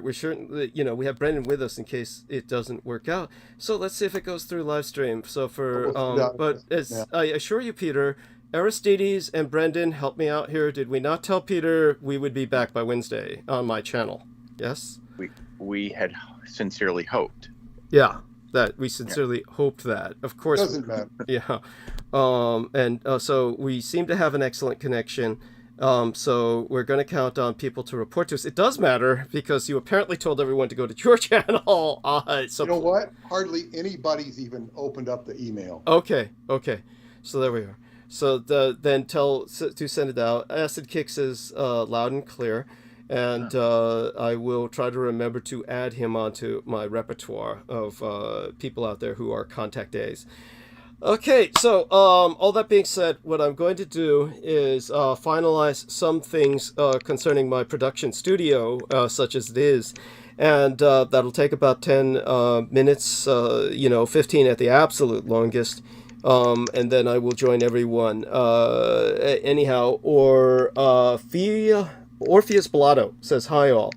we're sure, you know, we have Brendan with us in case it doesn't work out. So let's see if it goes through live stream. So for, but as I assure you, Peter, Aristides and Brendan, help me out here. Did we not tell Peter we would be back by Wednesday on my channel? Yes? We had sincerely hoped. Yeah, that we sincerely hoped that. Of course. Doesn't matter. Yeah. So we seem to have an excellent connection. So we're going to count on people to report to us. It does matter because you apparently told everyone to go to your channel. So you know what? Hardly anybody's even opened up the email. Okay. So there we are. So then tell to send it out. Acid Kicks is loud and clear. And I will try to remember to add him onto my repertoire of people out there who are contact A's. Okay, so all that being said, what I'm going to do is finalize some things concerning my production studio, such as it is, and that'll take about 10 minutes, 15 at the absolute longest, and then I will join everyone. Anyhow, Orpheus Blotto says hi all.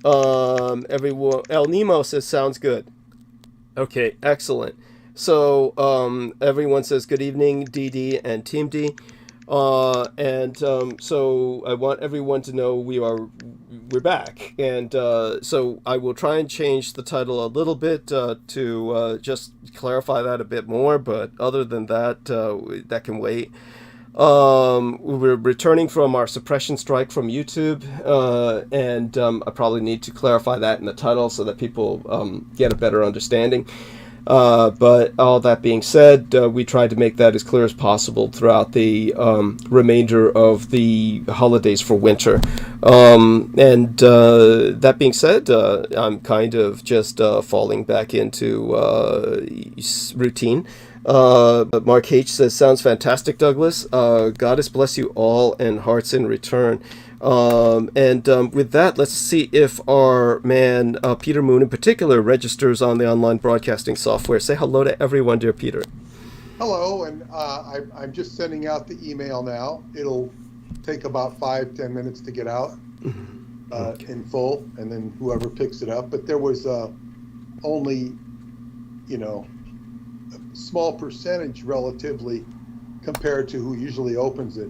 Everyone, El Nemo says sounds good. Okay, excellent. So everyone says good evening, DD and Team D, so I want everyone to know we're back, and so I will try and change the title a little bit to just clarify that a bit more. But other than that, that can wait. We're returning from our suppression strike from YouTube, and I probably need to clarify that in the title so that people get a better understanding. But all that being said, we tried to make that as clear as possible throughout the remainder of the holidays for winter. That being said, I'm kind of just falling back into routine. Mark H says, sounds fantastic, Douglas. Goddess bless you all and hearts in return. With that, let's see if our man, Peter Moon in particular, registers on the online broadcasting software. Say hello to everyone, dear Peter. Hello, and I'm just sending out the email now. It'll take about 5-10 minutes to get out in full, and then whoever picks it up. But there was only, a small percentage relatively compared to who usually opens it.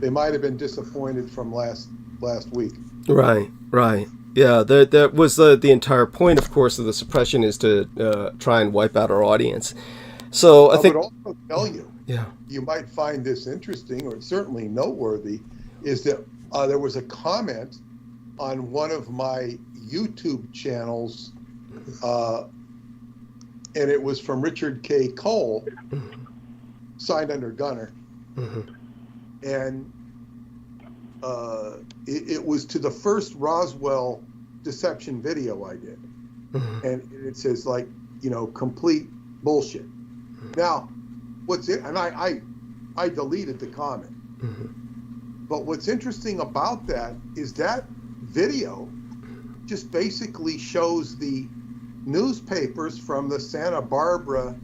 They might have been disappointed from last week. Right. Yeah, that was the entire point, of course, of the suppression is to try and wipe out our audience. So I think would also tell you, you might find this interesting or certainly noteworthy, is that there was a comment on one of my YouTube channels, and it was from Richard K. Cole, signed under Gunner. And it was to the first Roswell deception video I did. And it says, like, complete bullshit. Now, I deleted the comment. But what's interesting about that is that video just basically shows the newspapers from the Santa Barbara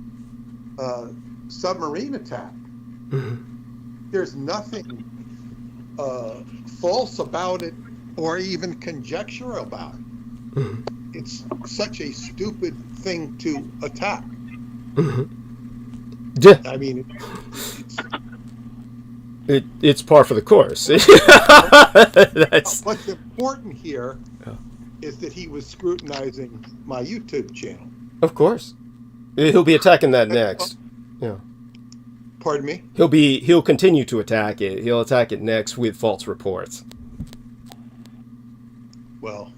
submarine attack. There's nothing false about it or even conjecture about it. It's such a stupid thing to attack. I mean, it's par for the course. What's important here is that he was scrutinizing my YouTube channel. Of course. He'll be attacking that next. Yeah. Pardon me? He'll continue to attack it. He'll attack it next with false reports. Well,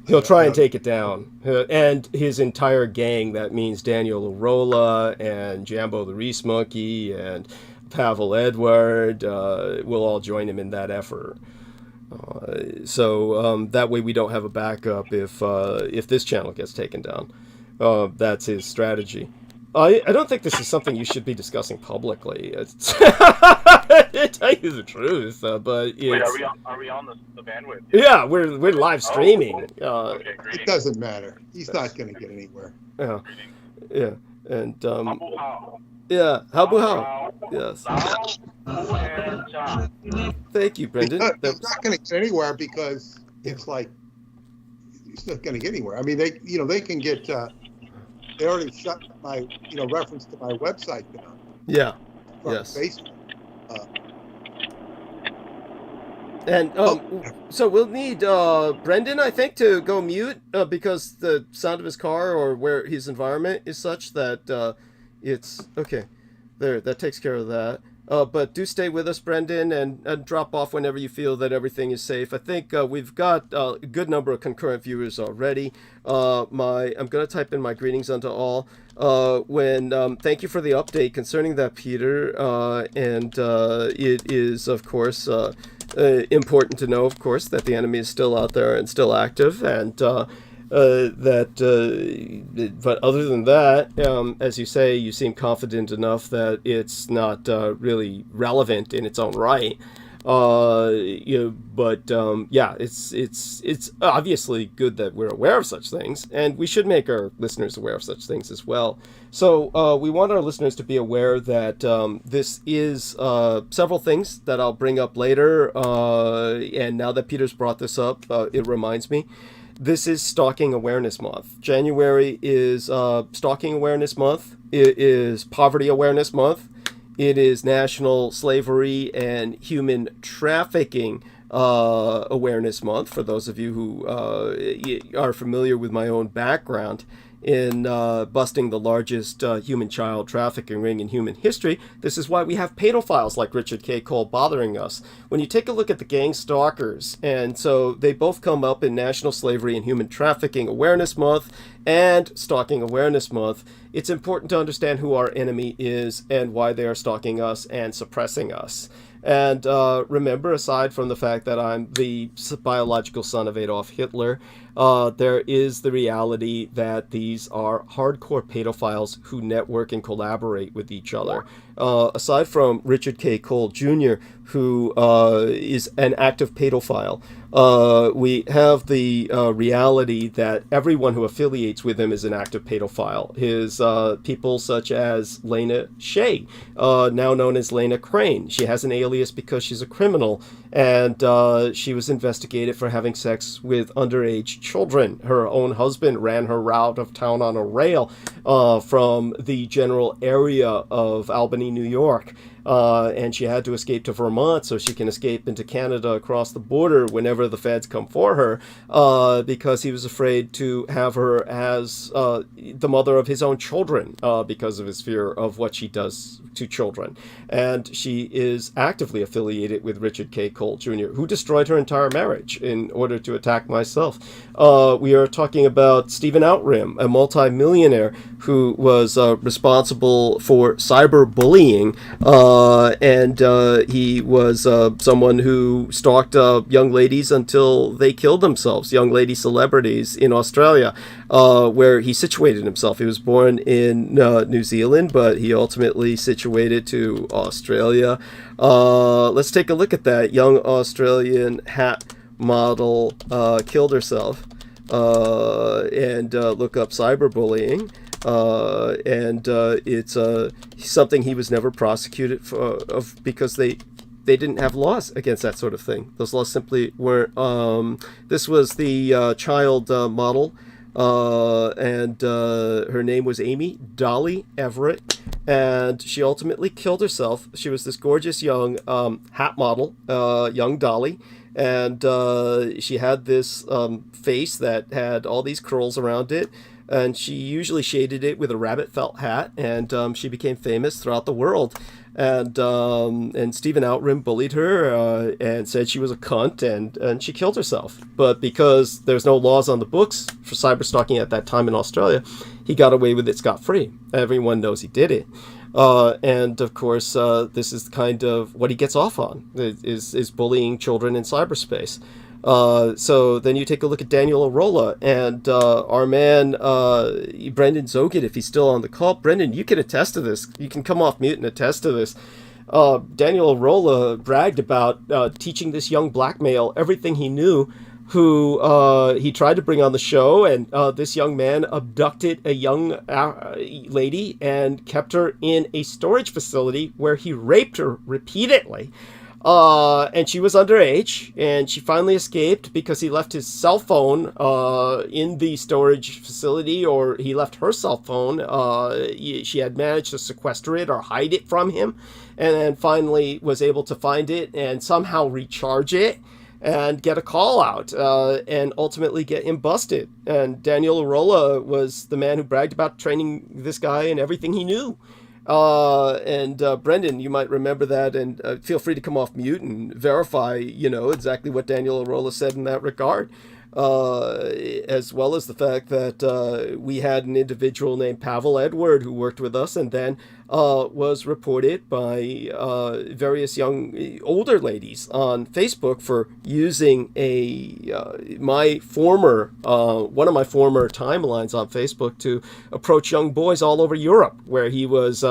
he'll try and take it down. And his entire gang, that means Daniel Arola and Jambo the Reese Monkey and Pavel Edward, will all join him in that effort. So that way we don't have a backup if this channel gets taken down. That's his strategy. I don't think this is something you should be discussing publicly. To tell you the truth, but it's... Wait, are we on the bandwidth? Yeah, we're live streaming. Okay, it doesn't matter. He's not going to get anywhere. Yeah, and yeah, Habu. Yes. Thank you, Brendan. He's not going to get anywhere because it's like it's not going to get anywhere. I mean, they can get. They already shut my, reference to my website down. Yeah. From Yes. Facebook. And so we'll need Brendan, I think, to go mute because the sound of his car or where his environment is such that it's okay. There, that takes care of that. But do stay with us, Brendan, and drop off whenever you feel that everything is safe. I think we've got a good number of concurrent viewers already. I'm going to type in my greetings unto all. Thank you for the update concerning that, Peter. And it is, of course, important to know, of course, that the enemy is still out there and still active, and but other than that, as you say, you seem confident enough that it's not really relevant in its own right. Yeah, it's obviously good that we're aware of such things, and we should make our listeners aware of such things as well. So we want our listeners to be aware that this is several things that I'll bring up later, and now that Peter's brought this up, it reminds me. This is Stalking Awareness Month. January is Stalking Awareness Month. It is Poverty Awareness Month. It is National Slavery and Human Trafficking Awareness Month, for those of you who are familiar with my own background in busting the largest human child trafficking ring in human history. This is why we have pedophiles like Richard K. Cole bothering us. When you take a look at the gang stalkers, and so they both come up in National Slavery and Human Trafficking Awareness Month and Stalking Awareness Month, it's important to understand who our enemy is and why they are stalking us and suppressing us. And remember, aside from the fact that I'm the biological son of Adolf Hitler, there is the reality that these are hardcore pedophiles who network and collaborate with each other. Aside from Richard K. Cole Jr., who is an active pedophile, we have the reality that everyone who affiliates with him is an active pedophile. His people such as Lena Shea, now known as Lena Crane. She has an alias because she's a criminal, and she was investigated for having sex with underage children. Her own husband ran her out of town on a rail from the general area of Albany, New York. And she had to escape to Vermont so she can escape into Canada across the border whenever the feds come for her, because he was afraid to have her as the mother of his own children, because of his fear of what she does to children. And she is actively affiliated with Richard K. Cole Jr., who destroyed her entire marriage in order to attack myself. We are talking about Stephen Outram, a multi-millionaire who was responsible for cyberbullying, and he was someone who stalked young ladies until they killed themselves, young lady celebrities in Australia, where he situated himself. He was born in New Zealand, but he ultimately situated to Australia. Let's take a look at that. Young Australian hat model killed herself, and look up cyberbullying. And it's something he was never prosecuted for, because they didn't have laws against that sort of thing. Those laws simply weren't. This was the child model, and her name was Amy Dolly Everett, and she ultimately killed herself. She was this gorgeous young hat model, young Dolly. And she had this face that had all these curls around it, and she usually shaded it with a rabbit felt hat, and she became famous throughout the world. And Stephen Outram bullied her and said she was a cunt, and she killed herself. But because there's no laws on the books for cyber stalking at that time in Australia, he got away with it scot-free. Everyone knows he did it. And of course, this is kind of what he gets off on, is bullying children in cyberspace. So then you take a look at Daniel Arola and our man Brendan Zoget, if he's still on the call. Brendan, you can attest to this. You can come off mute and attest to this. Daniel Arola bragged about teaching this young black male everything he knew, who he tried to bring on the show, and this young man abducted a young lady and kept her in a storage facility where he raped her repeatedly. And she was underage, and she finally escaped because he left his cell phone in the storage facility, or he left her cell phone. She had managed to sequester it or hide it from him, and then finally was able to find it and somehow recharge it and get a call out, and ultimately get him busted. And Daniel Arola was the man who bragged about training this guy and everything he knew. And Brendan, you might remember that, and feel free to come off mute and verify, exactly what Daniel Arola said in that regard, as well as the fact that we had an individual named Pavel Edward who worked with us, and then was reported by various older ladies on Facebook for using one of my former timelines on Facebook to approach young boys all over Europe, where he was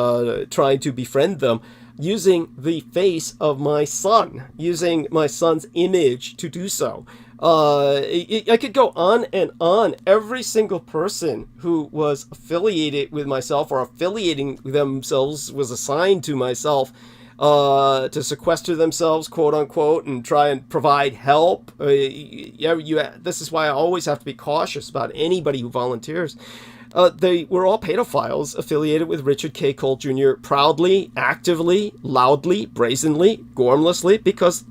trying to befriend them using the face of my son, using my son's image to do so. I could go on and on. Every single person who was affiliated with myself or affiliating themselves was assigned to myself to sequester themselves, quote unquote, and try and provide help. This is why I always have to be cautious about anybody who volunteers. They were all pedophiles affiliated with Richard K. Cole Jr. proudly, actively, loudly, brazenly, gormlessly, because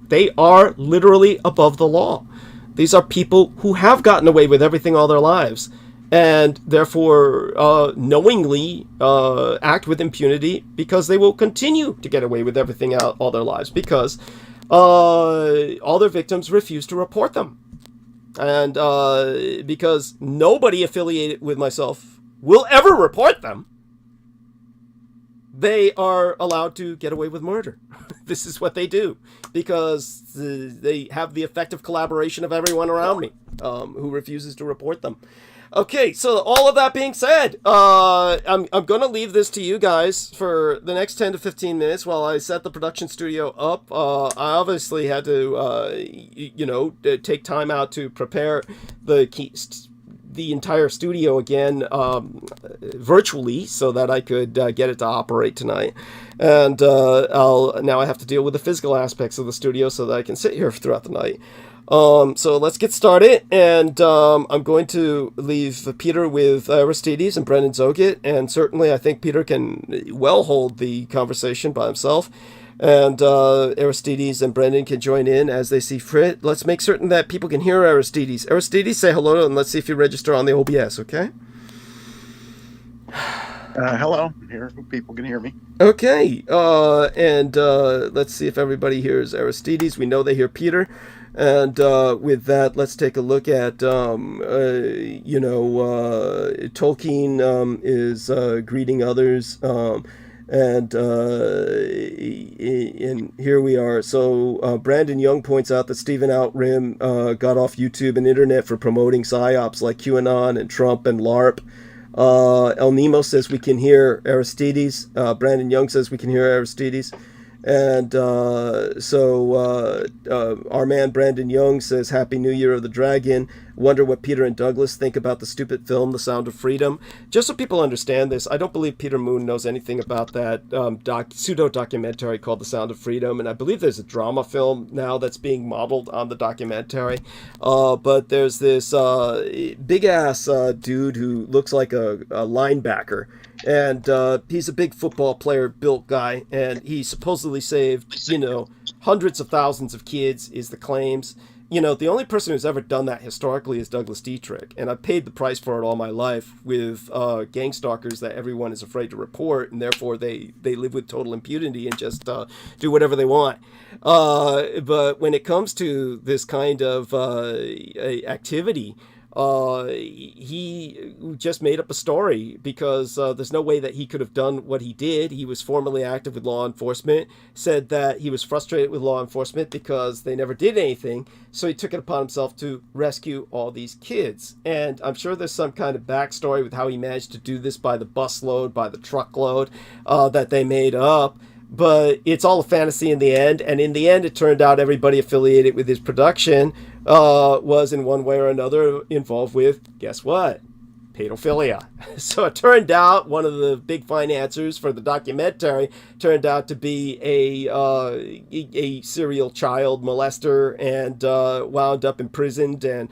they are literally above the law. These are people who have gotten away with everything all their lives, and therefore knowingly act with impunity, because they will continue to get away with everything all their lives, because all their victims refuse to report them. And because nobody affiliated with myself will ever report them, they are allowed to get away with murder. This is what they do, because they have the effective collaboration of everyone around me who refuses to report them. Okay, so all of that being said, I'm going to leave this to you guys for the next 10 to 15 minutes while I set the production studio up. I obviously had to, take time out to prepare the entire studio again virtually so that I could get it to operate tonight. And now I have to deal with the physical aspects of the studio so that I can sit here throughout the night. So let's get started, and I'm going to leave Peter with Aristides and Brendan Zoget, and certainly I think Peter can well hold the conversation by himself, and Aristides and Brendan can join in as they see fit. Let's make certain that people can hear Aristides. Aristides, say hello, and let's see if you register on the OBS, okay? Hello, here people can hear me. Okay, and let's see if everybody hears Aristides. We know they hear Peter. And with that, let's take a look at, Tolkien is greeting others, and here we are. So Brandon Young points out that Stephen Outrim got off YouTube and internet for promoting psyops like QAnon and Trump and LARP. El Nemo says we can hear Aristides. Brandon Young says we can hear Aristides. And so our man Brandon Young says, Happy New Year of the Dragon. Wonder what Peter and Douglas think about the stupid film, The Sound of Freedom. Just so people understand this, I don't believe Peter Moon knows anything about that pseudo-documentary called The Sound of Freedom. And I believe there's a drama film now that's being modeled on the documentary. But there's this big-ass dude who looks like a linebacker. And he's a big football player, built guy, and he supposedly saved, hundreds of thousands of kids, is the claims. The only person who's ever done that historically is Douglas Dietrich, and I've paid the price for it all my life with gang stalkers that everyone is afraid to report, and therefore they live with total impunity and just do whatever they want. But when it comes to this kind of activity, he just made up a story because there's no way that he could have done what he did. He was formerly active with law enforcement, said that he was frustrated with law enforcement because they never did anything, so he took it upon himself to rescue all these kids. And I'm sure there's some kind of backstory with how he managed to do this by the busload, by the truckload that they made up. But it's all a fantasy in the end, and in the end it turned out everybody affiliated with his production was in one way or another involved with, guess what? pedophilia. So it turned out one of the big financiers for the documentary turned out to be a serial child molester and wound up imprisoned. And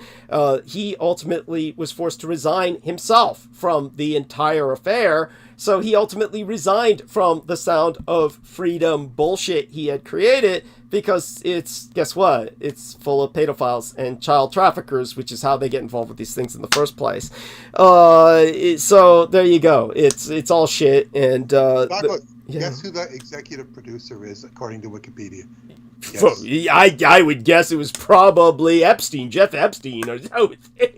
he ultimately was forced to resign himself from the entire affair. So he ultimately resigned from the Sound of Freedom bullshit he had created because it's, guess what? It's full of pedophiles and child traffickers, which is how they get involved with these things in the first place. So there you go. It's all shit. And guess who the executive producer is, according to Wikipedia? I would guess it was probably Epstein, Jeff Epstein, or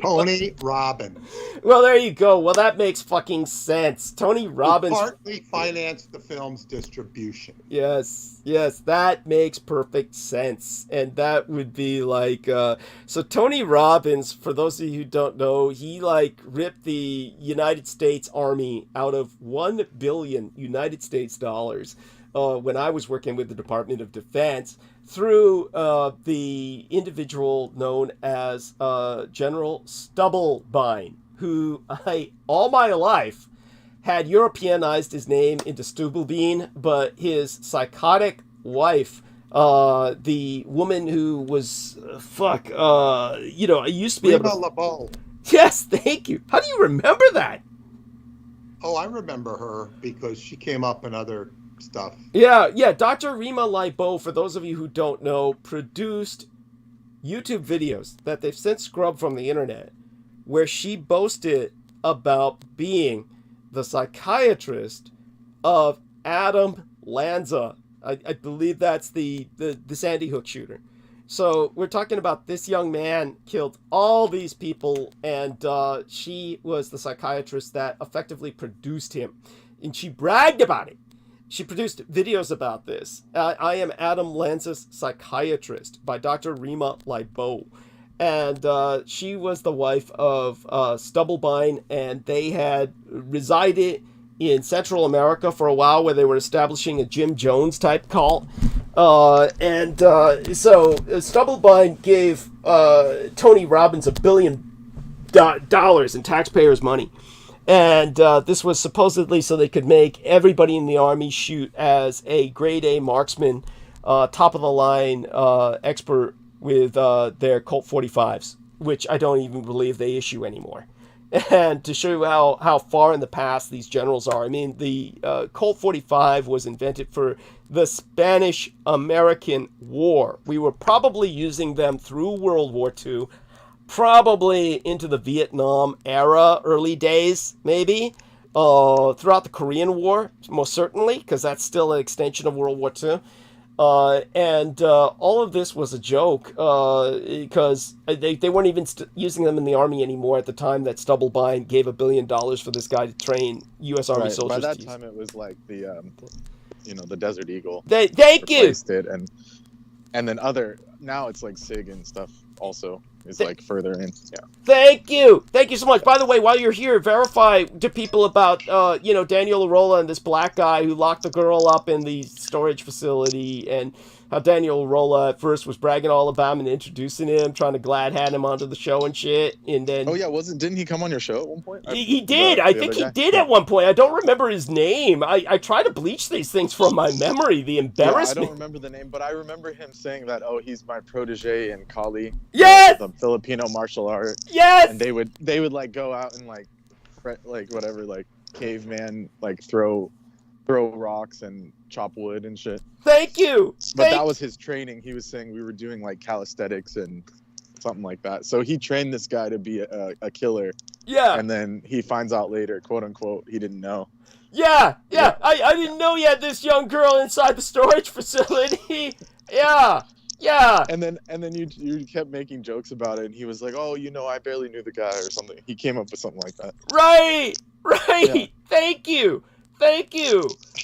Tony Robbins. Well, there you go. Well, that makes fucking sense. Tony Robbins partly financed the film's distribution. Yes, that makes perfect sense. And that would be like, so Tony Robbins, for those of you who don't know, he like ripped the United States Army out of $1 billion United States dollars when I was working with the Department of Defense through the individual known as General Stubblebine, who I, all my life, had Europeanized his name into Stubblebine, but his psychotic wife, the woman who was, I used to be Rima LeBeau. Yes, thank you. How do you remember that? Oh, I remember her because she came up in other stuff. Yeah, Dr. Rima LeBeau, for those of you who don't know, produced YouTube videos that they've since scrubbed from the internet, where she boasted about being the psychiatrist of Adam Lanza. I believe that's the Sandy Hook shooter. So we're talking about this young man killed all these people, and she was the psychiatrist that effectively produced him. And she bragged about it. She produced videos about this. I am Adam Lanza's psychiatrist by Dr. Rima LeBeau. And she was the wife of Stubblebine, and they had resided in Central America for a while, where they were establishing a Jim Jones type cult. So Stubblebine gave Tony Robbins $1 billion in taxpayers' money. And this was supposedly so they could make everybody in the Army shoot as a grade A marksman, top-of-the-line expert with their Colt 45s, which I don't even believe they issue anymore. And to show you how far in the past these generals are, I mean, the Colt 45 was invented for the Spanish-American War. We were probably using them through World War II, probably into the Vietnam era, early days, maybe, throughout the Korean War, most certainly, because that's still an extension of World War II. And all of this was a joke because they weren't even using them in the Army anymore at the time that Stubblebine gave $1 billion for this guy to train U.S. Army soldiers. By that time, it was like the Desert Eagle. Thank you. It, and then now it's like SIG and stuff also. Is like further in. Yeah. Thank you so much. By the way, while you're here, verify to people about Daniel Arola and this black guy who locked the girl up in the storage facility, and how Daniel Arola at first was bragging all about him and introducing him, trying to glad hand him onto the show and shit, and then didn't he come on your show at one point? He did. I think he did at one point. I don't remember his name. I try to bleach these things from my memory. The embarrassment. I don't remember the name, but I remember him saying that he's my protege in Kali. Yes. The Filipino martial art. Yes. And they would like go out and like caveman throw rocks and chop wood and shit. Thank you. But that was his training. He was saying we were doing like calisthenics and something like that. So he trained this guy to be a killer. Yeah. And then he finds out later, quote unquote, he didn't know. Yeah. I didn't know you had this young girl inside the storage facility. Yeah. And then you kept making jokes about it, and he was like, I barely knew the guy or something. He came up with something like that. Right. Yeah. Thank you.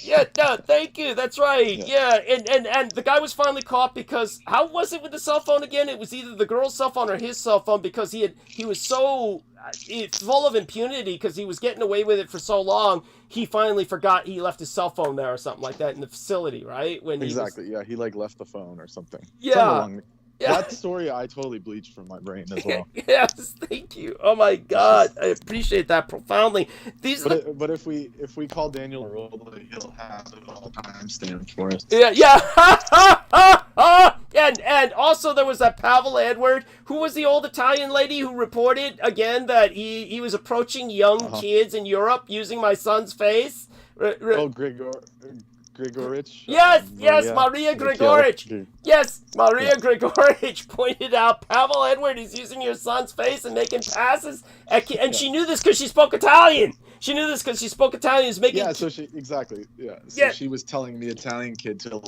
Yeah, no, thank you. That's right. Yeah. And the guy was finally caught because how was it with the cell phone again? It was either the girl's cell phone or his cell phone, because he was so full of impunity because he was getting away with it for so long. He finally forgot he left his cell phone there or something like that in the facility, right? Exactly. He like left the phone or something. Yeah. That story I totally bleached from my brain as well. Yes, thank you. Oh my God, I appreciate that profoundly. But if we call Daniel Rolla, he'll have it all timestamps for us. Yeah. And also there was that Pavel Edward, who was the old Italian lady who reported again that he was approaching young kids in Europe using my son's face. Grigorich? Yes, Maria Grigorich. Yes, Maria Grigorich pointed out Pavel Edward is using your son's face and making passes. And she knew this because she spoke Italian. She knew this because she spoke Italian. So she was telling the Italian kid to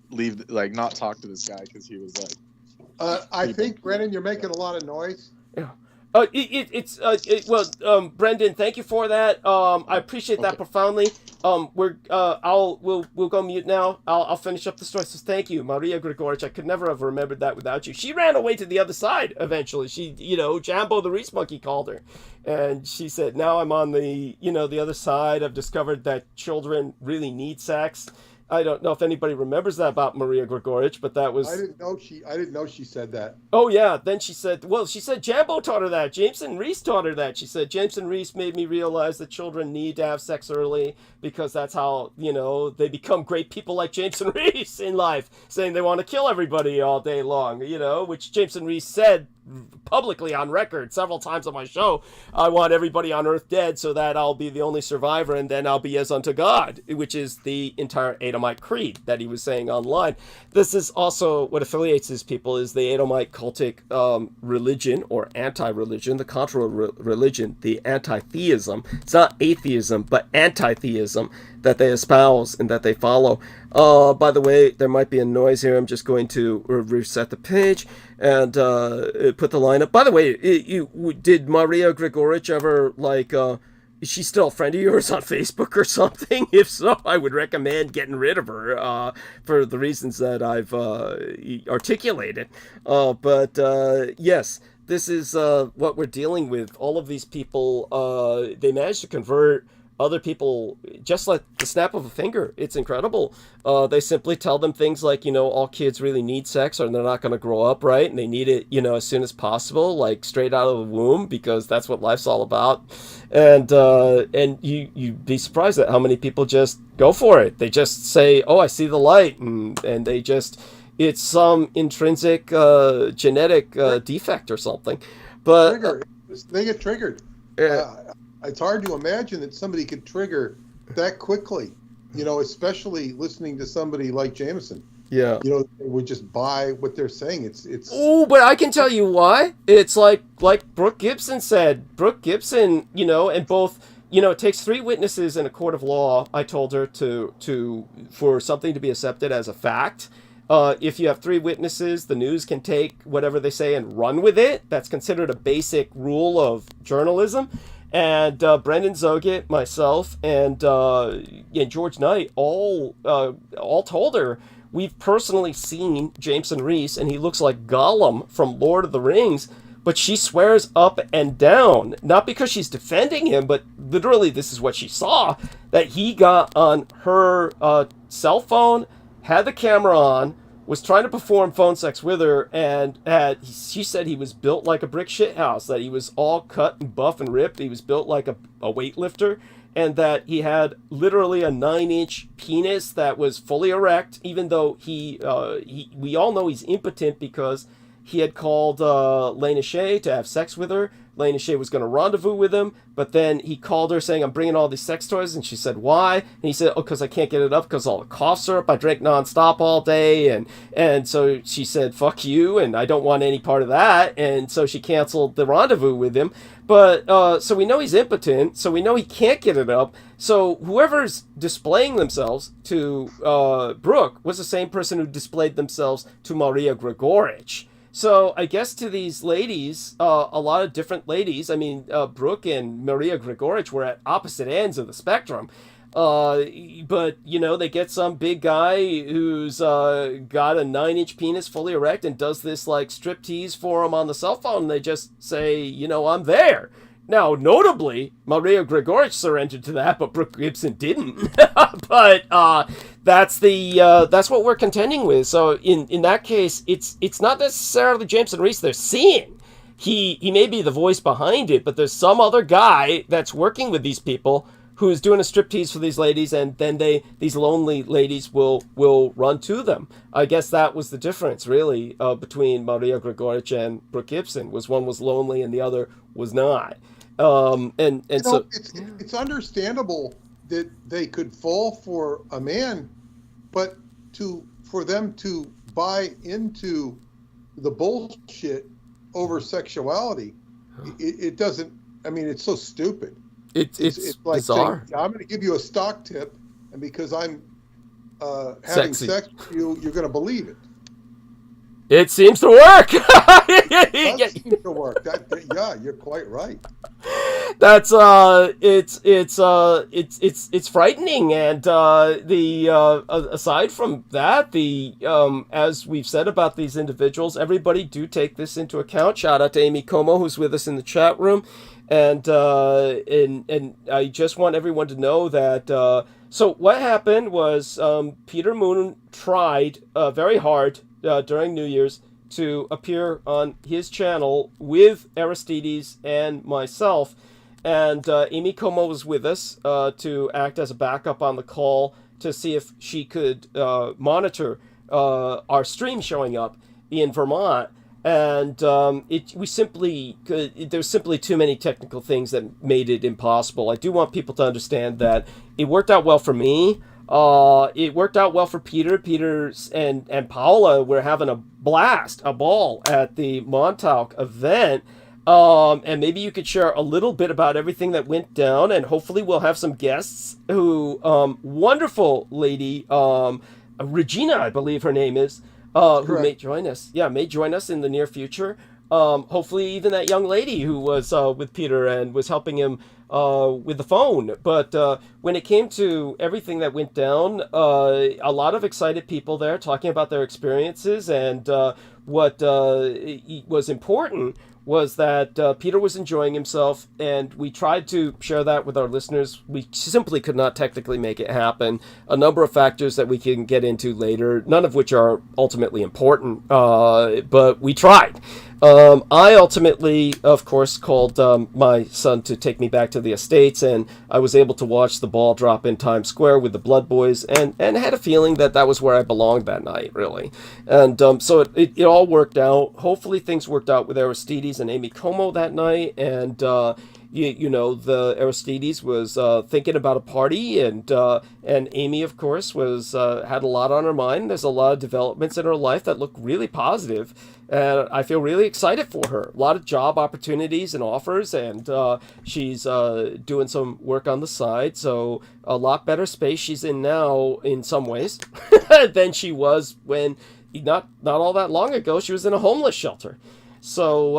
leave, not talk to this guy because he was I think, Brennan, you're making a lot of noise. Yeah. Brendan, thank you for that. I appreciate that profoundly. We'll go mute now. I'll finish up the story. So thank you, Maria Grigorich. I could never have remembered that without you. She ran away to the other side eventually. She, Jambo the Reese Monkey called her, and she said, "Now I'm on the other side. I've discovered that children really need sex." I don't know if anybody remembers that about Maria Grigorich, but that was... I didn't know she said that. Oh, yeah. Then she said Jambo taught her that. Jameson Reese taught her that. She said, Jameson Reese made me realize that children need to have sex early because that's how, they become great people like Jameson Reese in life, saying they want to kill everybody all day long, which Jameson Reese said publicly on record several times on my show. I want everybody on earth dead so that I'll be the only survivor and then I'll be as unto God, which is the entire Edomite creed that he was saying online. This is also what affiliates these people is the Edomite cultic religion or anti-religion, the contra-religion, the anti-theism. It's not atheism, but anti-theism that they espouse and that they follow. By the way, there might be a noise here. I'm just going to reset the page and put the line up. By the way, did Maria Grigorich ever, is she still a friend of yours on Facebook or something? If so, I would recommend getting rid of her for the reasons that I've articulated. Yes, this is what we're dealing with. All of these people, they managed to convert other people just like the snap of a finger. It's incredible. They simply tell them things like, all kids really need sex or they're not going to grow up right, and they need it, as soon as possible, like straight out of the womb, because that's what life's all about. And you'd be surprised at how many people just go for it. They just say, "Oh, I see the light," and they just, it's some intrinsic genetic defect or something. But they get triggered. It's hard to imagine that somebody could trigger that quickly, especially listening to somebody like Jameson. Yeah. They would just buy what they're saying. It's. Oh, but I can tell you why. It's like Brooke Gibson said. Brooke Gibson, and both, it takes 3 witnesses in a court of law, I told her, for something to be accepted as a fact. If you have 3 witnesses, the news can take whatever they say and run with it. That's considered a basic rule of journalism. And Brendan Zogit, myself, and George Knight all told her, we've personally seen Jameson Reese, and he looks like Gollum from Lord of the Rings, but she swears up and down, not because she's defending him, but literally this is what she saw, that he got on her cell phone, had the camera on, was trying to perform phone sex with her, and she said he was built like a brick shithouse, that he was all cut and buff and ripped, he was built like a weightlifter, and that he had literally a 9-inch penis that was fully erect, even though we all know he's impotent because he had called Lena Shea to have sex with her. Lena Shea was going to rendezvous with him, but then he called her saying, "I'm bringing all these sex toys," and she said, "Why?" And he said, "Oh, because I can't get it up because all the cough syrup. I drank nonstop all day," and so she said, "Fuck you," and I don't want any part of that, and so she canceled the rendezvous with him. But so we know he's impotent, so we know he can't get it up. So whoever's displaying themselves to Brooke was the same person who displayed themselves to Maria Grigorich. So I guess to these ladies, a lot of different ladies, I mean, Brooke and Maria Grigorich were at opposite ends of the spectrum. But, they get some big guy who's got a 9-inch penis fully erect and does this, striptease for them on the cell phone. And they just say, I'm there. Now, notably, Maria Grigorich surrendered to that, but Brooke Gibson didn't. But that's what we're contending with. So in that case, it's not necessarily Jameson Reese they're seeing. He may be the voice behind it, but there's some other guy that's working with these people who's doing a striptease for these ladies, and then these lonely ladies will run to them. I guess that was the difference, really, between Maria Grigorich and Brooke Gibson. Was one was lonely and the other was not. So it's understandable that they could fall for a man, but for them to buy into the bullshit over sexuality, it doesn't. I mean, it's so stupid. It's like bizarre. Saying, I'm going to give you a stock tip, and because I'm having sex with you, you're going to believe it. It seems to work. It seems to work. Yeah, you're quite right. That's it's frightening, and aside from that, as we've said about these individuals, everybody do take this into account. Shout out to Amy Como, who's with us in the chat room. And I just want everyone to know that, so what happened was, Peter Moon tried very hard during New Year's to appear on his channel with Aristides and myself, and Amy Como was with us to act as a backup on the call to see if she could monitor our stream showing up in Vermont. And there's simply too many technical things that made it impossible. I do want people to understand that it worked out well for me. It worked out well for Peter. Peter's and Paula were having a ball at the Montauk event. And maybe you could share a little bit about everything that went down, and hopefully we'll have some guests who, wonderful lady, Regina, I believe her name is, who may join us. Yeah, may join us in the near future. Hopefully even that young lady who was with Peter and was helping him with the phone. But when it came to everything that went down, a lot of excited people there talking about their experiences, and what was important was that Peter was enjoying himself, and we tried to share that with our listeners. We simply could not technically make it happen. A number of factors that we can get into later, none of which are ultimately important, but we tried. I ultimately, of course, called my son to take me back to the estates, and I was able to watch the ball drop in Times Square with the Blood Boys, and had a feeling that was where I belonged that night, really. And so it all worked out. Hopefully things worked out with Aristides and Amy Como that night, and the Aristides was thinking about a party, and Amy, of course, was had a lot on her mind. There's a lot of developments in her life that look really positive, and I feel really excited for her. A lot of job opportunities and offers, and she's doing some work on the side, so a lot better space she's in now in some ways than she was when, not all that long ago, she was in a homeless shelter. So,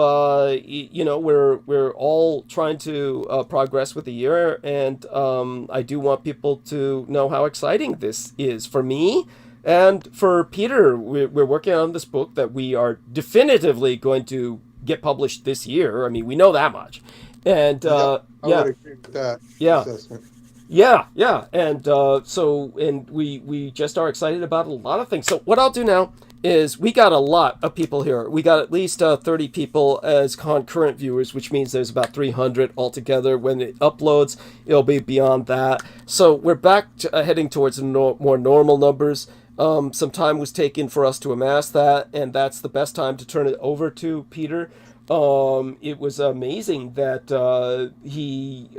we're all trying to progress with the year, and I do want people to know how exciting this is for me and for Peter. We're working on this book that we are definitively going to get published this year. I mean, we know that much. And I would agree with that assessment. Yeah. And and we just are excited about a lot of things. So what I'll do now is, we got a lot of people here. We got at least 30 people as concurrent viewers, which means there's about 300 altogether. When it uploads, it'll be beyond that. So we're back to, heading towards more normal numbers. Some time was taken for us to amass that, and that's the best time to turn it over to Peter. It was amazing that he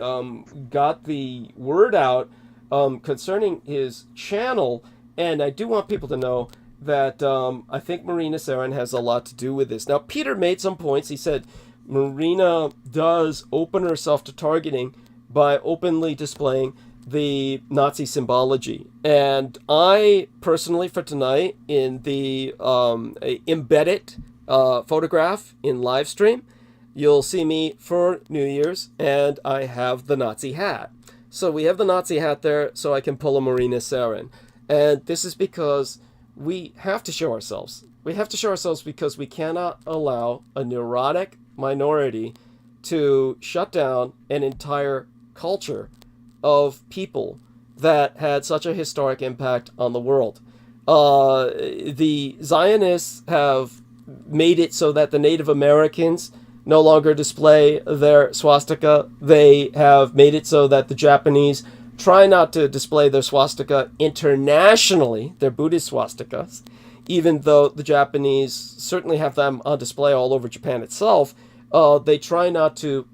got the word out concerning his channel, and I do want people to know that I think Marina Sarin has a lot to do with this. Now, Peter made some points. He said Marina does open herself to targeting by openly displaying the Nazi symbology. And I personally, for tonight, in the embedded photograph in live stream, you'll see me for New Year's, and I have the Nazi hat. So we have the Nazi hat there, so I can pull a Marina Sarin. And this is because we have to show ourselves. We have to show ourselves because we cannot allow a neurotic minority to shut down an entire culture of people that had such a historic impact on the world. The Zionists have made it so that the Native Americans no longer display their swastika. They have made it so that the Japanese try not to display their swastika internationally, their Buddhist swastikas, even though the Japanese certainly have them on display all over Japan itself. They try not to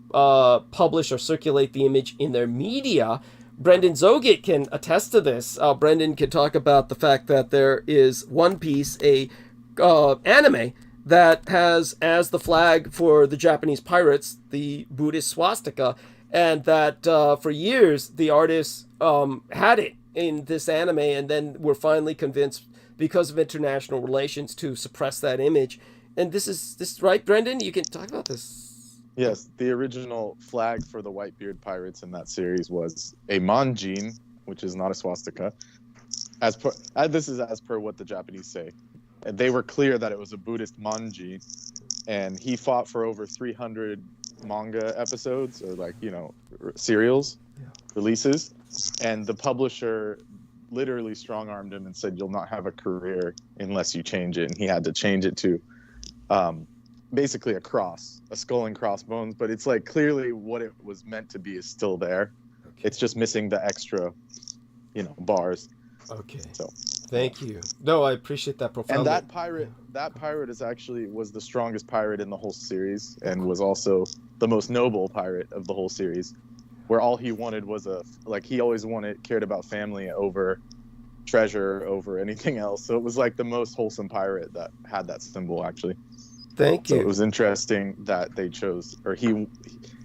publish or circulate the image in their media. Brendan Zogit can attest to this. Brendan can talk about the fact that there is One Piece, a anime that has as the flag for the Japanese pirates the Buddhist swastika, and that for years the artists had it in this anime, and then were finally convinced because of international relations to suppress that image. And this is right, Brendan? You can talk about this. Yes, the original flag for the Whitebeard pirates in that series was a manjin, which is not a swastika. This is as per what the Japanese say. And they were clear that it was a Buddhist manji, and he fought for over 300 manga episodes, or serials, releases, and the publisher literally strong-armed him and said, "You'll not have a career unless you change it," and he had to change it to basically a cross, a skull and crossbones, but it's like clearly what it was meant to be is still there. Okay. It's just missing the extra, bars. Okay. So, thank you. No, I appreciate that profoundly. And that pirate was the strongest pirate in the whole series, and was also the most noble pirate of the whole series, where all he wanted was he always cared about family over treasure, over anything else. So it was like the most wholesome pirate that had that symbol, actually. Thank you. So it was interesting that they chose, or he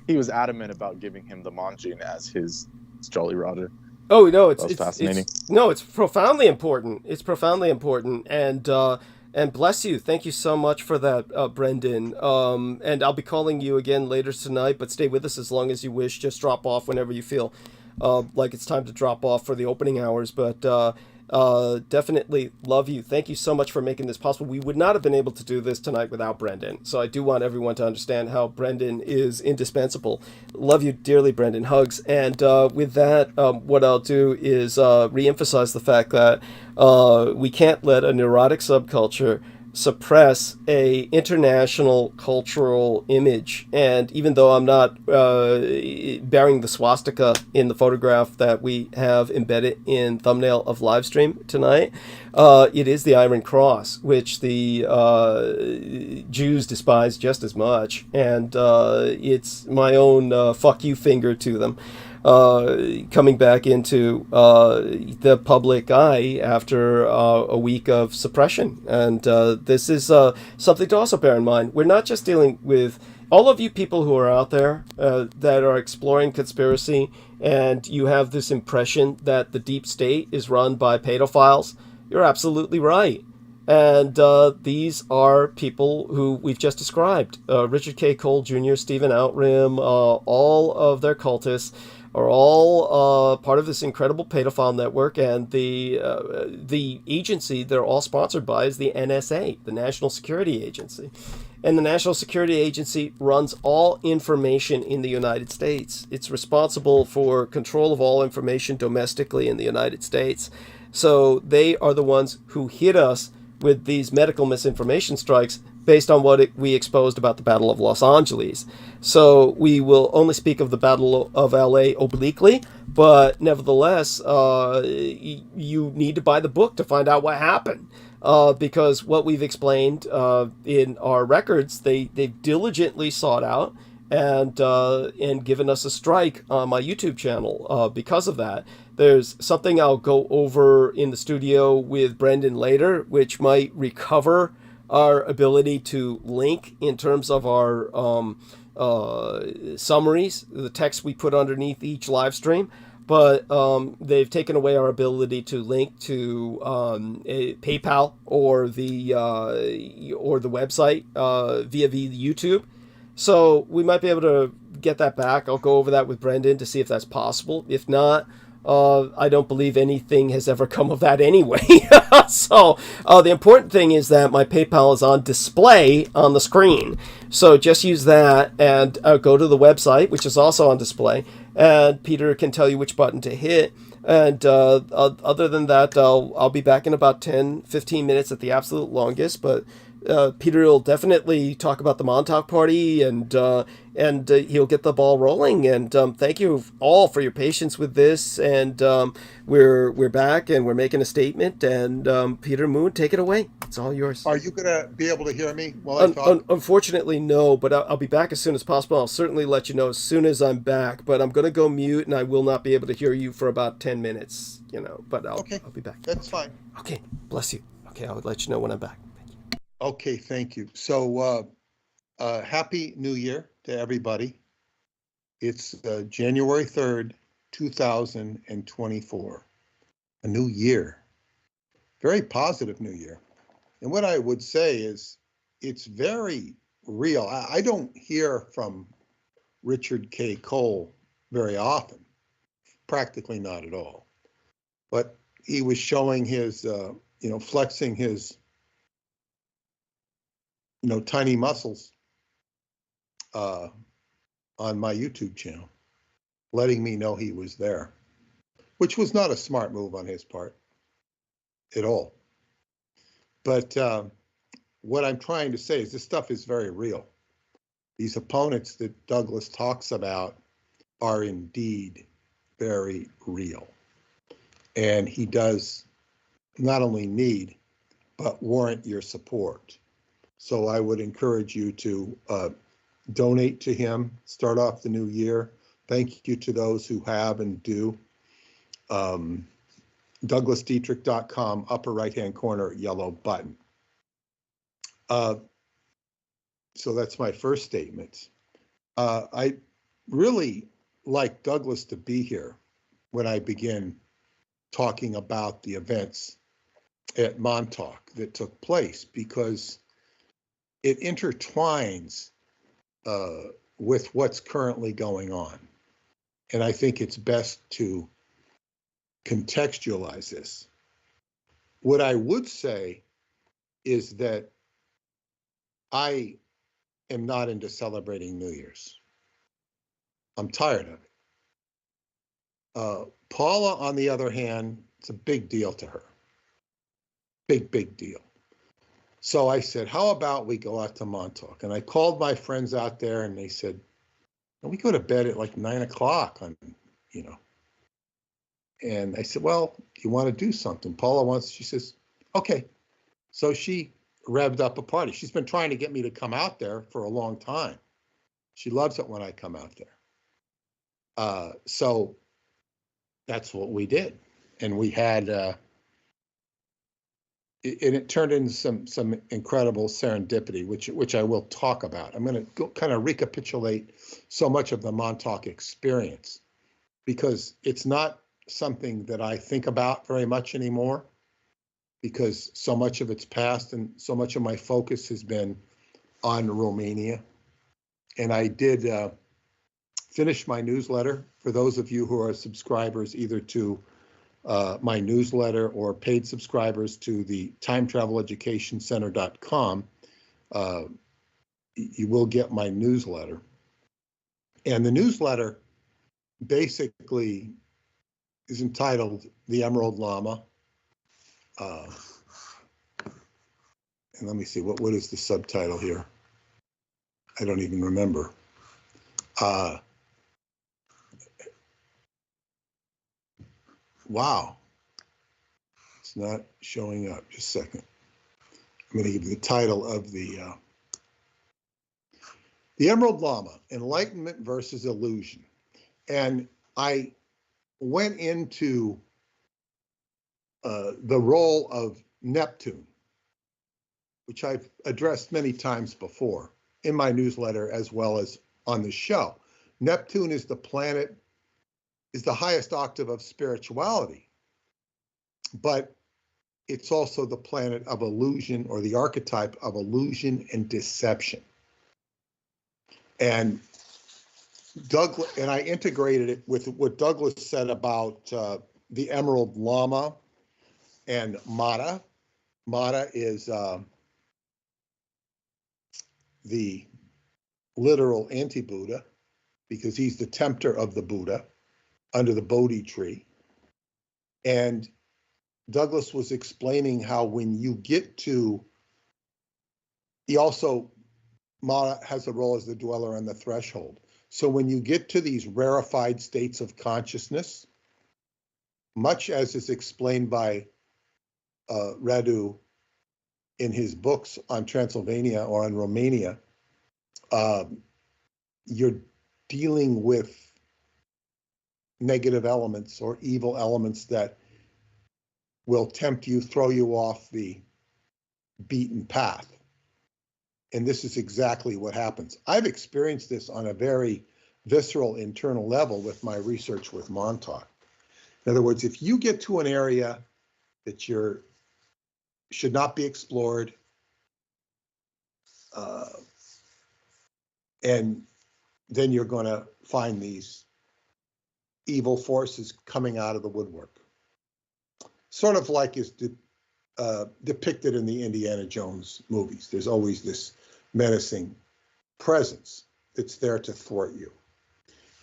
was adamant about giving him the manjin as his Jolly Roger. Oh no, it's fascinating. It's profoundly important. It's profoundly important, and bless you. Thank you so much for that, Brendan. And I'll be calling you again later tonight, but stay with us as long as you wish. Just drop off whenever you feel like it's time to drop off for the opening hours. But definitely love you. Thank you so much for making this possible. We would not have been able to do this tonight without Brendan. So I do want everyone to understand how Brendan is indispensable. Love you dearly, Brendan. Hugs. And with that, what I'll do is reemphasize the fact that we can't let a neurotic subculture suppress a international cultural image. And even though I'm not bearing the swastika in the photograph that we have embedded in thumbnail of live stream tonight, it is the Iron Cross, which the Jews despise just as much, and it's my own fuck you finger to them. Coming back into the public eye after a week of suppression. And this is something to also bear in mind. We're not just dealing with all of you people who are out there that are exploring conspiracy, and you have this impression that the deep state is run by pedophiles. You're absolutely right. And these are people who we've just described. Richard K. Cole Jr., Stephen Outram, all of their cultists are all part of this incredible pedophile network, and the agency they're all sponsored by is the NSA, the National Security Agency. And the National Security Agency runs all information in the United States. It's responsible for control of all information domestically in the United States. So they are the ones who hit us with these medical misinformation strikes based on what we exposed about the Battle of Los Angeles. So we will only speak of the Battle of LA obliquely, but nevertheless, you need to buy the book to find out what happened. Because what we've explained in our records, they've diligently sought out and given us a strike on my YouTube channel because of that. There's something I'll go over in the studio with Brendan later, which might recover our ability to link in terms of our summaries, the text we put underneath each live stream. But they've taken away our ability to link to a PayPal or the website via YouTube. So we might be able to get that back. I'll go over that with Brendan to see if that's possible. If not, I don't believe anything has ever come of that anyway. So the important thing is that my PayPal is on display on the screen. So just use that and go to the website, which is also on display, and Peter can tell you which button to hit. And other than that, I'll be back in about 10-15 minutes at the absolute longest. But Peter will definitely talk about the Montauk Party, and he'll get the ball rolling. And thank you all for your patience with this. And we're back, and we're making a statement. And Peter Moon, take it away. It's all yours. Are you going to be able to hear me while I talk? Unfortunately, no, but I'll be back as soon as possible. I'll certainly let you know as soon as I'm back, but I'm going to go mute, and I will not be able to hear you for about 10 minutes, but I'll be back. That's fine. Okay, bless you. Okay, I'll let you know when I'm back. Thank you. Okay, thank you. So, Happy New Year to everybody. It's January 3rd, 2024. A new year. Very positive new year. And what I would say is it's very real. I don't hear from Richard K. Cole very often, practically not at all. But he was showing his, flexing his, tiny muscles on my YouTube channel, letting me know he was there, which was not a smart move on his part at all. But what I'm trying to say is this stuff is very real. These opponents that Douglas talks about are indeed very real. And he does not only need, but warrant your support. So I would encourage you to donate to him, start off the new year. Thank you to those who have and do. DouglasDietrich.com, upper right-hand corner, yellow button. So that's my first statement. I really like Douglas to be here when I begin talking about the events at Montauk that took place, because it intertwines with what's currently going on. And I think it's best to contextualize this. What I would say is that I am not into celebrating New Year's. I'm tired of it. Paula, on the other hand, it's a big deal to her. Big deal. So I said, how about we go out to Montauk? And I called my friends out there, and they said, we go to bed at like 9 o'clock And I said, well, you want to do something? She says, okay. So she revved up a party. She's been trying to get me to come out there for a long time. She loves it when I come out there. So that's what we did. And we had, it turned into some incredible serendipity, which I will talk about. I'm going to kind of recapitulate so much of the Montauk experience, because it's not something that I think about very much anymore, because so much of it's past and so much of my focus has been on Romania. And I did finish my newsletter. For those of you who are subscribers either to my newsletter or paid subscribers to the timetraveleducationcenter.com, you will get my newsletter. And the newsletter basically is entitled The Emerald Llama. And let me see, what is the subtitle here? I don't even remember. Wow. It's not showing up. Just a second. I'm going to give you the title of the Emerald Llama, Enlightenment versus Illusion. And I went into the role of Neptune, which I've addressed many times before in my newsletter as well as on the show. Neptune is the planet, is the highest octave of spirituality, but it's also the planet of illusion, or the archetype of illusion and deception. And Douglas, and I integrated it with what Douglas said about the Emerald Llama and Mata. Mata is the literal anti-Buddha, because he's the tempter of the Buddha under the Bodhi tree. And Douglas was explaining how when you get to, Mata has a role as the dweller on the threshold. So when you get to these rarefied states of consciousness, much as is explained by Radu in his books on Transylvania or on Romania, you're dealing with negative elements or evil elements that will tempt you, throw you off the beaten path. And this is exactly what happens. I've experienced this on a very visceral internal level with my research with Montauk. In other words, if you get to an area that should not be explored, and then you're going to find these evil forces coming out of the woodwork. Sort of like is depicted in the Indiana Jones movies. There's always this menacing presence that's there to thwart you.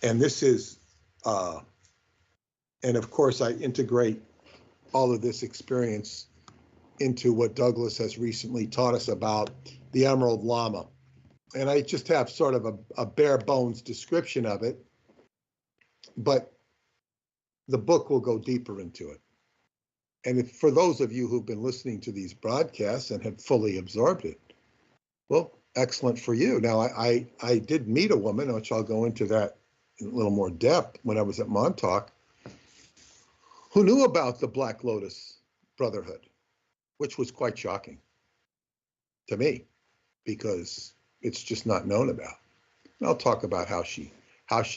And this is, and of course I integrate all of this experience into what Douglas has recently taught us about the Emerald Llama. And I just have sort of a bare bones description of it, but the book will go deeper into it. And if, for those of you who've been listening to these broadcasts and have fully absorbed it, well, excellent for you. Now, I did meet a woman, which I'll go into that in a little more depth, when I was at Montauk, who knew about the Black Lotus Brotherhood, which was quite shocking to me, because it's just not known about. And I'll talk about how she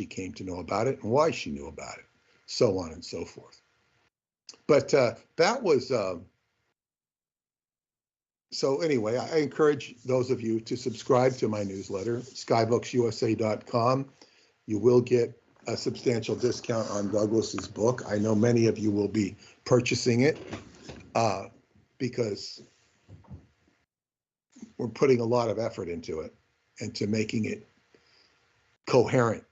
came to know about it and why she knew about it, so on and so forth. But that was, so anyway, I encourage those of you to subscribe to my newsletter, skybooks.usa.com. You will get a substantial discount on Douglas's book. I know many of you will be purchasing it because we're putting a lot of effort into it and to making it coherent.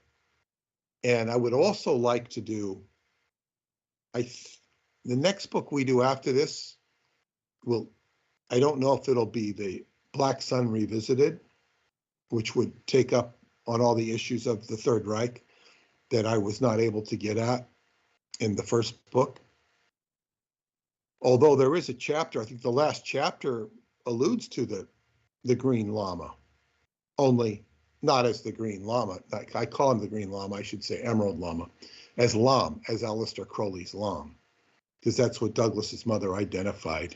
And I would also like to do, the next book we do after this I don't know if it'll be the Black Sun Revisited, which would take up on all the issues of the Third Reich that I was not able to get at in the first book. Although there is a chapter, I think the last chapter alludes to the Green Lama, only not as the Green Lama. I call him the Green Lama, I should say Emerald Lama, as Lam, as Aleister Crowley's Lam, because that's what Douglas's mother identified,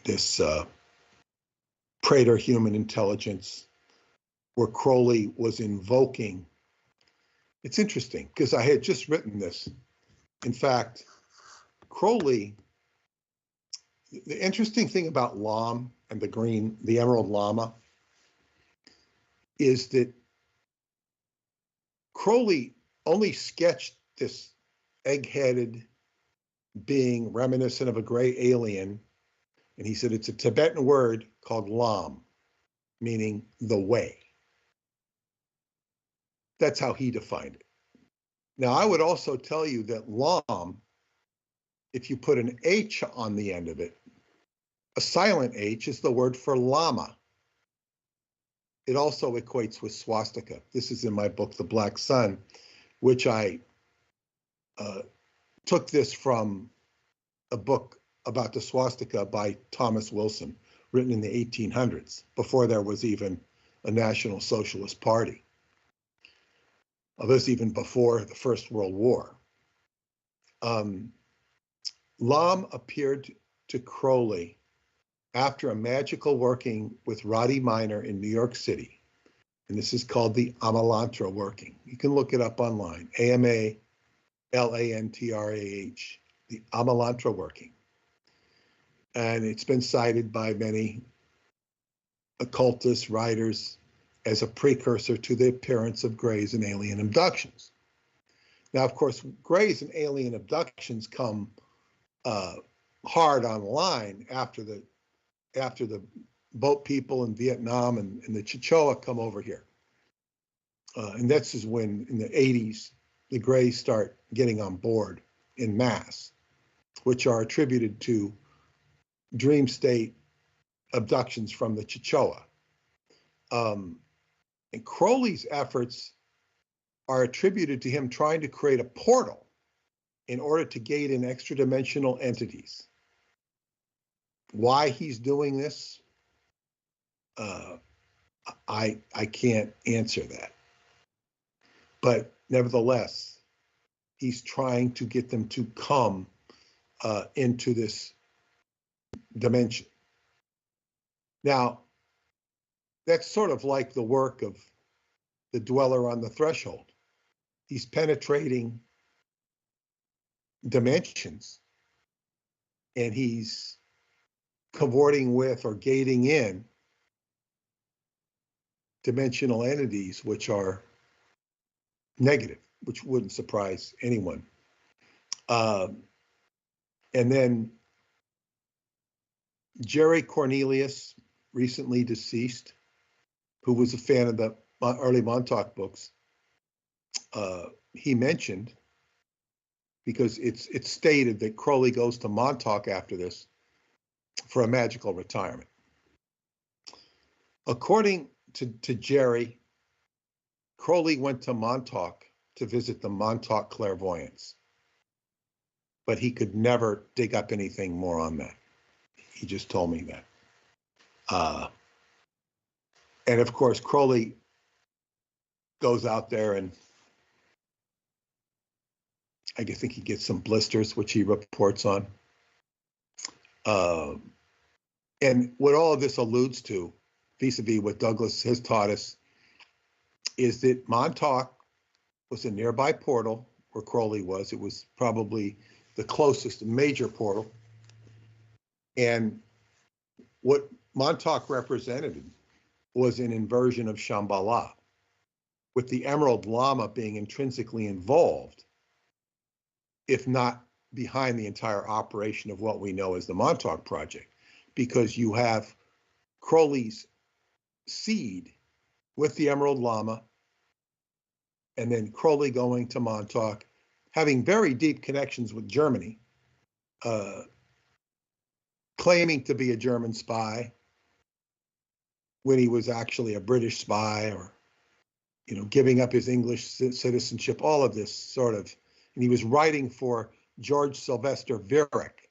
this praetor-human intelligence, where Crowley was invoking. It's interesting, because I had just written this. In fact, Crowley, the interesting thing about Lam and the Emerald Lama, is that Crowley only sketched this egg-headed being reminiscent of a gray alien, and he said it's a Tibetan word called Lam, meaning the way. That's how he defined it. Now, I would also tell you that Lam, if you put an H on the end of it, a silent H is the word for llama. It also equates with swastika. This is in my book, The Black Sun, which I took this from a book about the swastika by Thomas Wilson, written in the 1800s, before there was even a National Socialist Party. This even before the First World War. Lam appeared to Crowley after a magical working with Roddy Minor in New York City. And this is called the Amalantrah working. You can look it up online, AMALANTRAH, the Amalantrah working. And it's been cited by many occultist writers as a precursor to the appearance of grays and alien abductions. Now, of course, grays and alien abductions come hard on the line after the boat people in Vietnam and the Chichewa come over here. And this is when, in the 80s, the Greys start getting on board in mass, which are attributed to dream state abductions from the Chichewa. And Crowley's efforts are attributed to him trying to create a portal in order to gate in extra-dimensional entities. Why he's doing this, I can't answer that. But nevertheless, he's trying to get them to come into this dimension. Now, that's sort of like the work of the dweller on the threshold. He's penetrating dimensions, and he's cavorting with or gating in dimensional entities which are negative, which wouldn't surprise anyone. And then Jerry Cornelius, recently deceased, who was a fan of the early Montauk books, he mentioned, because it's stated that Crowley goes to Montauk after this for a magical retirement. According to Jerry, Crowley went to Montauk to visit the Montauk clairvoyants, but he could never dig up anything more on that. He just told me that. And of course, Crowley goes out there and I think he gets some blisters, which he reports on. And what all of this alludes to, vis-a-vis what Douglas has taught us, is that Montauk was a nearby portal where Crowley was. It was probably the closest major portal. And what Montauk represented was an inversion of Shambhala, with the Emerald Lama being intrinsically involved, if not behind the entire operation of what we know as the Montauk Project, because you have Crowley's seed with the Emerald Lama, and then Crowley going to Montauk, having very deep connections with Germany, claiming to be a German spy when he was actually a British spy, or, you know, giving up his English citizenship, all of this sort of, and he was writing for George Sylvester Viereck,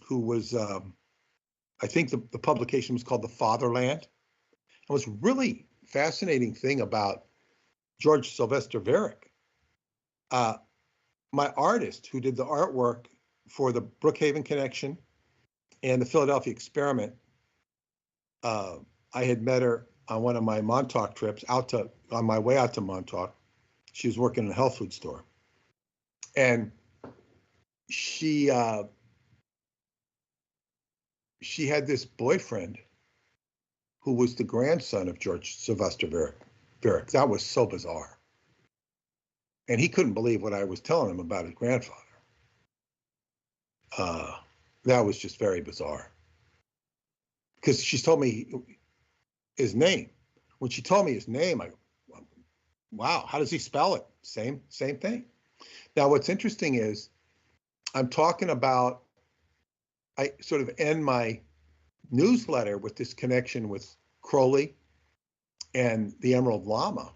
who was, I think the publication was called The Fatherland. And what's really fascinating thing about George Sylvester Viereck, my artist who did the artwork for the Brookhaven Connection and the Philadelphia Experiment, I had met her on one of my Montauk trips on my way out to Montauk. She was working in a health food store. And she had this boyfriend who was the grandson of George Sylvester Viereck. That was so bizarre. And he couldn't believe what I was telling him about his grandfather. That was just very bizarre. Because she told me his name. When she told me his name, I go, wow, how does he spell it? Same thing. Now, what's interesting is I'm talking about, I sort of end my newsletter with this connection with Crowley and the Emerald Lama.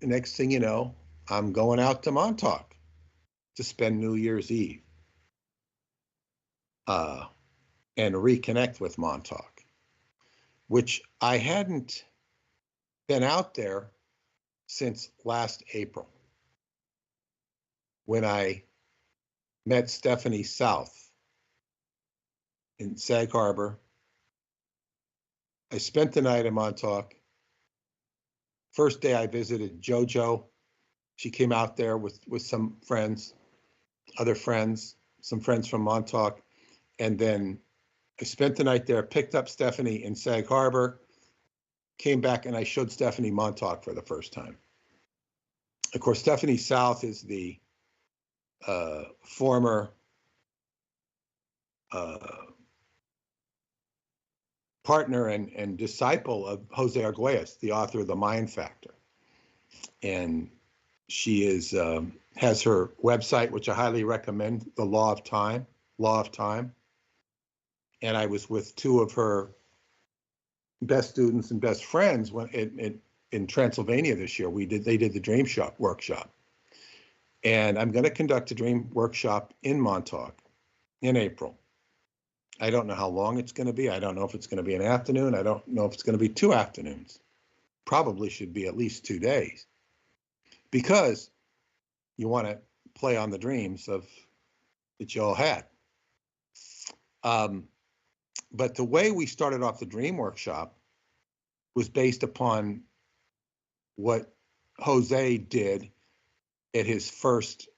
The next thing you know, I'm going out to Montauk to spend New Year's Eve and reconnect with Montauk, which I hadn't been out there since last April, when I met Stephanie South in Sag Harbor. I spent the night in Montauk. First day I visited JoJo. She came out there with some friends, other friends, some friends from Montauk. And then I spent the night there, picked up Stephanie in Sag Harbor, came back, and I showed Stephanie Montauk for the first time. Of course, Stephanie South is the former partner and disciple of Jose Arguelles, the author of The Mind Factor. And she is has her website, which I highly recommend, The Law of Time. And I was with two of her best students and best friends when in Transylvania this year. They did the Dream Shop workshop. And I'm going to conduct a dream workshop in Montauk in April. I don't know how long it's going to be. I don't know if it's going to be an afternoon. I don't know if it's going to be 2 afternoons. Probably should be at least 2 days, because you want to play on the dreams that you all had. But the way we started off the dream workshop was based upon what Jose did at his first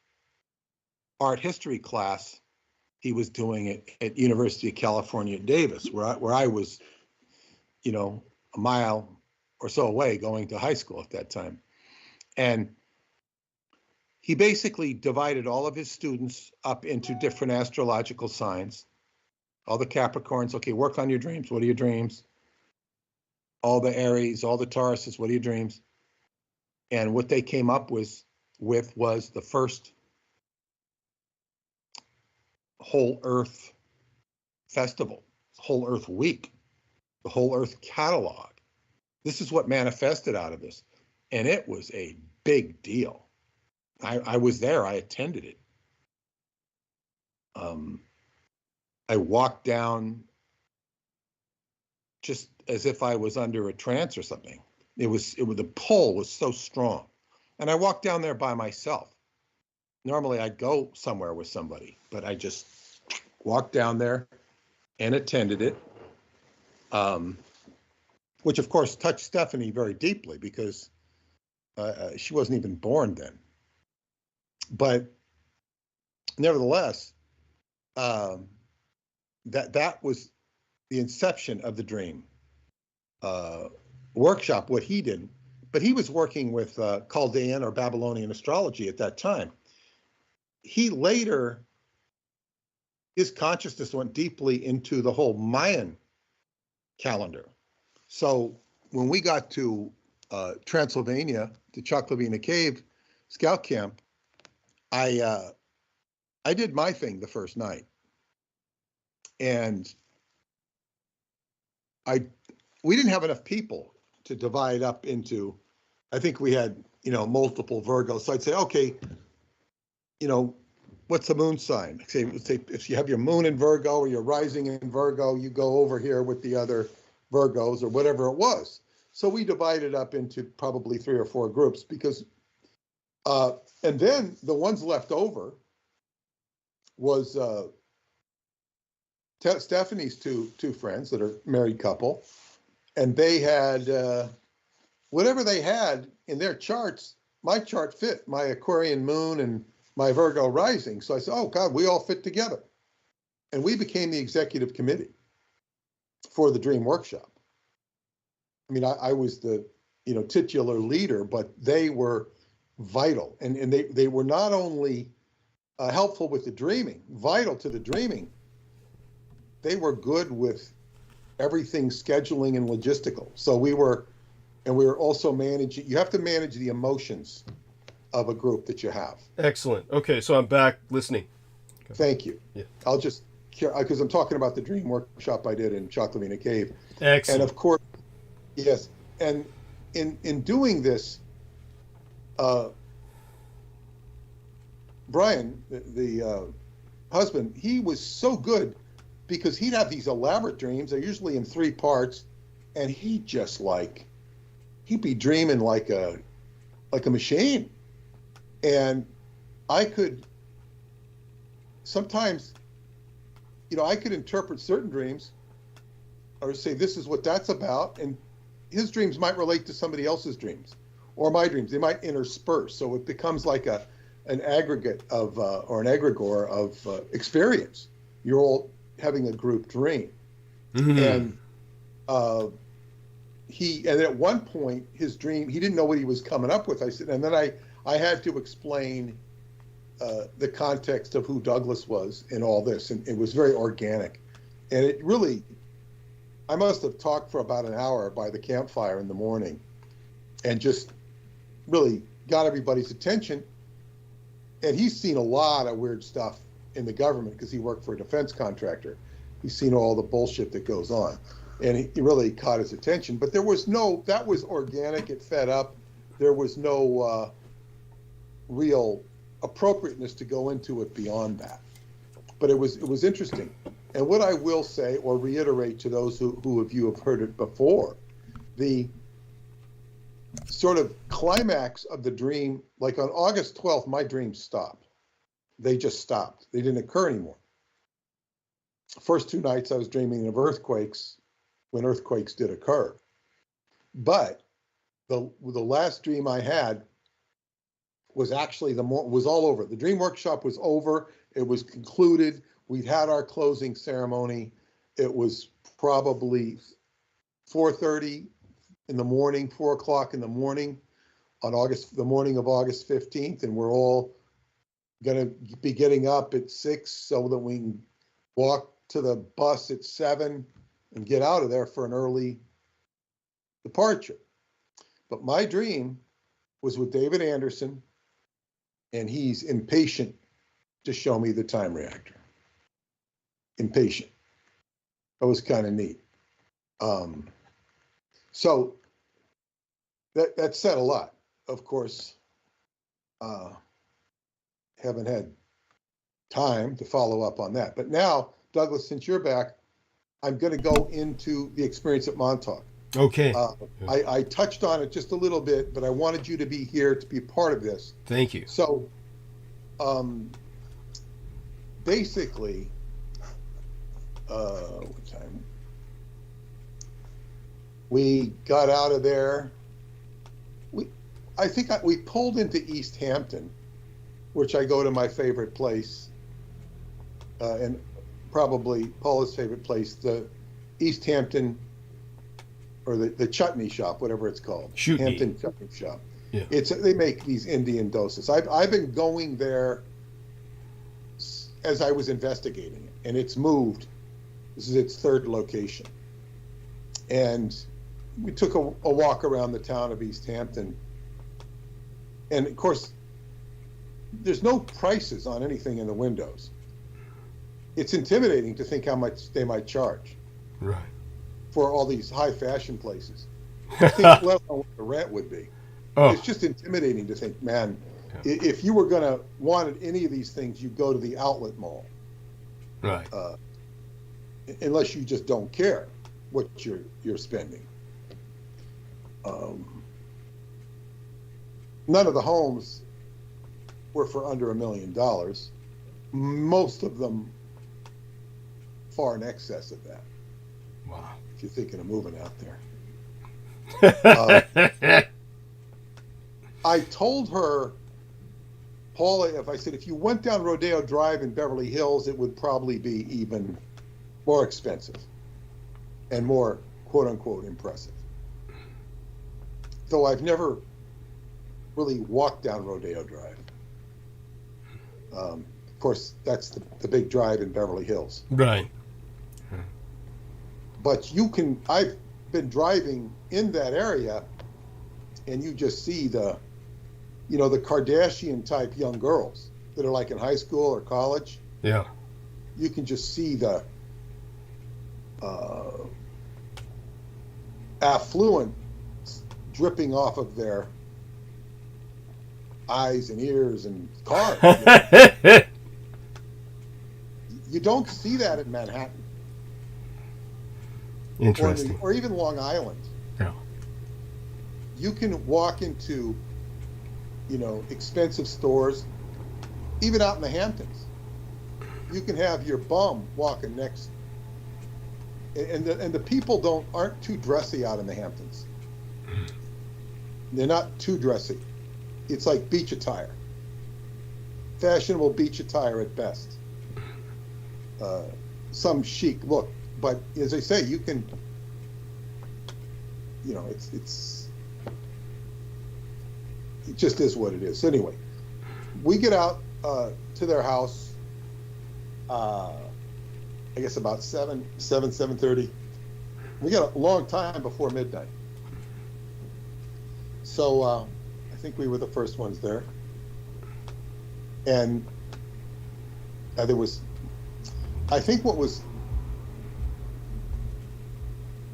art history class he was doing it at University of California at Davis, where I was, a mile or so away going to high school at that time. And he basically divided all of his students up into different astrological signs. All the Capricorns, okay, work on your dreams. What are your dreams? All the Aries, all the Tauruses, what are your dreams? And what they came up with was the first Whole Earth Festival, Whole Earth Week, the Whole Earth Catalog. This is what manifested out of this. And it was a big deal. I was there, I attended it. I walked down just as if I was under a trance or something. The pull was so strong. And I walked down there by myself. Normally I'd go somewhere with somebody, but I just walked down there and attended it, which of course touched Stephanie very deeply, because she wasn't even born then. But nevertheless, that was the inception of the dream workshop, what he did. But he was working with Chaldean or Babylonian astrology at that time. He later, his consciousness went deeply into the whole Mayan calendar. So when we got to Transylvania, to Choclavina Cave Scout Camp, I did my thing the first night. And we didn't have enough people to divide up into, I think we had, multiple Virgos. So I'd say, okay, what's the moon sign? Say if you have your moon in Virgo or your rising in Virgo, you go over here with the other Virgos or whatever it was. So we divided up into probably 3 or 4 groups, because, and then the ones left over was Stephanie's two friends that are married couple, and they had whatever they had in their charts. My chart fit my Aquarian moon and my Virgo rising. So I said, oh God, we all fit together. And we became the executive committee for the dream workshop. I mean, I was the, titular leader, but they were vital. And they were not only helpful with the dreaming, vital to the dreaming, they were good with everything scheduling and logistical. So we were also managing, you have to manage the emotions of a group that you have. Excellent. Okay, so I'm back listening. Okay. Thank you. Yeah. I'll just, because I'm talking about the dream workshop I did in Choclavina Cave. Excellent. And of course, yes, and in doing this, Brian, the husband, he was so good, because he'd have these elaborate dreams. They're usually in 3 parts, and he'd be dreaming like a machine. And I could sometimes, I could interpret certain dreams or say, this is what that's about. And his dreams might relate to somebody else's dreams or my dreams. They might intersperse. So it becomes like an aggregate of, or an egregore of experience. You're all having a group dream. Mm-hmm. And and at one point, his dream, he didn't know what he was coming up with. I said, and then I had to explain the context of who Douglas was in all this, and it was very organic. And it really, I must have talked for about an hour by the campfire in the morning and just really got everybody's attention. And he's seen a lot of weird stuff in the government because he worked for a defense contractor. He's seen all the bullshit that goes on. And he really caught his attention. But there was no, that was organic, it fed up. There was no real appropriateness to go into it beyond that. But it was interesting. And what I will say or reiterate to those who of you have heard it before, the sort of climax of the dream, like on August 12th, my dreams stopped. They just stopped. They didn't occur anymore. First 2 nights I was dreaming of earthquakes when earthquakes did occur. But the last dream I had was actually was all over. The dream workshop was over. It was concluded. We'd had our closing ceremony. It was probably 4:30 in the morning, 4 o'clock in the morning on the morning of August 15th, and we're all gonna be getting up at 6 so that we can walk to the bus at 7 and get out of there for an early departure. But my dream was with David Anderson, and he's impatient to show me the time reactor. Impatient. That was kind of neat. So that said a lot. Of course, haven't had time to follow up on that. But now, Douglas, since you're back, I'm going to go into the experience at Montauk. Okay. I touched on it just a little bit, but I wanted you to be here to be part of this. Thank you. So, basically, what time? We got out of there. I think we pulled into East Hampton, which I go to my favorite place, and probably Paula's favorite place, the East Hampton, or the chutney shop, whatever it's called. Hampton Chutney Shop. Yeah. They make these Indian dosas. I've been going there as I was investigating it, and it's moved. This is its 3rd location. And we took a walk around the town of East Hampton. And of course, there's no prices on anything in the windows. It's intimidating to think how much they might charge. Right. For all these high fashion places. I think let alone what the rent would be. Oh. It's just intimidating to think, man, if you were going to want any of these things, you go to the outlet mall. Right. Unless you just don't care what you're spending. None of the homes were for under $1 million. Most of them far in excess of that. Wow. If you're thinking of moving out there. I told her, Paula, if you went down Rodeo Drive in Beverly Hills, it would probably be even more expensive and more quote unquote impressive. Though I've never really walked down Rodeo Drive. Of course, that's the big drive in Beverly Hills. Right. But I've been driving in that area, and you just see the Kardashian type young girls that are like in high school or college. Yeah. You can just see the affluent dripping off of their eyes and ears and cars. You don't see that in Manhattan. Interesting. Or even Long Island. Yeah. You can walk into, expensive stores, even out in the Hamptons. You can have your bum walking next, and the people aren't too dressy out in the Hamptons. They're not too dressy. It's like beach attire, fashionable beach attire at best. Some chic look, but as I say, you can, it just is what it is. So anyway, we get out to their house, I guess about 7:30. We got a long time before midnight. So I think we were the first ones there. And there was, I think what was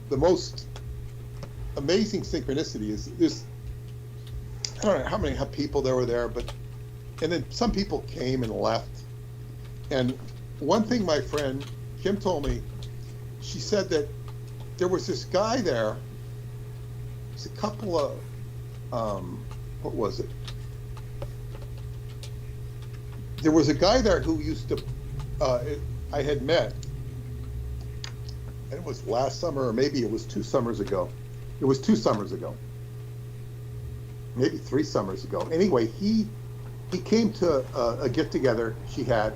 the most amazing synchronicity is this, I don't know how many people there were there, but, and then some people came and left. And one thing my friend Kim told me, she said that there was this guy there, there's a couple of, what was it? There was a guy there who used to, I had met, and it was last summer, or maybe it was 2 summers ago. It was 2 summers ago, maybe 3 summers ago. Anyway, he came to a get-together she had,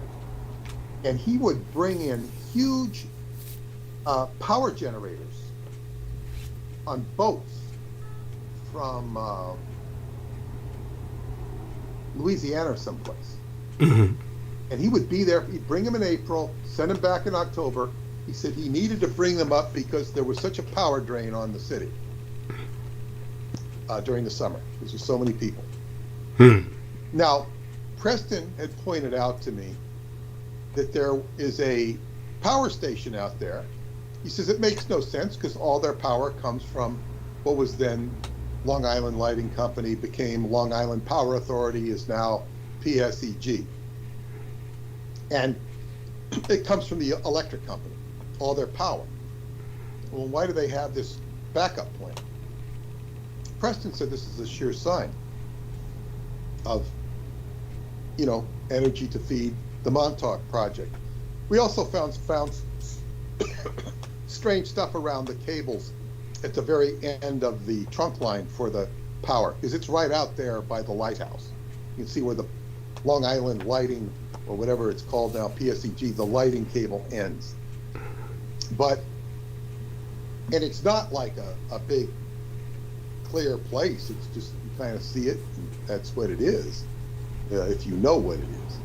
and he would bring in huge power generators on boats from Louisiana or someplace. Mm-hmm. And he would be there, he'd bring them in April, send them back in October. He said he needed to bring them up because there was such a power drain on the city during the summer. There's just so many people. Now, Preston had pointed out to me that there is a power station out there. He says it makes no sense because all their power comes from what was then Long Island Lighting Company, became Long Island Power Authority, is now PSEG. And it comes from the electric company, all their power. Well, why do they have this backup plan? Preston said this is a sure sign of, you know, energy to feed the Montauk project. We also found strange stuff around the cables at the very end of the trunk line for the power, because it's right out there by the lighthouse. You can see where the Long Island Lighting, or whatever it's called now, PSEG, the lighting cable ends. But, and it's not like a big clear place, it's just, you kind of see it, and that's what it is, if you know what it is.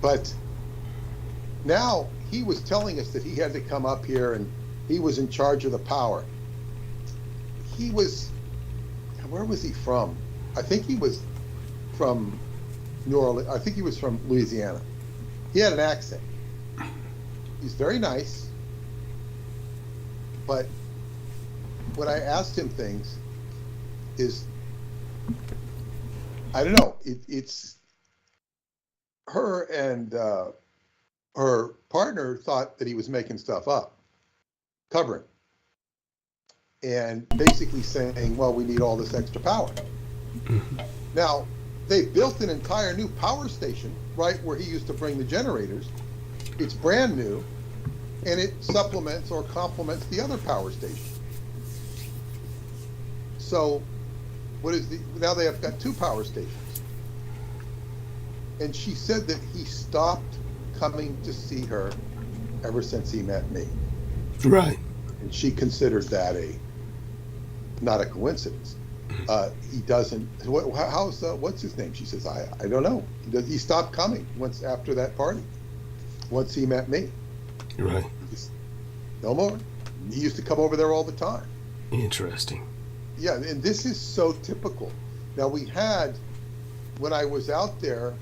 But now he was telling us that he had to come up here and he was in charge of the power. He was, where was he from? I think he was from New Orleans. I think he was from Louisiana. He had an accent. He's very nice, but when I asked him things, is, I don't know, it's her and her partner thought that he was making stuff up, covering, and basically saying, well, we need all this extra power. Now, they built an entire new power station right where he used to bring the generators. It's brand new, and it supplements or complements the other power station. So, what is now they have got 2 power stations. And she said that he stopped coming to see her ever since he met me. Right. And she considered that not a coincidence. He doesn't. What's his name? She says, I don't know. He stopped coming once after that party. Once he met me. Right. No more. He used to come over there all the time. Interesting. Yeah, and this is so typical. Now we had, when I was out there,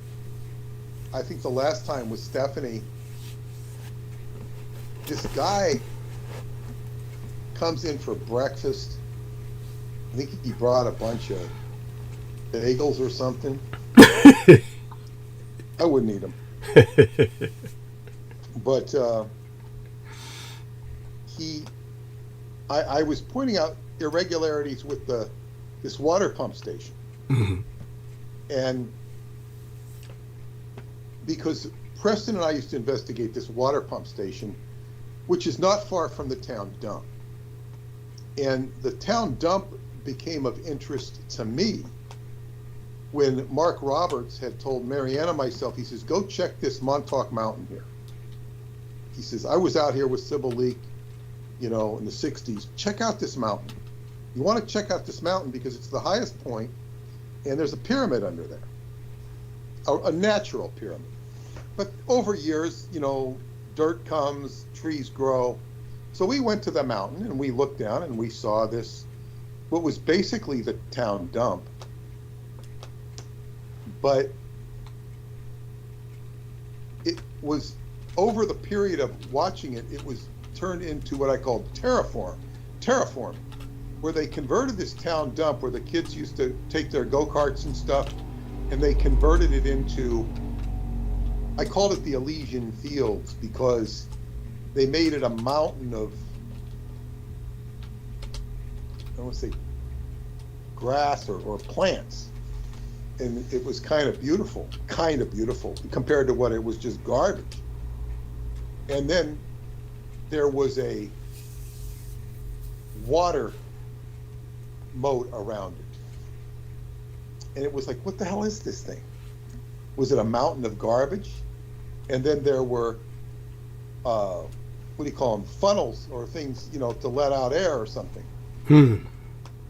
I think the last time was Stephanie, this guy comes in for breakfast. I think he brought a bunch of bagels or something. I wouldn't eat them. But I was pointing out irregularities with this water pump station. Mm-hmm. And because Preston and I used to investigate this water pump station, which is not far from the town dump. And the town dump became of interest to me when Mark Roberts had told Marianne and myself, he says, go check this Montauk Mountain here. He says, I was out here with Sybil Leek, you know, in the 60s. Check out this mountain. You want to check out this mountain because it's the highest point and there's a pyramid under there. a natural pyramid. But over years, you know, dirt comes, trees grow. So we went to the mountain and we looked down and we saw this, what was basically the town dump. But it was, over the period of watching it, it was turned into what I call terraform, where they converted this town dump where the kids used to take their go-karts and stuff, and they converted it into, I called it the Elysian Fields, because they made it a mountain of, I don't want to say grass or plants. And it was kind of beautiful compared to what it was, just garbage. And then there was a water moat around it. And it was like, what the hell is this thing? Was it a mountain of garbage? And then there were, what do you call them, funnels or things, you know, to let out air or something.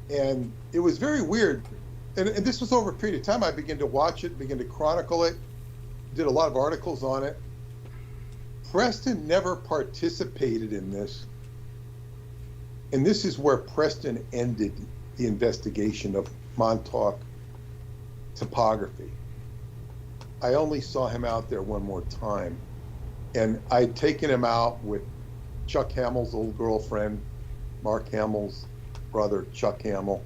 And it was very weird. And this was over a period of time. I began to watch it, began to chronicle it, did a lot of articles on it. Preston never participated in this. And this is where Preston ended the investigation of Montauk topography. I only saw him out there one more time. And I'd taken him out with Chuck Hamill's old girlfriend, Mark Hamill's brother, Chuck Hamill.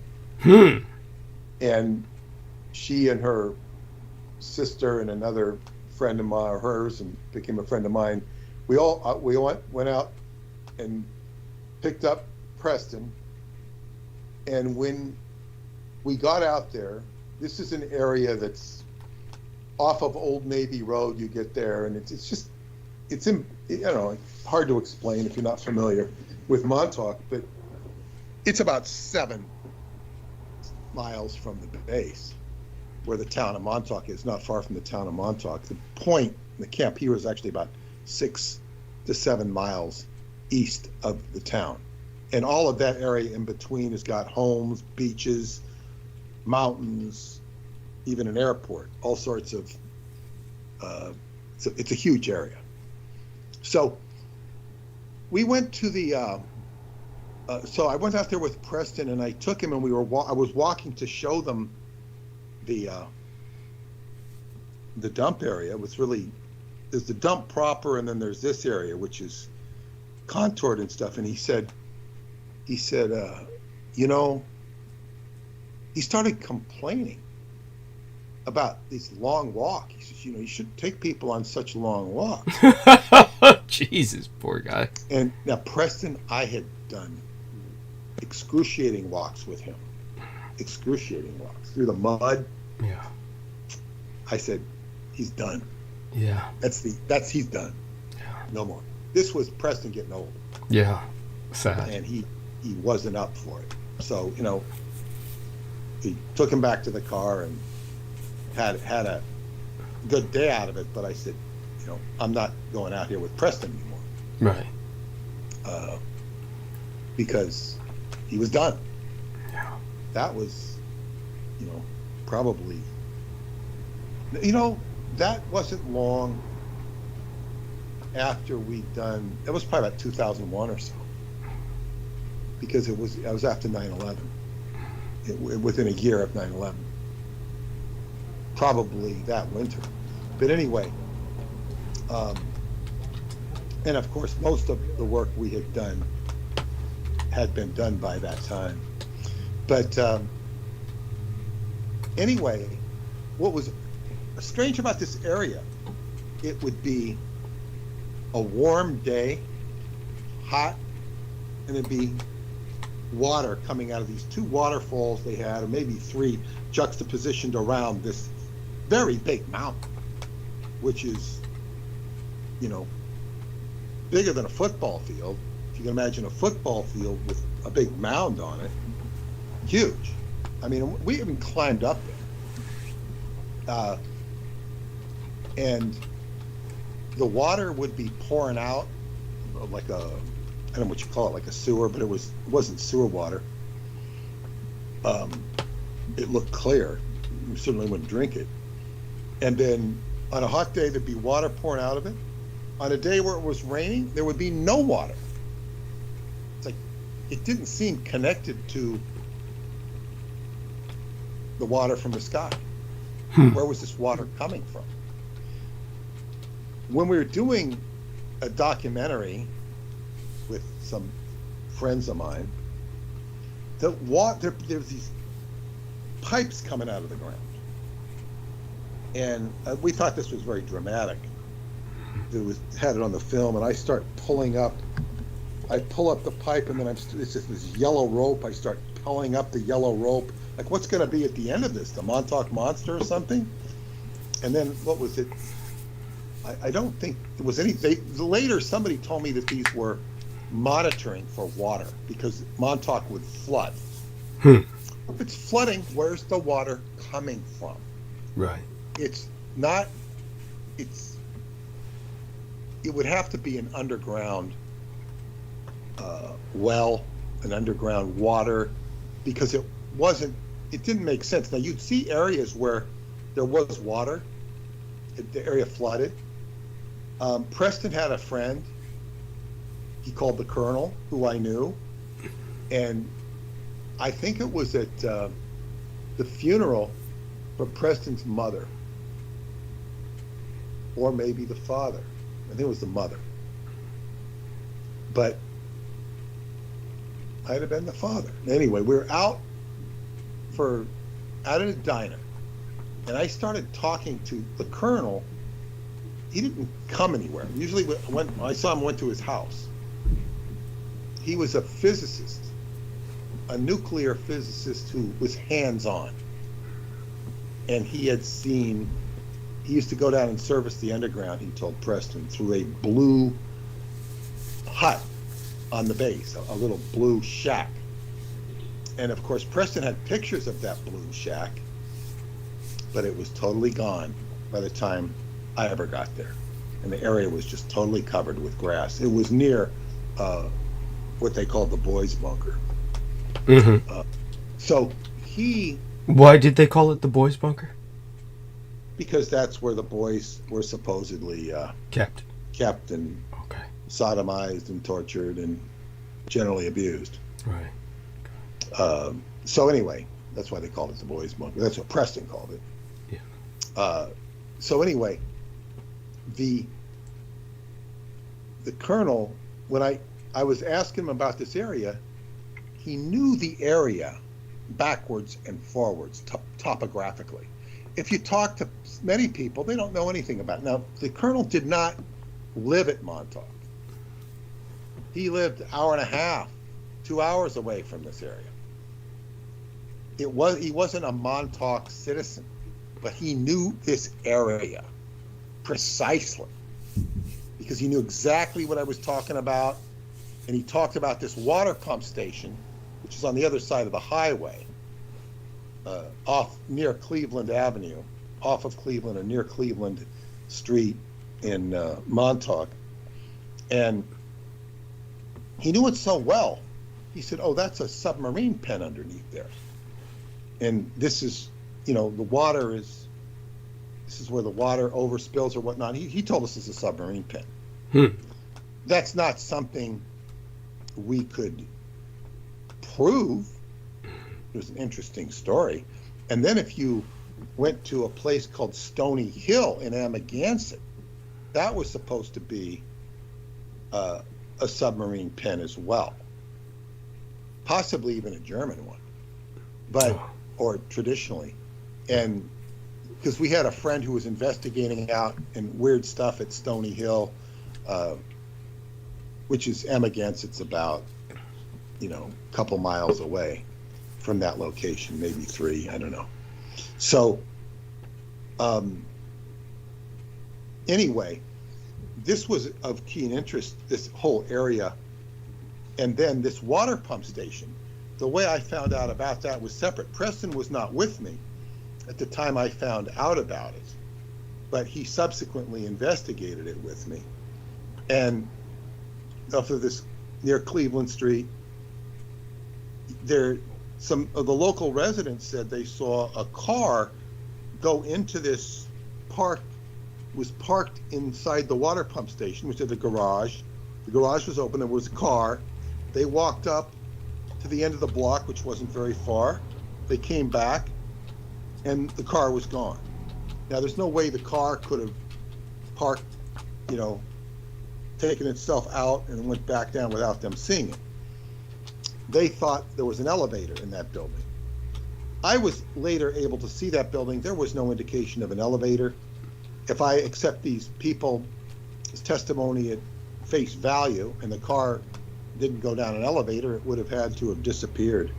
And she and her sister and another friend of mine, or hers, and became a friend of mine, we went out and picked up Preston. And when we got out there, this is an area that's off of Old Navy Road. You get there, and it's hard to explain if you're not familiar with Montauk, but it's about 7 miles from the base where the town of Montauk is, not far from the town of Montauk. The point, the Camp Hero, is actually about 6 to 7 miles east of the town. And all of that area in between has got homes, beaches, mountains, even an airport, all sorts of, it's a huge area. So we went to the, so I went out there with Preston and I took him, and I was walking to show them the dump area. It was really, there's the dump proper, and then there's this area which is contoured and stuff. And he said, you know, he started complaining about this long walk. He says, you know, you shouldn't take people on such long walks. Jesus, poor guy. And now Preston, I had done excruciating walks with him, excruciating walks through the mud. Yeah. I said, he's done. Yeah. He's done. Yeah. No more. This was Preston getting old. Yeah. Sad. And he wasn't up for it. So, you know, he took him back to the car and had a good day out of it. But I said, you know, I'm not going out here with Preston anymore. Right. Because he was done. Yeah. That was, you know, probably, you know, that wasn't long after we'd done, it was probably about 2001 or so, because I was after 9/11, within a year of 9/11, probably that winter. But anyway, and of course most of the work we had done had been done by that time. But anyway, what was strange about this area, it would be a warm day, hot, and it'd be water coming out of these 2 waterfalls they had, or maybe 3, juxtapositioned around this very big mountain, which is, you know, bigger than a football field. If you can imagine a football field with a big mound on it, huge. I mean, we even climbed up there. And the water would be pouring out like a, I don't know what you call it, like a sewer, but it wasn't sewer water. It looked clear. You certainly wouldn't drink it. And then on a hot day, there'd be water pouring out of it. On a day where it was raining, there would be no water. It's like, it didn't seem connected to the water from the sky. Where was this water coming from? When we were doing a documentary with some friends of mine, there was these pipes coming out of the ground. And we thought this was very dramatic. Had it on the film, and I start pulling up. I pull up the pipe, and then it's just this yellow rope. I start pulling up the yellow rope. Like, what's going to be at the end of this? The Montauk Monster or something? And then, what was it? I don't think there was any. Later, somebody told me that these were monitoring for water because Montauk would flood. If it's flooding, where's the water coming from? Right. It's not. It would have to be an underground well, an underground water, because it didn't make sense. Now, you'd see areas where there was water, the area flooded. Preston had a friend, he called the Colonel, who I knew, and I think it was at the funeral for Preston's mother, or maybe the father. I think it was the mother. But might have been the father. Anyway, we were out at a diner, and I started talking to the Colonel. He didn't come anywhere. Usually when I saw him, went to his house. He was a physicist, a nuclear physicist who was hands-on. And he used to go down and service the underground, he told Preston, through a blue hut on the base, a little blue shack. And of course, Preston had pictures of that blue shack, but it was totally gone by the time I ever got there. And the area was just totally covered with grass. It was near what they called the boys' bunker. So he... Why did they call it the boys' bunker? Because that's where the boys were supposedly kept and sodomized and tortured and generally abused. Right. So anyway, that's why they called it the boys' bunker. That's what Preston called it. Yeah. So anyway, the Colonel, when I was asking him about this area, he knew the area backwards and forwards topographically. If you talk to many people, they don't know anything about it. Now, the Colonel did not live at Montauk. He lived an hour and a half, 2 hours away from this area. He wasn't a Montauk citizen, but he knew this area precisely because he knew exactly what I was talking about. And he talked about this water pump station, which is on the other side of the highway, off near Cleveland Avenue, off of Cleveland or near Cleveland Street in Montauk. And he knew it so well. He said, "Oh, that's a submarine pen underneath there. And this is, the water this is where the water overspills or whatnot." He told us it's a submarine pen. That's not something we could prove. It was an interesting story. And then if you went to a place called Stony Hill in Amagansett, that was supposed to be a submarine pen as well, possibly even a German one, or traditionally. And because we had a friend who was investigating out and weird stuff at Stony Hill, which is Amagansett, about, a couple miles away from that location, maybe 3, I don't know. So anyway, this was of keen interest, this whole area. And then this water pump station, the way I found out about that was separate. Preston was not with me at the time I found out about it, but he subsequently investigated it with me. And off of this near Cleveland Street, some of the local residents said they saw a car go into this was parked inside the water pump station, which is the garage. The garage was open. There was a car. They walked up to the end of the block, which wasn't very far. They came back, and the car was gone. Now, there's no way the car could have parked, taken itself out and went back down without them seeing it. They thought there was an elevator in that building. I was later able to see that building. There was no indication of an elevator. If I accept these people's testimony at face value and the car didn't go down an elevator, it would have had to have disappeared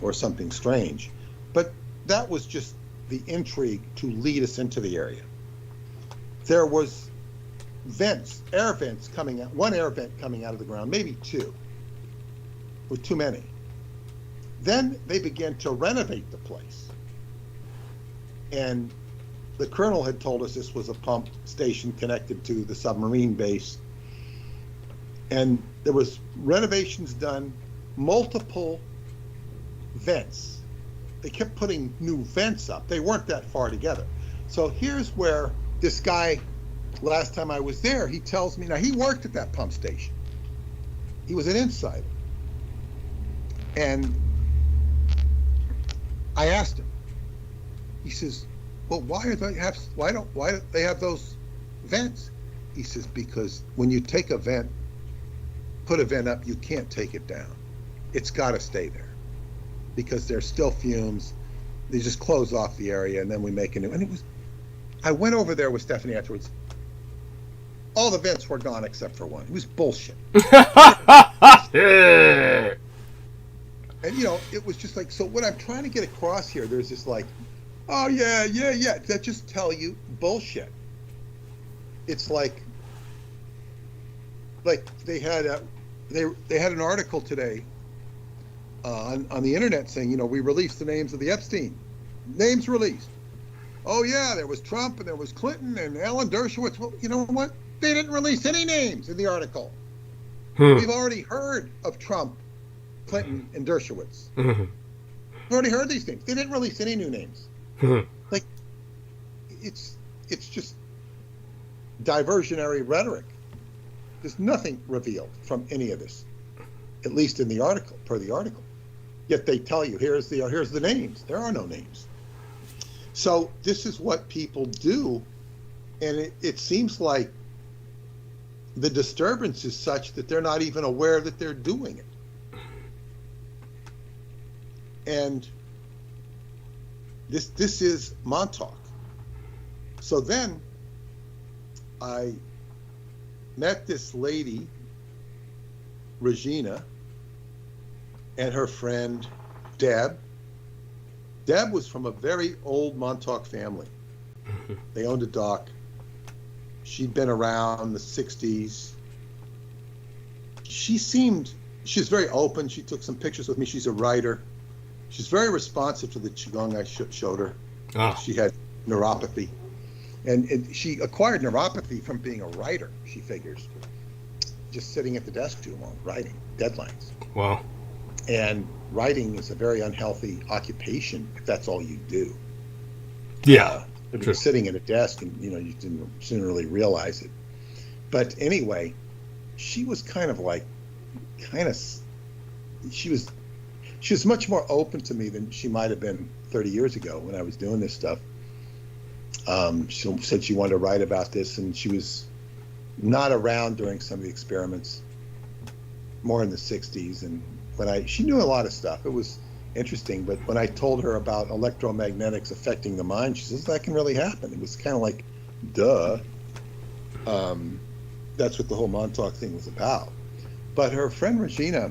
or something strange. But that was just the intrigue to lead us into the area. There was vents, air vents coming out, one air vent coming out of the ground, maybe two, with too many. Then they began to renovate the place. And the colonel had told us this was a pump station connected to the submarine base. And there was renovations done, multiple vents. They kept putting new vents up. They weren't that far together. So here's where this guy, last time I was there, he tells me, now he worked at that pump station. He was an insider. And I asked him, he says, well, why don't they have those vents? He says, because when you take a vent, put a vent up, you can't take it down. It's got to stay there because there's still fumes. They just close off the area and then we make a new. And I went over there with Stephanie afterwards. All the vents were gone except for one. It was bullshit. And it was just like, so what I'm trying to get across here, there's this like, oh yeah, that just tell you bullshit. It's like they had an article today on the internet saying, we released the names of the Epstein. Names released. Oh yeah, there was Trump and there was Clinton and Alan Dershowitz. Well, you know what? They didn't release any names in the article. We've already heard of Trump, Clinton, and Dershowitz. We've already heard these names. They didn't release any new names. Like, it's just diversionary rhetoric. There's nothing revealed from any of this, at least in the article, per the article. Yet they tell you, here's the names. There are no names. So this is what people do, and it seems like the disturbance is such that they're not even aware that they're doing it. And this is Montauk. So then I met this lady, Regina, and her friend, Deb. Deb was from a very old Montauk family. They owned a dock. She'd been around the 60s. She was very open. She took some pictures with me. She's a writer. She's very responsive to the Qigong I showed her. She had neuropathy. And she acquired neuropathy from being a writer, she figures. Just sitting at the desk too long, writing, deadlines. Wow. And writing is a very unhealthy occupation if that's all you do. Yeah. If you're sitting at a desk and you didn't really realize it. But anyway, she was she was much more open to me than she might have been 30 years ago when I was doing this stuff. She said she wanted to write about this, and she was not around during some of the experiments, more in the 60s. And she knew a lot of stuff. It was interesting, but when I told her about electromagnetics affecting the mind, she says, that can really happen. It was kind of like, duh. That's what the whole Montauk thing was about. But her friend Regina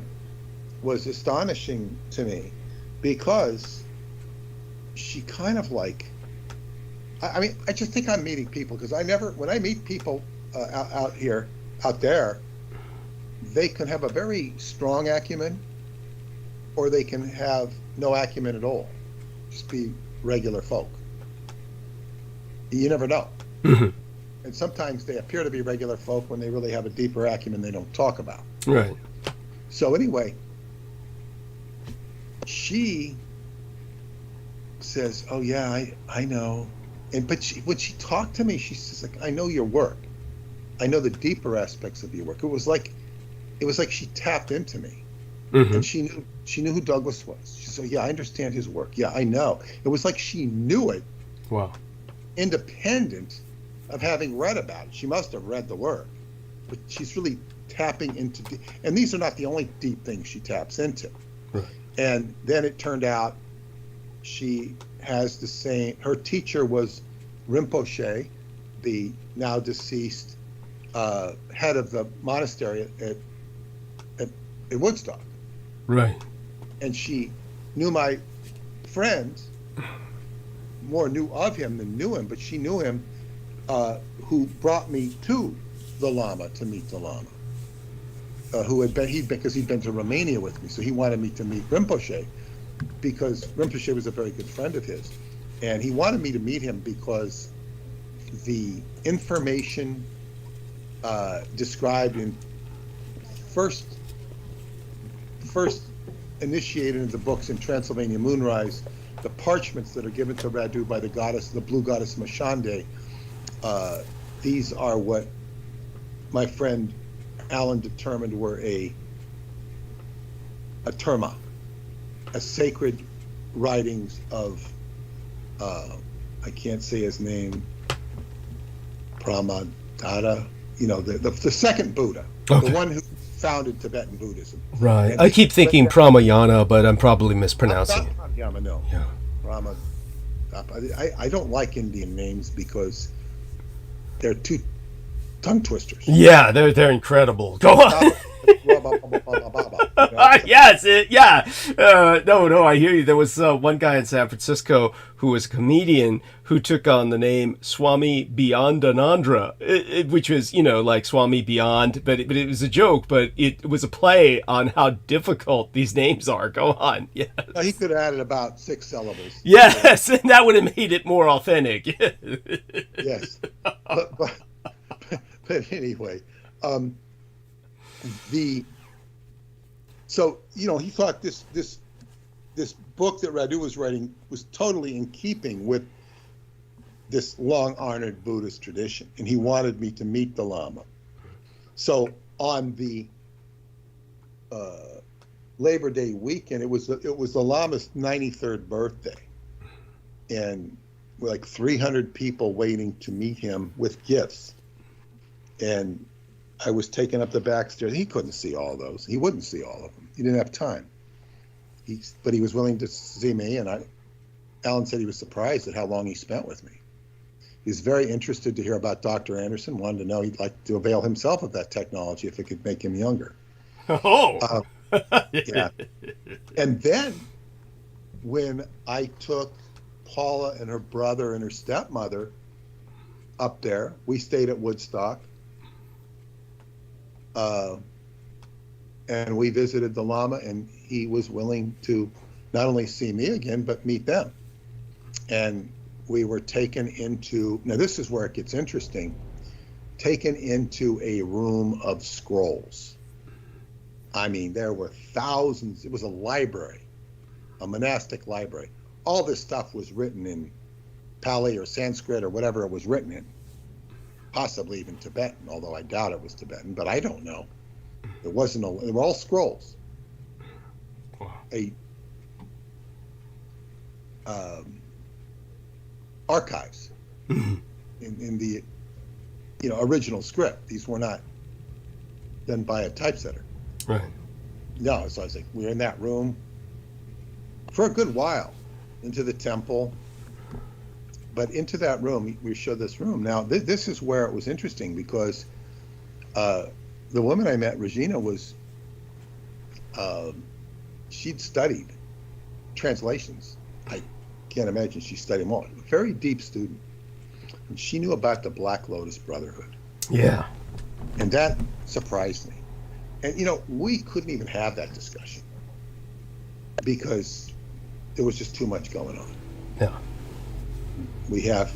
was astonishing to me because she kind of like, I just think I'm meeting people because when I meet people out there, they can have a very strong acumen or they can have no acumen at all. Just be regular folk. You never know. And sometimes they appear to be regular folk when they really have a deeper acumen they don't talk about. Right. So anyway, she says, oh yeah, I know. but when she talked to me, she's like, I know your work. I know the deeper aspects of your work. It was like she tapped into me, and she knew who Douglas was. She said, yeah, I understand his work. Yeah, I know. It was like she knew it. Wow. Independent of having read about it. She must have read the work, but she's really tapping into, and these are not the only deep things she taps into. Right. And then it turned out she has the same, her teacher was Rinpoche, the now deceased head of the monastery at Woodstock. Right. And she knew my friend, more knew of him than knew him, but she knew him, who brought me to the Lama to meet the Lama, because he'd been to Romania with me, so he wanted me to meet Rinpoche, because Rinpoche was a very good friend of his, and he wanted me to meet him because the information described in first initiated in the books in Transylvania Moonrise, the parchments that are given to Radu by the goddess, the blue goddess Mashande, these are what my friend Alan determined were a terma, a sacred writings of, I can't say his name, Brahmadara, the second Buddha, okay. The one who founded Tibetan Buddhism. Right. And I keep thinking Pramayana, but I'm probably mispronouncing it. Not no. Yeah. Rama. I don't like Indian names because they're too tongue twisters. Yeah, they're incredible. Go on. Yes, no, I hear you. There was one guy in San Francisco who was a comedian who took on the name Swami Beyondanandra, which was, like Swami Beyond, but it was a joke, but it was a play on how difficult these names are. Go on. Yes. He could have added about 6 syllables. Yes, and that would have made it more authentic. Yes. But anyway, so he thought this book that Radu was writing was totally in keeping with this long-honored Buddhist tradition, and he wanted me to meet the Lama. So on the Labor Day weekend, it was the Lama's 93rd birthday, and like 300 people waiting to meet him with gifts. And I was taken up the back stairs. He couldn't see all those. He wouldn't see all of them. He didn't have time. But he was willing to see me, and Alan said he was surprised at how long he spent with me. He was very interested to hear about Dr. Anderson, wanted to know he'd like to avail himself of that technology if it could make him younger. Oh! Yeah. And then when I took Paula and her brother and her stepmother up there, we stayed at Woodstock. And we visited the Lama, and he was willing to not only see me again, but meet them. And we were taken into, now this is where it gets interesting, taken into a room of scrolls. I mean, there were thousands. It was a library, a monastic library. All this stuff was written in Pali or Sanskrit or whatever it was written in. Possibly even Tibetan, although I doubt it was Tibetan, but I don't know. It wasn't. They were all scrolls. Wow. Archives in the original script. These were not done by a typesetter. Right. No, so I was like, we were in that room for a good while, into the temple. But into that room, we showed this room. Now, this is where it was interesting, because the woman I met, Regina, was, she'd studied translations. I can't imagine she studied them all. A very deep student. And she knew about the Black Lotus Brotherhood. Yeah. And that surprised me. And, we couldn't even have that discussion because there was just too much going on. Yeah. We have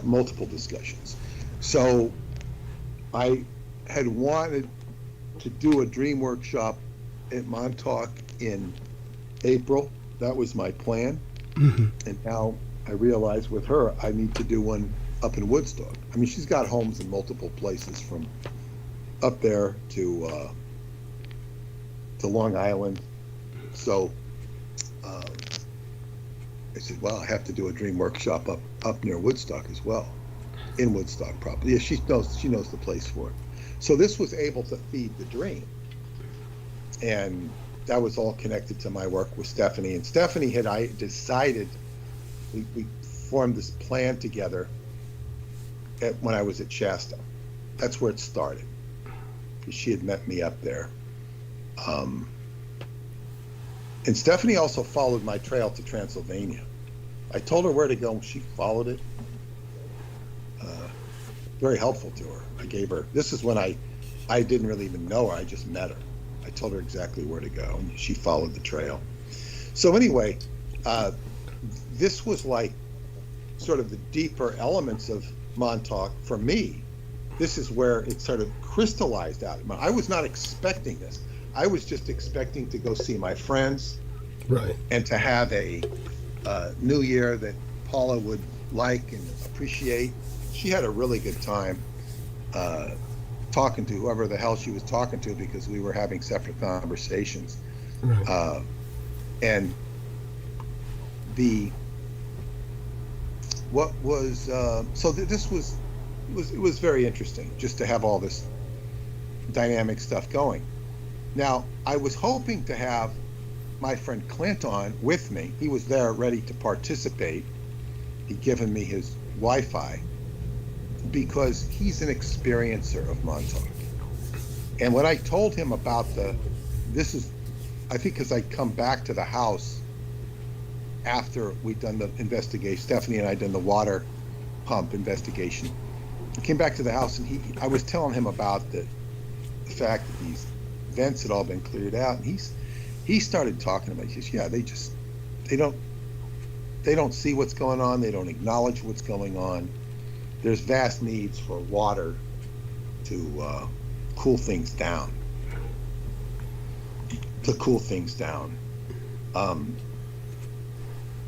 multiple discussions. So I had wanted to do a dream workshop at Montauk in April. That was my plan. Mm-hmm. And now I realized with her, I need to do one up in Woodstock. I mean, she's got homes in multiple places from up there to Long Island. So I said, well, I have to do a dream workshop up near Woodstock as well, in Woodstock probably. Yeah, she knows the place for it. So this was able to feed the dream, and that was all connected to my work with Stephanie. And Stephanie decided, we formed this plan together when I was at Shasta. That's where it started. She had met me up there. And Stephanie also followed my trail to Transylvania. I told her where to go, and she followed it. Very helpful to her. I gave her, this is when I didn't really even know her, I just met her. I told her exactly where to go, and she followed the trail. So anyway, this was like sort of the deeper elements of Montauk for me. This is where it sort of crystallized out. I was not expecting this. I was just expecting to go see my friends, right, and to have a New Year that Paula would like and appreciate. She had a really good time talking to whoever the hell she was talking to, because we were having separate conversations. right. And this was very interesting just to have all this dynamic stuff going. Now, I was hoping to have my friend Clint on with me. He was there ready to participate. He'd given me his Wi-Fi because he's an experiencer of Montauk. And when I told him about I think because I'd come back to the house after we'd done the investigation, Stephanie and I done the water pump investigation. I came back to the house, and I was telling him about the fact that these vents had all been cleared out, and he started talking about it. He says, yeah, they don't see what's going on, they don't acknowledge what's going on. There's vast needs for water to cool things down.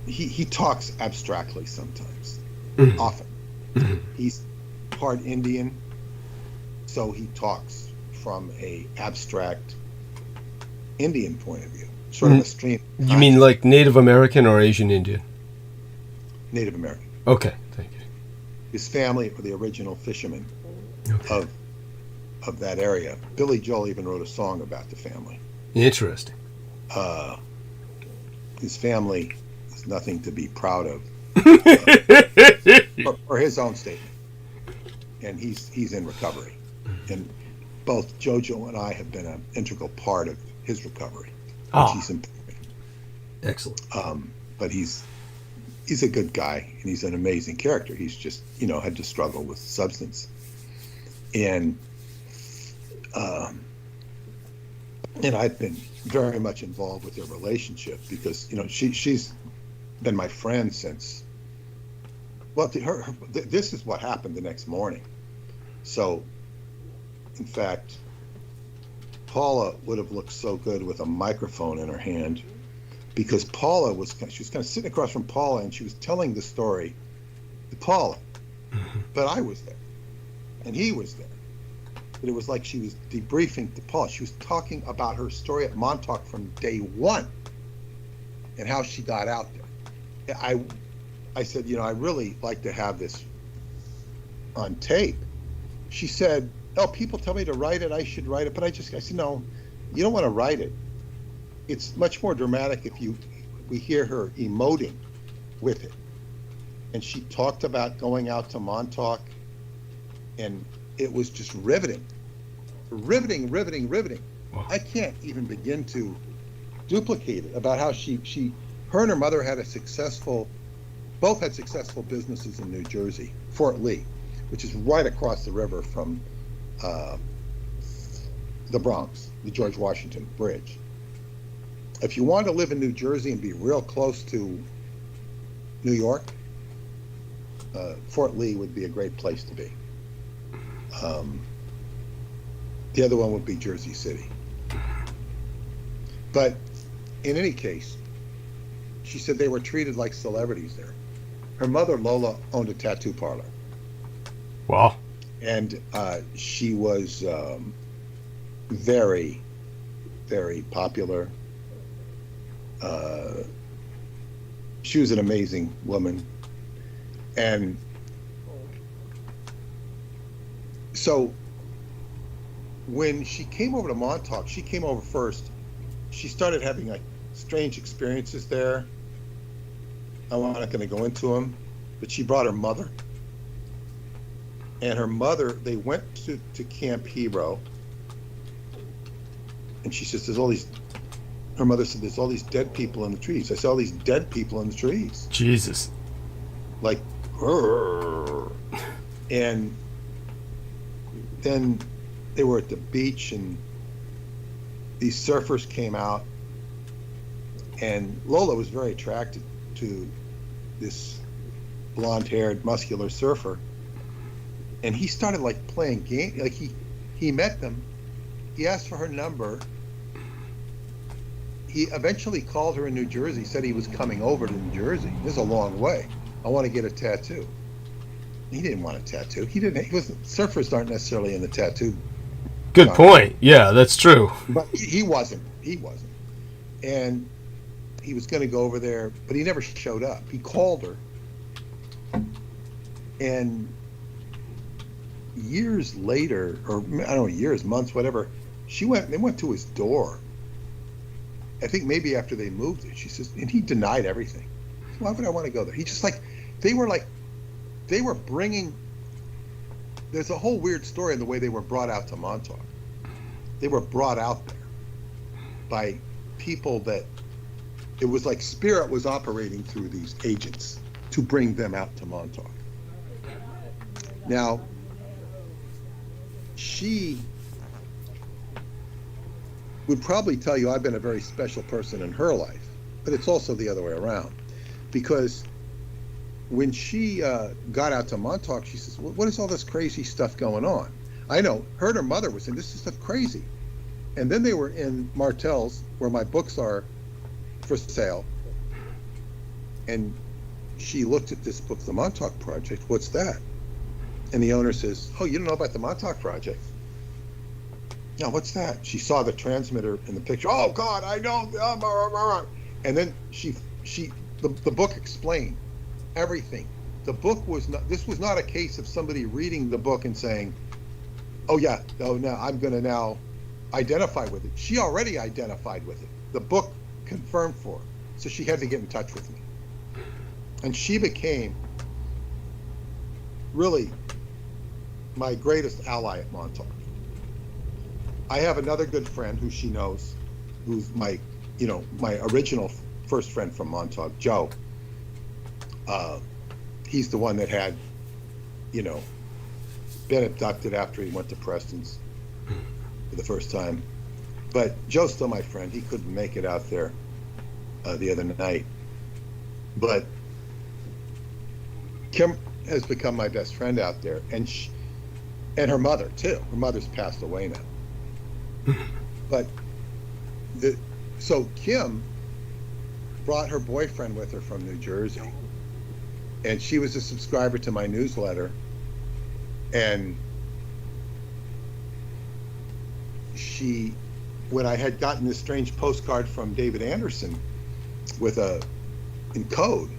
He talks abstractly sometimes, often. He's part Indian, so he talks from a abstract Indian point of view, sort of a stream. You mean like Native American or Asian Indian? Native American. Okay, thank you. His family were the original fishermen of that area. Billy Joel even wrote a song about the family. Interesting. His family is nothing to be proud of, for his own statement. And he's in recovery. And both Jojo and I have been an integral part of his recovery, which he's improving. Excellent. But he's a good guy, and he's an amazing character. He's just, had to struggle with substance. And I've been very much involved with their relationship because, she's been my friend since, well, this is what happened the next morning. So, in fact, Paula would have looked so good with a microphone in her hand, because Paula she was kind of sitting across from Paula, and she was telling the story to Paula, but I was there, and he was there. But it was like she was debriefing to Paula. She was talking about her story at Montauk from day one and how she got out there. I said, I really like to have this on tape. She said, oh, people tell me to write it, I should write it. But I said, no, you don't want to write it. It's much more dramatic if we hear her emoting with it. And she talked about going out to Montauk, and it was just riveting. Wow. I can't even begin to duplicate it, about how her and her mother both had successful businesses in New Jersey, Fort Lee, which is right across the river from the Bronx, the George Washington Bridge. If you want to live in New Jersey and be real close to New York, Fort Lee would be a great place to be. The other one would be Jersey City. But in any case, she said they were treated like celebrities there. her mother Lola owned a tattoo parlor, Wow. and she was very, very popular. She was an amazing woman, and so when she came over to Montauk, she came over first. She started having like strange experiences there. I'm not going to go into them, but she brought her mother. And her mother, they went to Camp Hero. And she says, her mother said, there's all these dead people in the trees. I saw all these dead people in the trees. Jesus. Like, "Grrr." And then they were at the beach, and these surfers came out, and Lola was very attracted to this blonde-haired, muscular surfer, and he started like playing game. Like he met them, he asked for her number. He eventually called her in New Jersey, said he was coming over to New Jersey. This is a long way. I want to get a tattoo. He didn't want a tattoo. He wasn't. Surfers aren't necessarily in the tattoo. Good point. Yeah, that's true. But he wasn't. And he was going to go over there, but he never showed up. He called her, and years later, or I don't know, years, months, whatever, they went to his door. I think maybe after they moved it, she says, and he denied everything. Why would I want to go there? He just they were bringing, there's a whole weird story in the way they were brought out to Montauk. They were brought out there by people that, it was like Spirit was operating through these agents to bring them out to Montauk. Now, she would probably tell you I've been a very special person in her life, but it's also the other way around. Because when she got out to Montauk, she says, what is all this crazy stuff going on? I know, her and her mother were saying, this is stuff crazy. And then they were in Martell's, where my books are for sale. And she looked at this book, The Montauk Project, what's that? And the owner says, oh, you don't know about the Montauk Project? No, what's that? She saw the transmitter in the picture. Oh God, I know. And then the book explained everything. The book was not, this was not a case of somebody reading the book and saying, oh yeah, oh now I'm gonna now identify with it. She already identified with it. The book confirmed for her. So she had to get in touch with me. And she became really my greatest ally at Montauk. I have another good friend who she knows, who's my original first friend from Montauk, Joe. He's the one that had, been abducted after he went to Preston's for the first time. But Joe's still my friend. He couldn't make it out there the other night. But Kim has become my best friend out there, and her mother too. Her mother's passed away now. But so Kim brought her boyfriend with her from New Jersey, and she was a subscriber to my newsletter, and when I had gotten this strange postcard from David Anderson with in code,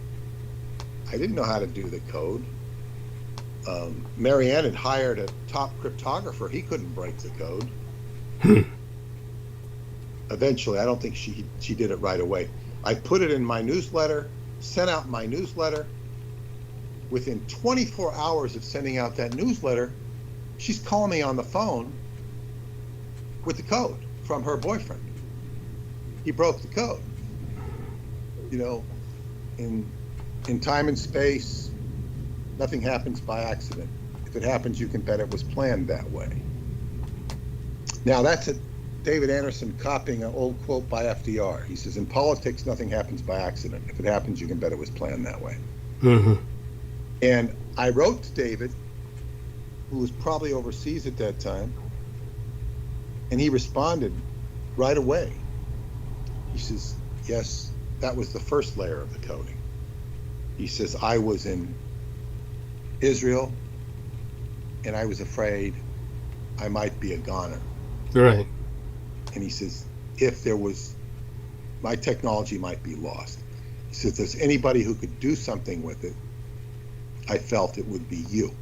I didn't know how to do the code. Marianne had hired a top cryptographer. He couldn't break the code. Eventually, I don't think she did it right away. I put it in my newsletter, sent out my newsletter. Within 24 hours of sending out that newsletter, she's calling me on the phone with the code from her boyfriend. He broke the code. In time and space, nothing happens by accident. If it happens, you can bet it was planned that way. Now, that's David Anderson copying an old quote by FDR. He says, in politics, nothing happens by accident. If it happens, you can bet it was planned that way. Mm-hmm. And I wrote to David, who was probably overseas at that time, and he responded right away. He says, yes, that was the first layer of the coding. He says, I was in Israel, and I was afraid I might be a goner. Right. And he says, if there was, my technology might be lost. He says, if there's anybody who could do something with it, I felt it would be you.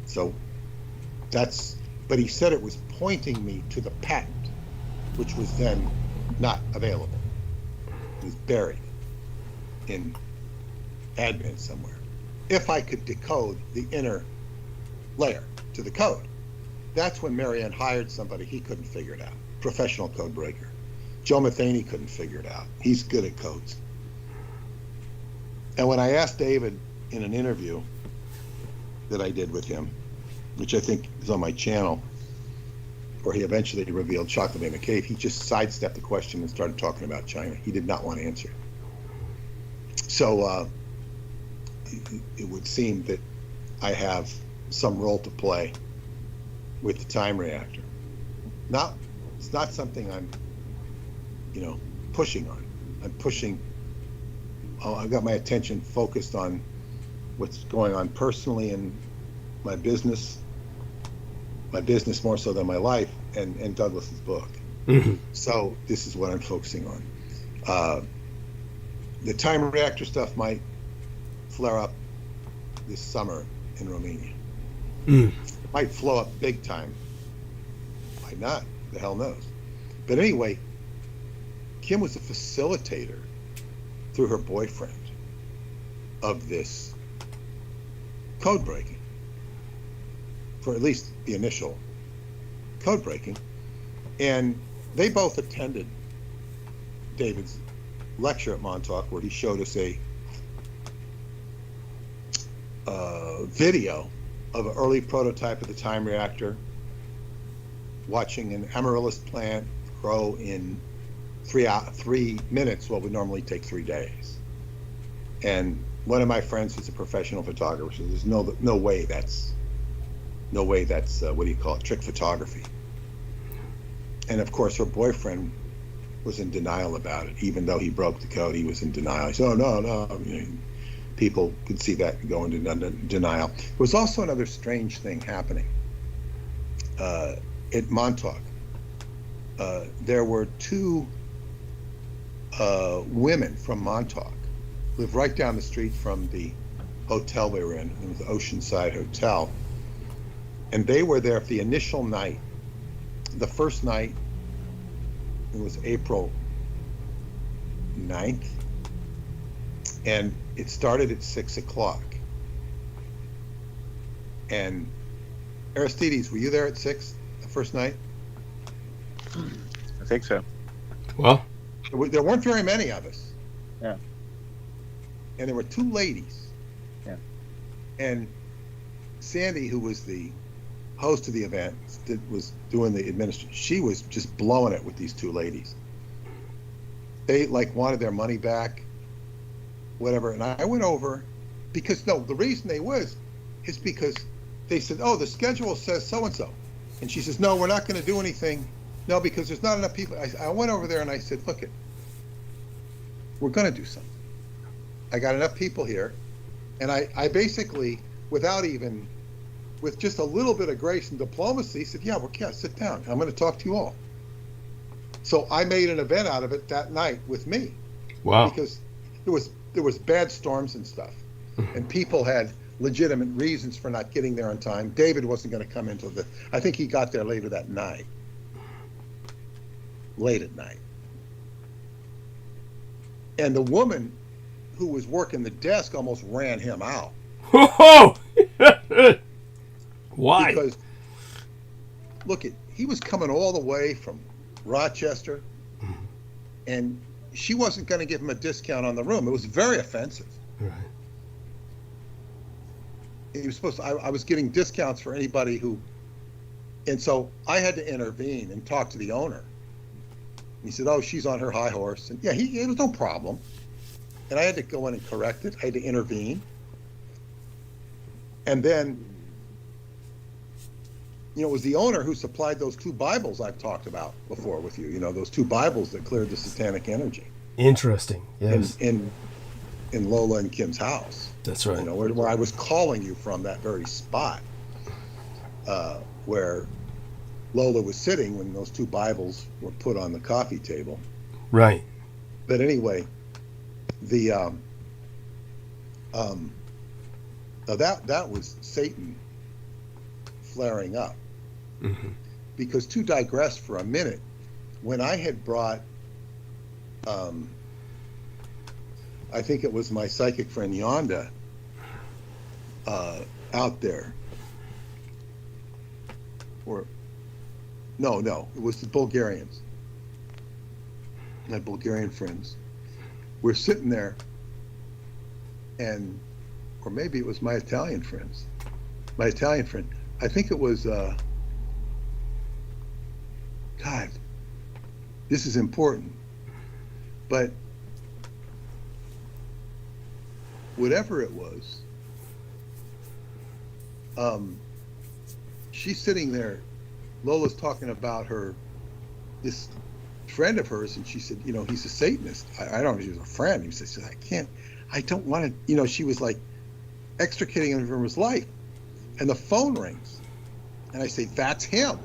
So that's, but he said it was pointing me to the patent, which was then not available. It was buried in admin somewhere. If I could decode the inner layer to the code, that's when Marianne hired somebody. He couldn't figure it out. Professional code breaker. Joe Matheny couldn't figure it out. He's good at codes. And when I asked David in an interview that I did with him, which I think is on my channel, where he eventually revealed Chocolate in the Cave, he just sidestepped the question and started talking about China. He did not want to answer. So it would seem that I have some role to play with the time reactor. Now, it's not something I'm, pushing on. I'm pushing, I've got my attention focused on what's going on personally in my business more so than my life, and Douglas's book. Mm-hmm. So this is what I'm focusing on. The time reactor stuff might flare up this summer in Romania. It might flow up big time. Might not. The hell knows. But anyway, Kim was a facilitator through her boyfriend of this code breaking, for at least the initial code breaking. And they both attended David's lecture at Montauk, where he showed us a video of an early prototype of the time reactor, watching an amaryllis plant grow in 3 minutes what would normally take 3 days. And one of my friends who's a professional photographer says there's no way that's what do you call it, trick photography. And of course her boyfriend was in denial about it. Even though he broke the code, he was in denial. He said, oh, no. People could see that and go into denial. There was also another strange thing happening at Montauk. There were 2 women from Montauk, lived right down the street from the hotel we were in. It was the Oceanside Hotel. And they were there for the initial night. The first night, it was April 9th, and it started at 6 o'clock. And Aristides, were you there at 6 the first night? I think so. Well, There weren't very many of us. Yeah. And there were 2 ladies. Yeah. And Sandy, who was the host of the event, was doing the administration. She was just blowing it with these 2 ladies. They wanted their money back, whatever. And I went over because the reason they was is because they said, oh, the schedule says so-and-so. And she says, no, we're not going to do anything. No, because there's not enough people. I went over there and I said, look, we're going to do something. I got enough people here. And I basically, with just a little bit of grace and diplomacy, said, yeah, sit down. I'm going to talk to you all. So I made an event out of it that night with me. wow. Because there was bad storms and stuff. And people had legitimate reasons for not getting there on time. David wasn't going to come until I think he got there later that night. Late at night. And the woman who was working the desk almost ran him out. Why? Because, look, he was coming all the way from Rochester, and she wasn't going to give him a discount on the room. It was very offensive. Right. He was supposed to, I was getting discounts for anybody who, and so I had to intervene and talk to the owner. He said, oh, she's on her high horse. And yeah, it was no problem. And I had to go in and correct it. I had to intervene. And then, it was the owner who supplied those 2 Bibles I've talked about before with you, those 2 Bibles that cleared the satanic energy. Interesting. Yes. And in Lola and Kim's house. That's right. You know, where I was calling you from, that very spot where Lola was sitting when those two Bibles were put on the coffee table. Right. But anyway, the that was Satan flaring up. Mm-hmm. Because, to digress for a minute, when I had brought I think it was my psychic friend Yonda out there, or no, it was the Bulgarians, my Bulgarian friends. We're sitting there, and, or maybe it was my Italian friends, my Italian friend. I think it was, God, this is important, but whatever it was, she's sitting there, Lola's talking about this friend of hers, and she said, you know, he's a Satanist. I don't know if he was a friend. He said, I don't want to, you know, she was like extricating him from his life. And the phone rings. And I say, that's him.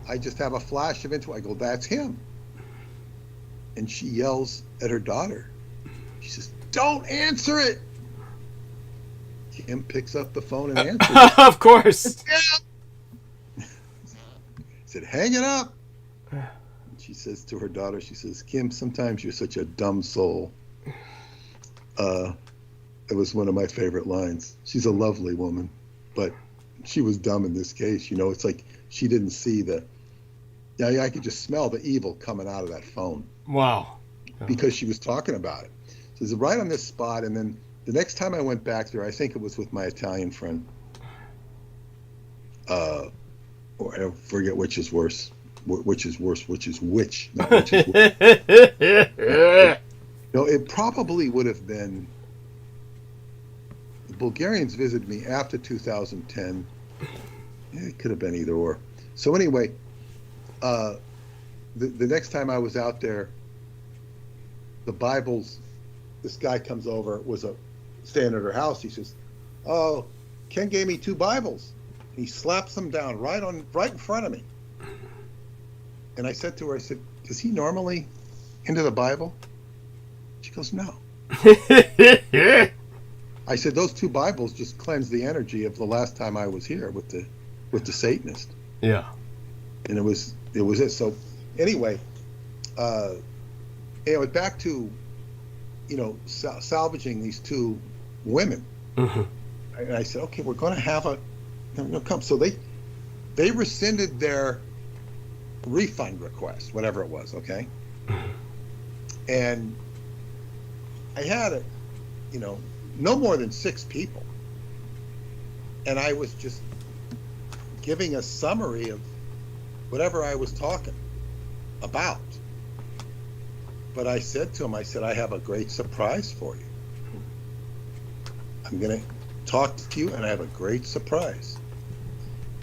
I just have a flash of intuition. I go, that's him. And she yells at her daughter. She says, don't answer it. Kim picks up the phone and answers it. Of course. Said, hang it up. And she says to her daughter, she says, Kim, sometimes you're such a dumb soul. It was one of my favorite lines. She's a lovely woman, but she was dumb in this case. You know, it's like she didn't see I could just smell the evil coming out of that phone. Wow. Because she was talking about it. So it's right on this spot. And then the next time I went back there, I think it was with my Italian friend. Or I forget which is worse. Which is worse, which is which. Not which is worse. No, it probably would have been, the Bulgarians visited me after 2010. It could have been either or. So anyway, the next time I was out there, the Bibles, this guy comes over, staying at her house. He says, oh, Ken gave me 2 Bibles. He slaps them down right in front of me. And I said to her, I said, does he normally into the Bible? She goes, no. I said, those 2 Bibles just cleansed the energy of the last time I was here with the Satanist. Yeah. And it was it. So anyway, back to, salvaging these 2 women. Mm-hmm. And I said, okay, we're going to have come. So they rescinded their refund request, whatever it was. Okay. And I had no more than 6 people. And I was just giving a summary of whatever I was talking about. But I said to him, I said, I have a great surprise for you. I'm going to talk to you, and I have a great surprise.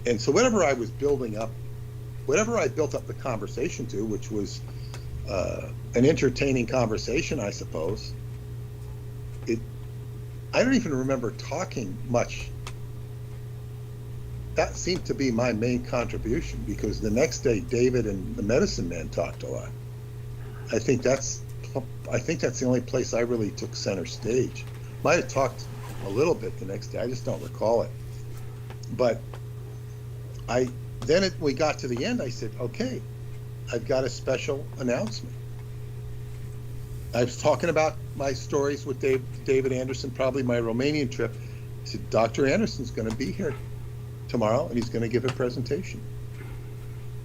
And so whatever I was building up, whatever I built up the conversation to, which was an entertaining conversation, I suppose, I don't even remember talking much. That seemed to be my main contribution, because the next day David and the medicine man talked a lot. I think that's the only place I really took center stage. Might have talked a little bit the next day. I just don't recall it. But we got to the end. I said, okay, I've got a special announcement. I was talking about my stories with David Anderson, probably my Romanian trip. I said, Dr. Anderson's going to be here tomorrow, and he's going to give a presentation.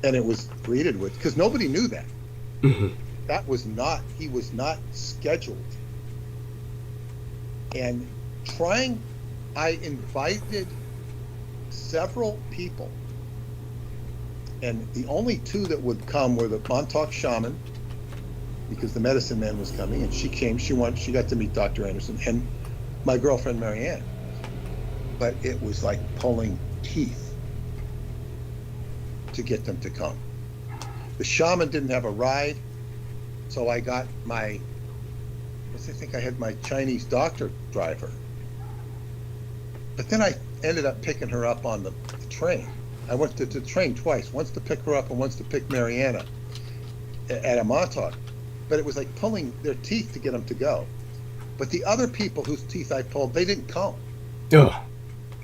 And it was greeted with, because nobody knew that. Mm-hmm. He was not scheduled. And I invited several people, and the only 2 that would come were the Montauk shaman, because the medicine man was coming, and she came. She got to meet Dr. Anderson, and my girlfriend Marianne. But it was like pulling teeth to get them to come. The shaman didn't have a ride, so I got my think I had my Chinese doctor drive her. But then I ended up picking her up on the train. I went to the train twice, once to pick her up and once to pick Mariana at a Montauk. But it was like pulling their teeth to get them to go. But the other people whose teeth I pulled, they didn't come. Ugh.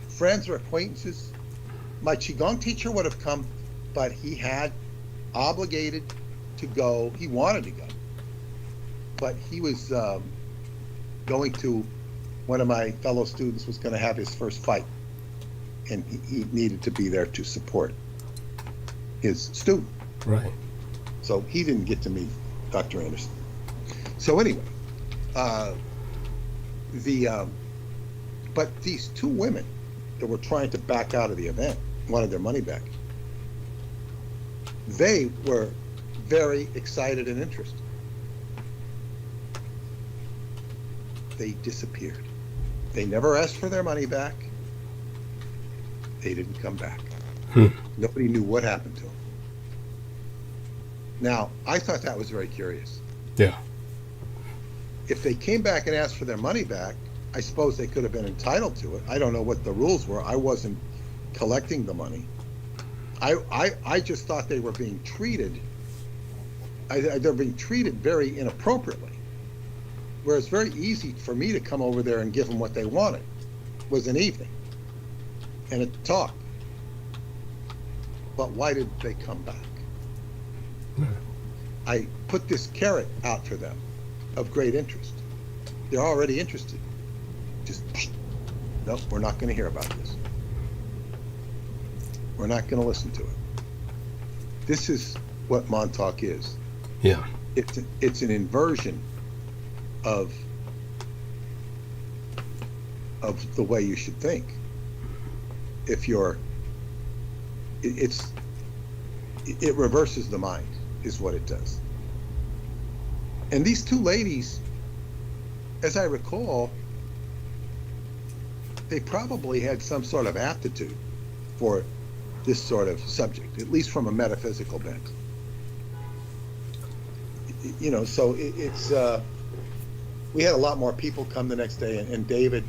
Friends or acquaintances. My Qigong teacher would have come, but he had obligated to go. He wanted to go. But he was going to, one of my fellow students was going to have his first fight. And he needed to be there to support his student. Right. So he didn't get to meet Dr. Anderson. So anyway, but these two women that were trying to back out of the event wanted their money back. They were very excited and interested. They disappeared. They never asked for their money back. They didn't come back. Nobody knew what happened to them. Now, I thought that was very curious. Yeah. If they came back and asked for their money back, I suppose they could have been entitled to it. I don't know what the rules were. I wasn't collecting the money. I just thought they were being treated. They're being treated very inappropriately. Whereas very easy for me to come over there and give them what they wanted. It was an evening and a talk. But why did they come back? I put this carrot out for them of great interest. They're already interested. Just, nope, we're not going to hear about this. We're not going to listen to it. This is what Montauk is. Yeah. It's an inversion of the way you should think. If you're, it reverses the mind, is what it does. And these two ladies, as I recall, they probably had some sort of aptitude for this sort of subject, at least from a metaphysical bent. You know, so it's we had a lot more people come the next day, and David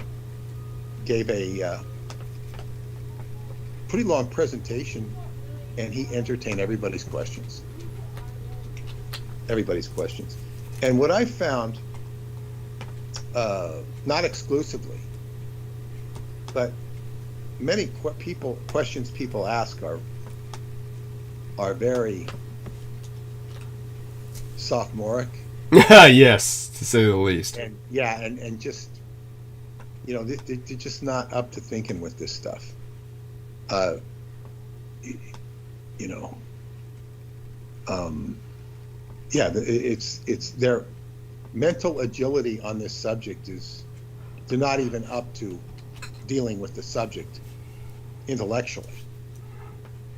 gave a pretty long presentation, and he entertained everybody's questions. And what I found, not exclusively, but many questions people ask are very sophomoric. Yes, to say the least. And yeah, and just, you know, they're just not up to thinking with this stuff. You know, yeah, it's their mental agility on this subject is, they're not even up to dealing with the subject intellectually,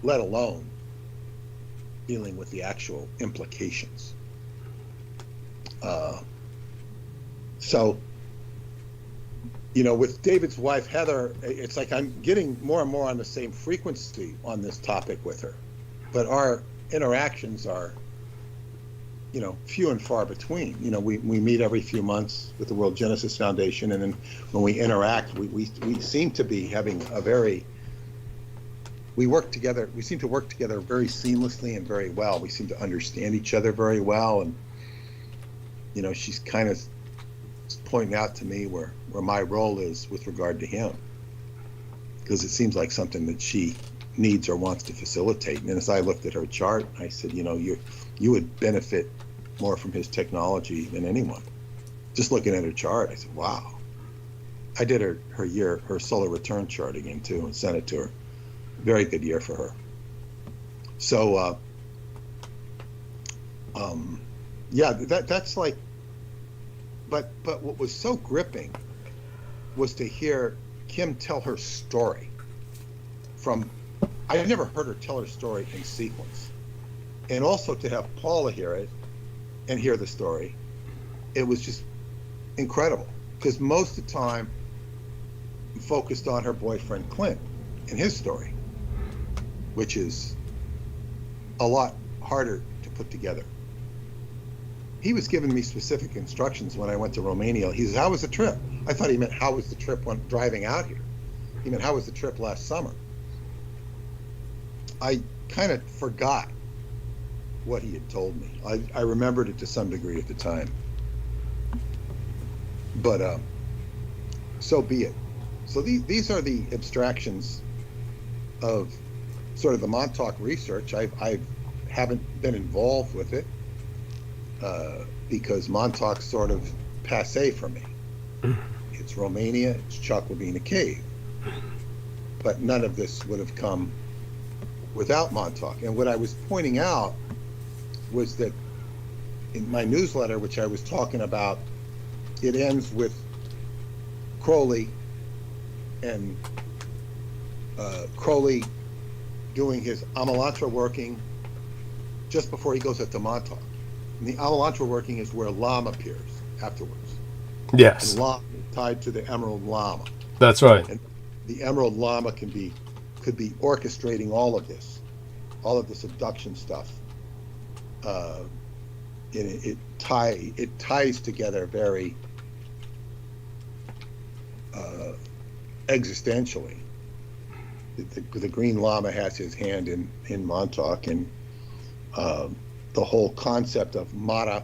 let alone dealing with the actual implications. So, you know, with David's wife, Heather, it's like I'm getting more and more on the same frequency on this topic with her. But our interactions are, you know, few and far between. You know, we meet every few months with the World Genesis Foundation, and then when we interact, we seem to be having a very, we seem to work together very seamlessly and very well. We seem to understand each other very well, and, you know, she's kind of pointing out to me where my role is with regard to him, because it seems like something that she needs or wants to facilitate. And as I looked at her chart, I said, you know, you would benefit more from his technology than anyone. Just looking at her chart, I said, wow. I did her solar return chart again too, and sent it to her. Very good year for her. So yeah, that's like, but what was so gripping was to hear Kim tell her story. I never heard her tell her story in sequence. And also to have Paula hear it and hear the story, it was just incredible. Because most of the time, I'm focused on her boyfriend Clint and his story, which is a lot harder to put together. he was giving me specific instructions when I went to Romania. He says, how was the trip? I thought he meant, how was the trip when driving out here? He meant, how was the trip last summer? I kind of forgot what he had told me. I remembered it to some degree at the time. But so be it. So these are the abstractions of sort of the Montauk research. I haven't been involved with it because Montauk's sort of passé for me. It's Romania, it's Chalcovina Cave. But none of this would have come without Montauk. And what I was pointing out was that in my newsletter, which I was talking about, it ends with Crowley and Crowley doing his Amalantra working just before he goes up to Montauk. And the Amalantra working is where Lam appears afterwards. Yes. And Lam is tied to the Emerald Lama. That's right. And the Emerald Lama could be orchestrating all of this abduction stuff. It ties together very existentially. The Green Lama has his hand in Montauk, and the whole concept of Mata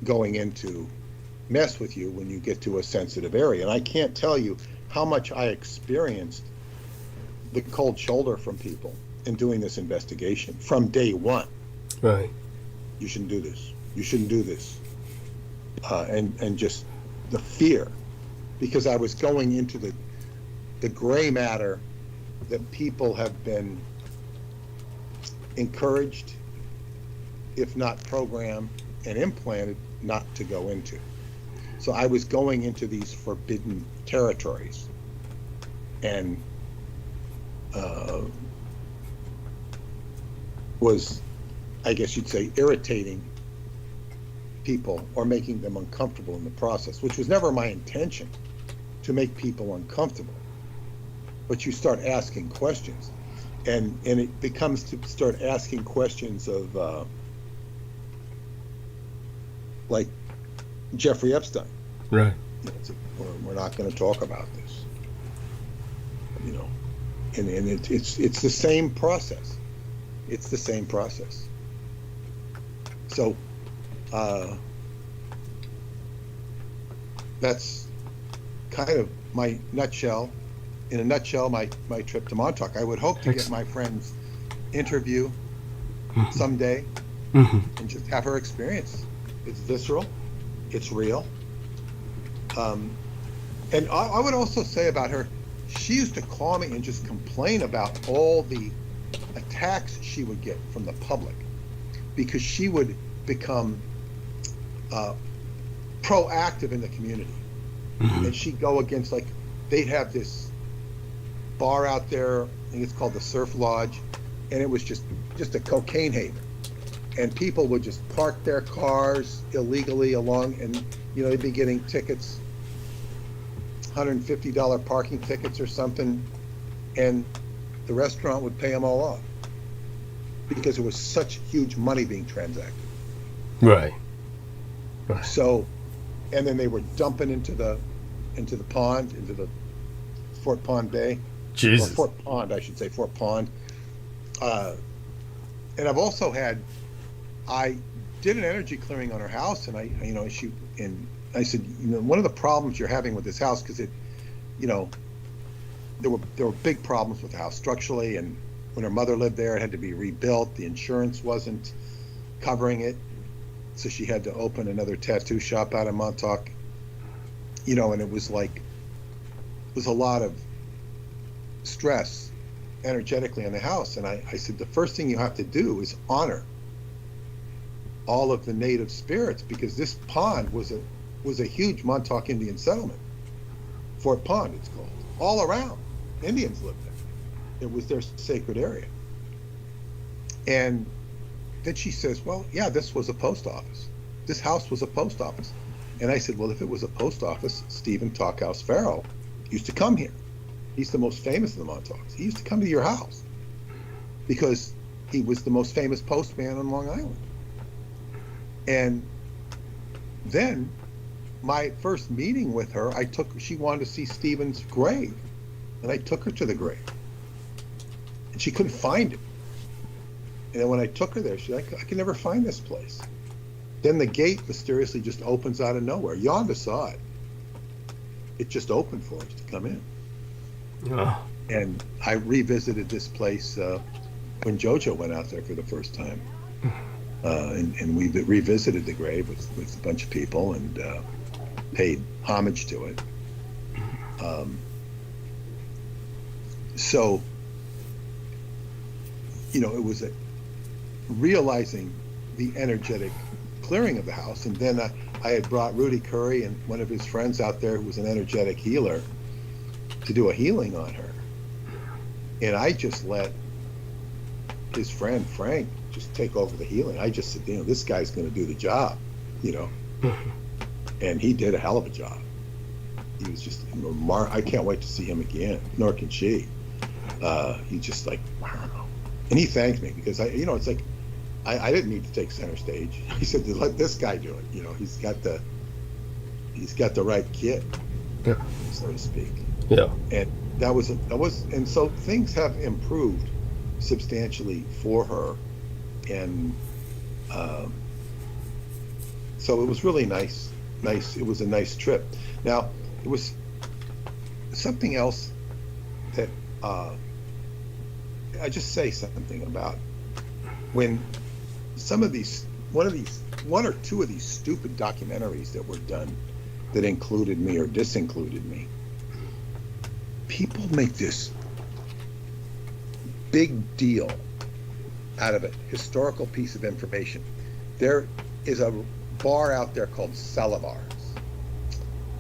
going into mess with you when you get to a sensitive area. And I can't tell you how much I experienced the cold shoulder from people in doing this investigation from day one. Right. You shouldn't do this. You shouldn't do this. And just the fear, because I was going into the gray matter that people have been encouraged, if not programmed and implanted, not to go into. So I was going into these forbidden territories, and was, I guess you'd say, irritating people or making them uncomfortable in the process, which was never my intention, to make people uncomfortable. But you start asking questions, and it becomes to start asking questions of like Jeffrey Epstein. Right. We're not going to talk about this. You know, and it's the same process. It's the same process. So that's kind of my nutshell. In a nutshell, my trip to Montauk. I would hope to get my friend's interview someday and just have her experience. It's visceral. It's real. And I would also say about her, she used to call me and just complain about all the attacks she would get from the public, because she would become proactive in the community. And she'd go against, like, they'd have this bar out there, I think it's called the Surf Lodge, and it was just a cocaine haven. And people would just park their cars illegally along, and you know, they'd be getting tickets, $150 parking tickets or something, and the restaurant would pay them all off because it was such huge money being transacted. Right. So, and then they were dumping into the pond, into the Fort Pond Bay. Jesus. Or Fort Pond, I should say, Fort Pond. And I've also had, I did an energy clearing on her house, and I said, you know, one of the problems you're having with this house, because it, you know, there were big problems with the house structurally, and when her mother lived there, it had to be rebuilt. The insurance wasn't covering it, so she had to open another tattoo shop out in Montauk. You know, and it was a lot of stress energetically in the house. And I said, the first thing you have to do is honor all of the native spirits, because this pond was a huge Montauk Indian settlement. Fort Pond, it's called. All around, Indians lived there. It was their sacred area. And then she says, well, yeah, this was a post office. This house was a post office. And I said, well, if it was a post office, Stephen Talkhouse Farrell used to come here. He's the most famous of the Montauks. He used to come to your house because he was the most famous postman on Long Island. And then my first meeting with her, she wanted to see Stephen's grave, and I took her to the grave, and she couldn't find it. And then when I took her there, she's like, I can never find this place. Then the gate mysteriously just opens out of nowhere. Yonda saw it. It just opened for us to come in. Oh. And I revisited this place when JoJo went out there for the first time. And we revisited the grave with a bunch of people and paid homage to it. So, you know, it was realizing the energetic clearing of the house. And then I had brought Rudy Curry and one of his friends out there who was an energetic healer to do a healing on her. And I just let his friend Frank just take over the healing. I just said, you know, this guy's going to do the job, you know. And he did a hell of a job. He was just I can't wait to see him again, nor can she. He just like, wow. And he thanked me because it's like, I didn't need to take center stage. He said, let this guy do it. You know, he's got the right kid, so to speak. Yeah. And and so things have improved substantially for her. And so it was really nice. It was a nice trip. Now, it was something else that I just say something about when one or two of these stupid documentaries that were done that included me or disincluded me, people make this big deal out of a historical piece of information. There is a bar out there called Salavar's.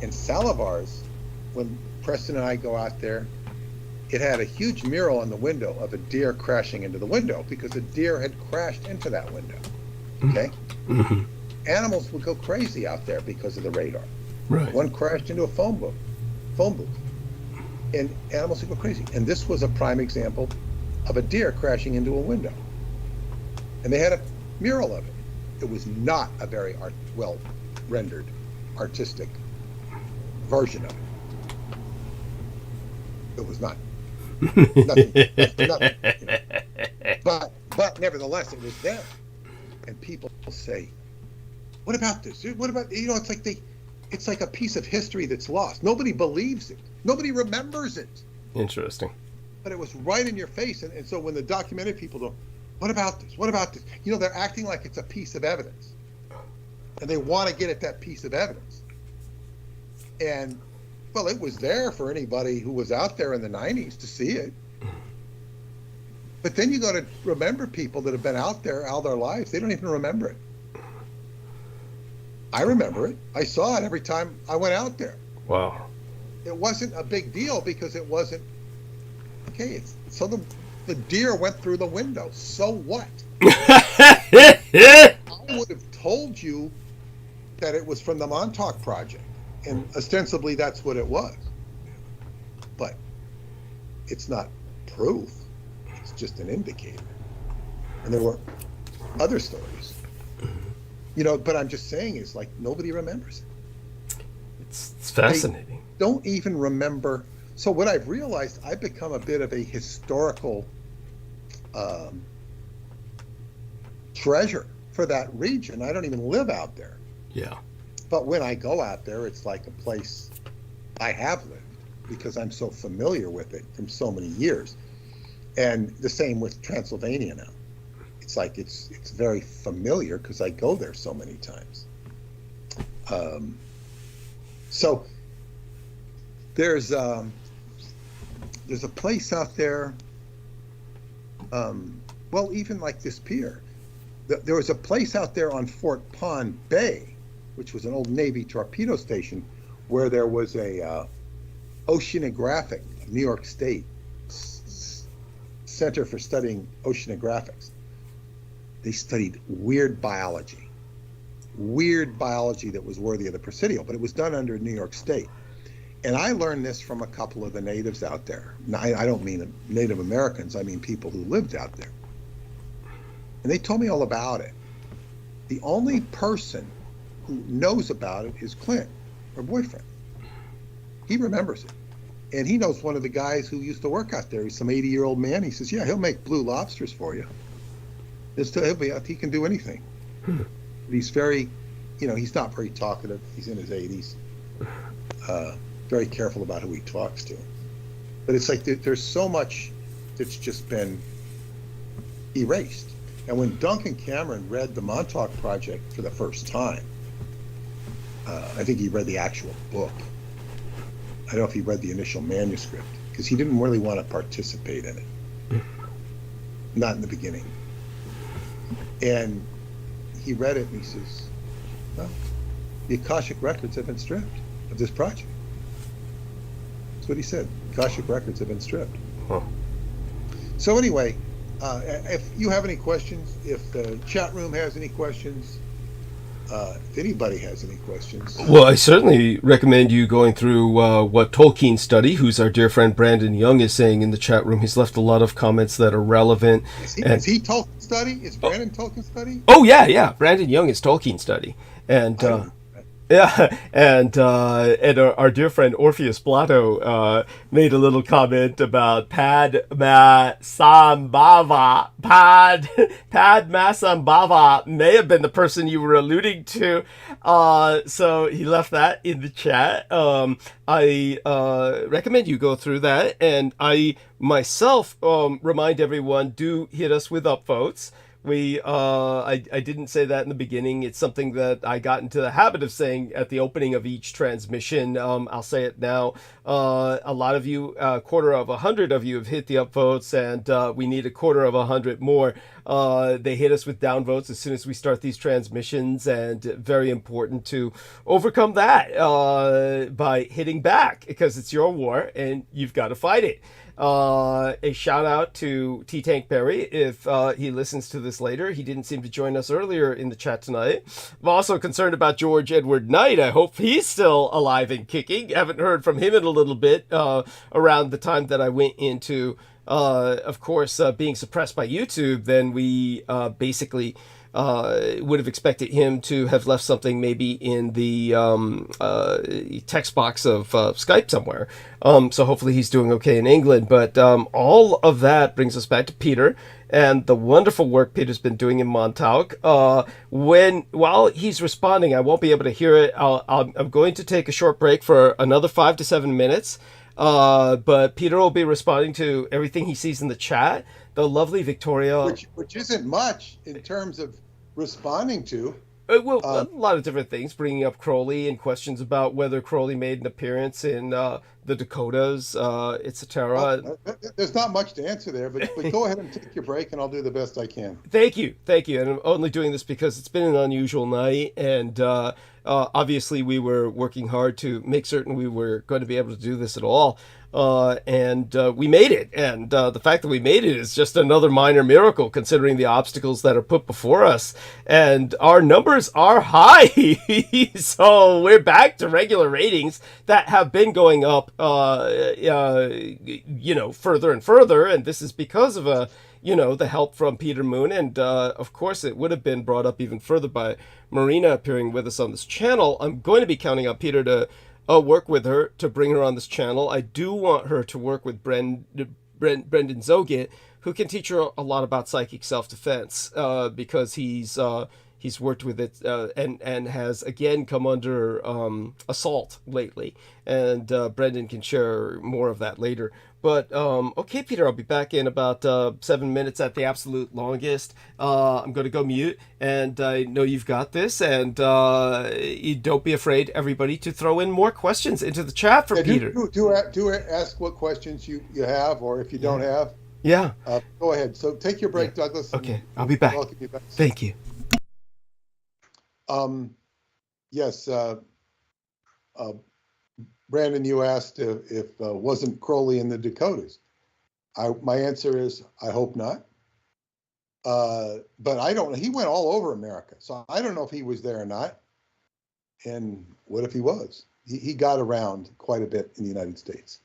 And Salavar's, when Preston and I go out there, it had a huge mural on the window of a deer crashing into the window because a deer had crashed into that window. Okay? Mm-hmm. Animals would go crazy out there because of the radar. Right. One crashed into a phone booth. And animals would go crazy. And this was a prime example of a deer crashing into a window. And they had a mural of it. It was not a very well-rendered, artistic version of it. It was not. Nothing. You know. But nevertheless, it was there. And people say, what about this? What about, you know, it's like a piece of history that's lost. Nobody believes it. Nobody remembers it. Interesting. But it was right in your face. And so when the documentary people go, what about this? What about this? You know, they're acting like it's a piece of evidence. And they want to get at that piece of evidence. And, well, it was there for anybody who was out there in the 90s to see it. But then you got to remember people that have been out there all their lives. They don't even remember it. I remember it. I saw it every time I went out there. Wow. It wasn't a big deal because it wasn't, okay, so the deer went through the window. So what? I would have told you that it was from the Montauk Project, and ostensibly that's what it was. But it's not proof. It's just an indicator. And there were other stories. You know, but I'm just saying is like nobody remembers it. It's fascinating. They don't even remember. So what I've realized, I've become a bit of a historical treasure for that region. I don't even live out there. Yeah. But when I go out there, it's like a place I have lived because I'm so familiar with it from so many years. And the same with Transylvania now. It's like it's very familiar because I go there so many times. So there's a place out there. Well, even like this pier, there was a place out there on Fort Pond Bay, which was an old Navy torpedo station, where there was a oceanographic, New York State Center for Studying Oceanographics. They studied weird biology that was worthy of the Presidio, but it was done under New York State. And I learned this from a couple of the natives out there. Now, I don't mean Native Americans, I mean people who lived out there. And they told me all about it. The only person who knows about it is Clint, her boyfriend. He remembers it. And he knows one of the guys who used to work out there. He's some 80-year-old man. He says, yeah, he'll make blue lobsters for you. He can do anything. But he's very, he's not very talkative. He's in his 80s. Very careful about who he talks to. But it's like there's so much that's just been erased. And when Duncan Cameron read the Montauk Project for the first time, I think he read the actual book. I don't know if he read the initial manuscript, because he didn't really want to participate in it. Not in the beginning. And he read it and he says, well, the Akashic records have been stripped of this project. That's what he said. Akashic records have been stripped. Huh. So anyway, if you have any questions, if the chat room has any questions, if anybody has any questions. Well, I certainly recommend you going through what Tolkien Study, who's our dear friend Brandon Young, is saying in the chat room. He's left a lot of comments that are relevant. Is he Tolkien Study? Is Brandon Tolkien Study? Oh, yeah. Brandon Young is Tolkien Study. And yeah, and our dear friend Orpheus Blato made a little comment about Padmasambhava may have been the person you were alluding to. So he left that in the chat. I recommend you go through that, and I myself remind everyone, do hit us with upvotes. I didn't say that in the beginning. It's something that I got into the habit of saying at the opening of each transmission. I'll say it now. A lot of you, 250 of you have hit the upvotes, and we need 250 more. They hit us with downvotes as soon as we start these transmissions, and very important to overcome that by hitting back, because it's your war and you've got to fight it. A shout out to T Tank Perry if he listens to this later. He didn't seem to join us earlier in the chat tonight. I'm also concerned about George Edward Knight. I hope he's still alive and kicking. Haven't heard from him in a little bit around the time that I went into, of course, being suppressed by YouTube. Then we basically would have expected him to have left something maybe in the text box of Skype somewhere. So hopefully he's doing okay in England. But all of that brings us back to Peter and the wonderful work Peter's been doing in Montauk. While he's responding, I won't be able to hear it. I'm going to take a short break for another 5 to 7 minutes. But Peter will be responding to everything he sees in the chat. The lovely Victoria, which isn't much in terms of responding to. Well, a lot of different things, bringing up Crowley and questions about whether Crowley made an appearance in the Dakotas, etc. There's not much to answer there, but go ahead and take your break, and I'll do the best I can. Thank you. And I'm only doing this because it's been an unusual night, and obviously we were working hard to make certain we were going to be able to do this at all. And we made it, and the fact that we made it is just another minor miracle considering the obstacles that are put before us, and our numbers are high. So we're back to regular ratings that have been going up further and further, and this is because of the help from Peter Moon, and of course it would have been brought up even further by Marina appearing with us on this channel. I'm going to be counting on Peter to work with her to bring her on this channel. I do want her to work with Brendan Zogit, who can teach her a lot about psychic self-defense, because he's worked with it and has again come under assault lately, and Brendan can share more of that later. But okay, Peter, I'll be back in about 7 minutes at the absolute longest. I'm going to go mute, and I know you've got this, and you don't be afraid, everybody, to throw in more questions into the chat for Peter. Do ask what questions you have, or if you don't have. Yeah. Go ahead. So take your break, Douglas. Okay, I'll be back. Thank you. Yes. Brandon, you asked if wasn't Crowley in the Dakotas. My answer is I hope not. But I don't know. He went all over America, so I don't know if he was there or not. And what if he was? He got around quite a bit in the United States.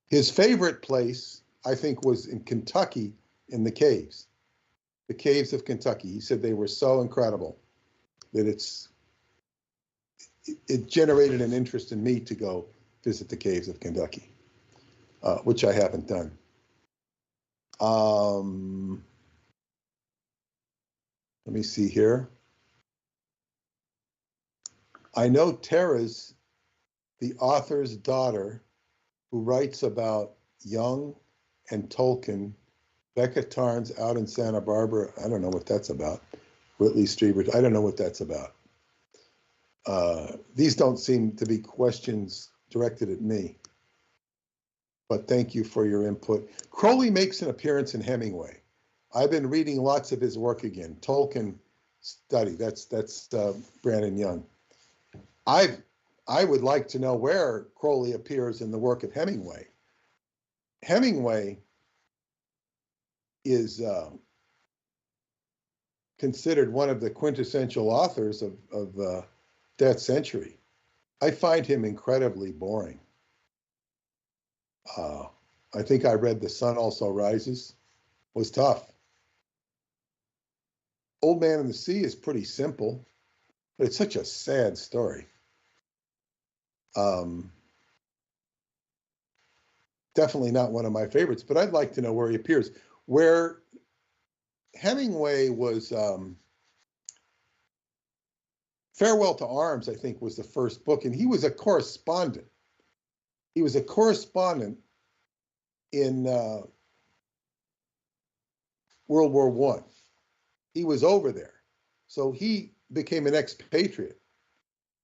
His favorite place, I think, was in Kentucky in the caves. the caves of Kentucky. He said they were so incredible that it generated an interest in me to go visit the caves of Kentucky, which I haven't done. Let me see here. I know Tara's the author's daughter who writes about Jung and Tolkien. Becca Tarn's out in Santa Barbara. I don't know what that's about. Whitley Strieber, I don't know what that's about. These don't seem to be questions directed at me, but thank you for your input. Crowley makes an appearance in Hemingway. I've been reading lots of his work again. Tolkien study, that's Brandon Young. I would like to know where Crowley appears in the work of Hemingway. Hemingway is considered one of the quintessential authors of that century. I find him incredibly boring. I think I read The Sun Also Rises. It was tough. Old Man and the Sea is pretty simple, but it's such a sad story. Definitely not one of my favorites, but I'd like to know where he appears. Where Hemingway was, Farewell to Arms, I think, was the first book, and he was a correspondent. He was a correspondent in World War I. He was over there. So he became an expatriate.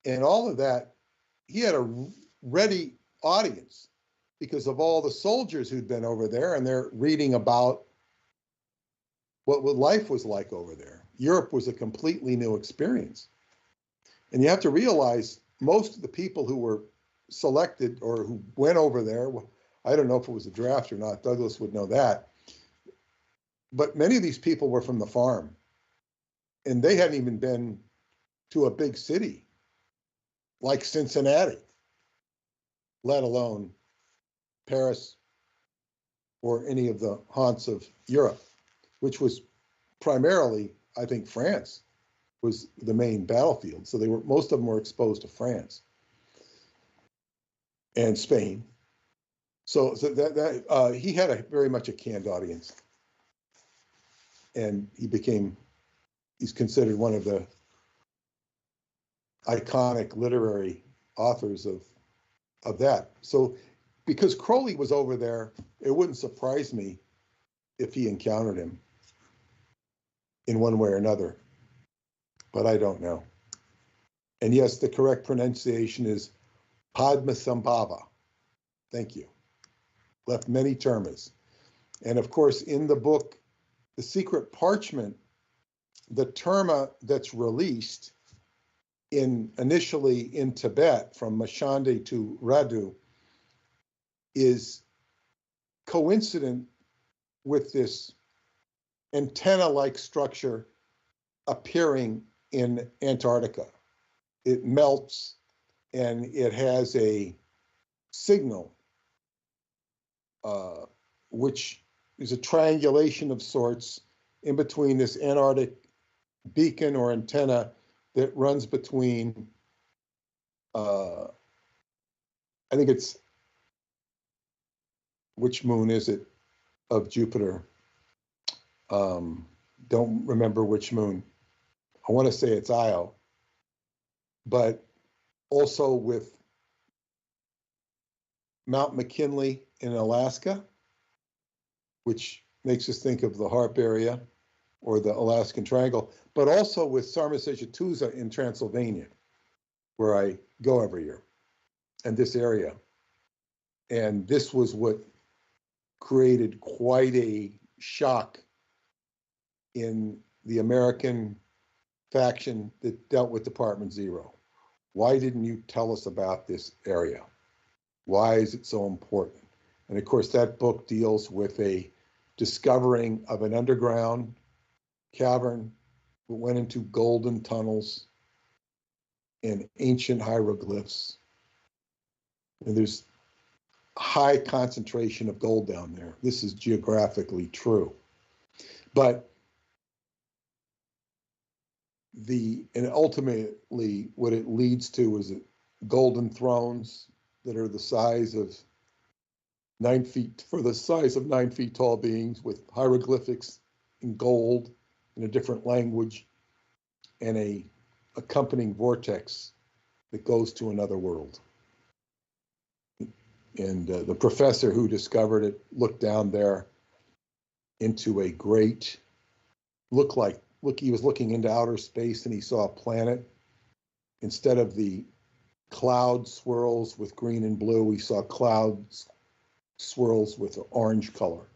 And all of that, he had a ready audience because of all the soldiers who'd been over there, and they're reading about what life was like over there. Europe was a completely new experience. And you have to realize most of the people who were selected or who went over there, I don't know if it was a draft or not, Douglas would know that, but many of these people were from the farm, and they hadn't even been to a big city like Cincinnati, let alone Paris or any of the haunts of Europe, which was primarily, I think, France was the main battlefield. So most of them were exposed to France and Spain. So that he had very much a canned audience, and he's considered one of the iconic literary authors of that. So because Crowley was over there, it wouldn't surprise me if he encountered him in one way or another, but I don't know. And yes, the correct pronunciation is Padmasambhava. Thank you. Left many termas. And of course, in the book, The Secret Parchment, the terma that's released initially in Tibet from Mashande to Radu is coincident with this antenna-like structure appearing in Antarctica. It melts and it has a signal, which is a triangulation of sorts in between this Antarctic beacon or antenna that runs between, I think it's, which moon is it of Jupiter? Don't remember which moon. I want to say it's Io, but also with Mount McKinley in Alaska, which makes us think of the Harp area or the Alaskan Triangle, but also with Sarmisegetusa in Transylvania, where I go every year, and this area. And this was what created quite a shock in the American faction that dealt with Department Zero. Why didn't you tell us about this area? Why is it so important? And of course, that book deals with a discovering of an underground cavern that went into golden tunnels and ancient hieroglyphs. And there's high concentration of gold down there. This is geographically true. But and ultimately what it leads to is golden thrones that are the size of 9 feet, for the size of 9 feet tall beings, with hieroglyphics in gold in a different language, and a accompanying vortex that goes to another world. And the professor who discovered it looked down there into a great, he was looking into outer space, and he saw a planet. Instead of the cloud swirls with green and blue, he saw clouds swirls with orange color.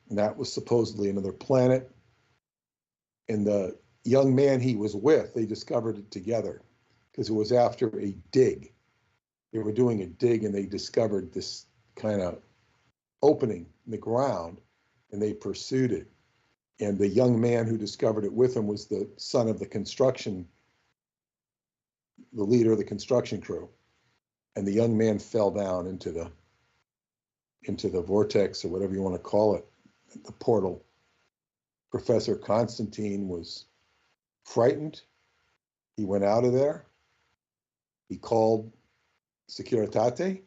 And that was supposedly another planet. And the young man he was with, they discovered it together because it was after a dig. They were doing a dig and they discovered this kind of opening in the ground, and they pursued it. And the young man who discovered it with him was the son of the leader of the construction crew. And the young man fell down into the vortex, or whatever you want to call it, the portal. Professor Constantine was frightened. He went out of there. He called Securitate.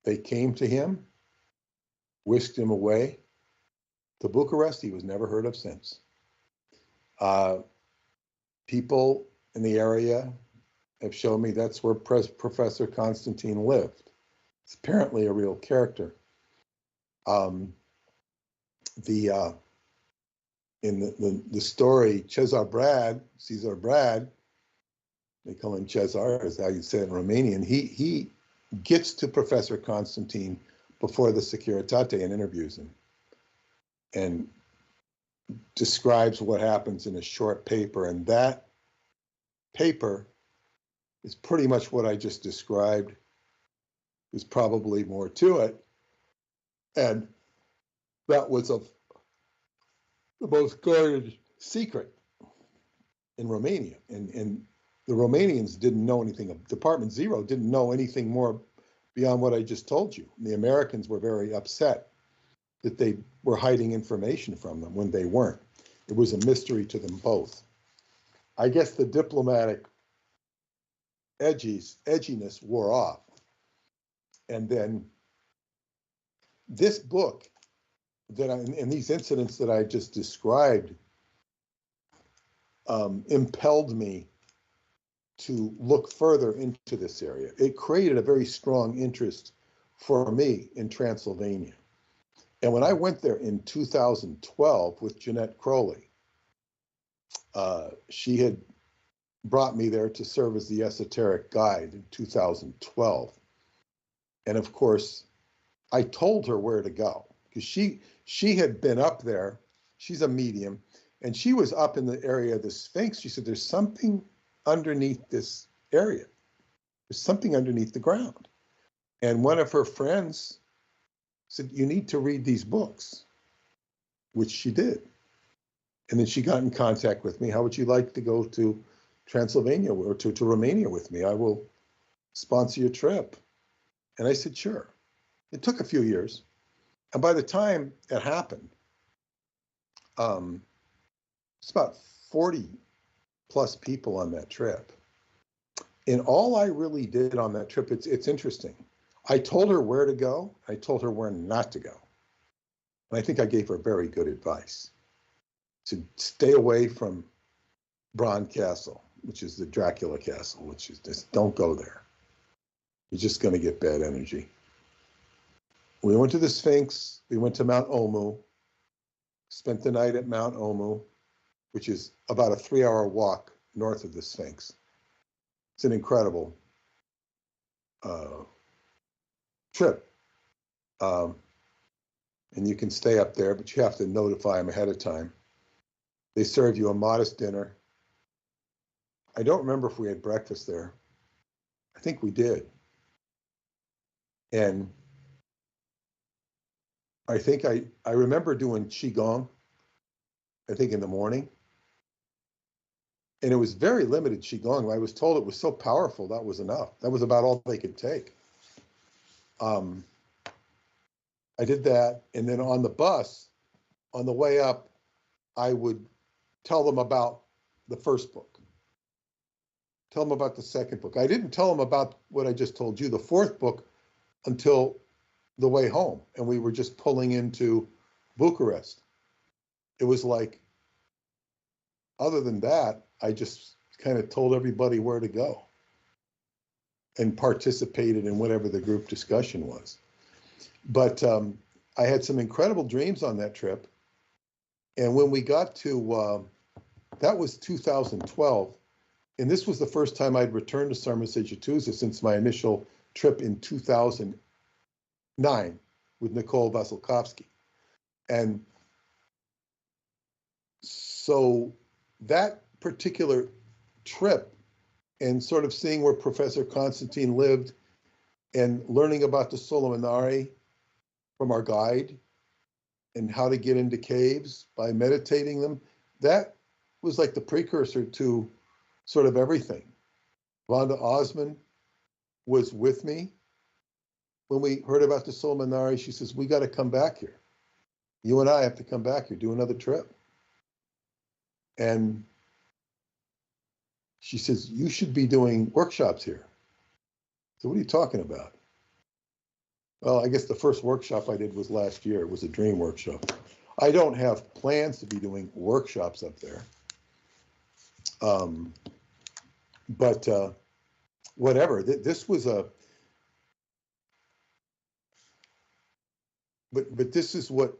They came to him, whisked him away to Bucharest. He was never heard of since. People in the area have shown me that's where Professor Constantine lived. It's apparently a real character. In the story, Cesar Brad, they call him Cesar, is how you say it in Romanian. He gets to Professor Constantine before the Securitate and interviews him, and describes what happens in a short paper. And that paper is pretty much what I just described. There's probably more to it. And that was of the most guarded secret in Romania. And the Romanians didn't know anything. Department Zero didn't know anything more beyond what I just told you. The Americans were very upset that they were hiding information from them when they weren't. It was a mystery to them both. I guess the diplomatic edginess wore off. And then this book and these incidents that I just described impelled me to look further into this area. It created a very strong interest for me in Transylvania. And when I went there in 2012 with Jeanette Crowley, she had brought me there to serve as the esoteric guide in 2012. And of course, I told her where to go because she had been up there. She's a medium, and she was up in the area of the Sphinx. She said, there's something underneath this area. There's something underneath the ground. And one of her friends said, you need to read these books, which she did. And then she got in contact with me. How would you like to go to Transylvania or to Romania with me? I will sponsor your trip. And I said, sure. It took a few years. And by the time it happened, it's about 40 plus people on that trip. And all I really did on that trip, it's interesting. I told her where to go. I told her where not to go. And I think I gave her very good advice to stay away from Bran Castle, which is the Dracula castle, which is just, don't go there. You're just going to get bad energy. We went to the Sphinx. We went to Mount Omu, spent the night at Mount Omu, which is about a 3-hour walk north of the Sphinx. It's an incredible trip. And you can stay up there, but you have to notify them ahead of time. They serve you a modest dinner. I don't remember if we had breakfast there. I think we did. And I think I remember doing Qigong, I think in the morning. And it was very limited Qigong. I was told it was so powerful, that was enough. That was about all they could take. I did that. And then on the bus, on the way up, I would tell them about the first book. Tell them about the second book. I didn't tell them about what I just told you, the fourth book, until the way home. And we were just pulling into Bucharest. It was like, other than that, I just kind of told everybody where to go and participated in whatever the group discussion was. But I had some incredible dreams on that trip. And when we got to, that was 2012. And this was the first time I'd returned to Sarmasejituza since my initial trip in 2009 with Nicole Vasilkovsky. And so that particular trip and sort of seeing where Professor Constantine lived and learning about the Solomonari from our guide and how to get into caves by meditating them, that was like the precursor to sort of everything. Vonda Osman was with me. When we heard about the Solomonari, she says, we got to come back here. You and I have to come back here, do another trip. And she says, you should be doing workshops here. So what are you talking about? Well, I guess the first workshop I did was last year. It was a dream workshop. I don't have plans to be doing workshops up there. But whatever, this was a, but this is what,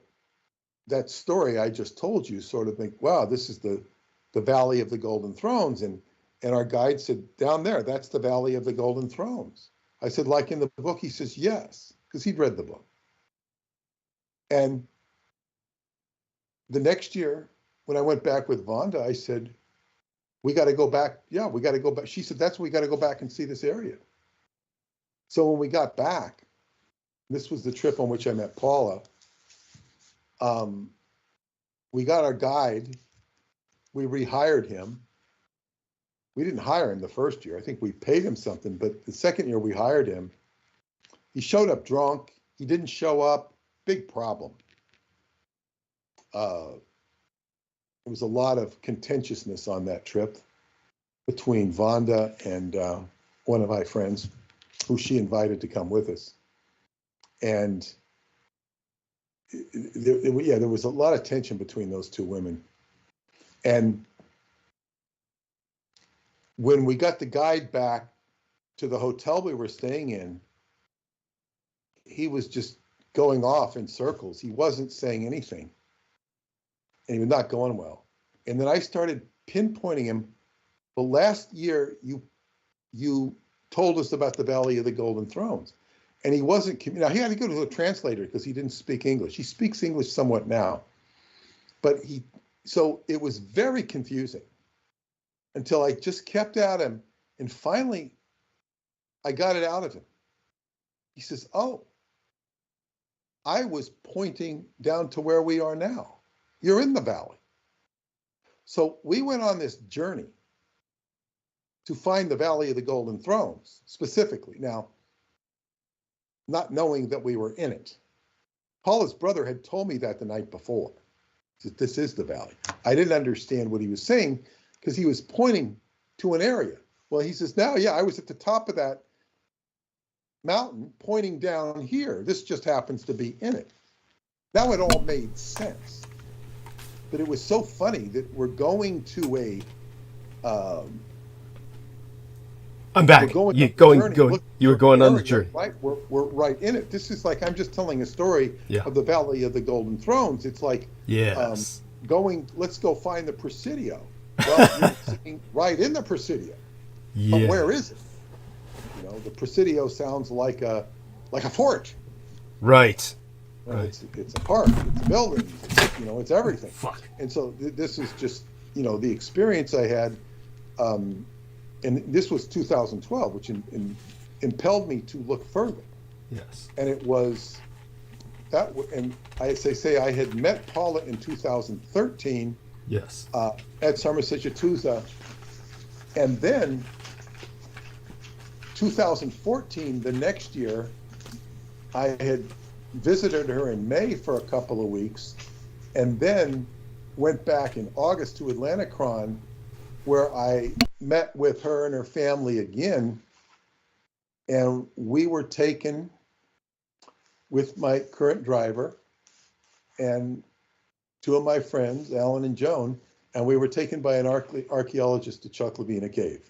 that story I just told you sort of think, wow, this is the Valley of the Golden Thrones. And our guide said, down there, that's the Valley of the Golden Thrones. I said, like in the book? He says, yes, because he'd read the book. And the next year, when I went back with Vonda, I said, we got to go back. Yeah, we got to go back. She said, that's we got to go back and see this area. So when we got back, this was the trip on which I met Paula. We got our guide. We rehired him. We didn't hire him the first year. I think we paid him something, but the second year we hired him. He showed up drunk. He didn't show up. Big problem. There was a lot of contentiousness on that trip between Vonda and one of my friends who she invited to come with us. And there was a lot of tension between those two women. And when we got the guide back to the hotel we were staying in, he was just going off in circles. He wasn't saying anything. And he was not going well. And then I started pinpointing him. Well, last year you told us about the Valley of the Golden Thrones. And he wasn't, now he had to go to a translator because he didn't speak English. He speaks English somewhat now. But so it was very confusing until I just kept at him. And finally, I got it out of him. He says, oh, I was pointing down to where we are now. You're in the valley. So we went on this journey to find the Valley of the Golden Thrones, specifically. Now, not knowing that we were in it. Paula's brother had told me that the night before, that this is the valley. I didn't understand what he was saying because he was pointing to an area. Well, he says, now, yeah, I was at the top of that mountain pointing down here. This just happens to be in it. Now it all made sense. But it was so funny that we're going to a. I'm back. You were going on the journey. Right, we're right in it. This is like I'm just telling a story of the Valley of the Golden Thrones. It's like let's go find the Presidio. Well, you're sitting right in the Presidio. Yeah. But where is it? You know, the Presidio sounds like a fort. Right. Right. It's a park, it's buildings, it's everything. Fuck. And so this is just, the experience I had, and this was 2012, which impelled me to look further. Yes. And it was that, and I say I had met Paula in 2013. Yes. At Sarmasejituza, and then 2014, the next year, I had visited her in May for a couple of weeks, and then went back in August to Atlanticron where I met with her and her family again, and we were taken with my current driver and two of my friends, Alan and Joan, and we were taken by an archaeologist to Chuck-Lavina Cave.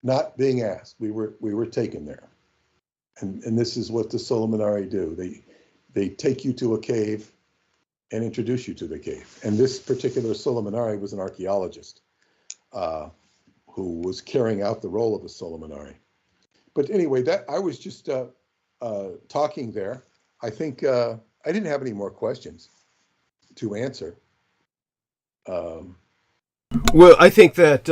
Not being asked, we were taken there. And this is what the Solomonari do. They take you to a cave and introduce you to the cave. And this particular Solomonari was an archaeologist who was carrying out the role of a Solomonari. But anyway, that I was just talking there. I think I didn't have any more questions to answer. Well, I think that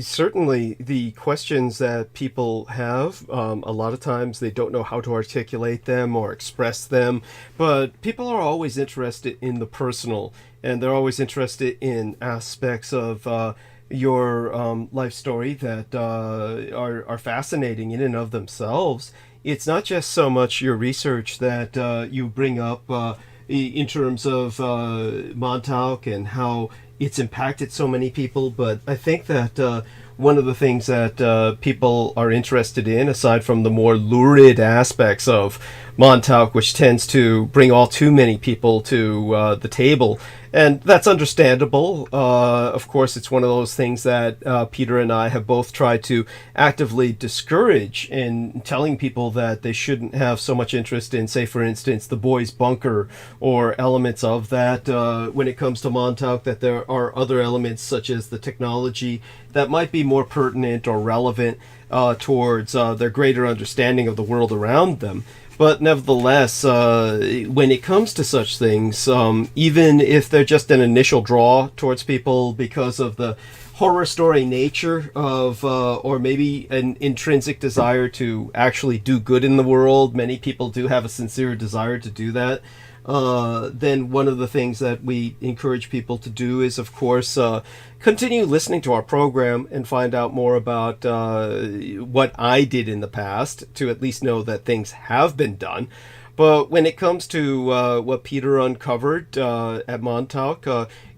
certainly the questions that people have, a lot of times they don't know how to articulate them or express them, but people are always interested in the personal, and they're always interested in aspects of your life story that are fascinating in and of themselves. It's not just so much your research that you bring up in terms of Montauk and how it's impacted so many people, but I think that one of the things that people are interested in, aside from the more lurid aspects of Montauk, which tends to bring all too many people to the table, and that's understandable. Of course, it's one of those things that Peter and I have both tried to actively discourage in telling people that they shouldn't have so much interest in, say, for instance, the boys' bunker or elements of that. When it comes to Montauk, that there are other elements such as the technology that might be more pertinent or relevant towards their greater understanding of the world around them. But nevertheless, when it comes to such things, even if they're just an initial draw towards people because of the horror story nature of, or maybe an intrinsic desire to actually do good in the world, many people do have a sincere desire to do that. Then one of the things that we encourage people to do is, of course, continue listening to our program and find out more about what I did in the past, to at least know that things have been done. But when it comes to what Peter uncovered at Montauk,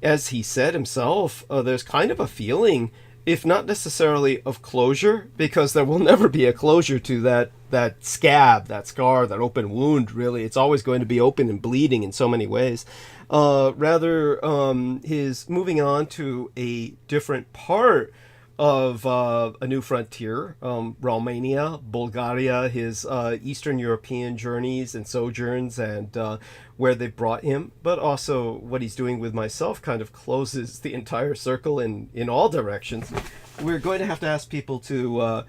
as he said himself, there's kind of a feeling, if not necessarily of closure, because there will never be a closure to that scab, that scar, that open wound, really. It's always going to be open and bleeding in so many ways. Rather, his moving on to a different part of a new frontier, Romania, Bulgaria, his Eastern European journeys and sojourns, and where they brought him, but also what he's doing with myself kind of closes the entire circle in all directions. We're going to have to ask people to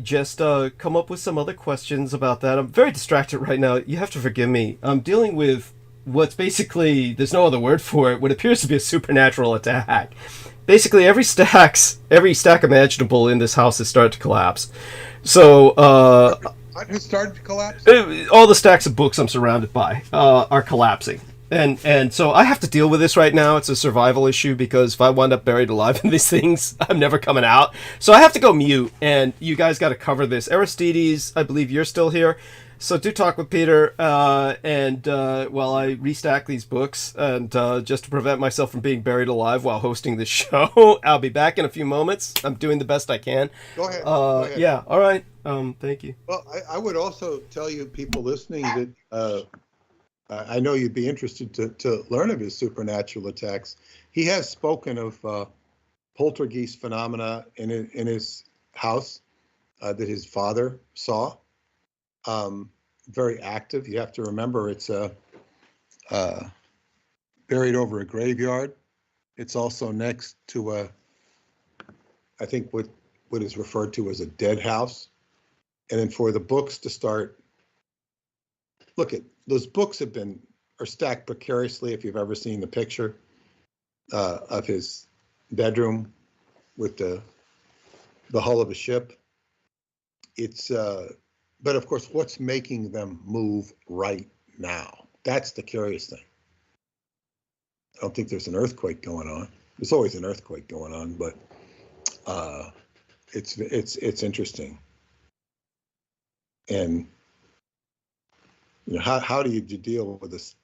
just come up with some other questions about that. I'm very distracted right now. You have to forgive me. I'm dealing with what's basically, there's no other word for it, what appears to be a supernatural attack. Basically, every stack imaginable in this house has started to collapse. So, What has started to collapse? All the stacks of books I'm surrounded by are collapsing. And so I have to deal with this right now. It's a survival issue, because if I wind up buried alive in these things, I'm never coming out. So I have to go mute, and you guys got to cover this. Aristides, I believe you're still here. So do talk with Peter, and while I restack these books, and just to prevent myself from being buried alive while hosting this show. I'll be back in a few moments. I'm doing the best I can. Go ahead. Go ahead. Yeah, all right. Thank you. Well, I would also tell you, people listening, that I know you'd be interested to learn of his supernatural attacks. He has spoken of poltergeist phenomena in his house that his father saw. Very active. You have to remember, it's buried over a graveyard. It's also next to I think what is referred to as a dead house. And then for the books to start, look at those books are stacked precariously. If you've ever seen the picture of his bedroom with the hull of a ship, it's but of course, what's making them move right now? That's the curious thing. I don't think there's an earthquake going on. There's always an earthquake going on, but it's interesting. And you know, how do you deal with this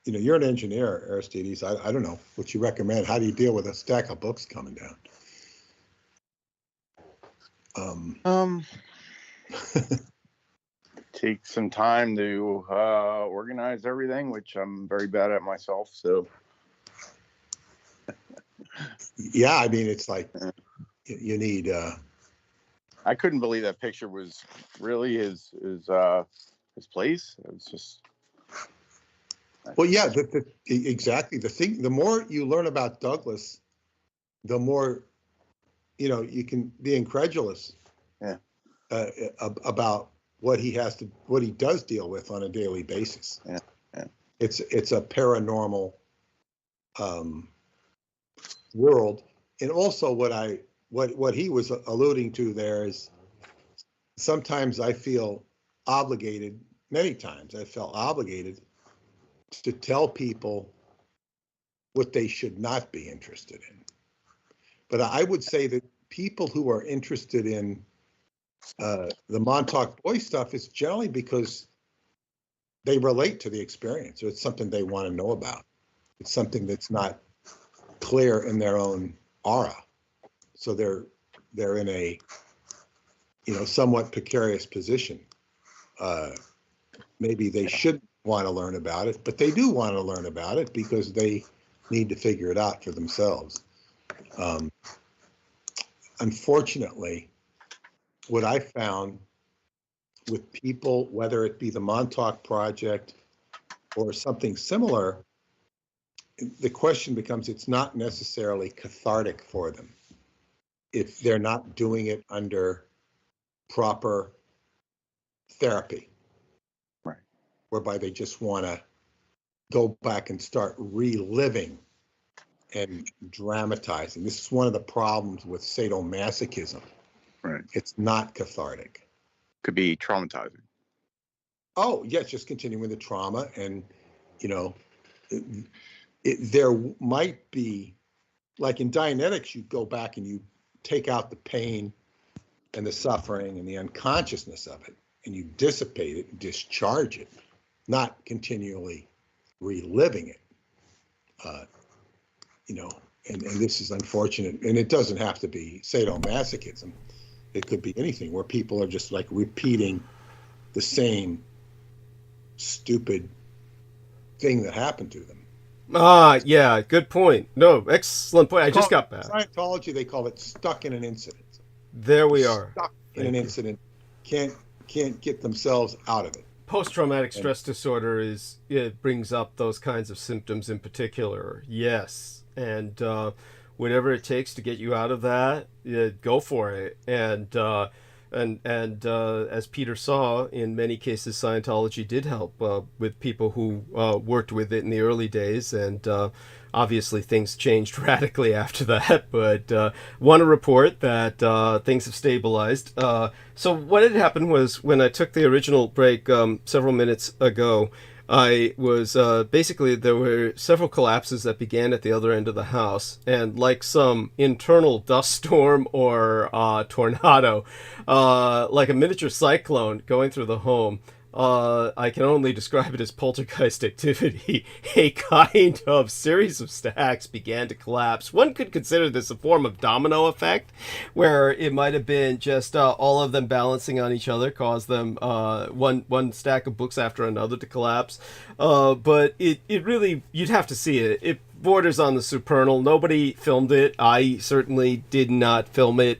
you're an engineer, Aristides. I don't know what you recommend. How do you deal with a stack of books coming down? Take some time to organize everything, which I'm very bad at myself. So, yeah, I mean, it's like you need. I couldn't believe that picture was really his place. It was just. Well, yeah, exactly. The more you learn about Douglas, the more, you can be incredulous. Yeah. About what he does deal with on a daily basis. Yeah. It's a paranormal world, and also what he was alluding to there is sometimes I feel obligated. Many times I felt obligated to tell people what they should not be interested in. But I would say that people who are interested in the Montauk Boy stuff is generally because they relate to the experience, or it's something they want to know about. It's something that's not clear in their own aura. So they're in a somewhat precarious position. Maybe they should want to learn about it, but they do want to learn about it because they need to figure it out for themselves. Unfortunately, what I found with people, whether it be the Montauk Project or something similar, the question becomes, it's not necessarily cathartic for them if they're not doing it under proper therapy. Right. Whereby they just want to go back and start reliving and dramatizing. This is one of the problems with sadomasochism. Right. It's not cathartic. Could be traumatizing. Oh, yes, just continuing the trauma. And, there might be, like in Dianetics, you go back and you take out the pain and the suffering and the unconsciousness of it, and you dissipate it and discharge it, not continually reliving it. And this is unfortunate. And it doesn't have to be sadomasochism. It could be anything where people are just like repeating the same stupid thing that happened to them. Yeah, good point. No, excellent point. I just got back. Scientology, they call it stuck in an incident. There we are. Stuck in an incident, can't get themselves out of it. Post-traumatic stress disorder it brings up those kinds of symptoms in particular. Yes, and whatever it takes to get you out of that, go for it. And as Peter saw, in many cases, Scientology did help with people who worked with it in the early days, and obviously things changed radically after that. But want to report that things have stabilized. So what had happened was, when I took the original break several minutes ago, I was basically, there were several collapses that began at the other end of the house, and like some internal dust storm or tornado, like a miniature cyclone going through the home, I can only describe it as poltergeist activity. A kind of series of stacks began to collapse. One could consider this a form of domino effect, where it might have been just all of them balancing on each other caused them one stack of books after another to collapse. But it really, you'd have to see it. It borders on the supernal. Nobody filmed it. I certainly did not film it.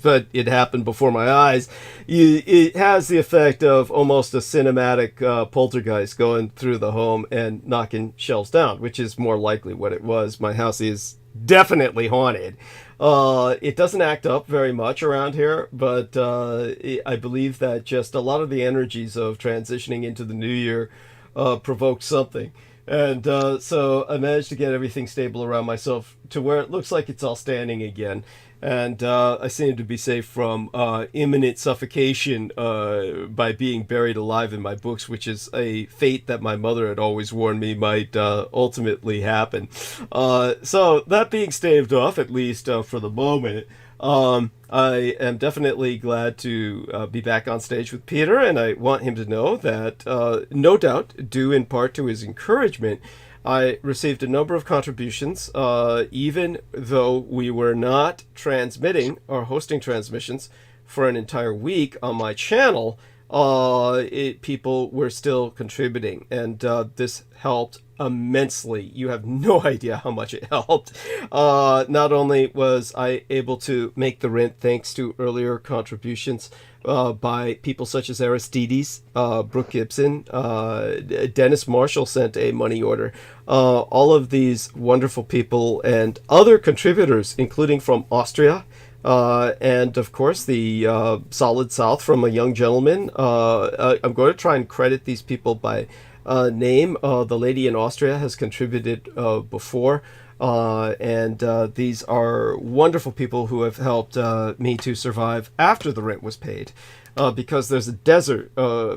But it happened before my eyes. It has the effect of almost a cinematic poltergeist going through the home and knocking shelves down, which is more likely what it was. My house is definitely haunted. It doesn't act up very much around here, but I believe that just a lot of the energies of transitioning into the new year provoked something. And so I managed to get everything stable around myself to where it looks like it's all standing again. And I seem to be safe from imminent suffocation by being buried alive in my books, which is a fate that my mother had always warned me might ultimately happen. So that being staved off, at least for the moment, I am definitely glad to be back on stage with Peter, and I want him to know that, no doubt, due in part to his encouragement, I received a number of contributions, even though we were not transmitting or hosting transmissions for an entire week on my channel. People were still contributing, and this helped immensely. You have no idea how much it helped. Not only was I able to make the rent thanks to earlier contributions by people such as Aristides, Brooke Gibson, Dennis Marshall sent a money order. All of these wonderful people and other contributors, including from Austria, and of course the Solid South from a young gentleman. I'm going to try and credit these people by name. The lady in Austria has contributed before, and these are wonderful people who have helped me to survive after the rent was paid. Because there's a desert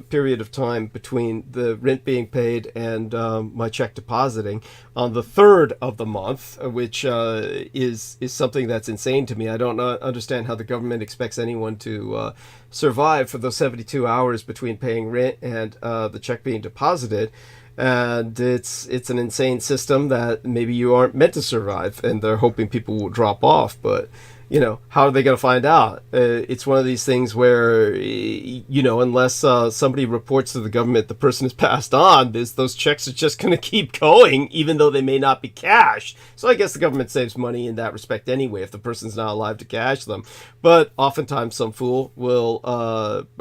period of time between the rent being paid and my check depositing on the 3rd of the month, which is something that's insane to me. I don't understand how the government expects anyone to survive for those 72 hours between paying rent and the check being deposited. And it's an insane system that maybe you aren't meant to survive, and they're hoping people will drop off, but you know, how are they going to find out? It's one of these things where, you know, unless somebody reports to the government the person is passed on, those checks are just going to keep going, even though they may not be cashed. So I guess the government saves money in that respect anyway, if the person's not alive to cash them. But oftentimes some fool will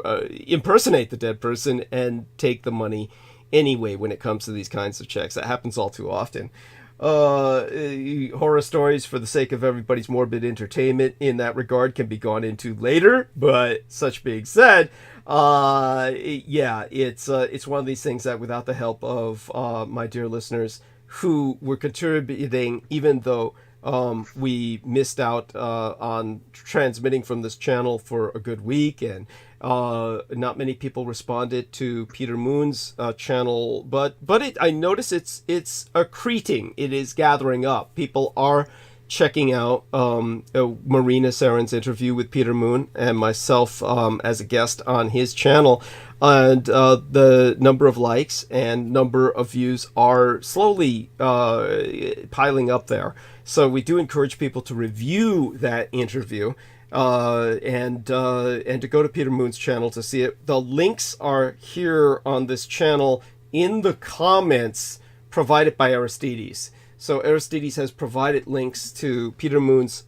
impersonate the dead person and take the money anyway when it comes to these kinds of checks. That happens all too often. Horror stories, for the sake of everybody's morbid entertainment in that regard, can be gone into later, but such being said, yeah, it's one of these things that without the help of my dear listeners who were contributing, even though we missed out on transmitting from this channel for a good week, and not many people responded to Peter Moon's channel, but I notice it's accreting. It is gathering up. People are checking out Marina Sarin's interview with Peter Moon and myself as a guest on his channel, and the number of likes and number of views are slowly piling up there. So we do encourage people to review that interview and to go to Peter Moon's channel to see it. The links are here on this channel in the comments provided by Aristides. So Aristides has provided links to Peter Moon's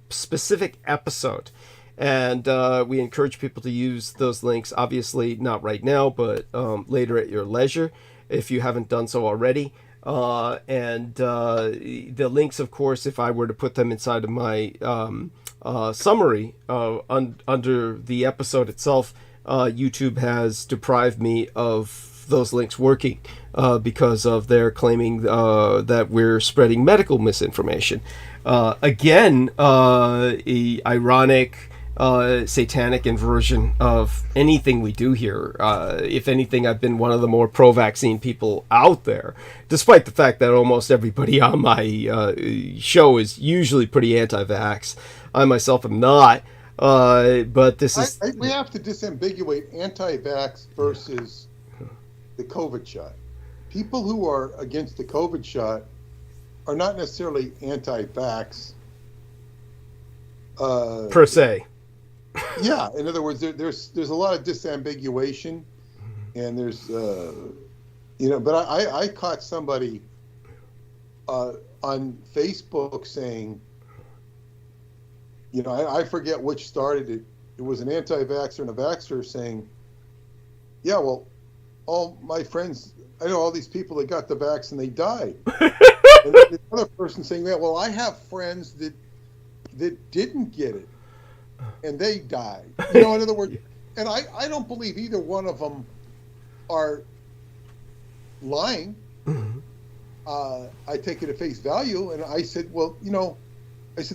specific episode, and we encourage people to use those links, obviously not right now, but later at your leisure, if you haven't done so already. And the links, of course, if I were to put them inside of my summary under the episode itself, YouTube has deprived me of those links working because of their claiming that we're spreading medical misinformation. Again, ironic, satanic inversion of anything we do here. If anything, I've been one of the more pro-vaccine people out there, despite the fact that almost everybody on my show is usually pretty anti-vax. I myself am not, but this is... we have to disambiguate anti-vax versus the COVID shot. People who are against the COVID shot are not necessarily anti-vax. Per se. Yeah, in other words, there's a lot of disambiguation, and there's, but I caught somebody on Facebook saying, I forget which started it. It was an anti-vaxxer and a vaxxer saying, yeah, well, all my friends, I know all these people that got the vax and they died. And the other person saying, yeah, well, I have friends that didn't get it and they died. In other words, and I don't believe either one of them are lying. I take it at face value, and I said, well, the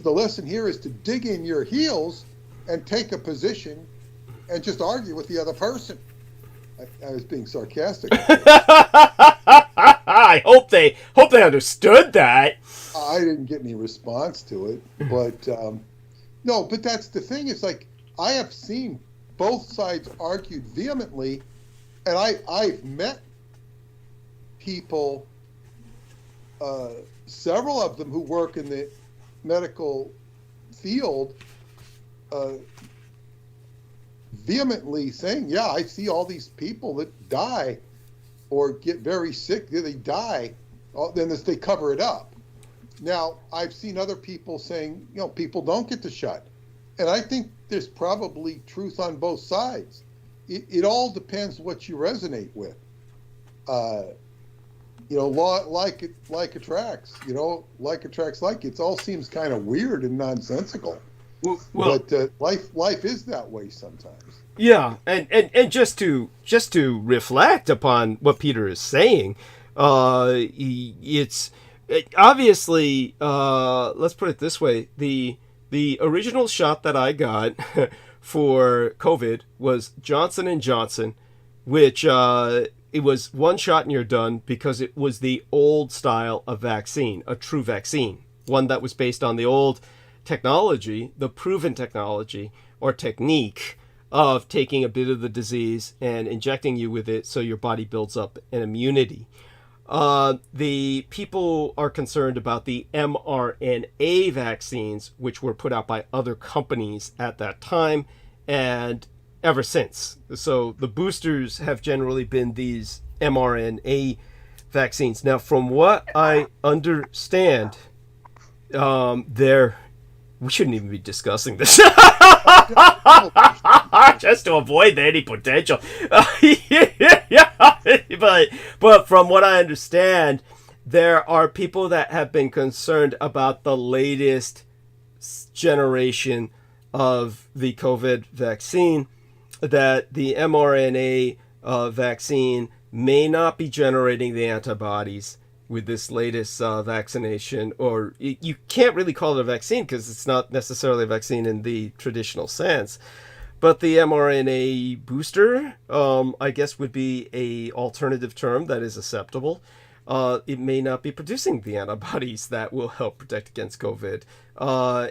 lesson here is to dig in your heels and take a position and just argue with the other person. I was being sarcastic. I hope they understood that. I didn't get any response to it, but No, but that's the thing. It's like I have seen both sides argued vehemently, and I've met people, several of them who work in the medical field, vehemently saying, yeah, I see all these people that die or get very sick, they die, then they cover it up. Now, I've seen other people saying, people don't get the shot. And I think there's probably truth on both sides. It all depends what you resonate with. Like attracts, like attracts like. It all seems kind of weird and nonsensical. But life is that way sometimes. Yeah, and just to reflect upon what Peter is saying, it's obviously, let's put it this way, the original shot that I got for COVID was Johnson & Johnson, which it was one shot and you're done, because it was the old style of vaccine, a true vaccine, one that was based on the old technology, the proven technology or technique of taking a bit of the disease and injecting you with it so your body builds up an immunity. The people are concerned about the mRNA vaccines, which were put out by other companies at that time and ever since. So the boosters have generally been these mRNA vaccines. Now, from what I understand, we shouldn't even be discussing this. Just to avoid any potential. But from what I understand, there are people that have been concerned about the latest generation of the COVID vaccine, that the mRNA vaccine may not be generating the antibodies with this latest vaccination, or you can't really call it a vaccine because it's not necessarily a vaccine in the traditional sense. But the mRNA booster, I guess, would be a alternative term that is acceptable. It may not be producing the antibodies that will help protect against COVID.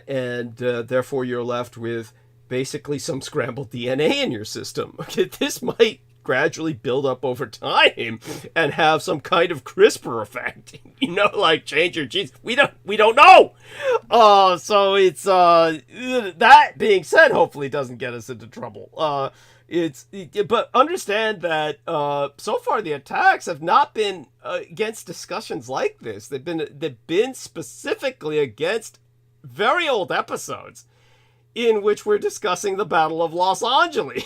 And therefore you're left with basically some scrambled DNA in your system. Okay, this might gradually build up over time and have some kind of CRISPR effect, like change your genes. We don't know. So it's that being said, hopefully it doesn't get us into trouble. But understand that so far the attacks have not been against discussions like this. They've been specifically against very old episodes in which we're discussing the Battle of Los Angeles.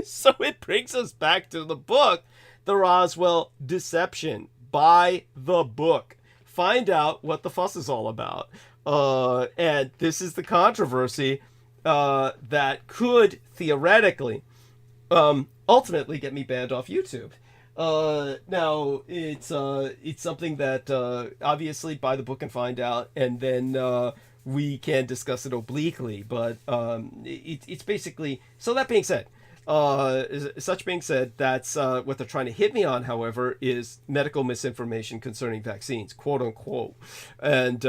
So it brings us back to the book, The Roswell Deception. Buy the book. Find out what the fuss is all about. And this is the controversy that could theoretically ultimately get me banned off YouTube. Now, it's something that obviously buy the book and find out, and then we can discuss it obliquely. But it's basically, so that being said, such being said, that's what they're trying to hit me on, however, is medical misinformation concerning vaccines, quote unquote. And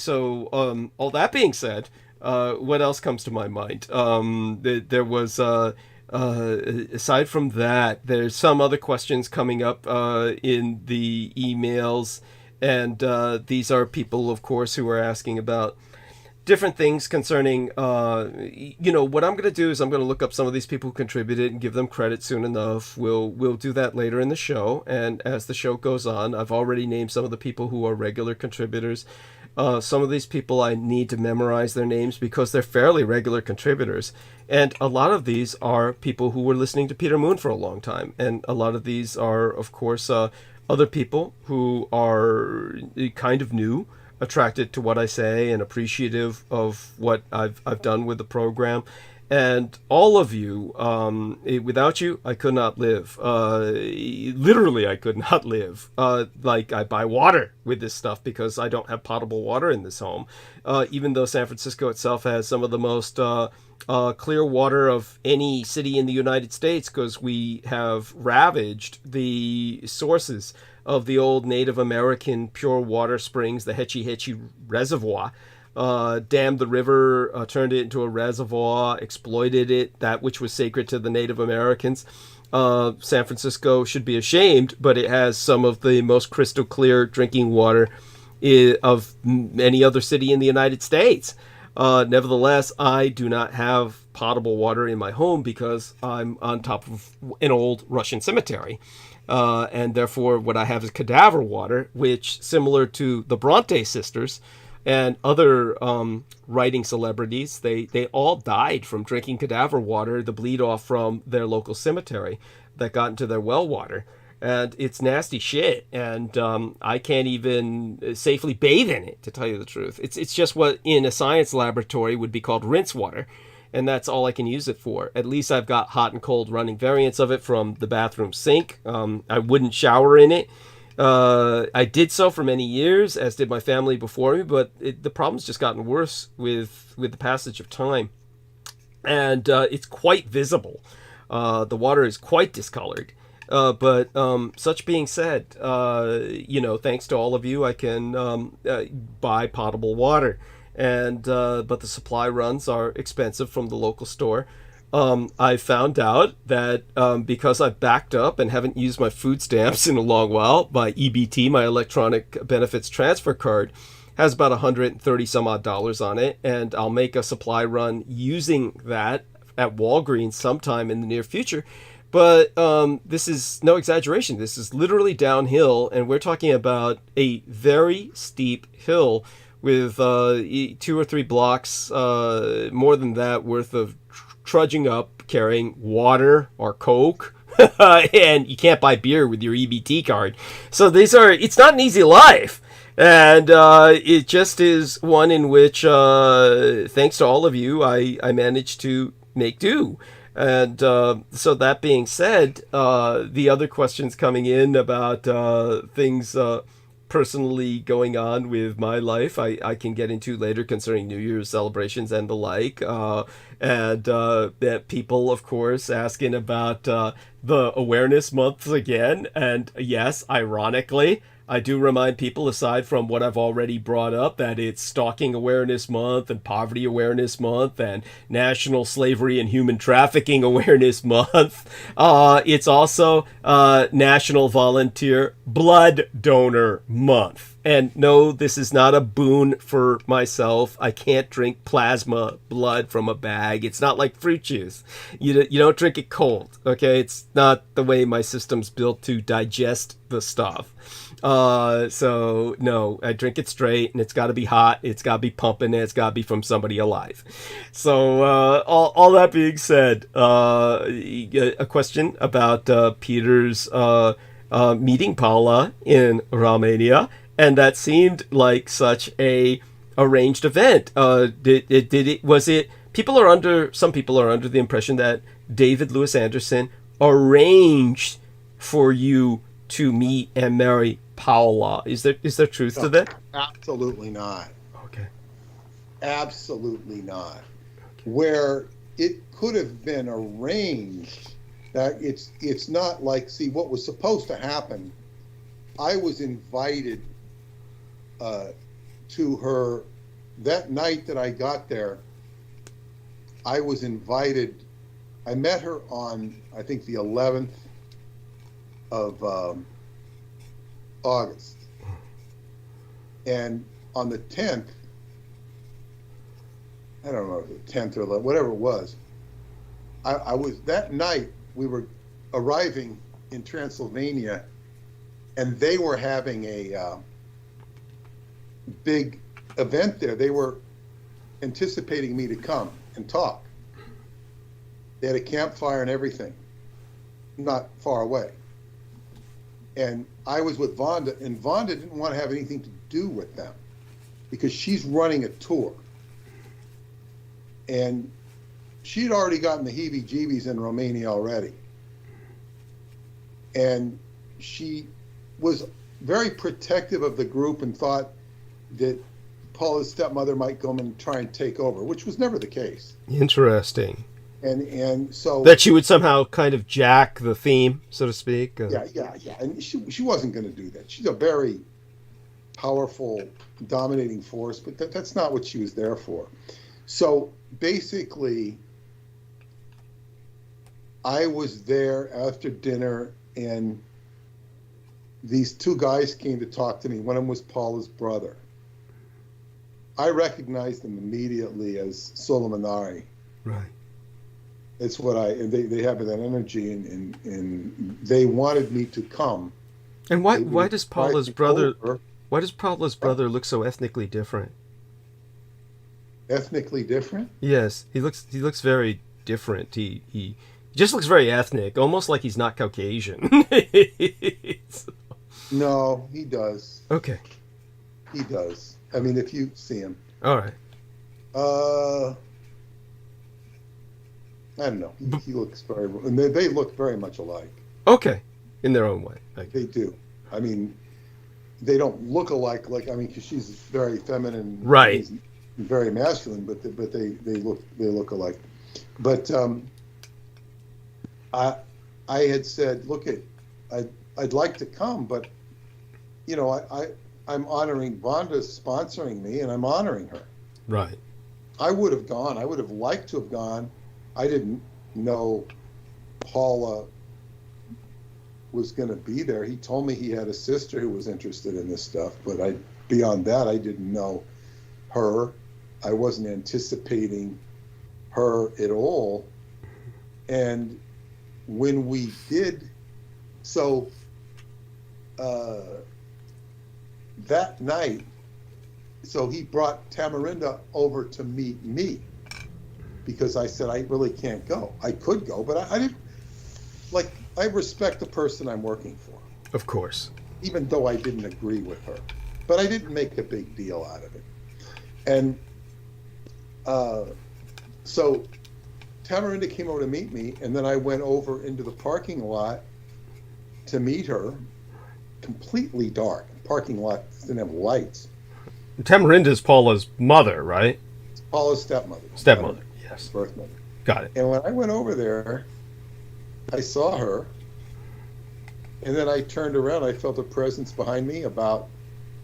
so all that being said, what else comes to my mind? There was, aside from that, there's some other questions coming up in the emails. And these are people, of course, who are asking about different things concerning, what I'm going to do is I'm going to look up some of these people who contributed and give them credit soon enough. We'll do that later in the show. And as the show goes on, I've already named some of the people who are regular contributors. Some of these people I need to memorize their names because they're fairly regular contributors. And a lot of these are people who were listening to Peter Moon for a long time. And a lot of these are, of course, other people who are kind of new, attracted to what I say and appreciative of what I've done with the program. And all of you, without you, I could not live. Literally, I could not live. Like, I buy water with this stuff because I don't have potable water in this home. Even though San Francisco itself has some of the most clear water of any city in the United States, because we have ravaged the sources of the old Native American pure water springs, the Hetchy Hetchy Reservoir. dammed the river, turned it into a reservoir, exploited it, that which was sacred to the Native Americans. San Francisco should be ashamed, but it has some of the most crystal clear drinking water of any other city in the United States. Nevertheless, I do not have potable water in my home because I'm on top of an old Russian cemetery. And therefore, what I have is cadaver water, which, similar to the Bronte sisters and other writing celebrities, they all died from drinking cadaver water, the bleed off from their local cemetery that got into their well water. And it's nasty shit, and I can't even safely bathe in it, to tell you the truth. It's just what in a science laboratory would be called rinse water, and that's all I can use it for. At least I've got hot and cold running variants of it from the bathroom sink. I wouldn't shower in it. I did so for many years, as did my family before me, but the problem's just gotten worse with the passage of time. And it's quite visible. The water is quite discolored. But such being said, thanks to all of you, I can buy potable water. And but the supply runs are expensive from the local store. I found out that because I've backed up and haven't used my food stamps in a long while, my EBT, my electronic benefits transfer card, has about $130 some odd on it, and I'll make a supply run using that at Walgreens sometime in the near future. But this is no exaggeration. This is literally downhill, and we're talking about a very steep hill with 2 or 3 blocks, more than that, worth of trudging up, carrying water or Coke, and you can't buy beer with your EBT card. So it's not an easy life. And it just is one in which, thanks to all of you, I managed to make do. And so that being said, the other questions coming in about things personally going on with my life, I can get into later concerning New Year's celebrations and the like. And that people, of course, asking about the awareness months again. And yes, ironically, I do remind people, aside from what I've already brought up, that it's Stalking Awareness Month and Poverty Awareness Month and National Slavery and Human Trafficking Awareness Month. It's also National Volunteer Blood Donor Month. And no, this is not a boon for myself. I can't drink plasma blood from a bag. It's not like fruit juice. You don't drink it cold, okay? It's not the way my system's built to digest the stuff. So no, I drink it straight, and it's got to be hot. It's got to be pumping, and it's got to be from somebody alive. So all that being said, a question about Peter's meeting Paula in Romania, and that seemed like such a arranged event. Some people are under the impression that David Lewis Anderson arranged for you to meet and marry Paula. Is there truth to that? Absolutely not. Okay. Absolutely not. Okay. Where it could have been arranged, that it's not like, see, what was supposed to happen, I was invited to her that night that I got there. I was invited. I met her on, I think, the 11th of August, and on the 10th, I don't know if it was 10th or 11th, whatever it was, I was, that night we were arriving in Transylvania, and they were having a big event there. They were anticipating me to come and talk. They had a campfire and everything, not far away. And I was with Vonda, and Vonda didn't want to have anything to do with them because she's running a tour. And she'd already gotten the heebie-jeebies in Romania already. And she was very protective of the group and thought that Paula's stepmother might come and try and take over, which was never the case. Interesting. And so that she would somehow kind of jack the theme, so to speak. Yeah. And she wasn't going to do that. She's a very powerful, dominating force, but that's not what she was there for. So basically, I was there after dinner, and these two guys came to talk to me. One of them was Paula's brother. I recognized them immediately as Solomonari. Right. It's what and they have that energy, and they wanted me to come. And why does Paula's brother look so ethnically different? Ethnically different? Yes, he looks very different. He just looks very ethnic, almost like he's not Caucasian. No, he does. Okay. He does. I mean, if you see him. All right. I don't know. He looks very, and they look very much alike. Okay, in their own way. They do. I mean, they don't look alike. Because she's very feminine, right? He's very masculine, but they look alike. But I had said, look, I'd like to come, but I'm honoring Vonda's sponsoring me, and I'm honoring her. Right. I would have gone. I would have liked to have gone. I didn't know Paula was going to be there. He told me he had a sister who was interested in this stuff, but beyond that, I didn't know her. I wasn't anticipating her at all. And when we did, so that night, so he brought Tamarinda over to meet me, because I said, I really can't go. I could go, but I didn't, I respect the person I'm working for. Of course. Even though I didn't agree with her. But I didn't make a big deal out of it. And so Tamarinda came over to meet me, and then I went over into the parking lot to meet her. Completely dark. Parking lot didn't have lights. Tamarinda's Paula's mother, right? It's Paula's stepmother. Stepmother, yes. Birth mother. Got it. And when I went over there, I saw her, and then I turned around. I felt a presence behind me about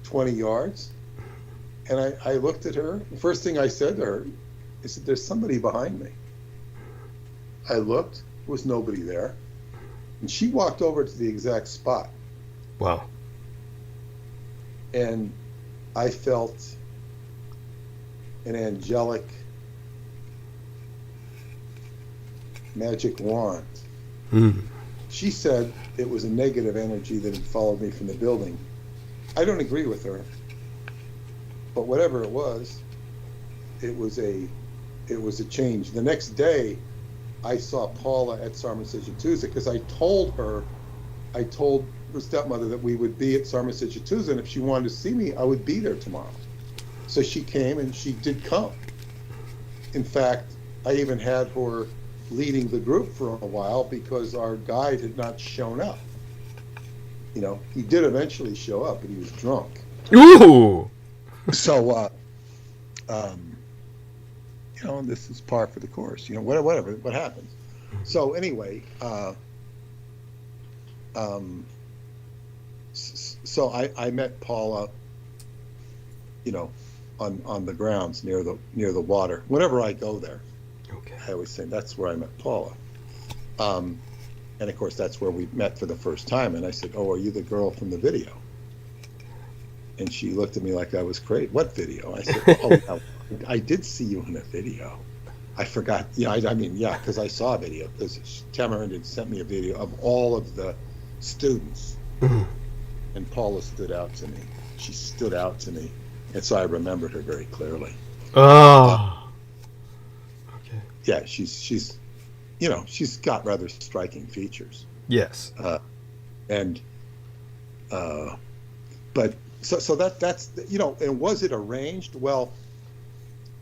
20 yards, and I looked at her. The first thing I said to her, I said, there's somebody behind me. I looked, there was nobody there, and she walked over to the exact spot. Wow. And I felt an angelic magic wand. She said it was a negative energy that had followed me from the building. I don't agree with her, but whatever it was a change. The next day, I saw Paula at Sarmasijatuza, because I told her stepmother that we would be at Sarmasijatuza, and if she wanted to see me, I would be there tomorrow. So she came, and she did come. In fact, I even had her leading the group for a while, because our guide had not shown up. He did eventually show up, but he was drunk. Ooh. So, this is par for the course. Whatever. What happens? So anyway, so I met Paula, on the grounds near the water. Whenever I go there, okay, I always say that's where I met Paula. And of course, that's where we met for the first time. And I said, "Oh, are you the girl from the video?" And she looked at me like I was crazy. What video? I said, "Oh, I did see you in a video. I forgot." Because I saw a video. Because Tamarinda sent me a video of all of the students. And Paula stood out to me. She stood out to me. And so I remembered her very clearly. Oh. Okay. Yeah, she's got rather striking features. Yes. But so that's and was it arranged? Well,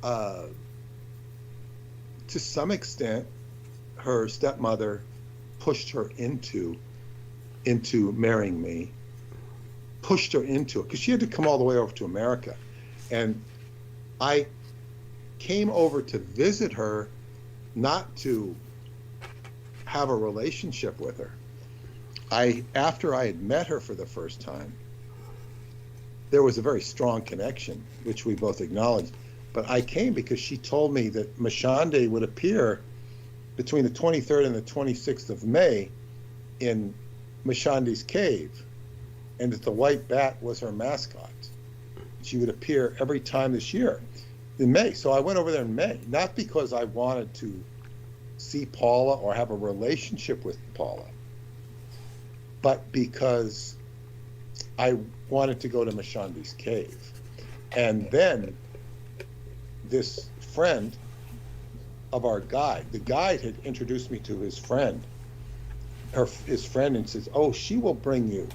to some extent, her stepmother pushed her into marrying me. Pushed her into it, because she had to come all the way over to America. And I came over to visit her, not to have a relationship with her. After I had met her for the first time, there was a very strong connection, which we both acknowledged. But I came because she told me that Mashande would appear between the 23rd and the 26th of May in Mashande's cave, and that the white bat was her mascot. She would appear every time this year in May. So I went over there in May, not because I wanted to see Paula or have a relationship with Paula, but because I wanted to go to Mashande's cave. And then this friend of our guide, the guide had introduced me to his friend, his friend, and says, oh, she will bring you,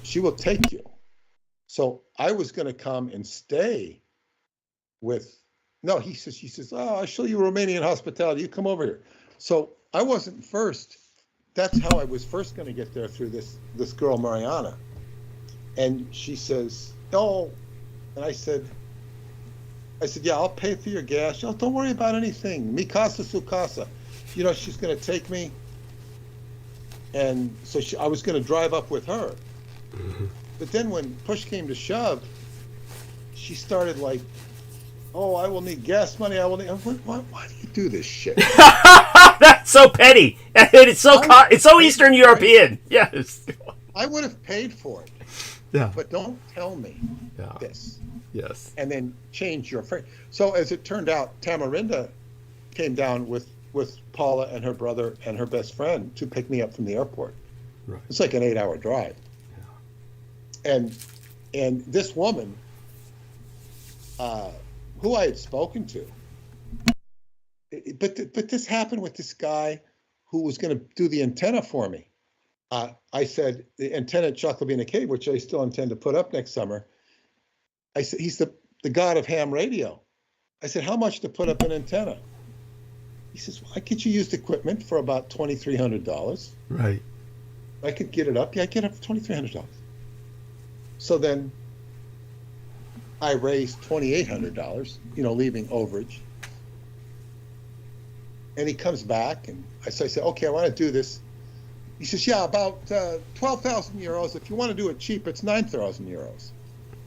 she will take you. So I was going to come and stay with, no, she says, oh, I'll show you Romanian hospitality. You come over here. So I wasn't first. That's how I was first going to get there, through this girl, Mariana. And she says, oh, and I said, yeah, I'll pay for your gas. Oh, don't worry about anything. Mi casa, su casa. You know, she's going to take me. And so I was going to drive up with her. But then when push came to shove, she started like, oh, I will need gas money. I will need. Why do you do this shit? That's so petty. It's so Eastern European. Yes. I would have paid for it. Yeah. But don't tell me this. Yes. And then change your phrase. So as it turned out, Tamarinda came down with Paula and her brother and her best friend to pick me up from the airport. Right. It's like an 8-hour drive. Yeah. And this woman, who I had spoken to, but this happened with this guy who was going to do the antenna for me. I said, the antenna at Chocobina Cave, which I still intend to put up next summer. I said, he's the god of ham radio. I said, how much to put up an antenna? He says, well, I get you used equipment for about $2,300. Right. I could get it up. Yeah, I get it up for $2,300. So then I raised $2,800, leaving overage. And he comes back, and I say, okay, I want to do this. He says, yeah, about 12,000 euros. If you want to do it cheap, it's 9,000 euros.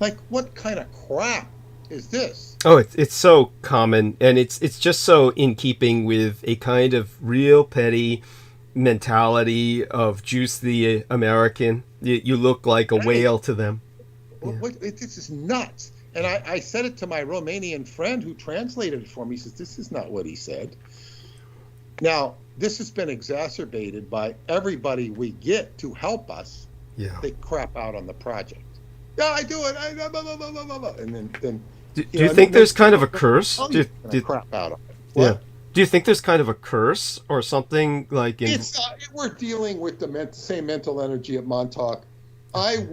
Like, what kind of crap is this? Oh, it's so common, and it's just so in keeping with a kind of real petty mentality of juice the American. You look like a whale to them. This is nuts. And I said it to my Romanian friend who translated it for me. He says, this is not what he said. Now, this has been exacerbated by everybody we get to help us. Yeah. They crap out on the project. Yeah, I do it. Blah, blah, blah, blah, blah. And then do you think there's kind of a curse? Do you crap out on it? What? Yeah. Do you think there's kind of a curse or something like in? We're dealing with the same mental energy at Montauk. I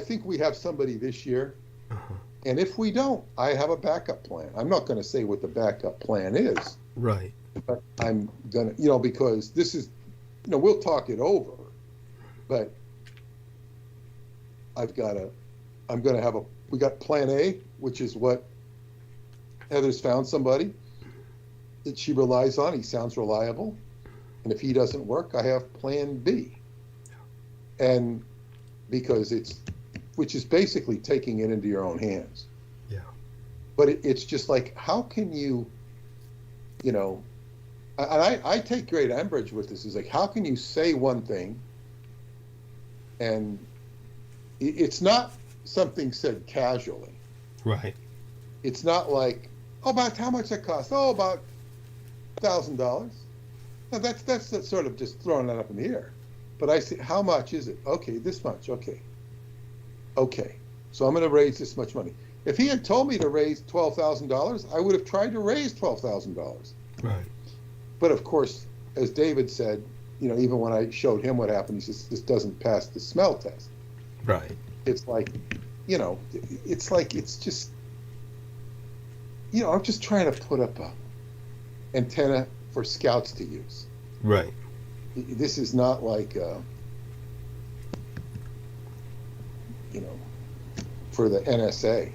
think we have somebody this year. Uh-huh. And if we don't, I have a backup plan. I'm not going to say what the backup plan is. Right. But I'm going to, because this is, we'll talk it over. But we got plan A, which is what Heather's found somebody that she relies on. He sounds reliable. And if he doesn't work, I have plan B. And because which is basically taking it into your own hands. Yeah. But it's just like, how can you, and I take great umbrage with this. Is like, how can you say one thing and it's not something said casually. Right. It's not like, oh, about how much it costs? Oh, about $1,000. No, that's sort of just throwing that up in the air. But I say, how much is it? Okay, this much. Okay. So I'm going to raise this much money. If he had told me to raise $12,000, I would have tried to raise $12,000. Right. But of course, as David said, even when I showed him what happened, he says, this doesn't pass the smell test. Right. It's like, it's just, I'm just trying to put up a antenna for scouts to use. Right. This is not like, for the NSA.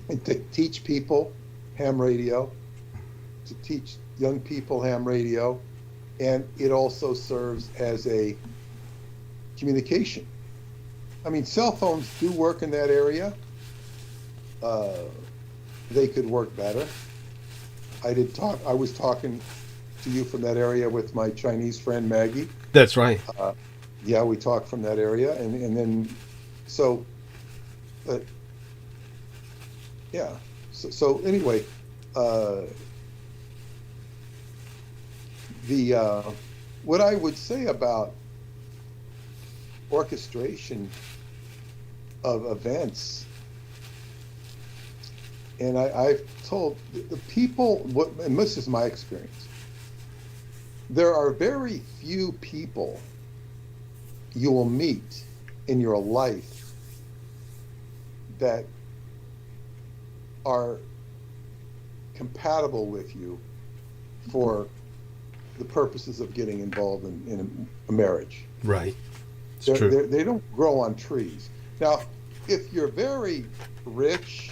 And to teach people ham radio, to teach young people ham radio, and it also serves as a communication. I mean, cell phones do work in that area. They could work better. I was talking to you from that area with my Chinese friend Maggie. That's right. Yeah, we talked from that area, and then so, but yeah. So anyway, what I would say about orchestration of events, and I've told the people, and this is my experience, there are very few people you will meet in your life that are compatible with you for the purposes of getting involved in a marriage. Right. It's true. They don't grow on trees. Now, if you're very rich,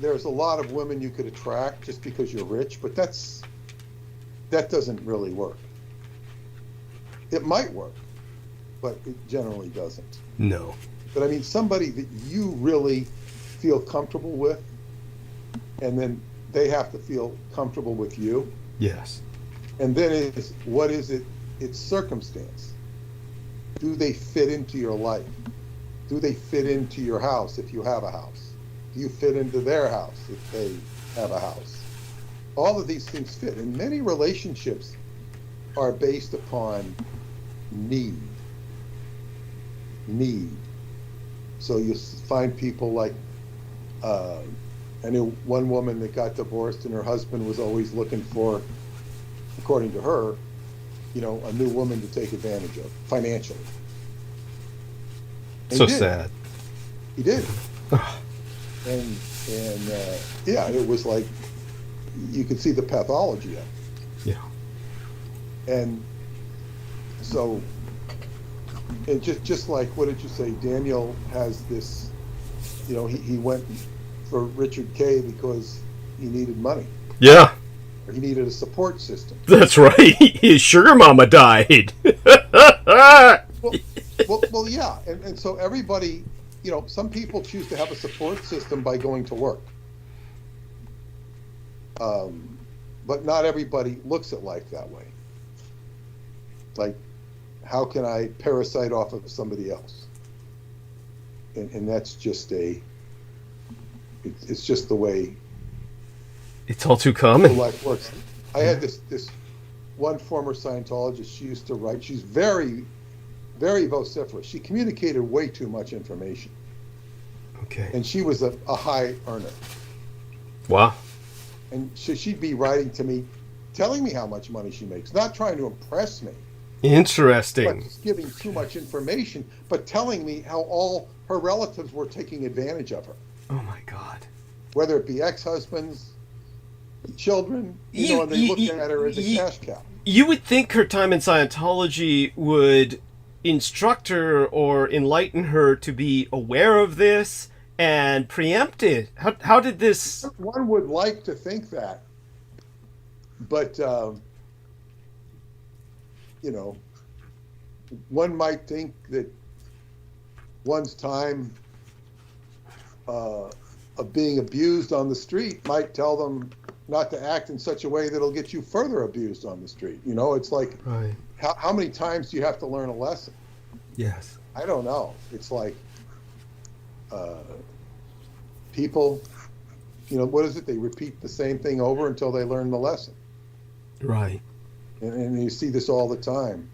there's a lot of women you could attract just because you're rich, but that doesn't really work. It might work, but it generally doesn't. No. But I mean, somebody that you really feel comfortable with, and then they have to feel comfortable with you. Yes. And then what is it? It's circumstance. Do they fit into your life? Do they fit into your house if you have a house? Do you fit into their house if they have a house? All of these things fit. And many relationships are based upon need. So you find people like, I knew one woman that got divorced and her husband was always looking for, according to her, a new woman to take advantage of financially. And so sad. He did. and yeah, it was like, you could see the pathology of it. Yeah. And so, and just like, what did you say? Daniel has this, he went for Richard K because he needed money. Yeah. Or he needed a support system. That's right. His sugar mama died. well, yeah. And so everybody, some people choose to have a support system by going to work. But not everybody looks at life that way. Like, how can I parasite off of somebody else? And that's just it's just the way it's all too common. Life works. I had this one former Scientologist. She used to write. She's very, very vociferous. She communicated way too much information. Okay. And she was a high earner. Wow. And she'd be writing to me, telling me how much money she makes, not trying to impress me. Interesting. But just giving too much information, but telling me how all her relatives were taking advantage of her. Oh my God. Whether it be ex-husbands, children, and they looked at her as a cash cow. You would think her time in Scientology would instruct her or enlighten her to be aware of this and preempt it. How did this... One would like to think that. But, one might think that one's time of being abused on the street might tell them not to act in such a way that'll get you further abused on the street. It's like, right. How many times do you have to learn a lesson? Yes. I don't know. It's like people, what is it? They repeat the same thing over until they learn the lesson. Right. And you see this all the time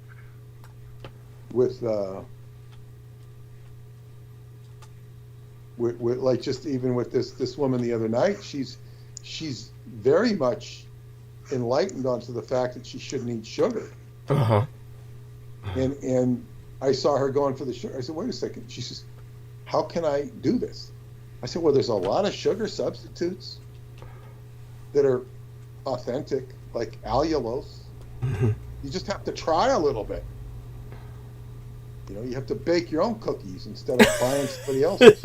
with like, just even with this woman the other night, she's very much enlightened onto the fact that she shouldn't eat sugar. Uh-huh. And I saw her going for the sugar. I said, wait a second. She says, how can I do this? I said, well, there's a lot of sugar substitutes that are authentic, like allulose. Mm-hmm. You just have to try a little bit. You have to bake your own cookies instead of buying somebody else's.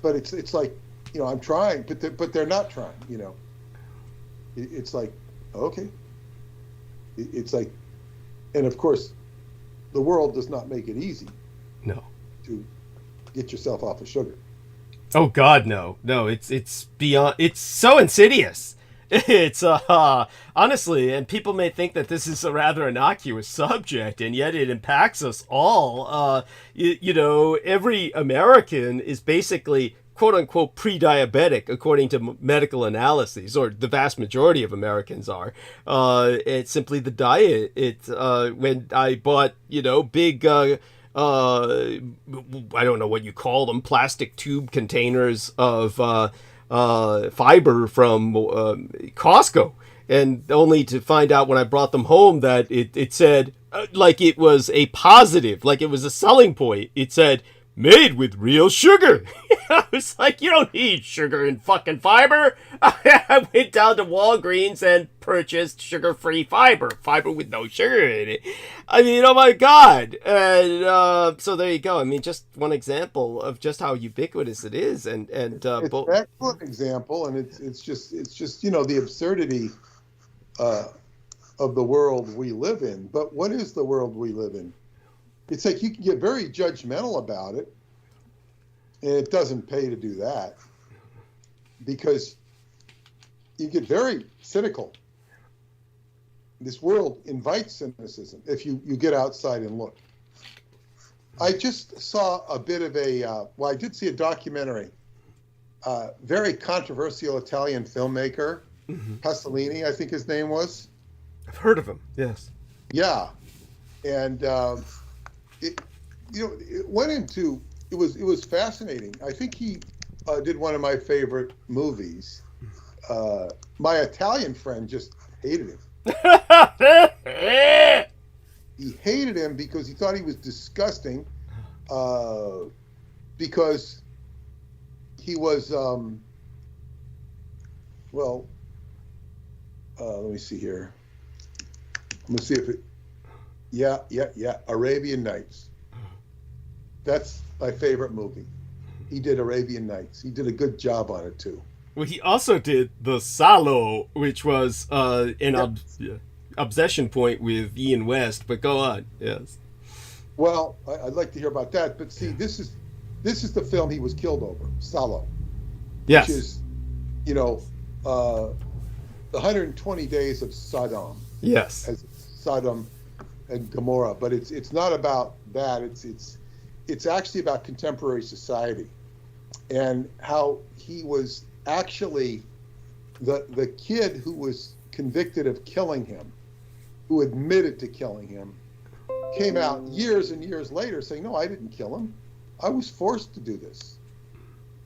But it's like, I'm trying, but they're not trying. It's like, okay. It's like, And of course, the world does not make it easy No. to get yourself off of sugar. Oh God, no. No, it's beyond, it's so insidious. It's honestly, and people may think that this is a rather innocuous subject, and yet it impacts us all. You know, every American is basically quote unquote pre-diabetic according to medical analyses, or the vast majority of Americans are. It's simply the diet. When I bought, you know, big I don't know what you call them, plastic tube containers of fiber from Costco, and only to find out when I brought them home that it said, like it was a positive, like it was a selling point, it said, made with real sugar. I was like, you don't need sugar in fucking fiber. I went down to Walgreens and purchased sugar-free fiber with no sugar in it. I mean, oh my God. And so there you go. I mean, just one example of just how ubiquitous it is. And It's an excellent example, and it's just you know, the absurdity of the world we live in. But what is the world we live in? It's like you can get very judgmental about it, and it doesn't pay to do that, because you get very cynical. This world invites cynicism if you get outside and look. I just saw a bit of a, well, I did see a documentary, very controversial Italian filmmaker, Pasolini, I think his name was. I've heard of him, yes. Yeah, and it went into, it was fascinating. I think he did one of my favorite movies. My Italian friend just hated him. He hated him because he thought he was disgusting, because he was, well, let me see here. I'm gonna see if it, yeah, Arabian Nights. That's my favorite movie. He did Arabian Nights. He did a good job on it too. Well, he also did the Salo, which was an obsession point with Ian West. But go on, yes. Well, I'd like to hear about that. But see, this is the film he was killed over, Salo. Yes. Which is, you know, the 120 Days of Saddam. Yes. As Sodom and Gomorrah, but it's not about that. It's actually about contemporary society, and how he was actually the kid who was convicted of killing him, who admitted to killing him, came out years and years later saying, no, I didn't kill him. I was forced to do this.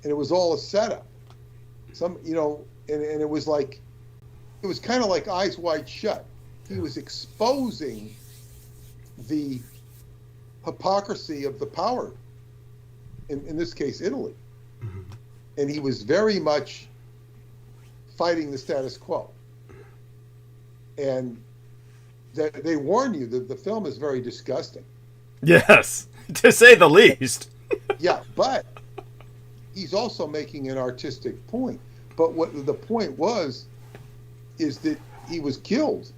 And it was all a setup. And it was like, it was kind of like Eyes Wide Shut. He was exposing the hypocrisy of the power, in this case, Italy. Mm-hmm. And he was very much fighting the status quo. And they warn you that the film is very disgusting. Yes, to say the least. Yeah, but he's also making an artistic point. But what the point is that he was killed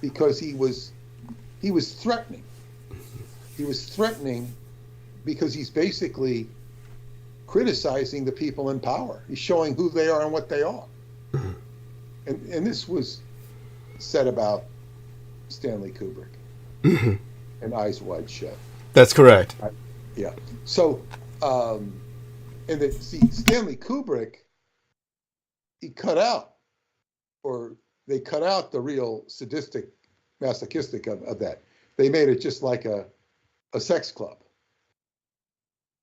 because he was threatening. He was threatening because he's basically criticizing the people in power. He's showing who they are and what they are. And this was said about Stanley Kubrick and Eyes Wide Shut. That's correct. Yeah. So, Stanley Kubrick, they cut out the real sadistic, masochistic of that. They made it just like a sex club,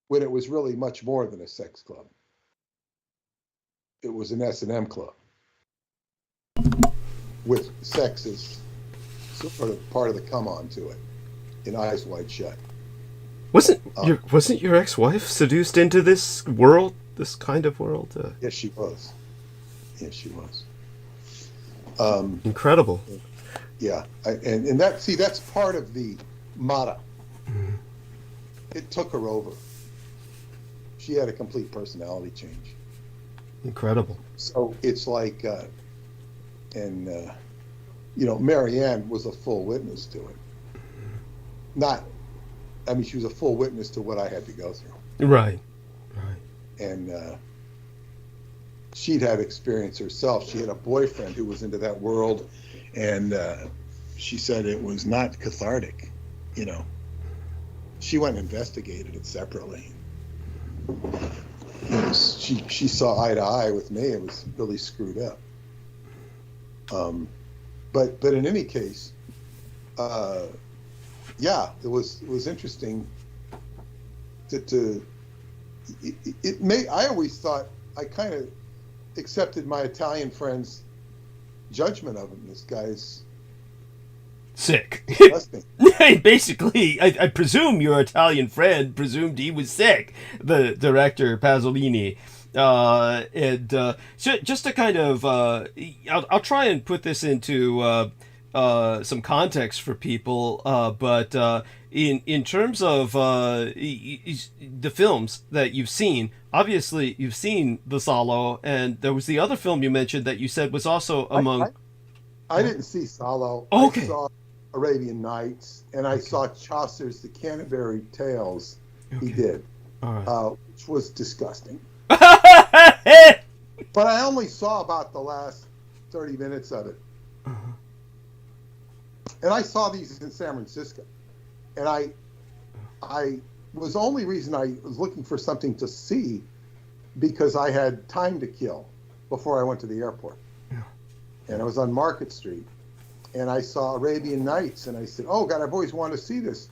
when it was really much more than a sex club. It was an S&M club, with sex as sort of part of the come on to it, in Eyes Wide Shut. Wasn't your ex-wife seduced into this world, this kind of world? Yes, she was. Yes, she was. Incredible. Yeah, and that's part of the mata. Mm-hmm. It took her over. She had a complete personality change. Incredible. So it's like, Marianne was a full witness to it. not, I mean, she was a full witness to what I had to go through. Right. And she'd had experience herself. She had a boyfriend who was into that world, and she said it was not cathartic, you know. She went and investigated it separately. She saw eye to eye with me. It was really screwed up. But in any case, yeah, it was interesting to it may. I always thought, I kind of accepted my Italian friend's judgment of him. This guy's sick. disgusting. Basically, I presume your Italian friend presumed he was sick, the director Pasolini. And so just to kind of, I'll try and put this into some context for people, but in terms of the films that you've seen, obviously you've seen The Salo, and there was the other film you mentioned that you said was also among... I didn't see Salo. Okay. I saw Arabian Nights, and I saw Chaucer's The Canterbury Tales. Okay. He did, All right. which was disgusting. But I only saw about the last 30 minutes of it. Uh-huh. And I saw these in San Francisco. And I was the only reason I was looking for something to see because I had time to kill before I went to the airport. Yeah. And I was on Market Street. And I saw Arabian Nights. And I said, oh, God, I've always wanted to see this.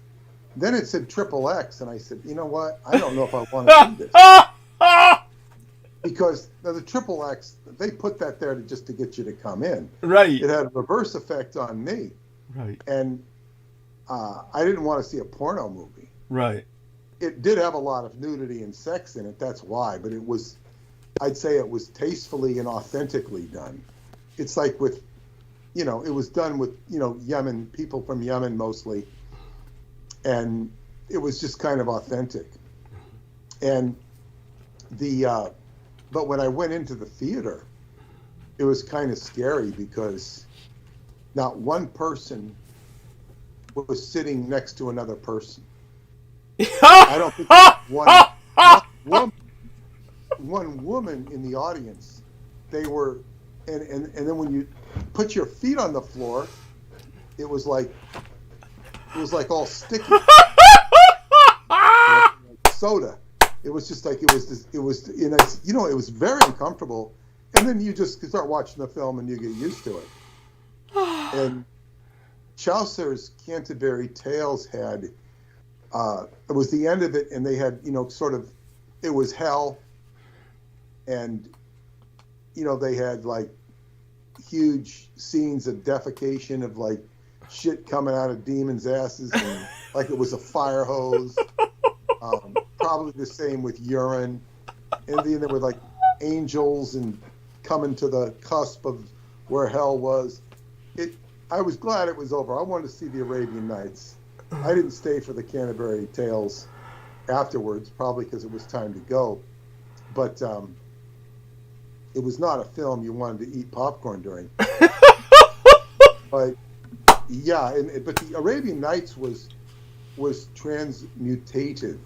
Then it said XXX. And I said, you know what? I don't know if I want to see this. Because the XXX, they put that there just to get you to come in. Right. It had a reverse effect on me. Right. And I didn't want to see a porno movie. Right. It did have a lot of nudity and sex in it, that's why. But it was, I'd say it was tastefully and authentically done. It's like with, you know, it was done with, you know, Yemen, people from Yemen mostly. And it was just kind of authentic. And but when I went into the theater, it was kind of scary because not one person was sitting next to another person. I don't think one woman in the audience. They were, and then when you put your feet on the floor, it was like all sticky. Like soda. It was just like it was, you know, it was very uncomfortable. And then you just start watching the film and you get used to it. And Chaucer's Canterbury Tales had, it was the end of it, and they had, you know, sort of, it was hell. And, you know, they had like huge scenes of defecation, of like shit coming out of demons' asses, and like it was a fire hose. Probably the same with urine. And then there were like angels and coming to the cusp of where hell was. I was glad it was over. I wanted to see the Arabian Nights. I didn't stay for the Canterbury Tales afterwards, probably because it was time to go. But it was not a film you wanted to eat popcorn during. But yeah, but the Arabian Nights was transmutative.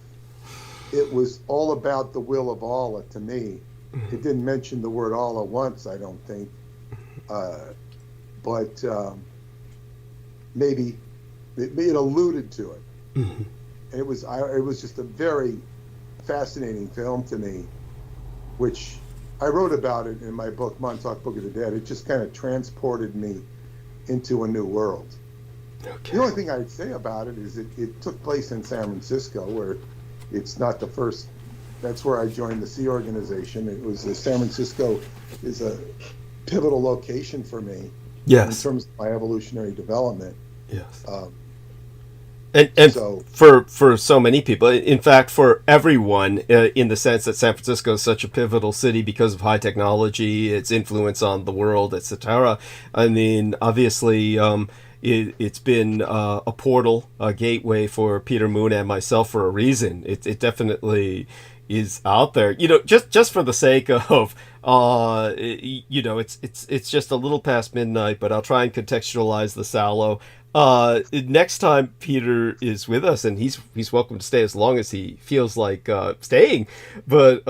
It was all about the will of Allah to me. It didn't mention the word Allah once, I don't think. But maybe it alluded to it. Mm-hmm. It was just a very fascinating film to me, which I wrote about it in my book, Montauk Book of the Dead. It just kind of transported me into a new world. Okay. The only thing I'd say about it is it took place in San Francisco, where it's not the first. That's where I joined the Sea Organization. It was San Francisco is a pivotal location for me. Yes. In terms of my evolutionary development. Yes. And so, for so many people, in fact, for everyone, in the sense that San Francisco is such a pivotal city because of high technology, its influence on the world, etc. I mean, obviously, it's been a portal, a gateway for Peter Moon and myself for a reason. It definitely is out there. You know, just for the sake of, you know, it's just a little past midnight, but I'll try and contextualize the Salo. Next time Peter is with us, and he's welcome to stay as long as he feels like staying. But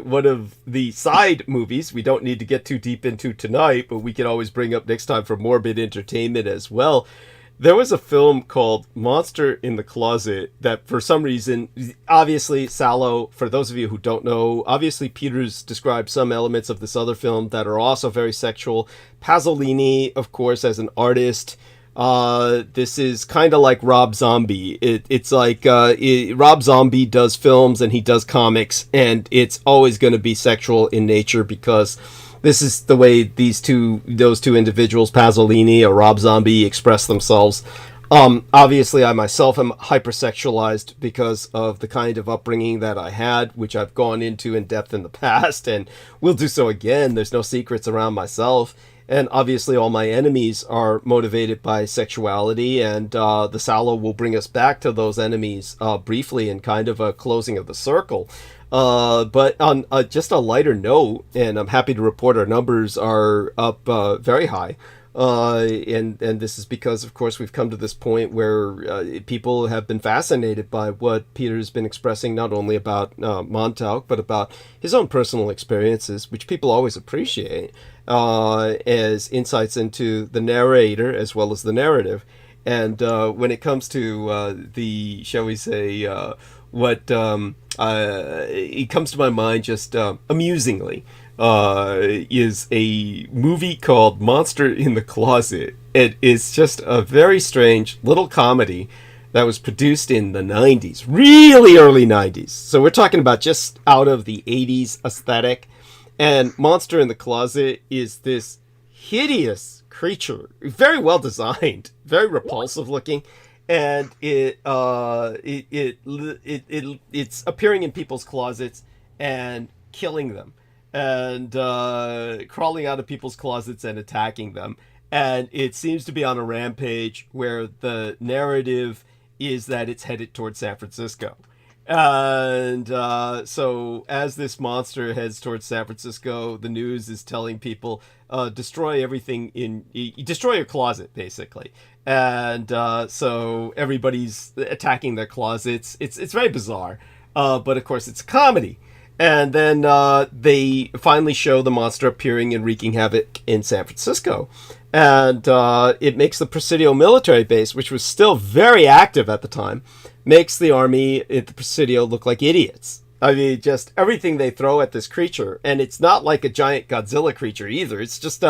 one of the side movies we don't need to get too deep into tonight, but we can always bring up next time for morbid entertainment as well. There was a film called Monster in the Closet that for some reason, obviously, Sallow, for those of you who don't know, obviously Peter's described some elements of this other film that are also very sexual. Pasolini, of course, as an artist, this is kind of like Rob Zombie. It's like Rob Zombie does films and he does comics, and it's always going to be sexual in nature because this is the way those two individuals, Pasolini or Rob Zombie, express themselves. Obviously, I myself am hypersexualized because of the kind of upbringing that I had, which I've gone into in depth in the past, and will do so again. There's no secrets around myself. And obviously, all my enemies are motivated by sexuality, and the Sallow will bring us back to those enemies briefly in kind of a closing of the circle. But on just a lighter note, and I'm happy to report our numbers are up very high. And this is because, of course, we've come to this point where people have been fascinated by what Peter's been expressing, not only about Montauk, but about his own personal experiences, which people always appreciate as insights into the narrator as well as the narrative. And when it comes to the, shall we say, what it comes to my mind just amusingly is a movie called Monster in the Closet. It is just a very strange little comedy that was produced in the 90s, really early 90s. So we're talking about just out of the 80s aesthetic. And Monster in the Closet is this hideous creature, very well designed, very repulsive looking. And it's appearing in people's closets and killing them, and crawling out of people's closets and attacking them. And it seems to be on a rampage where the narrative is that it's headed towards San Francisco. And so as this monster heads towards San Francisco, the news is telling people, destroy everything destroy your closet, basically. And so everybody's attacking their closets. It's very bizarre, but of course it's a comedy. And then they finally show the monster appearing and wreaking havoc in San Francisco. And it makes the Presidio military base, which was still very active at the time, makes the army at the Presidio look like idiots. I mean, just everything they throw at this creature. And it's not like a giant Godzilla creature either. It's just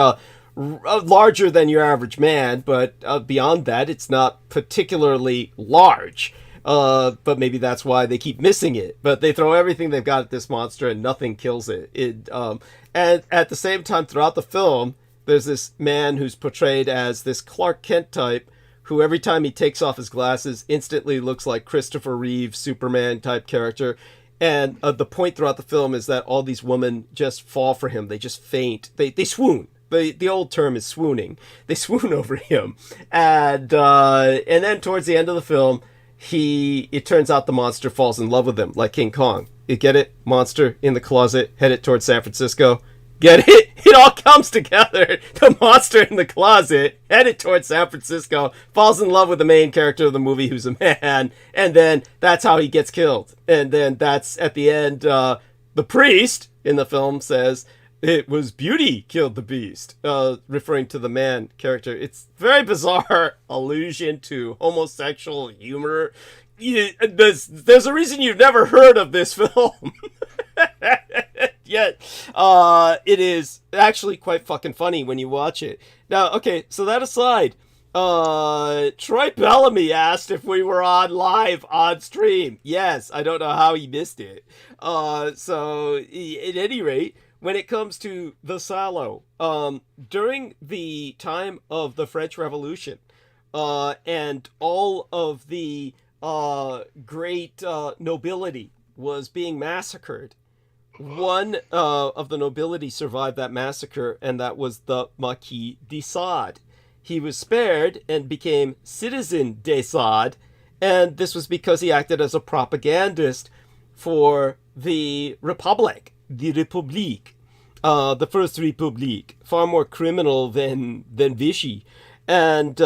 larger than your average man, but beyond that, it's not particularly large. But maybe that's why they keep missing it. But they throw everything they've got at this monster and nothing kills it. And at the same time, throughout the film, there's this man who's portrayed as this Clark Kent type who every time he takes off his glasses instantly looks like Christopher Reeve, Superman type character. And the point throughout the film is that all these women just fall for him. They just faint. They swoon. The old term is swooning. They swoon over him. And then towards the end of the film, it turns out the monster falls in love with him, like King Kong. You get it? Monster in the closet, headed towards San Francisco. Get it? It all comes together. The monster in the closet, headed towards San Francisco, falls in love with the main character of the movie, who's a man, and then that's how he gets killed. And then that's, at the end, the priest in the film says, it was beauty killed the beast, referring to the man character. It's very bizarre allusion to homosexual humor. There's a reason you've never heard of this film. Yet, it is actually quite fucking funny when you watch it. Now, okay, so that aside, Troy Bellamy asked if we were on live on stream. Yes, I don't know how he missed it. So, at any rate, when it comes to the Sallow, during the time of the French Revolution, and all of the great nobility was being massacred, one of the nobility survived that massacre, and that was the Marquis de Sade. He was spared and became Citizen de Sade, and this was because he acted as a propagandist for the Republic, the République, the First Republic, far more criminal than Vichy. And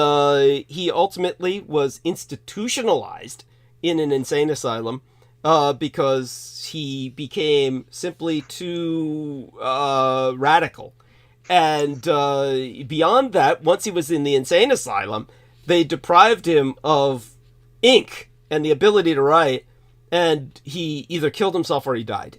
he ultimately was institutionalized in an insane asylum because he became simply too radical. And beyond that, once he was in the insane asylum, they deprived him of ink and the ability to write, and he either killed himself or he died.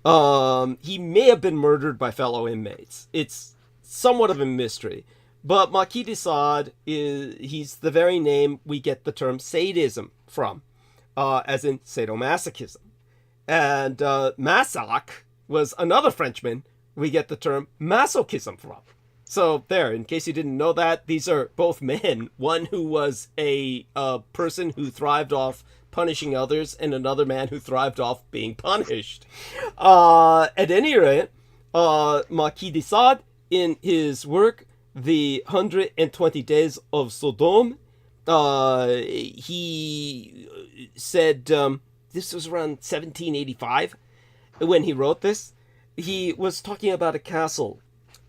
He may have been murdered by fellow inmates. It's somewhat of a mystery. But Marquis de Sade, he's the very name we get the term sadism from, as in sadomasochism. And Massac was another Frenchman we get the term masochism from. So there, in case you didn't know that, these are both men. One who was a person who thrived off punishing others, and another man who thrived off being punished. At any rate, Marquis de Sade, in his work, The 120 Days of Sodom, he said, this was around 1785 when he wrote this. He was talking about a castle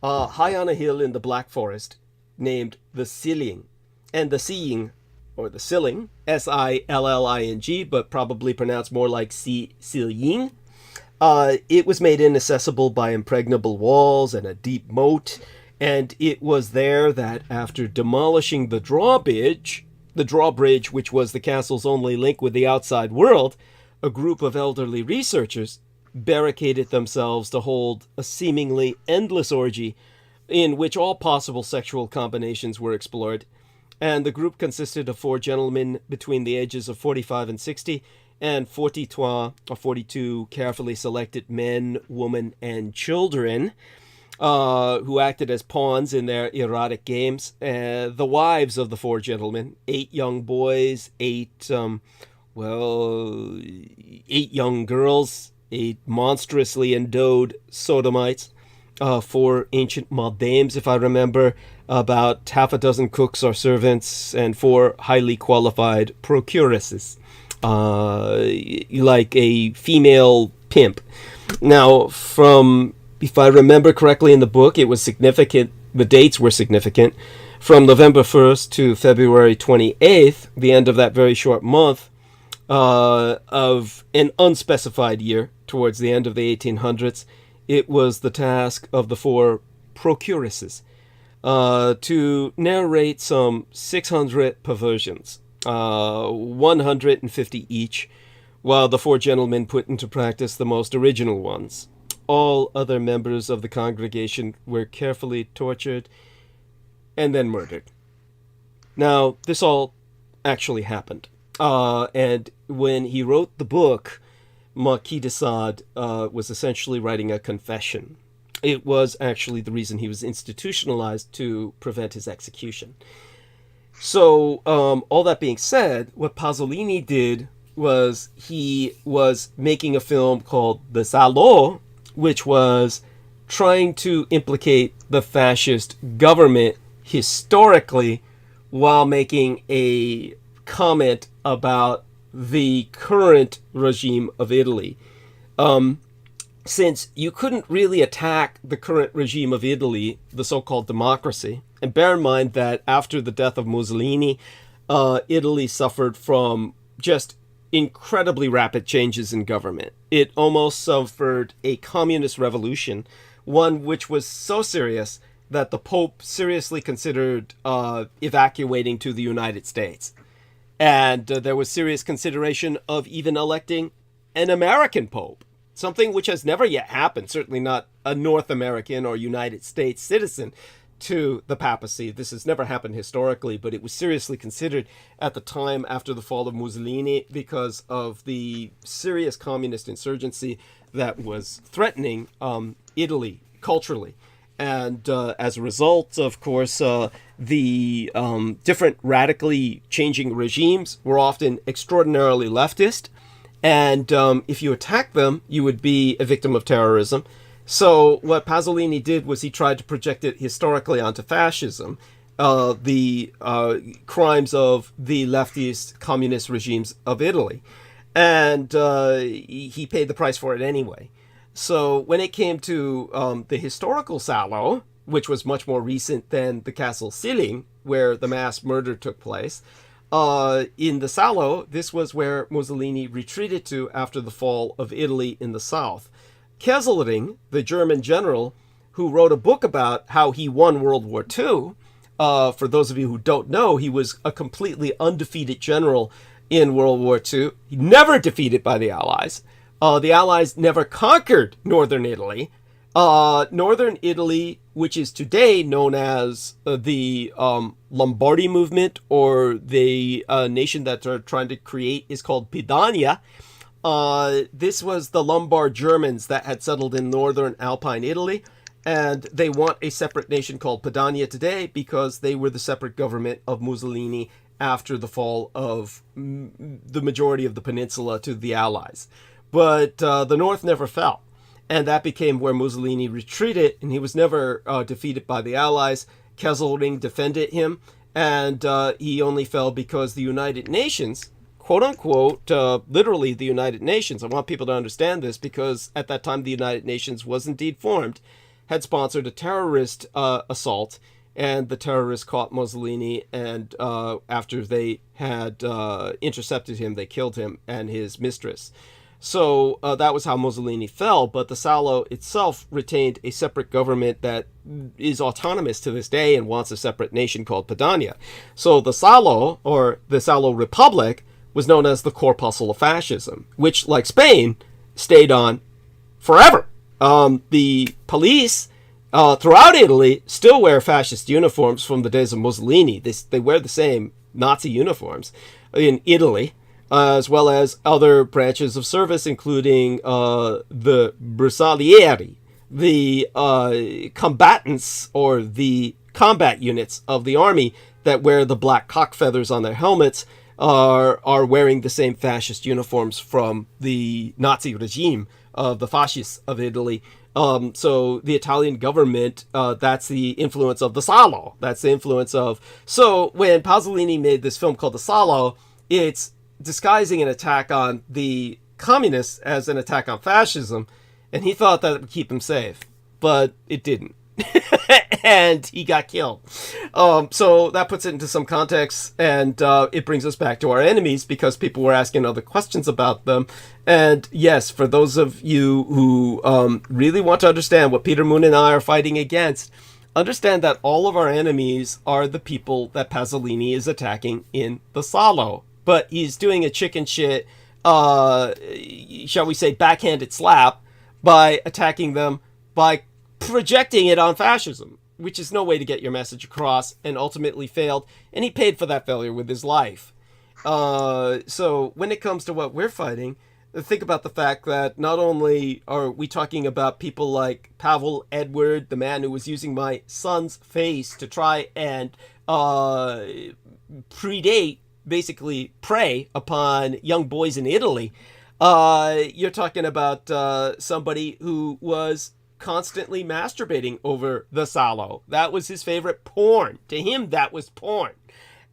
high on a hill in the Black Forest named the Silling. And the Silling, or the Silling, S-I-L-L-I-N-G, but probably pronounced more like Silling. It was made inaccessible by impregnable walls and a deep moat. And it was there that after demolishing the drawbridge, which was the castle's only link with the outside world, a group of elderly researchers barricaded themselves to hold a seemingly endless orgy in which all possible sexual combinations were explored. And the group consisted of 4 gentlemen between the ages of 45 and 60, and 42 carefully selected men, women, and children, who acted as pawns in their erotic games. The wives of the 4 gentlemen, 8 young boys, 8 young girls, 8 monstrously endowed sodomites, 4 ancient madams, if I remember, about half a dozen cooks or servants, and 4 highly qualified procuresses, like a female pimp. Now, if I remember correctly in the book, it was significant, the dates were significant. From November 1st to February 28th, the end of that very short month, of an unspecified year, towards the end of the 1800s, it was the task of the 4 procuresses to narrate some 600 perversions, 150 each, while the 4 gentlemen put into practice the most original ones. All other members of the congregation were carefully tortured and then murdered. Now, this all actually happened. And when he wrote the book, Marquis de Sade was essentially writing a confession. It was actually the reason he was institutionalized, to prevent his execution. So, all that being said, what Pasolini did was he was making a film called The Salò, which was trying to implicate the fascist government historically while making a comment about the current regime of Italy. Since you couldn't really attack the current regime of Italy, the so-called democracy, and bear in mind that after the death of Mussolini, Italy suffered from just incredibly rapid changes in government. It almost suffered a communist revolution, one which was so serious that the Pope seriously considered evacuating to the United States. And there was serious consideration of even electing an American Pope, something which has never yet happened, certainly not a North American or United States citizen to the papacy. This has never happened historically, but it was seriously considered at the time after the fall of Mussolini because of the serious communist insurgency that was threatening Italy culturally. And as a result, of course, the different radically changing regimes were often extraordinarily leftist. And if you attack them, you would be a victim of terrorism. So what Pasolini did was he tried to project it historically onto fascism, the crimes of the leftist communist regimes of Italy. And he paid the price for it anyway. So when it came to the historical Salò, which was much more recent than the castle Silling, where the mass murder took place. In the Salo, this was where Mussolini retreated to after the fall of Italy in the south. Kesselring, the German general, who wrote a book about how he won World War II, for those of you who don't know, he was a completely undefeated general in World War II. He never defeated by the Allies. The Allies never conquered northern Italy. Northern Italy, which is today known as the Lombardy movement, or the nation that they're trying to create is called Padania. This was the Lombard Germans that had settled in northern Alpine Italy, and they want a separate nation called Padania today because they were the separate government of Mussolini after the fall of the majority of the peninsula to the Allies. But the north never fell. And that became where Mussolini retreated, and he was never defeated by the Allies. Kesselring defended him, and he only fell because the United Nations, quote unquote, literally the United Nations, I want people to understand this because at that time the United Nations was indeed formed, had sponsored a terrorist assault, and the terrorists caught Mussolini, and after they had intercepted him, they killed him and his mistress. So that was how Mussolini fell, but the Salo itself retained a separate government that is autonomous to this day and wants a separate nation called Padania. So the Salo, or the Salo Republic, was known as the corpuscle of fascism, which, like Spain, stayed on forever. The police throughout Italy still wear fascist uniforms from the days of Mussolini. They wear the same Nazi uniforms in Italy, as well as other branches of service, including the Bersaglieri, the combatants, or the combat units of the army that wear the black cock feathers on their helmets, are wearing the same fascist uniforms from the Nazi regime of the fascists of Italy. So the Italian government, that's the influence of the Salo. That's the influence of... So when Pasolini made this film called The Salo, it's disguising an attack on the communists as an attack on fascism, and he thought that it would keep him safe, but it didn't. And he got killed. So that puts it into some context, and it brings us back to our enemies because people were asking other questions about them. And yes, for those of you who really want to understand what Peter Moon and I are fighting against, understand that all of our enemies are the people that Pasolini is attacking in the Salo. But he's doing a chicken shit, shall we say, backhanded slap by attacking them, by projecting it on fascism, which is no way to get your message across, and ultimately failed. And he paid for that failure with his life. So when it comes to what we're fighting, think about the fact that not only are we talking about people like Pavel Edward, the man who was using my son's face to try and basically prey upon young boys in Italy. You're talking about somebody who was constantly masturbating over the Salo. That was his favorite porn. To him, that was porn.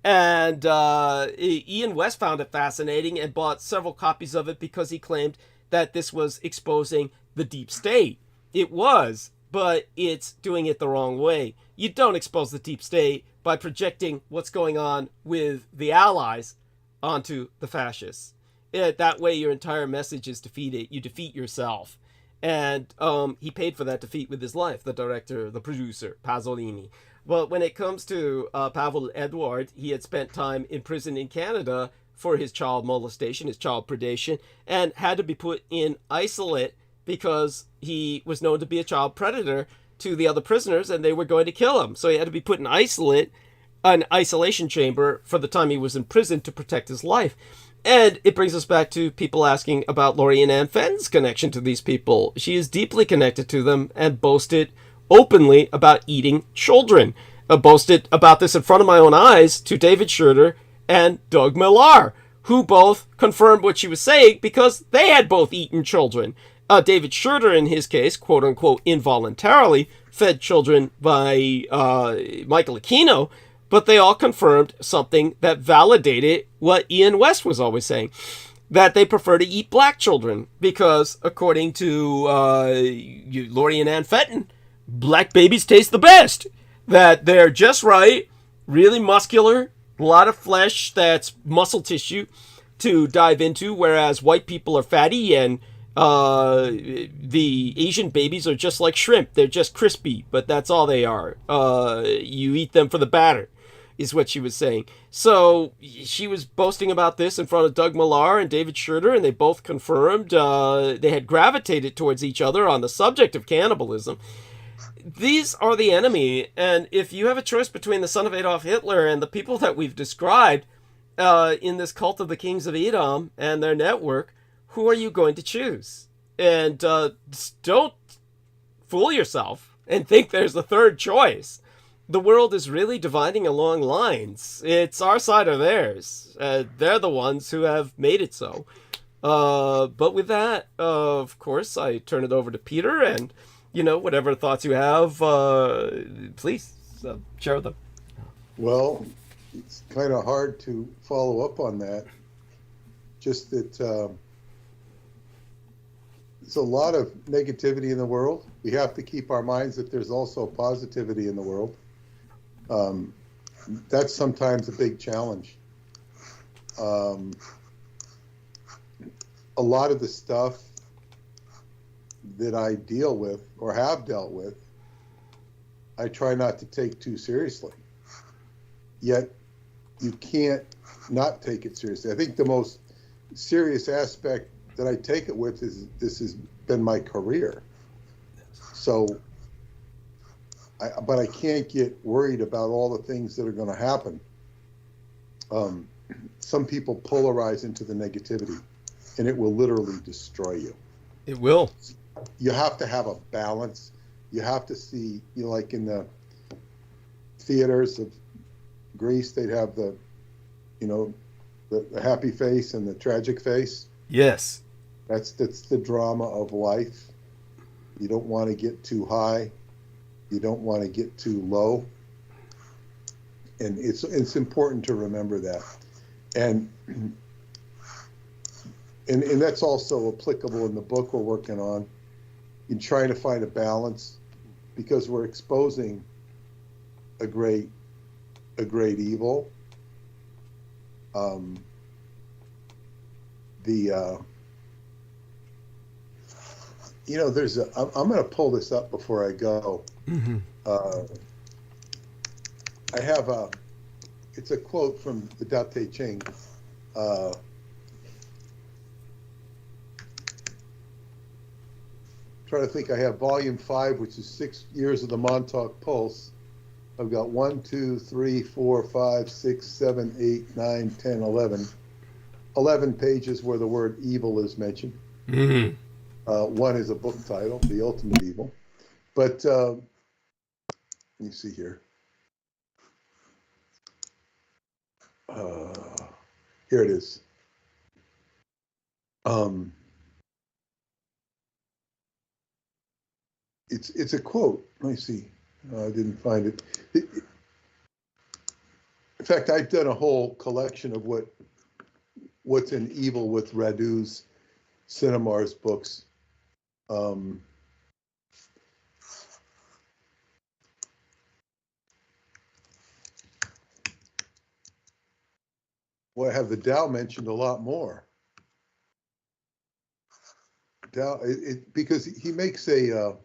And Ian West found it fascinating and bought several copies of it because he claimed that this was exposing the deep state. It was, but it's doing it the wrong way. You don't expose the deep state by projecting what's going on with the Allies onto the fascists. That way your entire message is defeated. You defeat yourself. And he paid for that defeat with his life, the director, the producer, Pasolini. Well, when it comes to Pavel Edward, he had spent time in prison in Canada for his child molestation, his child predation, and had to be put in isolate because he was known to be a child predator to the other prisoners, and they were going to kill him. So he had to be put in an isolation chamber for the time he was in prison to protect his life. And it brings us back to people asking about Lorien Ann Fenton's connection to these people. She is deeply connected to them and boasted openly about eating children. Boasted about this in front of my own eyes to David Schroeder and Doug Millar, who both confirmed what she was saying because they had both eaten children. David Schroeder, in his case, quote-unquote involuntarily, fed children by Michael Aquino, but they all confirmed something that validated what Ian West was always saying, that they prefer to eat black children because, according to Lorien Ann Fenton, black babies taste the best. That they're just right, really muscular, a lot of flesh that's muscle tissue to dive into, whereas white people are fatty, and the Asian babies are just like shrimp. They're just crispy, but that's all they are. You eat them for the batter, is what she was saying. So she was boasting about this in front of Doug Millar and David Schroeder, and they both confirmed they had gravitated towards each other on the subject of cannibalism. These are the enemy, and if you have a choice between the son of Adolf Hitler and the people that we've described in this cult of the kings of Edom and their network, who are you going to choose? And don't fool yourself and think there's a third choice. The world is really dividing along lines. It's our side or theirs. They're the ones who have made it so. But with that, of course, I turn it over to Peter, and whatever thoughts you have, please share them. Well, it's kind of hard to follow up on that. Just that there's a lot of negativity in the world. We have to keep our minds that there's also positivity in the world. That's sometimes a big challenge. A lot of the stuff that I deal with or have dealt with, I try not to take too seriously. Yet you can't not take it seriously. I think the most serious aspect that I take it with is this has been my career. So, but I can't get worried about all the things that are going to happen. Some people polarize into the negativity, and it will literally destroy you. It will. You have to have a balance. You have to see, like in the theaters of Greece, they'd have the happy face and the tragic face. Yes. That's the drama of life. You don't want to get too high. You don't want to get too low. And it's important to remember that. And that's also applicable in the book we're working on, in trying to find a balance, because we're exposing a great evil. There's I'm going to pull this up before I go. Mm-hmm. I have it's a quote from the Tao Te Ching. Trying to think, I have volume 5, which is 6 years of the Montauk Pulse. I've got 1, 2, 3, 4, 5, 6, 7, 8, 9, 10, 11. 11 pages where the word evil is mentioned. Mm-hmm. One is a book title, The Ultimate Evil. But let me see here. Here it is. It's a quote. Let me see. I didn't find it. In fact, I've done a whole collection of what's in evil with Radu's Cinemar's books. Well, I have the Tao mentioned a lot more. Tao, because he makes a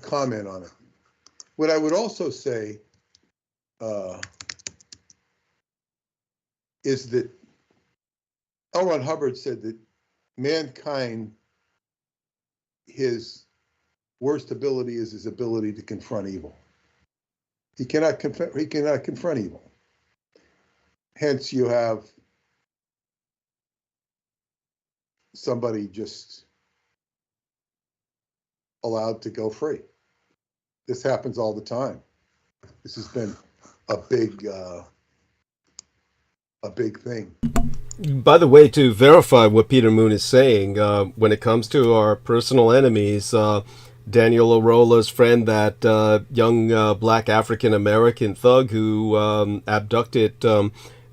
comment on it. What I would also say is that L. Ron Hubbard said that mankind, his worst ability is his ability to confront evil. He cannot confront evil. Hence, you have somebody just allowed to go free. This happens all the time. This has been a big thing. By the way, to verify what Peter Moon is saying, when it comes to our personal enemies, Daniel Orola's friend, that young black African-American thug who abducted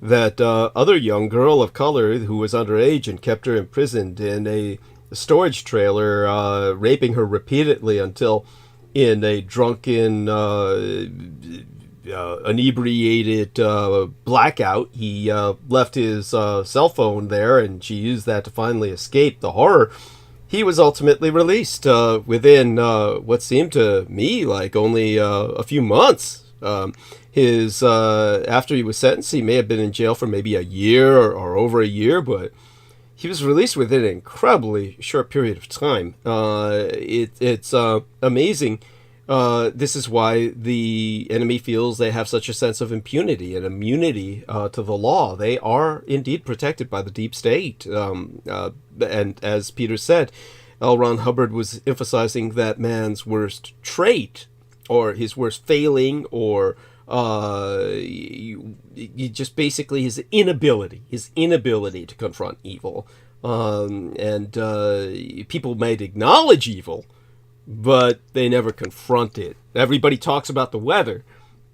that other young girl of color who was underage and kept her imprisoned in a storage trailer, raping her repeatedly until in a drunken, inebriated blackout. He left his cell phone there, and she used that to finally escape the horror. He was ultimately released within what seemed to me like only a few months. After he was sentenced, he may have been in jail for maybe a year or over a year, but he was released within an incredibly short period of time. It's amazing. This is why the enemy feels they have such a sense of impunity and immunity to the law. They are indeed protected by the deep state. And as Peter said, L. Ron Hubbard was emphasizing that man's worst trait, or his worst failing, or just basically his inability to confront evil. People might acknowledge evil, but they never confront it. Everybody talks about the weather,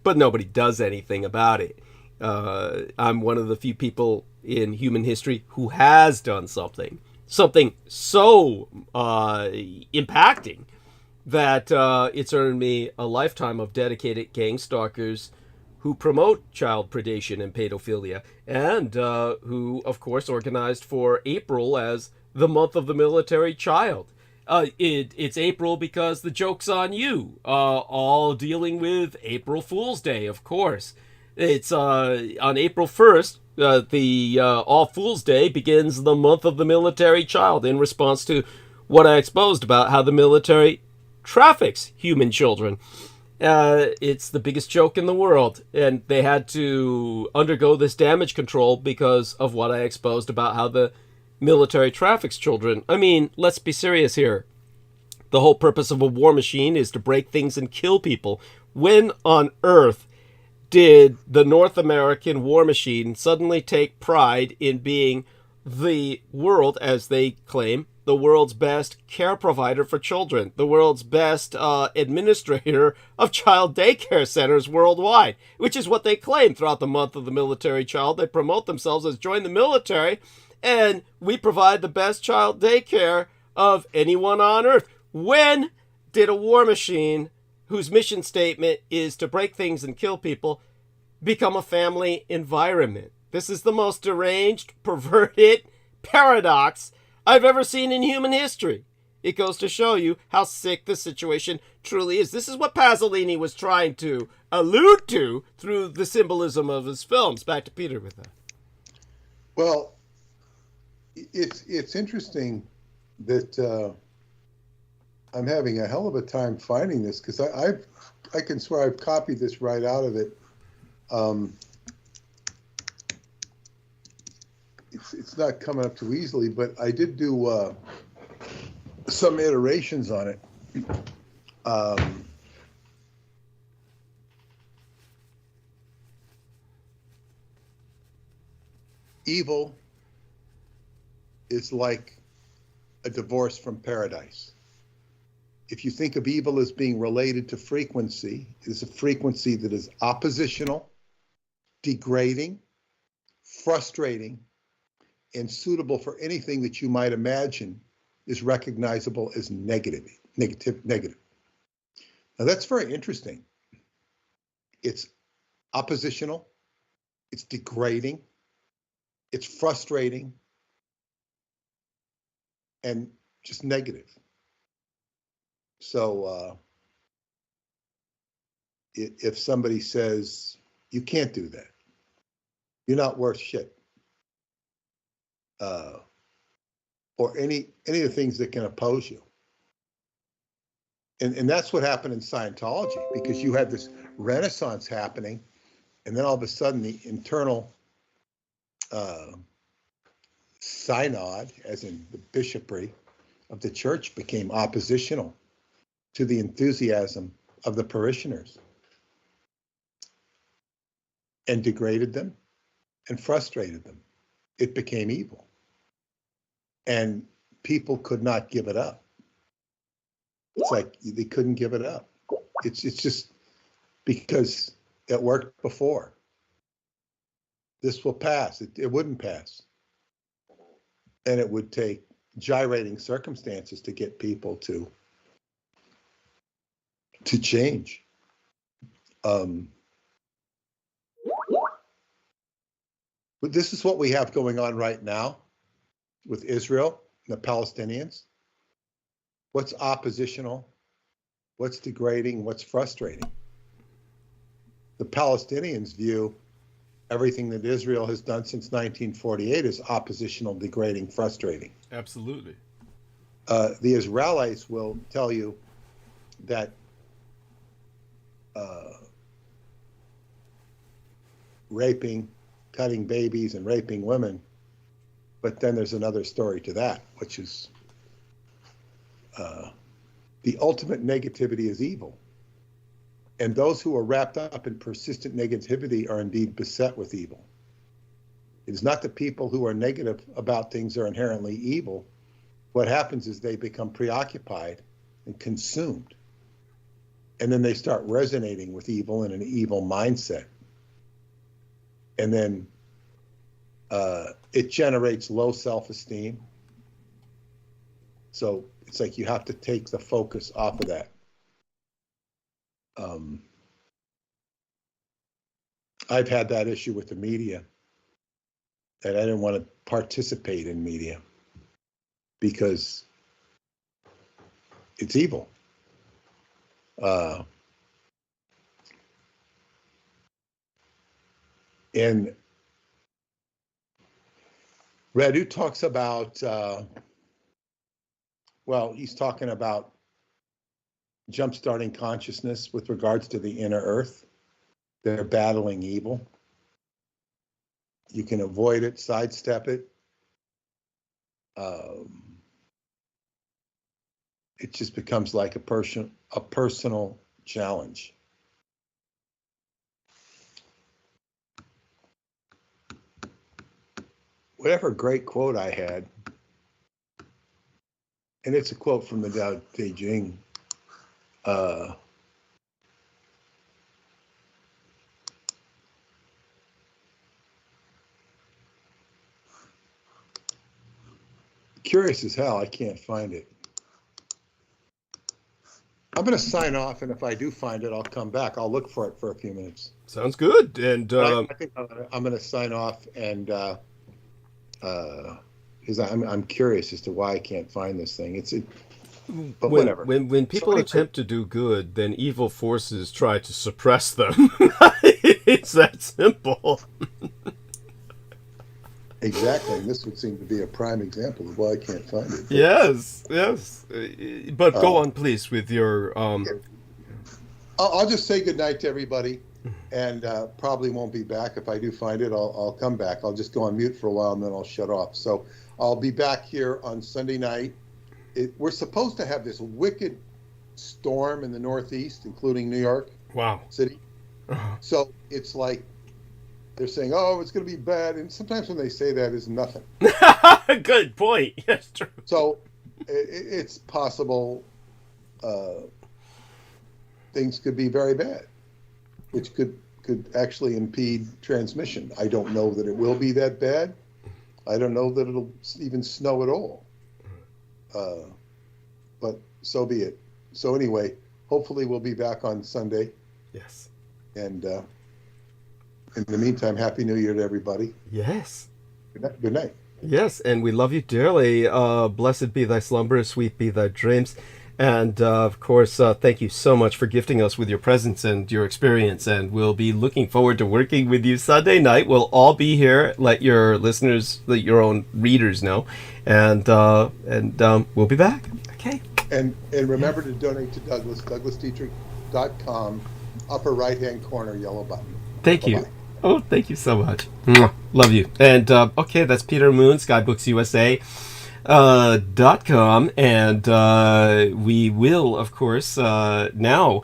but nobody does anything about it. I'm one of the few people in human history who has done something so impacting that it's earned me a lifetime of dedicated gang stalkers who promote child predation and pedophilia, and who, of course, organized for April as the month of the military child. It's April because the joke's on you, all dealing with April Fool's Day, of course. It's on April 1st, the All Fool's Day begins the month of the military child in response to what I exposed about how the military traffics human children. It's the biggest joke in the world, and they had to undergo this damage control because of what I exposed about how the military traffics children. I mean, let's be serious here. The whole purpose of a war machine is to break things and kill people. When on earth did the North American war machine suddenly take pride in being the world, as they claim, the world's best care provider for children, the world's best administrator of child daycare centers worldwide, which is what they claim throughout the month of the military child? They promote themselves as join the military, and we provide the best child daycare of anyone on earth. When did a war machine whose mission statement is to break things and kill people become a family environment? This is the most deranged, perverted paradox I've ever seen in human history. It goes to show you how sick the situation truly is. This is what Pasolini was trying to allude to through the symbolism of his films. Back to Peter with that. Well, it's interesting that I'm having a hell of a time finding this, because I can swear I've copied this right out of it. It's not coming up too easily, but I did do some iterations on it. Evil is like a divorce from paradise. If you think of evil as being related to frequency, it is a frequency that is oppositional, degrading, frustrating, and suitable for anything that you might imagine is recognizable as negative. Now that's very interesting. It's oppositional, it's degrading, it's frustrating, and just negative. So if somebody says, you can't do that, you're not worth shit, or any of the things that can oppose you. And that's what happened in Scientology, because you had this renaissance happening, and then all of a sudden the internal synod, as in the bishopry of the church, became oppositional to the enthusiasm of the parishioners, and degraded them and frustrated them. It became evil, and people could not give it up. It's like they couldn't give it up. It's just because it worked before. This will pass. It wouldn't pass. And it would take gyrating circumstances to get people to to change. But this is what we have going on right now with Israel and the Palestinians. What's oppositional? What's degrading? What's frustrating? The Palestinians view everything that Israel has done since 1948 as oppositional, degrading, frustrating. Absolutely. The Israelis will tell you that raping, cutting babies and raping women, but then there's another story to that, which is the ultimate negativity is evil. And those who are wrapped up in persistent negativity are indeed beset with evil. It is not the people who are negative about things are inherently evil. What happens is they become preoccupied and consumed. And then they start resonating with evil in an evil mindset. And then it generates low self-esteem. So it's like you have to take the focus off of that. I've had that issue with the media, that I didn't want to participate in media because it's evil. And Radu talks about, well, he's talking about jump-starting consciousness with regards to the inner earth. They're battling evil. You can avoid it, sidestep it. It just becomes like a personal challenge. Whatever great quote I had, and it's a quote from the Tao Te Ching. Curious as hell, I can't find it. I'm going to sign off, and if I do find it, I'll come back. I'll look for it for a few minutes. Sounds good. And I think I'm going to sign off, and because I'm curious as to why I can't find this thing. But whatever. When people attempt to do good, then evil forces try to suppress them. It's that simple. Exactly, and this would seem to be a prime example of why I can't find it. Yes. But go on, please, with your... I'll just say goodnight to everybody, and probably won't be back. If I do find it, I'll come back. I'll just go on mute for a while, and then I'll shut off. So I'll be back here on Sunday night. We're supposed to have this wicked storm in the Northeast, including New York City. So it's like, they're saying, oh, it's going to be bad. And sometimes when they say that, it's nothing. Good point. Yes, true. So it's possible things could be very bad, which could actually impede transmission. I don't know that it will be that bad. I don't know that it'll even snow at all. But so be it. So anyway, hopefully we'll be back on Sunday. Yes. And in the meantime, Happy New Year to everybody. Yes. Good night. Yes, and we love you dearly. Blessed be thy slumber, sweet be thy dreams. And of course, thank you so much for gifting us with your presence and your experience. And we'll be looking forward to working with you Sunday night. We'll all be here. Let your listeners, let your own readers know. And we'll be back. Okay. And remember to donate to Douglas, douglasdietrich.com, upper right-hand corner, yellow button. Thank you. Bye-bye. Oh, thank you so much. Mwah. Love you. And okay, that's Peter Moon, skybooks.usa.com, and we will, of course, now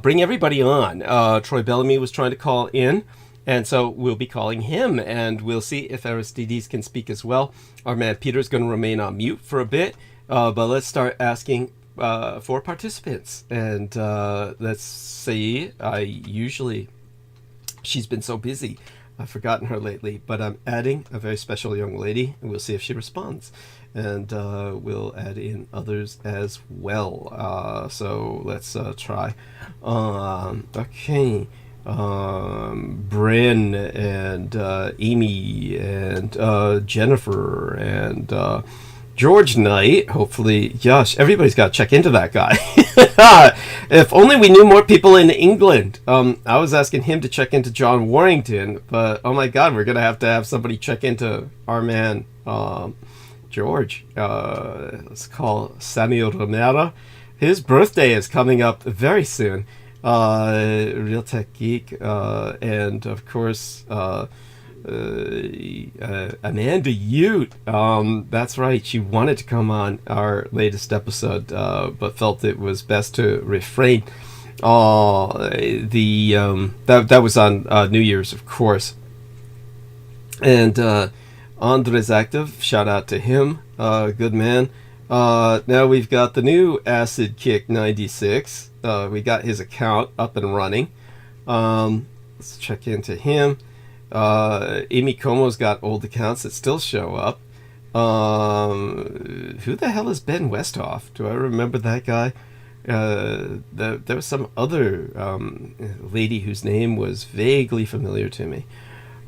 bring everybody on. Troy Bellamy was trying to call in, and so we'll be calling him, and we'll see if Aristides can speak as well. Our man Peter's going to remain on mute for a bit, but let's start asking for participants. And let's see, she's been so busy, I've forgotten her lately, but I'm adding a very special young lady, and we'll see if she responds. and we'll add in others as well. So let's try. Okay. Bryn and Amy and Jennifer and George Knight. Hopefully, gosh, everybody's got to check into that guy. If only we knew more people in England. I was asking him to check into John Warrington, but oh my God, we're gonna have to have somebody check into our man George. Let's call Samuel Romero. His birthday is coming up very soon. Real Tech Geek, and of course Amanda Ute. That's right, she wanted to come on our latest episode, but felt it was best to refrain. That was on New Year's, of course. And Andres Active, shout out to him, good man. Now we've got the new Acid Kick 96. We got his account up and running. Let's check into him. Amy Como's got old accounts that still show up. Who the hell is Ben Westhoff? Do I remember that guy? There was some other lady whose name was vaguely familiar to me.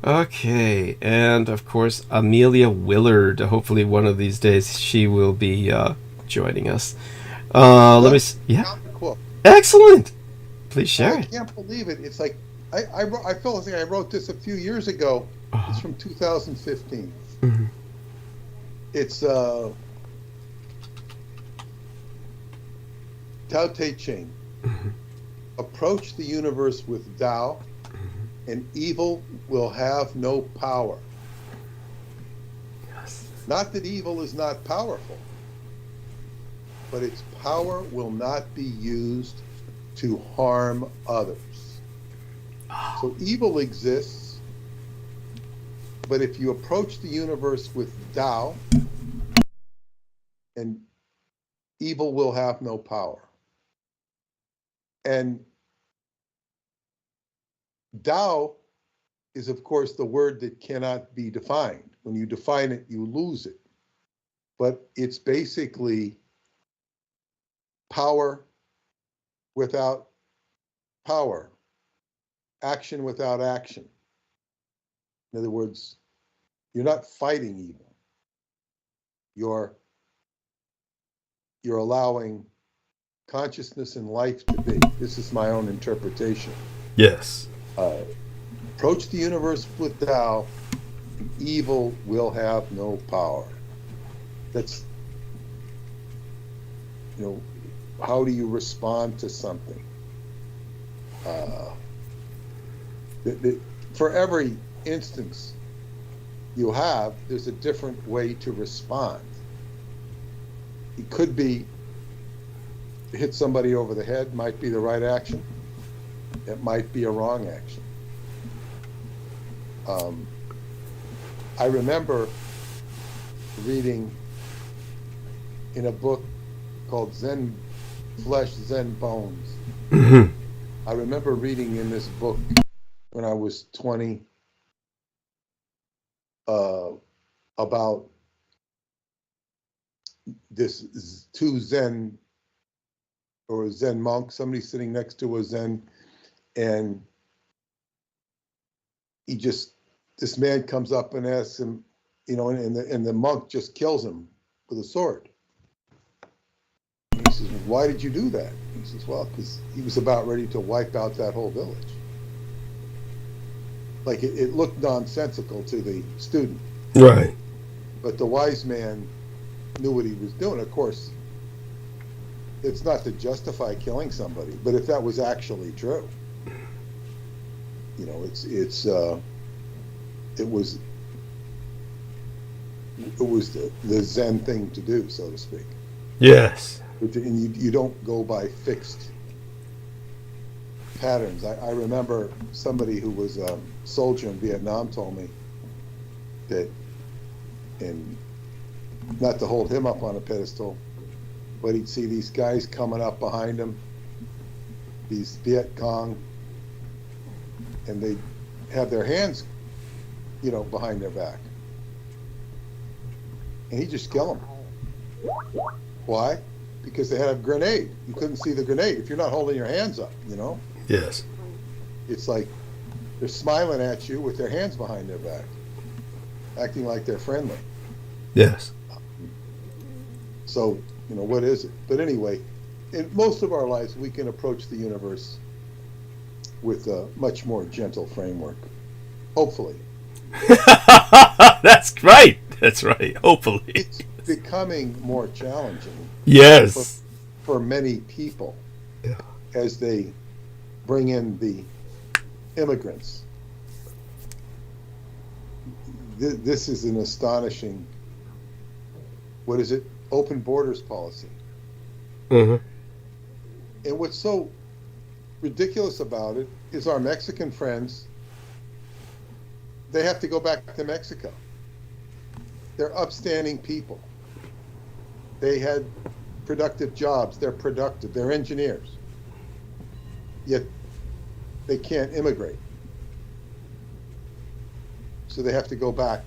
Okay, and of course Amelia Willard. Hopefully one of these days she will be joining us. Let me yeah. Excellent. Please share it. I can't believe it. It's like I feel like I wrote this a few years ago. It's from 2015. Mm-hmm. It's Tao Te Ching. Mm-hmm. Approach the universe with Tao, and evil will have no power. Yes. Not that evil is not powerful, but its power will not be used to harm others. So evil exists, but if you approach the universe with Tao, and evil will have no power. And Tao is, of course, the word that cannot be defined. When you define it, you lose it. But it's basically power without power, action without action. In other words, you're not fighting evil. You're allowing consciousness and life to be. This is my own interpretation. Yes. Approach the universe with Tao, and evil will have no power. That's, how do you respond to something? For every instance you have, there's a different way to respond. It could be hit somebody over the head, might be the right action. It might be a wrong action. I remember reading in a book called Zen Flesh, Zen Bones. Mm-hmm. I remember reading in this book when I was 20 about this two Zen or a Zen monk, somebody sitting next to a Zen, and this man comes up and asks him, and the monk just kills him with a sword. And he says, "Why did you do that?" He says, "Well, because he was about ready to wipe out that whole village." Like it looked nonsensical to the student. Right. But the wise man knew what he was doing. Of course, it's not to justify killing somebody, but if that was actually true, it was the Zen thing to do, so to speak. Yes. And you don't go by fixed patterns. I remember somebody who was a soldier in Vietnam told me that, and not to hold him up on a pedestal, but he'd see these guys coming up behind him, these Viet Cong, and they'd have their hands, behind their back. And he'd just kill them. Why? Because they had a grenade. You couldn't see the grenade if you're not holding your hands up, you know? Yes. It's like they're smiling at you with their hands behind their back, acting like they're friendly. Yes. So, you know, what is it? But anyway, in most of our lives, we can approach the universe with a much more gentle framework. Hopefully. That's right. That's right. Hopefully. It's becoming more challenging. Yes. For many people, yeah, as they bring in the immigrants. This is an astonishing, what is it? Open borders policy. Mm-hmm. And what's so ridiculous about it is our Mexican friends, they have to go back to Mexico. They're upstanding people. They had productive jobs. They're productive. They're engineers. Yet they can't immigrate. So they have to go back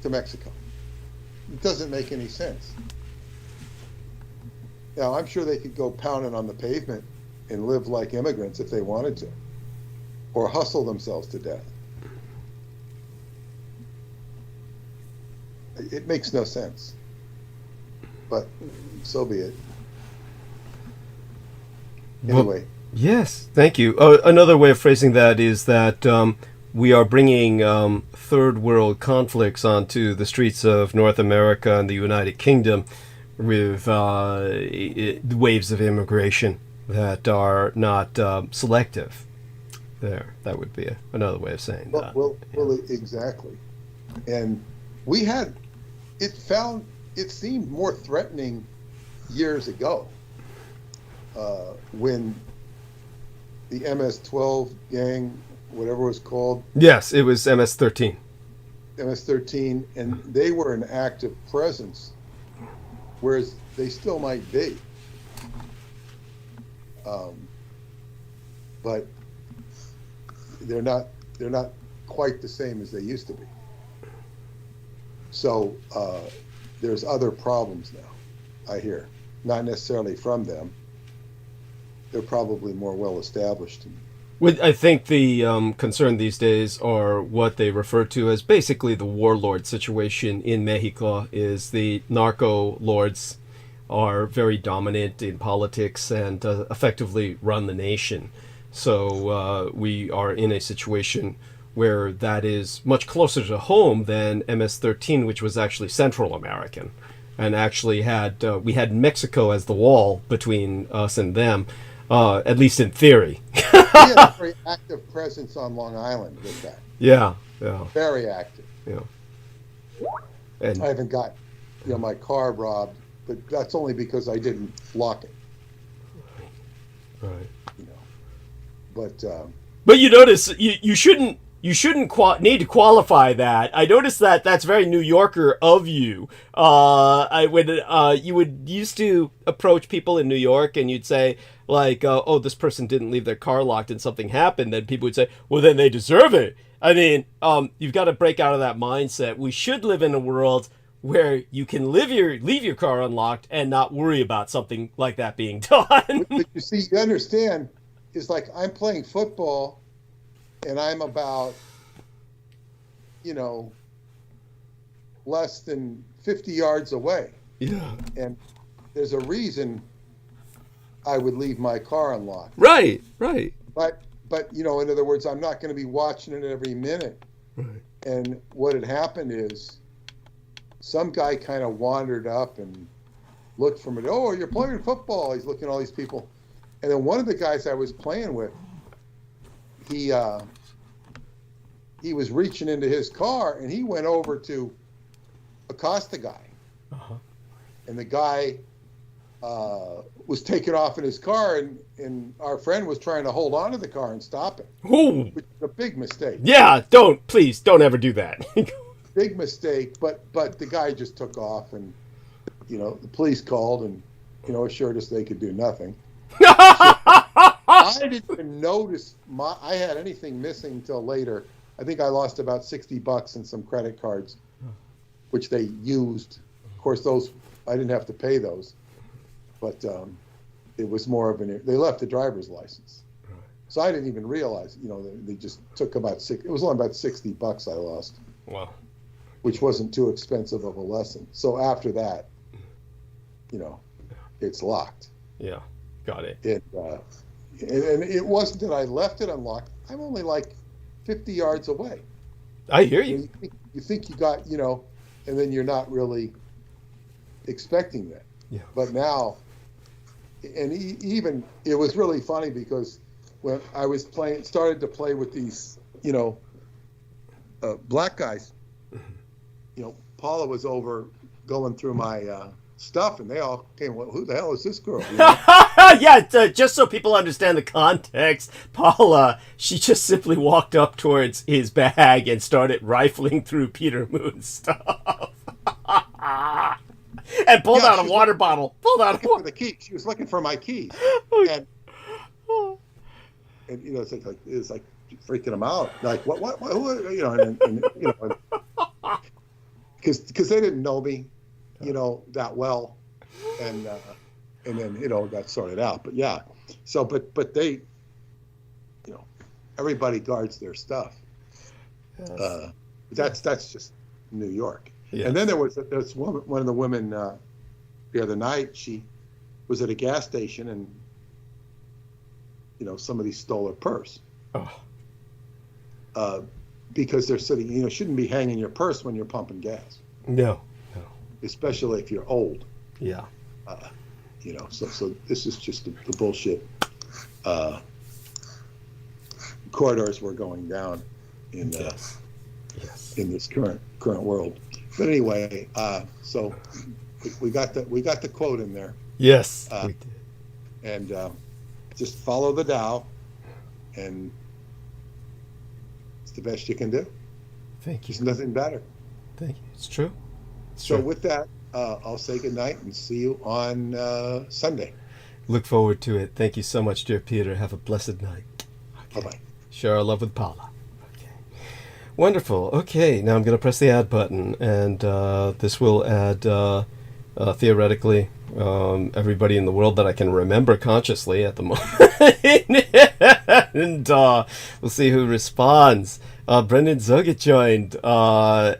to Mexico. It doesn't make any sense. Now, I'm sure they could go pounding on the pavement and live like immigrants if they wanted to, or hustle themselves to death. It makes no sense, but so be it. Anyway. Well, yes, thank you. Another way of phrasing that is that we are bringing third world conflicts onto the streets of North America and the United Kingdom with waves of immigration that are not selective. There, that would be another way of saying that. Well, exactly. And we had, it seemed more threatening years ago when the MS-12 gang, whatever it was called. Yes, it was MS-13. MS-13, and they were an active presence, whereas they still might be. But they're not quite the same as they used to be. So there's other problems now, I hear. Not necessarily from them. They're probably more well established. I think the concern these days are what they refer to as basically the warlord situation in Mexico. Is the narco lords are very dominant in politics and effectively run the nation. So we are in a situation where that is much closer to home than MS-13, which was actually Central American, and actually had we had Mexico as the wall between us and them, at least in theory. He had a very active presence on Long Island with that. Yeah, yeah. Very active. Yeah. And I haven't got, my car robbed, but that's only because I didn't lock it. right. But you notice you shouldn't need to qualify that. I noticed that that's very New Yorker of you. You would used to approach people in New York and you'd say like, oh, this person didn't leave their car locked and something happened. Then people would say, well, then they deserve it. I mean, you've got to break out of that mindset. We should live in a world where you can leave your car unlocked and not worry about something like that being done. But you see, you understand, it's like I'm playing football and I'm about, less than 50 yards away. Yeah. And there's a reason I would leave my car unlocked. Right, right. But in other words, I'm not going to be watching it every minute. Right. And what had happened is some guy kind of wandered up and looked for me. Oh, you're playing football. He's looking at all these people. And then one of the guys I was playing with, he was reaching into his car and he went over to accost the guy. Uh-huh. And the guy was taking off in his car, and our friend was trying to hold on to the car and stop it. Ooh. Which is a big mistake. Yeah, please don't ever do that. Big mistake, but the guy just took off, and the police called and assured us they could do nothing. I didn't even notice I had anything missing until later. I think I lost about $60 and some credit cards, which they used. Of course, those I didn't have to pay those, but it was more of they left the driver's license. So I didn't even realize, they just took it was only about $60 I lost. Wow. Which wasn't too expensive of a lesson. So after that, it's locked. Yeah, got it. And it wasn't that I left it unlocked. I'm only like 50 yards away. I hear you. You think you got, and then you're not really expecting that. Yeah. But now, and even, it was really funny because when I was started to play with these, black guys, Paula was over going through my stuff, and they all came, well, who the hell is this girl? Yeah, just so people understand the context, Paula, she just simply walked up towards his bag and started rifling through Peter Moon's stuff. And pulled out a water bottle. For the key. She was looking for my keys. And it's like freaking them out. Like, what who, because they didn't know me, that well, and then it all got sorted out. But yeah, so but they, everybody guards their stuff. Yes. That's just New York. Yes. And then there's one of the women the other night. She was at a gas station and somebody stole her purse. Oh. Because they're sitting, shouldn't be hanging your purse when you're pumping gas. No. Especially if you're old. Yeah. So this is just the bullshit corridors we're going down in in this current world. But anyway, so we got the quote in there. Yes. We did. And just follow the Tao, and it's the best you can do. Thank you. There's nothing better. Thank you. It's true. With that, I'll say good night and see you on Sunday. Look forward to it. Thank you so much, dear Peter. Have a blessed night. Okay. Bye-bye. Share our love with Paula. Okay. Wonderful. Okay, now I'm going to press the add button, and this will add, theoretically, everybody in the world that I can remember consciously at the moment. And we'll see who responds. Brendan Zuggett joined,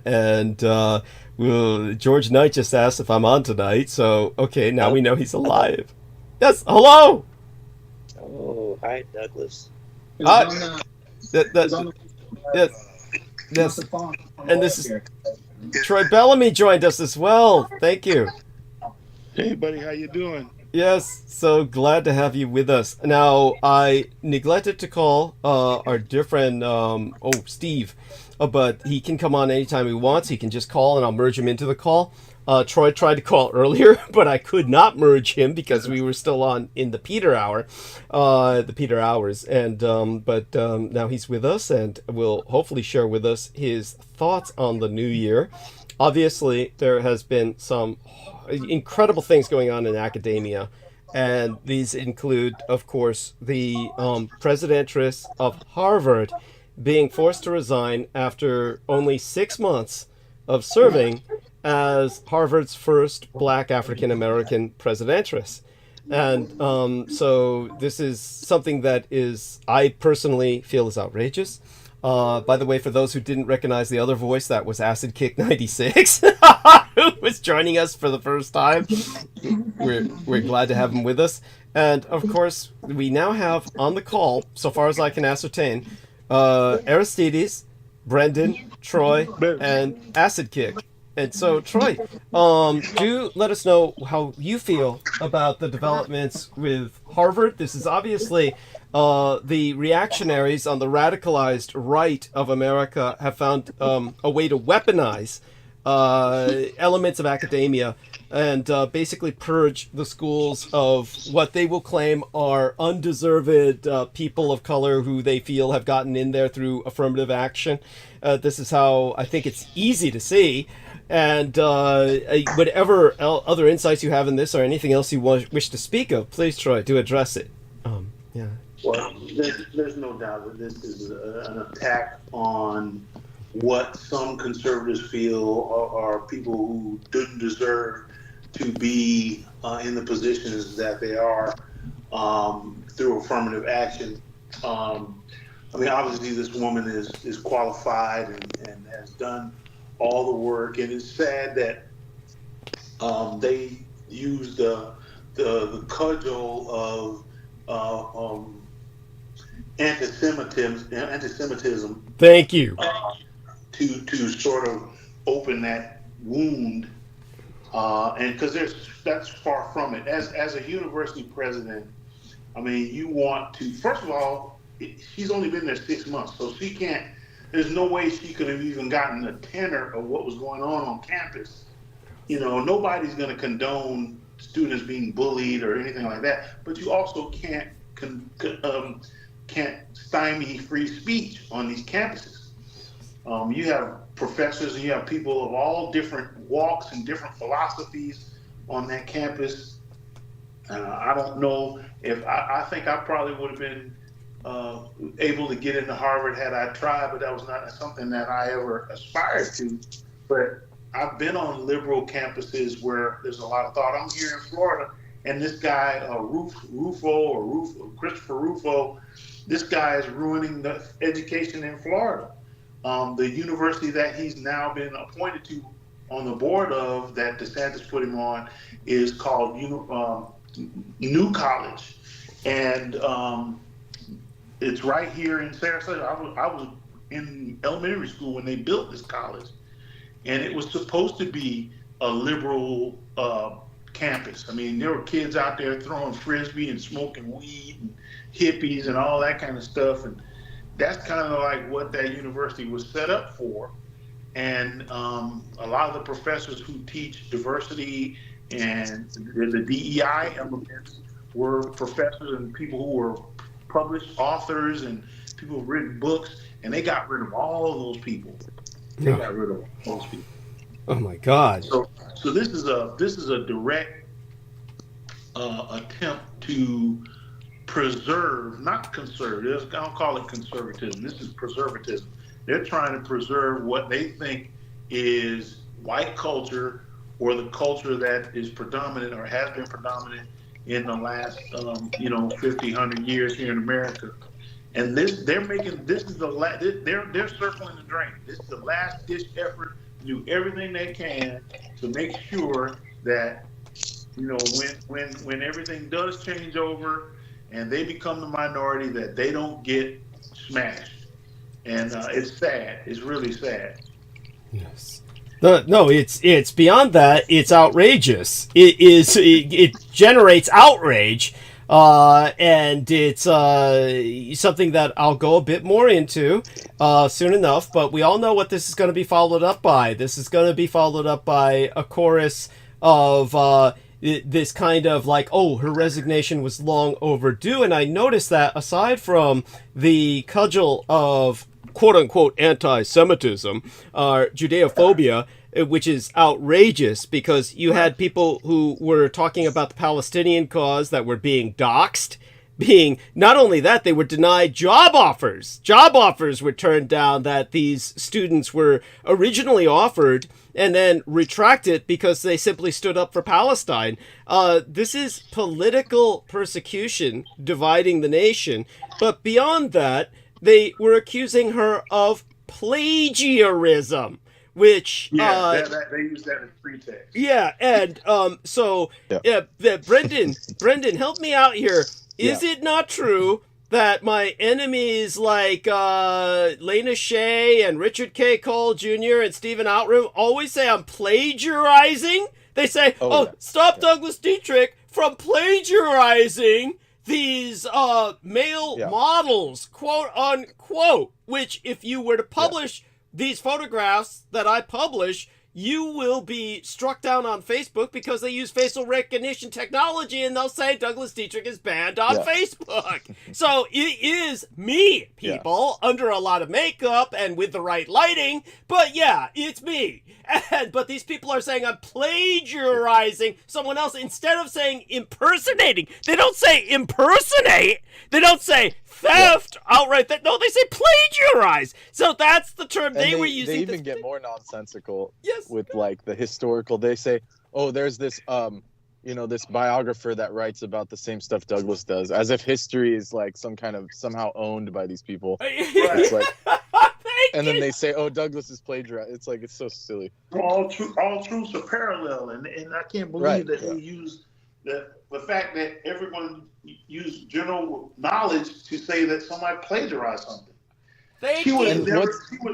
and George Knight just asked if I'm on tonight, so okay, now we know he's alive. Yes, hello! Oh, hi, Douglas. Yes. And this is Troy Bellamy joined us as well. Thank you. Hey, buddy, how you doing? Yes, so glad to have you with us. Now, I neglected to call our dear friend, Steve, but he can come on anytime he wants. He can just call, and I'll merge him into the call. Troy tried to call earlier, but I could not merge him because we were still on in the Peter Hour, the Peter Hours. And but now he's with us, and will hopefully share with us his thoughts on the new year. Obviously, there has been some incredible things going on in academia, and these include, of course, the presidentiess of Harvard being forced to resign after only 6 months of serving as Harvard's first black African-American presidentiess. And so this is something that I personally feel is outrageous. By the way, for those who didn't recognize the other voice, that was Acid Kick 96, who was joining us for the first time. We're glad to have him with us. And of course, we now have on the call, so far as I can ascertain, Aristides, Brendan, Troy, and Acid Kick. And so, Troy, do let us know how you feel about the developments with Harvard. This is obviously the reactionaries on the radicalized right of America have found a way to weaponize elements of academia and basically purge the schools of what they will claim are undeserved people of color who they feel have gotten in there through affirmative action. This is how I think it's easy to see. And whatever other insights you have in this or anything else you wish to speak of, please, Troy, do address it. Yeah. Well, there's no doubt that this is an attack on what some conservatives feel are people who didn't deserve to be in the positions that they are through affirmative action. I mean, obviously, this woman is qualified and has done all the work, and it's sad that they use the cudgel of anti-Semitism. Thank you. To sort of open that wound, and because that's far from it. As a university president, I mean, you want to, first of all, she's only been there 6 months, so she can't. There's no way she could have even gotten a tenor of what was going on campus. You know, nobody's going to condone students being bullied or anything like that, but you also can't stymie free speech on these campuses. You have professors and you have people of all different walks and different philosophies on that campus. I don't know if I think I probably would have been able to get into Harvard had I tried, but that was not something that I ever aspired to. But I've been on liberal campuses where there's a lot of thought. I'm here in Florida, and this guy, Christopher Rufo, this guy is ruining the education in Florida. The university that he's now been appointed to on the board of, that DeSantis put him on, is called New College. And it's right here in Sarasota. I was in elementary school when they built this college. And it was supposed to be a liberal campus. I mean, there were kids out there throwing frisbee and smoking weed and hippies and all that kind of stuff. And that's kind of like what that university was set up for. And a lot of the professors who teach diversity and the DEI elements were professors and people who were published authors and people who've written books, and they got rid of all of those people. They got rid of all those people. Oh my God! So this is a direct attempt to preserve, not conserve. I don't call it conservatism. This is preservatism. They're trying to preserve what they think is white culture, or the culture that is predominant or has been predominant in the last 50, 100 years here in America. And they're circling the drain. This is the last ditch effort to do everything they can to make sure that, when everything does change over and they become the minority, that they don't get smashed. And it's sad. It's really sad. Yes. No, it's beyond that. It's outrageous. It generates outrage. And it's something that I'll go a bit more into soon enough, but we all know what this is going to be followed up by. This is going to be followed up by a chorus of this kind of like, oh, her resignation was long overdue. And I noticed that aside from the cudgel of quote-unquote anti-Semitism, Judeophobia, which is outrageous because you had people who were talking about the Palestinian cause that were being doxxed, not only that, they were denied job offers. Job offers were turned down that these students were originally offered and then retracted because they simply stood up for Palestine. This is political persecution dividing the nation. But beyond that, they were accusing her of plagiarism. Which they use that as pretext. Yeah, and Brendan, help me out here. Is it not true that my enemies like Lena Shea and Richard K. Cole Jr. and Stephen Outram always say I'm plagiarizing? They say, stop Douglas Dietrich from plagiarizing these male models, quote unquote, which if you were to publish these photographs that I publish, you will be struck down on Facebook because they use facial recognition technology and they'll say Douglas Dietrich is banned on Facebook. So it is me, people, under a lot of makeup and with the right lighting. But yeah, it's me. But these people are saying I'm plagiarizing someone else instead of saying impersonating. They don't say impersonate. They don't say theft outright. No, they say plagiarize. So that's the term they were using. They even get more nonsensical with like the historical. They say, oh, there's this this biographer that writes about the same stuff Douglas does, as if history is like some kind of somehow owned by these people. It's like, and then they say, oh, Douglas is plagiarized. It's like, it's so silly. All truths are parallel, and I can't believe that they use the fact that everyone used general knowledge to say that somebody plagiarized something.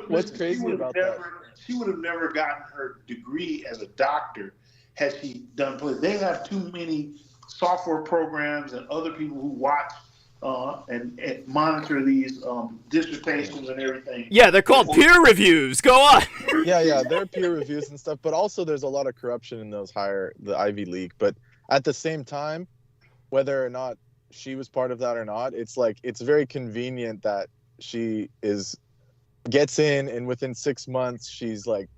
What's crazy about that? She would have never gotten her degree as a doctor had she done play. They have too many software programs and other people who watch and monitor these dissertations and everything. Yeah, they're called peer reviews. Go on. Yeah, there are peer reviews and stuff, but also there's a lot of corruption in the Ivy League. But at the same time, whether or not she was part of that or not, it's like, it's very convenient that she gets in and within 6 months she's like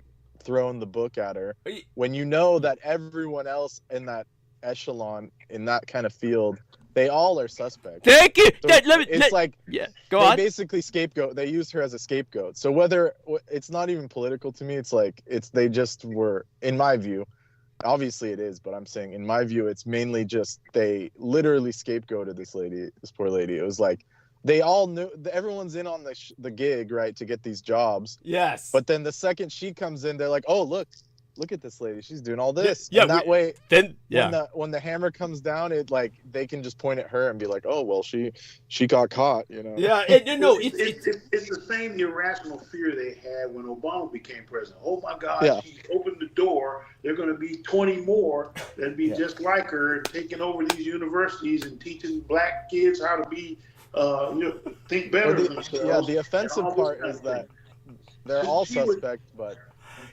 thrown the book at her, when you know that everyone else in that echelon, in that kind of field, they all are suspect. Thank you. So go on. They basically scapegoat. They used her as a scapegoat. So whether it's not even political to me, it's like they just were, in my view. Obviously it is, but I'm saying in my view, it's mainly just they literally scapegoated this poor lady. It was like they all knew, everyone's in on the gig, right, to get these jobs. Yes. But then the second she comes in, they're like, oh, look at this lady. She's doing all this. Yeah. And that way, when the hammer comes down, it like they can just point at her and be like, oh, well, she got caught, you know. Yeah. It's the same irrational fear they had when Obama became president. Oh my God, she opened the door. There are going to be 20 more that'd be just like her, taking over these universities and teaching black kids how to be, think better of themselves. Yeah, the offensive part is that they're all suspect, but.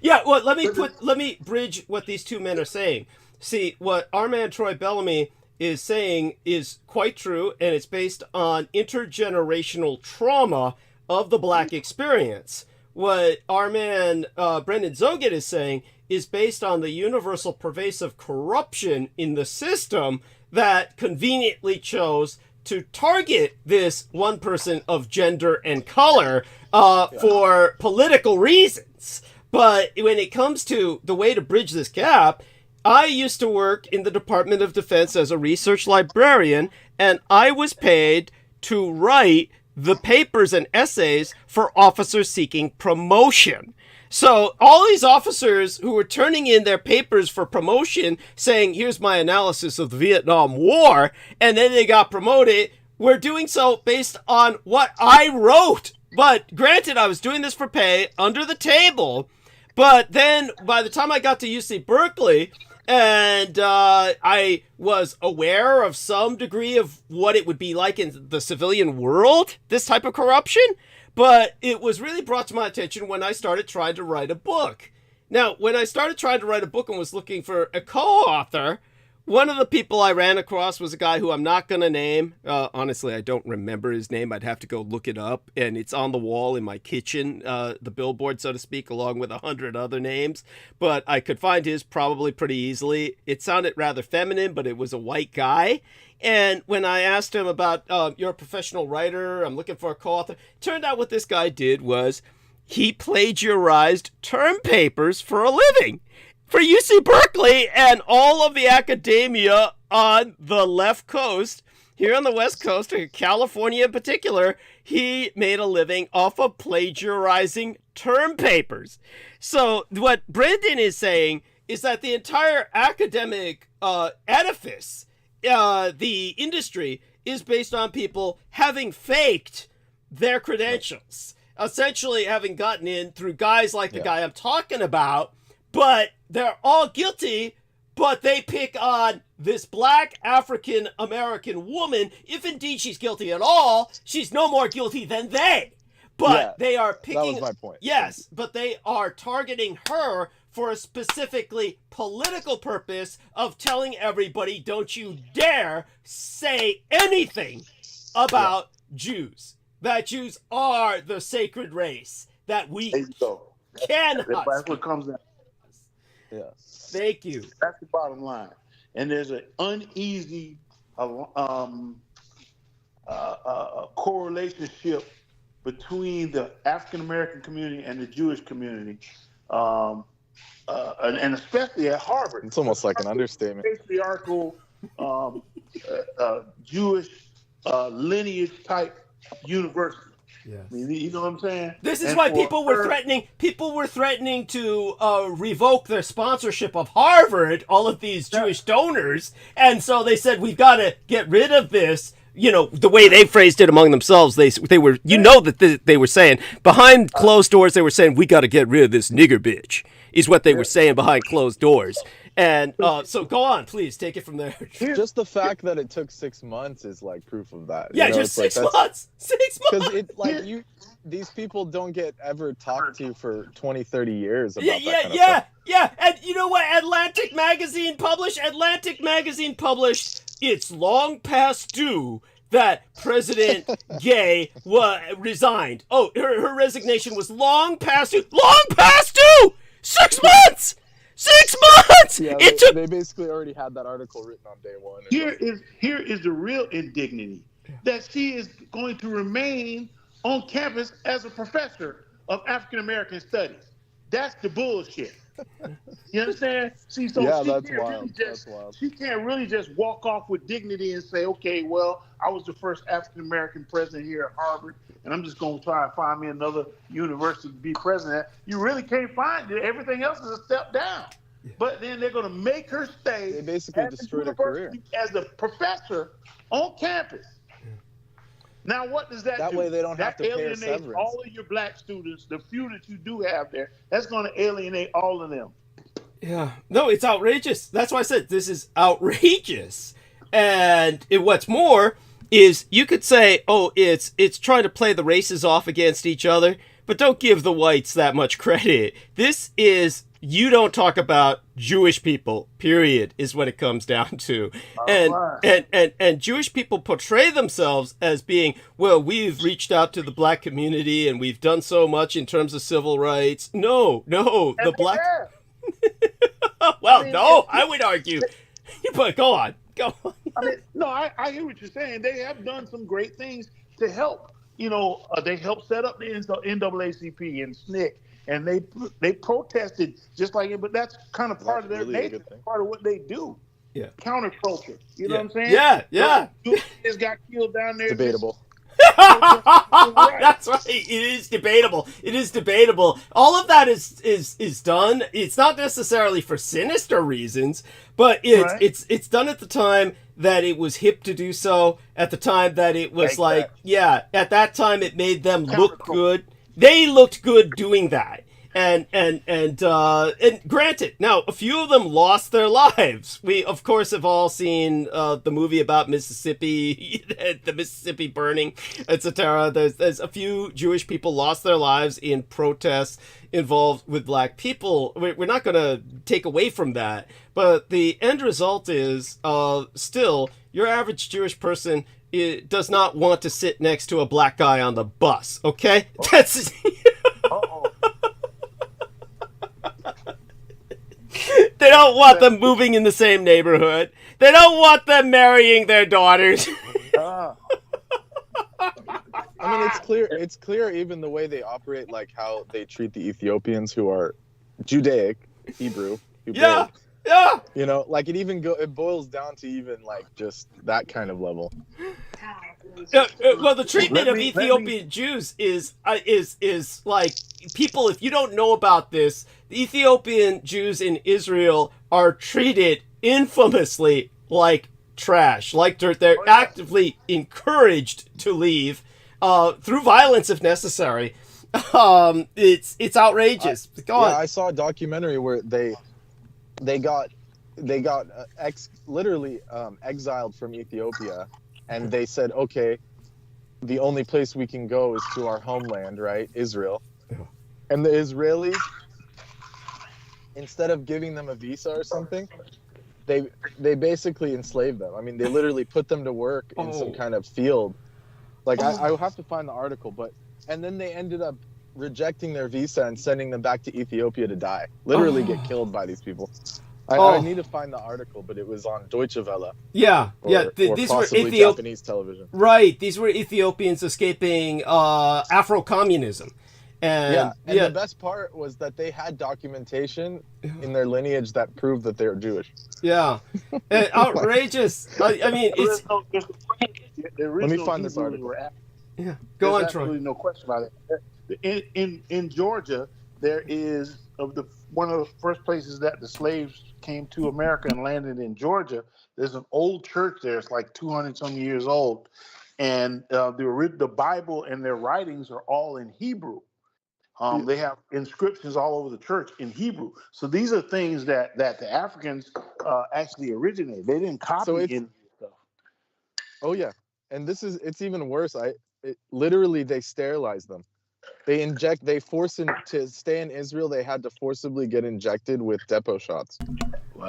Yeah, well, let me bridge what these two men are saying. See, what our man Troy Bellamy is saying is quite true, and it's based on intergenerational trauma of the black experience. What our man Brendan Zoget is saying is based on the universal pervasive corruption in the system that conveniently chose to target this one person of gender and color for political reasons. But when it comes to the way to bridge this gap, I used to work in the Department of Defense as a research librarian, and I was paid to write the papers and essays for officers seeking promotion. So all these officers who were turning in their papers for promotion saying, here's my analysis of the Vietnam War, and then they got promoted, were doing so based on what I wrote. But granted, I was doing this for pay under the table. But then by the time I got to UC Berkeley, and I was aware of some degree of what it would be like in the civilian world, this type of corruption. But it was really brought to my attention when I started trying to write a book. Now, when I started trying to write a book and was looking for a co-author, one of the people I ran across was a guy who I'm not going to name. Honestly, I don't remember his name. I'd have to go look it up. And it's on the wall in my kitchen, the billboard, so to speak, along with 100 other names. But I could find his probably pretty easily. It sounded rather feminine, but it was a white guy. And when I asked him about, you're a professional writer, I'm looking for a co-author, turned out what this guy did was he plagiarized term papers for a living. For UC Berkeley and all of the academia on the left coast, here on the West Coast, California in particular, he made a living off of plagiarizing term papers. So what Brendan is saying is that the entire academic edifice, the industry, is based on people having faked their credentials, essentially having gotten in through guys like the guy I'm talking about, but they're all guilty, but they pick on this black African-American woman. If indeed she's guilty at all, she's no more guilty than they. But they are picking... That was my point. Yes, but they are targeting her for a specifically political purpose of telling everybody, don't you dare say anything about Jews. That Jews are the sacred race. That we cannot... That's what comes out. Yeah. Thank you. That's the bottom line. And there's an uneasy correlationship between the African American community and the Jewish community. and especially at Harvard. It's almost like an understatement. Patriarchal, Jewish lineage type university. Yes. I mean, you know what I'm saying? This is why people were threatening to revoke their sponsorship of Harvard, all of these Jewish donors, and so they said, we've got to get rid of this. You know, the way they phrased it among themselves, they were, you know, that they were saying, behind closed doors, they were saying, we got to get rid of this nigger bitch, is what they were saying behind closed doors. And so go on, please, take it from there. Just the fact that it took 6 months is like proof of that. Yeah, just 6 months. 6 months. Because these people don't get ever talked to for 20, 30 years about that kind of stuff. Yeah. And you know what? Atlantic Magazine published, it's long past due that President Gay resigned. Oh, her resignation was long past due. 6 months! 6 months! Yeah, they basically already had that article written on day one. Here is the real indignity, that she is going to remain on campus as a professor of African American studies. That's the bullshit. You understand? See, so yeah, she that's can't wild. Really That's wild. She can't really just walk off with dignity and say, okay, well, I was the first African American president here at Harvard, and I'm just going to try and find me another university to be president. You really can't find it. Everything else is a step down. Yeah. But then they're going to make her stay. They basically destroyed her career as a professor on campus. Now, what does that do? That way they don't have to pay a severance. Alienate all of your black students, the few that you do have there. That's going to alienate all of them. Yeah. No, it's outrageous. That's why I said this is outrageous. And what's more is you could say, oh, it's trying to play the races off against each other, but don't give the whites that much credit. This is, you don't talk about Jewish people, period, is what it comes down to. And Jewish people portray themselves as being, well, we've reached out to the black community and we've done so much in terms of civil rights. No, the black... Well, I would argue. But go on. I mean, no, I hear what you're saying. They have done some great things to help. You know, they helped set up the NAACP and SNCC, and they protested just like it. But that's kind of part of their nature, part of what they do. Yeah, counterculture. You know what I'm saying? Yeah. Just got killed down there. Debatable. That's right. It is debatable. All of that is done. It's not necessarily for sinister reasons, but it's done at the time that it was hip to do so. At the time that it was at that time it made them look good. They looked good doing that. And granted, now a few of them lost their lives. We of course have all seen the movie about Mississippi, the Mississippi burning, etc. There's a few Jewish people lost their lives in protests involved with black people. We're not going to take away from that, but the end result is still your average Jewish person does not want to sit next to a black guy on the bus. Okay, that's. They don't want them moving in the same neighborhood. They don't want them marrying their daughters. I mean, it's clear even the way they operate, like how they treat the Ethiopians who are Judaic, Hebrew. Yeah. You know, like it boils down to even like just that kind of level. Well, the treatment of Ethiopian Jews is like, people, if you don't know about this, the Ethiopian Jews in Israel are treated infamously like trash, like dirt. They're actively encouraged to leave through violence if necessary. It's outrageous. Go on. I saw a documentary where they got literally exiled from Ethiopia. And they said, okay, the only place we can go is to our homeland, right? Israel. Yeah. And the Israelis, instead of giving them a visa or something, they basically enslaved them. I mean, they literally put them to work in some kind of field. Like, I will have to find the article, and then they ended up rejecting their visa and sending them back to Ethiopia to die. Literally get killed by these people. I need to find the article, but it was on Deutsche Welle. These were Japanese television. Right, these were Ethiopians escaping Afro-communism. And and the best part was that they had documentation in their lineage that proved that they were Jewish. Yeah, outrageous. I mean, it's. Let me find this article. Yeah, go on, Troy. Absolutely no question about it. In Georgia, there is one of the first places that the slaves came to America and landed in Georgia. There's an old church there. It's like 200 some years old, and the Bible and their writings are all in Hebrew. They have inscriptions all over the church in Hebrew. So these are things that the Africans actually originated. They didn't copy any stuff. Oh yeah, and it's even worse. Literally they sterilize them. They force them to stay in Israel. They had to forcibly get injected with depot shots. Wow.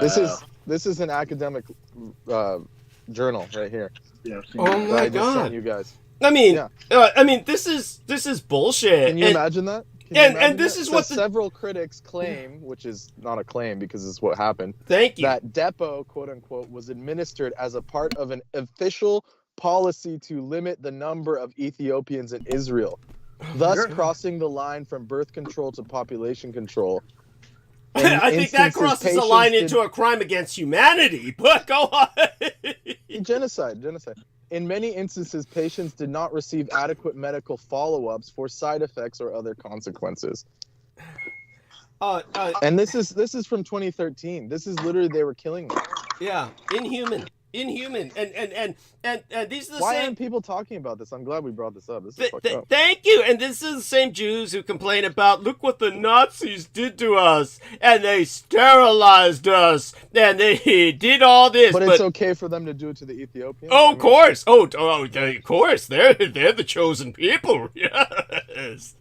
This is an academic journal right here. Yeah, oh my I just God! sent you guys. I mean, this is bullshit. Can you imagine that? And this is what several critics claim, which is not a claim because it's what happened. Thank you. That depot, quote unquote, was administered as a part of an official policy to limit the number of Ethiopians in Israel, thus crossing the line from birth control to population control. I think that crosses a line into a crime against humanity. But go on. Genocide. In many instances, patients did not receive adequate medical follow-ups for side effects or other consequences. And this is from 2013. This is literally they were killing them. Yeah, inhuman, and these are the Why same. aren't people talking about this? I'm glad we brought this up. This is fucked up. Thank you. And this is the same Jews who complain about, look what the Nazis did to us, and they sterilized us, and they did all this. But it's okay for them to do it to the Ethiopians. Oh, of course. Of course. They're the chosen people. Yes.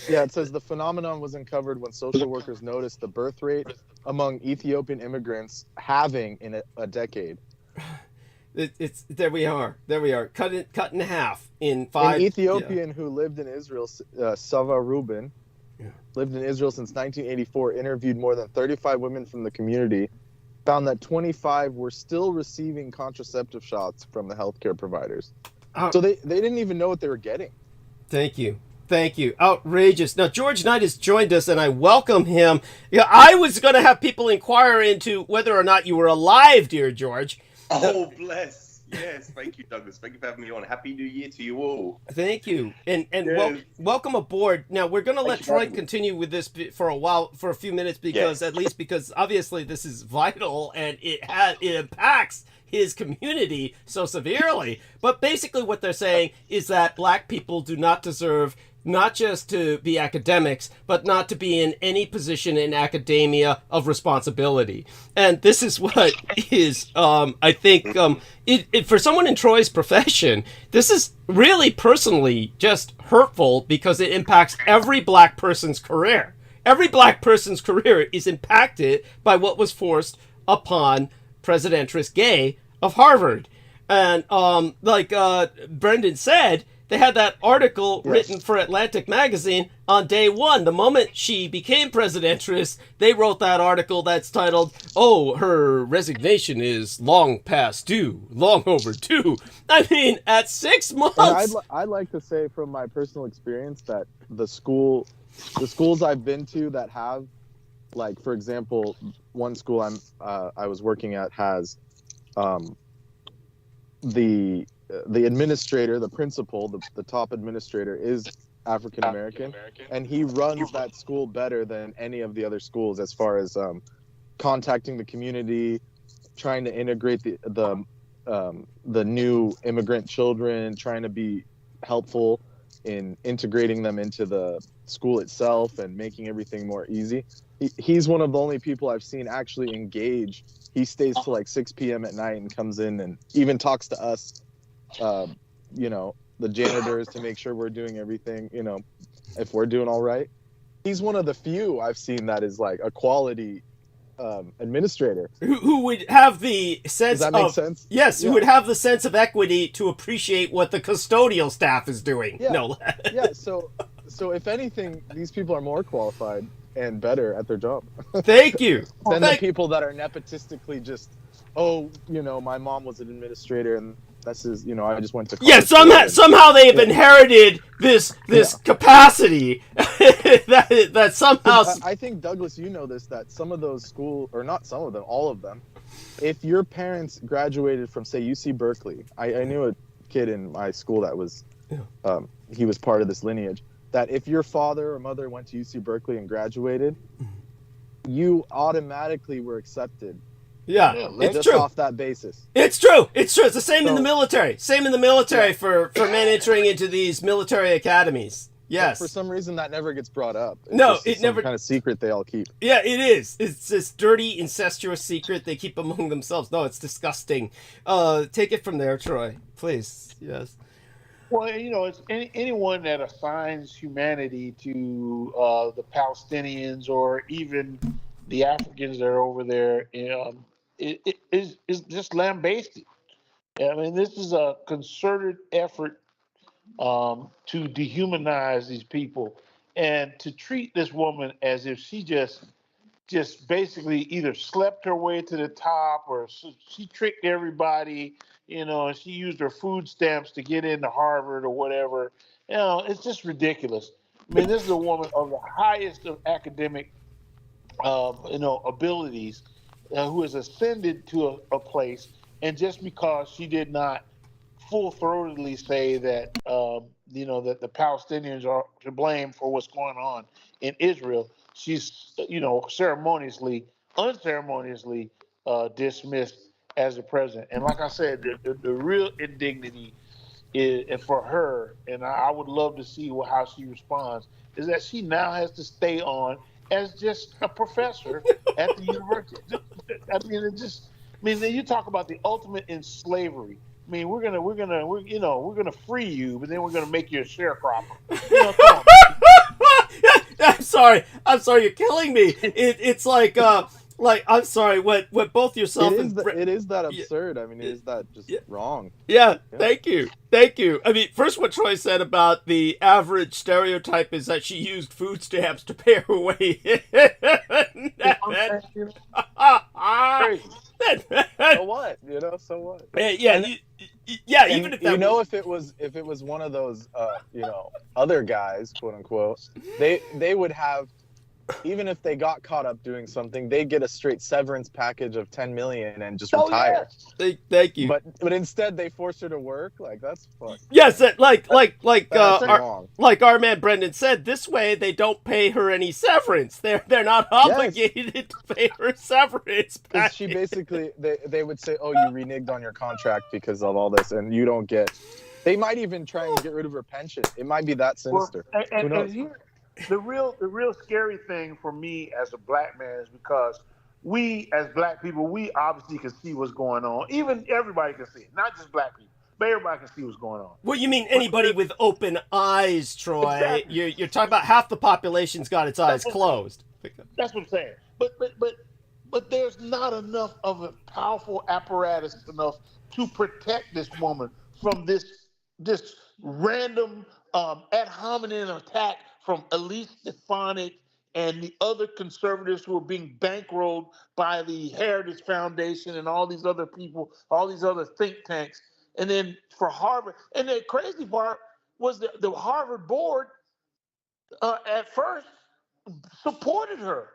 Yeah, it says the phenomenon was uncovered when social workers noticed the birth rate among Ethiopian immigrants halving in a decade. It's there we are. Cut in half in 5. An Ethiopian who lived in Israel, Sava Rubin, lived in Israel since 1984, interviewed more than 35 women from the community, found that 25 were still receiving contraceptive shots from the healthcare providers. So they didn't even know what they were getting. Thank you. Outrageous. Now, George Knight has joined us, and I welcome him. Yeah, I was going to have people inquire into whether or not you were alive, dear George. Oh, bless. Yes, thank you, Douglas. Thank you for having me on. Happy New Year to you all. Thank you. And welcome aboard. Now, we're going to let Troy continue with this for a few minutes, because because obviously this is vital, and it impacts his community so severely. But basically what they're saying is that black people do not deserve not just to be academics, but not to be in any position in academia of responsibility. And this is what is, I think, for someone in Troy's profession, this is really personally just hurtful, because it impacts every black person's career. Every black person's career is impacted by what was forced upon Presidentris Gay of Harvard. And like Brendan said, they had that article written for Atlantic Magazine on day one. The moment she became presidentess, they wrote that article that's titled, "Oh, her resignation is long past due, long overdue." I mean, at 6 months. I'd like to say from my personal experience that the schools I've been to that have, like, for example, one school I was working at has the administrator, the principal, the top administrator is African American, and he runs that school better than any of the other schools as far as contacting the community, trying to integrate the new immigrant children, trying to be helpful in integrating them into the school itself and making everything more easy. He's one of the only people I've seen actually engage. He stays till like 6 p.m. at night and comes in and even talks to us, the janitors, to make sure we're doing everything, if we're doing all right. He's one of the few I've seen that is like a quality administrator. Who would have the sense Does that make sense? Yes, who would have the sense of equity to appreciate what the custodial staff is doing. Yeah. No. Yeah, so if anything, these people are more qualified and better at their job. Thank you. Than the people that are nepotistically just, my mom was an administrator and This is, I just went to Yeah, college. somehow they have inherited this capacity that somehow. I think, Douglas, you know this, that some of those schools, or not some of them, all of them, if your parents graduated from, say, UC Berkeley, I knew a kid in my school that was, he was part of this lineage, that if your father or mother went to UC Berkeley and graduated, you automatically were accepted. Yeah, it's just true. Off that basis. It's true. It's true. It's the same in the military. Same in the military for men entering into these military academies. Yes. But for some reason, that never gets brought up. It never. Kind of secret they all keep. Yeah, it is. It's this dirty, incestuous secret they keep among themselves. No, it's disgusting. Take it from there, Troy, please. Yes. Well, it's anyone that assigns humanity to the Palestinians or even the Africans that are over there, it is just lambasted. I mean, this is a concerted effort to dehumanize these people and to treat this woman as if she just basically either slept her way to the top or she tricked everybody, and she used her food stamps to get into Harvard or whatever. It's just ridiculous. I mean, this is a woman of the highest of academic abilities who has ascended to a place, and just because she did not full-throatedly say that that the Palestinians are to blame for what's going on in Israel, she's unceremoniously dismissed as the president. And like I said, the real indignity is for her, and I would love to see how she responds, is that she now has to stay on as just a professor at the university. Then you talk about the ultimate in slavery. I mean, we're gonna free you, but then we're gonna make you a sharecropper. Come on. I'm sorry, you're killing me. It's like I'm sorry, what both yourself it is that absurd. I mean, it is that just wrong. Yeah, thank you. I mean, first what Troy said about the average stereotype is that she used food stamps to pay her way in. So what? So what? Yeah, even if that if it was one of those other guys, quote unquote, they would have, even if they got caught up doing something, they get a straight severance package of $10 million and just retire. Yeah. Thank you. But instead they force her to work. Like, that's fucked. Yes, like our man Brendan said, this way they don't pay her any severance. They're not obligated to pay her severance. She basically they would say, oh, you reneged on your contract because of all this, and you don't get. They might even try and get rid of her pension. It might be that sinister. Who knows? The real scary thing for me as a black man is because we, as black people, we obviously can see what's going on. Even everybody can see it, not just black people, but everybody can see what's going on. Well, you mean anybody with open eyes, Troy? Exactly. You're talking about half the population's got its eyes closed. That's what I'm saying. But there's not enough of a powerful apparatus enough to protect this woman from this random ad hominem attack from Elise Stefanik and the other conservatives who are being bankrolled by the Heritage Foundation and all these other people, all these other think tanks. And then for Harvard, and the crazy part was the Harvard board at first supported her.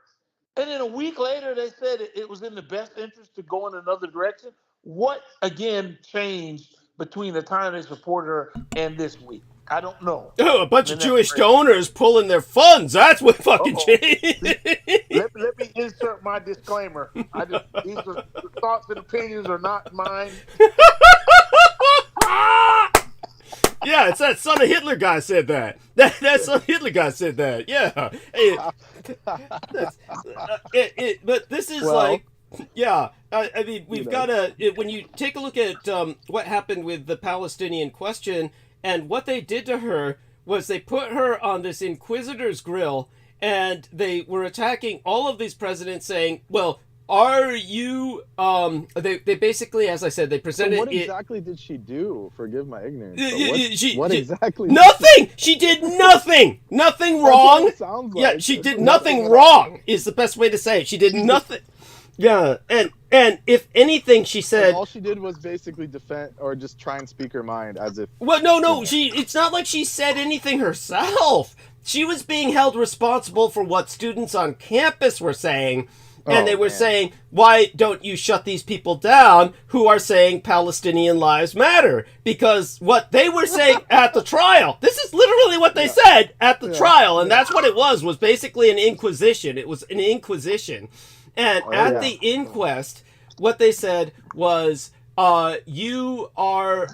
And then a week later, they said it was in the best interest to go in another direction. What, again, changed between the time they supported her and this week? I don't know. Oh, a bunch of Jewish donors pulling their funds. That's what fucking changed. Let me insert my disclaimer. These are thoughts and opinions are not mine. Yeah, it's that son of Hitler guy said that. That son of Hitler guy said that. Yeah. But this is I mean, we've got to, when you take a look at what happened with the Palestinian question, and what they did to her was they put her on this inquisitor's grill, and they were attacking all of these presidents, saying, well, are you, they basically, as I said, they presented what exactly did she do? Forgive my ignorance. What exactly? Nothing! She did nothing! Nothing wrong! Sounds like. Yeah, she did nothing wrong, is the best way to say it. She did nothing. Yeah, and And if anything, she And said, all she did was basically defend or just try and speak her mind as if. well, no, it's not like she said anything herself. She was being held responsible for what students on campus were saying. And they were saying, why don't you shut these people down who are saying Palestinian lives matter? Because what they were saying at the trial, this is literally what they said at the trial. And that's what it was basically an inquisition. It was an inquisition. And at the inquest, what they said was, you are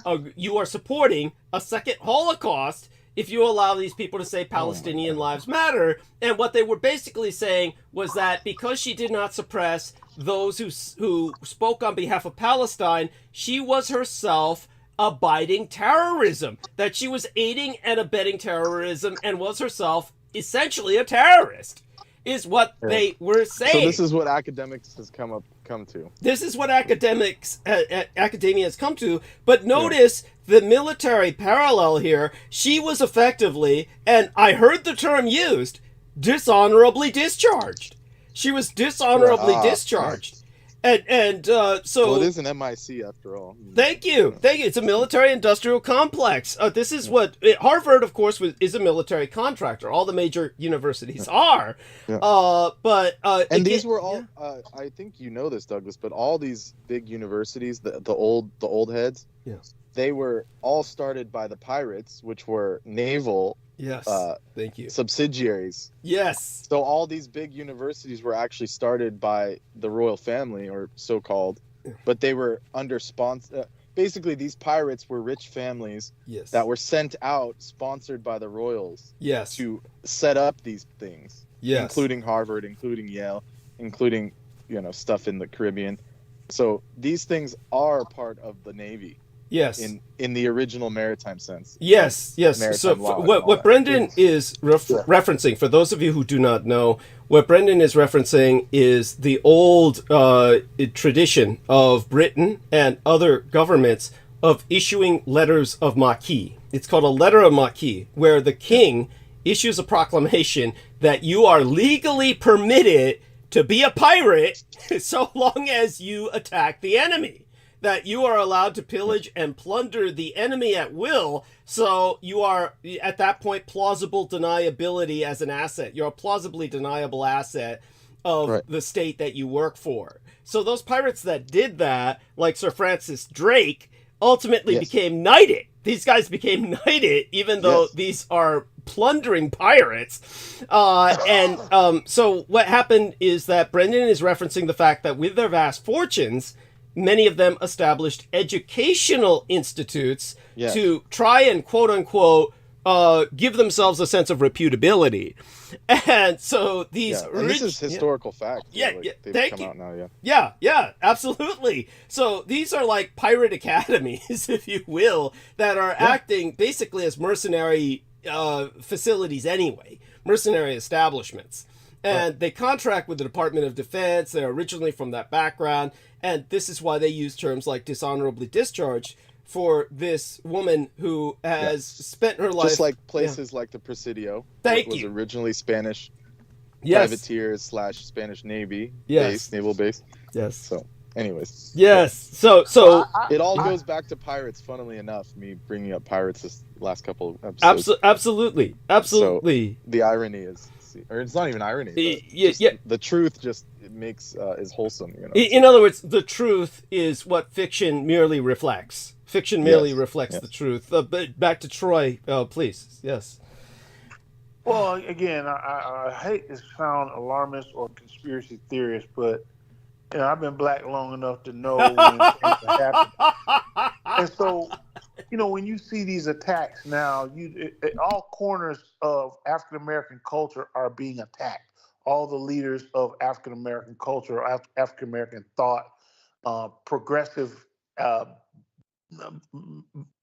supporting a second Holocaust if you allow these people to say Palestinian lives matter. And what they were basically saying was that because she did not suppress those who spoke on behalf of Palestine, she was herself abiding terrorism, that she was aiding and abetting terrorism and was herself essentially a terrorist, is what they were saying. So this is what academics has come to. This is what academia has come to. But notice the military parallel here. She was effectively, and I heard the term used, dishonorably discharged. She was dishonorably discharged. So Well, it is an MIC after all. Thank you. It's a military-industrial complex. This is what Harvard, of course, is a military contractor. All the major universities are. And these were all. I think you know this, Douglas, but all these big universities, the old heads, they were all started by the pirates, which were naval. Thank you. Subsidiaries. Yes. So all these big universities were actually started by the royal family, or so-called, but they were under sponsor. Basically, these pirates were rich families that were sent out, sponsored by the royals, to set up these things, including Harvard, including Yale, including stuff in the Caribbean. So these things are part of the Navy. Yes. In the original maritime sense. Yes. So what Brendan is referencing, for those of you who do not know, what Brendan is referencing is the old tradition of Britain and other governments of issuing letters of marque. It's called a letter of marque, where the king issues a proclamation that you are legally permitted to be a pirate so long as you attack the enemy. That you are allowed to pillage and plunder the enemy at will, so you are, at that point, plausible deniability as an asset. You're a plausibly deniable asset of the state that you work for. So those pirates that did that, like Sir Francis Drake, ultimately became knighted. These guys became knighted, even though these are plundering pirates. So what happened is that Brendan is referencing the fact that with their vast fortunes, many of them established educational institutes to try and, quote unquote, give themselves a sense of reputability. And so these... and this is historical fact. They've come out now, Yeah, absolutely. So these are like pirate academies, if you will, that are acting basically as mercenary facilities anyway, mercenary establishments. And they contract with the Department of Defense. They're originally from that background. And this is why they use terms like dishonorably discharged for this woman who has spent her life... Just like places like the Presidio. Thank was you. originally Spanish privateers / Spanish Navy base, naval base. Yes. So, anyways. Yes. So it all goes back to pirates, funnily enough, me bringing up pirates this last couple of episodes. Absolutely. So the irony is... Or it's not even irony. The truth just is wholesome. In other words, the truth is what fiction merely reflects. Fiction merely reflects the truth. But back to Troy, please. Yes. Well, again, I hate to sound alarmist or conspiracy theorist, but I've been black long enough to know when things happen. And so, when you see these attacks now, all corners of African American culture are being attacked. All the leaders of African American culture, African American thought, progressive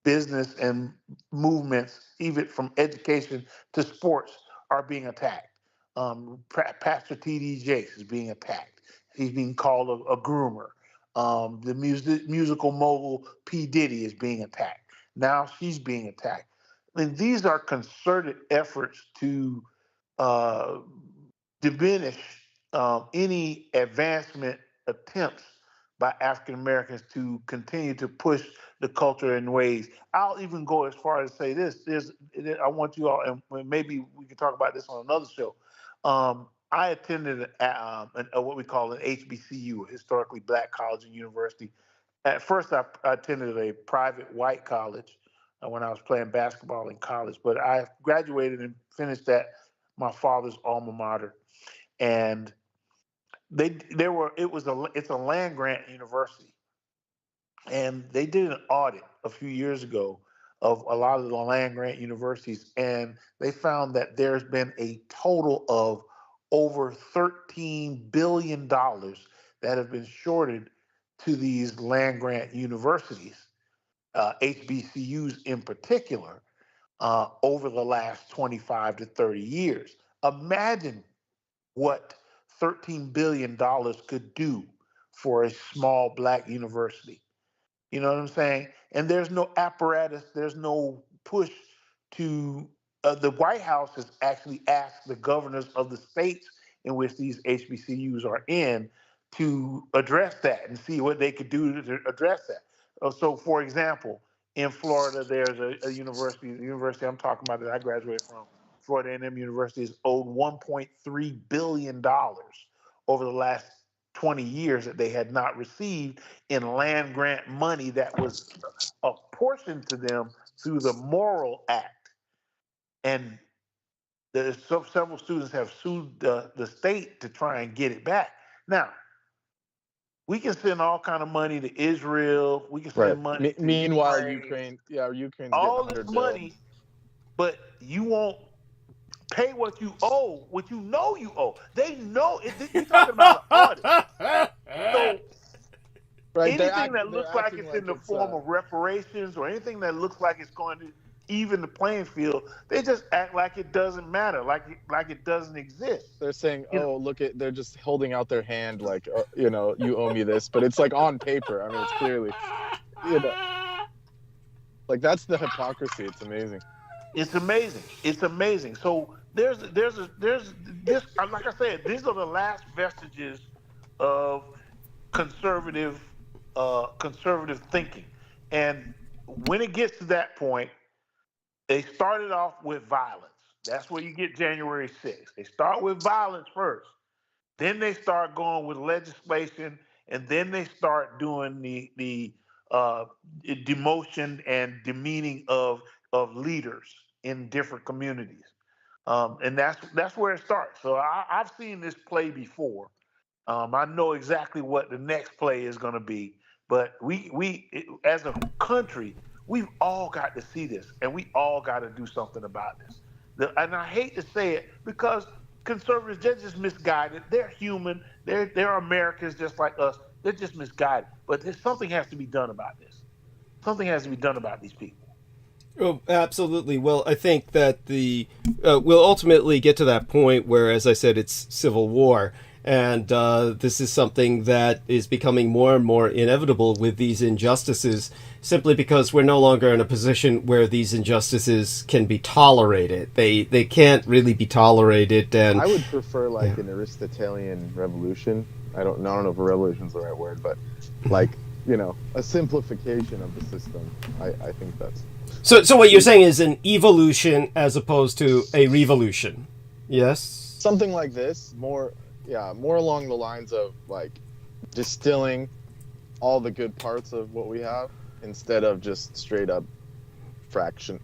business and movements, even from education to sports, are being attacked. Pastor T.D. Jakes is being attacked. He's being called a groomer. The musical mogul P. Diddy is being attacked. Now she's being attacked. And these are concerted efforts to diminish any advancement attempts by African Americans to continue to push the culture in ways. I'll even go as far as say this. I want you all, and maybe we can talk about this on another show. I attended what we call an HBCU, historically black college and university. At first, I attended a private white college when I was playing basketball in college, but I graduated and finished at my father's alma mater, and it's a land grant university, and they did an audit a few years ago of a lot of the land grant universities, and they found that there's been a total of over $13 billion that have been shorted to these land grant universities, HBCUs in particular, over the last 25 to 30 years. Imagine what $13 billion could do for a small black university. You know what I'm saying? And there's no apparatus, there's no push to, the White House has actually asked the governors of the states in which these HBCUs are in to address that and see what they could do to address that. So for example, in Florida, there's a university, the university I'm talking about that I graduated from, Florida A&M University, is owed $1.3 billion over the last 20 years that they had not received in land grant money that was apportioned to them through the Morrill Act. And several students have sued the state to try and get it back. Now, we can send all kind of money to Israel. We can send money to Meanwhile, Ukraine. Ukraine's all getting this $100 money, but you won't pay what you owe, what you owe. They know it. You're talking about an audit. So anything that looks like it's in the form of reparations or anything that looks like it's going to even the playing field, they just act like it doesn't matter, like it doesn't exist. They're saying, they're just holding out their hand like, you owe me this, but it's like on paper. I mean, it's clearly, like that's the hypocrisy. It's amazing. It's amazing. It's amazing. So there's this, like I said, these are the last vestiges of conservative thinking. And when it gets to that point, they started off with violence. That's where you get January 6th. They start with violence first. Then they start going with legislation, and then they start doing the demotion and demeaning of leaders in different communities. And that's where it starts. So I've seen this play before. I know exactly what the next play is going to be. But we as a country, we've all got to see this, and we all got to do something about this. And I hate to say it because conservatives, they're just misguided. They're human. They're Americans just like us. They're just misguided. But something has to be done about this. Something has to be done about these people. Oh, absolutely. Well, I think that we'll ultimately get to that point where, as I said, it's civil war. And this is something that is becoming more and more inevitable with these injustices, simply because we're no longer in a position where these injustices can be tolerated. They can't really be tolerated. And I would prefer an Aristotelian revolution. I don't know if a revolution is the right word, but a simplification of the system. I think that's... So what you're saying is an evolution as opposed to a revolution. Yes? Something like this, more along the lines of distilling all the good parts of what we have instead of just straight up fractioning.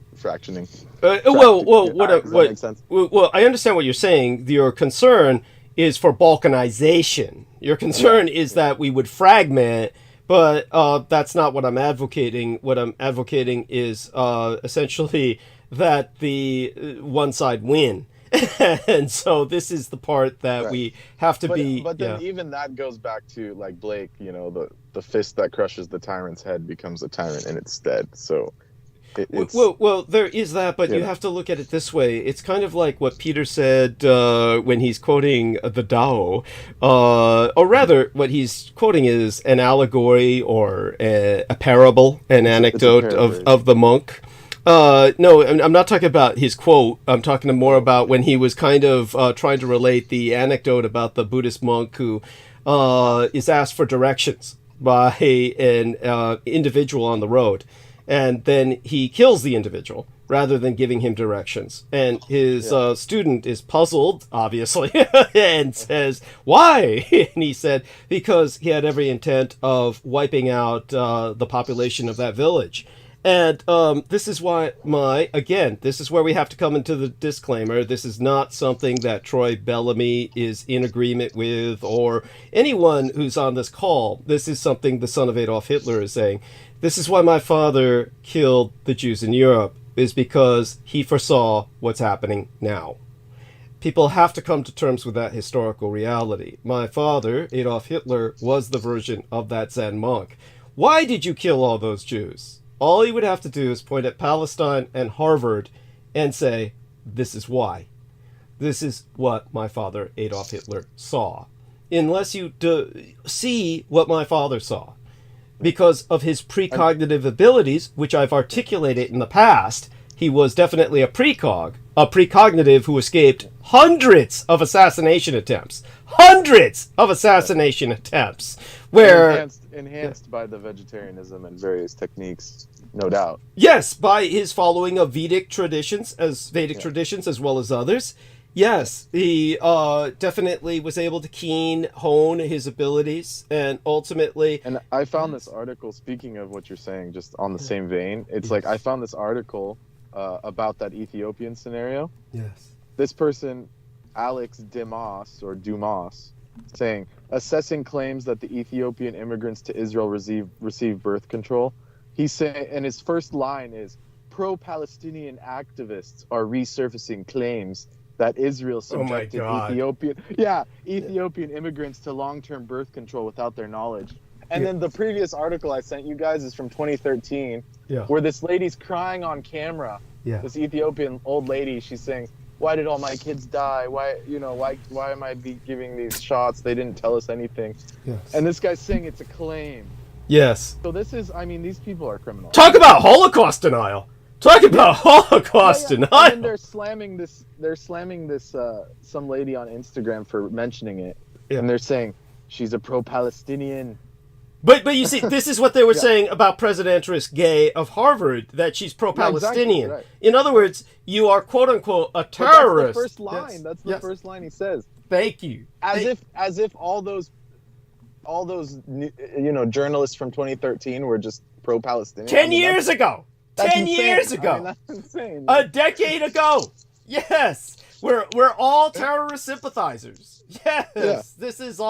Well, I understand what you're saying. Your concern is for balkanization. Your concern is that we would fragment, but that's not what I'm advocating. What I'm advocating is essentially that the one side win. And so this is the part that we have to be. But then even that goes back to Blake. The fist that crushes the tyrant's head becomes a tyrant in its stead. So. Well, there is that, but you have to look at it this way. It's kind of like what Peter said when he's quoting the Tao, or rather, what he's quoting is an allegory or a parable, an anecdote of the monk. No, I'm not talking about his quote. I'm talking more about when he was kind of trying to relate the anecdote about the Buddhist monk who is asked for directions by an individual on the road, and then he kills the individual rather than giving him directions. And his student is puzzled, obviously, and says, "Why?" And he said, because he had every intent of wiping out the population of that village. And this is why this is where we have to come into the disclaimer. This is not something that Troy Bellamy is in agreement with, or anyone who's on this call. This is something the son of Adolf Hitler is saying. This is why my father killed the Jews in Europe, is because he foresaw what's happening now. People have to come to terms with that historical reality. My father, Adolf Hitler, was the version of that Zen monk. Why did you kill all those Jews? All he would have to do is point at Palestine and Harvard and say, this is why. This is what my father, Adolf Hitler, saw. Unless you see what my father saw. Because of his precognitive abilities, which I've articulated in the past, he was definitely a precognitive who escaped hundreds of assassination attempts. Hundreds of assassination attempts. Where enhanced by the vegetarianism and various techniques, no doubt. Yes, by his following of Vedic traditions, as well as others. Yes, he definitely was able to hone his abilities, and ultimately... And I found this article, speaking of what you're saying, just on the same vein, it's like I found this article about that Ethiopian scenario. Yes. This person, Alex Dumas, saying, assessing claims that the Ethiopian immigrants to Israel receive birth control. He's saying, and his first line is, pro-Palestinian activists are resurfacing claims that Israel subjected Ethiopian immigrants to long-term birth control without their knowledge. And then the previous article I sent you guys is from 2013, where this lady's crying on camera. Yeah. This Ethiopian old lady, she's saying, why did all my kids die? Why am I giving these shots? They didn't tell us anything. Yes. And this guy's saying it's a claim. Yes. So this is, these people are criminals. Talk about Holocaust denial. Talk about Holocaust denial. And they're slamming this, some lady on Instagram for mentioning it. Yeah. And they're saying she's a pro-Palestinian. But you see, this is what they were saying about Presidentitress Gay of Harvard, that she's pro-Palestinian. Exactly, right. In other words, you are quote-unquote a terrorist. That's the first line. Yes. That's the first line he says. Thank you. As if all those journalists from 2013 were just pro-Palestinian. 10 years ago. 10 years ago. That's insane. A decade ago. Yes. We're all terrorist sympathizers. Yes. Yeah. This is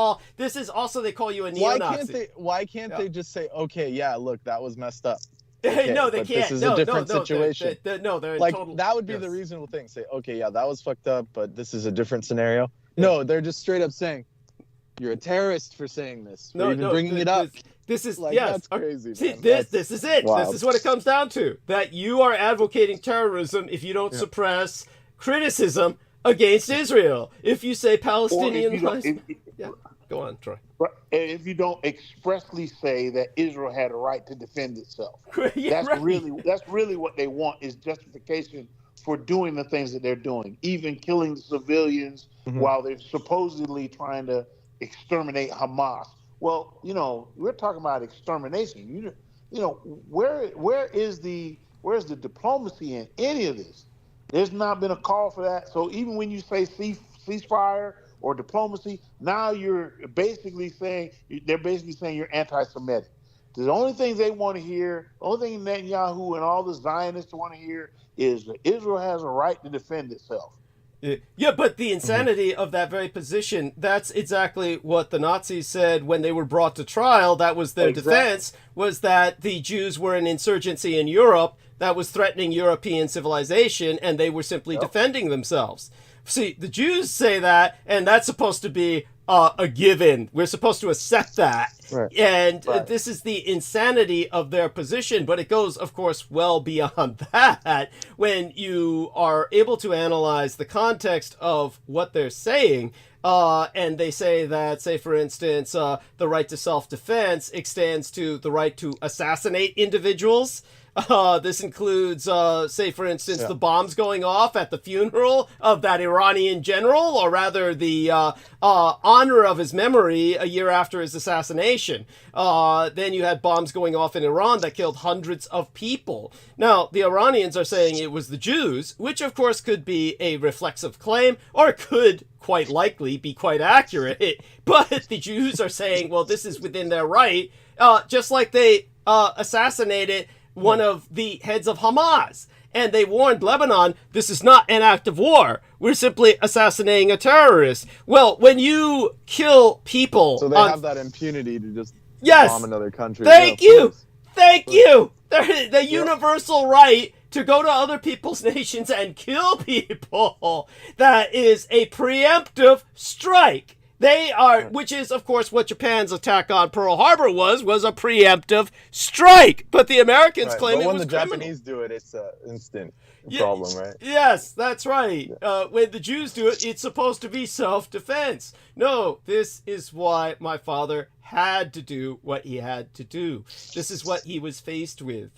also, they call you a neo-Nazi. Why can't they just say, okay, yeah, look, that was messed up. Okay, no, they can't. This is a different situation. They're like, total, that would be the reasonable thing. Say, okay, yeah, that was fucked up, but this is a different scenario. Yeah. No, they're just straight up saying, you're a terrorist for saying this. For even bringing it up. This is, like, yes. That's crazy. See, this is it. Wild. This is what it comes down to. That you are advocating terrorism if you don't suppress criticism against Israel. If you say Palestinian... Go on, Troy. If you don't expressly say that Israel had a right to defend itself. That's really what they want, is justification for doing the things that they're doing, even killing the civilians while they're supposedly trying to exterminate Hamas. Well, we're talking about extermination. Where is the diplomacy in any of this? There's not been a call for that. So even when you say ceasefire or diplomacy, now they're basically saying you're anti-Semitic. The only thing they want to hear, the only thing Netanyahu and all the Zionists want to hear is that Israel has a right to defend itself. Yeah, but the insanity of that very position, that's exactly what the Nazis said when they were brought to trial. That was their defense, was that the Jews were an insurgency in Europe that was threatening European civilization, and they were simply defending themselves. See, the Jews say that, and that's supposed to be a given. We're supposed to accept that. Right. And this is the insanity of their position, but it goes, of course, well beyond that. When you are able to analyze the context of what they're saying, and they say that, say, for instance, the right to self-defense extends to the right to assassinate individuals. This includes, say, for instance, the bombs going off at the funeral of that Iranian general, or rather the honor of his memory a year after his assassination. Then you had bombs going off in Iran that killed hundreds of people. Now, the Iranians are saying it was the Jews, which of course could be a reflexive claim, or it could quite likely be quite accurate. But the Jews are saying, well, this is within their right, just like they assassinated one of the heads of Hamas. And they warned Lebanon, this is not an act of war. We're simply assassinating a terrorist. Well, when you kill people... So they have that impunity to just bomb another country. Thank you! Thank you! The universal right to go to other people's nations and kill people. That is a preemptive strike. They are, which is, of course, what Japan's attack on Pearl Harbor was a preemptive strike. But the Americans claim it was criminal. When the Japanese do it, it's an instant problem, right? Yes, that's right. When the Jews do it, it's supposed to be self-defense. No, this is why my father had to do what he had to do. This is what he was faced with.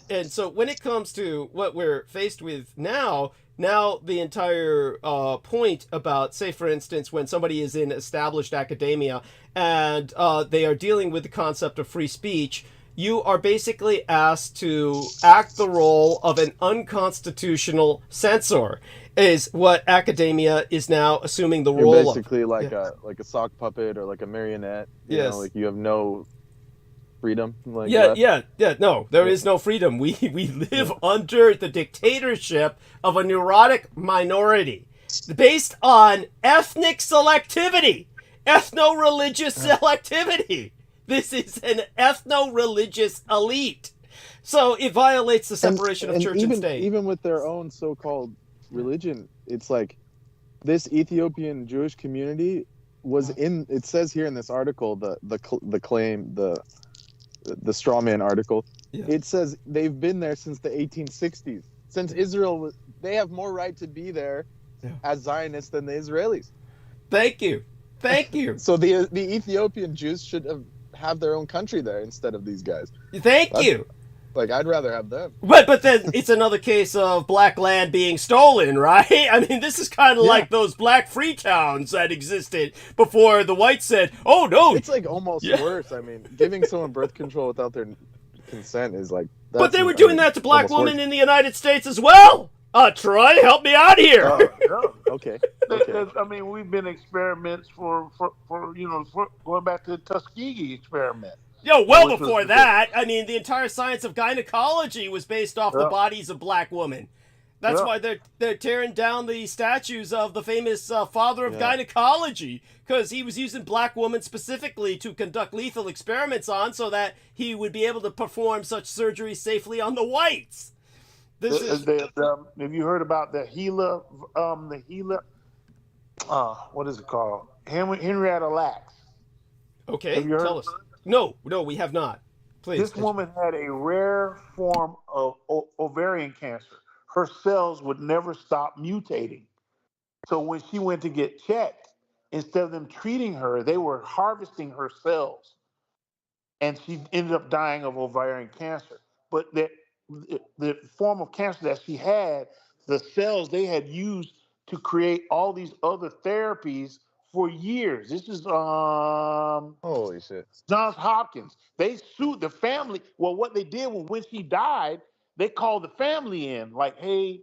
And so when it comes to what we're faced with now the entire point about, say, for instance, when somebody is in established academia and they are dealing with the concept of free speech, you are basically asked to act the role of an unconstitutional censor, is what academia is now assuming the role of. You're basically like a sock puppet or like a marionette. You know, like you have no freedom. No, there is no freedom. We live under the dictatorship of a neurotic minority based on ethnic selectivity, ethno-religious selectivity. This is an ethno-religious elite. So it violates the separation of church and state. Even with their own so-called religion, it's like this Ethiopian Jewish community was in, it says here in this article, the claim, the straw man article, it says they've been there since the 1860s. Since Israel was, they have more right to be there as Zionists than the Israelis. Thank you. So the Ethiopian Jews should have their own country there instead of these guys. Thank you. Like, I'd rather have them. But then it's another case of black land being stolen, right? I mean, this is kind of like those black free towns that existed before the whites said, oh, no. It's like almost worse. I mean, giving someone birth control without their consent is like... But they were doing that to black women in the United States as well. Troy, help me out here. Okay. I mean, we've been experiments for going back to the Tuskegee experiment. Well before that. I mean, the entire science of gynecology was based off the bodies of black women. That's why they're tearing down the statues of the famous father of gynecology, because he was using black women specifically to conduct lethal experiments on, so that he would be able to perform such surgery safely on the whites. Have you heard about the HeLa? What is it called? Henrietta Lacks. Okay, tell us. No, we have not. Please. This woman had a rare form of ovarian cancer. Her cells would never stop mutating. So when she went to get checked, instead of them treating her, they were harvesting her cells. And she ended up dying of ovarian cancer. But the form of cancer that she had, the cells they had used to create all these other therapies for years. This is holy shit. Johns Hopkins. They sued the family. Well, what they did was when she died, they called the family in, like, hey,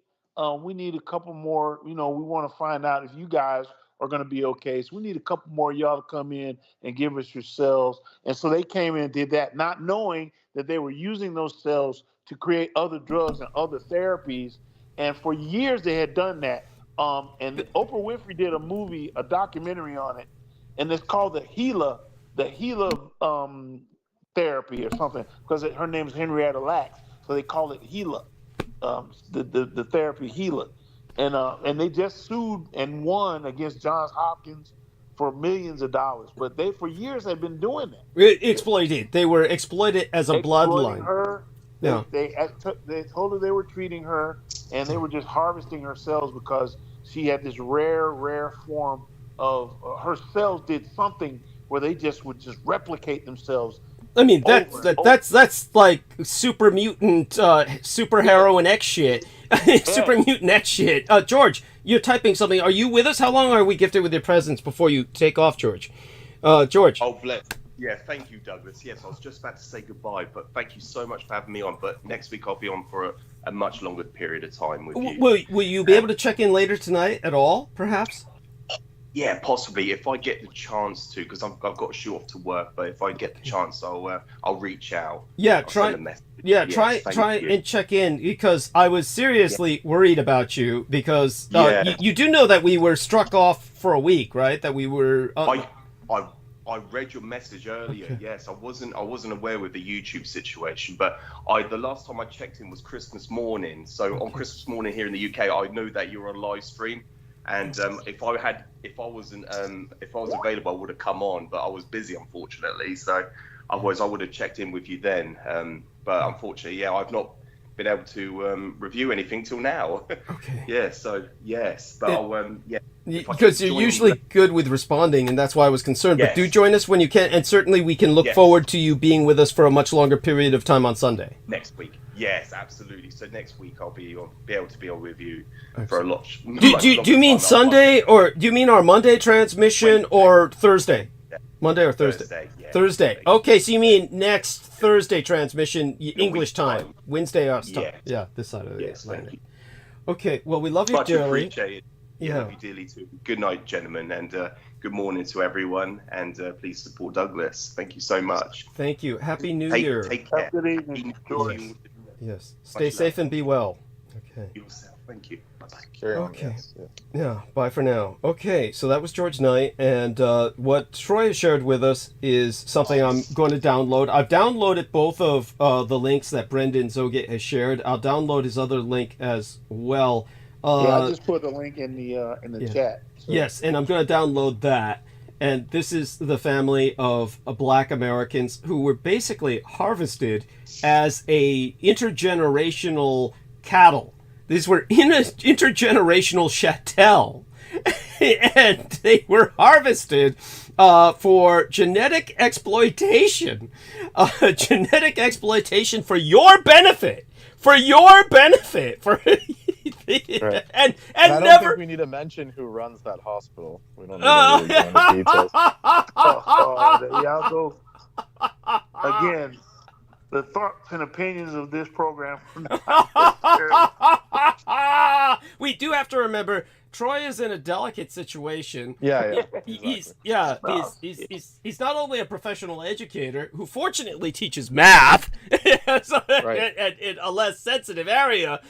we need a couple more, we want to find out if you guys are going to be okay. So we need a couple more of y'all to come in and give us your cells. And so they came in and did that, not knowing that they were using those cells to create other drugs and other therapies. And for years they had done that. And Oprah Winfrey did a documentary on it, and it's called the HeLa therapy or something, because her name is Henrietta Lacks, so they call it HeLa, the therapy HeLa, and they just sued and won against Johns Hopkins for millions of dollars, but they for years had been doing that. Exploited. They were exploited as a bloodline. Her. They told her they were treating her, and they were just harvesting her cells because she had this rare form of her cells did something where they would replicate themselves I mean, Over. that's like super mutant, super heroine X shit. Super mutant X shit. George, you're typing something. Are you with us? How long are we gifted with your presence before you take off, George? George. Oh, bless. Yeah, thank you, Douglas. Yes, I was just about to say goodbye, but thank you so much for having me on. But next week I'll be on for a much longer period of time with you. Will you be able to check in later tonight at all, perhaps? Yeah, possibly if I get the chance to, because I've got to shoot off to work. But if I get the chance, I'll reach out. Yeah, try and check in, because I was seriously worried about you, because you do know that we were struck off for a week, right? That we were. I read your message earlier. Okay. Yes, I wasn't aware with the YouTube situation, but the last time I checked in was Christmas morning. So on Christmas morning here in the UK, I knew that you were on live stream. And if I was available, I would have come on, but I was busy, unfortunately. So otherwise, I would have checked in with you then. But unfortunately, I've not been able to review anything till now. Okay. Yeah. So yes, but because you're usually good with responding, and that's why I was concerned. Yes. But do join us when you can, and certainly we can look forward to you being with us for a much longer period of time on Sunday. Next week. Yes, absolutely. So next week I'll be able to be on with you for a lot. Do you mean Sunday, or do you mean our Monday transmission, or Thursday? Yeah. Monday or Thursday? Thursday. Okay, so you mean next Thursday transmission, English time, Wednesday our stuff. Yeah, this side of the Atlantic. Okay, well, we love you dearly. Appreciate it. Yeah, love you dearly too. Good night, gentlemen, and good morning to everyone. And please support Douglas. Thank you so much. Thank you. Happy New Year. Take care. Good evening, George. Yes. Stay safe and be well. Okay. Thank you. Bye-bye. Okay. Yeah. Bye for now. Okay. So that was George Knight, and what Troy has shared with us is something I'm going to download. I've downloaded both of the links that Brendan Zogate has shared. I'll download his other link as well. I just put the link in the chat. So. Yes, and I'm going to download that. And this is the family of Black Americans who were basically harvested as a intergenerational cattle. These were intergenerational chattel, and they were harvested for genetic exploitation. Genetic exploitation for your benefit. For your benefit. Right. And I don't think we need to mention who runs that hospital. We don't need to really go into details. There y'all go. Again, the thoughts and opinions of this program. We do have to remember, Troy is in a delicate situation. Yeah. He's not only a professional educator who fortunately teaches math in a less sensitive area,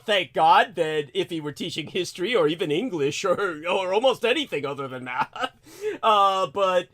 thank God, than if he were teaching history or even English or almost anything other than math. But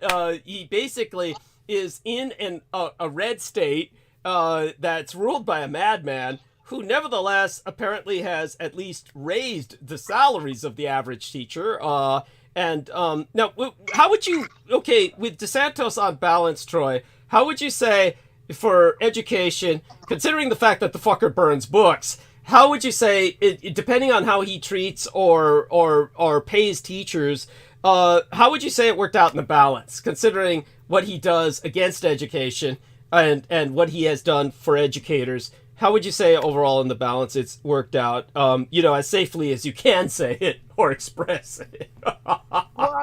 he basically is in a red state that's ruled by a madman, who nevertheless apparently has at least raised the salaries of the average teacher. Now, how would you, with DeSantis on balance, Troy, how would you say for education, considering the fact that the fucker burns books, how would you say, depending on how he treats or pays teachers, how would you say it worked out in the balance, considering what he does against education and what he has done for educators? How would you say overall in the balance it's worked out, as safely as you can say it or express it? Well,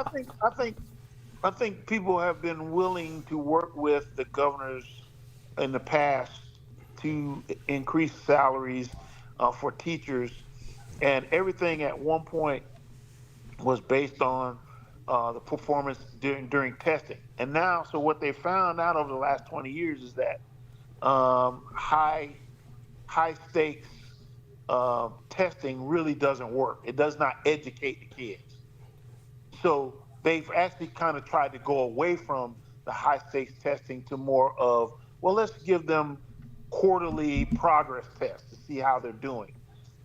I think people have been willing to work with the governors in the past to increase salaries for teachers, and everything at one point was based on the performance during testing. And now, so what they found out over the last 20 years is that high stakes testing really doesn't work. It does not educate the kids. So they've actually kind of tried to go away from the high stakes testing to more of, well, let's give them quarterly progress tests to see how they're doing.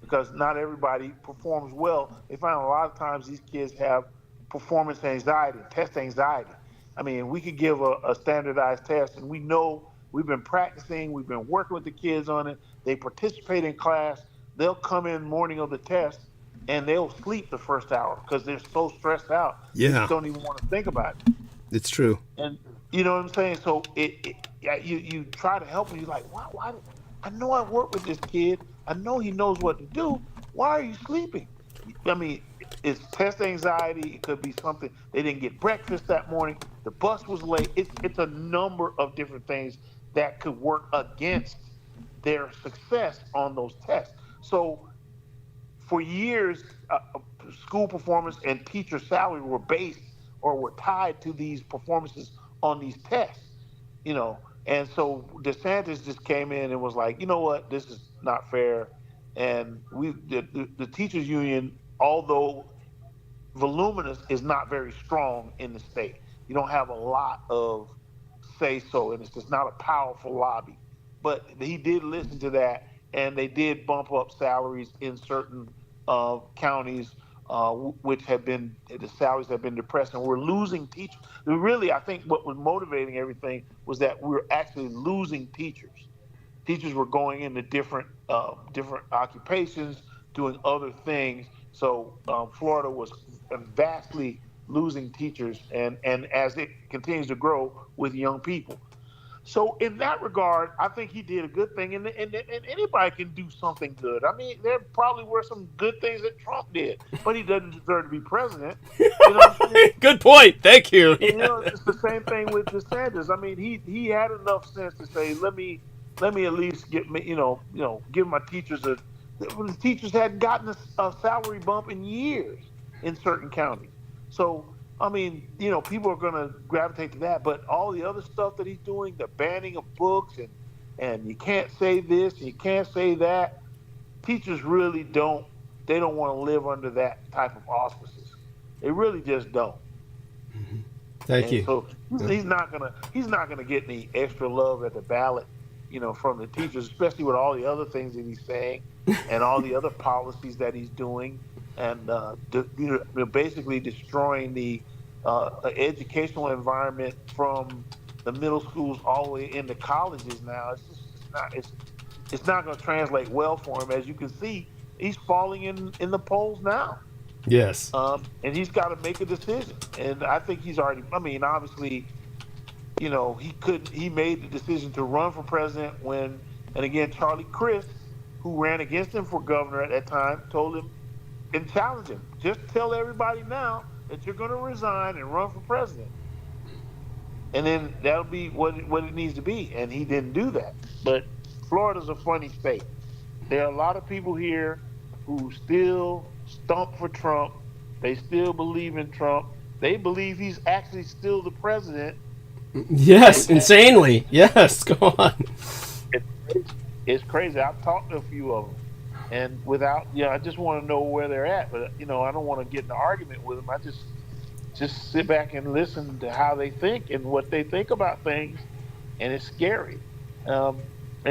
Because not everybody performs well. They find a lot of times these kids have performance anxiety, test anxiety. I mean, we could give a standardized test, and we know we've been practicing, we've been working with the kids on it. They participate in class. They'll come in morning of the test, and they'll sleep the first hour because they're so stressed out. Yeah. They just don't even want to think about it. It's true. And You know what I'm saying? So you try to help him. You're like, why? I know I work with this kid. I know he knows what to do. Why are you sleeping? I mean, it's test anxiety. It could be something. They didn't get breakfast that morning. The bus was late. It's a number of different things that could work against their success on those tests. So for years, school performance and teacher salary were based or were tied to these performances on these tests, you know. And so DeSantis just came in and was like, you know what, this is not fair. And the teachers union, although voluminous, is not very strong in the state. You don't have a lot of say so, and it's just not a powerful lobby. But he did listen to that, and they did bump up salaries in certain counties, which have been, the salaries have been depressed, and we're losing teachers. Really, I think what was motivating everything was that we were actually losing teachers. Teachers were going into different occupations, doing other things. So Florida was vastly losing teachers, and as it continues to grow with young people. So in that regard, I think he did a good thing, and anybody can do something good. I mean, there probably were some good things that Trump did, but he doesn't deserve to be president. You know what I'm saying? Good point. Thank you. And, you know, it's the same thing with DeSantis. I mean, he had enough sense to say, let me at least get me, give my teachers the teachers hadn't gotten a salary bump in years in certain counties. So I mean, you know, people are going to gravitate to that, but all the other stuff that he's doing, the banning of books and you can't say this, and you can't say that, teachers really don't want to live under that type of auspices. They really just don't. Thank you. So he's not gonna get any extra love at the ballot, you know, from the teachers, especially with all the other things that he's saying and all the other policies that he's doing, and basically destroying the educational environment from the middle schools all the way into colleges. Now it's not going to translate well for him. As you can see, he's falling in the polls now. Yes. And he's got to make a decision. And I think he's already, I mean, obviously, you know, he made the decision to run for president and again, Charlie Crist, who ran against him for governor at that time, told him and challenged him, just tell everybody now that you're going to resign and run for president. And then that'll be what it needs to be. And he didn't do that. But Florida's a funny state. There are a lot of people here who still stump for Trump. They still believe in Trump. They believe he's actually still the president. Yes, insanely. Yes, go on. It's crazy. I've talked to a few of them, and I just want to know where they're at. But I don't want to get in an argument with them. I just sit back and listen to how they think and what they think about things, and it's scary. And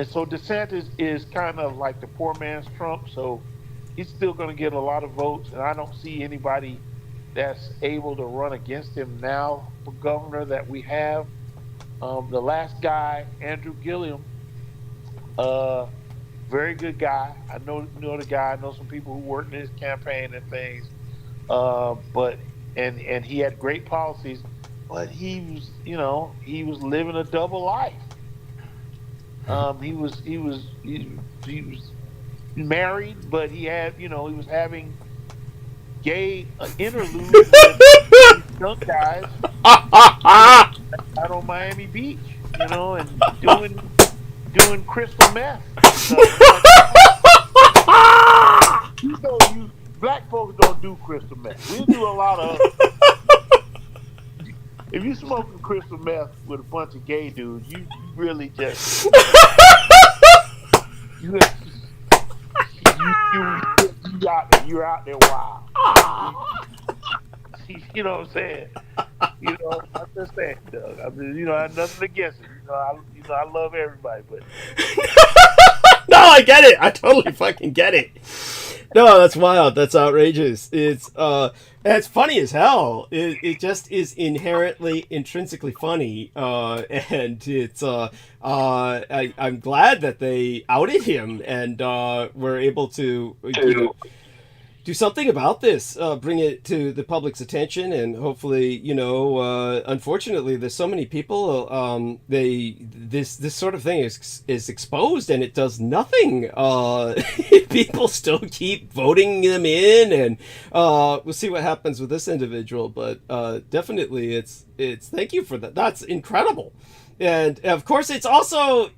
so DeSantis is kind of like the poor man's Trump, so he's still going to get a lot of votes, and I don't see anybody that's able to run against him now for governor that we have. The last guy, Andrew Gillum, very good guy. I know the guy. I know some people who worked in his campaign and things, but he had great policies, but he was living a double life. He was married, but he had, he was having gay interludes with young guys out on Miami Beach, and doing crystal meth. You black folks don't do crystal meth. We do a lot of. If you smoking crystal meth with a bunch of gay dudes, you really just you're out there wild. You know what I'm saying? I'm just saying, Doug. I mean, I have nothing against it. I love everybody, but no, I get it. I totally fucking get it. No, that's wild. That's outrageous. It's funny as hell. It just is inherently, intrinsically funny. And it's I'm glad that they outed him and were able to do something about this, bring it to the public's attention, and hopefully, unfortunately, there's so many people. This sort of thing is exposed, and it does nothing. People still keep voting them in, and we'll see what happens with this individual. But definitely, it's thank you for that. That's incredible, and of course, it's also.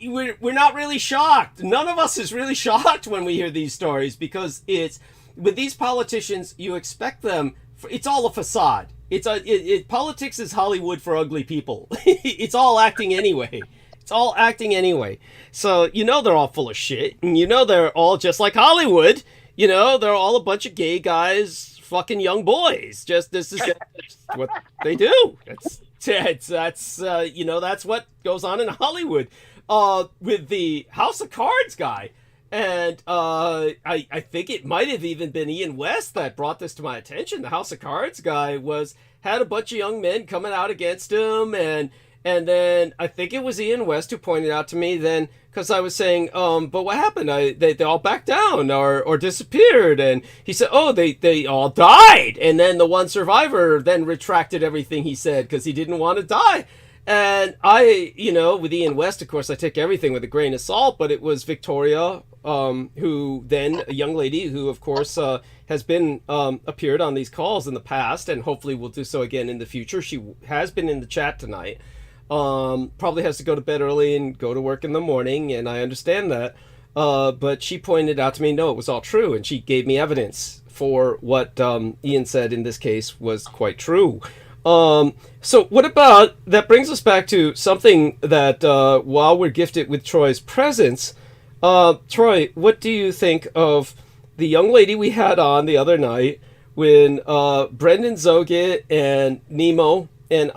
We're not really shocked. None of us is really shocked when we hear these stories, because it's with these politicians, you expect them. It's all a facade. Politics is Hollywood for ugly people. It's all acting anyway. It's all acting anyway. So they're all full of shit, and they're all just like Hollywood. They're all a bunch of gay guys, fucking young boys. This is what they do. That's what goes on in Hollywood. With the House of Cards guy, and I think it might have even been Ian West that brought this to my attention. The House of Cards guy had a bunch of young men coming out against him, and then I think it was Ian West who pointed out to me then, because I was saying, but what happened? They all backed down or disappeared, and he said, oh, they all died, and then the one survivor then retracted everything he said because he didn't want to die. And with Ian West, of course, I take everything with a grain of salt, but it was Victoria, who then, a young lady who, of course, has been appeared on these calls in the past, and hopefully will do so again in the future. She has been in the chat tonight. Probably has to go to bed early and go to work in the morning, and I understand that. But she pointed out to me, no, it was all true, and she gave me evidence for what Ian said in this case was quite true. So what about, that brings us back to something that, while we're gifted with Troy's presence, Troy, what do you think of the young lady we had on the other night when, Brendan Zogit and Nemo and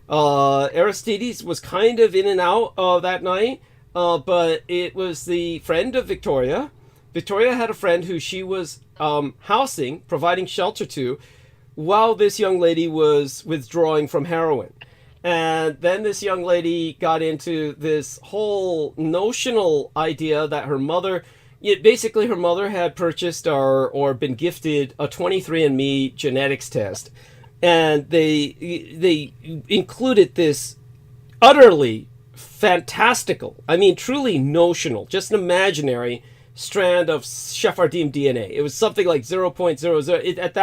Aristides was kind of in and out that night, but it was the friend of Victoria. Victoria had a friend who she was, housing, providing shelter to, while this young lady was withdrawing from heroin. And then this young lady got into this whole notional idea that her mother had purchased or been gifted a 23andMe genetics test. And they included this utterly fantastical, truly notional, just an imaginary strand of Sephardim DNA. It was something like 0.00. At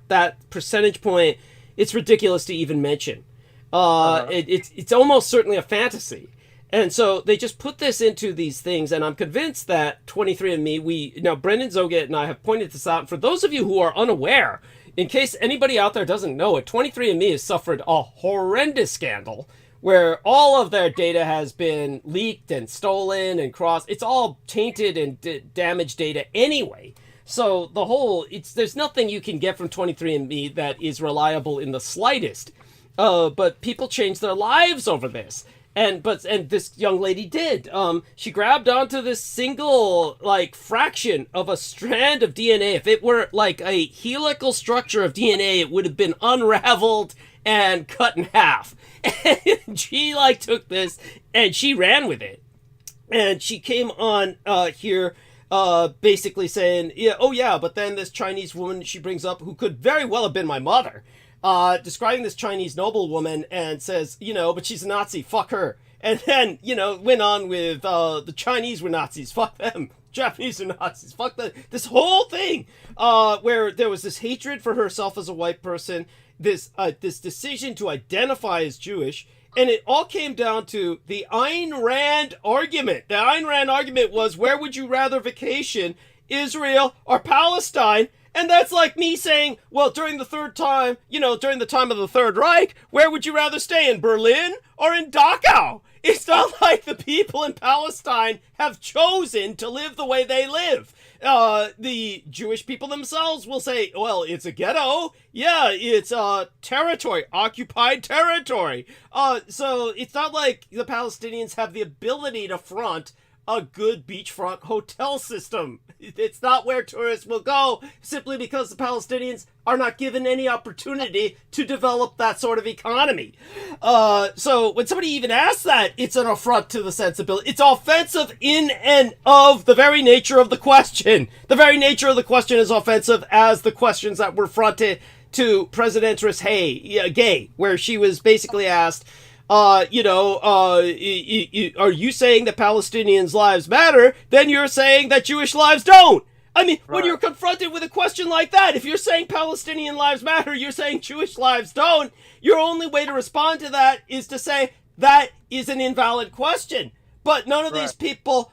that percentage point, it's ridiculous to even mention. It's almost certainly a fantasy. And so they just put this into these things, and I'm convinced that 23andMe, now Brendan Zogit and I have pointed this out. For those of you who are unaware, in case anybody out there doesn't know it, 23andMe has suffered a horrendous scandal where all of their data has been leaked and stolen and crossed. It's all tainted and damaged data anyway. So there's nothing you can get from 23andMe that is reliable in the slightest. But people change their lives over this. And this young lady did. She grabbed onto this single fraction of a strand of DNA. If it were like a helical structure of DNA, it would have been unraveled and cut in half. And she took this and she ran with it. And she came on here basically saying, but then this Chinese woman she brings up, who could very well have been my mother, describing this Chinese noblewoman, and says, but she's a Nazi, fuck her. And then, went on with the Chinese were Nazis, fuck them. Japanese are Nazis, fuck them. This whole thing where there was this hatred for herself as a white person, this decision to identify as Jewish, and it all came down to the Ayn Rand argument. The Ayn Rand argument was, where would you rather vacation, Israel or Palestine? And that's like me saying, well, during the time of the Third Reich, where would you rather stay, in Berlin or in Dachau? It's not like the people in Palestine have chosen to live the way they live. The Jewish people themselves will say, well, it's a ghetto. Yeah, it's territory, occupied territory. So it's not like the Palestinians have the ability to front a good beachfront hotel system. It's not where tourists will go simply because the Palestinians are not given any opportunity to develop that sort of economy. So when somebody even asks that, it's an affront to the sensibility. It's offensive in and of the very nature of the question. The very nature of the question is offensive as the questions that were fronted to Presidentress Gay, where she was basically asked, are you saying that Palestinians' lives matter? Then you're saying that Jewish lives don't. I mean, when you're confronted with a question like that, if you're saying Palestinian lives matter, you're saying Jewish lives don't, your only way to respond to that is to say that is an invalid question. But none of these people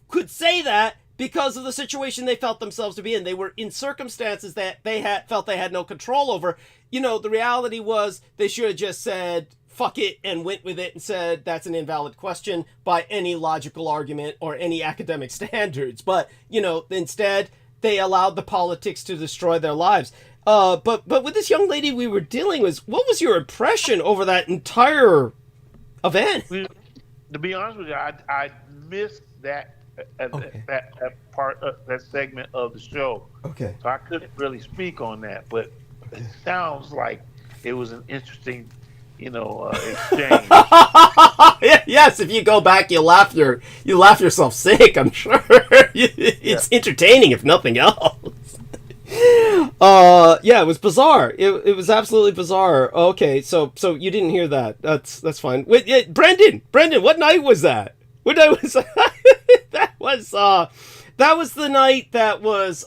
could say that because of the situation they felt themselves to be in. They were in circumstances that they felt they had no control over. The reality was they should have just said, fuck it, and went with it and said that's an invalid question by any logical argument or any academic standards. But, instead they allowed the politics to destroy their lives. But with this young lady we were dealing with, what was your impression over that entire event? To be honest with you, I missed that that part of that segment of the show. Okay. So I couldn't really speak on that, but it sounds like it was an interesting exchange. Yes, if you go back, you laugh yourself sick. I'm sure it's entertaining, if nothing else. It was bizarre. It was absolutely bizarre. Okay, so you didn't hear that. That's fine. Wait, Brendan, what night was that? What night was that? That was the night that was.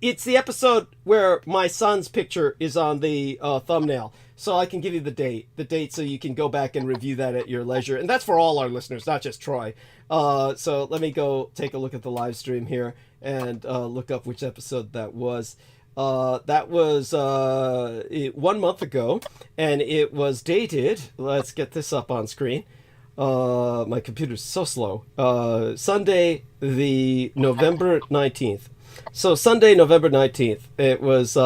It's the episode where my son's picture is on the thumbnail. So I can give you the date so you can go back and review that at your leisure. And that's for all our listeners, not just Troy. So let me go take a look at the live stream here and look up which episode that was. That was 1 month ago, and it was dated. Let's get this up on screen. My computer's so slow. Sunday, the November 19th. So Sunday, November 19th, it was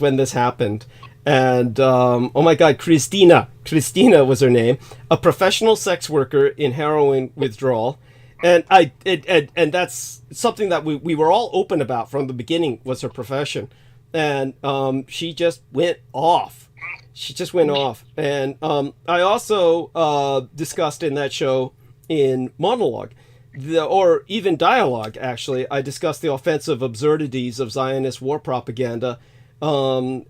when this happened. And, oh my God, Christina was her name, a professional sex worker in heroin withdrawal. And and that's something that we were all open about from the beginning, was her profession. And, she just went off. And, I also, discussed in that show in monologue, or even dialogue, actually, I discussed the offensive absurdities of Zionist war propaganda. And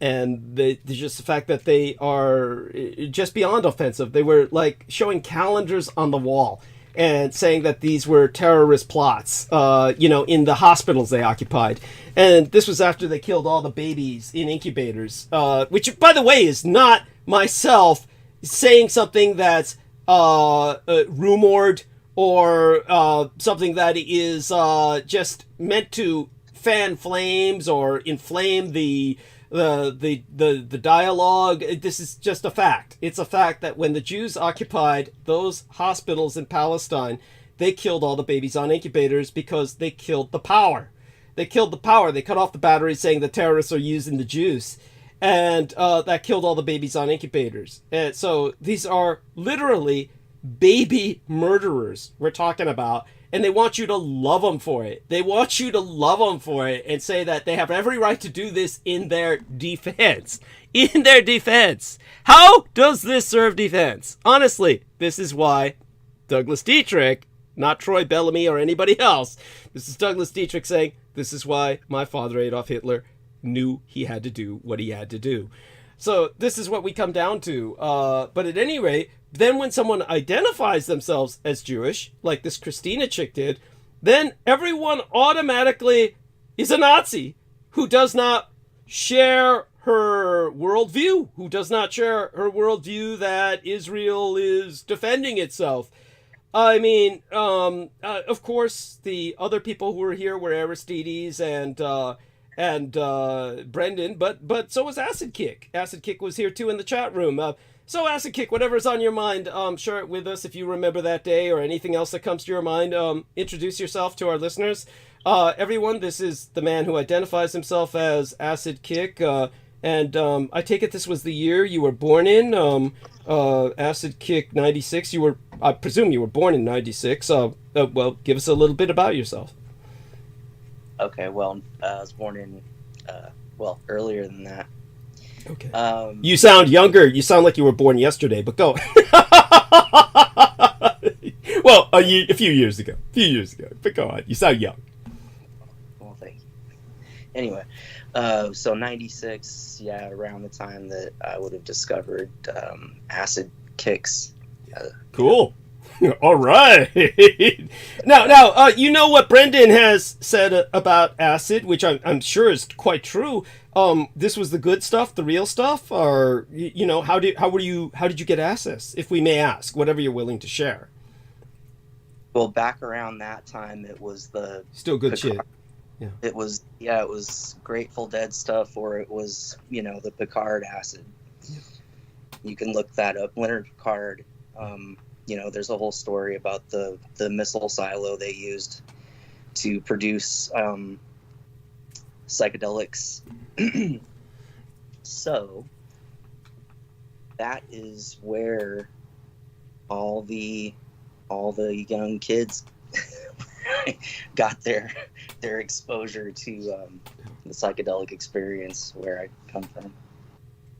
just the fact that they are just beyond offensive. They were like showing calendars on the wall and saying that these were terrorist plots, in the hospitals they occupied. And this was after they killed all the babies in incubators, which, by the way, is not myself saying something that's rumored or something that is just meant to fan flames or inflame the dialogue. This is just a fact. It's a fact that when the Jews occupied those hospitals in Palestine, they killed all the babies on incubators because they killed the power. They cut off the batteries, saying the terrorists are using the Jews, and that killed all the babies on incubators. And so these are literally baby murderers we're talking about. And they want you to love them for it. And say that they have every right to do this in their defense. How does this serve defense? Honestly, this is why Douglas Dietrich, not Troy Bellamy or anybody else, this is Douglas Dietrich saying, this is why my father, Adolf Hitler, knew he had to do what he had to do. So this is what we come down to. But at any rate, then when someone identifies themselves as Jewish, like this Christina chick did, then everyone automatically is a Nazi who does not share her worldview, that Israel is defending itself. I mean, of course, the other people who were here were Aristides and Brendan, but so was Acid Kick. Acid Kick was here too in the chat room. So Acid Kick, whatever's on your mind, share it with us if you remember that day or anything else that comes to your mind. Introduce yourself to our listeners. Everyone, this is the man who identifies himself as Acid Kick. And I take it this was the year you were born in, Acid Kick 96. I presume you were born in 96. Well, give us a little bit about yourself. Okay, well, I was born in, earlier than that. Okay. You sound younger. You sound like you were born yesterday, but go. Well, a few years ago. But go on. You sound young. Well, thank you. Anyway, so 96, around the time that I would have discovered acid kicks. Cool. All right. Now, you know what Brendan has said about acid, which I'm sure is quite true. This was the good stuff, the real stuff, or how did you get access, if we may ask, whatever you're willing to share. Well, back around that time, it was still good shit. Yeah. It was Grateful Dead stuff, or it was the Picard acid. Yeah. You can look that up, Leonard Picard. There's a whole story about the missile silo they used to produce psychedelics. So that is where all the young kids got their exposure to the psychedelic experience where I come from.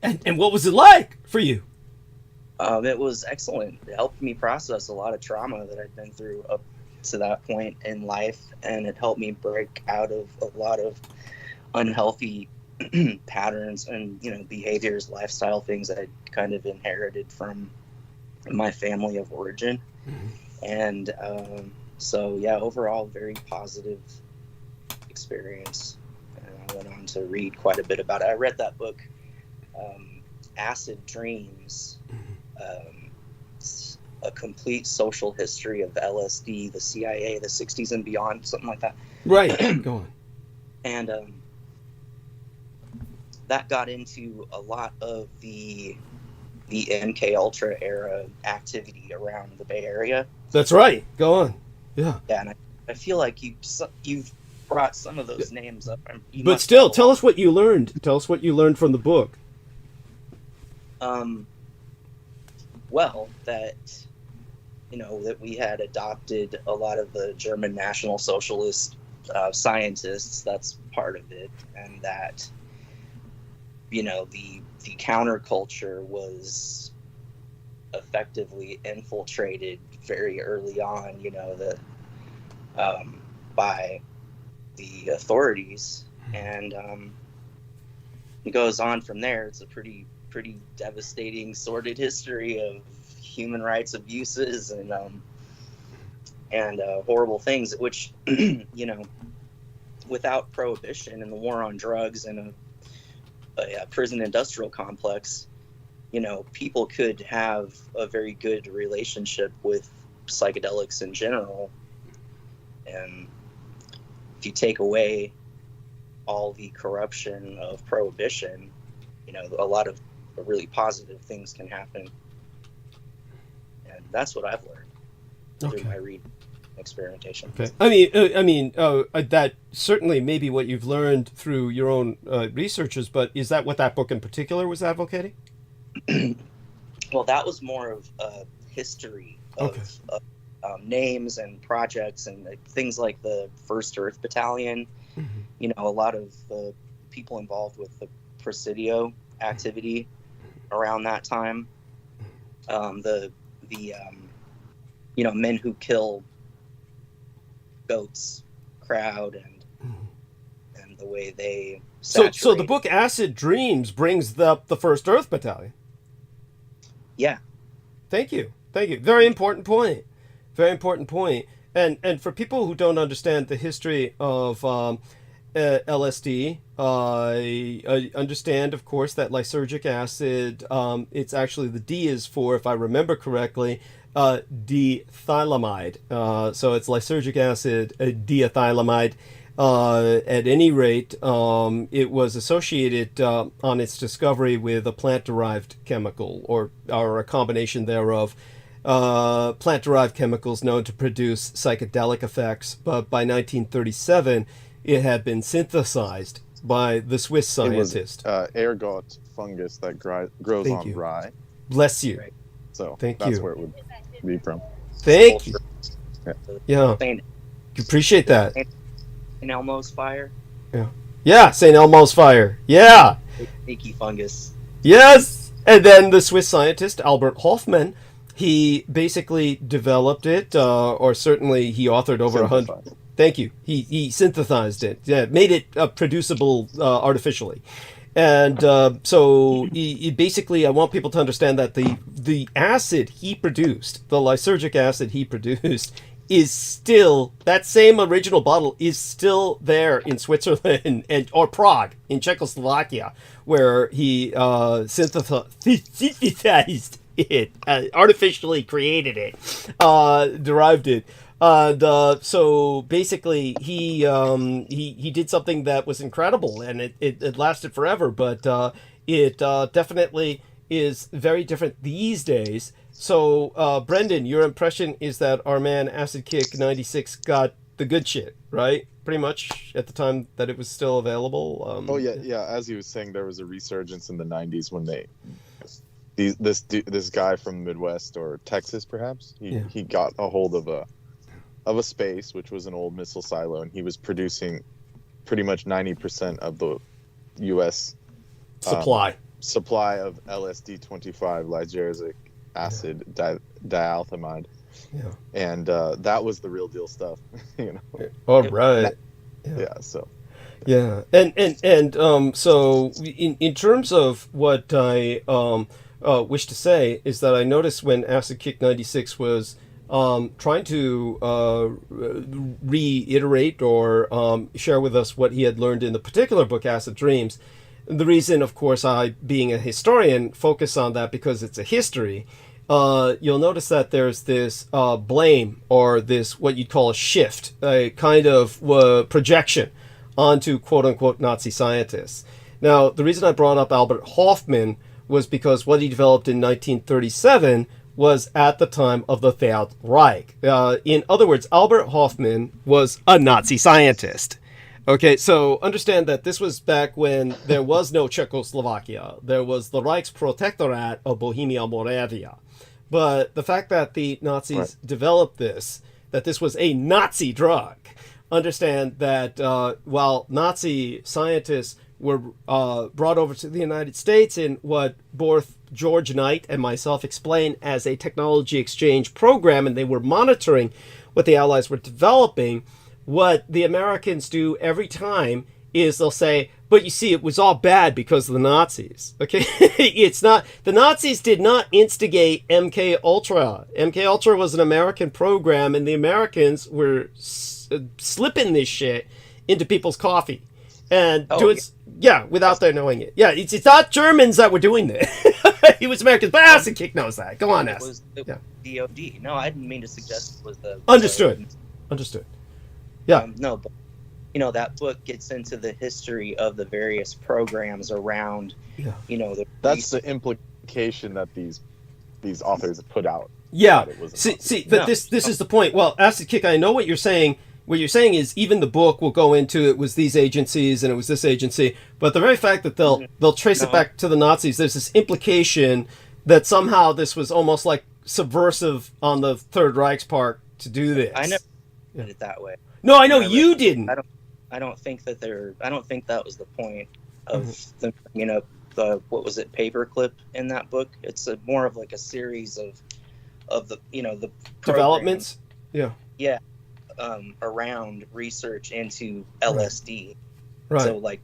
And what was it like for you? It was excellent. It helped me process a lot of trauma that I'd been through up to that point in life, and it helped me break out of a lot of unhealthy patterns and behaviors, lifestyle things I kind of inherited from my family of origin. And overall, very positive experience. And I went on to read quite a bit about it. I read that book, Acid Dreams, a complete social history of LSD, the CIA, the 60s and beyond, something like that. Right. Go on. And that got into a lot of the MK Ultra era activity around the Bay Area. That's right. Go on. Yeah. Yeah, and I feel like you've brought some of those names up. But still, tell us what you learned. Tell us what you learned from the book. That we had adopted a lot of the German National Socialist scientists. That's part of it, and that the counterculture was effectively infiltrated very early on, by the authorities, and it goes on from there. It's a pretty devastating, sordid history of human rights abuses and horrible things, which without prohibition and the war on drugs and a prison industrial complex, people could have a very good relationship with psychedelics in general. And if you take away all the corruption of prohibition, a lot of really positive things can happen. And that's what I've learned through my read experimentation. Okay. That certainly may be what you've learned through your own researches, but is that what that book in particular was advocating? Well, that was more of a history of names and projects and things like the First Earth Battalion. Mm-hmm. A lot of the people involved with the Presidio activity around that time. The men who kill goats crowd and the way they saturate. So the book Acid Dreams brings up the First Earth Battalion. Yeah. Thank you. Very important point. And for people who don't understand the history of LSD, I understand, of course, that lysergic acid, it's actually, the D is for, if I remember correctly, diethylamide. So it's lysergic acid, diethylamide. At any rate, it was associated on its discovery with a plant-derived chemical, or a combination thereof. Plant-derived chemicals known to produce psychedelic effects, but by 1937 it had been synthesized by the Swiss scientist. It was ergot fungus that grows Thank on you. rye. Bless you. So Thank that's you. where it would be from. Thank you. Yeah. Yeah. Appreciate that. St. Elmo's fire. Yeah, St. Elmo's fire. Yeah. Sneaky fungus. Yes. And then the Swiss scientist Albert Hofmann, he basically developed it, or certainly he authored over 100. Thank you. He synthesized it. Yeah, made it producible artificially. And so he basically, I want people to understand that the acid he produced, the lysergic acid he produced, is still, that same original bottle is still there in Switzerland or Prague in Czechoslovakia, where he synthesized it, artificially created it, derived it. And so basically he did something that was incredible, and it lasted forever, but it definitely is very different these days. So Brendan, your impression is that our man Acid Kick 96 got the good shit, right? Pretty much at the time that it was still available. Yeah. As he was saying, there was a resurgence in the 90s when this guy from the Midwest or Texas, perhaps, he got a hold of a space, which was an old missile silo, and he was producing pretty much 90% of the U.S. supply of LSD-25 lysergic acid dialthymide. Yeah. And that was the real deal stuff, you know. All right. So. Yeah, and so in terms of what I wish to say is that I noticed when Acid Kick 96 was trying to reiterate or share with us what he had learned in the particular book, Acid Dreams. The reason, of course, I, being a historian, focus on that because it's a history. You'll notice that there's this blame, or this what you'd call a shift, a kind of projection onto quote-unquote Nazi scientists. Now, the reason I brought up Albert Hofmann was because what he developed in 1937 was at the time of the Third Reich. In other words, Albert Hofmann was a Nazi scientist. Okay, so understand that this was back when there was no Czechoslovakia. There was the Reichsprotectorate of Bohemia-Moravia. But the fact that the Nazis developed this, that this was a Nazi drug, understand that while Nazi scientists were brought over to the United States in what both George Knight and myself explained as a technology exchange program, and they were monitoring what the Allies were developing, what the Americans do every time is they'll say, but you see, it was all bad because of the Nazis. Okay, it's not, the Nazis did not instigate MK Ultra. MK Ultra was an American program, and the Americans were slipping this shit into people's coffee and without their knowing it. Yeah, it's not Germans that were doing this. It was Americans, but Acid Kick knows that. Go on, It was DOD. No, I didn't mean to suggest it was the... Understood. Yeah. No, but that book gets into the history of the various programs around, that's the implication that these authors put out. Yeah. This is the point. Well, Acid Kick, I know what you're saying. What you're saying is even the book will go into it was these agencies and it was this agency, but the very fact that they'll trace it back to the Nazis, there's this implication that somehow this was almost like subversive on the Third Reich's part to do this. I never did it that way. No, I know you didn't. I don't think that that was the point of the what was it, paperclip in that book. It's more of like a series of the the developments. Around research into LSD. Right. So like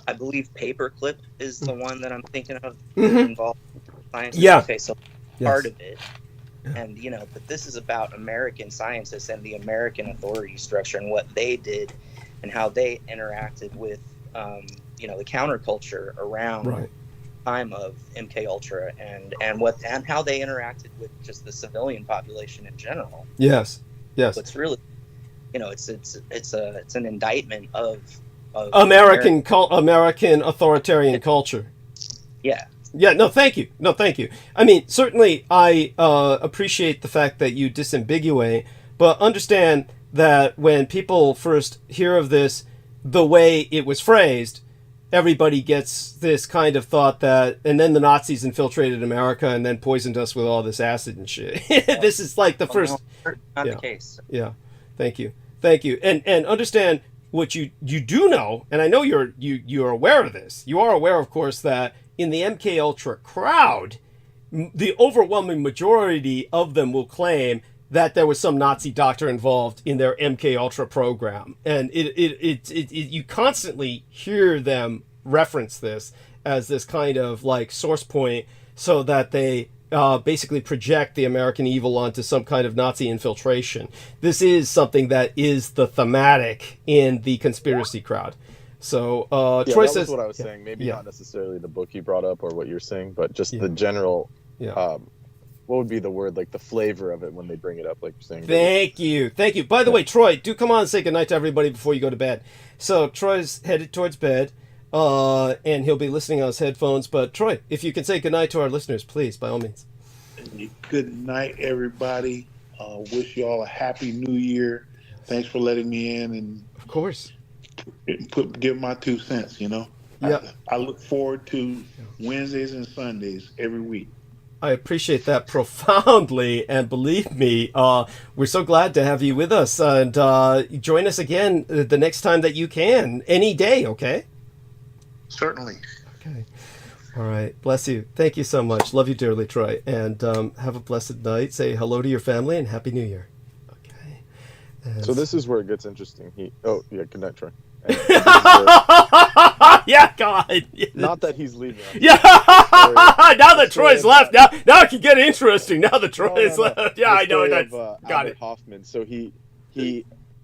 I believe paperclip is the one that I'm thinking of involved in science. Yeah. Okay, so part of it. And but this is about American scientists and the American authority structure and what they did and how they interacted with the counterculture around the time of MK Ultra and how they interacted with just the civilian population in general. Yes. So it's really it's an indictment of American authoritarian culture. Yeah. Yeah, no, thank you. I mean, certainly I appreciate the fact that you disambiguate, but understand that when people first hear of this, the way it was phrased, everybody gets this kind of thought that, and then the Nazis infiltrated America and then poisoned us with all this acid and shit. This is like the first. Not the case. Yeah. Thank you. And understand what you do know, and I know you're aware of this. You are aware, of course, that in the MK Ultra crowd, the overwhelming majority of them will claim that there was some Nazi doctor involved in their MK Ultra program, and you constantly hear them reference this as this kind of like source point, so that they basically project the American evil onto some kind of Nazi infiltration. This is something that is the thematic in the conspiracy crowd. So Troy says, what I was saying. Maybe not necessarily the book you brought up or what you're saying, but just the general. What would be the word, like the flavor of it when they bring it up, like you're saying? Thank you. By the way, Troy, do come on and say goodnight to everybody before you go to bed. So Troy's headed towards bed, and he'll be listening on his headphones. But Troy, if you can say goodnight to our listeners, please, by all means. Good night, everybody. Wish you all a happy New Year. Thanks for letting me in, and of course, give my 2 cents. You know, I look forward to Wednesdays and Sundays every week. I appreciate that profoundly, and believe me, we're so glad to have you with us, and join us again the next time that you can, any day, okay? Certainly. Okay. All right. Bless you. Thank you so much. Love you dearly, Troy, and have a blessed night. Say hello to your family, and Happy New Year. Okay. So this is where it gets interesting. Good night, Troy. Yeah, God. Not that he's leaving. Yeah. Now that Troy's left, now it can get interesting. Now that Troy's left. Yeah, I know. That's got it. Hoffman. So he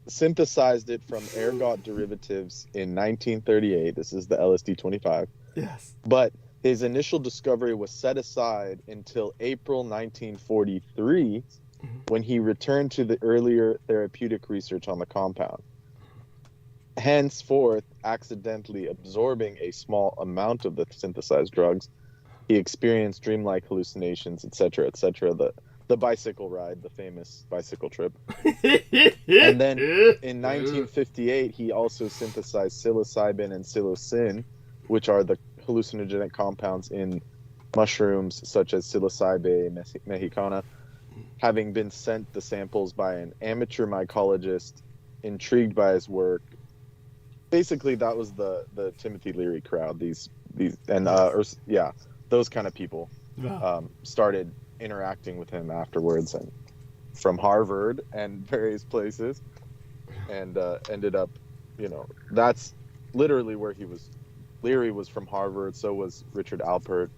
synthesized it from ergot derivatives in 1938. This is the LSD-25. Yes. But his initial discovery was set aside until April 1943, when he returned to the earlier therapeutic research on the compound. Henceforth, accidentally absorbing a small amount of the synthesized drugs, he experienced dreamlike hallucinations, etc., etc. The bicycle ride, the famous bicycle trip. And then in 1958, he also synthesized psilocybin and psilocin, which are the hallucinogenic compounds in mushrooms such as Psilocybe mexicana, having been sent the samples by an amateur mycologist intrigued by his work. Basically, that was the Timothy Leary crowd. Those kind of people started interacting with him afterwards, and from Harvard and various places, and ended up, that's literally where he was. Leary was from Harvard, so was Richard Alpert.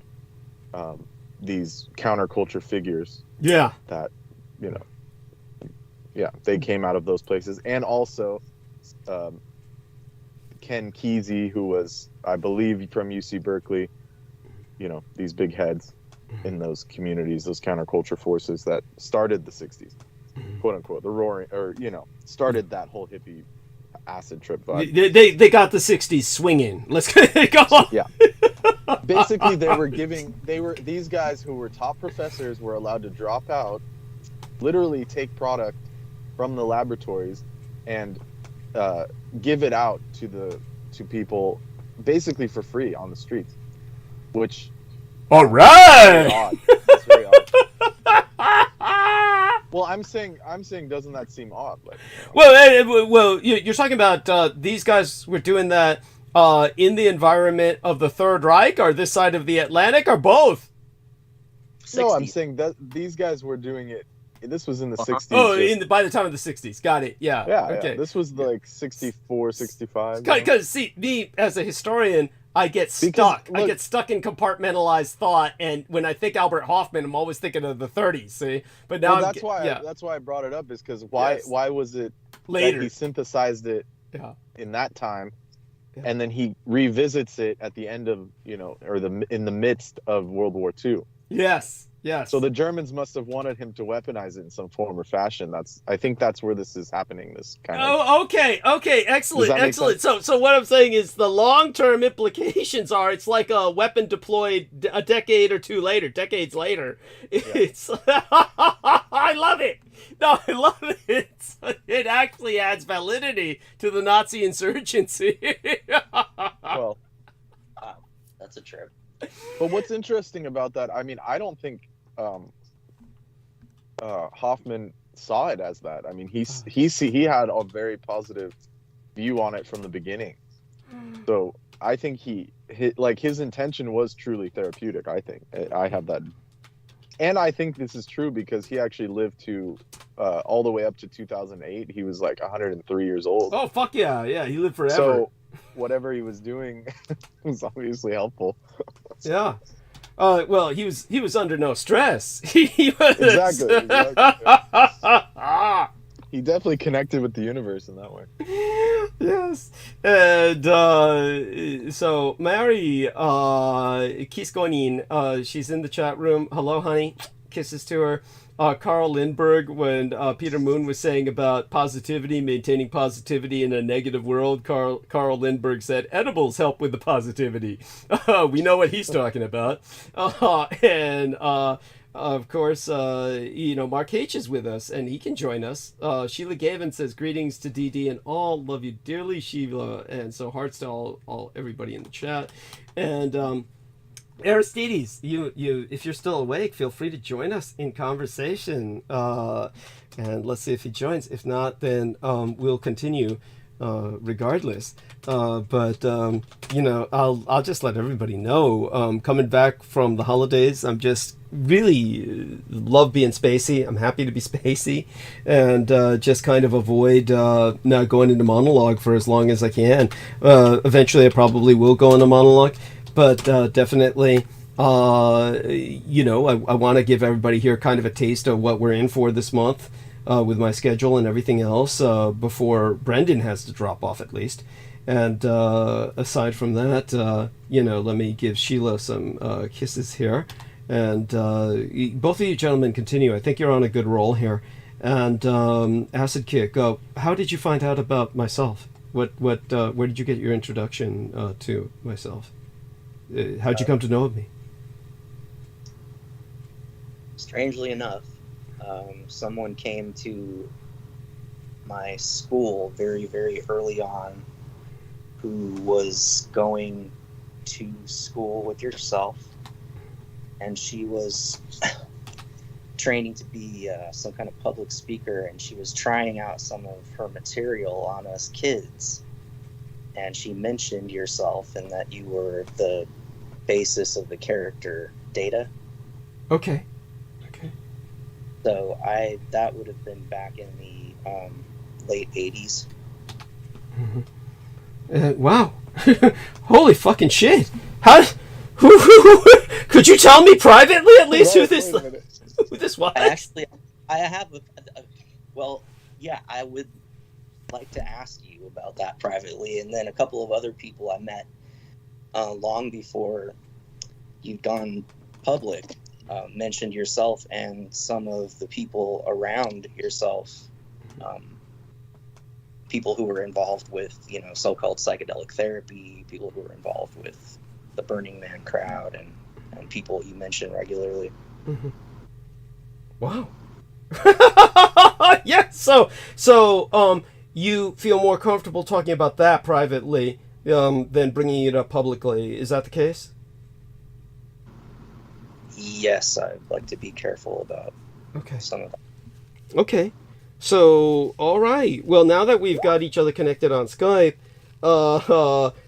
These counterculture figures. Yeah. That, they came out of those places, and also. Ken Kesey, who was, I believe, from UC Berkeley, these big heads in those communities, those counterculture forces that started the 60s, quote unquote, the roaring, or, started that whole hippie acid trip vibe. They got the 60s swinging. Let's go on. Yeah. Basically, these guys who were top professors were allowed to drop out, literally take product from the laboratories and give it out to people basically for free on the streets, which all right. That's very odd. Well, I'm saying, doesn't that seem odd? Like, Well, you're talking about these guys were doing that in the environment of the Third Reich, or this side of the Atlantic, or both? 60s. No, I'm saying that these guys were doing it. This was in the 60s. Oh, by the time of the 60s. Got it. Yeah. Okay. Yeah. This was like 64, 65. Because, see, me as a historian, I get stuck. I get stuck in compartmentalized thought, and when I think Albert Hoffman, I'm always thinking of the 30s. See, but now that's why I brought it up, is because why was it later that he synthesized it in that time, and then he revisits it at the end of in the midst of World War II. Yes. Yes. So the Germans must have wanted him to weaponize it in some form or fashion. I think that's where this is happening. This kind of. Oh, okay, excellent. So what I'm saying is the long-term implications are it's like a weapon deployed a decades later. It's I love it. No, I love it. It actually adds validity to the Nazi insurgency. Well, That's a trip. But what's interesting about that, I mean, I don't think Hoffman saw it as that. I mean, he had a very positive view on it from the beginning. So I think his intention was truly therapeutic. I think I have that, and I think this is true because he actually lived to all the way up to 2008. He was like 103 years old. Oh fuck yeah, yeah, he lived forever. So whatever he was doing was obviously helpful. Yeah. Well, he was under no stress. He was... Exactly. He definitely connected with the universe in that way. Yes. And so Mary Kiskonin, she's in the chat room. Hello, honey. Kisses to her. Carl Lindbergh, when Peter Moon was saying about positivity, maintaining positivity in a negative world, Carl Lindbergh said, edibles help with the positivity. We know what he's talking about. And of course, Mark H is with us, and he can join us. Sheila Gavin says, greetings to DD and all. Love you dearly, Sheila. And so hearts to all everybody in the chat. And Aristides, you if you're still awake, feel free to join us in conversation. And let's see if he joins. If not, then we'll continue regardless. But I'll just let everybody know. Coming back from the holidays, I'm just really love being spacey. I'm happy to be spacey, and just kind of avoid not going into monologue for as long as I can. Eventually, I probably will go into monologue. But definitely, I want to give everybody here kind of a taste of what we're in for this month with my schedule and everything else before Brendan has to drop off at least. And aside from that, let me give Sheila some kisses here. And both of you gentlemen continue. I think you're on a good roll here. And Acid Kick, how did you find out about myself? Where did you get your introduction to myself? How'd you come to know of me? Strangely enough, someone came to my school very, very early on who was going to school with yourself, and she was training to be some kind of public speaker, and she was trying out some of her material on us kids. And she mentioned yourself and that you were the basis of the character Data. Okay. So that would have been back in the late 80s. Mm-hmm. Wow. Holy fucking shit. Could you tell me privately at least who this was? I have I would like to ask you about that privately, and then a couple of other people I met long before you'd gone public mentioned yourself and some of the people around yourself, people who were involved with so-called psychedelic therapy, people who were involved with the Burning Man crowd, and people you mention regularly. Mm-hmm. Wow. Yeah. So you feel more comfortable talking about that privately than bringing it up publicly. Is that the case? Yes, I'd like to be careful about some of that. Okay. So, all right. Well, now that we've got each other connected on Skype,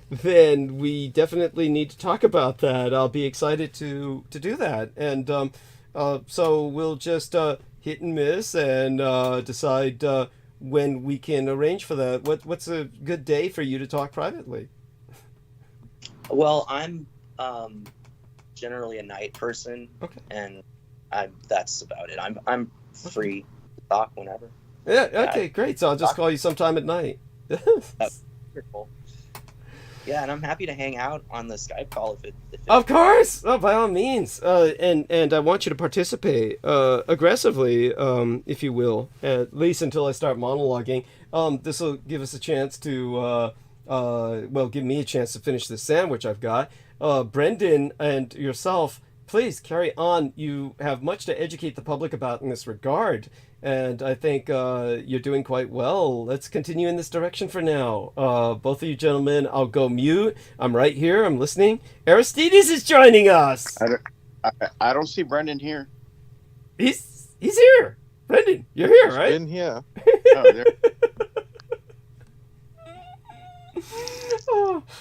then we definitely need to talk about that. I'll be excited to do that. And so we'll just hit and miss and decide when we can arrange for that. What's a good day for you to talk privately? Well, I'm generally a night person, and that's about it. I'm free to talk whenever. Yeah. Okay. Great. So I'll just call you sometime at night. That's wonderful. Yeah, and I'm happy to hang out on the Skype call if it Of course, by all means. And I want you to participate aggressively, if you will, at least until I start monologuing. This will give us a chance to, give me a chance to finish this sandwich I've got. Brendan and yourself, please carry on. You have much to educate the public about in this regard. and I think you're doing quite well. Let's continue in this direction for now. Both of you gentlemen, I'll go mute. I'm right here. I'm listening. Aristides is joining us. I don't see Brendan here. He's here. Brendan, you're here, right? In here.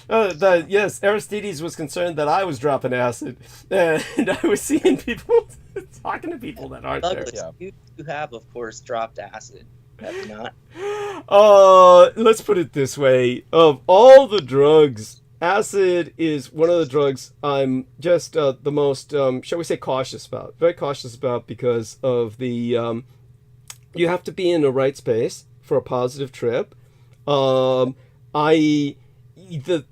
Oh, there. Yes, Aristides was concerned that I was dropping acid, and I was seeing people talking to people that aren't there. Douglas, you have, of course, dropped acid. Have you not? Let's put it this way. Of all the drugs, acid is one of the drugs I'm just the most, shall we say, cautious about. Very cautious about because of the, you have to be in the right space for a positive trip. The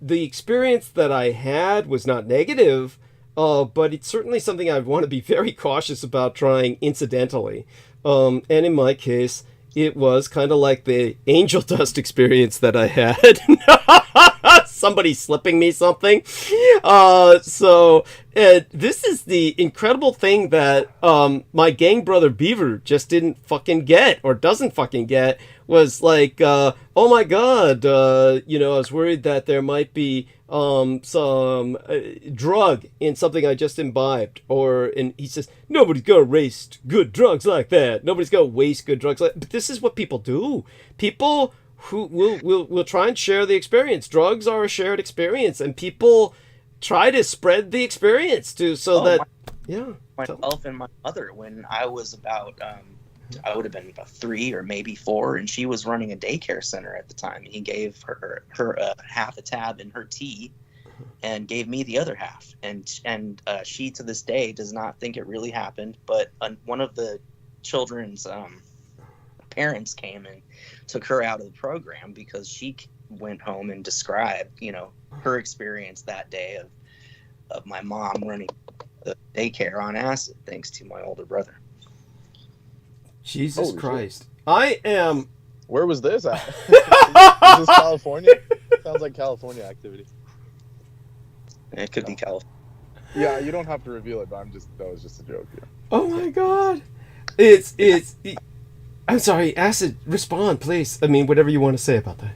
experience that I had was not negative, but it's certainly something I want to be very cautious about trying incidentally. And in my case, it was kind of like the angel dust experience that I had. Somebody slipping me something. So this is the incredible thing that my gang brother Beaver just didn't fucking get, or doesn't fucking get, was like, oh my god, I was worried that there might be some drug in something I just imbibed, and he says, nobody's gonna waste good drugs like that. Nobody's gonna waste good drugs like that. But this is what people do. People who will try and share the experience. Drugs are a shared experience, and people try to spread the experience Myself and my mother, when I was about I would have been about 3 or maybe 4, and she was running a daycare center at the time. He gave her half a tab in her tea and gave me the other half. And she, to this day, does not think it really happened. But one of the children's parents came and took her out of the program because she went home and described, her experience that day of my mom running the daycare on acid, thanks to my older brother. Jesus Christ. Shit. I am... Where was this at? Is this California? Sounds like California activity. It could be California. Yeah, you don't have to reveal it, but that was just a joke. Yeah. Oh my god. I'm sorry, Acid, respond, please. I mean, whatever you want to say about that.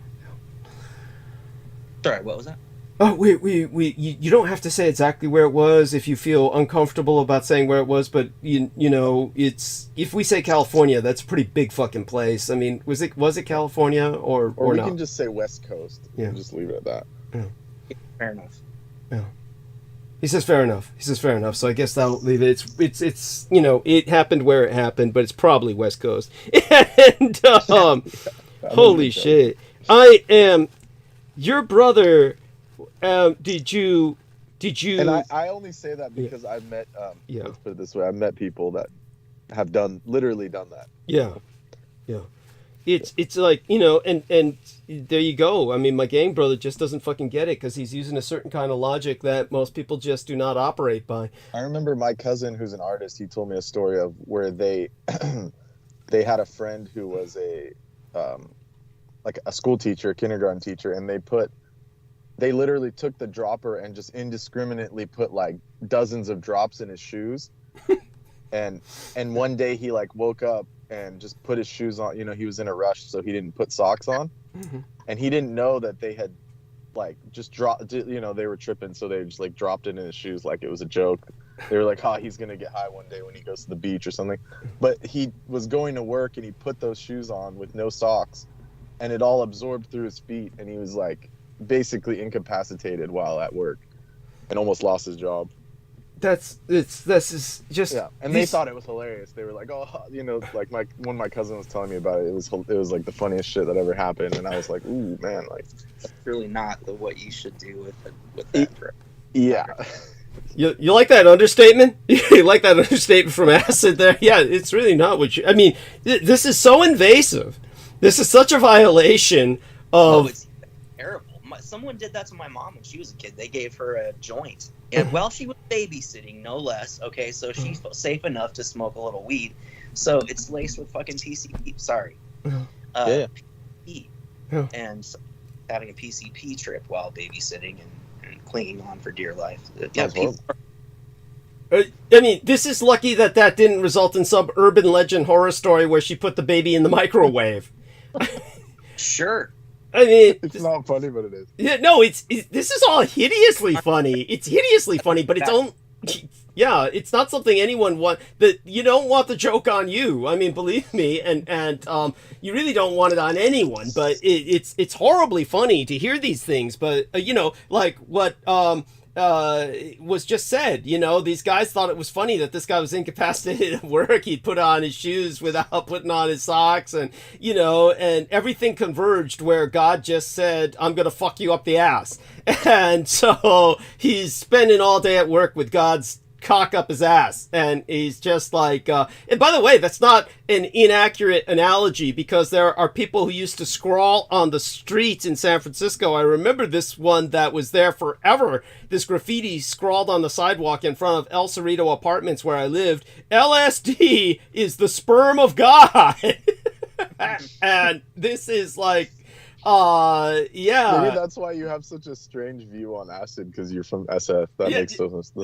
Sorry, what was that? Oh, you don't have to say exactly where it was if you feel uncomfortable about saying where it was, but it's, if we say California, that's a pretty big fucking place. I mean, was it California or we not? can just say West Coast. Yeah. And just leave it at that. Yeah. Fair enough. Yeah. He says fair enough. So I guess that'll leave it. It's it happened where it happened, but it's probably West Coast. And holy shit. I am your brother. Did you? And I only say that because I've met. Let's put it this way: I've met people that have literally done that. Yeah. It's like, and there you go. I mean, my gang brother just doesn't fucking get it because he's using a certain kind of logic that most people just do not operate by. I remember my cousin, who's an artist. He told me a story of where they had a friend who was a school teacher, kindergarten teacher, and they literally took the dropper and just indiscriminately put like dozens of drops in his shoes. and one day he like woke up and just put his shoes on. He was in a rush, so he didn't put socks on. Mm-hmm. And he didn't know that they had like just dropped, they were tripping, so they just like dropped it in his shoes like it was a joke. They were like, he's gonna get high one day when he goes to the beach or something. But he was going to work and he put those shoes on with no socks, and it all absorbed through his feet, and he was like basically incapacitated while at work and almost lost his job. This is just and they thought it was hilarious. They were like, like when my cousin was telling me about it, it was like the funniest shit that ever happened, and I was like, ooh man, like that's really not what you should do with that. Yeah. You like that understatement? You like that understatement from Acid there? Yeah, it's really not what you... I mean, this is so invasive. This is such a violation of... Oh, it's terrible. Someone did that to my mom when she was a kid. They gave her a joint. And while she was babysitting, no less. Okay, so she's safe enough to smoke a little weed. So it's laced with fucking PCP. Sorry. PCP. And so having a PCP trip while babysitting and clinging on for dear life. Yeah, I mean, this is lucky that didn't result in some urban legend horror story where she put the baby in the microwave. Sure. I mean, It's not funny, but it is. Yeah, no, this is all hideously funny. It's hideously funny, but it's only, yeah, it's not something anyone want. That you don't want the joke on you. I mean, believe me, and you really don't want it on anyone. But it's horribly funny to hear these things. But you know, like what was just said, you know, these guys thought it was funny that this guy was incapacitated at work. He'd put on his shoes without putting on his socks, and, you know, and everything converged where God just said, I'm going to fuck you up the ass. And so he's spending all day at work with God's cock up his ass, and he's just like and by the way, that's not an inaccurate analogy, because there are people who used to scrawl on the streets in San Francisco. I remember this one that was there forever, this graffiti scrawled on the sidewalk in front of El Cerrito Apartments where I lived: LSD is the sperm of God. And this is like yeah. Maybe that's why you have such a strange view on acid, because you're from SF. That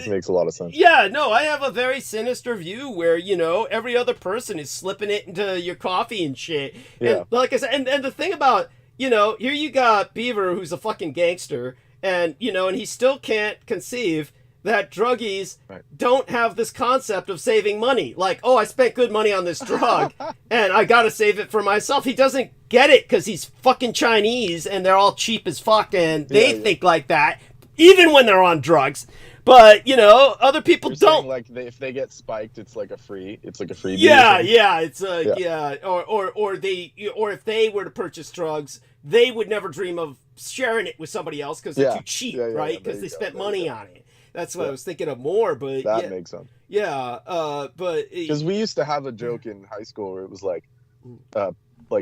makes a lot of sense. Yeah, no, I have a very sinister view where, you know, every other person is slipping it into your coffee and shit. Yeah. And like I said, and the thing about, you know, here you got Beaver, who's a fucking gangster, and, you know, and he still can't conceive that druggies don't have this concept of saving money. Like, oh, I spent good money on this drug and I gotta save it for myself. He doesn't get it because he's fucking Chinese and they're all cheap as fuck, and they think like that even when they're on drugs. But, you know, other people don't. Like if they get spiked, it's like a free. Yeah, it's or if they were to purchase drugs, they would never dream of sharing it with somebody else because they're too cheap, right? Because they spent money on it. That's what I was thinking of more, but that makes sense. Yeah, but because we used to have a joke in high school where it was like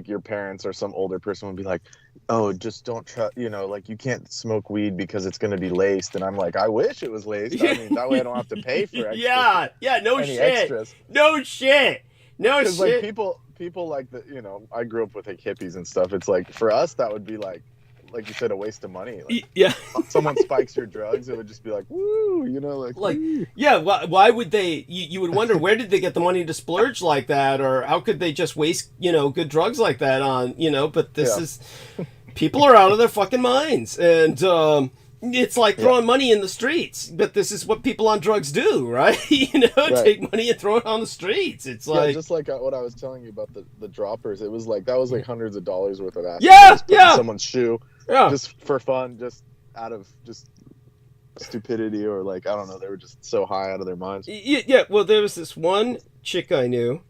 your parents or some older person would be like, "Oh, just don't try, you know, like you can't smoke weed because it's going to be laced." And I'm like, "I wish it was laced. I mean, that way I don't have to pay for extra." No shit. No shit. Because like people like the, you know, I grew up with like hippies and stuff. It's like for us that would be like you said, a waste of money. Like, someone spikes your drugs, it would just be like, woo, you know, like woo. Yeah. Why would they? You would wonder, where did they get the money to splurge like that, or how could they just waste, you know, good drugs like that on, you know? But this is, people are out of their fucking minds, and it's like throwing money in the streets. But this is what people on drugs do, right? You know, take money and throw it on the streets. It's like just like what I was telling you about the droppers. It was like that was like hundreds of dollars worth of acid. Yeah. Someone's shoe. Yeah. Just for fun, just out of just stupidity, or like, I don't know, they were just so high out of their minds. Yeah, well, there was this one chick I knew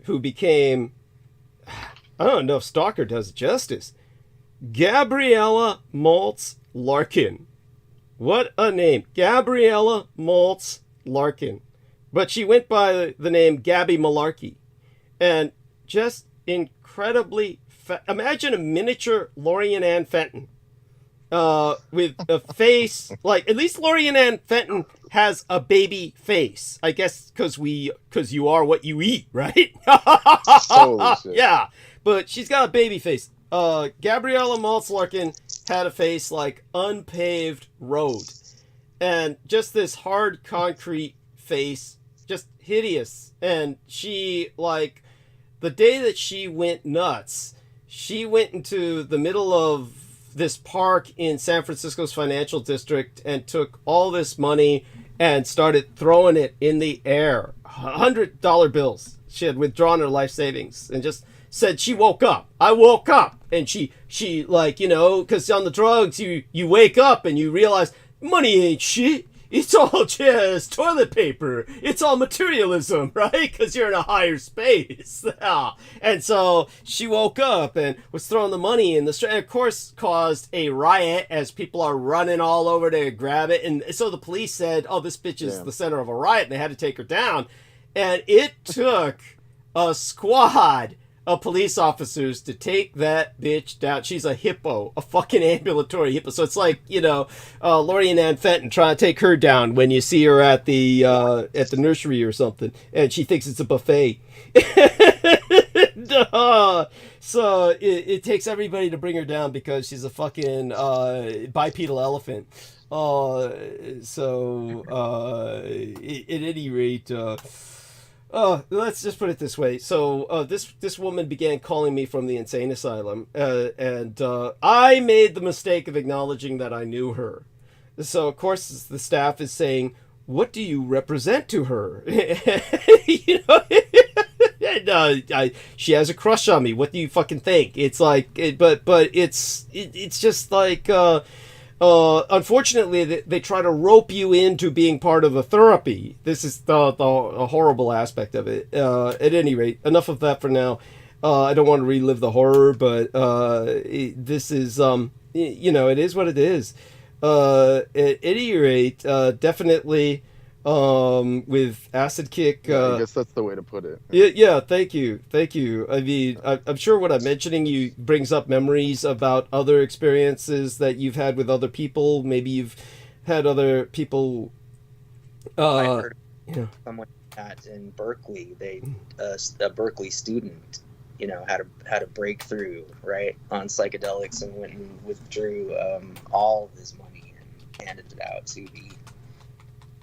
who became, I don't know if stalker does justice, Gabriella Maltz Larkin. What a name. Gabriella Maltz Larkin. But she went by the name Gabby Malarkey. And just incredibly imagine a miniature Lorien Ann Fenton with a face like, at least Lorien Ann Fenton has a baby face, I guess, because you are what you eat, right? Holy shit. Yeah, but she's got a baby face. Gabriella Maltz Larkin had a face like unpaved road, and just this hard concrete face, just hideous. And she, like, the day that she went nuts, she went into the middle of this park in San Francisco's financial district and took all this money and started throwing it in the air. $100 bills. She had withdrawn her life savings and just said she woke up. I woke up. And she like, you know, because on the drugs, you wake up and you realize money ain't shit. It's all just toilet paper. It's all materialism, right? Because you're in a higher space. And so she woke up and was throwing the money in the street. And of course, caused a riot as people are running all over to grab it. And so the police said, oh, this bitch is the center of a riot. And they had to take her down. And it took a squad of police officers to take that bitch down. She's a hippo, a fucking ambulatory hippo. So it's like, you know, Lorien Ann Fenton trying to take her down when you see her at the nursery or something, and she thinks it's a buffet. So it takes everybody to bring her down because she's a fucking bipedal elephant. At any rate, let's just put it this way. So this woman began calling me from the insane asylum, and I made the mistake of acknowledging that I knew her. So of course the staff is saying, "What do you represent to her?" You know. And, she has a crush on me. What do you fucking think? It's like, but it's just like, unfortunately, they try to rope you into being part of the therapy. This is the horrible aspect of it. At any rate, enough of that for now. I don't want to relive the horror, but this is, you know, it is what it is. At any rate, definitely. With acid kick, I guess that's the way to put it. Yeah, thank you. I mean, I'm sure what I'm mentioning you brings up memories about other experiences that you've had with other people. Maybe you've had other people. I heard someone at in Berkeley. A Berkeley student, you know, had a breakthrough right on psychedelics and went and withdrew all of his money and handed it out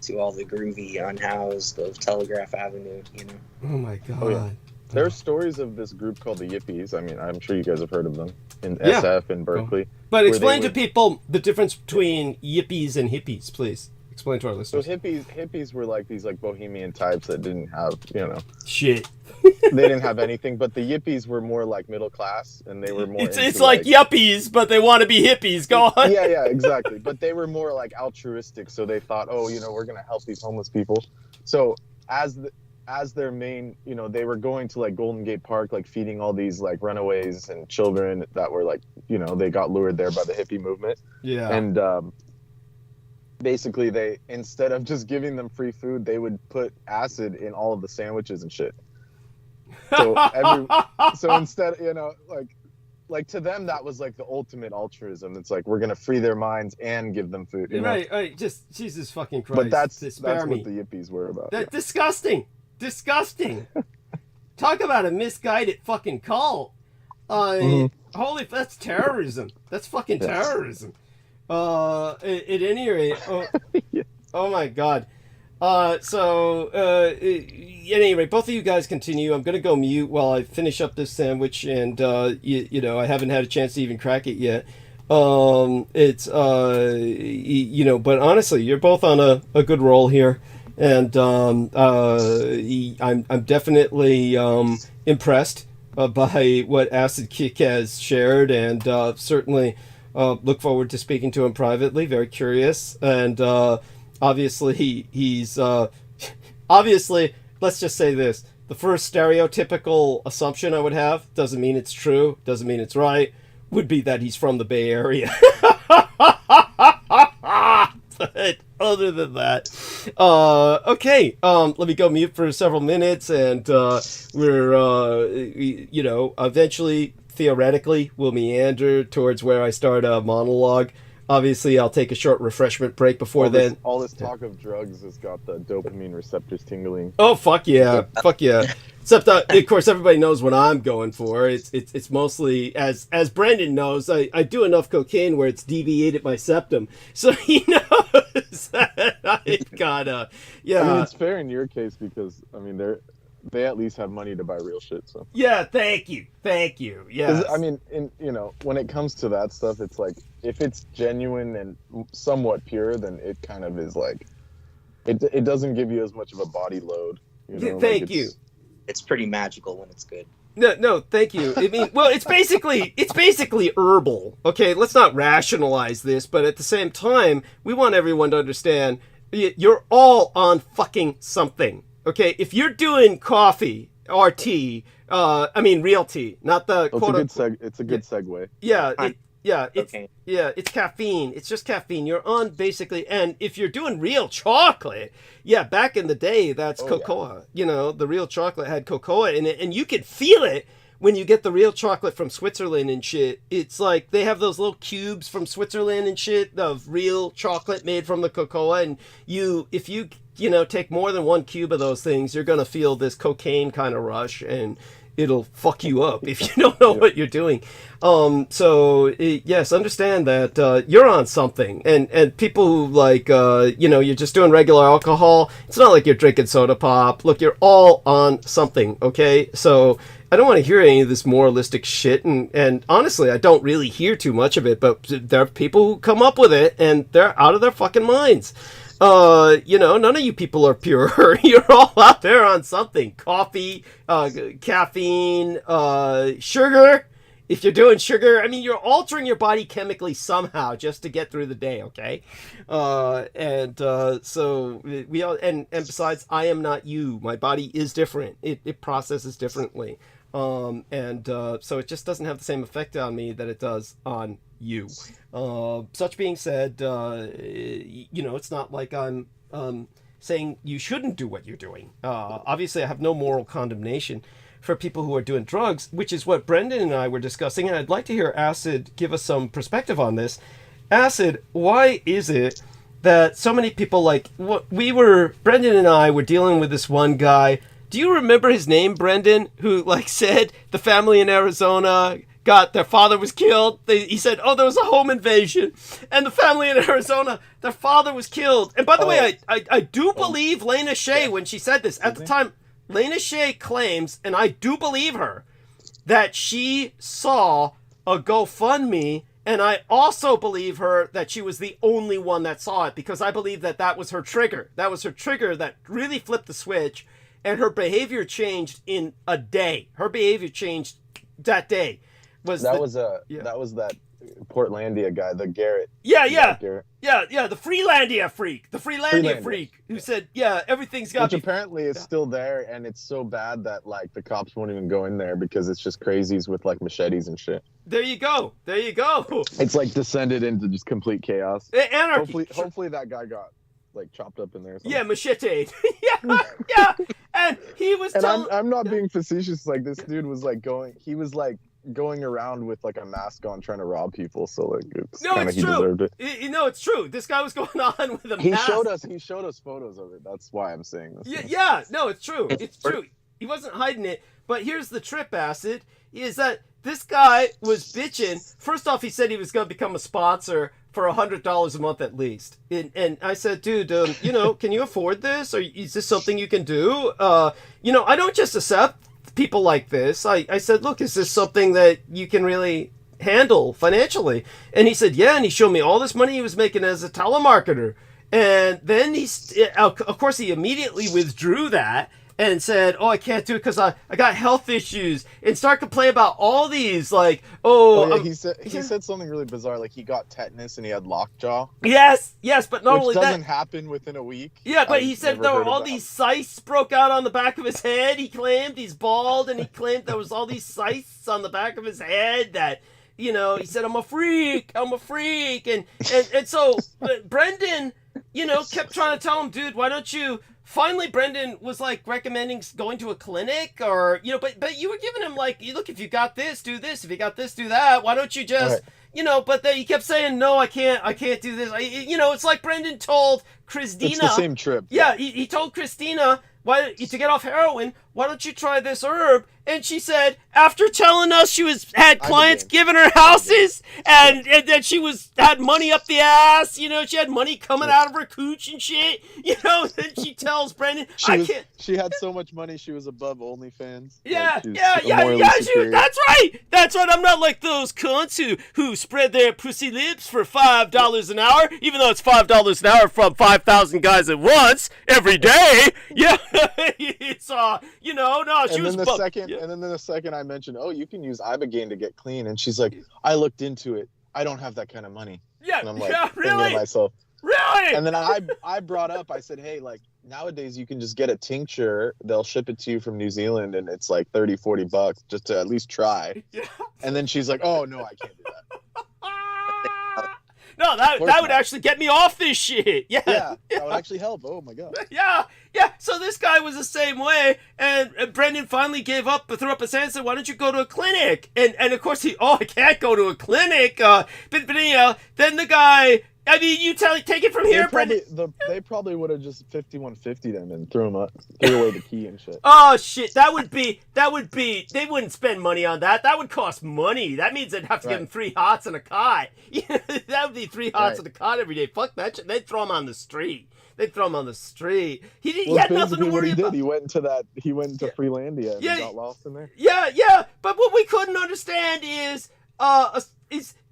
to all the groovy unhoused of Telegraph Avenue, you know. Oh my god. Oh, yeah. There are stories of this group called the Yippies. I mean, I'm sure you guys have heard of them in SF in Berkeley. But explain to people the difference between yippies and hippies, please. Explain to our listeners. So hippies were like these like bohemian types that didn't have, you know, shit. They didn't have anything, but the yippies were more like middle class, and they were more. It's like yuppies, but they want to be hippies. Go on. Yeah, exactly. But they were more like altruistic, so they thought, oh, you know, we're gonna help these homeless people. So as their main, you know, they were going to like Golden Gate Park, like feeding all these like runaways and children that were like, you know, they got lured there by the hippie movement. Yeah. And basically, they, instead of just giving them free food, they would put acid in all of the sandwiches and shit. So instead, you know, like to them that was like the ultimate altruism. It's like we're gonna free their minds and give them food. You know? Right. Just Jesus fucking Christ. But that's what the yippies were about. Disgusting. Talk about a misguided fucking cult. Holy, that's terrorism. That's fucking terrorism. At any rate, oh my god. At any rate, both of you guys continue. I'm gonna go mute while I finish up this sandwich, and you know, I haven't had a chance to even crack it yet. It's you know, but honestly, you're both on a good roll here, and I'm definitely impressed by what Acid Kick has shared, and certainly look forward to speaking to him privately. Very curious, and obviously he's obviously, let's just say this, the first stereotypical assumption I would have, doesn't mean it's true, doesn't mean it's right, would be that he's from the Bay Area. But other than that, okay, let me go mute for several minutes, and we're you know, eventually, theoretically, we'll meander towards where I start a monologue. Obviously, I'll take a short refreshment break before then. All this talk of drugs has got the dopamine receptors tingling. Oh, fuck yeah. Fuck yeah. Except, of course, everybody knows what I'm going for. It's mostly, as Brendan knows, I do enough cocaine where it's deviated my septum. So he knows that I gotta, yeah. I mean, it's fair in your case because, I mean, they at least have money to buy real shit, so. Yeah, thank you. Yeah. I mean, you know, when it comes to that stuff, it's like, if it's genuine and somewhat pure, then it kind of is like, it doesn't give you as much of a body load. You know? Thank you. It's pretty magical when it's good. No, thank you. I mean, well, it's basically herbal. Okay, let's not rationalize this, but at the same time, we want everyone to understand you're all on fucking something. Okay, if you're doing coffee or tea, I mean real tea, not the quote. It's a good segue. Yeah, it's caffeine. It's just caffeine. You're on basically, and if you're doing real chocolate, yeah, back in the day, that's cocoa. Yeah. You know, the real chocolate had cocoa in it, and you could feel it when you get the real chocolate from Switzerland and shit. It's like they have those little cubes from Switzerland and shit of real chocolate made from the cocoa, and if you take more than one cube of those things, you're gonna feel this cocaine kind of rush, and it'll fuck you up if you don't know what you're doing. Yes, understand that you're on something, and people who like you're just doing regular alcohol. It's not like you're drinking soda pop. Look, you're all on something. Okay, so I don't want to hear any of this moralistic shit, and honestly, I don't really hear too much of it. But there are people who come up with it, and they're out of their fucking minds. None of you people are pure. You're all out there on something. Coffee, caffeine, sugar. If you're doing sugar, I mean, you're altering your body chemically somehow just to get through the day, okay? So we all, and besides, I am not you. My body is different. It processes differently. So it just doesn't have the same effect on me that it does on you. Such being said, it's not like I'm saying you shouldn't do what you're doing. Obviously, I have no moral condemnation for people who are doing drugs, which is what Brendan and I were discussing, and I'd like to hear Acid give us some perspective on this. Acid, why is it that so many people, like, Brendan and I were dealing with this one guy. Do you remember his name, Brendan, who, like, said the family in Arizona their father was killed? He said, there was a home invasion, and the family in Arizona, their father was killed. And by the way, I do believe Lena Shea when she said this. At the time, Lena Shea claims, and I do believe her, that she saw a GoFundMe, and I also believe her that she was the only one that saw it, because I believe that was her trigger. That was her trigger that really flipped the switch, and her behavior changed in a day. Her behavior changed that day. That was that Portlandia guy, the Garrett. Garrett. The Freelandia freak. The Freelandia freak who said, everything's got to be... Which apparently is still there, and it's so bad that, like, the cops won't even go in there because it's just crazies with, like, machetes and shit. There you go. It's, like, descended into just complete chaos. Anarchy. Hopefully that guy got, like, chopped up in there or something. Yeah, machete. yeah. And he was I'm not being facetious. Like, this dude was, like, going around with, like, a mask on trying to rob people, so, like, it's kind of he deserved it. It's true. This guy was going on with a mask. He showed us photos of it. That's why I'm saying this. It's true. It's true. He wasn't hiding it. But here's the trip, Acid, is that this guy was bitching. First off, he said he was going to become a sponsor for $100 a month at least. And I said, dude, can you afford this? Or is this something you can do? I don't just accept people like this. I said, look, is this something that you can really handle financially? And he said, yeah, and he showed me all this money he was making as a telemarketer. And then of course, he immediately withdrew that and said, I can't do it because I got health issues, and start complaining about all these, like, he said something really bizarre, like he got tetanus and he had lockjaw. Yes, but not only that, doesn't happen within a week. Yeah, but he said there were all these cysts broke out on the back of his head. He claimed he's bald, and he claimed there was all these cysts on the back of his head that, he said, I'm a freak, and so Brendan, kept trying to tell him, dude, why don't you... Finally, Brendan was, like, recommending going to a clinic, or, but you were giving him, like, look, if you got this, do this. If you got this, do that. Why don't you just, but then he kept saying, no, I can't do this. It's like Brendan told Christina. It's the same trip. Yeah, he told Christina, to get off heroin, why don't you try this herb? And she said, after telling us she had clients giving her houses, and that she had money up the ass, she had money coming out of her cooch and shit, then she tells Brendan, she had so much money she was above OnlyFans. Yeah, that's right. I'm not like those cunts who spread their pussy lips for $5 an hour, even though it's $5 an hour from 5,000 guys at once every day. Yeah, it's no, she was. And then the second I mentioned, you can use ibogaine to get clean, and she's like, I looked into it. I don't have that kind of money. Yeah, and I'm like, really? Myself. Really? And then I brought up, I said, hey, like, nowadays you can just get a tincture. They'll ship it to you from New Zealand, and it's like $30-$40 just to at least try. Yeah. And then she's like, oh, no, I can't do that. No, that would actually get me off this shit. Yeah, that would actually help. Oh my god. Yeah. So this guy was the same way, and Brendan finally gave up, threw up his hand, and said, "Why don't you go to a clinic?" And of course I can't go to a clinic. But then the guy I mean, you take it from here, Brendan. They probably would have just 5150 them and threw away the key and shit. Oh shit, that would be. They wouldn't spend money on that. That would cost money. That means they'd have to give him 3 hots and a cot. That would be 3 hots and a cot every day. Fuck that shit. They'd throw him on the street. He had nothing to worry about. He went into Freelandia and he got lost in there. Yeah. But what we couldn't understand is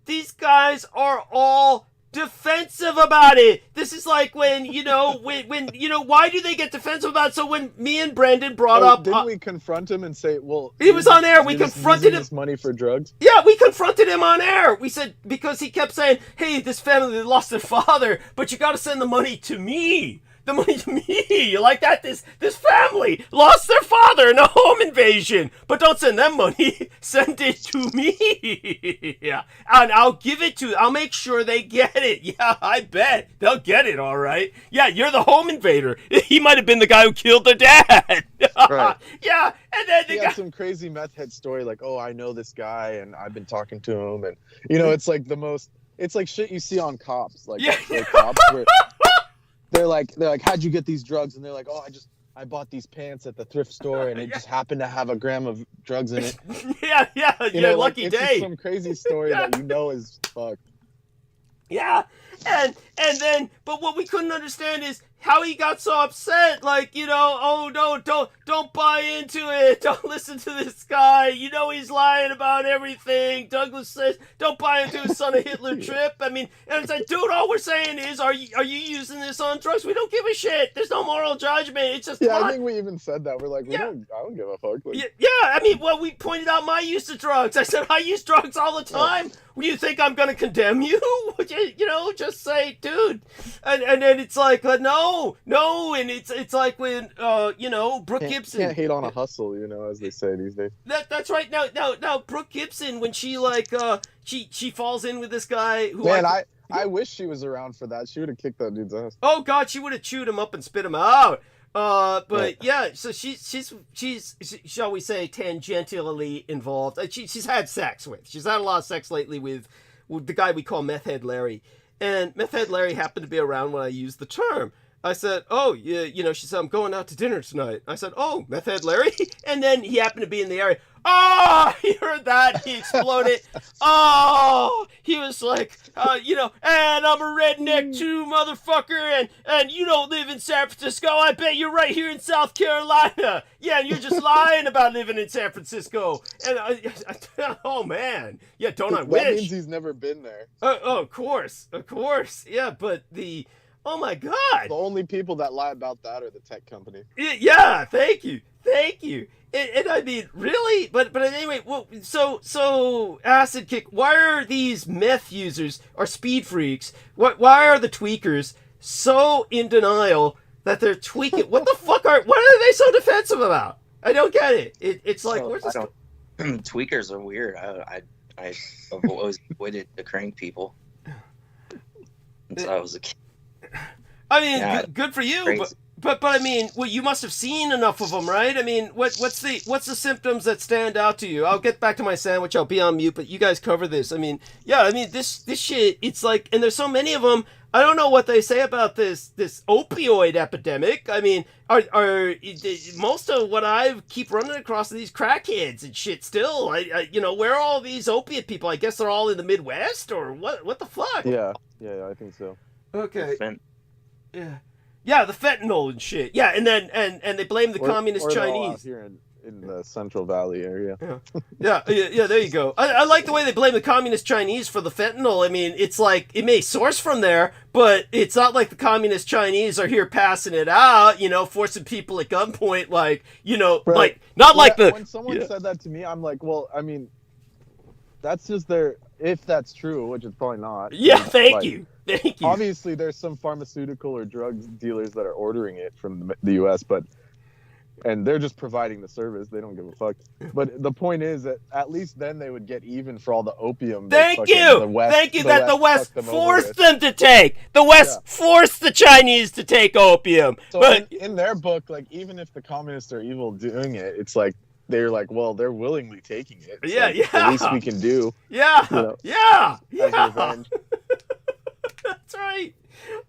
these guys are all defensive about it. This is like when why do they get defensive about it? So when me and Brendan brought up, didn't we confront him and say, well, he was on air. We confronted him. This money for drugs. Yeah, we confronted him on air. We said, because he kept saying, hey, this family lost their father, but you got to send the money to me. The money to me. You like that? This family lost their father in a home invasion, but don't send them money. Send it to me. Yeah, and I'll give it to. I'll make sure they get it. Yeah, I bet they'll get it. All right. Yeah, you're the home invader. He might have been the guy who killed their dad. Right. Yeah, and then he had some crazy meth head story like, oh, I know this guy and I've been talking to him, and it's like it's like shit you see on Cops, like Cops where. They're like, how'd you get these drugs? And they're like, oh, I bought these pants at the thrift store, and it just happened to have a gram of drugs in it. Yeah, lucky day. It's some crazy story that is fucked. Yeah, and then, but what we couldn't understand is how he got so upset. Like, oh no, don't buy into it. Don't listen to this guy. He's lying about everything. Douglas says, don't buy into his son of Hitler trip. I mean, and it's like, dude, all we're saying is, are you using this on drugs? We don't give a shit. There's no moral judgment. It's just I think we even said that. We're like, I don't give a fuck. Like, I mean, well, we pointed out my use of drugs. I said, I use drugs all the time. You think I'm going to condemn you? Just say, dude. And then it's like, no. And it's like when, Brooke Gibson. Can't hate on a hustle, as they say these days. That's right. Now, Brooke Gibson, when she, she falls in with this guy who... Man, I wish she was around for that. She would have kicked that dude's ass. Oh, God, she would have chewed him up and spit him out. But yeah, so she's shall we say tangentially involved. She's had sex with. She's had a lot of sex lately with the guy we call Meth Head Larry. And Meth Head Larry happened to be around when I used the term. I said, oh, yeah, she said, I'm going out to dinner tonight. I said, oh, Meth Head Larry? And then he happened to be in the area. Oh, he heard that. He exploded. Oh, he was like, and I'm a redneck too, motherfucker. And you don't live in San Francisco. I bet you're right here in South Carolina. Yeah, and you're just lying about living in San Francisco. And, oh, man. Yeah, don't I wish. That means he's never been there. Oh, of course. Yeah, but oh, my God. The only people that lie about that are the tech company. Yeah, thank you. And I mean, really? But anyway, well, so Acid Kick, why are these meth users or speed freaks, why are the tweakers so in denial that they're tweaking? What the fuck what are they so defensive about? I don't get it. It's like, where's this? Tweakers are weird. I've always avoided the crank people since I was a kid. I mean, good for you, but I mean, well, you must have seen enough of them, right? I mean, what's the symptoms that stand out to you? I'll get back to my sandwich. I'll be on mute, but you guys cover this. I mean, this shit. It's like, and there's so many of them. I don't know what they say about this opioid epidemic. I mean, are most of what I keep running across are these crackheads and shit still. Where are all these opiate people? I guess they're all in the Midwest, or what the fuck? Yeah, I think so. Okay. Yeah, the fentanyl and shit. Yeah, and then and they blame the communist Chinese. Here in the Central Valley area. Yeah, there you go. I like the way they blame the communist Chinese for the fentanyl. I mean, it's like, it may source from there, but it's not like the communist Chinese are here passing it out, forcing people at gunpoint, like, right. When someone said that to me, I'm like, well, I mean, that's just if that's true, which is probably not. Yeah, thank you. Obviously, there's some pharmaceutical or drug dealers that are ordering it from the U.S., and they're just providing the service. They don't give a fuck. But the point is that at least then they would get even for all the opium. Thank you that the West forced them to take. The West forced the Chinese to take opium. So but in their book, like, even if the communists are evil doing it, it's like, they're like, well, they're willingly taking it. It's yeah. The least we can do. Yeah. As revenge. That's That's right.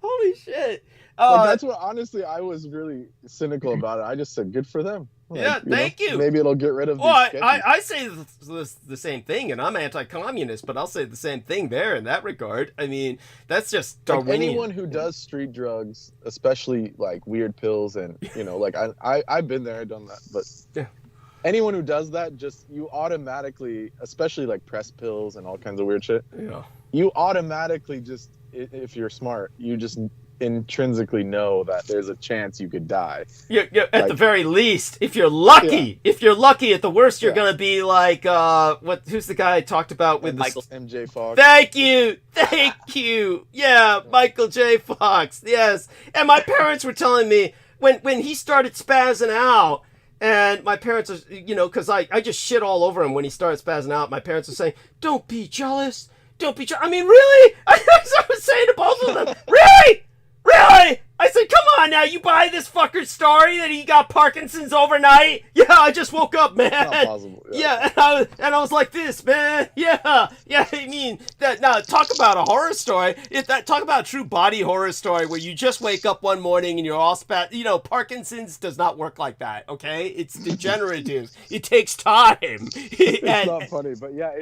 Holy shit. Like, that's what, honestly, I was really cynical about it. I just said, good for them. Like, yeah, thank you. Maybe it'll get rid of these I say the same thing, and I'm anti-communist, but I'll say the same thing there in that regard. I mean, that's just Darwinian. Like anyone who does street drugs, especially like weird pills, and like I've been there, I've done that, but yeah. Anyone who does that, just you automatically, especially like press pills and all kinds of weird shit. Yeah. You automatically just, if you're smart, you just intrinsically know that there's a chance you could die. Yeah, at the very least, if you're lucky. If you're lucky, at the worst, you're gonna be like who's the guy I talked about with Michael MJ Fox. Thank you. Yeah, Michael J. Fox. Yes. And my parents were telling me when he started spazzing out, and my parents are, because I just shit all over him when he started spazzing out. My parents are saying, "Don't be jealous. Don't be jealous." I mean, really? I was saying to both of them, really? Really? I said, come on now, you buy this fucker's story that he got Parkinson's overnight? Yeah, I just woke up, man. It's not possible. Yeah, and I was like this, man. Yeah, I mean, now talk about a horror story. Talk about a true body horror story where you just wake up one morning and you're all Parkinson's does not work like that, okay? It's degenerative. It takes time. It's not funny, but yeah,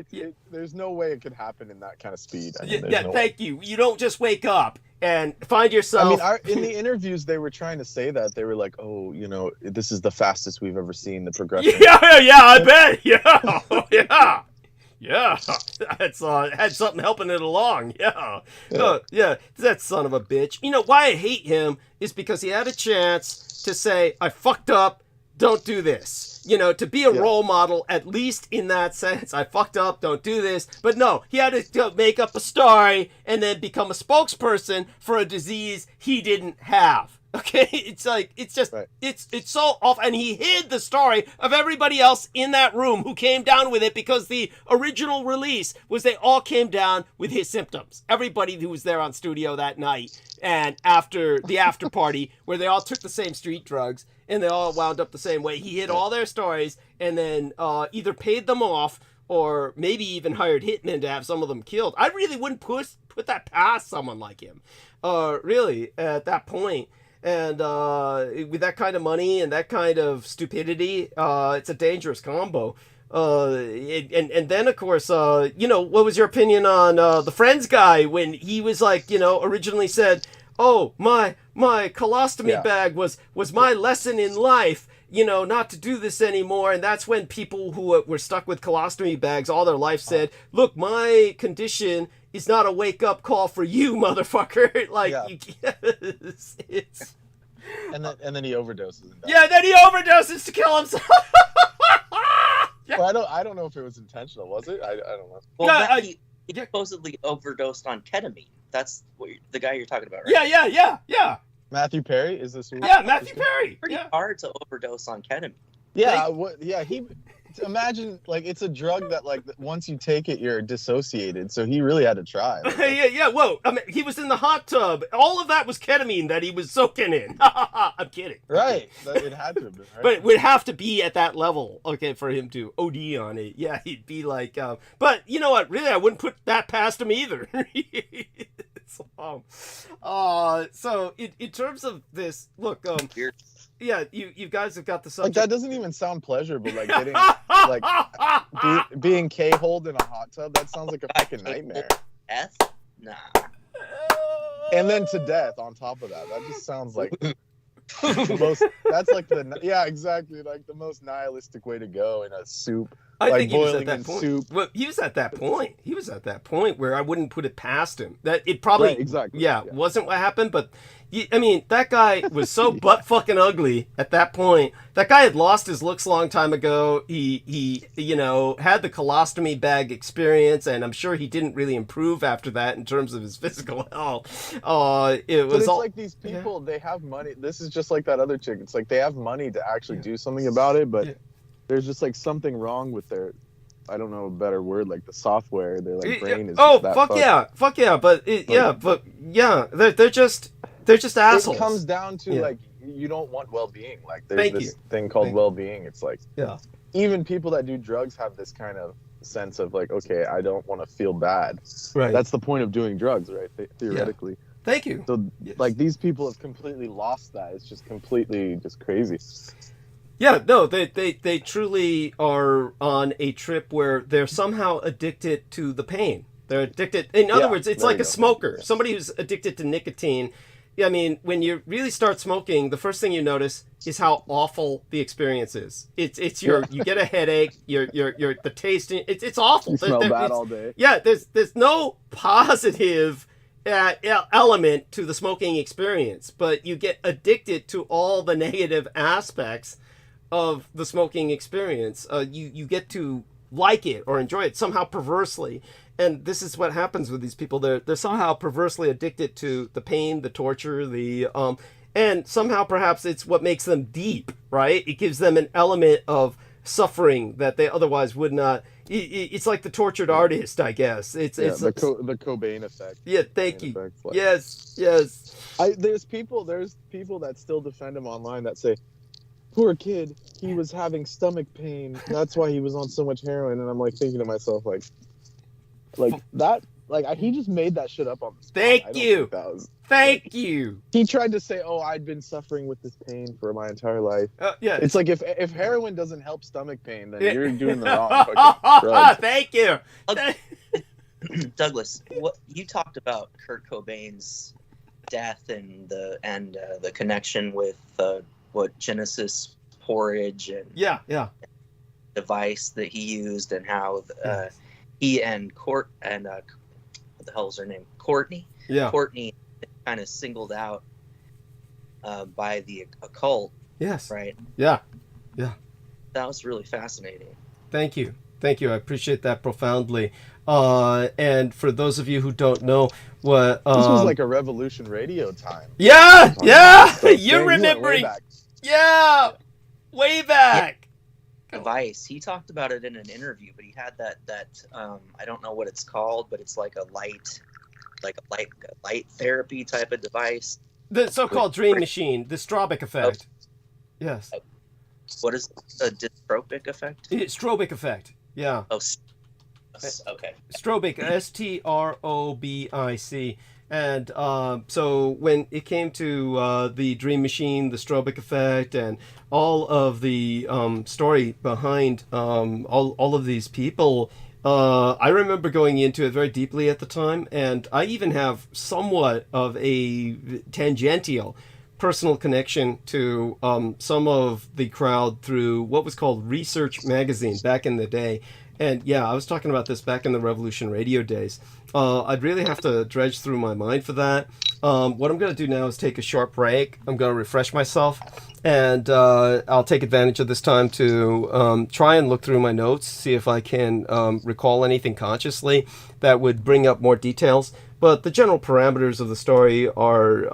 there's no way it could happen in that kind of speed. I mean, thank you. You don't just wake up and find yourself. I mean, in the interviews, they were trying to say that. They were like, "Oh, this is the fastest we've ever seen the progression." Yeah, I bet. Yeah. That's had something helping it along. Yeah. That son of a bitch. Why I hate him is because he had a chance to say, "I fucked up. Don't do this." To be a role model, at least in that sense. I fucked up, don't do this. But no, he had to make up a story and then become a spokesperson for a disease he didn't have. Okay? It's just, right. It's so off. And he hid the story of everybody else in that room who came down with it, because the original release was they all came down with his symptoms. Everybody who was there on studio that night and after the after party where they all took the same street drugs and they all wound up the same way. He hid all their stories and then either paid them off or maybe even hired hitmen to have some of them killed. I really wouldn't put that past someone like him, really, at that point. And with that kind of money and that kind of stupidity, it's a dangerous combo. And then, of course, what was your opinion on the Friends guy when he was like, originally said, "Oh, my colostomy bag was my lesson in life, not to do this anymore." And that's when people who were stuck with colostomy bags all their life said, "Look, my condition is not a wake-up call for you, motherfucker." It's... And then he overdoses. Yeah, then he overdoses to kill himself. Well, I don't know if it was intentional, was it? I don't know. Well, he supposedly overdosed on ketamine. That's the guy you're talking about, right? Yeah. Matthew Perry, is this? Matthew Perry. Pretty hard to overdose on ketamine. Yeah, he. Imagine, it's a drug that, once you take it, you're dissociated. So he really had to try. Yeah. Whoa, I mean, he was in the hot tub. All of that was ketamine that he was soaking in. I'm kidding. Right. It had to have been, right? But it would have to be at that level, okay, for him to OD on it. Yeah, he'd be like, but you know what? Really, I wouldn't put that past him either. So in terms of this, look, yeah, you guys have got the subject. That doesn't even sound pleasurable. Getting being K-holed in a hot tub. That sounds like a fucking nightmare. Death? Nah. And then to death on top of that. That just sounds like the most. That's exactly, the most nihilistic way to go in a soup. I think he was at that point. Soup. Well, he was at that point. He was at that point where I wouldn't put it past him. That it probably wasn't what happened, but I mean, that guy was so butt fucking ugly at that point. That guy had lost his looks a long time ago. He had the colostomy bag experience, and I'm sure he didn't really improve after that in terms of his physical health. Like these people, they have money. This is just like that other chick. It's like they have money to actually do something about it, but there's just something wrong with their, I don't know a better word, the software. Their brain is. Oh, fuck yeah, but they're just assholes. It comes down to you don't want well-being. There's this thing called well-being. It's even people that do drugs have this kind of sense of okay, I don't want to feel bad. Right. That's the point of doing drugs, right? Theoretically. Thank you. So Yes. like these people have completely lost that. It's just completely just crazy. Yeah, no, they truly are on a trip where they're somehow addicted to the pain. They're addicted. In other words, it's there like you a go. smoker, somebody who's addicted to nicotine. I mean, when you really start smoking, the first thing you notice is how awful the experience is. You get a headache. The taste. It's awful. You smell bad it's- all day. Yeah, there's no positive element to the smoking experience, but you get addicted to all the negative aspects of the smoking experience. You get to like it or enjoy it somehow perversely, and this is what happens with these people. They're somehow perversely addicted to the pain, the torture, and somehow perhaps it's what makes them deep, right? It gives them an element of suffering that they otherwise would not. It's like the tortured artist, I guess. It's the Cobain effect. Yeah, thank Cobain you. effect, like- Yes. There's people that still defend him online that say, poor kid, he was having stomach pain. That's why he was on so much heroin. And I'm like thinking to myself, like that, like he just made that shit up on the spot. Thank you. Thank you. He tried to say, "Oh, I'd been suffering with this pain for my entire life." Yeah. It's like if heroin doesn't help stomach pain, then you're doing the wrong fucking drugs. Thank you. Douglas, what you talked about Kurt Cobain's death and the connection with what Genesis porridge and device that he used, and how he and what the hell is her name? Courtney kind of singled out by the occult. Yes. Right. Yeah. That was really fascinating. Thank you. I appreciate that profoundly. And for those of you who don't know what this was like a Revolution Radio time. Yeah. So You're remembering. Way back. Device. He talked about it in an interview, but he had that I don't know what it's called, but it's like a light therapy type of device. The so-called dream machine, the Strobic effect. Yes. What is a dystropic effect? Strobic effect. Yeah. Oh, okay. Strobic, STROBIC. And so when it came to the dream machine, the Strobic effect, and all of the story behind all of these people, I remember going into it very deeply at the time, and I even have somewhat of a tangential personal connection to some of the crowd through what was called Research Magazine back in the day. And yeah, I was talking about this back in the Revolution Radio days. I'd really have to dredge through my mind for that. What I'm going to do now is take a short break. I'm going to refresh myself, and I'll take advantage of this time to try and look through my notes, see if I can recall anything consciously that would bring up more details. But the general parameters of the story are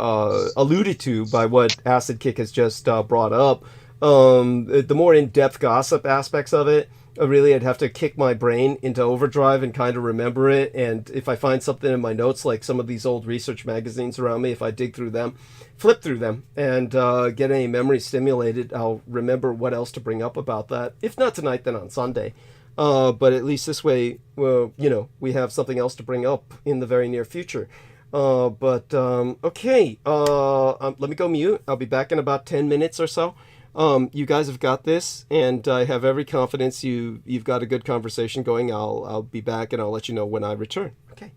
alluded to by what Acid Kick has just brought up. The more in-depth gossip aspects of it, really, I'd have to kick my brain into overdrive and kind of remember it. And if I find something in my notes, like some of these old research magazines around me, if I dig through them, flip through them, and get any memory stimulated, I'll remember what else to bring up about that. If not tonight, then on Sunday. But at least this way, well, we have something else to bring up in the very near future. Okay. Let me go mute. I'll be back in about 10 minutes or so. You guys have got this, and I have every confidence you've got a good conversation going. I'll be back, and I'll let you know when I return. Okay.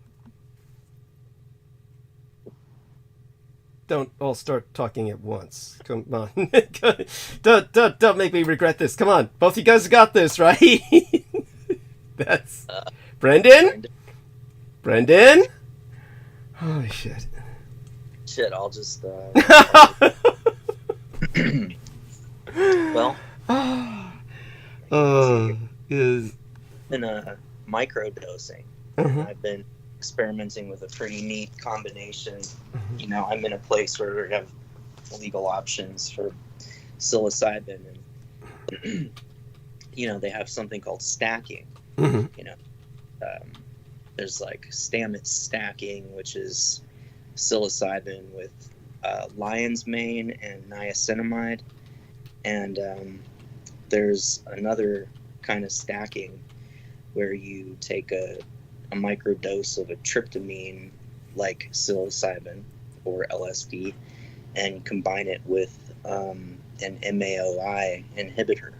Don't all start talking at once. Come on. Don't make me regret this. Come on. Both you guys got this, right? That's Brendan? Brendan? Holy shit. I'll just well, is been microdosing. I've been experimenting with a pretty neat combination. I'm in a place where we have legal options for psilocybin, and they have something called stacking. There's like Stamets stacking, which is psilocybin with lion's mane and niacinamide. And there's another kind of stacking where you take a microdose of a tryptamine like psilocybin, or LSD, and combine it with an MAOI inhibitor.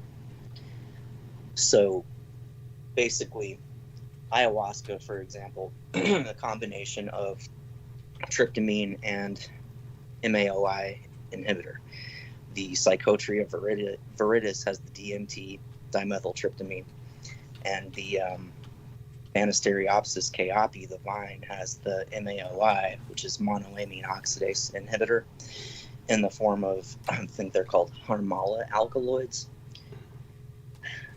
So basically, ayahuasca, for example, a combination of tryptamine and MAOI inhibitor. The Psychotria viridis has the DMT, dimethyltryptamine, and the Banisteriopsis chaopi, the vine, has the MAOI, which is monoamine oxidase inhibitor, in the form of, I think they're called Harmala alkaloids.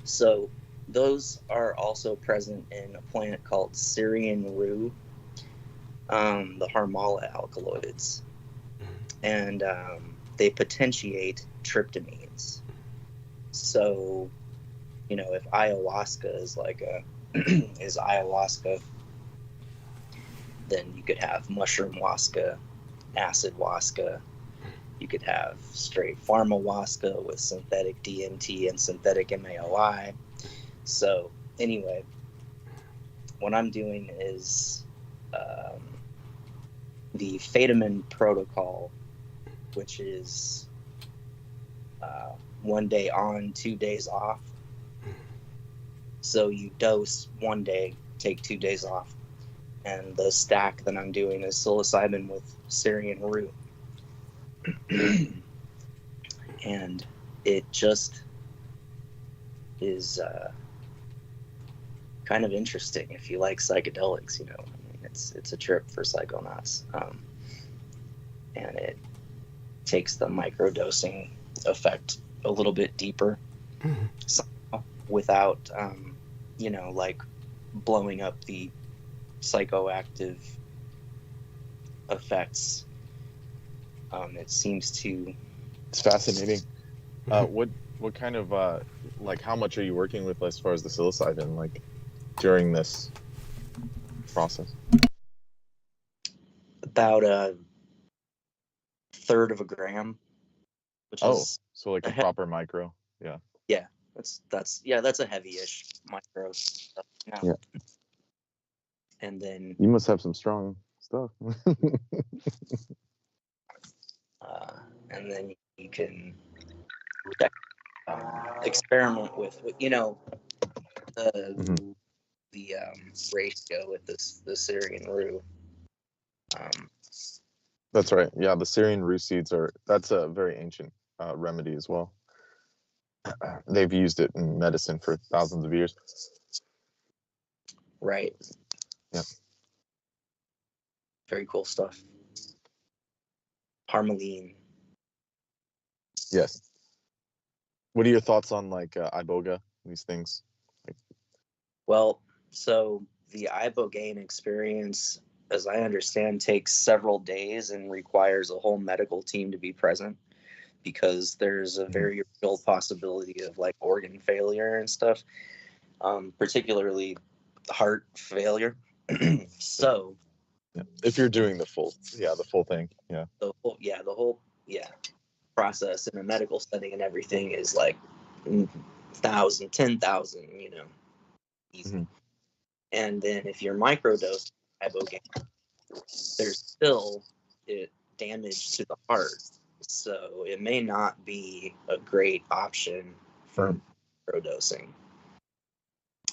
So those are also present in a plant called Syrian rue, the Harmala alkaloids, and they potentiate tryptamines. So, you know, if ayahuasca is like is ayahuasca, then you could have mushroom-wasca, acid-wasca. You could have straight pharma-wasca with synthetic DMT and synthetic MAOI. So anyway, what I'm doing is the Fetamin protocol, which is 1 day on, 2 days off. So you dose 1 day, take 2 days off. And the stack that I'm doing is psilocybin with Syrian rue. And it just is kind of interesting if you like psychedelics, you know. I mean, it's a trip for psychonauts. And it takes the microdosing effect a little bit deeper without, you know, like blowing up the psychoactive effects. It seems to. It's fascinating. What kind of like how much are you working with as far as the psilocybin, like during this process? About a third of a gram, which is so like a proper micro. Yeah. Yeah, that's a heavy-ish micro stuff. Yeah. And then You must have some strong stuff. and then you can experiment with, you know, the ratio with the Syrian rue. That's right. Yeah, the Syrian rue seeds that's a very ancient remedy as well. They've used it in medicine for thousands of years. Right. Yeah. Very cool stuff. Harmaline. Yes. What are your thoughts on like iboga, these things? Well, so the ibogaine experience, as I understand, takes several days and requires a whole medical team to be present, because there's a very real possibility of like organ failure and stuff, particularly heart failure. So if you're doing the full thing, the whole process in a medical setting and everything is like 1,000, 10,000, you know, easy. And then if you're microdosing ibogaine, there's still damage to the heart, so it may not be a great option for microdosing,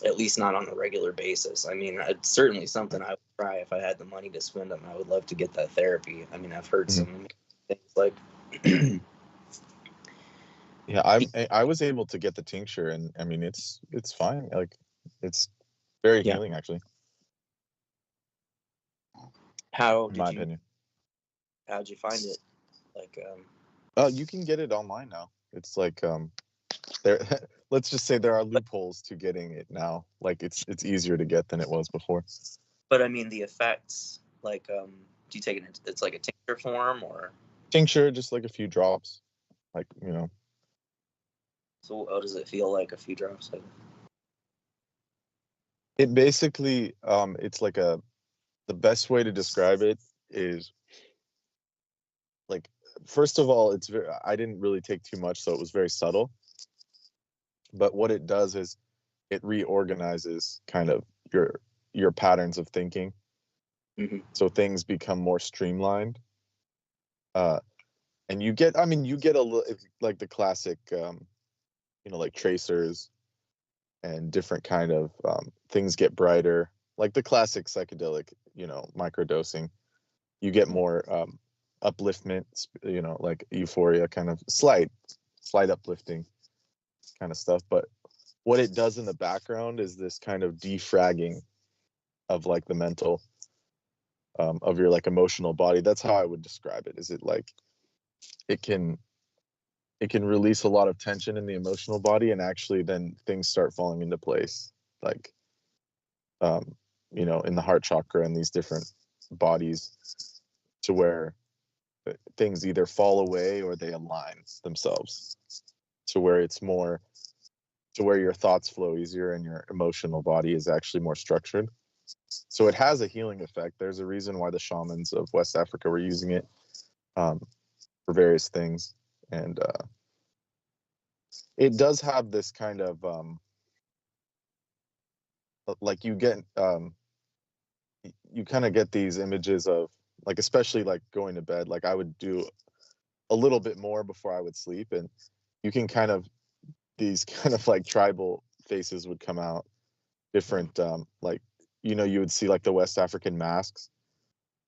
at least not on a regular basis. I mean, it's certainly something I would try if I had the money to spend on. I would love to get that therapy. I mean, I've heard some things like yeah, I was able to get the tincture, and I mean it's fine. Like it's very healing, actually. How'd you find it? Like you can get it online now. It's like there let's just say there are loopholes to getting it now. Like it's easier to get than it was before. But I mean the effects, like do you take it, it's like a tincture form or tincture, just like a few drops, like, you know. So how does it feel like, a few drops of it? Basically it's like the best way to describe it is, like, first of all, I didn't really take too much, so it was very subtle. But what it does is it reorganizes kind of your patterns of thinking. So things become more streamlined, And you get, I mean, you get a little, like the classic, you know, like tracers and different kind of things get brighter, like the classic psychedelic, you know, microdosing. You get more upliftment, you know, like euphoria, kind of slight uplifting kind of stuff. But what it does in the background is this kind of defragging of like the mental, of your like emotional body. That's how I would describe it. Is it like it can release a lot of tension in the emotional body, and actually then things start falling into place, like you know, in the heart chakra and these different bodies, to where things either fall away or they align themselves, to where it's more, to where your thoughts flow easier and your emotional body is actually more structured. So it has a healing effect. There's a reason why the shamans of West Africa were using it for various things. And it does have this kind of like you get you kind of get these images of, like, especially like going to bed, like I would do a little bit more before I would sleep, and you can kind of, these kind of like tribal faces would come out, different like, you know, you would see like the West African masks.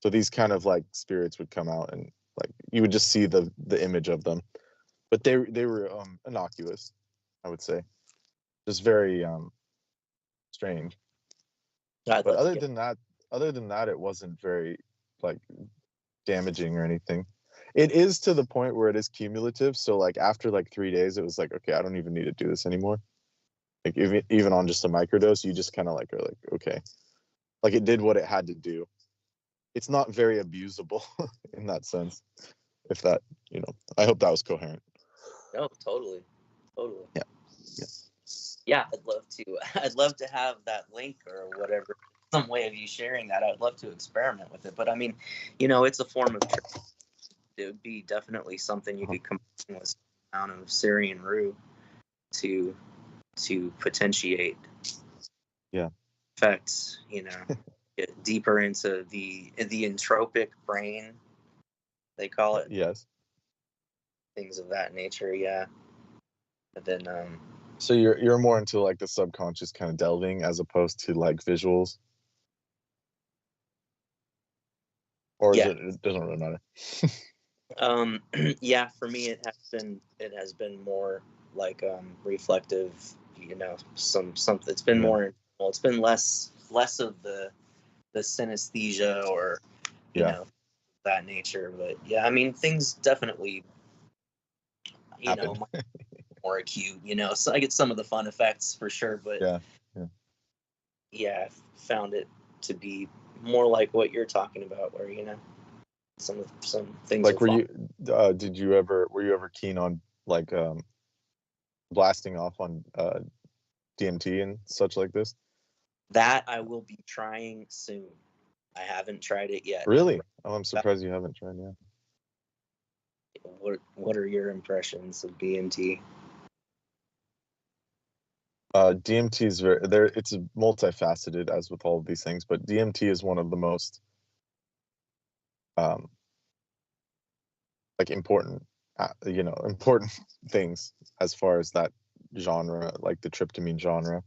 So these kind of like spirits would come out, and like you would just see the image of them. But they were innocuous, I would say. Just very strange. But other than that, it wasn't very like damaging or anything. It is to the point where it is cumulative. So like after like 3 days, it was like, okay, I don't even need to do this anymore. Like even on just a microdose, you just kind of like are like, okay, like it did what it had to do. It's not very abusable in that sense. If that, you know, I hope that was coherent. No, totally. Yeah. Yeah, I'd love to have that link or whatever, some way of you sharing that. I'd love to experiment with it. But I mean, you know, it's a form of it would be definitely something you could combine with some amount of Syrian rue to potentiate effects, you know, get deeper into the entropic brain, they call it. Yes. Things of that nature, yeah. But then so you're more into like the subconscious kind of delving as opposed to like visuals? Or is it doesn't really matter? Yeah, for me it has been more like reflective, you know, something it's been more, well, it's been less of the synesthesia or you know, that nature. But yeah, I mean, things definitely, you happen. know, more acute, you know, so I get some of the fun effects for sure, but yeah, I found it to be more like what you're talking about, where, you know, some things like, were you ever keen on like blasting off on DMT and such like this? That I will be trying soon. I haven't tried it yet. Really? Oh, I'm surprised you haven't tried yet. What are your impressions of DMT? DMT is it's multifaceted, as with all of these things, but DMT is one of the most like important things as far as that genre, like the tryptamine genre,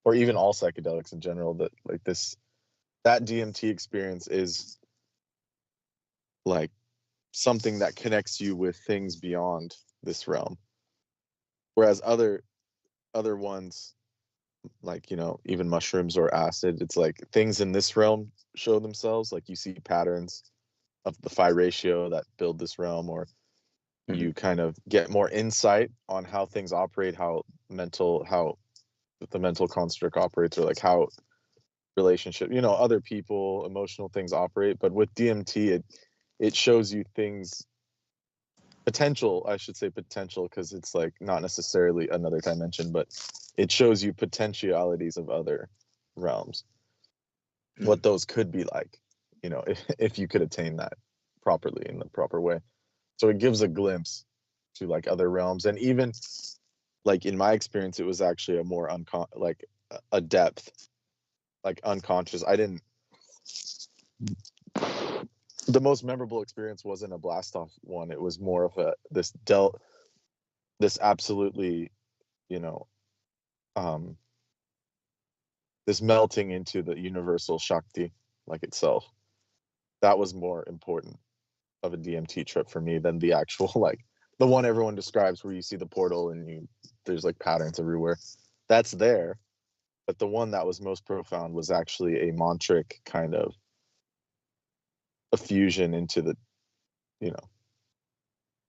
or even all psychedelics in general. That like that DMT experience is like something that connects you with things beyond this realm, whereas other ones, like, you know, even mushrooms or acid, it's like things in this realm show themselves, like you see patterns of the phi ratio that build this realm, or you kind of get more insight on how things operate, how the mental construct operates, or like how relationship, you know, other people, emotional things operate. But with DMT, it shows you things, potential, I should say potential, because it's like not necessarily another dimension, but it shows you potentialities of other realms, what those could be like, you know, if you could attain that properly, in the proper way. So it gives a glimpse to like other realms. And even like in my experience, it was actually a more like a depth, like unconscious. I didn't the most memorable experience wasn't a blast off one. It was more of this absolutely, you know, this melting into the universal Shakti like itself. That was more important of a DMT trip for me than the actual, like the one everyone describes where you see the portal and there's like patterns everywhere. That's there. But the one that was most profound was actually a mantric kind of a fusion into the, you know,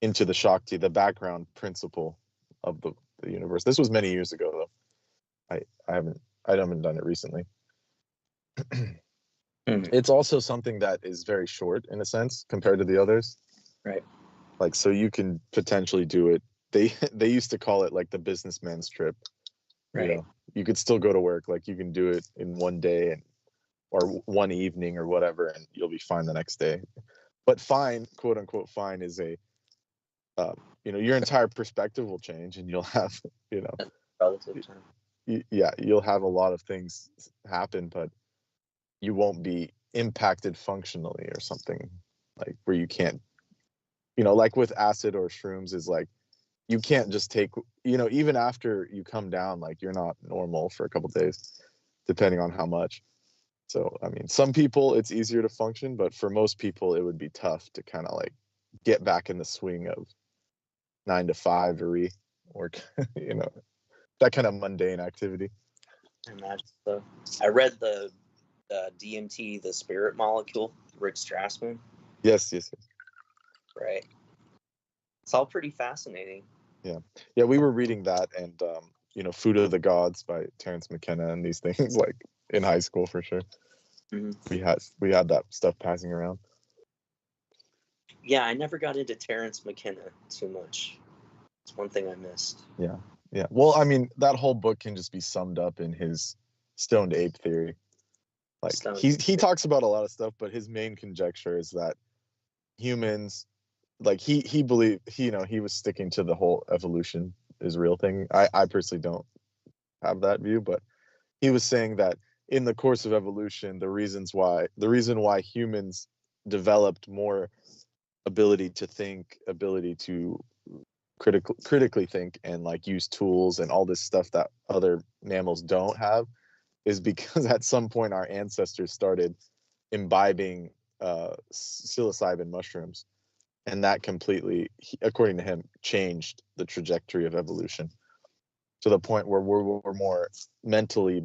into the Shakti, the background principle of the universe. This was many years ago though. I haven't done it recently. It's also something that is very short in a sense compared to the others. Right. Like, so you can potentially do it. They used to call it like the businessman's trip. Right. You know, you could still go to work. Like you can do it in one day or one evening or whatever, and you'll be fine the next day. But fine, quote unquote, fine is a, you know, your entire perspective will change, and you'll have, you know, relative term. Yeah, you'll have a lot of things happen, but you won't be impacted functionally or something, like where you can't, you know, like with acid or shrooms is like, you can't just take, you know, even after you come down, like you're not normal for a couple days, depending on how much. So, I mean, some people it's easier to function, but for most people it would be tough to kind of like get back in the swing of 9 to 5 or you know, that kind of mundane activity. I imagine so. I read the DMT, the spirit molecule, Rick Strassman. Yes. Right. It's all pretty fascinating. Yeah, we were reading that, and you know, Food of the Gods by Terrence McKenna and these things, like in high school for sure. We had that stuff passing around. Yeah, I never got into Terrence McKenna too much. It's one thing I missed. Yeah. Well, I mean, that whole book can just be summed up in his stoned ape theory. Like he talks about a lot of stuff, but his main conjecture is that humans, like he believed, you know, he was sticking to the whole evolution is real thing. I personally don't have that view, but he was saying that in the course of evolution, the reason why humans developed more ability to think, ability to critically think, and like use tools and all this stuff that other mammals don't have, is because at some point our ancestors started imbibing psilocybin mushrooms, and that completely, according to him, changed the trajectory of evolution to the point where we're more mentally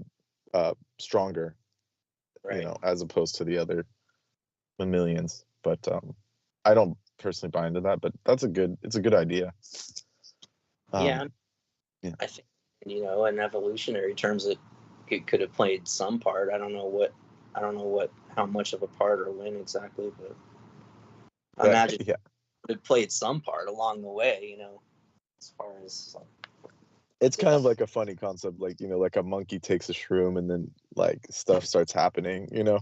stronger, right, you know, as opposed to the other mammalians. But I don't personally buy into that, but it's a good idea. I think, you know, in evolutionary terms, it could have played some part. I don't know how much of a part or when exactly, but I imagine it played some part along the way, you know, as far as like, it's kind of like a funny concept, like, you know, like a monkey takes a shroom and then like stuff starts happening, you know.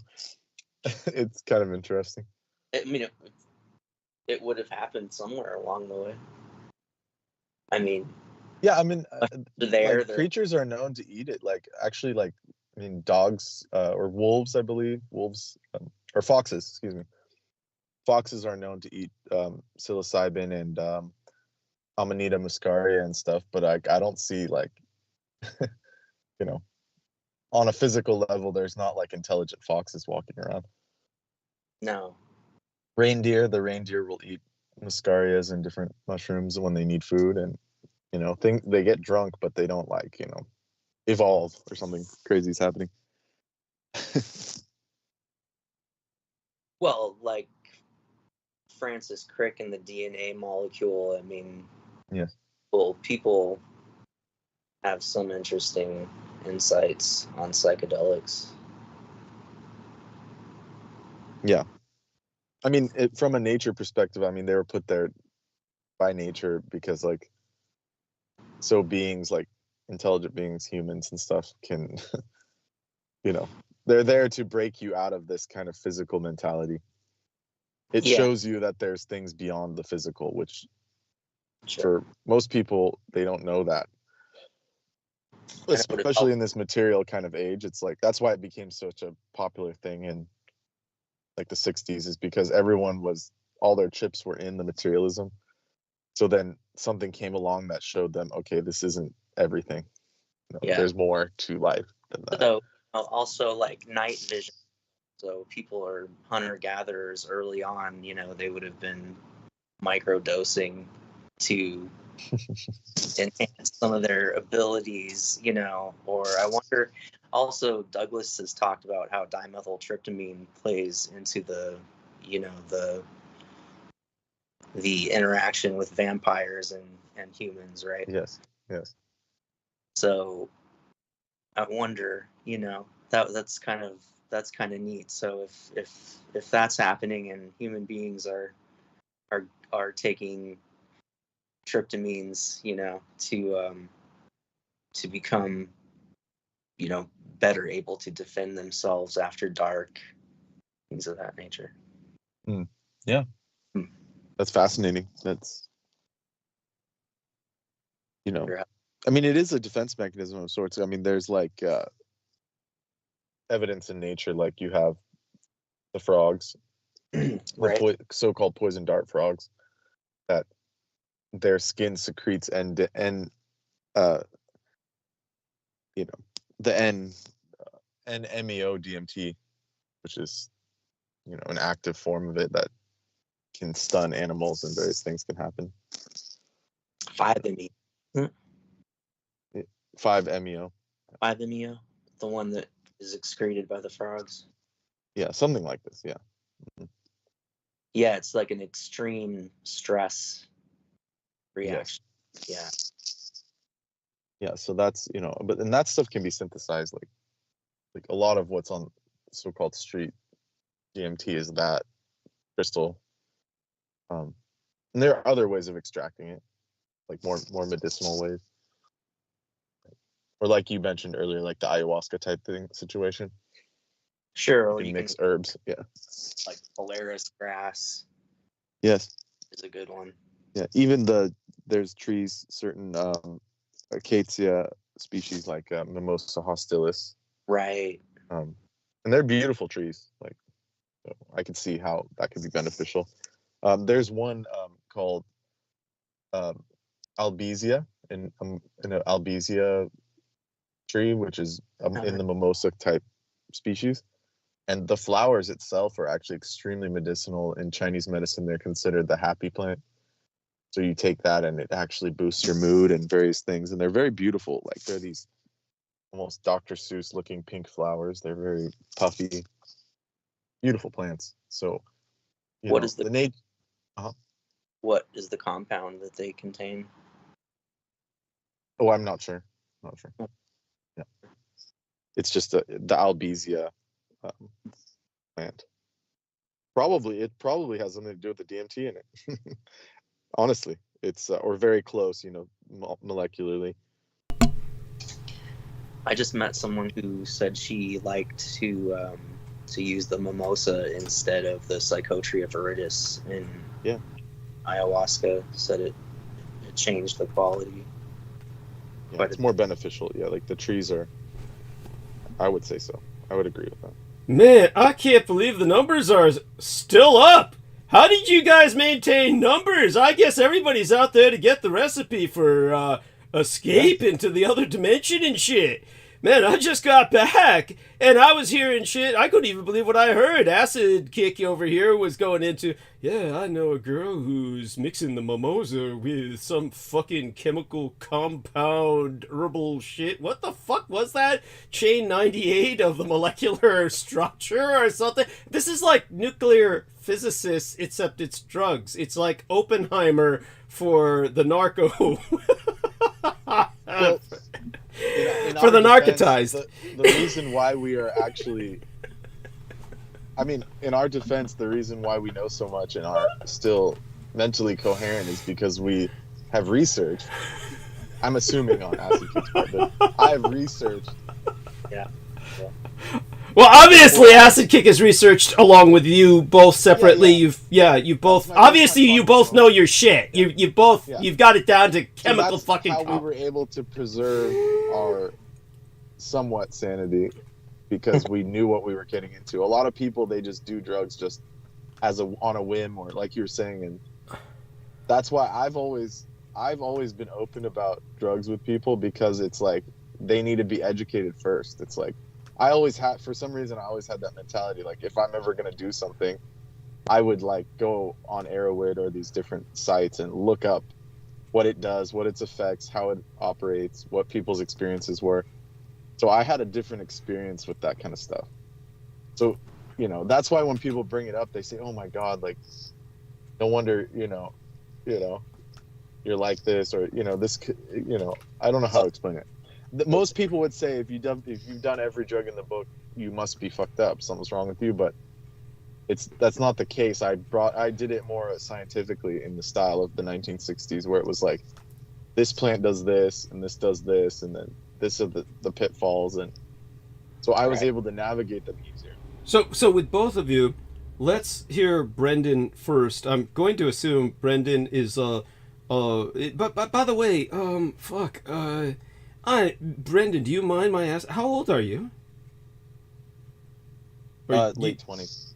It's kind of interesting. I mean, it would have happened somewhere along the way. I mean, yeah, I mean, creatures are known to eat it. Like, actually, like, I mean, dogs or wolves, I believe, or foxes, excuse me. Foxes are known to eat psilocybin and Amanita muscaria and stuff, but I don't see, like, you know, on a physical level, there's not like intelligent foxes walking around. No. The reindeer will eat muscarias and different mushrooms when they need food, and, you know, they get drunk, but they don't, like, you know, evolve or something crazy is happening. Well, like Francis Crick and the DNA molecule, I mean, yes. Well, people have some interesting insights on psychedelics. Yeah. I mean, from a nature perspective, I mean, they were put there by nature because, like, so beings, like intelligent beings, humans and stuff, can, you know, they're there to break you out of this kind of physical mentality. It shows you that there's things beyond the physical, which for most people, they don't know that. Especially in this material kind of age, it's like, that's why it became such a popular thing in like the 60s, is because all their chips were in the materialism. So then something came along that showed them, okay, this isn't everything. There's more to life than that. So also like night vision. So people are hunter-gatherers early on, they would have been micro-dosing to enhance some of their abilities, or I wonder, also Douglas has talked about how dimethyltryptamine plays into the interaction with vampires and humans, right? Yes. So I wonder, that's kind of neat. So if that's happening and human beings are taking tryptamines, to become, better able to defend themselves after dark, things of that nature. Yeah. That's fascinating. That's, I mean, it is a defense mechanism of sorts. I mean, there's like evidence in nature, like you have the frogs, right. the so-called poison dart frogs, that their skin secretes the NMEO DMT, which is an active form of it that can stun animals, and various things can happen. 5-MeO. 5-MeO. 5-MeO, the one that is excreted by the frogs. Yeah, something like this. Yeah. Mm-hmm. Yeah, it's like an extreme stress reaction. Yes. Yeah, so that's and that stuff can be synthesized, like a lot of what's on so-called street DMT is that crystal. And there are other ways of extracting it, like more medicinal ways, or like you mentioned earlier, like the ayahuasca type situation. Sure, or you mix herbs. Yeah, like Polaris grass. Yes, is a good one. Yeah, even there's trees, certain acacia species like Mimosa hostilis. Right. And they're beautiful trees. Like, so I can see how that could be beneficial. There's one called albizia, in an albizia tree, which is in the mimosa type species, and the flowers itself are actually extremely medicinal. In Chinese medicine, they're considered the happy plant. So you take that and it actually boosts your mood and various things, and they're very beautiful. Like, they're these almost Dr. Seuss looking pink flowers. They're very puffy, beautiful plants. So what is the what is the compound that they contain? Oh, I'm not sure. Yeah, it's just the albizia plant. It probably has something to do with the DMT in it. Honestly, it's or very close, molecularly. I just met someone who said she liked to use the mimosa instead of the Psychotria viridis in ayahuasca. Said it changed the quality. Yeah, it's more beneficial. Yeah, like the trees are. I would say so. I would agree with that. Man, I can't believe the numbers are still up. How did you guys maintain numbers? I guess everybody's out there to get the recipe for escape into the other dimension and shit. Man, I just got back, and I was hearing shit. I couldn't even believe what I heard. Acid Kick over here was going into, yeah, I know a girl who's mixing the mimosa with some fucking chemical compound herbal shit. What the fuck was that? Chain 98 of the molecular structure or something? This is like nuclear physicists, except it's drugs. It's like Oppenheimer for the narco. Well, for the narcotized. The reason why we are actually, in our defense, the reason why we know so much and are still mentally coherent is because we have researched. I'm assuming on Acid Kick's part, but I have researched. Yeah. Well, obviously, Acid Kick is researched along with you both separately. You've both obviously you both know your shit. You've got it down to chemical fucking. How we were able to preserve our somewhat sanity, because we knew what we were getting into. A lot of people, they just do drugs just on a whim, or like you were saying, and that's why I've always been open about drugs with people, because it's like they need to be educated first. It's like for some reason I always had that mentality, like if I'm ever gonna do something, I would like go on Arrowhead or these different sites and look up what it does, what its effects, how it operates, what people's experiences were. So I had a different experience with that kind of stuff. So, you know, that's why when people bring it up, they say, "Oh my God, like, no wonder, you know, you're like this," or, you know, this, you know, I don't know how to explain it. Most people would say if you've done every drug in the book, you must be fucked up. Something's wrong with you, but that's not the case. I did it more scientifically in the style of the 1960s, where it was like, this plant does this, and this does this, and then this are the pitfalls, and so I was able to navigate them easier. So with both of you, let's hear Brendan first. I'm going to assume Brendan is but by the way, Brendan, do you mind my ask? How old are you? Late 20s.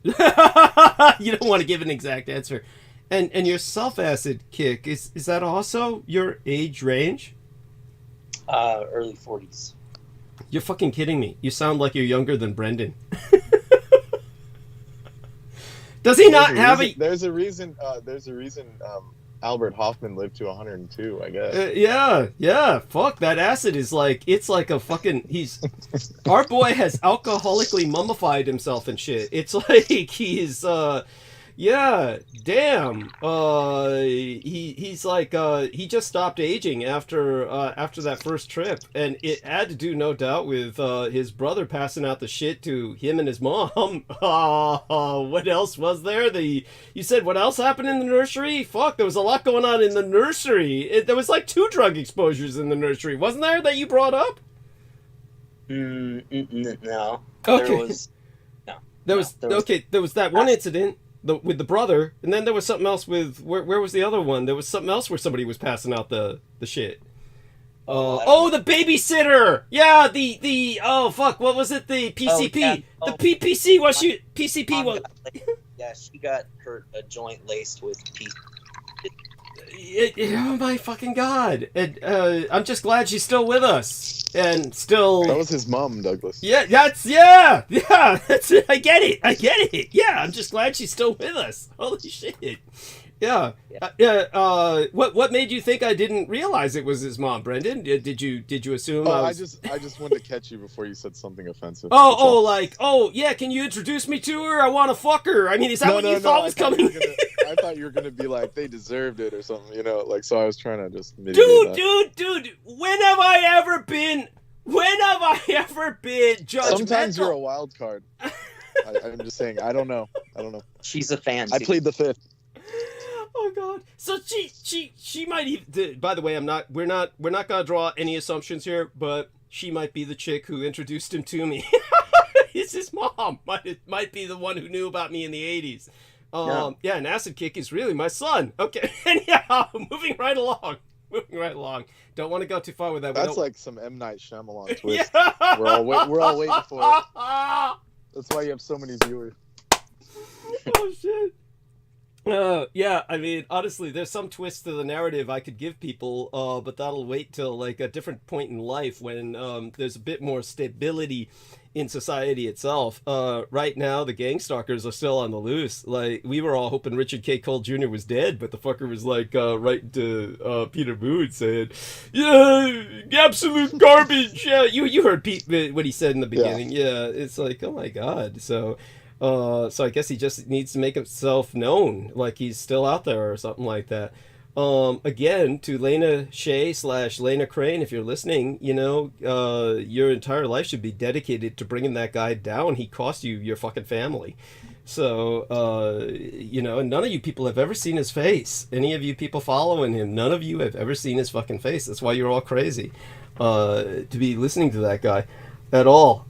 You don't want to give an exact answer. And your self-acid kick, is that also your age range? Early 40s. You're fucking kidding me. You sound like you're younger than Brendan. Does he not have a... There's a reason Albert Hoffman lived to 102, I guess. Yeah. Fuck, that acid is like... It's like a fucking... Our boy has alcoholically mummified himself and shit. It's like he's... Yeah, damn. He's like he just stopped aging after that first trip, and it had to do, no doubt, with his brother passing out the shit to him and his mom. What else was there? You said what else happened in the nursery? Fuck, there was a lot going on in the nursery. There was like 2 drug exposures in the nursery, wasn't there, that you brought up? No. Okay. There was that one incident with the brother, and then there was something else with where was the other one? There was something else where somebody was passing out the shit. The babysitter. Yeah, the fuck, what was it? The PCP. The PPC was she PCP was. Yeah, she got a joint laced with PCP. Oh my fucking God. And I'm just glad she's still with us. And still... That was his mom, Douglas. Yeah, that's it. I get it. Yeah, I'm just glad she's still with us. Holy shit. Yeah. What made you think I didn't realize it was his mom, Brendan? Did you assume? I just wanted to catch you before you said something offensive. Yeah, can you introduce me to her? I want to fuck her. I mean, is that what you thought was coming? I thought you were gonna be like, they deserved it or something, you know, like, so I was trying to just mitigate dude, when have I ever been judgmental? Sometimes you're a wild card. I'm just saying, I don't know. She's a fan. I plead the fifth. Oh God! So she might even. By the way, we're not gonna draw any assumptions here, but she might be the chick who introduced him to me. It's his mom. Might be the one who knew about me in the 80s. Yeah, an acid kick is really my son. Okay, anyhow, moving right along. Don't want to go too far with that. That's like some M. Night Shyamalan twist. Yeah. We're all waiting for it. That's why you have so many viewers. Oh shit. Yeah, I mean, honestly, there's some twist to the narrative I could give people, but that'll wait till like a different point in life when there's a bit more stability in society itself. Right now, the gang stalkers are still on the loose. Like, we were all hoping Richard K. Cole Jr. was dead, but the fucker was like writing to Peter Boone saying, "Yeah, absolute garbage." Yeah, you heard Pete what he said in the beginning. Yeah, it's like, oh my God. So I guess he just needs to make himself known, like he's still out there or something like that. Again, to Lena Shea / Lena Crane, if you're listening, you know, your entire life should be dedicated to bringing that guy down. He cost you your fucking family. So, you know, none of you people have ever seen his face. Any of you people following him, none of you have ever seen his fucking face. That's why you're all crazy to be listening to that guy at all.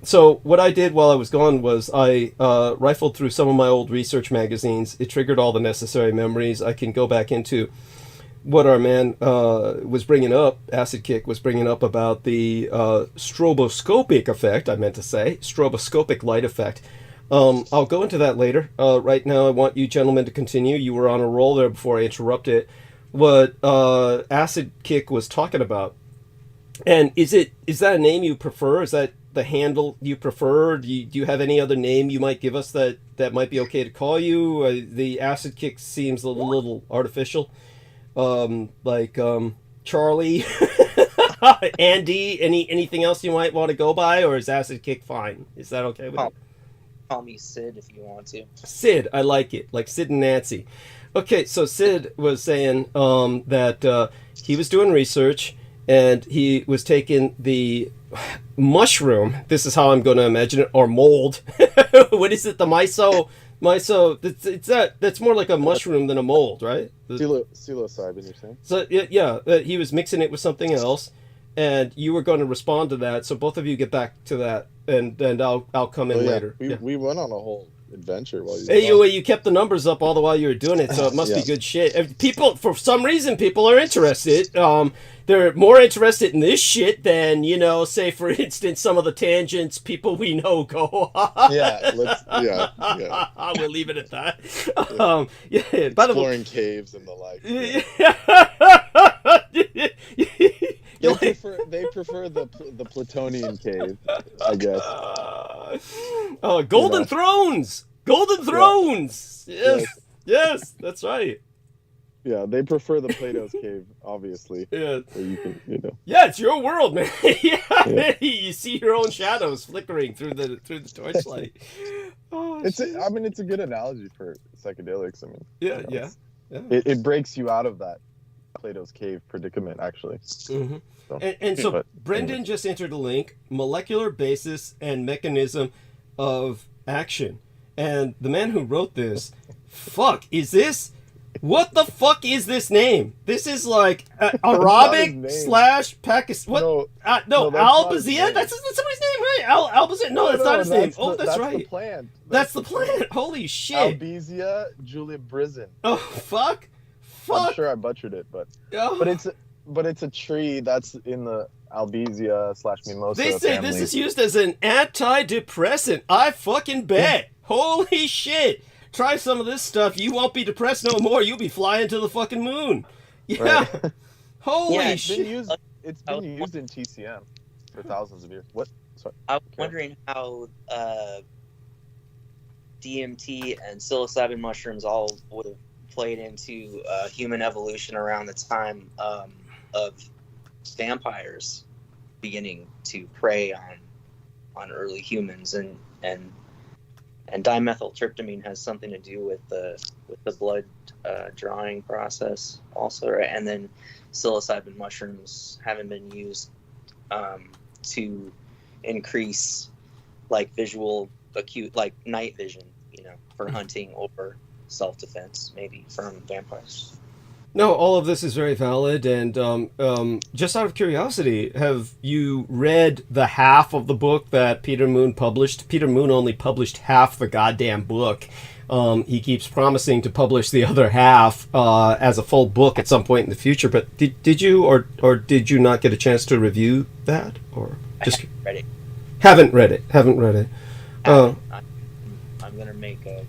So what I did while I was gone was I rifled through some of my old research magazines. It triggered all the necessary memories. I can go back into what our man was bringing up, Acid Kick was bringing up about the stroboscopic effect, I meant to say, stroboscopic light effect. I'll go into that later. Right now, I want you gentlemen to continue. You were on a roll there before I interrupted what Acid Kick was talking about. And is that a name you prefer? Is that the handle you prefer? Do you have any other name you might give us that might be okay to call you? The Acid Kick seems a little artificial. Like Charlie, Andy, anything else you might want to go by, or is Acid Kick fine? Is that okay with you? Call me Sid if you want to. Sid, I like it. Like Sid and Nancy. Okay, so Sid was saying that he was doing research and he was taking the mushroom. This is how I'm going to imagine it, or mold. What is it? The myso. That's more like a mushroom than a mold, right? Psilocybin, you're saying? So yeah, he was mixing it with something else, and you were going to respond to that. So both of you get back to that, and I'll come in later. We went on a whole adventure while you kept the numbers up all the while you were doing it, so it must be good shit. If people, for some reason, people are interested. They're more interested in this shit than, say, for instance, some of the tangents people we know go on. We'll leave it at that. Exploring caves and the like. They prefer the Plutonian cave, I guess. Golden Thrones! Golden Thrones! Yes, that's right. Yeah, they prefer the Plato's cave, obviously. Yeah. Where you can, Yeah, it's your world, man. You see your own shadows flickering through the torchlight. It's a good analogy for psychedelics. I mean, yeah. It breaks you out of that Plato's cave predicament, actually. Mm-hmm. So Brendan just entered a link: molecular basis and mechanism of action. And the man who wrote this, what the fuck is this name? This is like Arabic / Pakistan. What? No, Al-Bazia? That's somebody's name, right? Al-Bazia? No, that's not his name. That's right. The plant. That's the plant. Holy shit. Albizia julibrizin. Oh, fuck. I'm sure I butchered it, but it's a tree that's in the Albizia / mimosa They say family. this is used as an antidepressant. I fucking bet. Holy shit. Try some of this stuff. You won't be depressed no more. You'll be flying to the fucking moon. Yeah. Right. Holy shit. It's been used in TCM for thousands of years. What? Sorry. I was wondering how DMT and psilocybin mushrooms all would have played into human evolution around the time of vampires beginning to prey on early humans, and dimethyltryptamine has something to do with the blood drawing process also, right? And then psilocybin mushrooms haven't been used to increase like visual acute like night vision, for hunting or self-defense, maybe from vampires. No, all of this is very valid, and just out of curiosity, have you read the half of the book that Peter Moon published? Peter Moon only published half the goddamn book. He keeps promising to publish the other half as a full book at some point in the future, but did you or did you not get a chance to review that? Or just read it. Haven't read it. I'm going to make a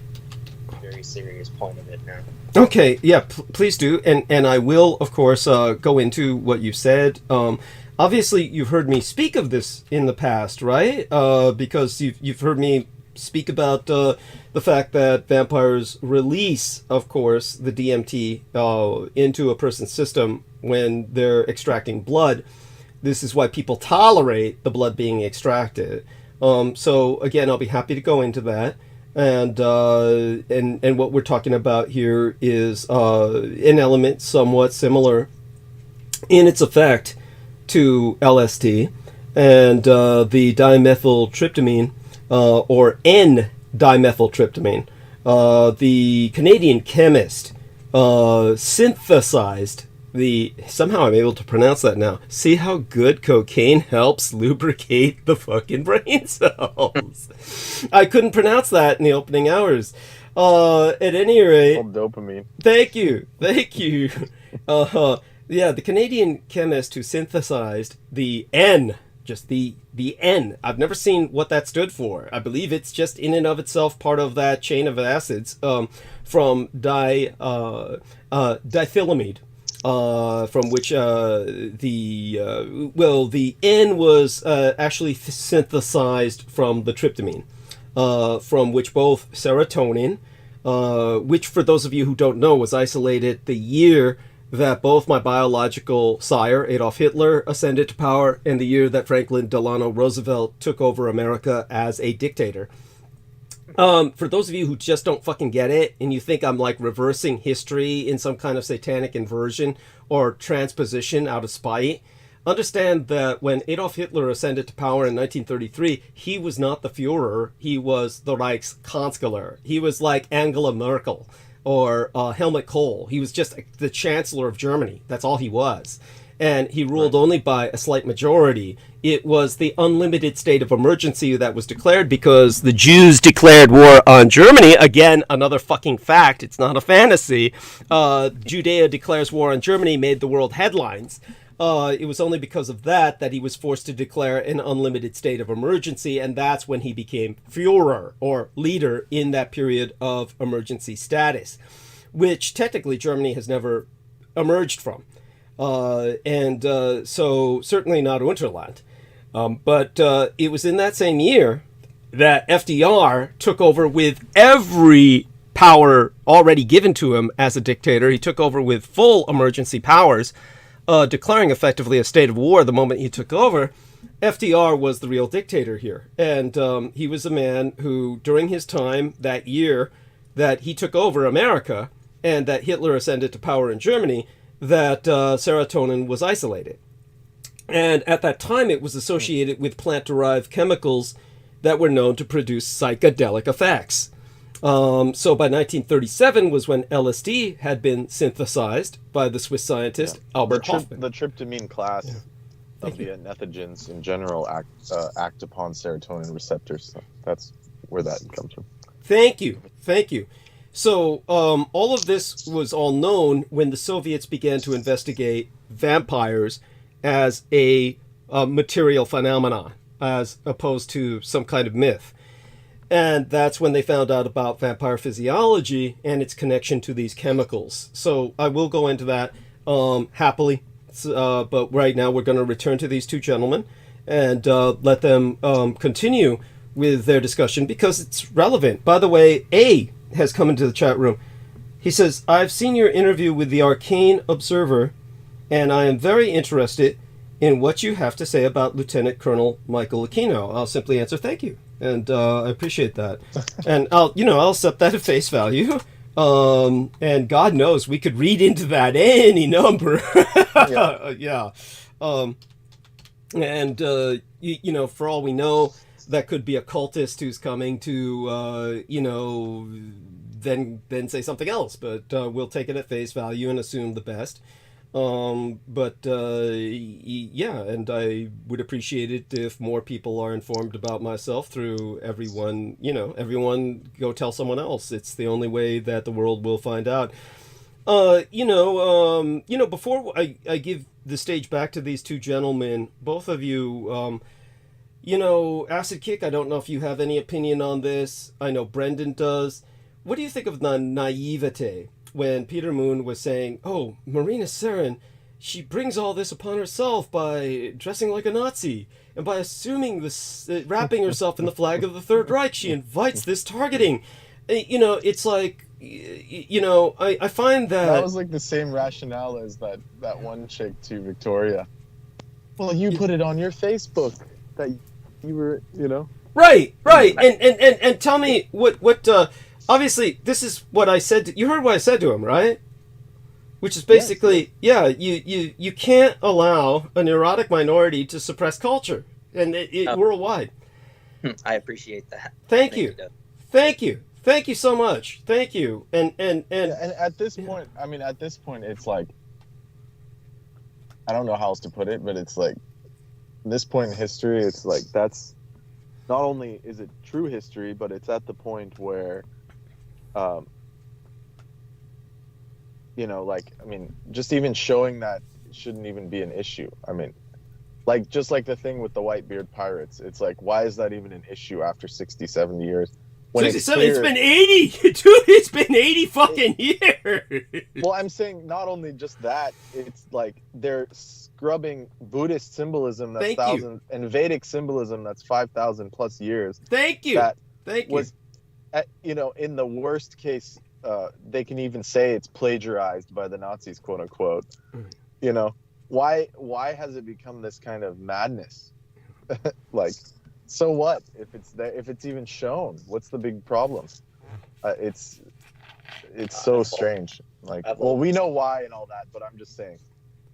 very serious point of it now. Okay, yeah, please do, and I will, of course, go into what you said. Obviously, you've heard me speak of this in the past, right? Because you've heard me speak about the fact that vampires release, of course, the DMT into a person's system when they're extracting blood. This is why people tolerate the blood being extracted. So again, I'll be happy to go into that. And what we're talking about here is an element somewhat similar in its effect to LSD, and the dimethyltryptamine or N-dimethyltryptamine. The Canadian chemist synthesized somehow I'm able to pronounce that now. See how good cocaine helps lubricate the fucking brain cells. I couldn't pronounce that in the opening hours. At any rate, Called dopamine. thank you. Yeah, the Canadian chemist who synthesized the N, just the N. I've never seen what that stood for. I believe it's just in and of itself part of that chain of acids from dithylamide, from which the N was actually synthesized from the tryptamine, from which both serotonin, which for those of you who don't know was isolated the year that both my biological sire, Adolf Hitler, ascended to power, and the year that Franklin Delano Roosevelt took over America as a dictator. For those of you who just don't fucking get it, and you think I'm like reversing history in some kind of satanic inversion or transposition out of spite, understand that when Adolf Hitler ascended to power in 1933, he was not the Führer, he was the Reichskanzler. He was like Angela Merkel or Helmut Kohl. He was just the Chancellor of Germany. That's all he was. And he ruled only by a slight majority. It was the unlimited state of emergency that was declared because the Jews declared war on Germany. Again, another fucking fact. It's not a fantasy. Judea declares war on Germany made the world headlines. It was only because of that he was forced to declare an unlimited state of emergency, and that's when he became Führer, or leader, in that period of emergency status, which technically Germany has never emerged from. So certainly not Unterland. But it was in that same year that FDR took over with every power already given to him as a dictator. He took over with full emergency powers, declaring effectively a state of war the moment he took over. FDR was the real dictator here. And he was a man who, during his time that year that he took over America and that Hitler ascended to power in Germany, that serotonin was isolated. And at that time, it was associated with plant-derived chemicals that were known to produce psychedelic effects. So by 1937 was when LSD had been synthesized by the Swiss scientist Albert Hofmann. The tryptamine class of the entheogens in general act upon serotonin receptors. So that's where that comes from. Thank you. So all of this was all known when the Soviets began to investigate vampires as a material phenomenon, as opposed to some kind of myth. And that's when they found out about vampire physiology and its connection to these chemicals. So I will go into that happily, but right now we're going to return to these two gentlemen and let them continue with their discussion because it's relevant. By the way, A has come into the chat room. He says, I've seen your interview with the Arcane Observer, and I am very interested in what you have to say about Lieutenant Colonel Michael Aquino. I'll simply answer thank you. And I appreciate that. And I'll accept that at face value. And God knows we could read into that any number. Yeah. For all we know, that could be a cultist who's coming to, then say something else. But we'll take it at face value and assume the best. And I would appreciate it if more people are informed about myself through everyone go tell someone else. It's the only way that the world will find out. Before I give the stage back to these two gentlemen, both of you, Acid Kick, I don't know if you have any opinion on this. I know Brendan does. What do you think of the naivete when Peter Moon was saying, oh, Marina Saren, she brings all this upon herself by dressing like a Nazi and by assuming this, wrapping herself in the flag of the Third Reich, she invites this targeting. It's like, I find that was like the same rationale as that one chick to Victoria. Well, you put it on your Facebook that you were, Right. And tell me what obviously, this is what I said. You heard what I said to him, right? Which is basically, you can't allow a neurotic minority to suppress culture, and worldwide. I appreciate that. Thank you so much. Thank you. And at this point, it's like, I don't know how else to put it, but it's like, at this point in history, it's like that's not only is it true history, but it's at the point where you know, like, I mean, just even showing that shouldn't even be an issue. I mean, like, just like the thing with the Whitebeard pirates, it's like, why is that even an issue after 60, 70 years? When 67, it's been 80, dude, it's been 80 fucking years. Well, I'm saying not only just that, it's like they're scrubbing Buddhist symbolism that's thousands and Vedic symbolism that's 5,000 plus years. Thank you. That Thank you. was, you know, in the worst case, they can even say it's plagiarized by the Nazis, quote unquote. You know, why has it become this kind of madness? Like, so what if it's there, if it's even shown? What's the big problem? It's so strange. Like, well, we know why and all that, but I'm just saying,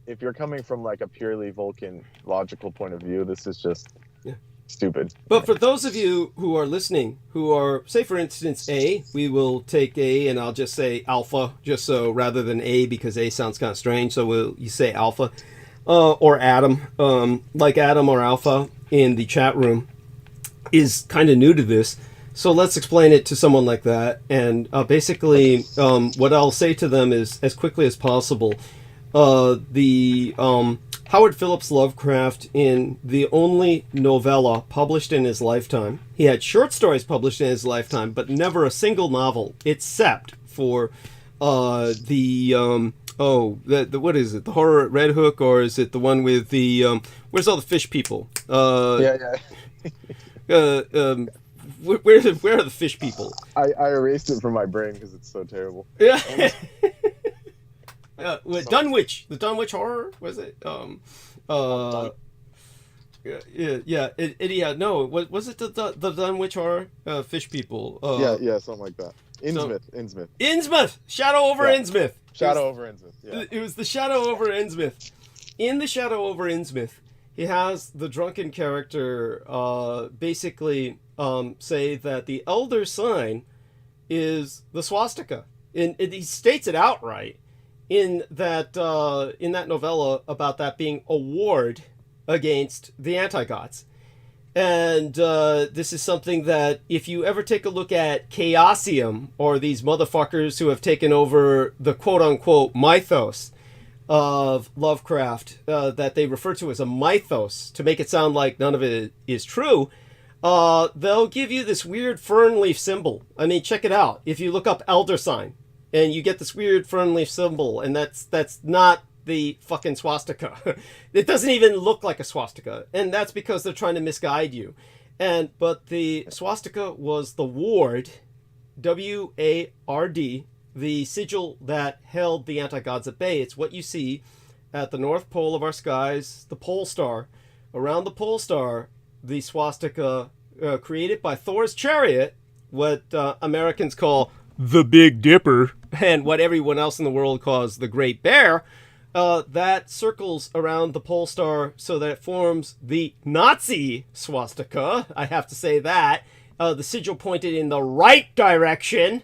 if you're coming from like a purely Vulcan logical point of view, this is just stupid. But for those of you who are listening, who are, say for instance, A, we will take A and I'll just say alpha, just so rather than A, because A sounds kind of strange, so you say alpha, or Adam, like Adam or Alpha in the chat room is kind of new to this. So let's explain it to someone like that. And basically, what I'll say to them is, as quickly as possible, Howard Phillips Lovecraft, in the only novella published in his lifetime, he had short stories published in his lifetime, but never a single novel, except for what is it, the horror at Red Hook, or is it the one with the where's all the fish people? Where are the fish people? I erased it from my brain because it's so terrible. Yeah. Dunwich, the Dunwich horror, was it? Was it the Dunwich horror? Fish people. Something like that. Innsmouth, Shadow over Innsmouth. Shadow over Innsmouth. Yeah. It was the Shadow over Innsmouth. In the Shadow over Innsmouth, he has the drunken character basically say that the elder sign is the swastika, and he states it outright in that novella about that being a ward against the anti-gods. And this is something that, if you ever take a look at Chaosium, or these motherfuckers who have taken over the quote-unquote mythos of Lovecraft, that they refer to as a mythos to make it sound like none of it is true, they'll give you this weird fern leaf symbol. I mean, check it out. If you look up elder sign, and you get this weird fern leaf symbol, and that's not the fucking swastika. It doesn't even look like a swastika, and that's because they're trying to misguide you. But the swastika was the ward, W-A-R-D, the sigil that held the anti-gods at bay. It's what you see at the North Pole of our skies, the pole star. Around the pole star, the swastika created by Thor's chariot, what Americans call the Big Dipper, and what everyone else in the world calls the Great Bear, that circles around the pole star so that it forms the Nazi swastika. I have to say that. The sigil pointed in the right direction,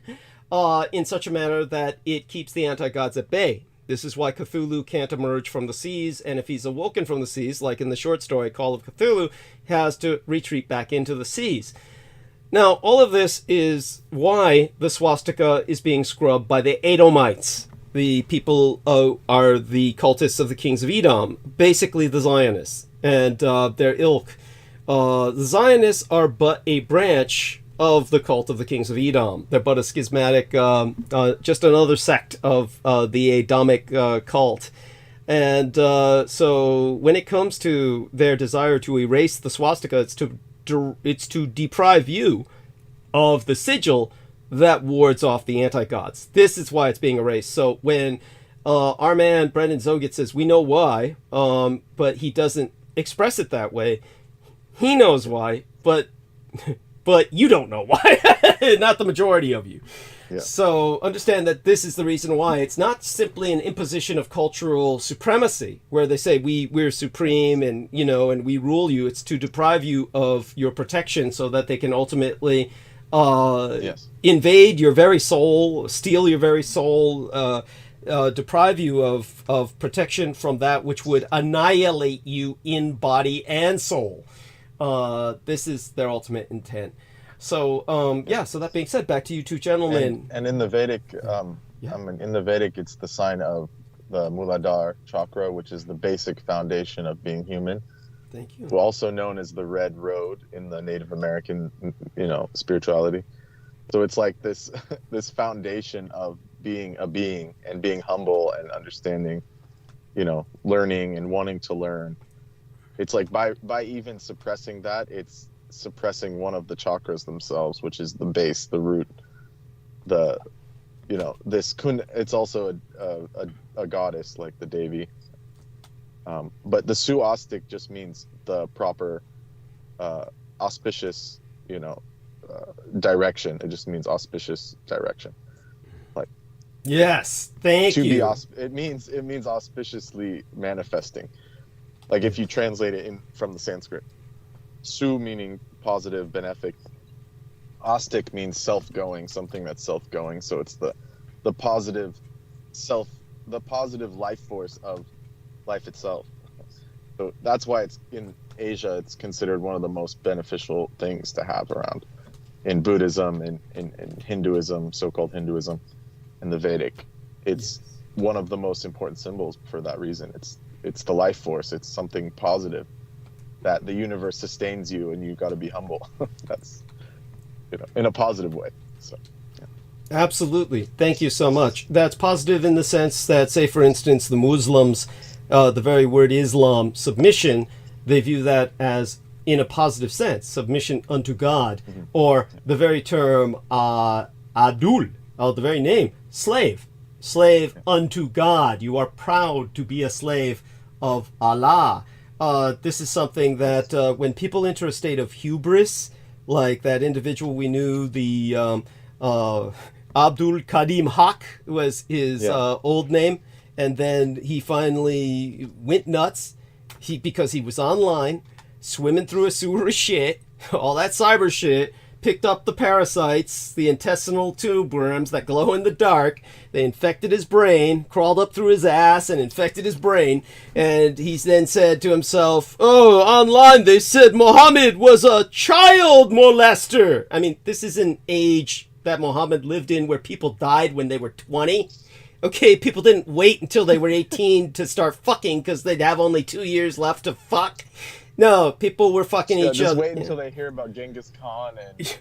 in such a manner that it keeps the anti-gods at bay. This is why Cthulhu can't emerge from the seas, and if he's awoken from the seas, like in the short story Call of Cthulhu, he has to retreat back into the seas. Now, all of this is why the swastika is being scrubbed by the Edomites. The people are the cultists of the kings of Edom, basically the Zionists, and their ilk. The Zionists are but a branch of the cult of the kings of Edom. They're but a schismatic, just another sect of the Edomic cult. And so when it comes to their desire to erase the swastika, it's to deprive you of the sigil that wards off the anti-gods. This is why it's being erased. So when our man Brendan Zogit says we know why, but he doesn't express it that way, he knows why, but you don't know why. Not the majority of you. Yeah. So understand that this is the reason why. It's not simply an imposition of cultural supremacy where they say we're supreme and we rule you. It's to deprive you of your protection so that they can ultimately invade your very soul, steal your very soul, deprive you of protection from that which would annihilate you in body and soul. This is their ultimate intent. So yeah. So that being said, back to you two gentlemen. And in the Vedic, Yeah. in the Vedic, it's the sign of the Muladhara chakra, which is the basic foundation of being human. Thank you. Also known as the Red Road in the Native American, spirituality. So it's like this this foundation of being a being and being humble and understanding, learning and wanting to learn. It's like by even suppressing that, it's suppressing one of the chakras themselves, which is the base, the root, it's also a goddess like the Devi. But the Suastic just means the proper auspicious, direction. It just means auspicious direction. Like, yes, thank you. It means auspiciously manifesting. Like if you translate it from the Sanskrit, Su meaning positive, benefic. Astic means self-going, something that's self-going. So it's the positive life force of life itself. So that's why it's in Asia, it's considered one of the most beneficial things to have around. In Buddhism, in Hinduism, so-called Hinduism, and the Vedic, it's one of the most important symbols for that reason. It's the life force. It's something positive that the universe sustains you, and you got to be humble. That's in a positive way. So. Yeah. Absolutely. Thank you so much. That's positive in the sense that, say, for instance, the Muslims, the very word Islam, submission, they view that as in a positive sense, submission unto God, or the very term adul, the very name, slave unto God. You are proud to be a slave of Allah. This is something that when people enter a state of hubris, like that individual we knew, the Abdul Kadim Haq was his old name, and then he finally went nuts because he was online, swimming through a sewer of shit, all that cyber shit, picked up the parasites, the intestinal tube worms that glow in the dark. They infected his brain, crawled up through his ass and infected his brain. And he then said to himself, oh, online they said Muhammad was a child molester. I mean, this is an age that Muhammad lived in where people died when they were 20. Okay, people didn't wait until they were 18 to start fucking because they'd have only 2 years left to fuck. No, people were fucking each just other. Wait until they hear about Genghis Khan and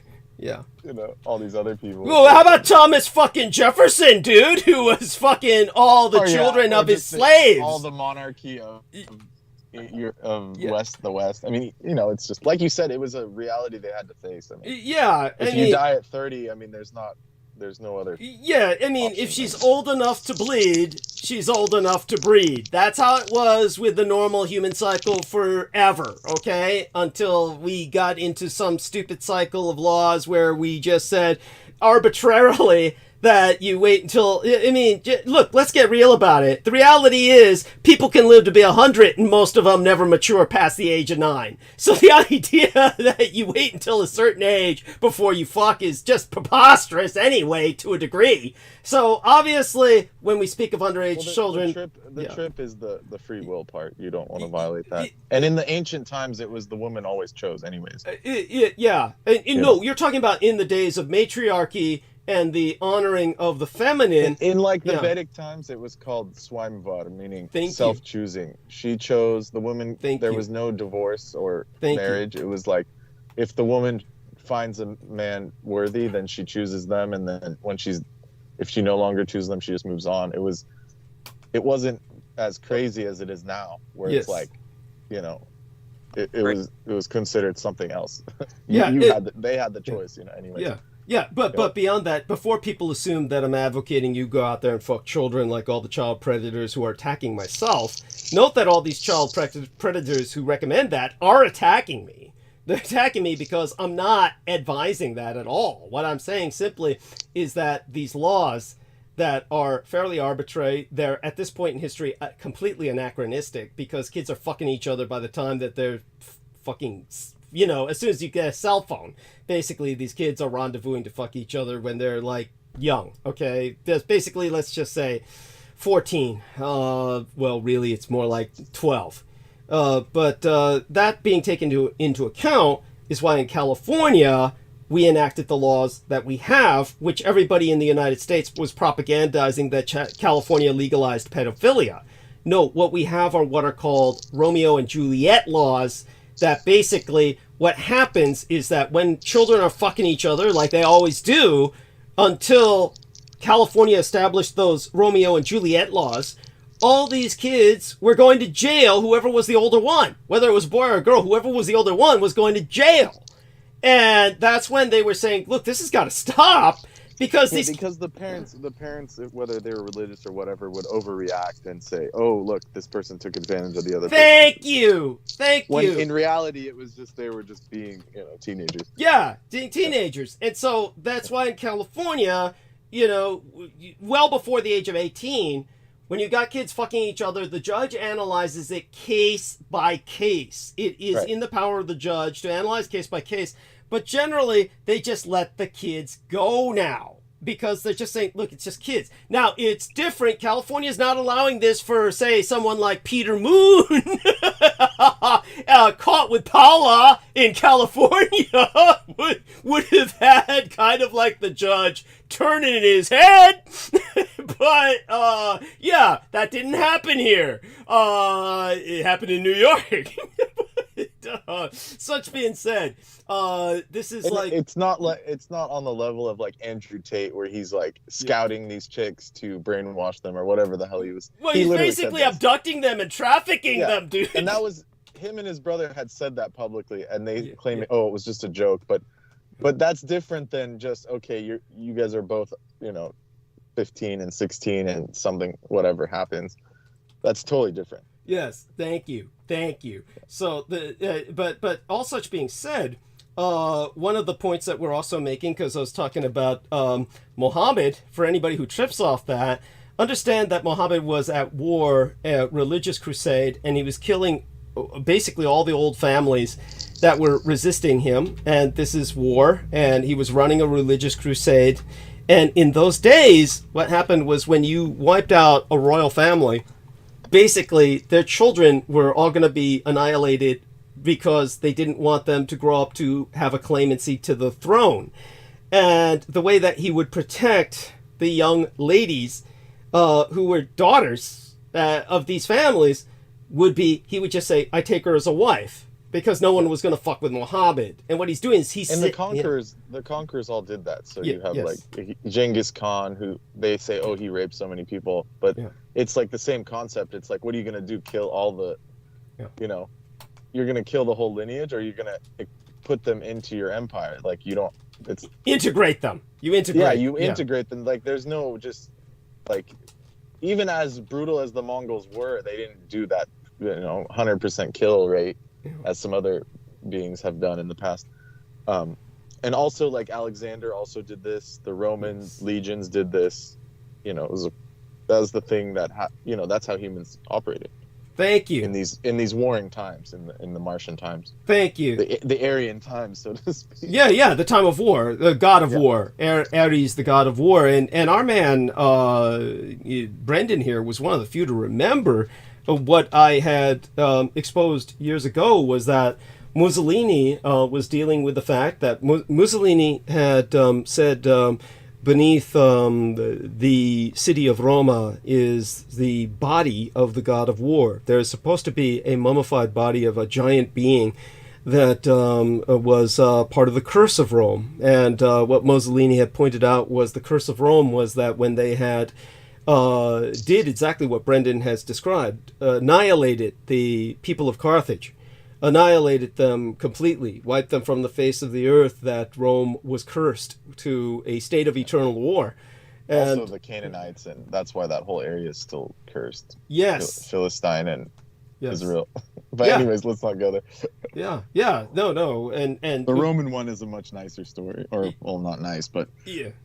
all these other people. Well, how about Thomas fucking Jefferson, dude, who was fucking all the children of his slaves? All the monarchy of the West. I mean, it's just like you said, it was a reality they had to face. I mean, if you die at 30, I mean, there's no other. Yeah, I mean, if she's old enough to bleed, she's old enough to breed. That's how it was with the normal human cycle forever, okay? Until we got into some stupid cycle of laws where we just said arbitrarily that you wait until, I mean, look, let's get real about it. The reality is people can live to be 100 and most of them never mature past the age of 9. So the idea that you wait until a certain age before you fuck is just preposterous anyway, to a degree. So obviously, when we speak of underage children... The trip is the free will part. You don't want to violate that. And in the ancient times, it was the woman always chose anyways. No, you're talking about in the days of matriarchy and the honoring of the feminine. In like the Vedic times, it was called Swayamvar, meaning self-choosing. She chose the woman. There was no divorce or marriage. It was like, if the woman finds a man worthy, then she chooses them, and then if she no longer chooses them, she just moves on. It wasn't as crazy as it is now, where it's like, it was considered something else. They had the choice, anyways. Yeah, but beyond that, before people assume that I'm advocating you go out there and fuck children like all the child predators who are attacking myself, note that all these child predators who recommend that are attacking me. They're attacking me because I'm not advising that at all. What I'm saying simply is that these laws that are fairly arbitrary, they're at this point in history completely anachronistic because kids are fucking each other by the time that they're fucking... as soon as you get a cell phone, basically these kids are rendezvousing to fuck each other when they're like young, okay? There's basically, let's just say 14. Well, really, it's more like 12. But that being taken into account is why in California, we enacted the laws that we have, which everybody in the United States was propagandizing that California legalized pedophilia. No, what we have are what are called Romeo and Juliet laws, that basically what happens is that when children are fucking each other, like they always do, until California established those Romeo and Juliet laws, all these kids were going to jail, whoever was the older one. Whether it was a boy or a girl, whoever was the older one was going to jail. And that's when they were saying, look, this has got to stop. Because the parents, whether they were religious or whatever, would overreact and say, "Oh, look, this person took advantage of the other." Thank you. When in reality, it was just they were just being, teenagers. Yeah, teenagers, and so that's why in California, well before the age of 18, when you got kids fucking each other, the judge analyzes it case by case. It is in the power of the judge to analyze case by case. But generally, they just let the kids go now because they're just saying, look, it's just kids. Now, it's different. California's not allowing this for, say, someone like Peter Moon caught with Paula in California would have had kind of like the judge turning in his head. But, yeah, that didn't happen here. It happened in New York. Such being said, this is it's not on the level of like Andrew Tate where he's like scouting these chicks to brainwash them or whatever the hell he was. Well, he's basically abducting them and trafficking them, dude. And that was him and his brother had said that publicly, and they claim it was just a joke. But that's different than just you guys are both 15 and 16 and something whatever happens. That's totally different. Yes, thank you. So but all such being said, one of the points that we're also making, because I was talking about Muhammad, for anybody who trips off that, understand that Muhammad was at war, a religious crusade, and he was killing basically all the old families that were resisting him, and this is war, and he was running a religious crusade. And in those days, what happened was when you wiped out a royal family, basically, their children were all going to be annihilated because they didn't want them to grow up to have a claimancy to the throne. And the way that he would protect the young ladies who were daughters of these families would be, he would just say, I take her as a wife, because no one was going to fuck with Muhammad. And what he's doing is the conquerors all did that. So you have like Genghis Khan, who they say, he raped so many people, but it's like the same concept. It's like, what are you going to do? Kill all the, you're going to kill the whole lineage, or you're going to put them into your empire? Like integrate them. You integrate. Yeah, you integrate them. Like there's no just like, even as brutal as the Mongols were, they didn't do that, 100% kill rate as some other beings have done in the past. And also like Alexander also did this. The Roman legions did this. That was the thing that that's how humans operated. Thank you. In these warring times, in the Martian times. Thank you. The Aryan times, so to speak. Yeah, the time of war, the god of war, Ares, the god of war, and our man Brendan here was one of the few to remember. What I had exposed years ago was that Mussolini was dealing with the fact that Mussolini had said beneath the city of Roma is the body of the god of war. There is supposed to be a mummified body of a giant being that was part of the curse of Rome. And what Mussolini had pointed out was the curse of Rome was that when they had did exactly what Brendan has described, annihilated the people of Carthage, annihilated them completely, wiped them from the face of the earth, that Rome was cursed to a state of eternal war. And also the Canaanites, and that's why that whole area is still cursed. Yes. Philistine and Israel. But anyways, let's not go there. No. And the Roman one is a much nicer story. Or, well, not nice, but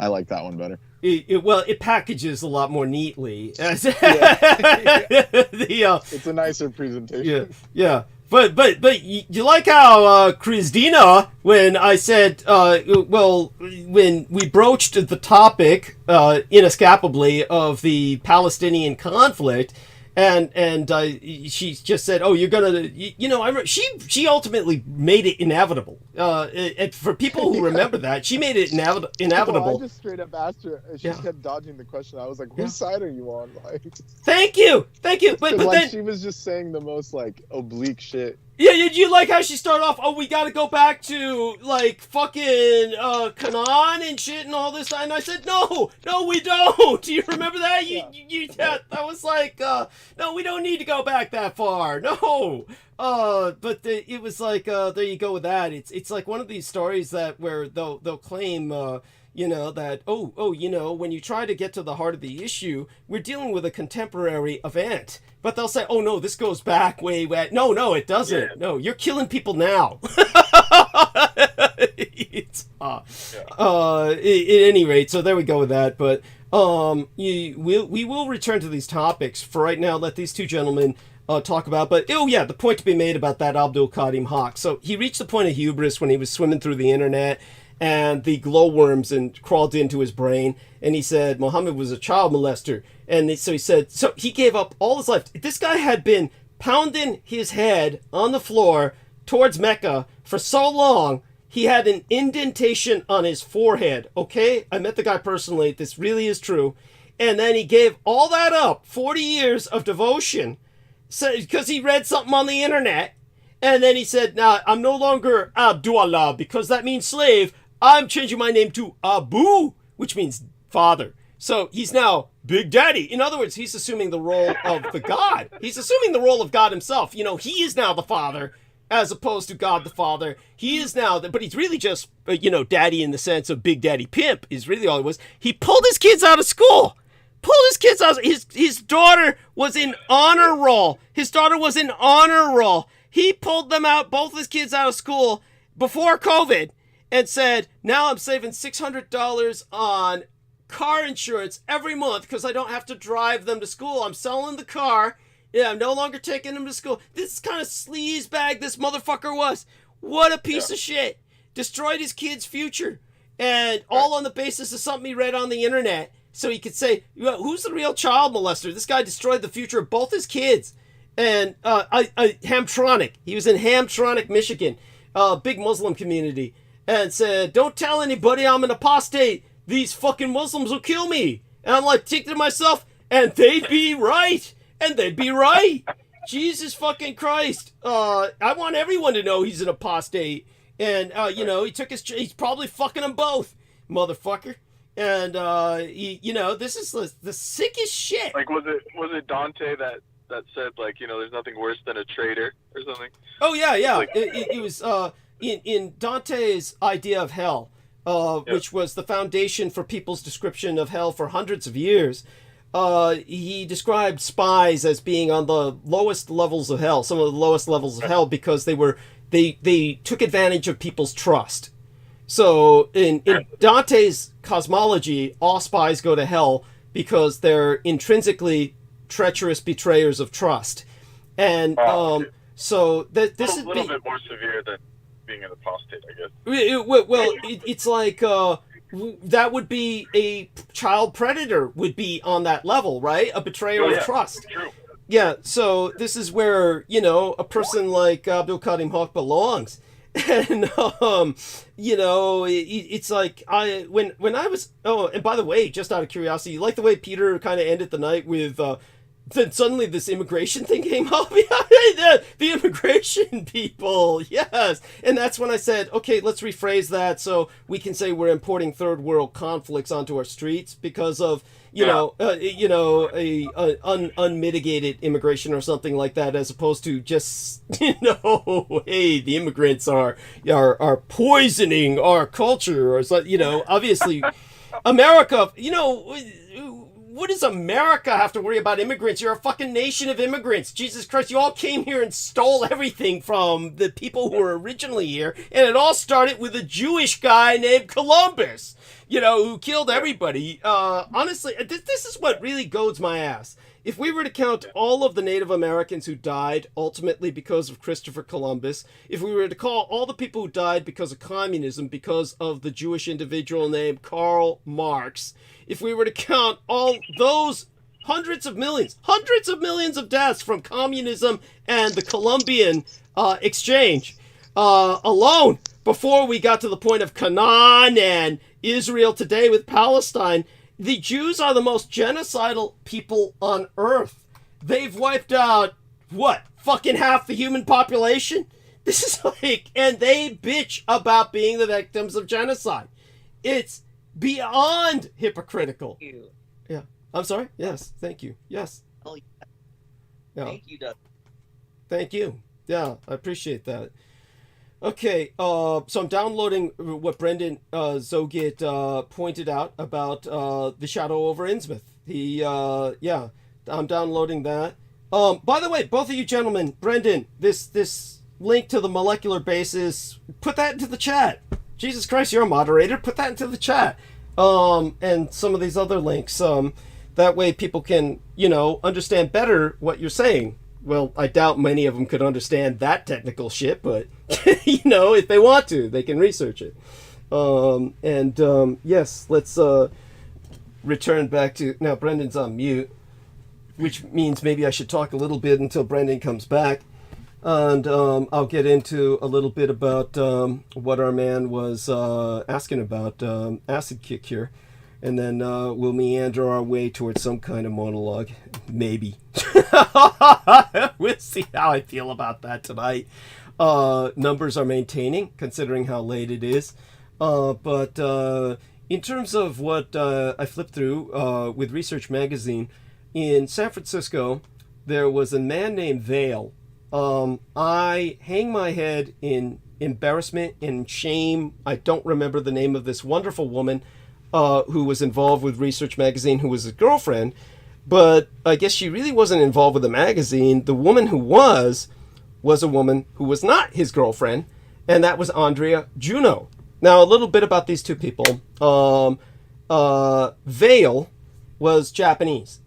I like that one better. It packages a lot more neatly. It's a nicer presentation. Yeah. But you like how Kristina, when I said, when we broached the topic inescapably of the Palestinian conflict, And she just said, "Oh, you're gonna, you know." She ultimately made it inevitable. For people who remember that, she made it inevitable. Well, I just straight up asked her. She kept dodging the question. I was like, "Whose side are you on?" Like, thank you. But like, then she was just saying the most like oblique shit. Yeah, you like how she started off, oh, we gotta go back to, like, fucking, Canaan and shit and all this, and I said, no, we don't! Do you remember that? That was like, no, we don't need to go back that far, no! But it was like, there you go with that. It's like one of these stories that, where they'll claim, you know, that, you know, when you try to get to the heart of the issue, we're dealing with a contemporary event. But they'll say, oh, no, this goes back way. No, it doesn't. Yeah. No, you're killing people now. At any rate, so there we go with that. But we will return to these topics. For right now, let these two gentlemen talk about. But, the point to be made about that Abdul Karim Haq. So he reached the point of hubris when he was swimming through the internet, and the glowworms crawled into his brain, and he said Muhammad was a child molester. And so he said, so he gave up all his life. This guy had been pounding his head on the floor towards Mecca for so long, he had an indentation on his forehead, okay? I met the guy personally. This really is true. And then he gave all that up, 40 years of devotion, because he read something on the internet. And then he said, nah, I'm no longer Abdullah, because that means slave. I'm changing my name to Abu, which means father. So he's now Big Daddy. In other words, he's assuming the role of the God. He's assuming the role of God himself. You know, he is now the father, as opposed to God the Father. He is now, but he's really just, daddy in the sense of Big Daddy Pimp is really all it was. He pulled his kids out of school. His daughter was in honor roll. He pulled them out, both his kids out of school before COVID, and said, now I'm saving $600 on car insurance every month because I don't have to drive them to school. I'm selling the car. Yeah, I'm no longer taking them to school. This kind of sleazebag this motherfucker was. What a piece of shit. Destroyed his kid's future. And all on the basis of something he read on the internet. So he could say, who's the real child molester? This guy destroyed the future of both his kids. And Hamtramck. He was in Hamtramck, Michigan. Big Muslim community. And said, don't tell anybody I'm an apostate. These fucking Muslims will kill me. And I'm like, thinking to myself, and they'd be right. Jesus fucking Christ. I want everyone to know he's an apostate. And, he's probably fucking them both, motherfucker. And, this is the sickest shit. Like, was it Dante that said, like, there's nothing worse than a traitor or something? Oh, yeah. Like, it was, in Dante's idea of hell, which was the foundation for people's description of hell for hundreds of years. He described spies as being on the lowest levels of hell, some of the lowest levels of hell, because they took advantage of people's trust. So in Dante's cosmology, all spies go to hell because they're intrinsically treacherous betrayers of trust. And so this is a little bit more severe than being an apostate, I guess. It's like that would be a child predator would be on that level, right? A betrayer of trust. True. Yeah, so this is where, a person like Abdul Karim Haq belongs. And, it's like, when I was, and by the way, just out of curiosity, you like the way Peter kind of ended the night with, then suddenly this immigration thing came up. the immigration people, yes. And that's when I said, okay, let's rephrase that so we can say we're importing third world conflicts onto our streets because of, unmitigated immigration or something like that, as opposed to just, hey, the immigrants are poisoning our culture, or obviously, America, what does America have to worry about immigrants? You're a fucking nation of immigrants. Jesus Christ, you all came here and stole everything from the people who were originally here, and it all started with a Jewish guy named Columbus, who killed everybody. Honestly, this is what really goads my ass. If we were to count all of the Native Americans who died ultimately because of Christopher Columbus, if we were to call all the people who died because of communism, because of the Jewish individual named Karl Marx, if we were to count all those hundreds of millions of deaths from communism and the Colombian exchange alone, before we got to the point of Canaan and Israel today with Palestine. The Jews are the most genocidal people on earth. They've wiped out, what, fucking half the human population? This is like, and they bitch about being the victims of genocide. It's beyond hypocritical. Thank you. Yeah. I'm sorry? Yes. Thank you. Yes. Oh, Yeah. Thank you, Doug. Thank you. Yeah, I appreciate that. Okay, so I'm downloading what Brendan Zogit pointed out about the shadow over Innsmouth. Yeah, I'm downloading that. By the way, both of you gentlemen, Brendan, this link to the molecular basis, put that into the chat. Jesus Christ, you're a moderator. Put that into the chat. And some of these other links. That way people can, understand better what you're saying. Well, I doubt many of them could understand that technical shit, but, if they want to, they can research it. Yes, let's return back to... Now, Brendan's on mute, which means maybe I should talk a little bit until Brendan comes back. And I'll get into a little bit about what our man was asking about, acid kick here. And then we'll meander our way towards some kind of monologue. Maybe. We'll see how I feel about that tonight. Numbers are maintaining, considering how late it is. But in terms of what I flipped through with Research Magazine, in San Francisco, there was a man named Vale. I hang my head in embarrassment and shame. I don't remember the name of this wonderful woman who was involved with Research Magazine, who was his girlfriend, but I guess she really wasn't involved with the magazine. The woman who was a woman who was not his girlfriend, and that was Andrea Juno. Now, a little bit about these two people. Vale was Japanese,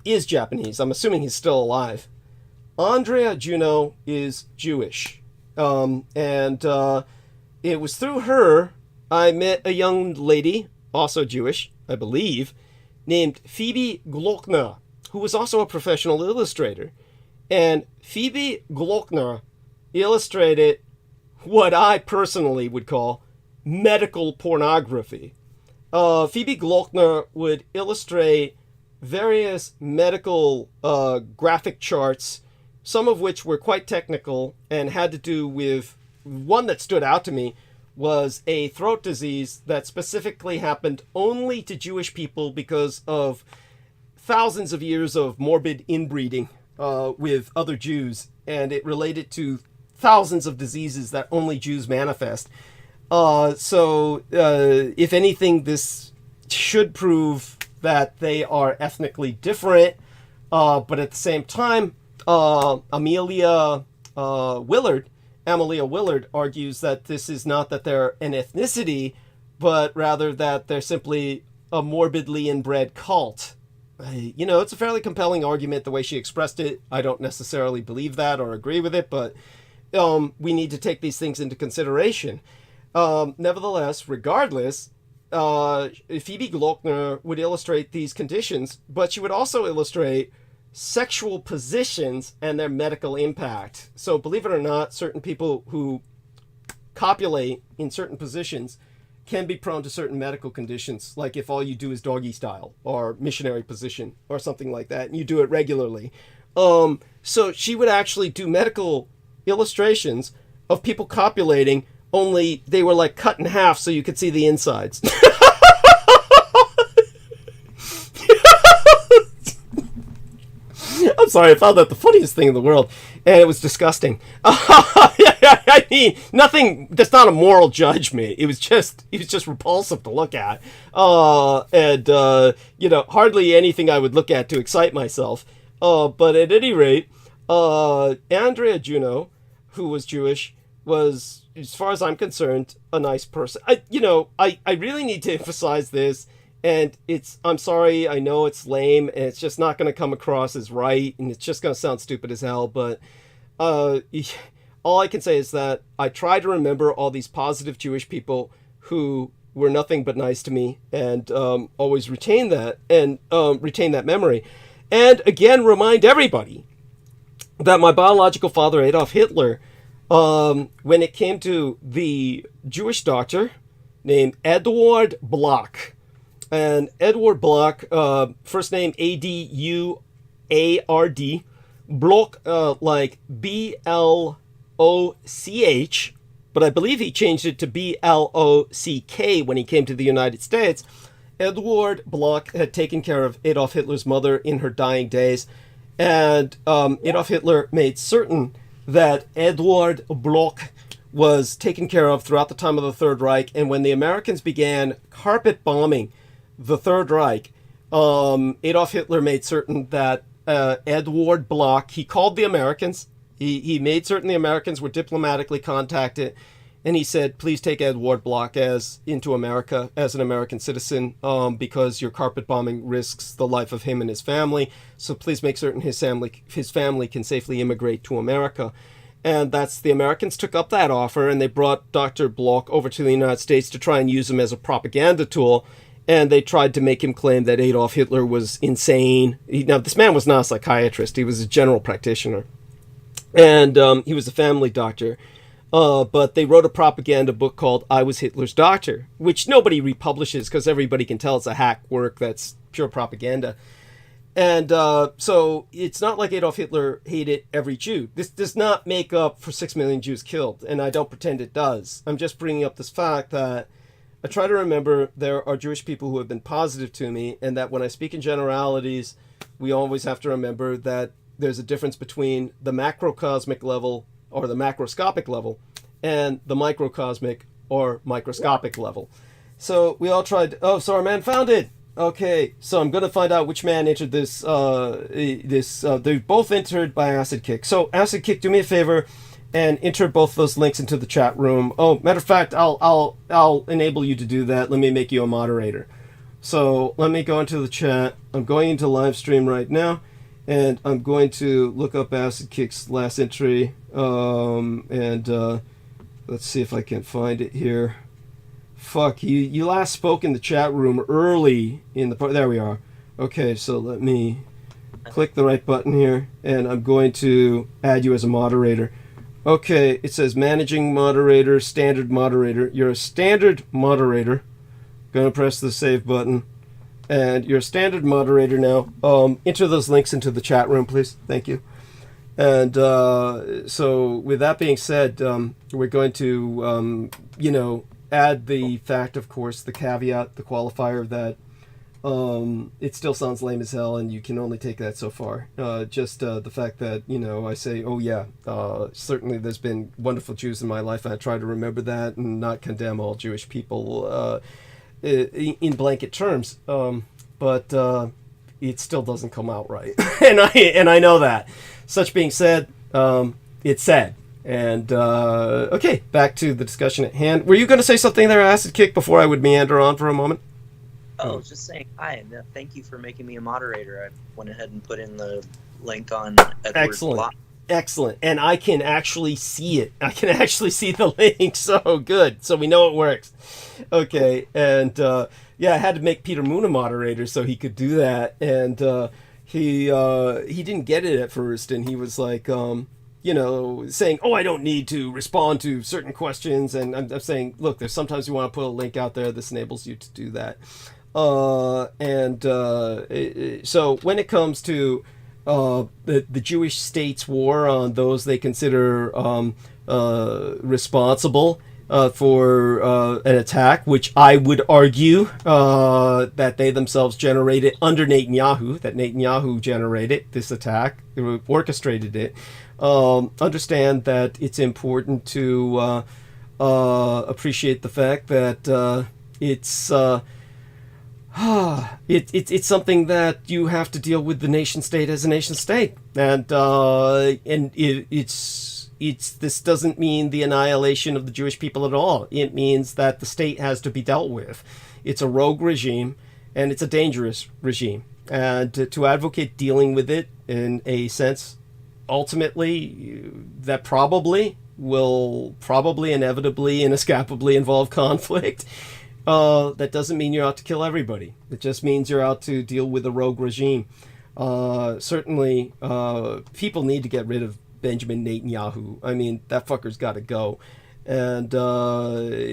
is Japanese. I'm assuming he's still alive. Andrea Juno is Jewish, and it was through her I met a young lady, also Jewish, I believe, named Phoebe Glockner, who was also a professional illustrator. And Phoebe Glockner illustrated what I personally would call medical pornography. Phoebe Glockner would illustrate various medical graphic charts, some of which were quite technical and had to do with, one that stood out to me was a throat disease that specifically happened only to Jewish people because of thousands of years of morbid inbreeding with other Jews, and it related to thousands of diseases that only Jews manifest. So if anything, this should prove that they are ethnically different, but at the same time, Amelia Willard argues that this is not that they're an ethnicity, but rather that they're simply a morbidly inbred cult. It's a fairly compelling argument the way she expressed it. I don't necessarily believe that or agree with it, but we need to take these things into consideration. Nevertheless, regardless, Phoebe Glockner would illustrate these conditions, but she would also illustrate sexual positions and their medical impact. So believe it or not, certain people who copulate in certain positions can be prone to certain medical conditions, like if all you do is doggy style or missionary position or something like that, and you do it regularly. So she would actually do medical illustrations of people copulating, only they were like cut in half so you could see the insides. I'm sorry, I found that the funniest thing in the world, and it was disgusting. I mean, nothing, that's not a moral judgment. It was just repulsive to look at. Hardly anything I would look at to excite myself. But at any rate, Andrea Juno, who was Jewish, was, as far as I'm concerned, a nice person. I really need to emphasize this. And I'm sorry, I know it's lame, and it's just not going to come across as right, and it's just going to sound stupid as hell, but all I can say is that I try to remember all these positive Jewish people who were nothing but nice to me, and always retain that, and retain that memory. And again, remind everybody that my biological father, Adolf Hitler, when it came to the Jewish doctor named Eduard Block, and Edward Block, first name Aduard, Block, like Bloch, but I believe he changed it to Block when he came to the United States. Edward Block had taken care of Adolf Hitler's mother in her dying days, and Adolf Hitler made certain that Edward Block was taken care of throughout the time of the Third Reich. And when the Americans began carpet bombing the Third Reich, Adolf Hitler made certain that Edward Block, he called the Americans, he made certain the Americans were diplomatically contacted, and he said, please take Edward Block into America as an American citizen, because your carpet bombing risks the life of him and his family. So please make certain his family can safely immigrate to America. And the Americans took up that offer, and they brought Dr. Block over to the United States to try and use him as a propaganda tool. And they tried to make him claim that Adolf Hitler was insane. Now, this man was not a psychiatrist. He was a general practitioner. And he was a family doctor. But they wrote a propaganda book called I Was Hitler's Doctor, which nobody republishes because everybody can tell it's a hack work that's pure propaganda. And so it's not like Adolf Hitler hated every Jew. This does not make up for 6 million Jews killed, and I don't pretend it does. I'm just bringing up this fact that I try to remember there are Jewish people who have been positive to me, and that when I speak in generalities, we always have to remember that there's a difference between the macrocosmic level or the macroscopic level and the microcosmic or microscopic level. So we all tried. Oh, so our man found it. Okay, so I'm going to find out which man entered this. They both entered by Acid Kick. So Acid Kick, do me a favor and enter both those links into the chat room. Oh, matter of fact, I'll enable you to do that. Let me make you a moderator. So let me go into the chat. I'm going into live stream right now, and I'm going to look up Acid Kick's last entry. Let's see if I can find it here. Fuck, you last spoke in the chat room early in the part. There we are. Okay, so let me click the right button here, and I'm going to add you as a moderator. Okay, it says managing moderator, standard moderator. You're a standard moderator. Gonna press the save button, and you're a standard moderator now. Enter those links into the chat room, please. Thank you. And so with that being said, we're going to add the fact, of course, the caveat, the qualifier that it still sounds lame as hell, and you can only take that so far. Just the fact that, I say, oh yeah, certainly there's been wonderful Jews in my life, and I try to remember that and not condemn all Jewish people in blanket terms. But it still doesn't come out right, and I know that. Such being said, it's sad. And, okay, back to the discussion at hand. Were you going to say something there, Acid Kick, before I would meander on for a moment? I was just saying hi, and thank you for making me a moderator. I went ahead and put in the link on Edward Block. Excellent. And I can actually see it. I can actually see the link. So good. So we know it works. Okay. And, yeah, I had to make Peter Moon a moderator so he could do that. And he didn't get it at first, and he was like, saying, oh, I don't need to respond to certain questions. And I'm saying, look, there's sometimes you want to put a link out there. This enables you to do that. So when it comes to the Jewish state's war on those they consider responsible for an attack, which I would argue that they themselves generated under Netanyahu, that Netanyahu generated this attack, orchestrated it. Understand that it's important to appreciate the fact that it's something that you have to deal with the nation state as a nation state, and this doesn't mean the annihilation of the Jewish people at all. It means that the state has to be dealt with. It's a rogue regime, and it's a dangerous regime, and to advocate dealing with it in a sense, ultimately, that will inevitably, inescapably involve conflict. That doesn't mean you're out to kill everybody. It just means you're out to deal with a rogue regime. Certainly, people need to get rid of Benjamin Netanyahu. I mean, that fucker's got to go. And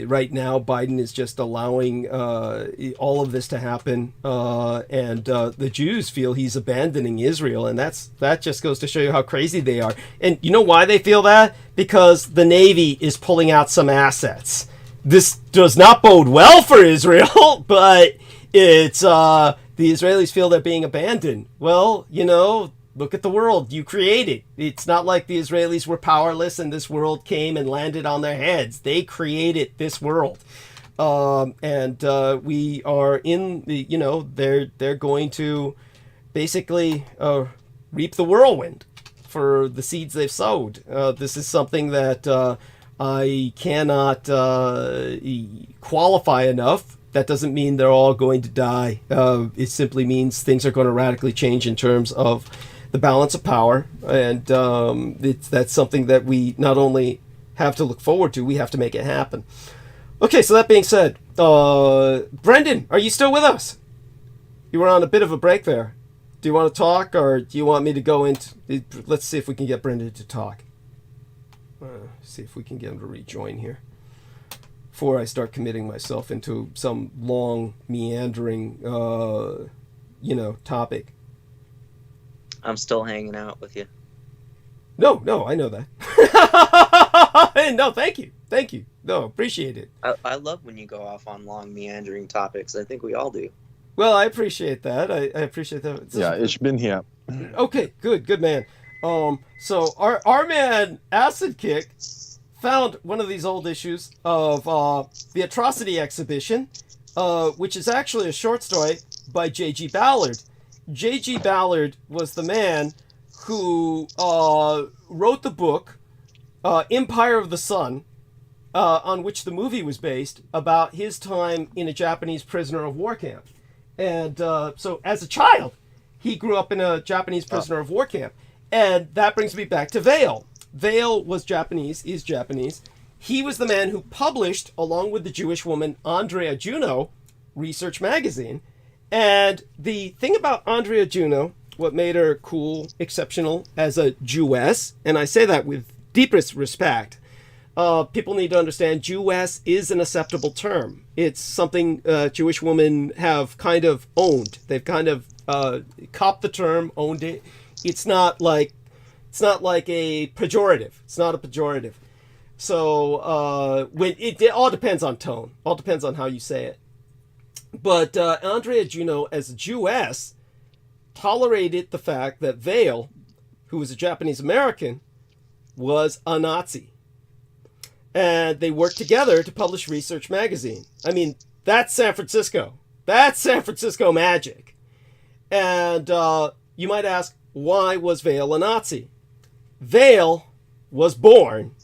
right now, Biden is just allowing all of this to happen. And the Jews feel he's abandoning Israel. And that just goes to show you how crazy they are. And you know why they feel that? Because the Navy is pulling out some assets. This does not bode well for Israel, but it's the Israelis feel they're being abandoned. Well, you know, look at the world you created. It's not like the Israelis were powerless and this world came and landed on their heads. They created this world. And we are in the, you know, they're going to basically reap the whirlwind for the seeds they've sowed. This is something that I cannot qualify enough. That doesn't mean they're all going to die. It simply means things are going to radically change in terms of the balance of power. And that's something that we not only have to look forward to, we have to make it happen. Okay, so that being said, Brendan, are you still with us? You were on a bit of a break there. Do you want to talk, or do you want me to go into... Let's see if we can get Brendan to talk. See if we can get him to rejoin here before I start committing myself into some long, meandering, topic. I'm still hanging out with you. No, I know that. No, thank you. No, appreciate it. I love when you go off on long, meandering topics. I think we all do. Well, I appreciate that. I appreciate that. Yeah, ich bin hier. Okay, good man. So our man Acid Kick found one of these old issues of the Atrocity Exhibition, which is actually a short story by J.G. Ballard. J.G. Ballard was the man who wrote the book Empire of the Sun, on which the movie was based, about his time in a Japanese prisoner of war camp. And so as a child, he grew up in a Japanese prisoner of war camp. And that brings me back to Vale. Vale was Japanese, is Japanese. He was the man who published, along with the Jewish woman Andrea Juno, Research Magazine. And the thing about Andrea Juno, what made her cool, exceptional as a Jewess, and I say that with deepest respect, people need to understand Jewess is an acceptable term. It's something Jewish women have kind of owned. They've kind of copped the term, owned it. It's not like a pejorative. It's not a pejorative. So when it all depends on tone. All depends on how you say it. But Andrea Juno, as a Jewess, tolerated the fact that Vale, who was a Japanese American, was a Nazi. And they worked together to publish Research Magazine. I mean, that's San Francisco. That's San Francisco magic. And you might ask, why was Vale a Nazi? Vale was born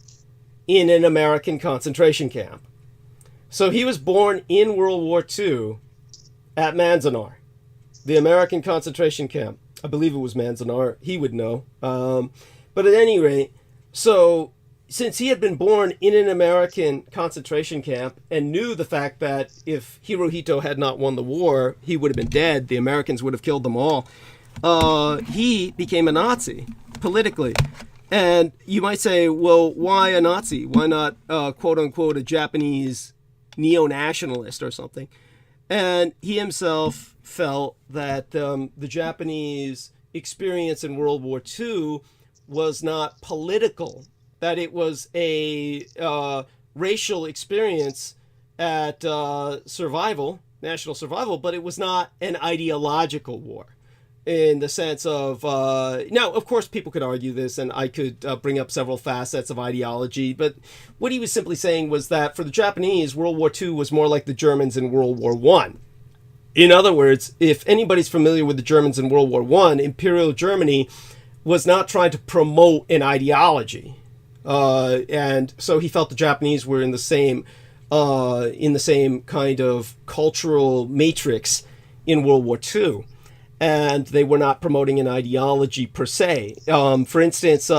in an American concentration camp. So he was born in World War II at Manzanar, the American concentration camp. I believe it was Manzanar. He would know. But at any rate, so since he had been born in an American concentration camp and knew the fact that if Hirohito had not won the war, he would have been dead, the Americans would have killed them all, he became a Nazi politically. And you might say, well, why a Nazi? Why not, quote unquote, a Japanese neo-nationalist or something? And he himself felt that the Japanese experience in World War II was not political, that it was a racial experience at survival, national survival, but it was not an ideological war in the sense of, now, of course, people could argue this, and I could bring up several facets of ideology, but what he was simply saying was that for the Japanese, World War II was more like the Germans in World War I. In other words, if anybody's familiar with the Germans in World War I, Imperial Germany was not trying to promote an ideology. And so he felt the Japanese were in the same kind of cultural matrix in World War II. And they were not promoting an ideology per se. For instance,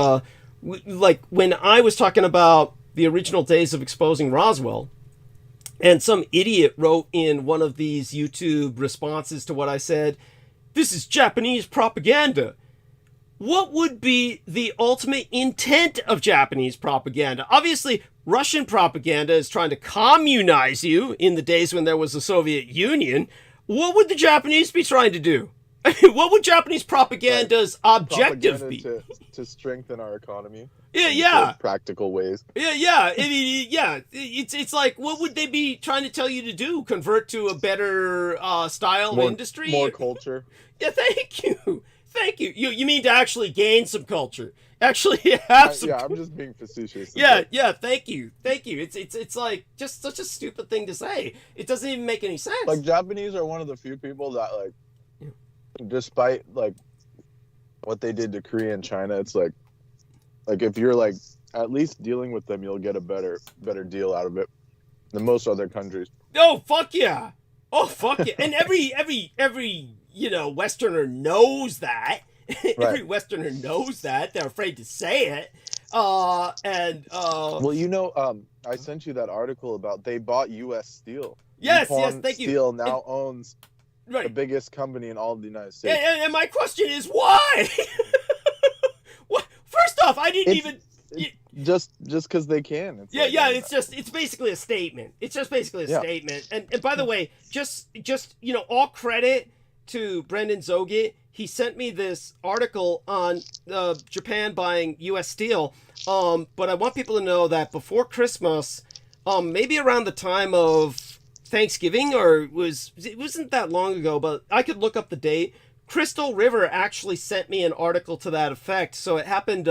like when I was talking about the original days of exposing Roswell, and some idiot wrote in one of these YouTube responses to what I said, this is Japanese propaganda. What would be the ultimate intent of Japanese propaganda? Obviously, Russian propaganda is trying to communize you in the days when there was the Soviet Union. What would the Japanese be trying to do? I mean, what would Japanese propaganda's objective be? To strengthen our economy. Yeah. Practical ways. Yeah. I mean, yeah. It's like, what would they be trying to tell you to do? Convert to a better style of industry? More culture. Yeah, thank you. Thank you. You mean to actually gain some culture? Actually have some. Yeah, I'm just being facetious. Yeah. Thank you. It's like just such a stupid thing to say. It doesn't even make any sense. Like, Japanese are one of the few people that, like, despite like what they did to Korea and China, it's like if you're like at least dealing with them, you'll get a better deal out of it than most other countries. Oh fuck yeah! Oh fuck yeah! And every Westerner knows that. Every Westerner knows that. They're afraid to say it. Well, I sent you that article about they bought U.S. Steel. Yes, thank you. Steel now owns the biggest company in all of the United States. And my question is why? What? First off, I didn't even. Just because they can. It's basically a statement. It's just basically a statement. And by the way, just all credit to Brendan Zoget. He sent me this article on Japan buying U.S. Steel. But I want people to know that before Christmas, maybe around the time of Thanksgiving, it wasn't that long ago, but I could look up the date. Crystal River actually sent me an article to that effect. So it happened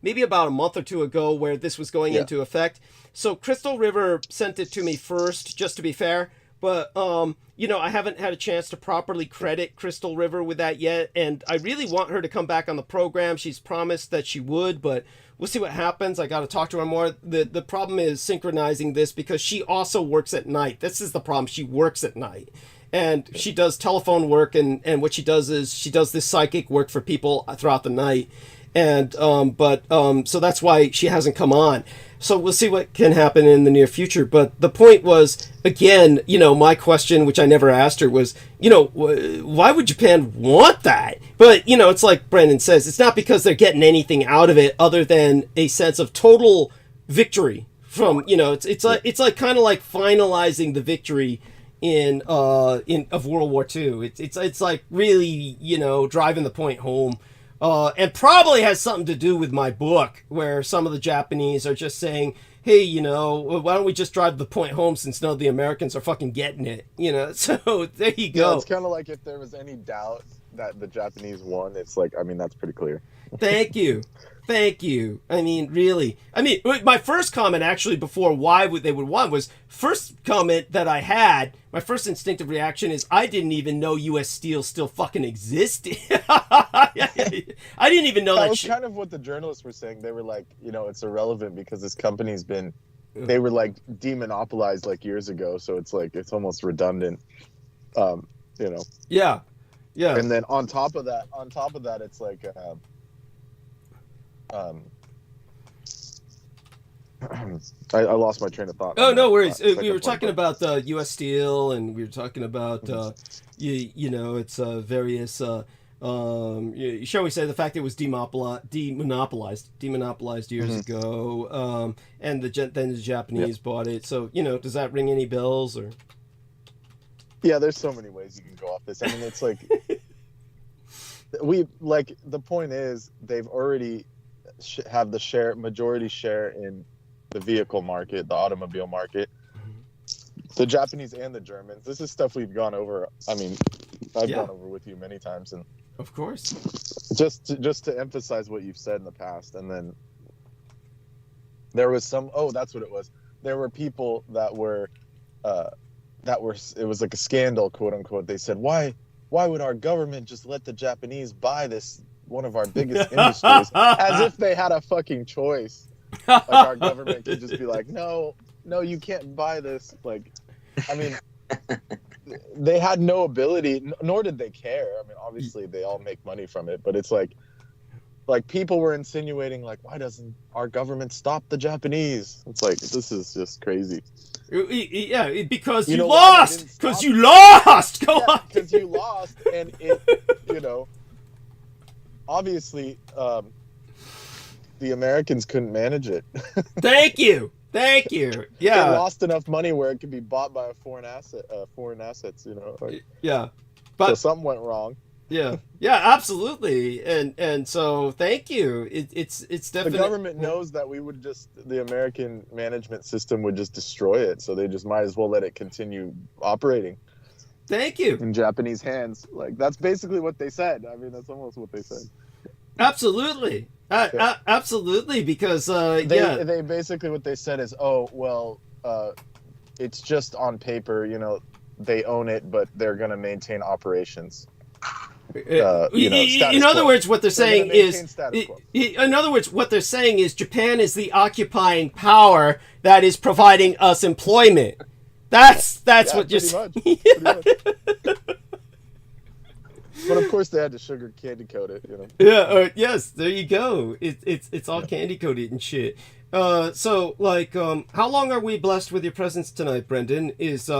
maybe about a month or two ago where this was going into effect. So Crystal River sent it to me first, just to be fair. But, I haven't had a chance to properly credit Crystal River with that yet. And I really want her to come back on the program. She's promised that she would, but we'll see what happens. I got to talk to her more. The problem is synchronizing this because she also works at night. This is the problem. She works at night. And she does telephone work, and what she does is she does this psychic work for people throughout the night. And so that's why she hasn't come on. So we'll see what can happen in the near future. But the point was, again, my question, which I never asked her, was, why would Japan want that? But, it's like Brendan says, it's not because they're getting anything out of it other than a sense of total victory from, it's like kind of like finalizing the victory of World War II. It's like really, driving the point home. And probably has something to do with my book, where some of the Japanese are just saying, hey, why don't we just drive the point home since none of the Americans are fucking getting it, So there you go. Yeah, it's kind of like if there was any doubt that the Japanese won, it's like, that's pretty clear. Thank you. I mean, really. My first comment actually before why they would want was first comment that I had. My first instinctive reaction is I didn't even know U.S. Steel still fucking existed. I didn't even know that was kind of what the journalists were saying. They were like, it's irrelevant because this company's been, they were like demonopolized like years ago. So it's like, it's almost redundant, Yeah. And then on top of that, it's like, I lost my train of thought. Oh, no worries. We were talking about U.S. Steel, and we were talking about it's various. Shall we say the fact that it was demonopolized years ago, and then the Japanese bought it. So does that ring any bells or? Yeah, there's so many ways you can go off this. I mean, it's like the point is they've already have the majority share in the vehicle market, the automobile market, the Japanese and the Germans. This is stuff we've gone over. I mean, I've gone over with you many times, and of course, just to emphasize what you've said in the past. And then there was that's what it was. There were people that were it was like a scandal, quote unquote. They said, why would our government just let the Japanese buy this, one of our biggest industries, as if they had a fucking choice. Like our government could just be like, no, you can't buy this. Like, I mean, they had no ability, nor did they care. I mean, obviously they all make money from it, but it's like, like people were insinuating like, why doesn't our government stop the Japanese? It's like, this is just crazy. Yeah, because You you know why they lost. didn't Because stop you lost. Go on. Because you lost, and it, you know, obviously, the Americans couldn't manage it. Thank you. Thank you. They Yeah. lost enough money where it could be bought by a foreign assets, you know. Like, Yeah. so But something went wrong. yeah, absolutely. And so thank you. It's The definitely government knows that the American management system would just destroy it, so they just might as well let it continue operating Thank you. in Japanese hands. Like, that's basically what they said. I mean, that's almost what they said. Absolutely. Absolutely, because They basically what they said is, oh well, it's just on paper, you know, they own it, but they're going to maintain operations. You know, in other quo. words, what they're saying is, in other words, what they're saying is Japan is the occupying power that is providing us employment. That's what you're saying. Pretty much. But of course, they had to sugar candy coat it, you know. Yeah. Yes. There you go. It's all candy coated and shit. So like, how long are we blessed with your presence tonight, Brendan? Is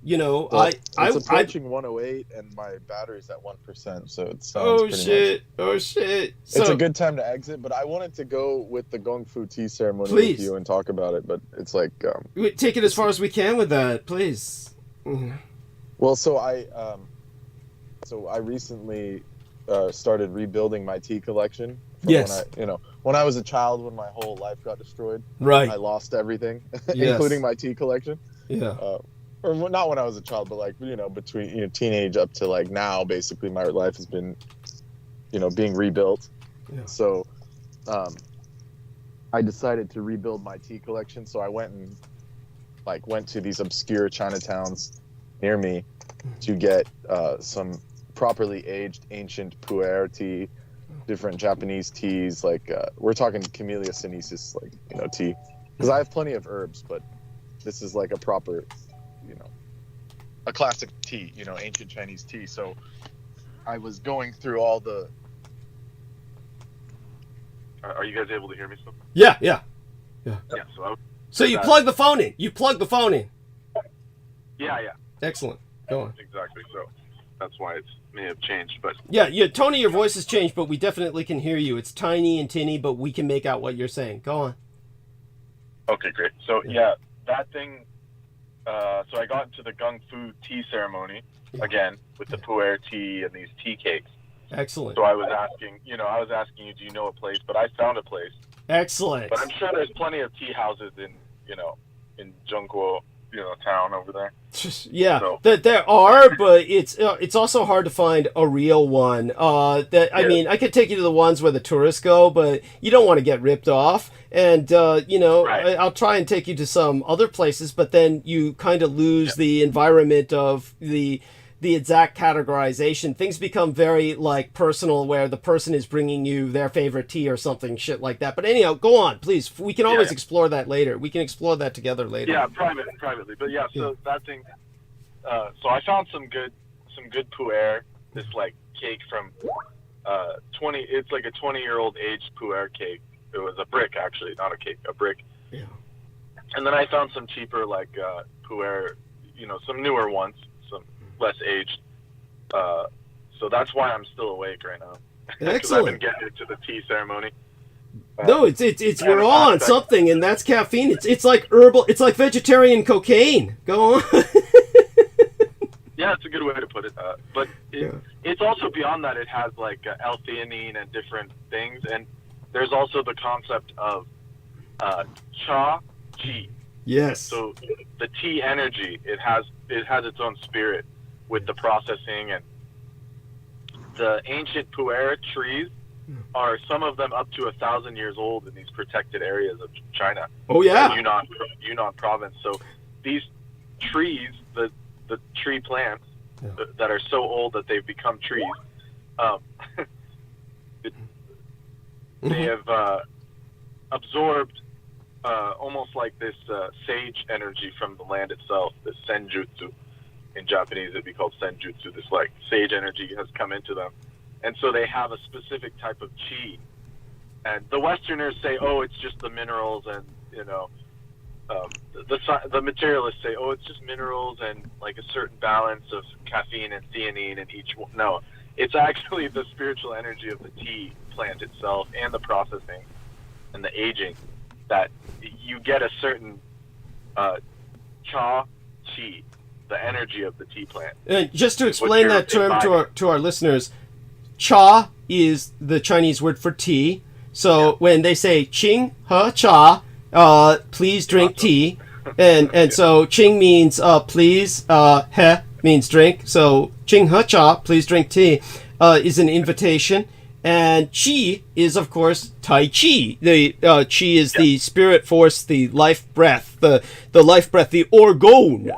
you know, well, it's approaching 108, and my battery's at 1%, so it sounds oh pretty shit! much. Oh shit! It's a good time to exit, but I wanted to go with the Gong Fu tea ceremony with you and talk about it, but it's like we take it as far as we can with that, please. Well, so I recently started rebuilding my tea collection. Yes. When I was a child, when my whole life got destroyed, right? I lost everything, Yes. including my tea collection. Yeah. Or not when I was a child, but like, you know, between teenage up to like now, basically my life has been, being rebuilt. Yeah. So, I decided to rebuild my tea collection. So I went to these obscure Chinatowns near me to get some properly aged ancient pu'er tea, different Japanese teas. Like we're talking Camellia sinensis, like tea, because I have plenty of herbs, but this is like a proper, a classic tea, ancient Chinese tea. So I was going through all the. Are you guys able to hear me still? Yeah. Yeah. So you plug the phone in. Yeah. Excellent. Go on. Exactly. So that's why it may have changed, but yeah. Tony, your voice has changed, but we definitely can hear you. It's tiny and tinny, but we can make out what you're saying. Go on. Okay, great. So yeah, that thing. So I got into the Gung Fu tea ceremony again with the pu'er tea and these tea cakes. Excellent. So I was asking you, do you know a place? But I found a place. Excellent. But I'm sure there's plenty of tea houses in Zhongguo, town over there. Yeah, so. there are, but it's also hard to find a real one. I mean, I could take you to the ones where the tourists go, but you don't want to get ripped off. And right. I'll try and take you to some other places, but then you kind of lose the environment of the exact categorization. Things become very personal, where the person is bringing you their favorite tea or something shit like that. But anyhow, go on, please. We can always explore that later. We can explore that together later. Yeah, privately. But so that thing. So I found some good pu'er. This cake from 20. It's like a 20-year-old aged pu'er cake. It was a brick, actually, not a cake, a brick. Yeah. And then I found some cheaper pu'er, some newer ones, some less aged. So that's why I'm still awake right now. Because I've been getting into the tea ceremony. No, it's we're all on something, and that's caffeine. It's like herbal. It's like vegetarian cocaine. Go on. Yeah, it's a good way to put it. But it's also beyond that. It has L-theanine and different things, and there's also the concept of cha-chi. Yes. So the tea energy, it has its own spirit with the processing, and the ancient pu'er trees are some of them up to 1,000 years old in these protected areas of China. Oh yeah. Yunnan province. So these trees, the tree plants that are so old that they've become trees, they have absorbed almost like this sage energy from the land itself, this senjutsu. In Japanese, it'd be called senjutsu. This sage energy has come into them. And so they have a specific type of chi And the Westerners say, oh, it's just the minerals, and the materialists say, oh, it's just minerals and like a certain balance of caffeine and theanine in each one. No, it's actually the spiritual energy of the tea plant itself and the processing and the aging that you get a certain cha chi, the energy of the tea plant. And just to explain that term to our listeners, cha is the Chinese word for tea. So when they say Qing He Cha, please drink tea, and so Qing means please, He means drink. So Qing He Cha, please drink tea, is an invitation. And Qi is, of course, Tai Chi. The Qi is the spirit force, the life breath, the life breath, the orgone,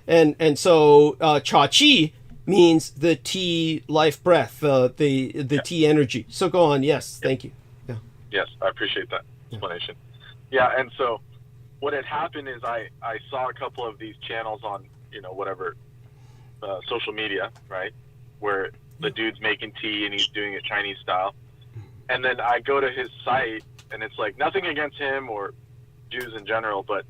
and so Cha Chi means the tea life breath, the tea energy. So go on. Yes, thank you. Yeah. Yes, I appreciate that explanation. Yeah, and so what had happened is I saw a couple of these channels on whatever social media, right, where the dude's making tea and he's doing it Chinese style, and then I go to his site and it's like nothing against him or Jews in general, but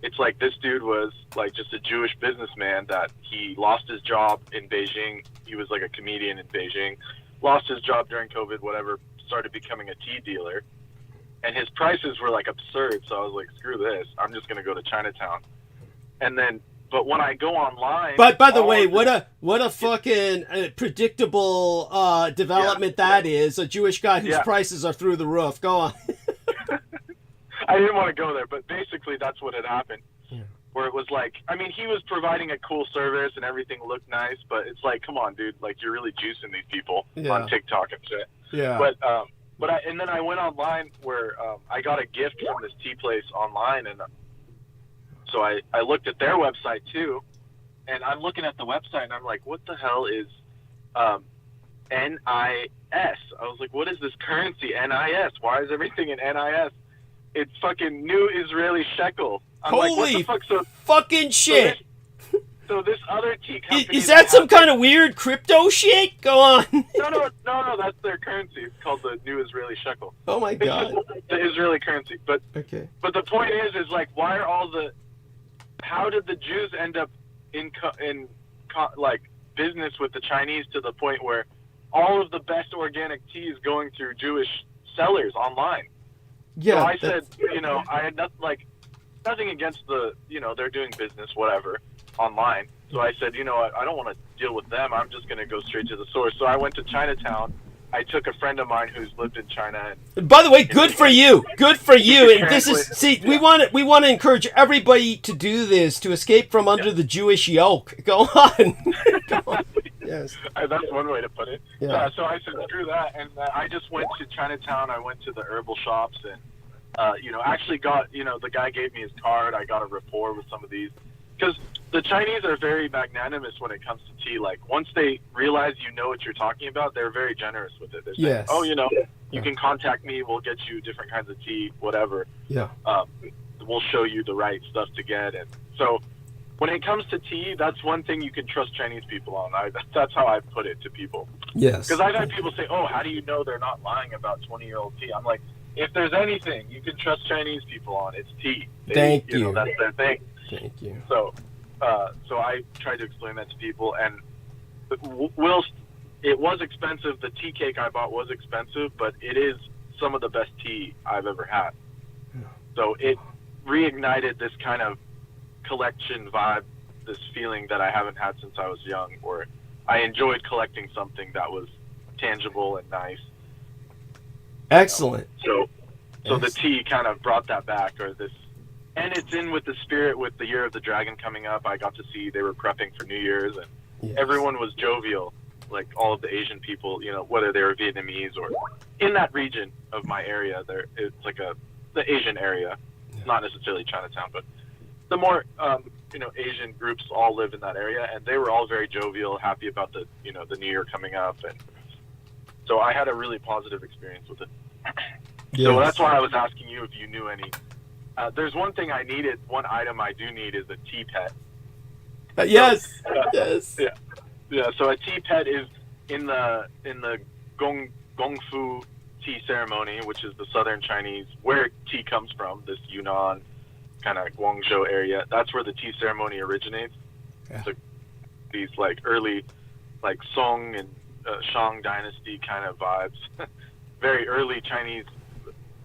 it's like this dude was like just a Jewish businessman that he lost his job in Beijing. He was like a comedian in Beijing, lost his job during COVID, whatever, started becoming a tea dealer. And his prices were like absurd. So I was like, screw this. I'm just going to go to Chinatown. And then, but when I go online. But by the way, what a fucking predictable development that is. A Jewish guy whose prices are through the roof. Go on. I didn't want to go there, but basically that's what had happened. Yeah. Where it was like, I mean, he was providing a cool service and everything looked nice, but it's like, come on, dude, like you're really juicing these people on TikTok and shit. Yeah. But and then I went online where I got a gift from this tea place online, and so I looked at their website too, and I'm looking at the website and I'm like, what the hell is NIS? I was like, what is this currency, NIS? Why is everything in NIS? It's fucking new Israeli shekel. I'm Holy like, what the fuck? So, fucking shit. So this other tea company... Is that some kind of weird crypto shit? Go on. No, that's their currency. It's called the new Israeli shekel. Oh my god. It's the Israeli currency. But the point is like, why are all the... How did the Jews end up in like business with the Chinese to the point where all of the best organic tea is going through Jewish sellers online? Yeah. So I said, I had nothing against the, they're doing business, whatever, online. So I said, I don't want to deal with them. I'm just going to go straight to the source. So I went to Chinatown. I took a friend of mine who's lived in China. And, by the way, good for you. Good for you. And this is, we want to encourage everybody to do this, to escape from under the Jewish yoke. Go on. Go on. Yes. That's one way to put it. Yeah. So I said, screw that. And I just went to Chinatown. I went to the herbal shops and, actually got, the guy gave me his card. I got a rapport with some of these. Because the Chinese are very magnanimous when it comes to tea. Like, once they realize you know what you're talking about, they're very generous with it. They're saying, oh, you can contact me. We'll get you different kinds of tea, whatever. Yeah. We'll show you the right stuff to get. And so when it comes to tea, that's one thing you can trust Chinese people on. That's how I put it to people. Yes. Because I've had people say, oh, how do you know they're not lying about 20-year-old tea? I'm like, if there's anything you can trust Chinese people on, it's tea. Thank you. That's their thing. Thank you. So I tried to explain that to people, and whilst it was expensive, the tea cake I bought was expensive, but it is some of the best tea I've ever had. Yeah. So it reignited this kind of collection vibe, this feeling that I haven't had since I was young, where I enjoyed collecting something that was tangible and nice. Excellent. So the tea kind of brought that back, or this, and it's in with the spirit with the Year of the Dragon coming up. I got to see they were prepping for New Year's, and everyone was jovial, like all of the Asian people, whether they were Vietnamese or in that region of my area. It's like the Asian area, not necessarily Chinatown, but the more Asian groups all live in that area, and they were all very jovial, happy about the the New Year coming up, and so I had a really positive experience with it. Yes. So that's why I was asking you if you knew any. There's one thing I needed. One item I do need is a tea pet. Yes. Yes. Yeah. So a tea pet is in the gong fu tea ceremony, which is the southern Chinese, where tea comes from, this Yunnan kind of Guangzhou area. That's where the tea ceremony originates. Yeah. So these like early, like Song and Shang dynasty kind of vibes, very early Chinese,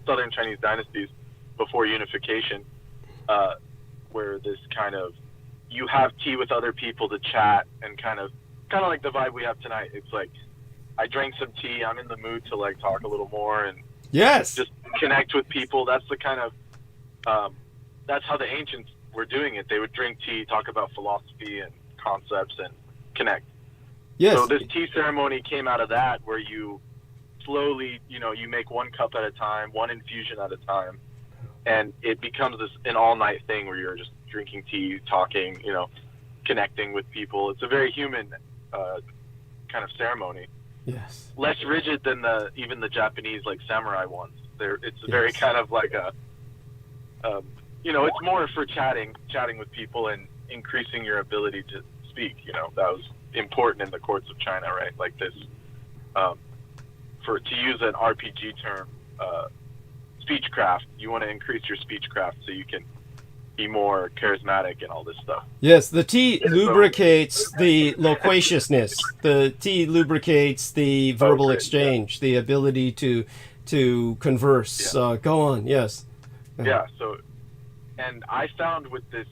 southern Chinese dynasties before unification, where this kind of, you have tea with other people to chat and kind of like the vibe we have tonight. It's like, I drank some tea, I'm in the mood to like talk a little more and Yes. just connect with people. That's the kind of, that's how the ancients were doing it. They would drink tea, talk about philosophy and concepts and connect. Yes. So this tea ceremony came out of that, where you slowly, you know, you make one cup at a time, one infusion at a time, and it becomes an all-night thing where you're just drinking tea, talking, you know, connecting with people. It's a very human kind of ceremony. Yes. Less rigid than even the Japanese like samurai ones. It's very kind of like a, you know, it's more for chatting with people and increasing your ability to speak. You know, that was important in the courts of China, right? Like this, to use an RPG term, speechcraft. You want to increase your speechcraft so you can be more charismatic and all this stuff. Yes, the tea lubricates the loquaciousness. The tea lubricates the verbal exchange, the ability to converse. Yeah. Go on, yes. Yeah. So, and I found with this,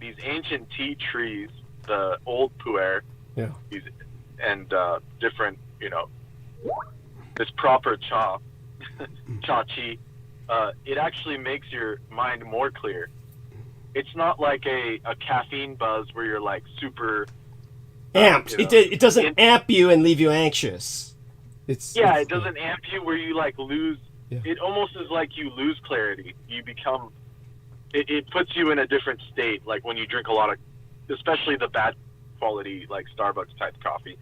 these ancient tea trees, the old pu'er, Yeah. and different, you know, this proper cha chi. It actually makes your mind more clear. It's not like a caffeine buzz where you're like super amped. You know, It doesn't amp you and leave you anxious. It doesn't amp you where you like lose. Yeah. It almost is like you lose clarity. You become. It puts you in a different state. Like when you drink a lot of, especially the bad quality like Starbucks type coffee.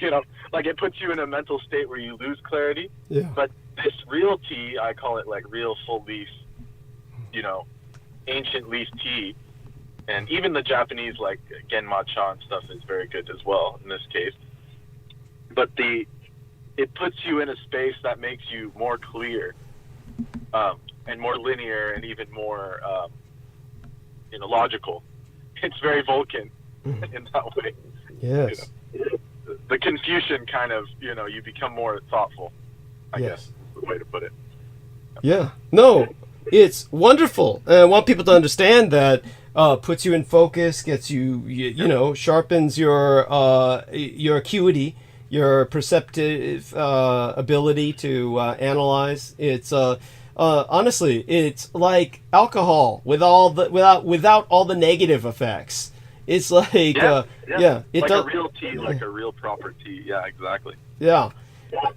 You know, like it puts you in a mental state where you lose clarity. Yeah. But this real tea, I call it like real full leaf, you know, ancient leaf tea, and even the Japanese like genmatcha and stuff is very good as well in this case. But it puts you in a space that makes you more clear, and more linear and even more, you know, logical. It's very Vulcan in that way. Yes. You know? The Confucian kind of, you know, you become more thoughtful, I guess is the way to put it. Yeah. No, it's wonderful. I want people to understand that puts you in focus, gets you know, sharpens your acuity, your perceptive ability to analyze. It's honestly, it's like alcohol without all the negative effects. It's like it like does a real tea, like a real proper tea. Yeah, exactly. Yeah.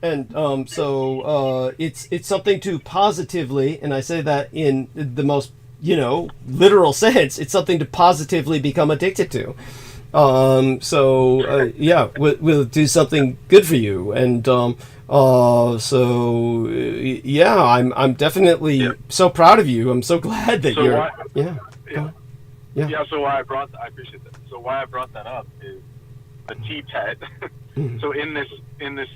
And so it's something to positively, and I say that in the most, you know, literal sense, it's something to positively become addicted to. We'll do something good for you. And I'm definitely so proud of you. I'm so glad that So why I appreciate that. So why I brought that up is the tea pet. So in this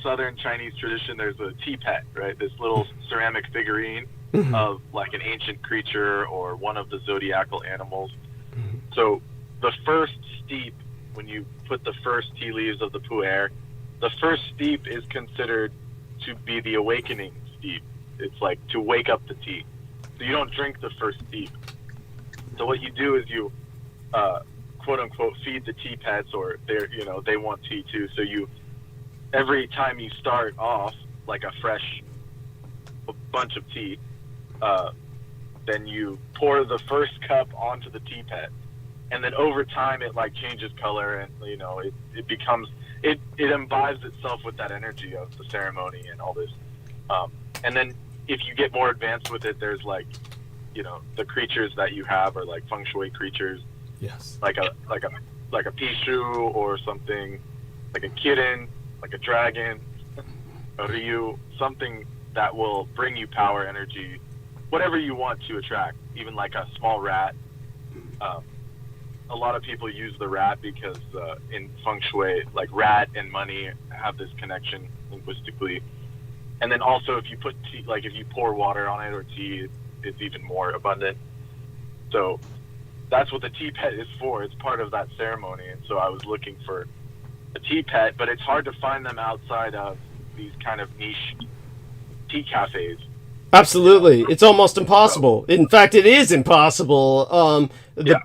southern Chinese tradition, there's a tea pet, right? This little ceramic figurine of like an ancient creature or one of the zodiacal animals. So the first steep, when you put the first tea leaves of the pu'er, the first steep is considered to be the awakening steep. It's like to wake up the tea. So you don't drink the first steep. So what you do is you, quote unquote, feed the tea pets, or they want tea too. So every time you start off like a fresh bunch of tea, then you pour the first cup onto the tea pet, and then over time it like changes color, and you know it becomes it imbibes itself with that energy of the ceremony and all this. And then if you get more advanced with it, there's like, you know, the creatures that you have are like feng shui creatures. Yes. Like a pishu or something, like a kitten, like a dragon, a ryu, something that will bring you power, energy, whatever you want to attract, even like a small rat. A lot of people use the rat because in feng shui, like rat and money have this connection linguistically. And then also if you put tea, like if you pour water on it or tea, it's even more abundant. So that's what the tea pet is for. It's part of that ceremony. And so I was looking for a tea pet, but it's hard to find them outside of these kind of niche tea cafes. Absolutely. It's almost impossible. In fact, it is impossible.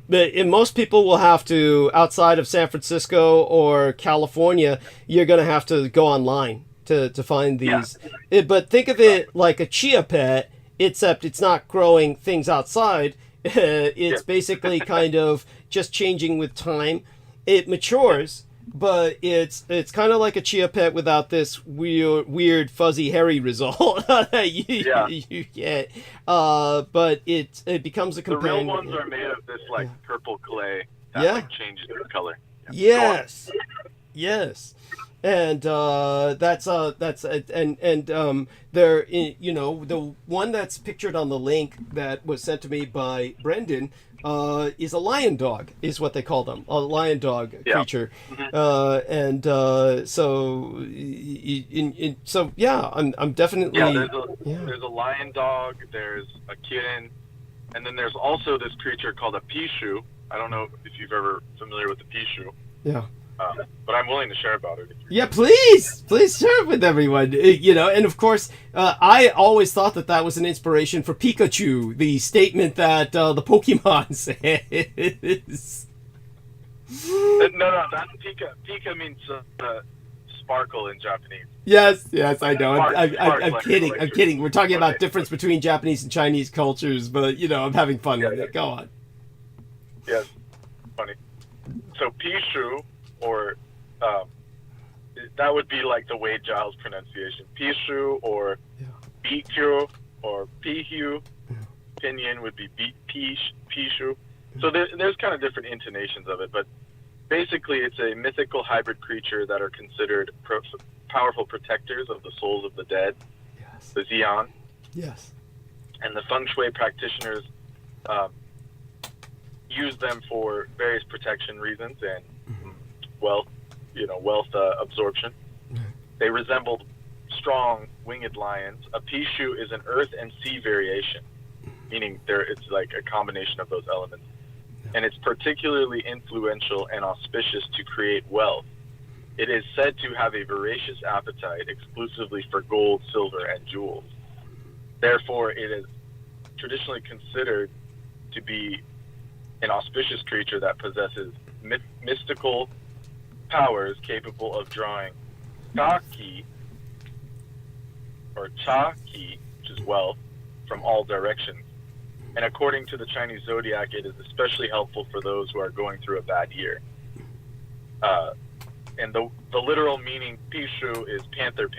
Most people will have to, outside of San Francisco or California, you're going to have to go online to find these. But think of it like a chia pet, except it's not growing things outside. It's basically kind of just changing with time. It matures, but it's kind of like a chia pet without this weird fuzzy hairy result that you get. But it becomes a companion. The real ones are made of this like purple clay that like changes their color. Yes. And there, you know, the one that's pictured on the link that was sent to me by Brendan is a lion dog, is what they call them, a lion dog creature. I'm definitely there's a lion dog, there's a kitten, and then there's also this creature called a pishu. I don't know if you've ever familiar with the pishu. But I'm willing to share about it. Please share it with everyone. You know, and of course, I always thought that was an inspiration for Pikachu, the statement that the Pokemon says. No, that's Pika. Pika means sparkle in Japanese. Yes, I know. I'm kidding. I'm kidding. We're talking about difference between Japanese and Chinese cultures, but you know, I'm having fun with it. Go on. Yes, funny. So Pishu, or that would be like the Wade Giles pronunciation. Pishu or Bikyu or Pihu. Pinyin would be Pishu. So there's kind of different intonations of it, but basically it's a mythical hybrid creature that are considered powerful protectors of the souls of the dead, the Xian. Yes. And the feng shui practitioners use them for various protection reasons and wealth absorption. They resembled strong winged lions. A Pishu is an earth and sea variation, meaning it's like a combination of those elements. And it's particularly influential and auspicious to create wealth. It is said to have a voracious appetite exclusively for gold, silver, and jewels. Therefore, it is traditionally considered to be an auspicious creature that possesses mystical powers capable of drawing cha-ki, or cha-ki, which is wealth, from all directions. And according to the Chinese zodiac, it is especially helpful for those who are going through a bad year. And the literal meaning Pishu is panther.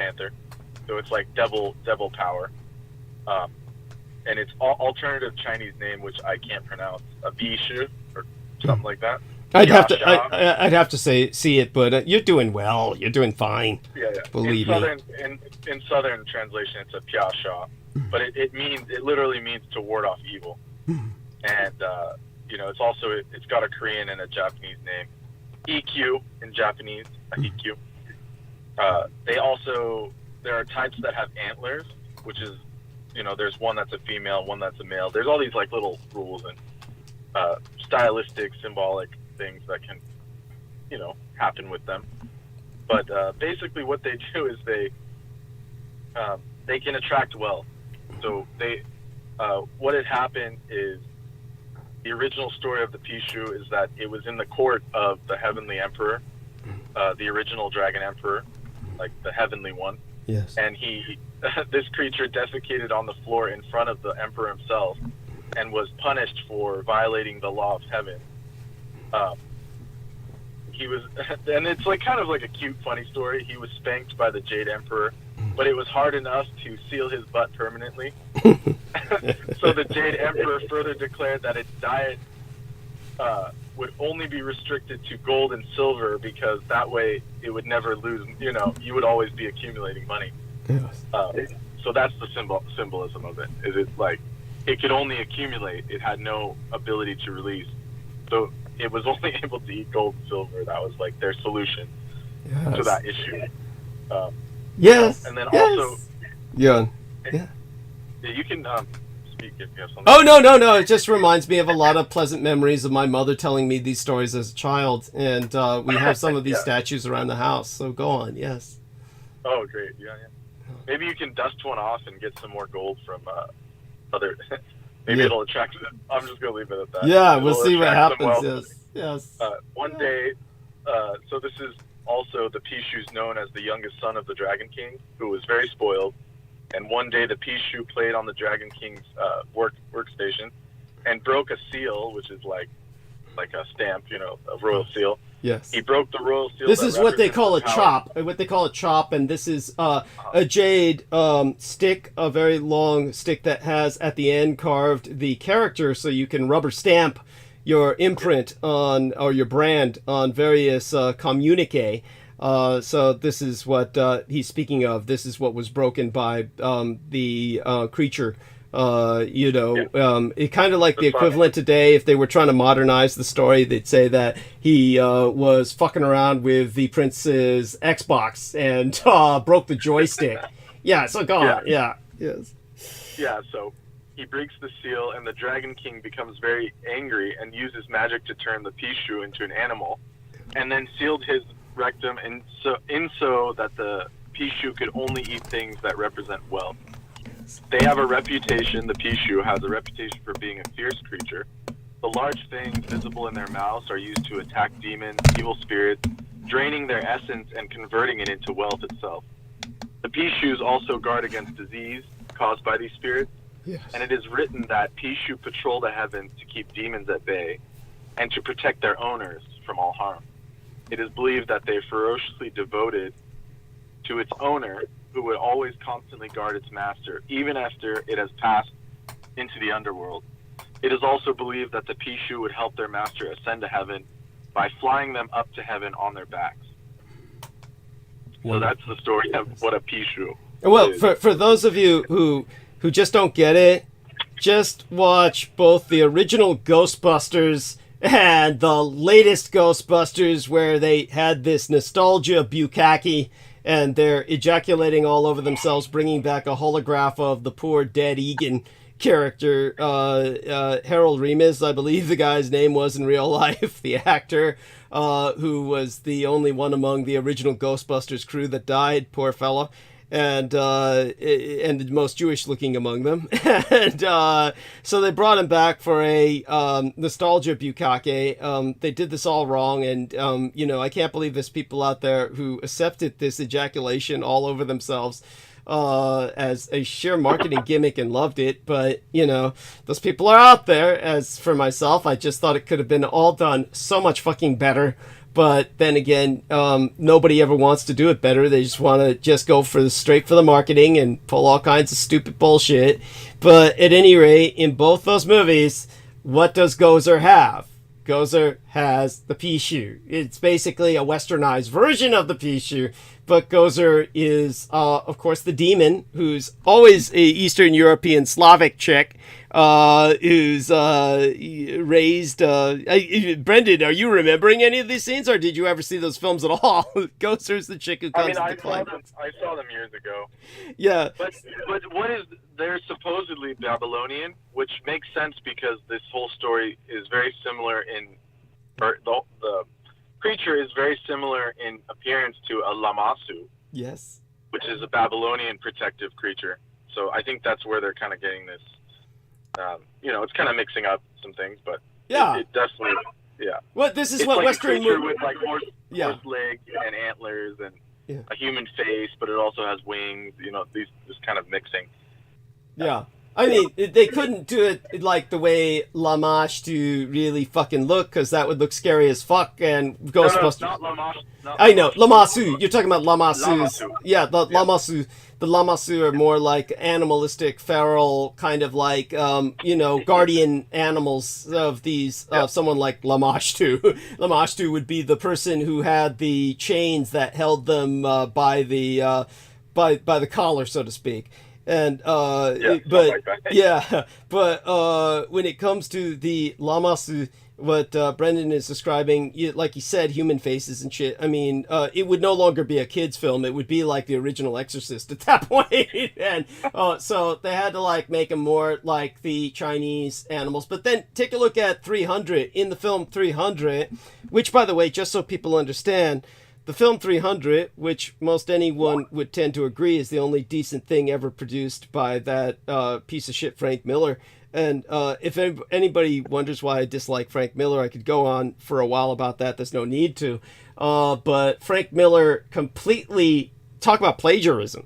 So it's like devil power. And its alternative Chinese name, which I can't pronounce, a Bishu or something like that. I'd have to see it, but you're doing well. You're doing fine. Yeah. Believe me. In southern translation, it's a Piasha, but it literally means to ward off evil. And it's got a Korean and a Japanese name. EQ in Japanese, EQ. There are types that have antlers, which is, there's one that's a female, one that's a male. There's all these like little rules and stylistic, symbolic things that can, happen with them. But basically what they do is they can attract wealth. So what had happened is, the original story of the Pishu is that it was in the court of the Heavenly Emperor, the original Dragon Emperor, like the Heavenly One. Yes. And this creature defecated on the floor in front of the Emperor himself and was punished for violating the law of heaven. And it's like kind of like a cute, funny story. He was spanked by the Jade Emperor, but it was hard enough to seal his butt permanently. So the Jade Emperor further declared that its diet would only be restricted to gold and silver, because that way it would never lose. You would always be accumulating money. Yes. So that's the symbolism of it. Is it like it could only accumulate; it had no ability to release. So it was only able to eat gold and silver. That was like their solution to that issue. Yes. And then yes. also, Yeah. Yeah. Yeah, you can speak if you have something. Oh, no. It just reminds me of a lot of pleasant memories of my mother telling me these stories as a child. And we have some of these statues around the house. So go on. Yes. Oh, great. Yeah. Maybe you can dust one off and get some more gold from other. Maybe it'll attract them. I'm just going to leave it at that. Yeah, we'll see what happens. Yes. One day, so this is also the Pishu's known as the youngest son of the Dragon King, who was very spoiled. And one day the Pishu played on the Dragon King's workstation and broke a seal, which is like a stamp, a royal seal. Yes. He broke the royal seal. This is what they call a chop. What they call a chop, and this is a jade stick, a very long stick that has at the end carved the character, so you can rubber stamp your imprint on or your brand on various communique. So this is what he's speaking of. This is what was broken by the creature. It kind of like the equivalent today. If they were trying to modernize the story, they'd say that he was fucking around with the prince's Xbox and broke the joystick. Yeah, so go on. Yeah. Yes. Yeah, so he breaks the seal, and the Dragon King becomes very angry and uses magic to turn the Pishu into an animal, and then sealed his rectum so that the Pishu could only eat things that represent wealth. They have a reputation, the Pishu has a reputation for being a fierce creature. The large fangs visible in their mouths are used to attack demons, evil spirits, draining their essence and converting it into wealth itself. The Pishus also guard against disease caused by these spirits, and it is written that Pishu patrol the heavens to keep demons at bay and to protect their owners from all harm. It is believed that they are ferociously devoted to its owner, who would always constantly guard its master, even after it has passed into the underworld. It is also believed that the Pishu would help their master ascend to heaven by flying them up to heaven on their backs. So that's the story of what a Pishu is. For those of you who just don't get it, just watch both the original Ghostbusters and the latest Ghostbusters, where they had this nostalgia bukkake and they're ejaculating all over themselves, bringing back a holograph of the poor dead Egan character, Harold Ramis, I believe the guy's name was in real life, the actor, who was the only one among the original Ghostbusters crew that died, poor fella. And the most Jewish looking among them. And so they brought him back for a nostalgia bukkake. They did this all wrong, and I can't believe there's people out there who accepted this ejaculation all over themselves as a sheer marketing gimmick and loved it. But those people are out there. As for myself, I just thought it could have been all done so much fucking better. But then again, nobody ever wants to do it better. They just want to just go straight for the marketing and pull all kinds of stupid bullshit. But at any rate, in both those movies, what does Gozer have? Gozer has the Pishu. It's basically a westernized version of the Pishu, but Gozer is, of course, the demon, who's always a Eastern European Slavic chick, who's raised... Brendan, are you remembering any of these scenes, or did you ever see those films at all? Gozer's the chick who comes to the climax. I saw them years ago. Yeah. But what is... They're supposedly Babylonian, which makes sense because this whole story is very similar the creature is very similar in appearance to a Lamassu. Yes. Which is a Babylonian protective creature. So I think that's where they're kind of getting this. It's kind of mixing up some things, but it definitely, yeah. Well, this is it's what like Western a creature with like horse legs and antlers and a human face, but it also has wings. This kind of mixing. Yeah. I mean, they couldn't do it like the way Lamash to really fucking look, because that would look scary as fuck, and Ghostbusters... No, not Lamash. I know, Lamassu. You're talking about Lamassus. Yeah, the Lamassu. The Lamassu are more like animalistic, feral, kind of like, guardian animals of these, someone like Lamashtu. Lamashtu would be the person who had the chains that held them by the collar, so to speak. And when it comes to the Lamassu, what Brendan is describing, like he said, human faces and shit. I mean, it would no longer be a kid's film. It would be like the original Exorcist at that point. And so they had to like make them more like the Chinese animals. But then take a look at 300. In the film 300, which, by the way, just so people understand, the film 300, which most anyone would tend to agree is the only decent thing ever produced by that piece of shit Frank Miller. And if anybody wonders why I dislike Frank Miller, I could go on for a while about that. There's no need to. But Frank Miller completely... Talk about plagiarism.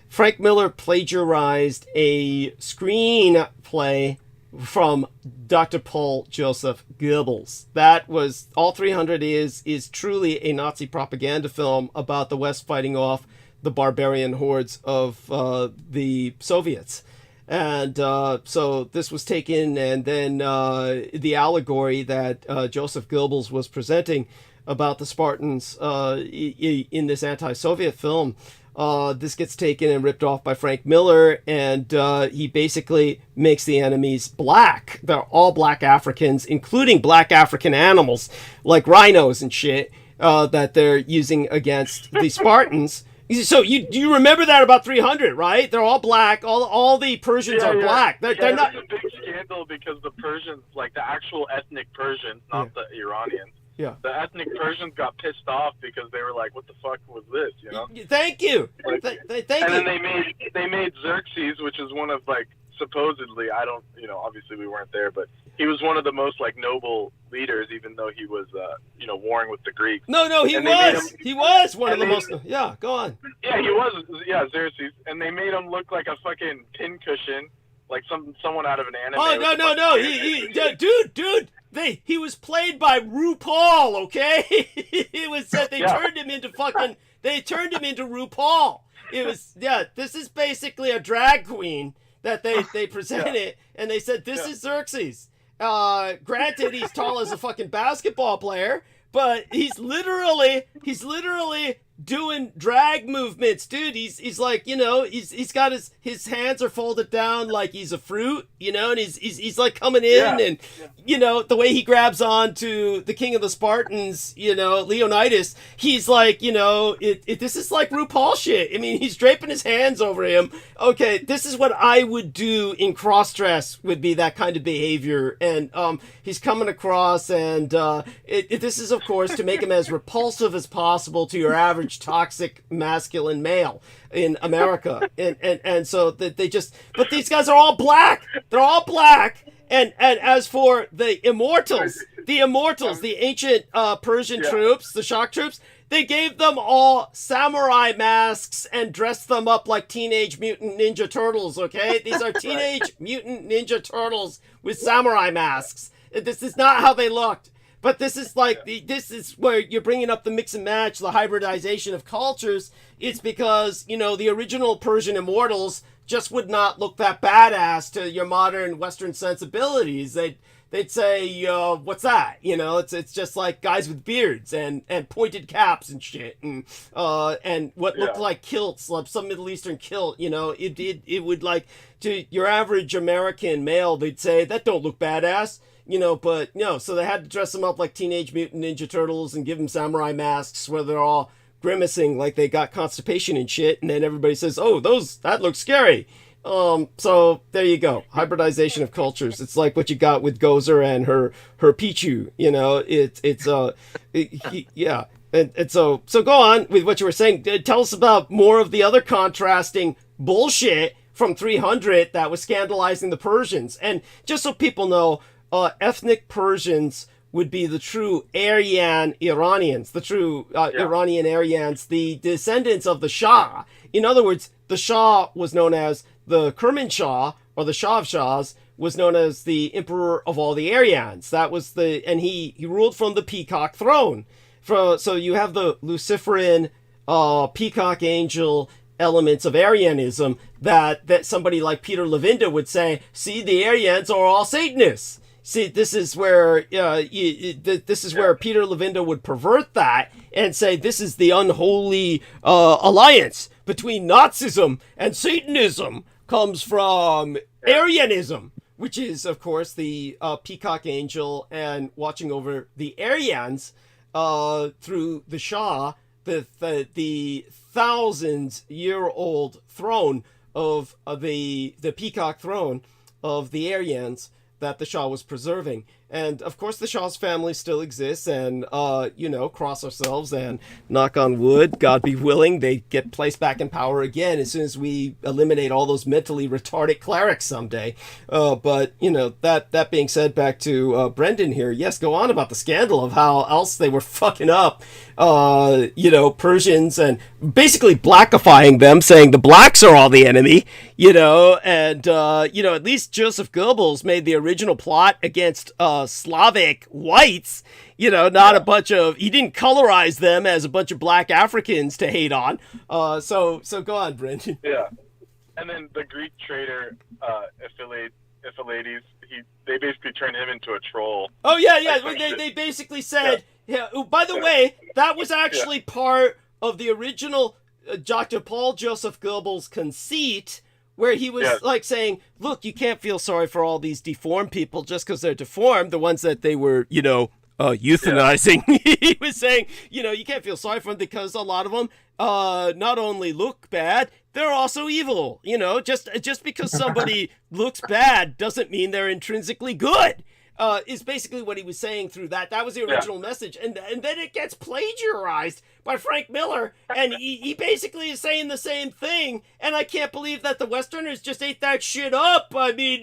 Frank Miller plagiarized a screenplay from Dr. Paul Joseph Goebbels. That was... All 300 is truly a Nazi propaganda film about the West fighting off the barbarian hordes of the Soviets. And so this was taken, and then the allegory that Joseph Goebbels was presenting about the Spartans in this anti-Soviet film, this gets taken and ripped off by Frank Miller, and he basically makes the enemies black. They're all black Africans, including black African animals, like rhinos and shit, that they're using against the Spartans. So you remember that about 300, right? They're all black. All the Persians are black. They're not. It's a big scandal because the Persians, like the actual ethnic Persians, not the Iranians. Yeah. The ethnic Persians got pissed off because they were like, "What the fuck was this?" You know. Thank you. Like, thank you. And then they made Xerxes, which is one of like supposedly, I don't, obviously we weren't there, but he was one of the most like noble leaders, even though he was, warring with the Greeks. No, he was. He was one of the most. Yeah, go on. Yeah, he was. Yeah, Xerxes, and they made him look like a fucking pincushion, like someone out of an anime. Oh no! Dude. He was played by RuPaul. Okay, it was said they turned him into fucking. They turned him into RuPaul. It was This is basically a drag queen that they presented, and they said this is Xerxes. Granted, he's tall as a fucking basketball player, but he's literally doing drag movements, dude. He's like, he's got his hands are folded down like he's a fruit, and he's like coming in, and the way he grabs on to the king of the Spartans, Leonidas, he's like, this is like RuPaul shit. I mean, he's draping his hands over him. Okay, this is what I would do in cross-dress, would be that kind of behavior, and he's coming across, and this is, of course, to make him as repulsive as possible to your average toxic masculine male in America, and so but these guys are all black. They're all black. And as for the immortals, the ancient Persian troops, the shock troops, they gave them all samurai masks and dressed them up like Teenage Mutant Ninja Turtles, okay? These are Teenage Mutant Ninja Turtles with samurai masks. This is not how they looked. But this is like, this is where you're bringing up the mix and match, the hybridization of cultures. It's because, the original Persian immortals just would not look that badass to your modern Western sensibilities. They'd say, what's that? It's just like guys with beards and pointed caps and shit, and what looked like kilts, like some Middle Eastern kilt. It would, like, to your average American male, they'd say that don't look badass. But no, so they had to dress them up like Teenage Mutant Ninja Turtles and give them samurai masks where they're all grimacing like they got constipation and shit, and then everybody says, "Oh, that looks scary." So there you go, hybridization of cultures. It's like what you got with Gozer and her Pichu. And so go on with what you were saying. Tell us about more of the other contrasting bullshit from 300 that was scandalizing the Persians. And just so people know, ethnic Persians would be the true Aryan Iranians, the true Iranian Aryans, the descendants of the Shah. In other words, the Shah was known as the Kerman Shah, or the Shah of Shahs, was known as the emperor of all the Aryans. That was and he ruled from the peacock throne. So you have the Luciferin, peacock angel elements of Aryanism that somebody like Peter Levinda would say, see, the Aryans are all Satanists. See, this is where where Peter Levinda would pervert that and say this is the unholy alliance between Nazism and Satanism comes from Aryanism. which is, of course, the peacock angel and watching over the Aryans through the Shah, the 1,000-year-old throne of the peacock throne of the Aryans that the Shah was preserving. And of course the Shah's family still exists, and you know, cross ourselves and knock on wood, God be willing, they get placed back in power again as soon as we eliminate all those mentally retarded clerics someday. But you know, that being said, back to Brendan here. Yes, go on about the scandal of how else they were fucking up you know, Persians, and basically blackifying them, saying the blacks are all the enemy, you know. And you know, at least Joseph Goebbels made the original plot against Slavic whites, you know, not a bunch of, he didn't colorize them as a bunch of black Africans to hate on. So go on, Brendan. Yeah. And then the Greek trader, Ephialtes, they basically turned him into a troll. Oh yeah. They basically said, yeah. By the way, that was actually part of the original Dr. Paul Joseph Goebbels conceit, where he was like saying, look, you can't feel sorry for all these deformed people just because they're deformed, the ones that they were, you know, euthanizing. He was saying, you know, you can't feel sorry for them because a lot of them not only look bad, they're also evil. You know, just because somebody looks bad doesn't mean they're intrinsically good. Is basically what he was saying through that. That was the original message. And then it gets plagiarized by Frank Miller, and he basically is saying the same thing, and I can't believe that the Westerners just ate that shit up. I mean,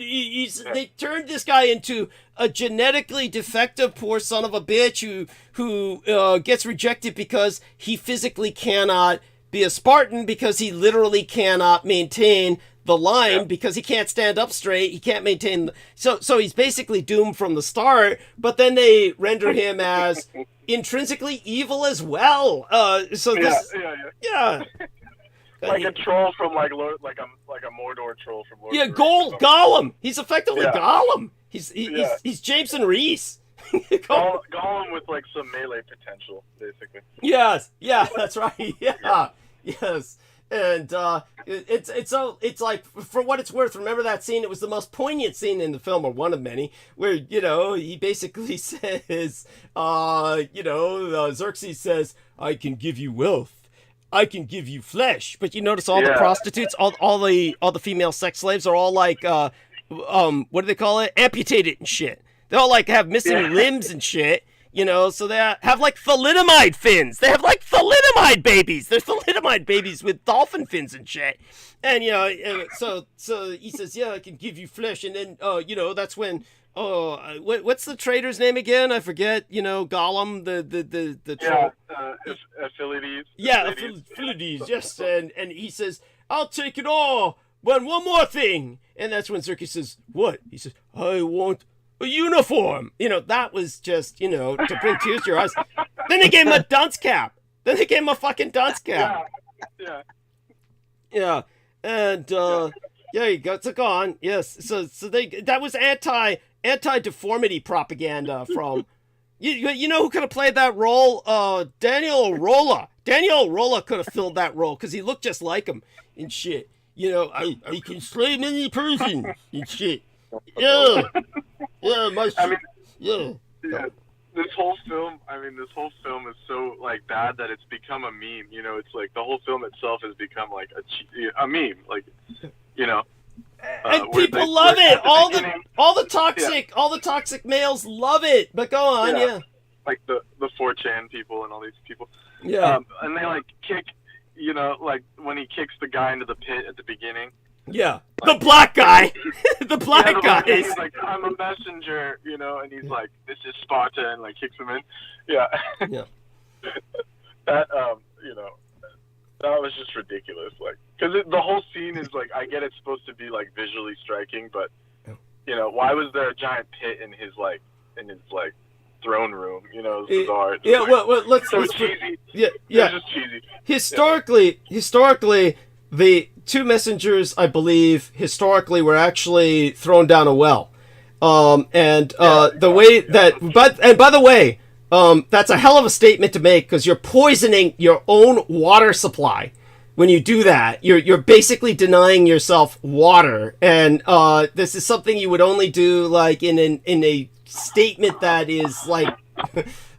they turned this guy into a genetically defective poor son of a bitch who gets rejected because he physically cannot be a Spartan, because he literally cannot maintain the line, because he can't stand up straight, he can't maintain, so he's basically doomed from the start. But then they render him as intrinsically evil as well. Like a troll from like a Mordor troll from Lord. Yeah, Gollum. He's effectively Gollum. He's Jameson Reese. Gollum with like some melee potential, basically. Yes, that's right. Yes. And it's like, for what it's worth, remember that scene? It was the most poignant scene in the film, or one of many, where, you know, he basically says, Xerxes says, I can give you wealth, I can give you flesh. But you notice all the prostitutes, all the female sex slaves are all like, what do they call it? Amputated and shit. They all like have missing limbs and shit. You know, so they have like thalidomide fins. They have like thalidomide babies. They're thalidomide babies with dolphin fins and shit. And, you know, so he says, yeah, I can give you flesh. And then, you know, that's when, what's the trader's name again? I forget, you know, Gollum, the troll. Ephialtes. Yeah, Ephialtes, yes. And he says, I'll take it all, but one more thing. And that's when Xerxes says, what? He says, I want a uniform. You know, that was just, you know, to bring tears to your eyes. Then they gave him a dunce cap. Then they gave him a fucking dunce cap. Yeah. And you go. So go on. Yes. So that was anti-deformity propaganda from you know who could have played that role? Daniel Rolla. Daniel Rolla could have filled that role because he looked just like him and shit. You know, I can slay many persons and shit. Yeah. This whole film is so like bad that it's become a meme. You know, it's like the whole film itself has become like a meme. Like, you know, and people love it. All the toxic males love it. But go on, like the 4chan people and all these people. Yeah, and they like kick. You know, like when he kicks the guy into the pit at the beginning. Yeah, the black guy. The black guy. He's like, I'm a messenger, you know, and he's like, this is Sparta, and like kicks him in. Yeah. That you know, that was just ridiculous. Like, because the whole scene is like, I get it's supposed to be like visually striking, but you know, why was there a giant pit in his throne room? You know, it's bizarre. It's let's cheesy. Yeah. It's just cheesy. Historically, the two messengers, I believe, historically were actually thrown down a well. By the way, that's a hell of a statement to make, because you're poisoning your own water supply when you do that. You're basically denying yourself water, and this is something you would only do like in a statement that is like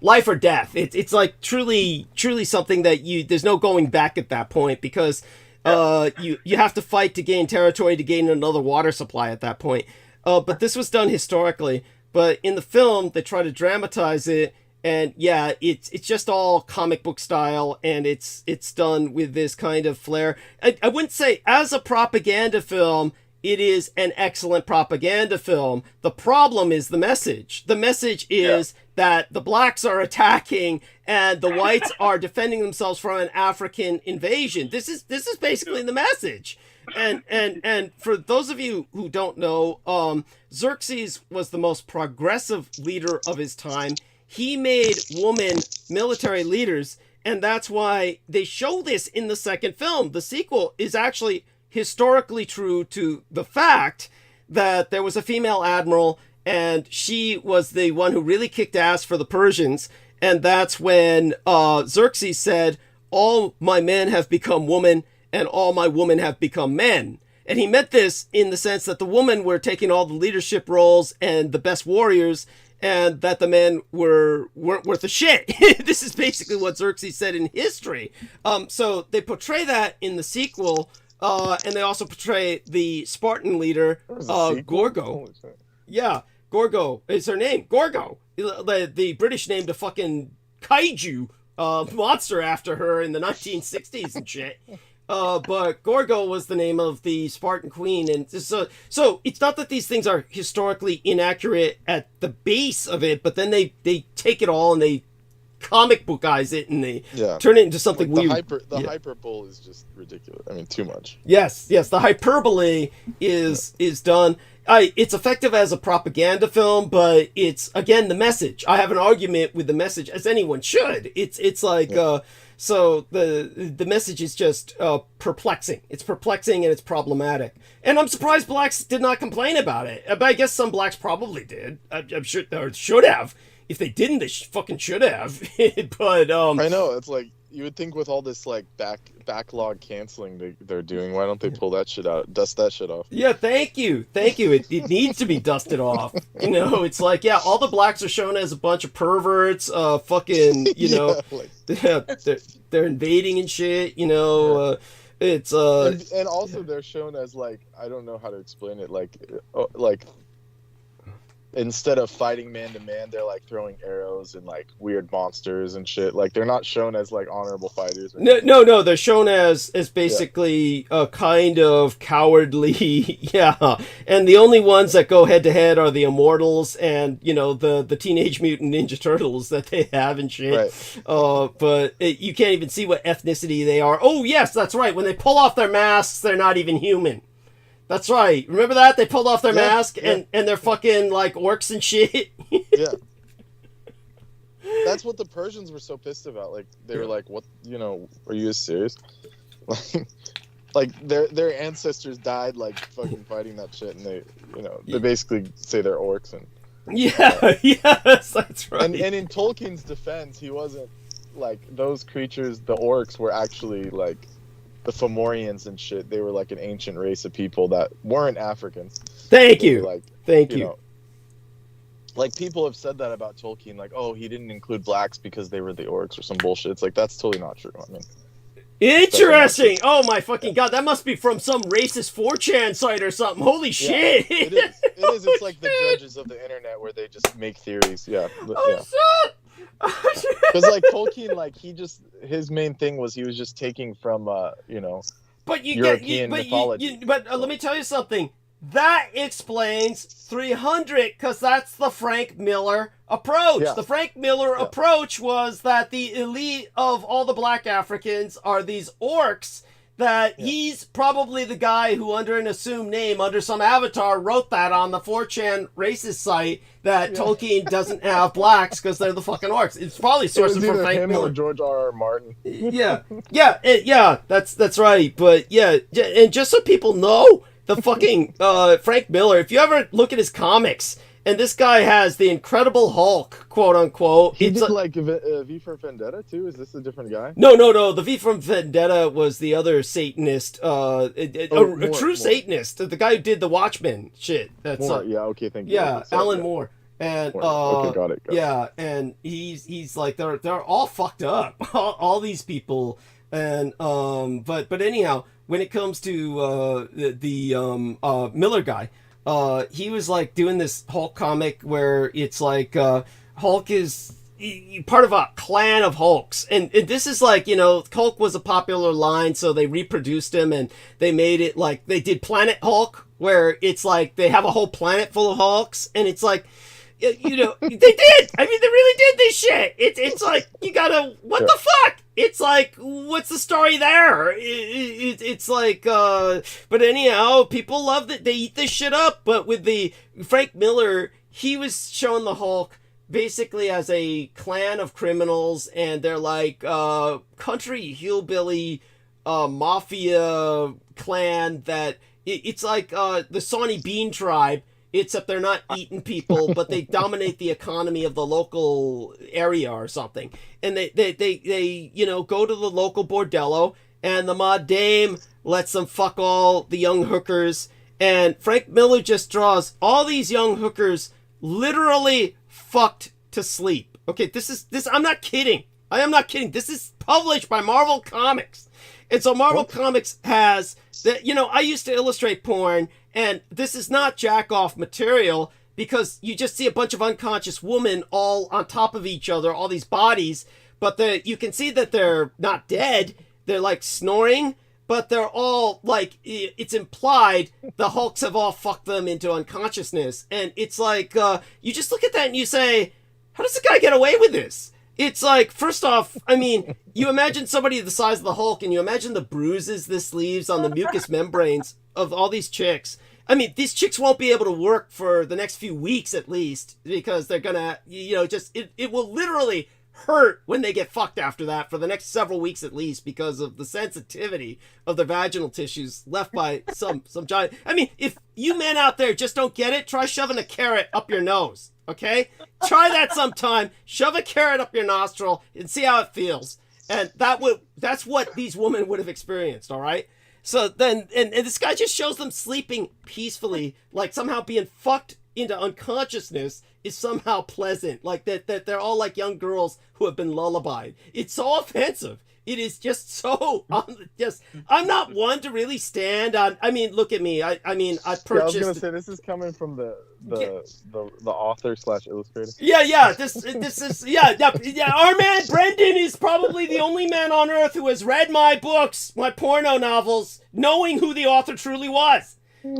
life or death. It's like truly something that there's no going back at that point, because you have to fight to gain territory to gain another water supply at that point. But this was done historically. But in the film, they try to dramatize it, and yeah, it's just all comic book style, and it's done with this kind of flair. I wouldn't say as a propaganda film, it is an excellent propaganda film. The problem is the message. The message is that the blacks are attacking and the whites are defending themselves from an African invasion. This is basically the message. And for those of you who don't know, Xerxes was the most progressive leader of his time. He made women military leaders, and that's why they show this in the second film. The sequel is actually historically true to the fact that there was a female admiral, and she was the one who really kicked ass for the Persians. And that's when Xerxes said, all my men have become women, and all my women have become men. And he meant this in the sense that the women were taking all the leadership roles and the best warriors, and that the men weren't worth a shit. This is basically what Xerxes said in history. So they portray that in the sequel, and they also portray the Spartan leader, Gorgo. Yeah, Gorgo is her name. Gorgo. The British named a fucking kaiju monster after her in the 1960s and shit. But Gorgo was the name of the Spartan queen, and so it's not that these things are historically inaccurate at the base of it, but then they take it all and they comic bookize it and they turn it into something like weird. The hyperbole is just ridiculous. I mean, too much. Yes, the hyperbole is done. It's effective as a propaganda film, but it's again the message. I have an argument with the message, as anyone should. It's like. So the message is just perplexing. It's perplexing and it's problematic. And I'm surprised blacks did not complain about it. But I guess some blacks probably did. I'm sure, or should have. If they didn't, they fucking should have. But I know, it's like you would think with all this like backlog canceling they're doing, why don't they pull that shit out, dust that shit off? Yeah, thank you. It needs to be dusted off. You know, it's like, yeah, all the blacks are shown as a bunch of perverts, fucking, you know, they're invading and shit, you know, it's and also they're shown as like, I don't know how to explain it, like instead of fighting man to man, they're like throwing arrows and like weird monsters and shit. Like they're not shown as like honorable fighters. No, they're shown as basically a kind of cowardly, And the only ones that go head to head are the Immortals and, you know, the Teenage Mutant Ninja Turtles that they have and shit. Right. But you can't even see what ethnicity they are. Oh yes, that's right. When they pull off their masks, they're not even human. That's right. Remember that? They pulled off their mask and they're fucking like orcs and shit. Yeah. That's what the Persians were so pissed about. Like they were like, "What? You know? Are you serious?" Like their ancestors died like fucking fighting that shit, and they basically say they're orcs and. Yes, that's right. And in Tolkien's defense, he wasn't like those creatures. The orcs were actually like. The Fomorians and shit, they were like an ancient race of people that weren't Africans. Thank you. Thank you. Know, like people have said that about Tolkien, like, oh, he didn't include blacks because they were the orcs or some bullshit. It's like, that's totally not true. I mean, interesting. Oh my fucking god, that must be from some racist 4chan site or something. Holy shit. It is. It's like the judges of the internet where they just make theories. Yeah. Shit. Because like Tolkien, like his main thing was he was just taking from European mythology. But let me tell you something. That explains 300, because that's the Frank Miller approach. Yeah. The Frank Miller approach was that the elite of all the black Africans are these orcs. That he's probably the guy who, under an assumed name, under some avatar, wrote that on the 4chan racist site that Tolkien doesn't have blacks because they're the fucking orcs. It's probably sourcing from Frank Miller. Or George R.R. Martin. That's right. But and just so people know, the fucking Frank Miller, if you ever look at his comics, and this guy has the Incredible Hulk, quote unquote. He did like V for Vendetta too. Is this a different guy? No. The V from Vendetta was the other Satanist, a true Satanist, the guy who did the Watchmen shit. That's yeah. Okay, thank you. Yeah, Alan Moore. And okay, got it. Yeah, and he's like they're all fucked up, all these people, and but anyhow, when it comes to the Miller guy, he was like doing this Hulk comic where it's like Hulk is part of a clan of Hulks, and this is like, you know, Hulk was a popular line, so they reproduced him and they made it like they did Planet Hulk, where it's like they have a whole planet full of Hulks, and it's like, you know, they did. I mean, they really did this shit. It's like, you gotta, what the fuck? It's like, what's the story there? It's like, but anyhow, people love it. They eat this shit up. But with the Frank Miller, he was showing the Hulk basically as a clan of criminals, and they're like country hillbilly mafia clan that it's like the Sawney Bean tribe. Except they're not eating people, but they dominate the economy of the local area or something. And they you know, go to the local bordello, and the ma dame lets them fuck all the young hookers. And Frank Miller just draws all these young hookers literally fucked to sleep. Okay, this I'm not kidding. I am not kidding. This is published by Marvel Comics. And so Marvel Comics has that, you know, I used to illustrate porn, and this is not jack-off material because you just see a bunch of unconscious women all on top of each other, all these bodies, but you can see that they're not dead. They're like snoring, but they're all like, it's implied the Hulks have all fucked them into unconsciousness. And it's like, you just look at that and you say, how does the guy get away with this? It's like, first off, I mean, you imagine somebody the size of the Hulk, and you imagine the bruises this leaves on the mucous membranes of all these chicks. I mean, these chicks won't be able to work for the next few weeks at least, because they're gonna, you know, just, it will literally hurt when they get fucked after that for the next several weeks at least, because of the sensitivity of the vaginal tissues left by some giant. I mean, if you men out there just don't get it, try shoving a carrot up your nose. Okay, try that sometime. Shove a carrot up your nostril and see how it feels. And that's what these women would have experienced. All right. So then, and this guy just shows them sleeping peacefully, like somehow being fucked into unconsciousness is somehow pleasant, like that they're all like young girls who have been lullabied. It's so offensive. It is just so I'm not one to really stand on. I mean, look at me. I mean, I purchased. Yeah, I was gonna say, this is coming from the author / illustrator. Yeah. This is yeah. Our man Brendan is probably the only man on earth who has read my books, my porno novels, knowing who the author truly was.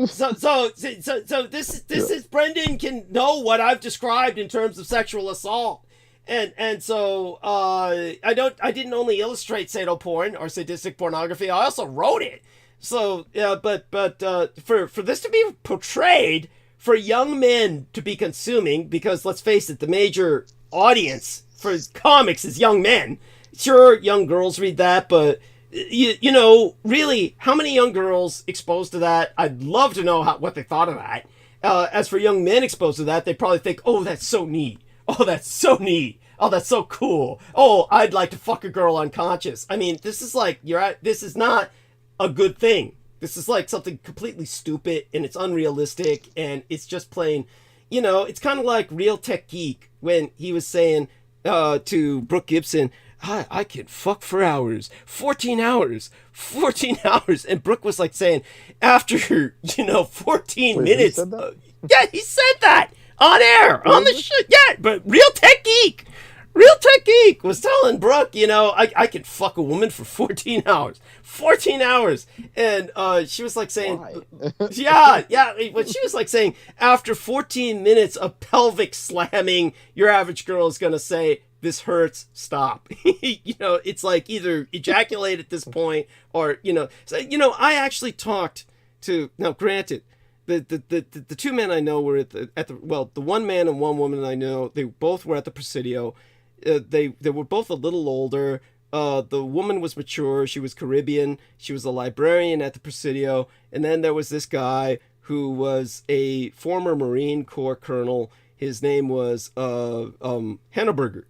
So this is Brendan can know what I've described in terms of sexual assault. And so I didn't only illustrate sado porn or sadistic pornography, I also wrote it. So yeah, but for this to be portrayed, for young men to be consuming, because let's face it, the major audience for comics is young men. Sure, young girls read that, but you know, really, how many young girls exposed to that? I'd love to know what they thought of that. As for young men exposed to that, they probably think, oh, that's so neat. Oh, that's so neat. Oh, that's so cool. Oh, I'd like to fuck a girl unconscious. I mean, this is like, this is not a good thing. This is like something completely stupid, and it's unrealistic, and it's just plain, you know, it's kind of like Real Tech Geek when he was saying to Brooke Gibson, I can fuck for hours, 14 hours. And Brooke was like saying, after, 14 minutes. He said that? Yeah, he said that on air, on the shit. Yeah, but Real Tech Geek was telling Brooke, I can fuck a woman for 14 hours. 14 hours. And she was like saying, yeah. But she was like saying, after 14 minutes of pelvic slamming, your average girl is going to say, this hurts, stop. It's like either ejaculate at this point or, So, I actually talked to, now granted, the two men I know were the one man and one woman I know, they both were at the Presidio. They were both a little older. The woman was mature. She was Caribbean. She was a librarian at the Presidio. And then there was this guy who was a former Marine Corps colonel. His name was Henneberger.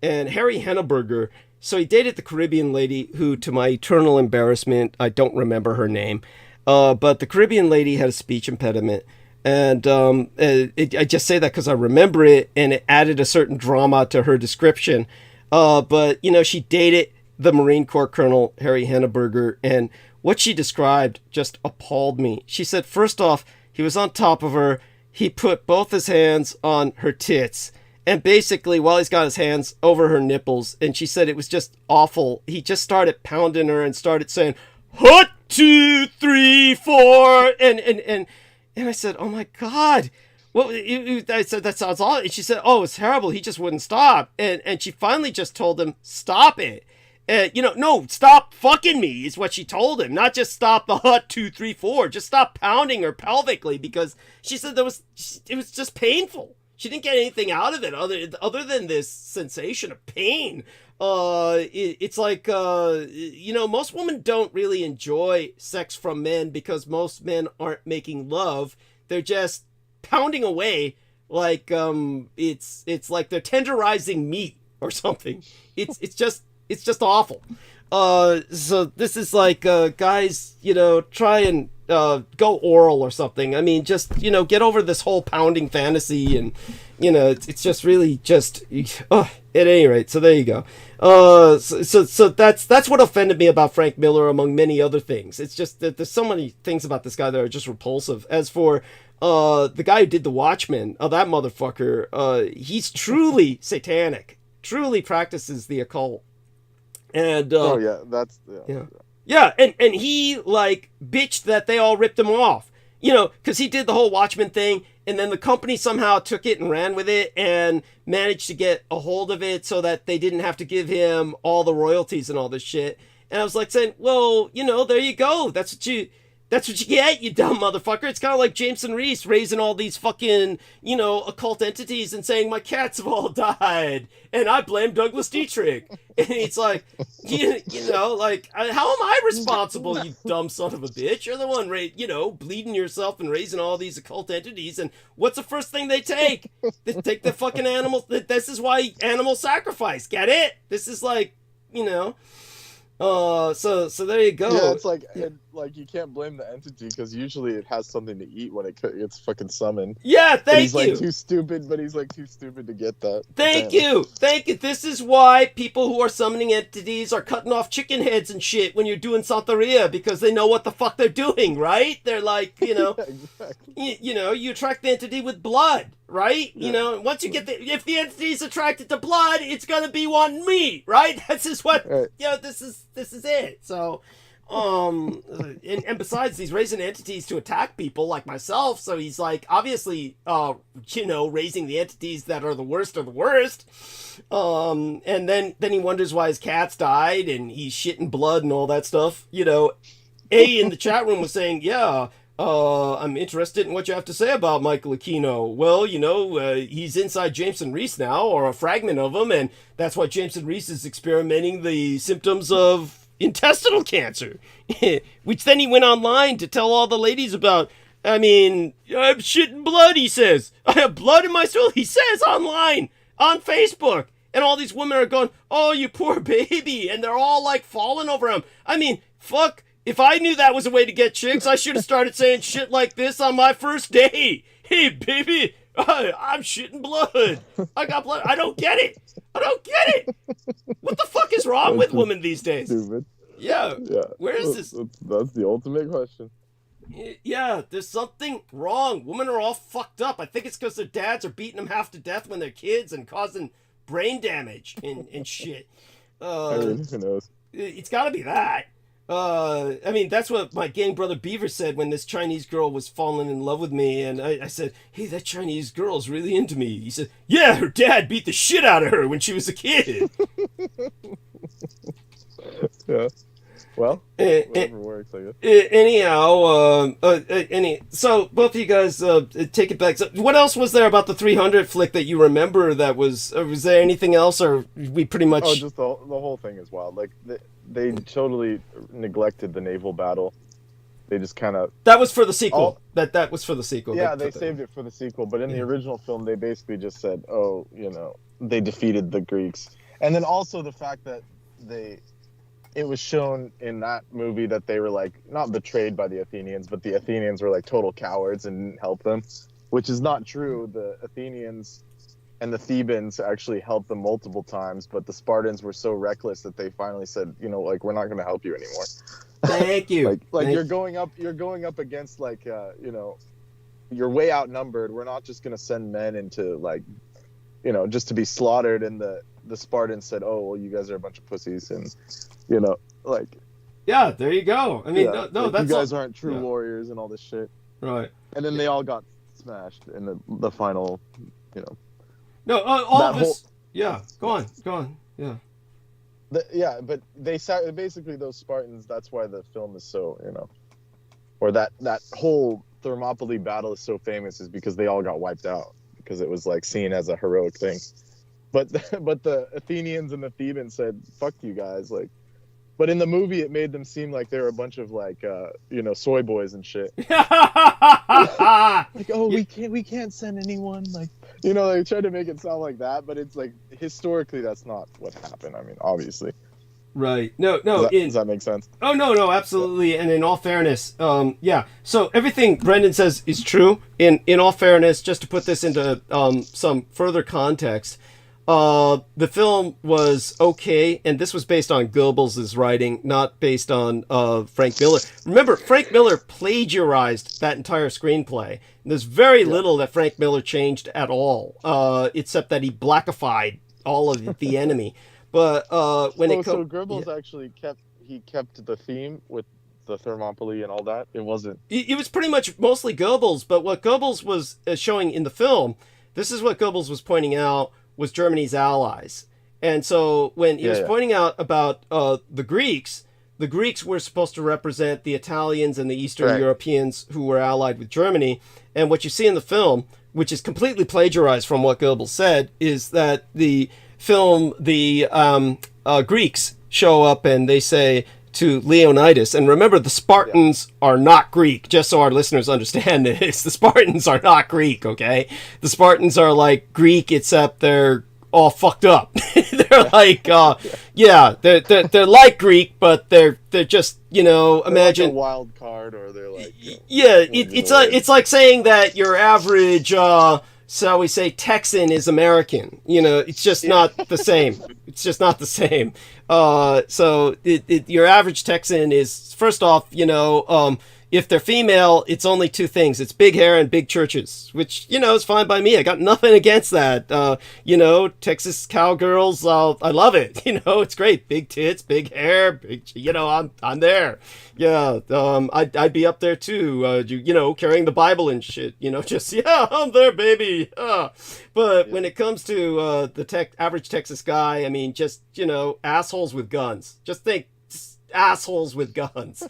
And Harry Henneberger, so he dated the Caribbean lady who, to my eternal embarrassment, I don't remember her name. But the Caribbean lady had a speech impediment. And I just say that because I remember it, and it added a certain drama to her description. But, you know, she dated the Marine Corps Colonel Harry Henneberger, and what she described just appalled me. She said, first off, he was on top of her. He put both his hands on her tits, and basically, while he's got his hands over her nipples, and she said it was just awful. He just started pounding her and started saying, "Hut, 2, 3, 4," and I said, "Oh my God." Well, I said, "That sounds awful." And she said, "Oh, it's terrible. He just wouldn't stop." And she finally just told him, "Stop it." No, stop fucking me is what she told him. Not just stop the hut 2, 3, 4. Just stop pounding her pelvically, because she said it was just painful. She didn't get anything out of it other than this sensation of pain. It's like, most women don't really enjoy sex from men because most men aren't making love. They're just pounding away like it's like they're tenderizing meat or something. It's just awful. So this is like, guys, try and go oral or something. I mean, just, get over this whole pounding fantasy, and, it's just really just, at any rate. So there you go. So that's what offended me about Frank Miller, among many other things. It's just that there's so many things about this guy that are just repulsive. As for the guy who did The Watchmen, that motherfucker, he's truly satanic, truly practices the occult. And and he like bitched that they all ripped him off, because he did the whole Watchmen thing, and then the company somehow took it and ran with it and managed to get a hold of it so that they didn't have to give him all the royalties and all this shit. And I was like saying, well, there you go. That's what you get, you dumb motherfucker. It's kind of like Jameson Reese raising all these fucking, occult entities and saying my cats have all died and I blame Douglas Dietrich. And it's like, like, how am I responsible, you dumb son of a bitch? You're the one, bleeding yourself and raising all these occult entities. And what's the first thing they take? They take the fucking animals. This is why animal sacrifice. Get it? This is like, so there you go. Yeah, it's like you can't blame the entity because usually it has something to eat when it gets fucking summoned. Yeah, thank he's you. He's too stupid to get that. Thank you. This is why people who are summoning entities are cutting off chicken heads and shit when you're doing Santeria, because they know what the fuck they're doing, right? They're like, exactly. You attract the entity with blood, right? Yeah. Once you get if the entity is attracted to blood, it's gonna be wanting meat, right? This is what, right. This is it. So, and besides, he's raising entities to attack people like myself, so he's like obviously raising the entities that are the worst of the worst. And then he wonders why his cats died and he's shitting blood and all that stuff. A in the chat room was saying, I'm interested in what you have to say about Michael Aquino. Well, he's inside Jameson Reese now, or a fragment of him, and that's why Jameson Reese is experimenting the symptoms of intestinal cancer, which then he went online to tell all the ladies about. I mean, I'm shitting blood, he says. I have blood in my stool, he says online, on Facebook. And all these women are going, oh, you poor baby. And they're all like falling over him. I mean, fuck. If I knew that was a way to get chicks, I should have started saying shit like this on my first day. Hey, baby, I'm shitting blood. I got blood. I don't get it. What the fuck is wrong with women these days? Stupid. Yeah. Where is this? That's the ultimate question. Yeah, there's something wrong. Women are all fucked up. I think it's because their dads are beating them half to death when they're kids and causing brain damage and shit. Who knows? It's got to be that. I mean, that's what my gang brother Beaver said when this Chinese girl was falling in love with me, and I said, hey, that Chinese girl's really into me. He said, yeah, her dad beat the shit out of her when she was a kid. Yeah. Well, whatever works, I guess. Anyhow, so both of you guys take it back. So what else was there about the 300 flick that you remember that was there anything else, or we pretty much... Oh, just the whole thing is wild. Like, they totally neglected the naval battle. They just kind of... That was for the sequel. That was for the sequel. Yeah, they saved it for the sequel. But in the original film, they basically just said, oh, you know, they defeated the Greeks. And then also the fact that it was shown in that movie that they were, like, not betrayed by the Athenians, but the Athenians were, like, total cowards and didn't help them, which is not true. The Athenians and the Thebans actually helped them multiple times, but the Spartans were so reckless that they finally said, you know, like, we're not going to help you anymore. Thank you. You're going up against, like, you know, you're way outnumbered. We're not just going to send men into, like, you know, just to be slaughtered. And the Spartans said, oh, well, you guys are a bunch of pussies. And, you know, like... Yeah, there you go. I mean, yeah, no, like, that's... You guys aren't true warriors and all this shit. Right. And then they all got smashed in the final, you know... No, all of this... Yeah, go on, yeah. Yeah, but basically those Spartans, that's why the film is so, you know... Or that whole Thermopylae battle is so famous is because they all got wiped out. Because it was, like, seen as a heroic thing. But the Athenians and the Thebans said, fuck you guys, like... But in the movie, it made them seem like they were a bunch of, like, you know, soy boys and shit. Like, oh, we can't send anyone. Like, you know, they tried to make it sound like that, but it's like historically, that's not what happened. I mean, obviously. Right. No. Does that make sense? Oh no, absolutely. Yeah. And in all fairness, yeah. So everything Brendan says is true. In all fairness, just to put this into some further context. The film was okay, and this was based on Goebbels' writing, not based on Frank Miller. Remember, Frank Miller plagiarized that entire screenplay. There's very little that Frank Miller changed at all, except that he blackified all of the enemy. But so Goebbels actually kept the theme with the Thermopylae and all that. It wasn't. It was pretty much mostly Goebbels, but what Goebbels was showing in the film, this is what Goebbels was pointing out, was Germany's allies. And so when he was pointing out about the Greeks were supposed to represent the Italians and the Eastern Europeans who were allied with Germany. And what you see in the film, which is completely plagiarized from what Goebbels said, is that the film, the Greeks show up and they say to Leonidas, and remember, the Spartans are not Greek, just so our listeners understand this. The Spartans are not Greek, okay? The Spartans are like Greek, except they're all fucked up. They're like, they're like Greek, but they're just, you know, imagine like a wild card, or they're like, it's like saying that your average, shall we say, Texan is American. You know, it's just not the same. It's just not the same. So your average Texan is, first off, you know, if they're female, it's only two things. It's big hair and big churches, which, you know, is fine by me. I got nothing against that. You know, Texas cowgirls, I love it. You know, it's great. Big tits, big hair, big, you know, I'm there. Yeah, I'd be up there too, you know, carrying the Bible and shit, you know, just, yeah, I'm there, baby. But when it comes to the average Texas guy, I mean, just, you know, assholes with guns. Just think, assholes with guns.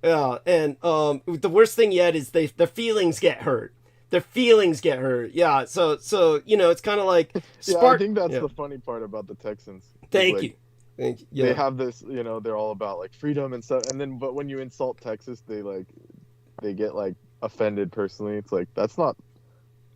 Yeah, and the worst thing yet is their feelings get hurt. Their feelings get hurt. Yeah, so you know, it's kind of like I think that's the funny part about the Texans. Thank you. Yeah. They have this, you know, they're all about like freedom and stuff, and then but when you insult Texas, they get like offended personally. It's like, that's not.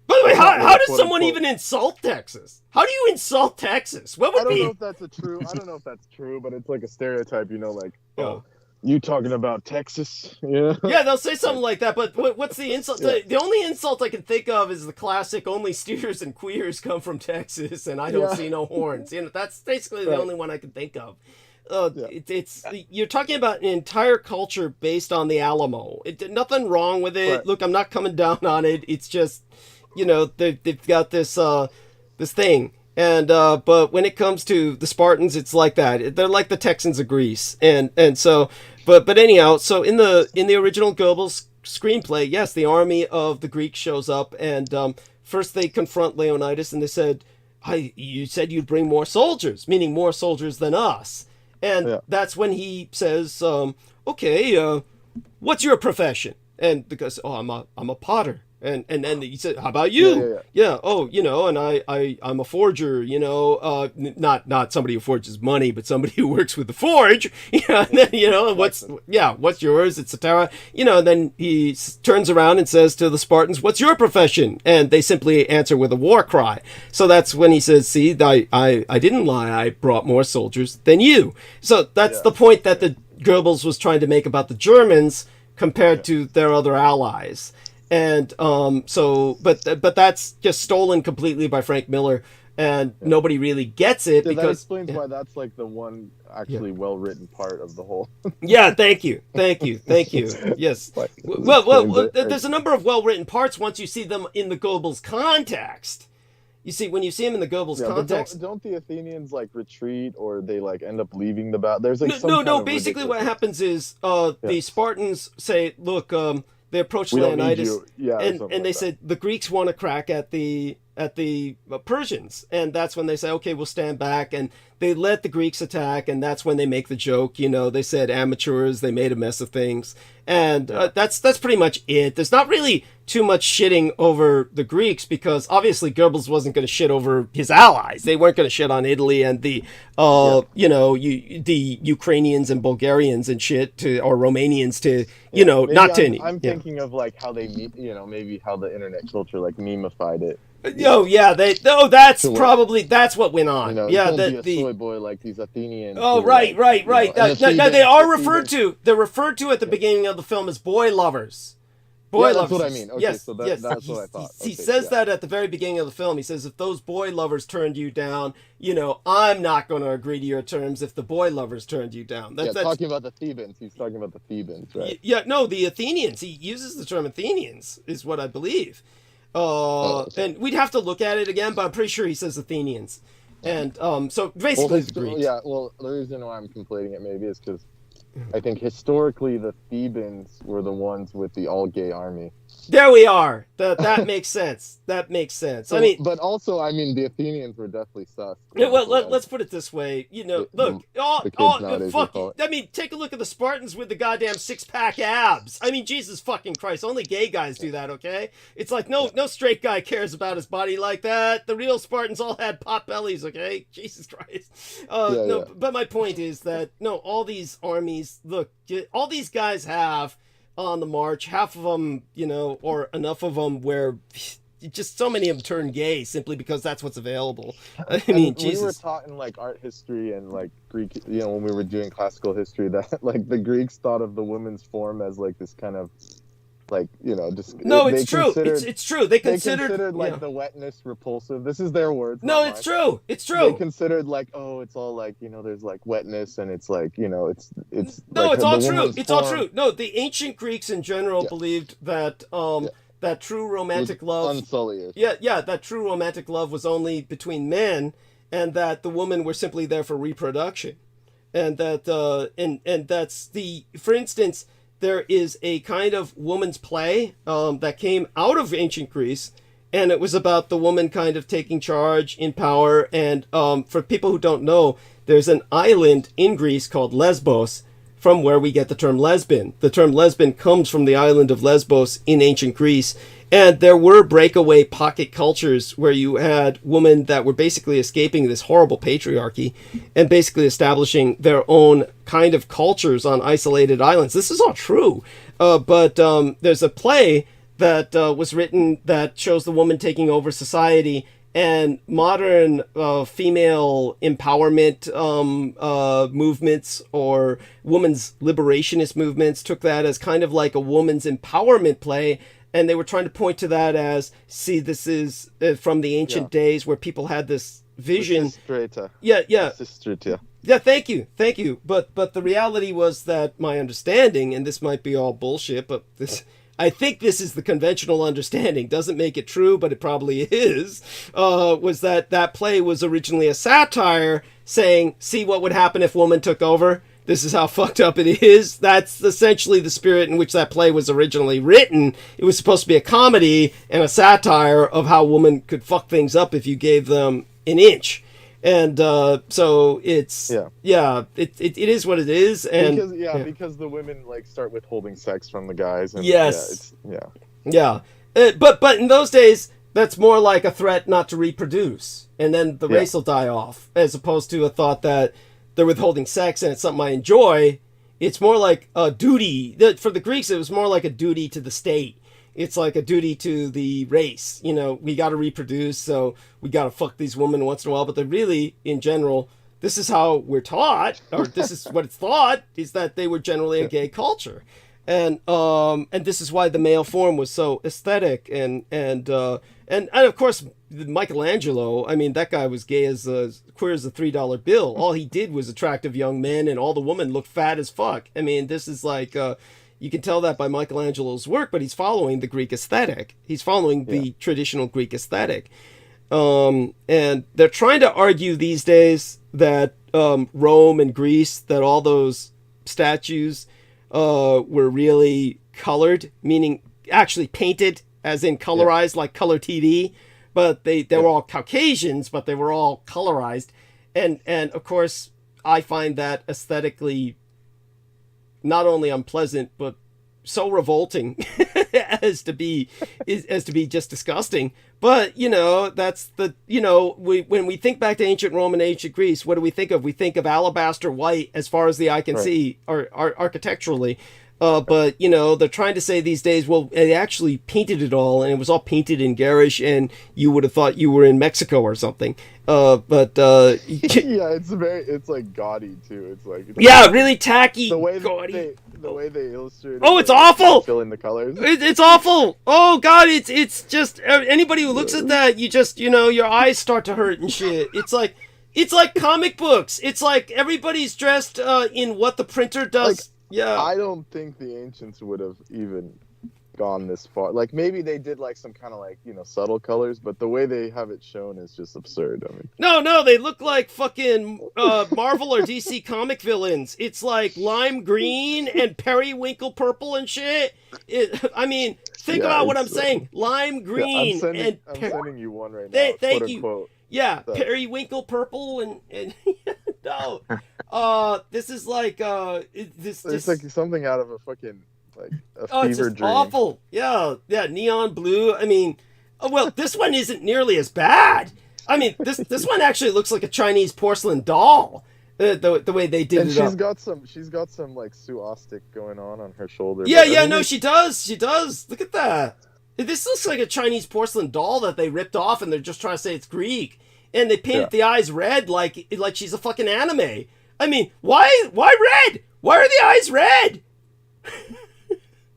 By the way, how does someone even insult Texas? How do you insult Texas? What would be? I don't know if that's true, but it's like a stereotype, you know, like, oh, you talking about Texas? Yeah. Yeah, they'll say something like that, but what's the insult? Yeah. The only insult I can think of is the classic, only steers and queers come from Texas, and I don't see no horns. You know, that's basically the only one I can think of. It's you're talking about an entire culture based on the Alamo. Nothing wrong with it. Right. Look, I'm not coming down on it. It's just, you know, they've got this thing. And but when it comes to the Spartans, it's like that. They're like the Texans of Greece, and so, but anyhow, so in the original Goebbels screenplay, yes, the army of the Greeks shows up, and first they confront Leonidas, and they said, "You said you'd bring more soldiers, meaning more soldiers than us," and that's when he says, "Okay, what's your profession?" And the guy says, "Oh, I'm a potter." And then he said, how about you? Yeah. Oh, you know, and I'm a forger, you know, not somebody who forges money, but somebody who works with the forge. You know, and then, you know, what's yours, etc. You know, and then he turns around and says to the Spartans, what's your profession? And they simply answer with a war cry. So that's when he says, see, I didn't lie. I brought more soldiers than you. So that's the point that the Goebbels was trying to make about the Germans compared to their other allies. And but that's just stolen completely by Frank Miller, and nobody really gets it. That because explains why that's like the one actually well-written part of the whole. Yeah, thank you. Yes. Well, there's a number of well-written parts once you see them in the Goebbels context. You see, when you see them in the Goebbels context, don't the Athenians like retreat, or they like end up leaving the battle? There's like no. Basically, what happens is the Spartans say, "Look, they approached Leonidas, and they said the Greeks want to crack at the Persians, and that's when they say, okay, we'll stand back, and they let the Greeks attack, and that's when they make the joke. You know, they said amateurs, they made a mess of things, and that's pretty much it. There's not really too much shitting over the Greeks, because obviously Goebbels wasn't going to shit over his allies. They weren't going to shit on Italy and the the Ukrainians and Bulgarians and shit or Romanians to not to any. I'm thinking of like how they maybe how the internet culture like memified it. That's what went on. The soy boy like these Athenians. Oh, right. Now they are referred to. They're referred to at the beginning of the film as boy lovers. That's what I mean. Okay, yes, so that's what I thought. He says that at the very beginning of the film. He says, if those boy lovers turned you down, I'm not going to agree to your terms if the boy lovers turned you down. That's talking about the Thebans. He's talking about the Thebans, right? The Athenians. He uses the term Athenians, is what I believe. And we'd have to look at it again, but I'm pretty sure he says Athenians. And so basically the Greeks. Yeah, well, the reason why I'm conflating it maybe is because I think historically the Thebans were the ones with the all-gay army. There we are. That makes sense. That makes sense. So, I mean, but also, I mean, the Athenians were definitely sus. Yeah, well, let's put it this way. Look, I mean, take a look at the Spartans with the goddamn six-pack abs. I mean, Jesus fucking Christ, only gay guys do that, okay? It's like no straight guy cares about his body like that. The real Spartans all had pot bellies, okay? Jesus Christ. But my point is that all these armies, look, all these guys have on the march, half of them, or enough of them where just so many of them turn gay simply because that's what's available. I mean, Jesus. We were taught in like art history and like Greek, when we were doing classical history, that like the Greeks thought of the women's form as like this kind of like just it's true. It's true. They considered like the wetness repulsive. This is their words. No, it's true. It's true. They considered like, it's all like there's like wetness, and it's like it's no, like it's all true. It's all true. No, the ancient Greeks in general believed that that true romantic love unsullied. That true romantic love was only between men, and that the women were simply there for reproduction, and that and that's for instance. There is a kind of woman's play that came out of ancient Greece, and it was about the woman kind of taking charge in power. And for people who don't know, there's an island in Greece called Lesbos, from where we get the term lesbian. The term lesbian comes from the island of Lesbos in ancient Greece. And there were breakaway pocket cultures where you had women that were basically escaping this horrible patriarchy and basically establishing their own kind of cultures on isolated islands. This is all true. But there's a play that was written that shows the woman taking over society, and modern female empowerment movements or women's liberationist movements took that as kind of like a woman's empowerment play. And they were trying to point to that as, see, this is from the ancient days where people had this vision. Yeah, thank you. But the reality was that my understanding, and this might be all bullshit, but I think this is the conventional understanding, doesn't make it true, but it probably is, was that play was originally a satire saying, see what would happen if woman took over? This is how fucked up it is. That's essentially the spirit in which that play was originally written. It was supposed to be a comedy and a satire of how women could fuck things up if you gave them an inch. And so it's it is what it is. And because the women like start withholding sex from the guys. And, yes. But in those days, that's more like a threat not to reproduce, and then the race will die off, as opposed to a thought that they're withholding sex and it's something I enjoy. It's more like a duty. For the Greeks, it was more like a duty to the state. It's like a duty to the race. You know, we got to reproduce, so we got to fuck these women once in a while. But they really, in general, this is how we're taught, or this is what it's thought, is that they were generally a gay culture. And this is why the male form was so aesthetic. And of course, Michelangelo, I mean, that guy was gay as queer as a $3 bill. All he did was attractive young men, and all the women looked fat as fuck. I mean, this is like, you can tell that by Michelangelo's work, but he's following the Greek aesthetic. He's following the traditional Greek aesthetic. And they're trying to argue these days that Rome and Greece, that all those statues were really colored, meaning actually painted, as in colorized, like color TV. But they were all Caucasians, but they were all colorized. And of course, I find that aesthetically not only unpleasant, but so revolting as to be just disgusting. But, you know, that's the, you know, when we think back to ancient Rome and ancient Greece, what do we think of? We think of alabaster white as far as the eye can see, or architecturally. But, you know, they're trying to say these days, well, they actually painted it all, and it was all painted in garish, and you would have thought you were in Mexico or something. Yeah, it's like gaudy too. It's like really tacky. Gaudy. The way they illustrate. Oh, it's awful. Fill in the colors. It's awful. Oh God, it's just anybody who looks at that, you just, you know, your eyes start to hurt and shit. It's like comic books. It's like everybody's dressed in what the printer does. Like, yeah. I don't think the ancients would have even gone this far. Like, maybe they did like some kind of like, you know, subtle colors, but the way they have it shown is just absurd. I mean, no, they look like fucking Marvel or DC comic villains. It's like lime green and periwinkle purple and shit. I mean, think about what I'm saying. Lime green I'm sending you one right now. Thank you. Yeah, periwinkle purple and no. This is like it's like something out of a fucking like a fever it's just dream. Awful. Yeah, neon blue. I mean, well, this one isn't nearly as bad. I mean, this one actually looks like a Chinese porcelain doll. The way they did it. She's got some like swastika going on her shoulder. Yeah, she does. Look at that. This looks like a Chinese porcelain doll that they ripped off, and they're just trying to say it's Greek. And they painted the eyes red like she's a fucking anime. I mean, why red? Why are the eyes red?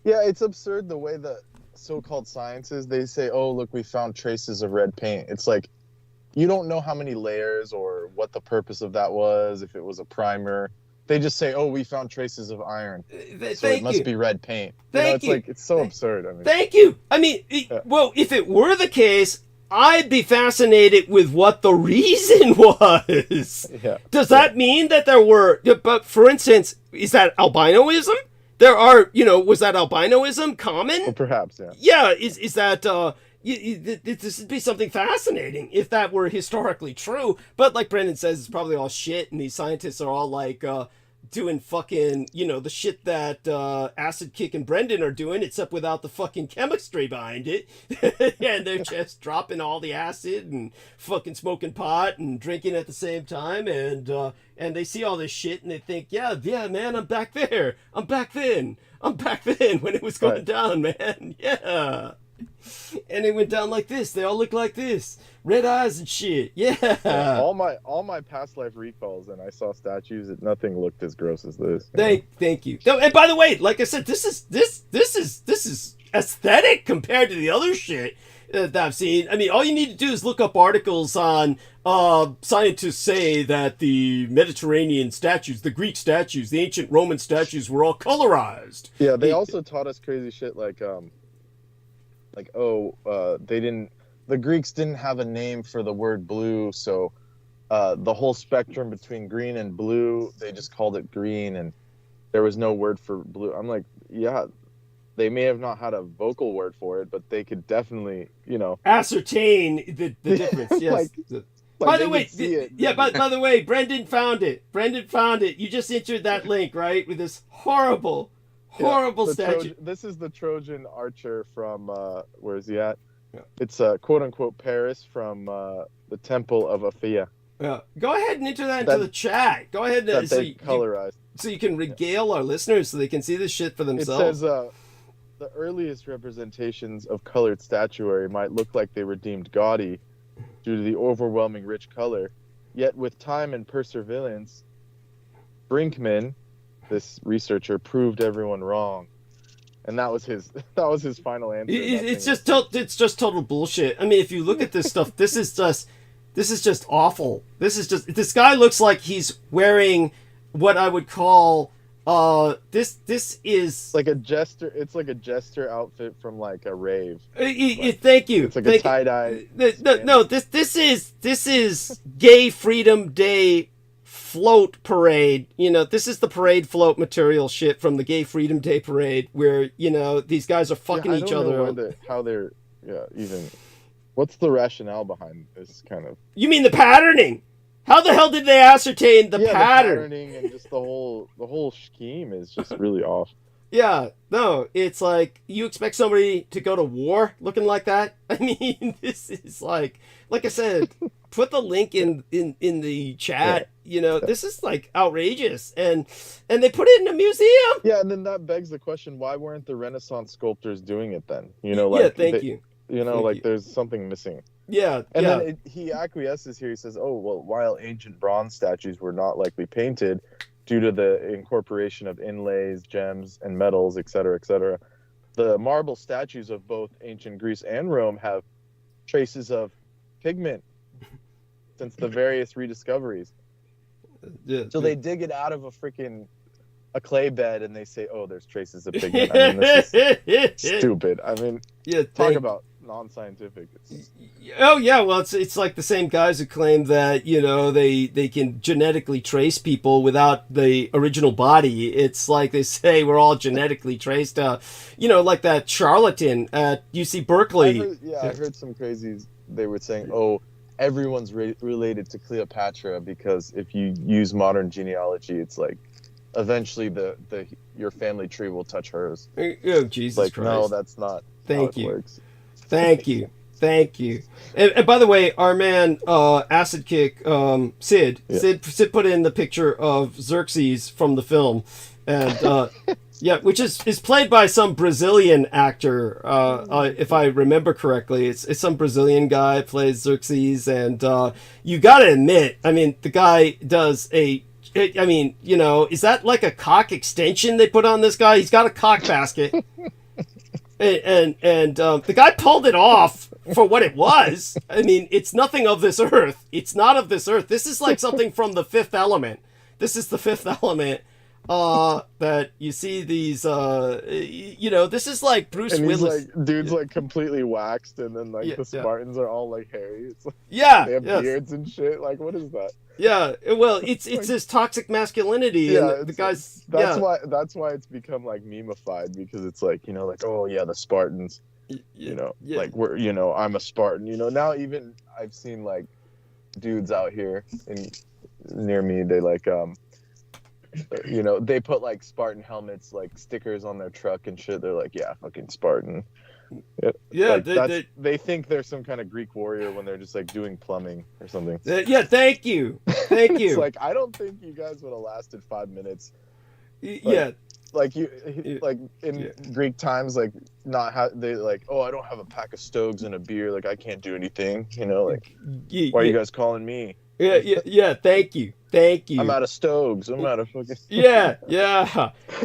Yeah, it's absurd the way the so-called sciences, they say, oh, look, we found traces of red paint. It's like, you don't know how many layers or what the purpose of that was, if it was a primer. They just say, oh, we found traces of iron, so it must be red paint. It's so absurd. I mean, thank you. I mean, well, if it were the case, I'd be fascinated with what the reason was. Yeah. Does that mean that there were, but for instance, is that albinoism? There are, you know, was that albinoism common? Well, perhaps, yeah. Yeah, is that, this would be something fascinating if that were historically true. But like Brendan says, it's probably all shit, and these scientists are all like, doing fucking, you know, the shit that Acid Kick and Brendan are doing, except without the fucking chemistry behind it. And they're just dropping all the acid and fucking smoking pot and drinking at the same time, and they see all this shit and they think, yeah, man, I'm back there. I'm back then when it was going down, man. Yeah. And it went down like this. They all look like this. Red eyes and shit. Yeah. All my past life recalls, and I saw statues. Nothing looked as gross as this. Thank you. And by the way, like I said, this is aesthetic compared to the other shit that I've seen. I mean, all you need to do is look up articles on scientists say that the Mediterranean statues, the Greek statues, the ancient Roman statues were all colorized. Yeah, they also taught us crazy shit like the Greeks didn't have a name for the word blue, so the whole spectrum between green and blue, they just called it green, and there was no word for blue. I'm like, yeah, they may have not had a vocal word for it, but they could definitely, you know, ascertain the difference. Yes. By the way, Brendan found it. You just entered that link, right, with this horrible Horrible the statue. This is the Trojan archer from where is he at? Yeah. It's quote unquote Paris from the Temple of Athia. Yeah. Go ahead and enter that into the chat. Go ahead That and they colorized. so you can regale our listeners so they can see this shit for It themselves. says the earliest representations of colored statuary might look like they were deemed gaudy due to the overwhelming rich color. Yet with time and perseverance, Brinkman, this researcher, proved everyone wrong. And that was his final answer. It's just total bullshit. I mean, if you look at this stuff, this is just awful. This guy looks like he's wearing what I would call this is like a jester. It's like a jester outfit from like a rave. Thank you. It's like a tie-dye. No, this is Gay Freedom Day float parade. You know, this is the parade float material shit from the Gay Freedom Day parade, where these guys are fucking each other. How they're even. What's the rationale behind this kind of? You mean the patterning? How the hell did they ascertain the pattern? The patterning and just the whole scheme is just really off. Yeah, no, it's like you expect somebody to go to war looking like that. I mean, this is like I said, put the link in the chat. This is like outrageous, and they put it in a museum. Yeah, and then that begs the question: why weren't the Renaissance sculptors doing it then? Thank you. There's something missing. Yeah, and then he acquiesces here. He says, "Oh well, while ancient bronze statues were not likely painted due to the incorporation of inlays, gems, and metals, etc., the marble statues of both ancient Greece and Rome have traces of pigment since the various rediscoveries." So they dig it out of a clay bed and they say, "Oh, there's traces of pigment." I mean, this is stupid. I mean, talk about non-scientific. Oh yeah, well it's like the same guys who claim that they can genetically trace people without the original body. It's like they say we're all genetically traced. Like that charlatan at UC Berkeley. I heard some crazies. They were saying, "Oh, everyone's related to Cleopatra because if you use modern genealogy, it's like eventually your family tree will touch hers." Oh Jesus Christ! No, that's not. Thank you. Works. Thank you. And by the way, our man Acid Kick Sid put in the picture of Xerxes from the film, and which is played by some Brazilian actor, if I remember correctly. It's some Brazilian guy plays Xerxes, and you gotta admit, I mean, the guy does is that like a cock extension they put on this guy? He's got a cock basket. And the guy pulled it off for what it was. I mean, it's nothing of this earth. It's not of this earth. This is like something from the Fifth Element. This is the Fifth Element. That you see these. This is like Bruce Willis. Dude's like completely waxed, and then the Spartans are all like hairy. It's like, they have beards and shit. Like, what is that? Yeah, well, it's this toxic masculinity, and the guys. That's why it's become like memeified, because it's like oh yeah, the Spartans. Like I'm a Spartan. Now even I've seen like dudes out here near me. They like they put like Spartan helmets, like stickers on their truck and shit. They're like, yeah, fucking Spartan. Yeah, they think they're some kind of Greek warrior when they're just like doing plumbing or something. Thank you. It's like, I don't think you guys would have lasted 5 minutes. Like in Greek times, like they like, oh, I don't have a pack of stogs and a beer, like I can't do anything. Why are you guys calling me? Yeah. Thank you. I'm out of stogs. I'm out of fucking. Yeah.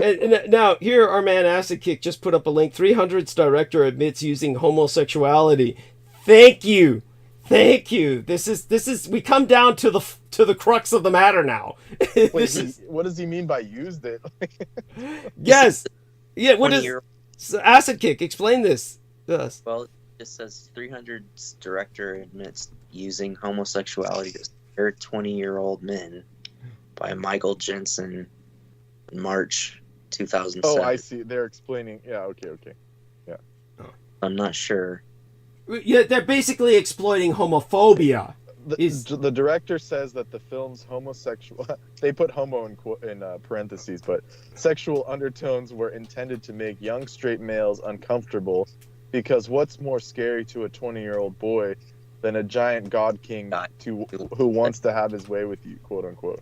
And now here, our man Acid Kick just put up a link. 300's director admits using homosexuality. Thank you. This is. We come down to the crux of the matter now. Wait, what does he mean by used it? Yes. Yeah. What is Acid Kick? Explain this. Yes. Well, it says 300's director admits using homosexuality to scare 20-year-old men by Michael Jensen in March 2007. Oh, I see. They're explaining. Yeah, okay. Yeah. I'm not sure. Yeah, they're basically exploiting homophobia. The director says that the film's homosexual, they put homo in parentheses, but sexual undertones were intended to make young straight males uncomfortable, because what's more scary to a 20-year-old boy than a giant god king who wants to have his way with you, quote unquote.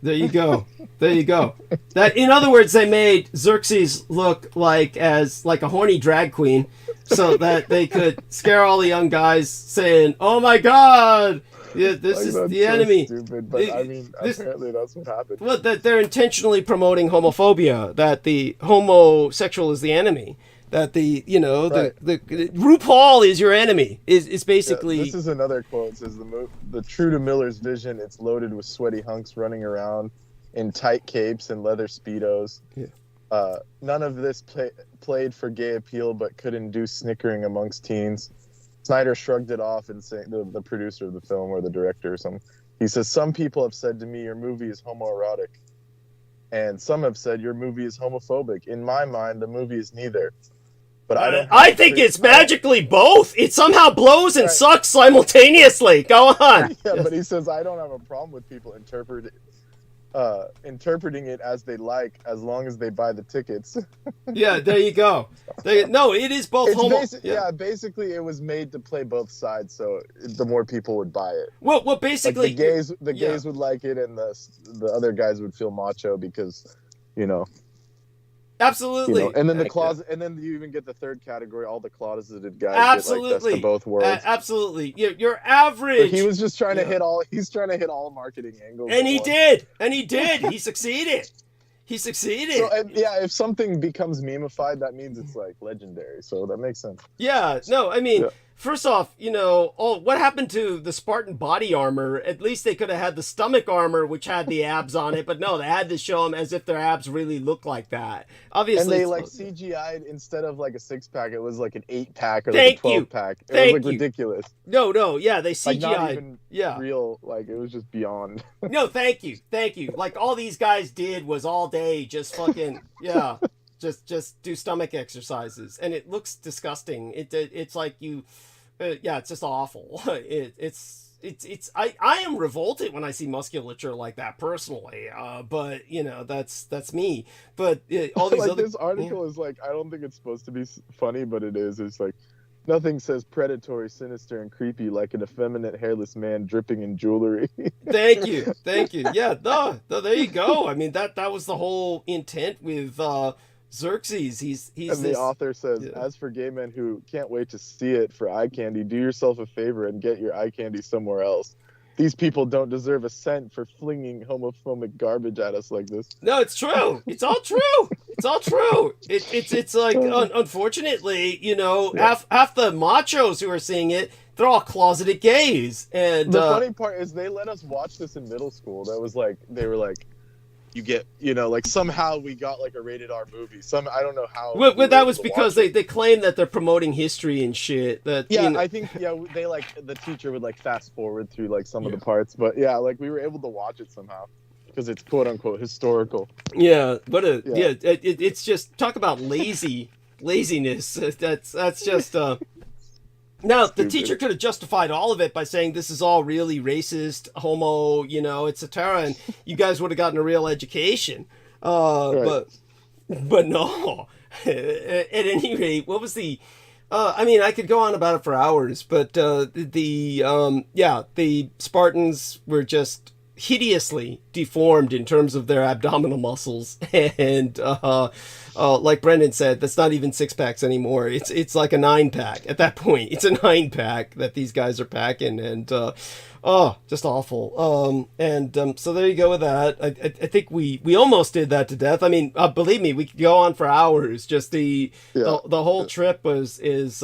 There you go. There you go. That, in other words, they made Xerxes look like a horny drag queen, so that they could scare all the young guys, saying, "Oh my God, yeah, this is the enemy." Stupid, but I mean, apparently that's what happened. Well, that they're intentionally promoting homophobia. That the homosexual is the enemy. That the RuPaul is your enemy. Is basically. Yeah, this is another quote. It says the true to Miller's vision. It's loaded with sweaty hunks running around in tight capes and leather speedos. Yeah. None of this played for gay appeal, but could induce snickering amongst teens. Snyder shrugged it off and saying, the producer of the film or the director or something. He says, "Some people have said to me, your movie is homoerotic, and some have said your movie is homophobic. In my mind, the movie is neither. But I think it's magically both. It somehow blows and sucks simultaneously. Go on." Yeah, but he says, "I don't have a problem with people interpreting it as they like, as long as they buy the tickets." Yeah, there you go. No, it is both basically it was made to play both sides, so the more people would buy it. Well, basically, like the gays would like it, and the other guys would feel macho because, Absolutely. And then and then you even get the third category, all the closeted guys. Absolutely. Get like best of both worlds. Absolutely. Your average. But he was just trying to hit all. He's trying to hit all marketing angles. And he did. He succeeded. He succeeded. So, if something becomes memeified, that means it's like legendary. So that makes sense. Yeah. No, I mean. Yeah. First off, what happened to the Spartan body armor? At least they could have had the stomach armor, which had the abs on it, but no, they had to show them as if their abs really look like that. Obviously, and they CGI'd instead of like a 6-pack, it was like an 8-pack or like a 12-pack. It was like ridiculous. No, yeah, they CGI'd. Like not even real, like it was just beyond. No, thank you. Like all these guys did was all day just fucking just do stomach exercises, and it looks disgusting. It's like you. It's just awful. I am revolted when I see musculature like that personally. But that's me. But all these like other this article is like, I don't think it's supposed to be funny, but it is. It's like, nothing says predatory, sinister, and creepy like an effeminate hairless man dripping in jewelry. Thank you. Yeah, no, there you go. I mean that was the whole intent with Xerxes. He's and the author says, as for gay men who can't wait to see it for eye candy, do yourself a favor and get your eye candy somewhere else. These people don't deserve a cent for flinging homophobic garbage at us like this. No, it's true. It's all true. It's all true. It's like, unfortunately, half the machos who are seeing it, they're all closeted gays. And the funny part is they let us watch this in middle school. That was like, they were like, you get, like somehow we got like a rated R movie. I don't know how. Well, that was because they claim that they're promoting history and shit. I think they like the teacher would like fast forward through like some of the parts, but like we were able to watch it somehow because it's quote unquote historical. Yeah, but it's just talk about laziness. That's just. Now, the teacher could have justified all of it by saying this is all really racist, homo, etc., and you guys would have gotten a real education. Right. But no. At any rate, what was the... I could go on about it for hours, but the Spartans were just hideously deformed in terms of their abdominal muscles, and like Brendan said, that's not even 6-packs anymore. It's like a 9-pack at that point. It's a 9-pack that these guys are packing, and just awful. So there you go with that. I think we almost did that to death. I mean, believe me, we could go on for hours. Just the whole trip is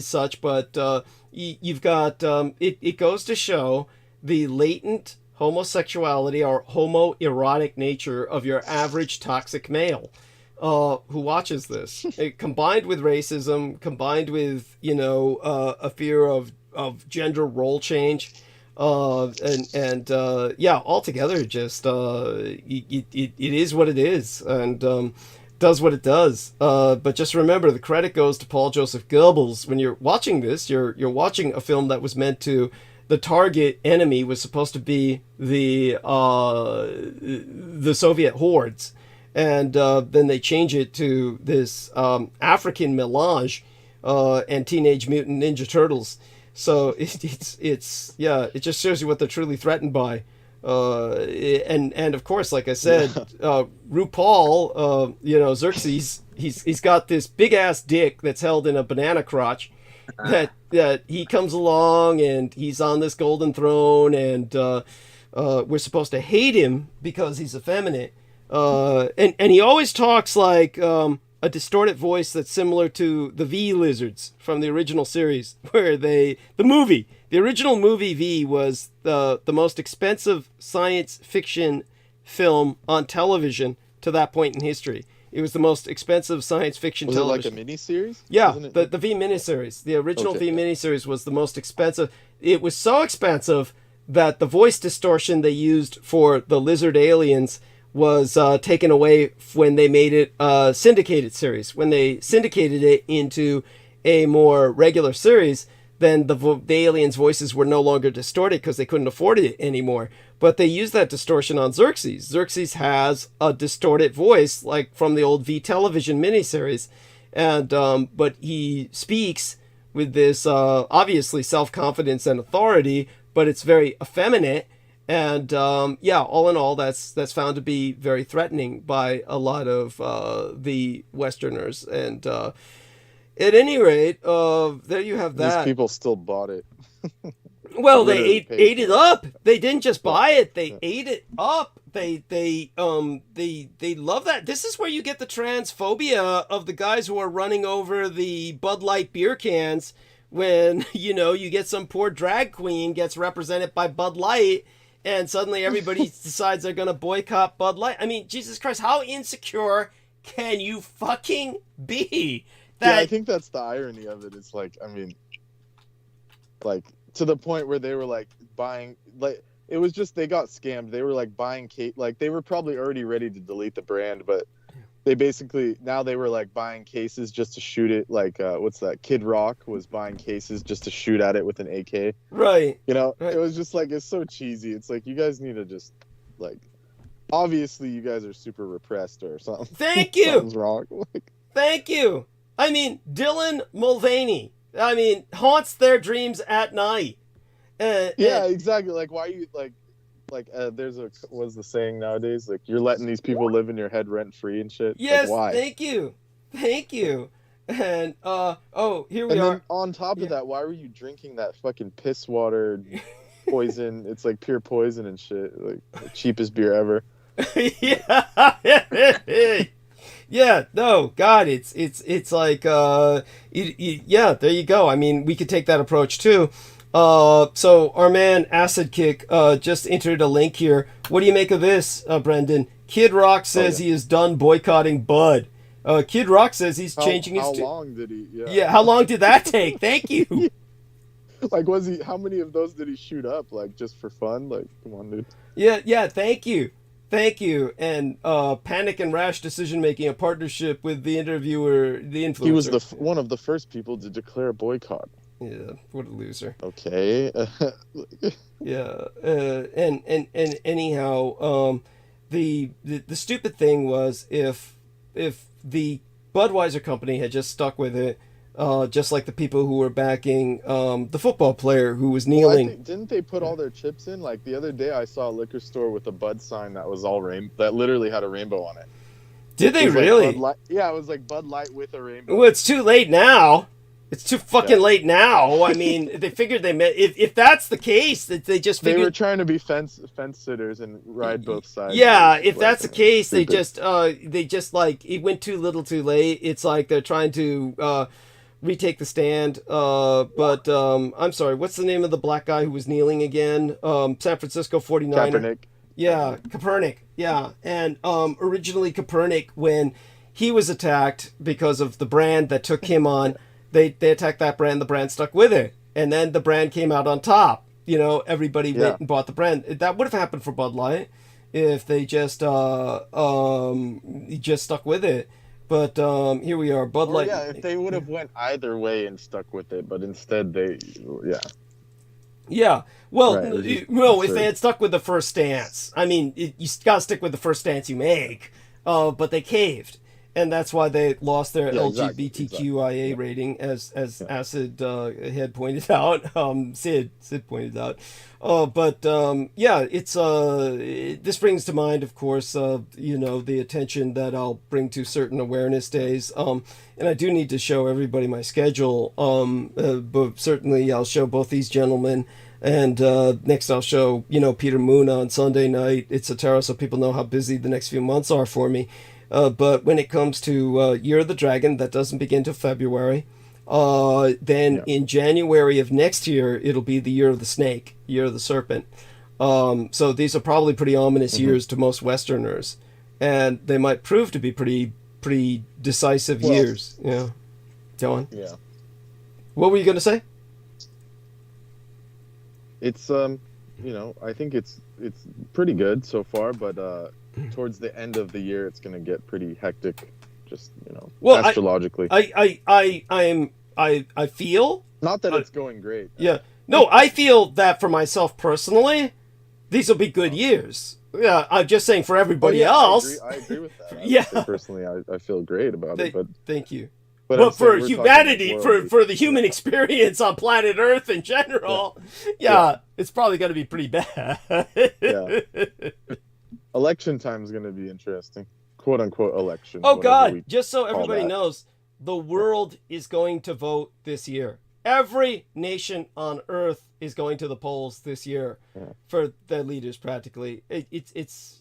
such, but you've got it goes to show the latent homosexuality or homoerotic nature of your average toxic male who watches this. Combined with racism, combined with, a fear of gender role change, altogether just it is what it is, and does what it does. But just remember, the credit goes to Paul Joseph Goebbels. When you're watching this, you're watching a film that was meant to the target enemy was supposed to be the Soviet hordes, and then they change it to this African melange and Teenage Mutant Ninja Turtles. So it's yeah, it just shows you what they're truly threatened by. And of course, like I said, RuPaul, Xerxes, he's got this big ass dick that's held in a banana crotch. That he comes along and he's on this golden throne, and we're supposed to hate him because he's effeminate. And he always talks like a distorted voice that's similar to the V lizards from the original series, where the original movie V was the most expensive science fiction film on television to that point in history. It was the most expensive science fiction television. Was it like a miniseries? Yeah, the V miniseries. The original V miniseries was the most expensive. It was so expensive that the voice distortion they used for the lizard aliens was taken away when they made it a syndicated series. When they syndicated it into a more regular series, then the aliens' voices were no longer distorted because they couldn't afford it anymore. But they used that distortion on Xerxes. Xerxes has a distorted voice, like from the old V television miniseries, and but he speaks with this obviously self-confidence and authority, but it's very effeminate. And yeah, all in all, that's found to be very threatening by a lot of the Westerners. And at any rate, there you have that. These people still bought it. Well, they ate it up. They didn't just buy it; they ate it up. They love that. This is where you get the transphobia of the guys who are running over the Bud Light beer cans when you get some poor drag queen gets represented by Bud Light, and suddenly everybody decides they're gonna boycott Bud Light. I mean, Jesus Christ, how insecure can you fucking be? Yeah, I think that's the irony of it. It's like, I mean, like, to the point where they were like buying, like, it was just, they got scammed. They were like buying like they were probably already ready to delete the brand, but they basically, now they were like buying cases just to shoot it. Like what's that, Kid Rock was buying cases just to shoot at it with an AK, right? It was just like, it's so cheesy. It's like, you guys need to just, like, obviously you guys are super repressed or something. Thank you. Something's wrong. Thank you. I mean, Dylan Mulvaney, haunts their dreams at night. Yeah, exactly. Like, why are you what's the saying nowadays? Like, you're letting these people live in your head rent free and shit. Yes, like, why? Thank you. And here we are. And then on top of that, why were you drinking that fucking piss water poison? It's like pure poison and shit. Like, the cheapest beer ever. Yeah. Yeah, no, God, it's like, yeah, there you go. I mean, we could take that approach too. So our man Acid Kick just entered a link here. What do you make of this, Brendan? Kid Rock says he is done boycotting Bud. Kid Rock says he's changing his... How long did he... Yeah, how long did that take? Thank you. Like, how many of those did he shoot up? Like, just for fun? Like, come on, dude. Yeah, thank you. Thank you. And Panic and Rash Decision Making, a partnership with the interviewer, the influencer. He was one of the first people to declare a boycott. Yeah, what a loser. Okay. Yeah. And anyhow, the stupid thing was if the Budweiser company had just stuck with it, just like the people who were backing the football player who was kneeling. Well, didn't they put all their chips in? Like, the other day I saw a liquor store with a Bud sign that was all that literally had a rainbow on it. Did they really? Like yeah, it was like Bud Light with a rainbow. Well, it's too late now. It's too fucking late now. I mean, they figured they met. If that's the case, that they just figured... They were trying to be fence sitters and ride both sides. Yeah, if that's the case, they just like, it went too little too late. It's like they're trying to retake the stand. But I'm sorry, what's the name of the black guy who was kneeling again? San Francisco 49er. Kaepernick. Yeah, Kaepernick. Yeah, and originally Kaepernick, when he was attacked because of the brand that took him on, they attacked that brand. The brand stuck with it, and then the brand came out on top. Everybody went and bought the brand. That would have happened for Bud Light if they just stuck with it. But here we are, Bud Light. Yeah, if they would have went either way and stuck with it, but instead Yeah. Well, Right, no, if absurd. they had stuck with the first stance, I mean, you got to stick with the first stance you make, but they caved. And that's why they lost their Yeah, exactly, LGBTQIA rating, as Acid had pointed out, Sid pointed out. Yeah, it's this brings to mind, of course, the attention that I'll bring to certain awareness days. And I do need to show everybody my schedule. But certainly I'll show both these gentlemen. And next I'll show, Peter Moon on Sunday night. It's a tarot, so people know how busy the next few months are for me. But when it comes to Year of the Dragon, that doesn't begin till February. Then in January of next year, it'll be the Year of the Snake, Year of the Serpent. So these are probably pretty ominous years to most Westerners. And they might prove to be pretty decisive years. Yeah. Go on. Yeah. What were you going to say? It's I think it's pretty good so far, but towards the end of the year it's going to get pretty hectic, just astrologically. I feel not that it's going great. Yeah. No, I feel that for myself personally, these will be good years. Yeah, I'm just saying for everybody else. I agree with that. Yeah. Personally, I feel great about it, but thank you. But for humanity, for the human experience on planet Earth in general, it's probably going to be pretty bad. Yeah. Election time is going to be interesting. "Quote unquote" election. Oh God! Just so everybody knows, the world is going to vote this year. Every nation on Earth is going to the polls this year for their leaders. Practically, it's this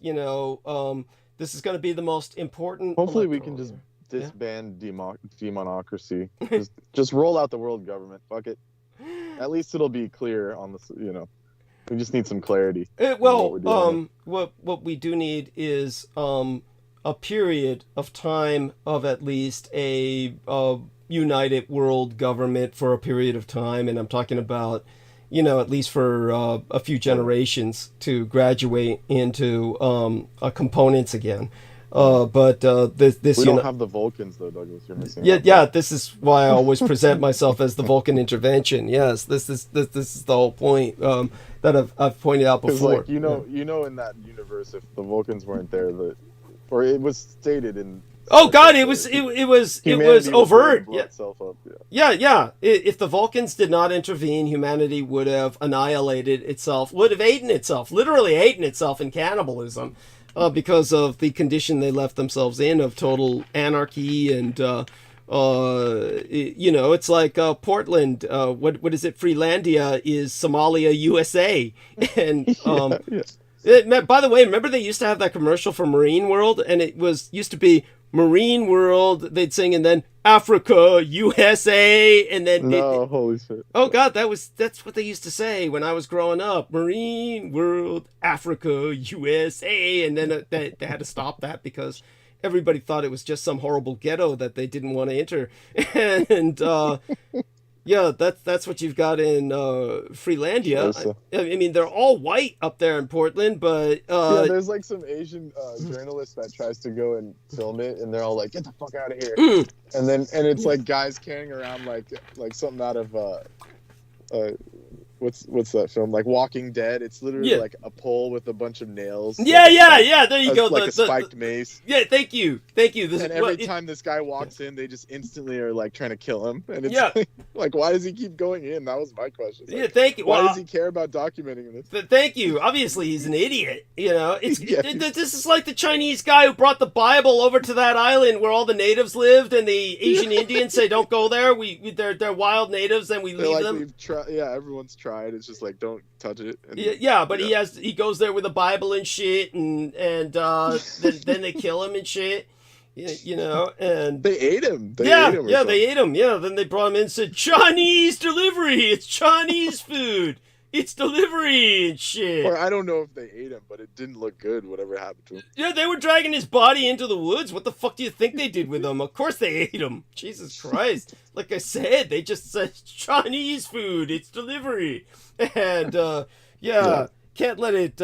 is going to be the most important. Hopefully, we can just disband demonocracy. just roll out the world government. Fuck it. At least it'll be clear on the. We just need some clarity. What we do need is a period of time of at least a united world government for a period of time, and I'm talking about, at least for a few generations to graduate into components again. But this we don't have the Vulcans though, Douglas. You're missing. Yeah. This is why I always present myself as the Vulcan intervention. Yes, this is the whole point that I've pointed out before. In that universe, if the Vulcans weren't there, or it was stated in. Oh God! It was overt. Yeah. If the Vulcans did not intervene, humanity would have annihilated itself. Would have literally eaten itself in cannibalism. Because of the condition they left themselves in of total anarchy and, it's like Portland. What is it? Freelandia is Somalia, USA. And by the way, remember they used to have that commercial for Marine World, and it used to be Marine World. They'd sing, and then Africa, USA, and then holy shit. Oh God, that's what they used to say when I was growing up. Marine World, Africa, USA, and then they had to stop that because everybody thought it was just some horrible ghetto that they didn't want to enter. And that's what you've got in Freelandia. I mean, they're all white up there in Portland, but there's like some Asian journalist that tries to go and film it, and they're all like, "Get the fuck out of here!" And it's like guys carrying around like something out of what's that film, like Walking Dead? It's literally like a pole with a bunch of nails. Yeah. There you go. Like a spiked mace. Yeah, thank you. And every time this guy walks in, they just instantly are like trying to kill him. And it's like, why does he keep going in? That was my question. Like, thank you. Why does he care about documenting this? Thank you. Obviously, he's an idiot. This is like the Chinese guy who brought the Bible over to that island where all the natives lived, and the Asian Indians say, "Don't go there. They're wild natives, and we leave them." Everyone's tried. It's just like, don't touch it. And, but he goes there with a Bible and shit, and then they kill him and shit. And they ate him. They ate him. Yeah, then they brought him in and said, "Chinese delivery. It's Chinese food. It's delivery and shit." Or I don't know if they ate him, but it didn't look good, whatever happened to him. Yeah, they were dragging his body into the woods. What the fuck do you think they did with him? Of course they ate him. Jesus Christ. Like I said, they just said, "Chinese food. It's delivery." And, can't let it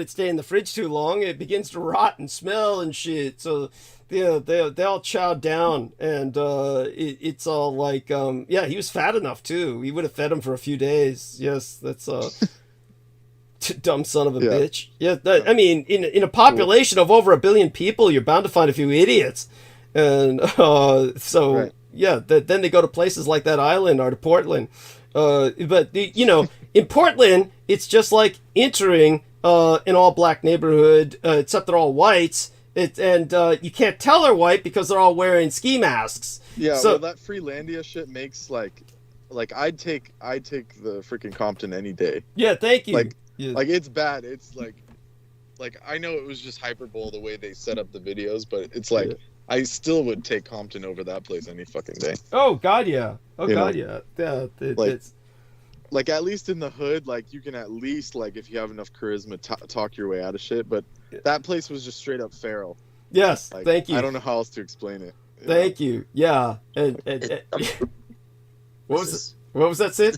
stay in the fridge too long. It begins to rot and smell and shit. So they all chowed down, and it's all like, yeah, he was fat enough too. We would have fed him for a few days. Yes, that's dumb son of a bitch. Yeah, I mean, in a population of over 1 billion people, you're bound to find a few idiots, and so Right. yeah, then they go to places like that island or to Portland. But you know, in Portland, it's just like entering an all-black neighborhood, except they're all whites. And you can't tell they're white because they're all wearing ski masks. Yeah, So- well, that Freelandia shit makes like I'd take the freaking Compton any day. Yeah, thank you. Like- Yeah. Like it's bad. It's like I know it was just hyperbole the way they set up the videos, but it's like Yeah. I still would take Compton over that place any fucking day. Oh God, yeah. Oh You God, know? yeah. Yeah, Like- it's Like at least in the hood, like you can at least like if you have enough charisma talk your way out of shit. But that place was just straight up feral. yes. Like, Thank you. I don't know how else to explain it. you know? Thank you. Yeah. And what was that, Sid?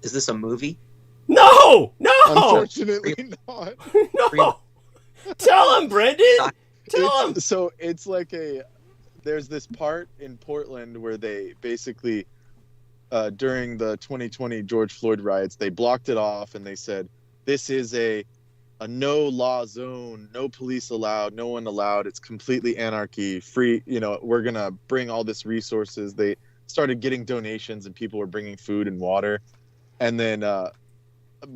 Is this a movie? No, no, Unfortunately not. no. Tell him, Brendan. Tell him. So it's like there's this part in Portland where they basically during the 2020 George Floyd riots, they blocked it off and they said this is a no law zone, no police allowed, no one allowed, it's completely anarchy, free, you know, we're gonna bring all this resources. They started getting donations and people were bringing food and water, and then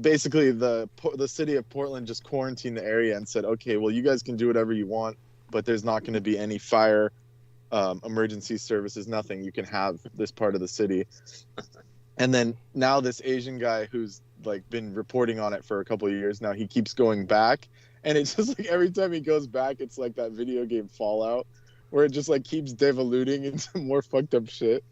basically the city of Portland just quarantined the area and said, okay, well, you guys can do whatever you want, but there's not going to be any fire emergency services, nothing. You can have this part of the city. And then now this Asian guy who's like been reporting on it for a couple of years now, he keeps going back, and it's just like every time he goes back, it's like that video game Fallout where it just like keeps devoluting into more fucked up shit.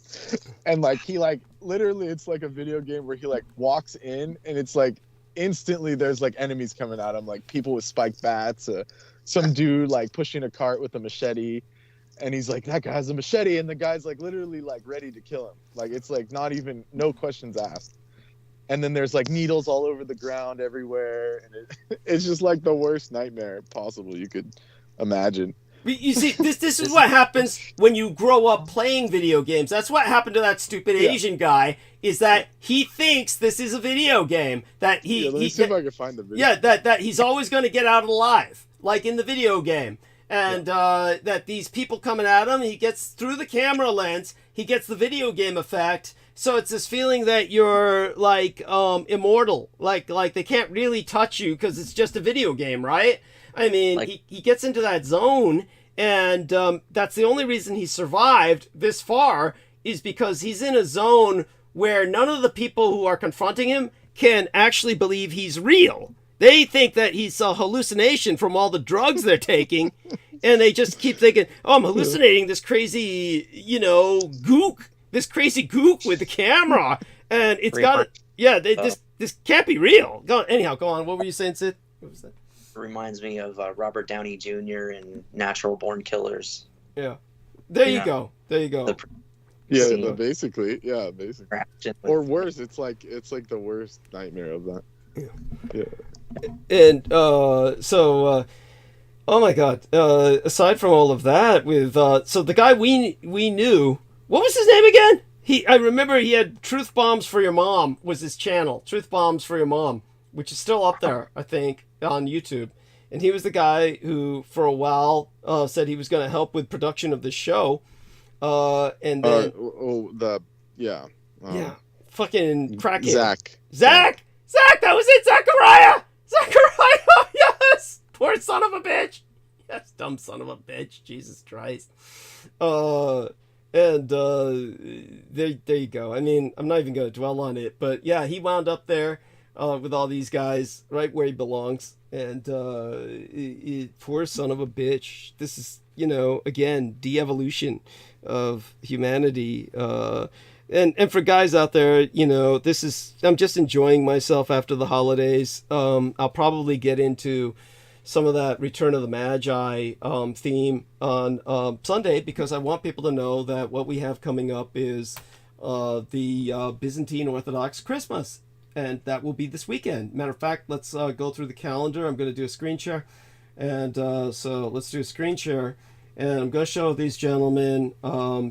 And like he like literally it's like a video game where he like walks in and it's like instantly there's like enemies coming at him, like people with spiked bats, some dude like pushing a cart with a machete, and he's like, that guy has a machete, and the guy's like literally like ready to kill him. Like it's like not even, no questions asked. And then there's like needles all over the ground everywhere, and it's just like the worst nightmare possible you could imagine. You see, this is what happens when you grow up playing video games. That's what happened to that stupid Asian guy, is that he thinks this is a video game. That Let me see if I can find the video. Yeah, that he's always going to get out alive, like in the video game. And that these people coming at him, he gets through the camera lens, he gets the video game effect. So it's this feeling that you're like immortal, like they can't really touch you because it's just a video game, right? I mean, Like- he gets into that zone, and that's the only reason he survived this far, is because he's in a zone where none of the people who are confronting him can actually believe he's real. They think that he's a hallucination from all the drugs they're taking, and they just keep thinking, oh, I'm hallucinating this crazy, gook, this crazy gook with the camera, and it's got, this can't be real. Go on. What were you saying, Sid? What was that? Reminds me of Robert Downey Jr. in Natural Born Killers. Yeah. There you Yeah. go. There you go. The Yeah, scene but basically. interaction with- Or worse, it's like the worst nightmare of that. And oh my God. Aside from all of that, with so the guy we knew, what was his name again? I remember he had Truth Bombs for Your Mom was his channel. Truth Bombs for Your Mom, which is still up there, I think, on YouTube. And he was the guy who, for a while, said he was going to help with production of the show. And then, fucking crackhead. Zach, that was it, Zachariah, yes, poor son of a bitch, yes, dumb son of a bitch, Jesus Christ. There you go. I mean, I'm not even going to dwell on it, but yeah, he wound up there with all these guys, right where he belongs. And poor son of a bitch. This is, again, de-evolution of humanity. And for guys out there, I'm just enjoying myself after the holidays. I'll probably get into some of that Return of the Magi theme on Sunday, because I want people to know that what we have coming up is the Byzantine Orthodox Christmas. And that will be this weekend. Matter of fact, let's go through the calendar. I'm going to do a screen share. And so let's do a screen share. and I'm going to show these gentlemen,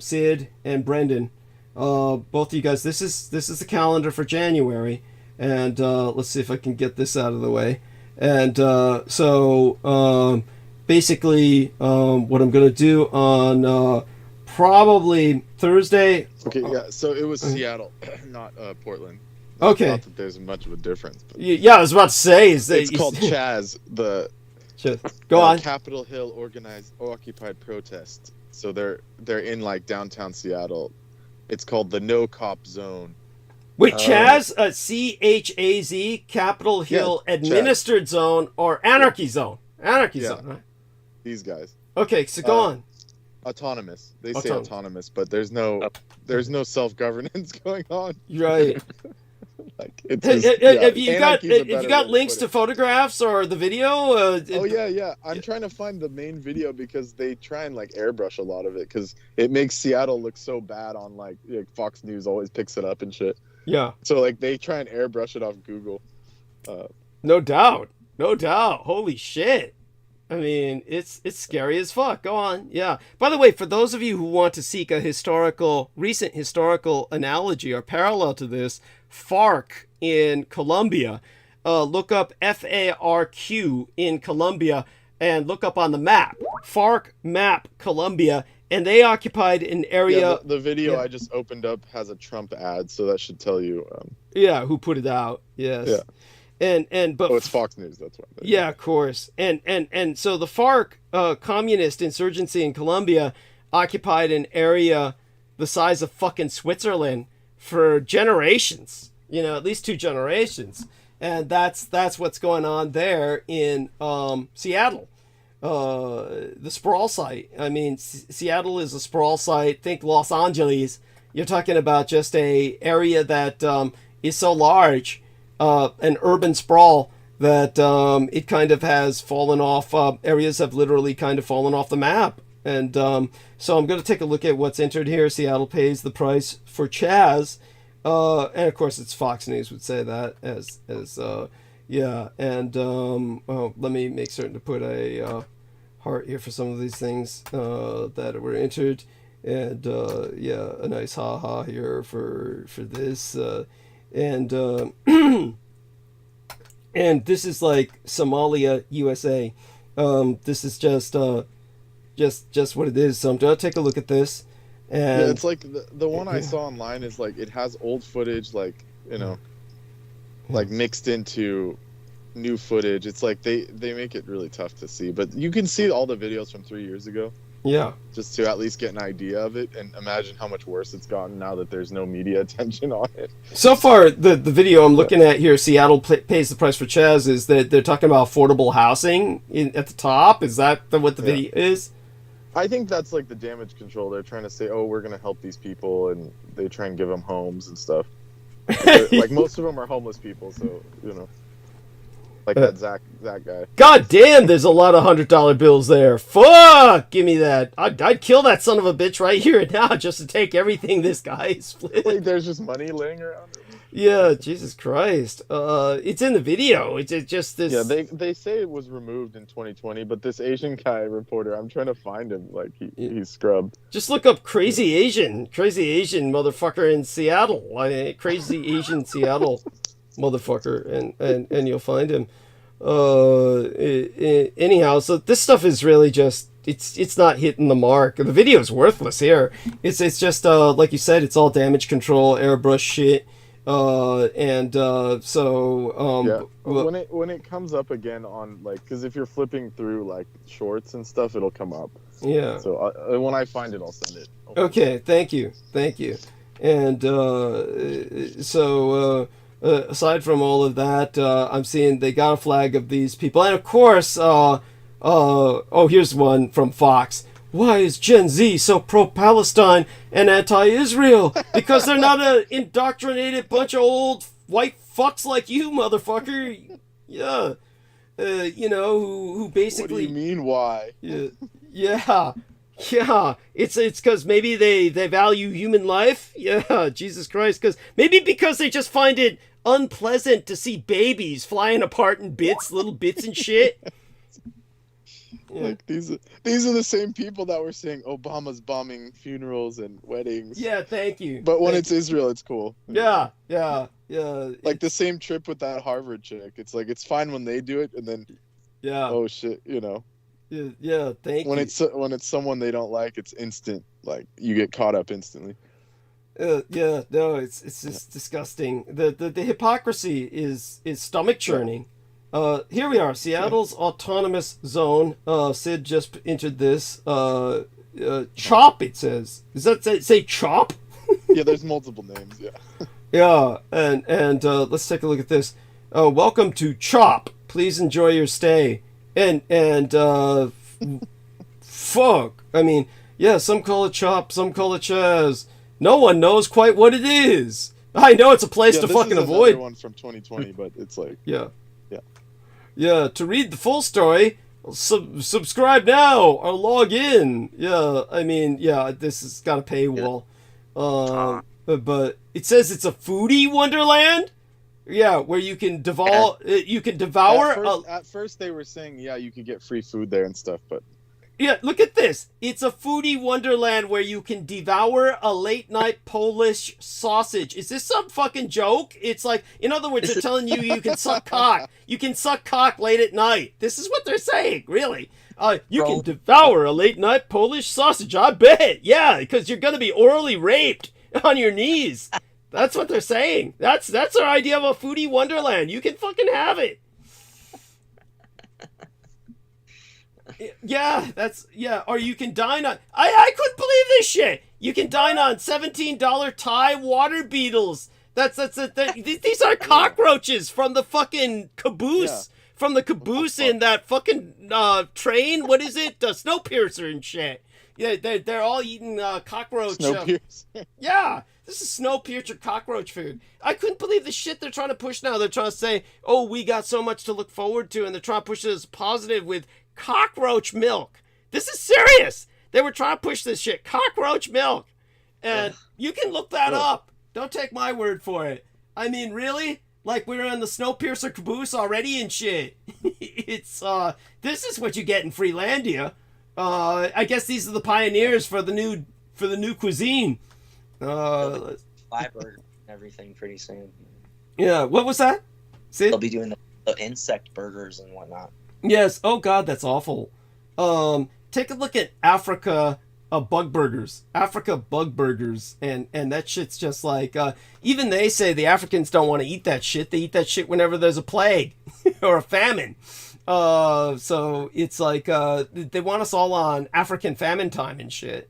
Sid and Brendan, both of you guys. This is the calendar for January, and let's see if I can get this out of the way. And basically, what I'm going to do on probably Thursday. Okay, yeah. So it was Seattle, not Portland. Okay. Not that there's much of a difference. But Yeah, I was about to say. it's called Chaz, Go on. Capitol Hill organized occupied protest. So they're in like downtown Seattle. It's called the No Cop Zone. Wait, Chaz, CHAZ, Capitol Hill Administered Zone or Anarchy Zone? Anarchy Zone, right? These guys. Okay, so go on. Autonomous. They say autonomous, but there's no self-governance going on. Right. Like it's have you got links to photographs or the video? Oh yeah. I'm trying to find the main video because they try and like airbrush a lot of it because it makes Seattle look so bad on like Fox News always picks it up and shit. Yeah. So like they try and airbrush it off Google. No doubt. Holy shit. I mean, it's scary as fuck. Go on. Yeah. By the way, for those of you who want to seek a recent historical analogy or parallel to this, FARC in Colombia, look up FARQ in Colombia and look up on the map, FARC map Colombia, and they occupied an area. Yeah, the video I just opened up has a Trump ad, so that should tell you. Who put it out? Yes. Yeah. But it's Fox News. That's why. Yeah, of course. And so the FARC communist insurgency in Colombia occupied an area the size of fucking Switzerland for generations. At least 2 generations. And that's what's going on there in Seattle. The sprawl site. I mean, Seattle is a sprawl site. Think Los Angeles. You're talking about just a area that is so large. An urban sprawl that it kind of has fallen off. Areas have literally kind of fallen off the map. And so I'm going to take a look at what's entered here. Seattle pays the price for Chaz. And of course, it's Fox News would say that And let me make certain to put a heart here for some of these things that were entered. And a nice haha here for this. And and this is like Somalia, USA. This is just what it is. So I'm gonna take a look at this. And it's like the one I saw online is like it has old footage, like like mixed into new footage. It's like they make it really tough to see, but you can see all the videos from 3 years ago. Yeah. Just to at least get an idea of it and imagine how much worse it's gotten now that there's no media attention on it. So far, the video I'm looking at here, Seattle pays the price for Chaz, is that they're talking about affordable housing at the top. Is that what the video is? I think that's like the damage control. They're trying to say, oh, we're going to help these people, and they try and give them homes and stuff. Like most of them are homeless people, so, like that Zach guy. God damn, there's a lot of $100 bills there. Fuck, give me that. I'd kill that son of a bitch right here and now just to take everything this guy split. Like there's just money laying around. Yeah, Jesus Christ. It's in the video. It's just this. Yeah, they say it was removed in 2020, but this Asian guy reporter, I'm trying to find him. Like he's scrubbed. Just look up crazy Asian motherfucker in Seattle. Crazy Asian Seattle motherfucker, and you'll find him. Anyhow, so this stuff is really just it's not hitting the mark. The video is worthless here. It's just like you said, it's all damage control, airbrush shit. When it comes up again on like, because if you're flipping through like shorts and stuff, it'll come up. Yeah. So when I find it, I'll send it. Okay. Thank you. And aside from all of that, I'm seeing they got a flag of these people, and of course, here's one from Fox. Why is Gen Z so pro-Palestine and anti-Israel? Because they're not an indoctrinated bunch of old white fucks like you, motherfucker. Yeah. Who basically... What do you mean, why? Yeah. It's because maybe they value human life. Yeah, Jesus Christ. Because they just find it unpleasant to see babies flying apart in little bits and shit. Yeah. Like these are the same people that were saying Obama's bombing funerals and weddings. Yeah, thank you. But when Thank it's Israel, it's cool. Yeah. Like the same trip with that Harvard chick. It's like it's fine when they do it, and then Yeah. oh shit, you know. Yeah, thank When you. when it's someone they don't like, it's instant. Like you get caught up instantly. Yeah, no, it's just disgusting. The hypocrisy is stomach churning. Here we are, Seattle's autonomous zone. Sid just entered this. CHOP, it says. Does that say CHOP? Yeah, there's multiple names. Yeah. Yeah, and let's take a look at this. Welcome to CHOP. Please enjoy your stay. And fuck. I mean, yeah, some call it CHOP, some call it Chaz. No one knows quite what it is. I know it's a place to fucking avoid. One from 2020, but it's like yeah. To read the full story, subscribe now or log in. Yeah, I mean, yeah, this has got a paywall. But it says it's a foodie wonderland. Yeah, where you can devour. At first, they were saying, yeah, you could get free food there and stuff, but yeah, look at this. It's a foodie wonderland where you can devour a late-night Polish sausage. Is this some fucking joke? It's like, in other words, they're telling you can suck cock. You can suck cock late at night. This is what they're saying, really. You can devour a late-night Polish sausage, I bet. Yeah, because you're going to be orally raped on your knees. That's what they're saying. That's our idea of a foodie wonderland. You can fucking have it. Yeah, or you can dine on. I couldn't believe this shit. You can dine on $17 Thai water beetles. These are cockroaches from the fucking caboose, from the caboose in that fucking train. What is it? Snowpiercer and shit. Yeah, they're all eating cockroach. Snowpiercer. Yeah, this is Snowpiercer cockroach food. I couldn't believe the shit they're trying to push now. They're trying to say, oh, we got so much to look forward to, and they're trying to push it as positive with cockroach milk. This is serious. They were trying to push this shit. Cockroach milk. And you can look that up. Don't take my word for it. I mean, really? Like we're on the Snowpiercer caboose already and shit. It's, this is what you get in Freelandia. I guess these are the pioneers for the new cuisine. Fiber and everything pretty soon. Yeah, what was that? They'll be doing the insect burgers and whatnot. Yes. Oh God, that's awful. Take a look at Africa bug burgers. Africa bug burgers, and that shit's just like. Even they say the Africans don't want to eat that shit. They eat that shit whenever there's a plague or a famine. So it's like they want us all on African famine time and shit.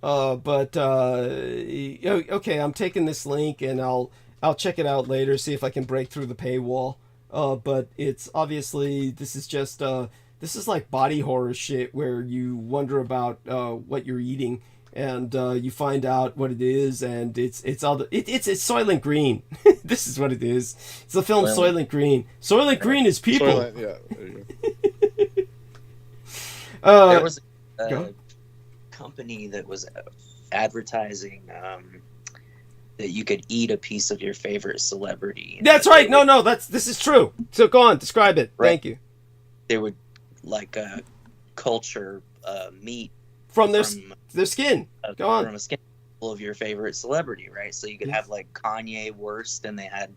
Okay, I'm taking this link and I'll check it out later. See if I can break through the paywall. But it's obviously, this is just, this is like body horror shit where you wonder about what you're eating and you find out what it is, and it's Soylent Green. This is what it is. It's the film Soylent Green. Soylent Green is people. Soylent, yeah, there you go. There was a company that was advertising that you could eat a piece of your favorite celebrity. That's right. No, this is true. So go on, describe it. Right. Thank you. They would like culture meat from their skin. Go on. From a skin of your favorite celebrity, right? So you could have like Kanye Wurst, and they had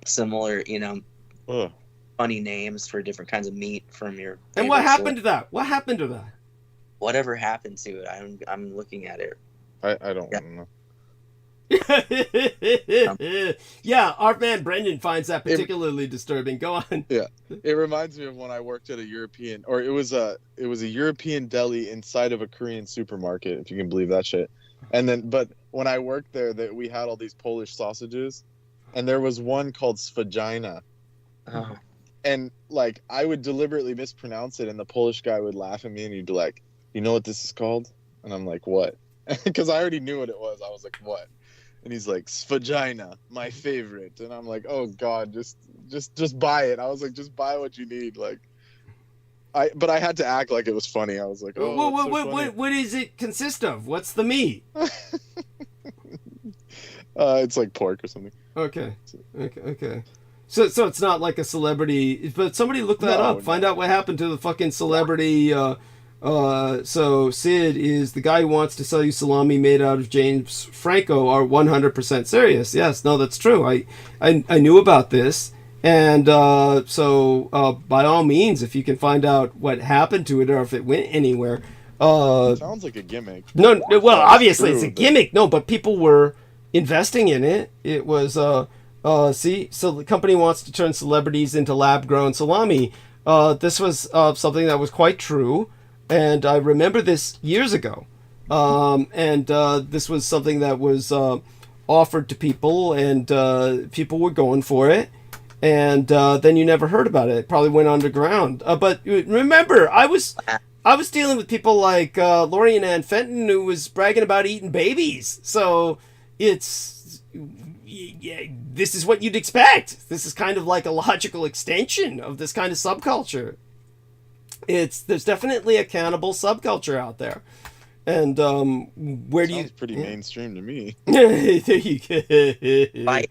similar, funny names for different kinds of meat from your. And what happened to that? What happened to that? Whatever happened to it, I'm looking at it. I don't know. Yeah, our man Brendan finds that particularly disturbing. Go on. Yeah, it reminds me of when I worked at a European, or it was a European deli inside of a Korean supermarket, if you can believe that shit. And then, but when I worked there, that we had all these Polish sausages, and there was one called Svagina. Oh. And like I would deliberately mispronounce it, and the Polish guy would laugh at me, and he'd be like, "You know what this is called?" And I'm like, "What?" Because I already knew what it was. I was like, "What?" And he's like, "Svagina, my favorite." And I'm like, "Oh God, just buy it." I was like, "Just buy what you need." Like, but I had to act like it was funny. I was like, "Oh, what does it consist of? What's the meat?" It's like pork or something. Okay. So it's not like a celebrity, but somebody look that up. Find out what happened to the fucking celebrity. So Sid is the guy who wants to sell you salami made out of James Franco are 100% serious. Yes, no, that's true. I knew about this. And so by all means, if you can find out what happened to it or if it went anywhere. It sounds like a gimmick. No, well, obviously true, it's a gimmick. No, but people were investing in it. It was, see, so the company wants to turn celebrities into lab-grown salami. This was something that was quite true. And I remember this years ago. And this was something that was offered to people, and people were going for it. And then you never heard about it. It probably went underground. But remember, I was dealing with people like Lori Ann Fenton, who was bragging about eating babies. So it's this is what you'd expect. This is kind of like a logical extension of this kind of subculture. There's definitely a cannibal subculture out there. And where do you? Sounds pretty mainstream to me. There you go. By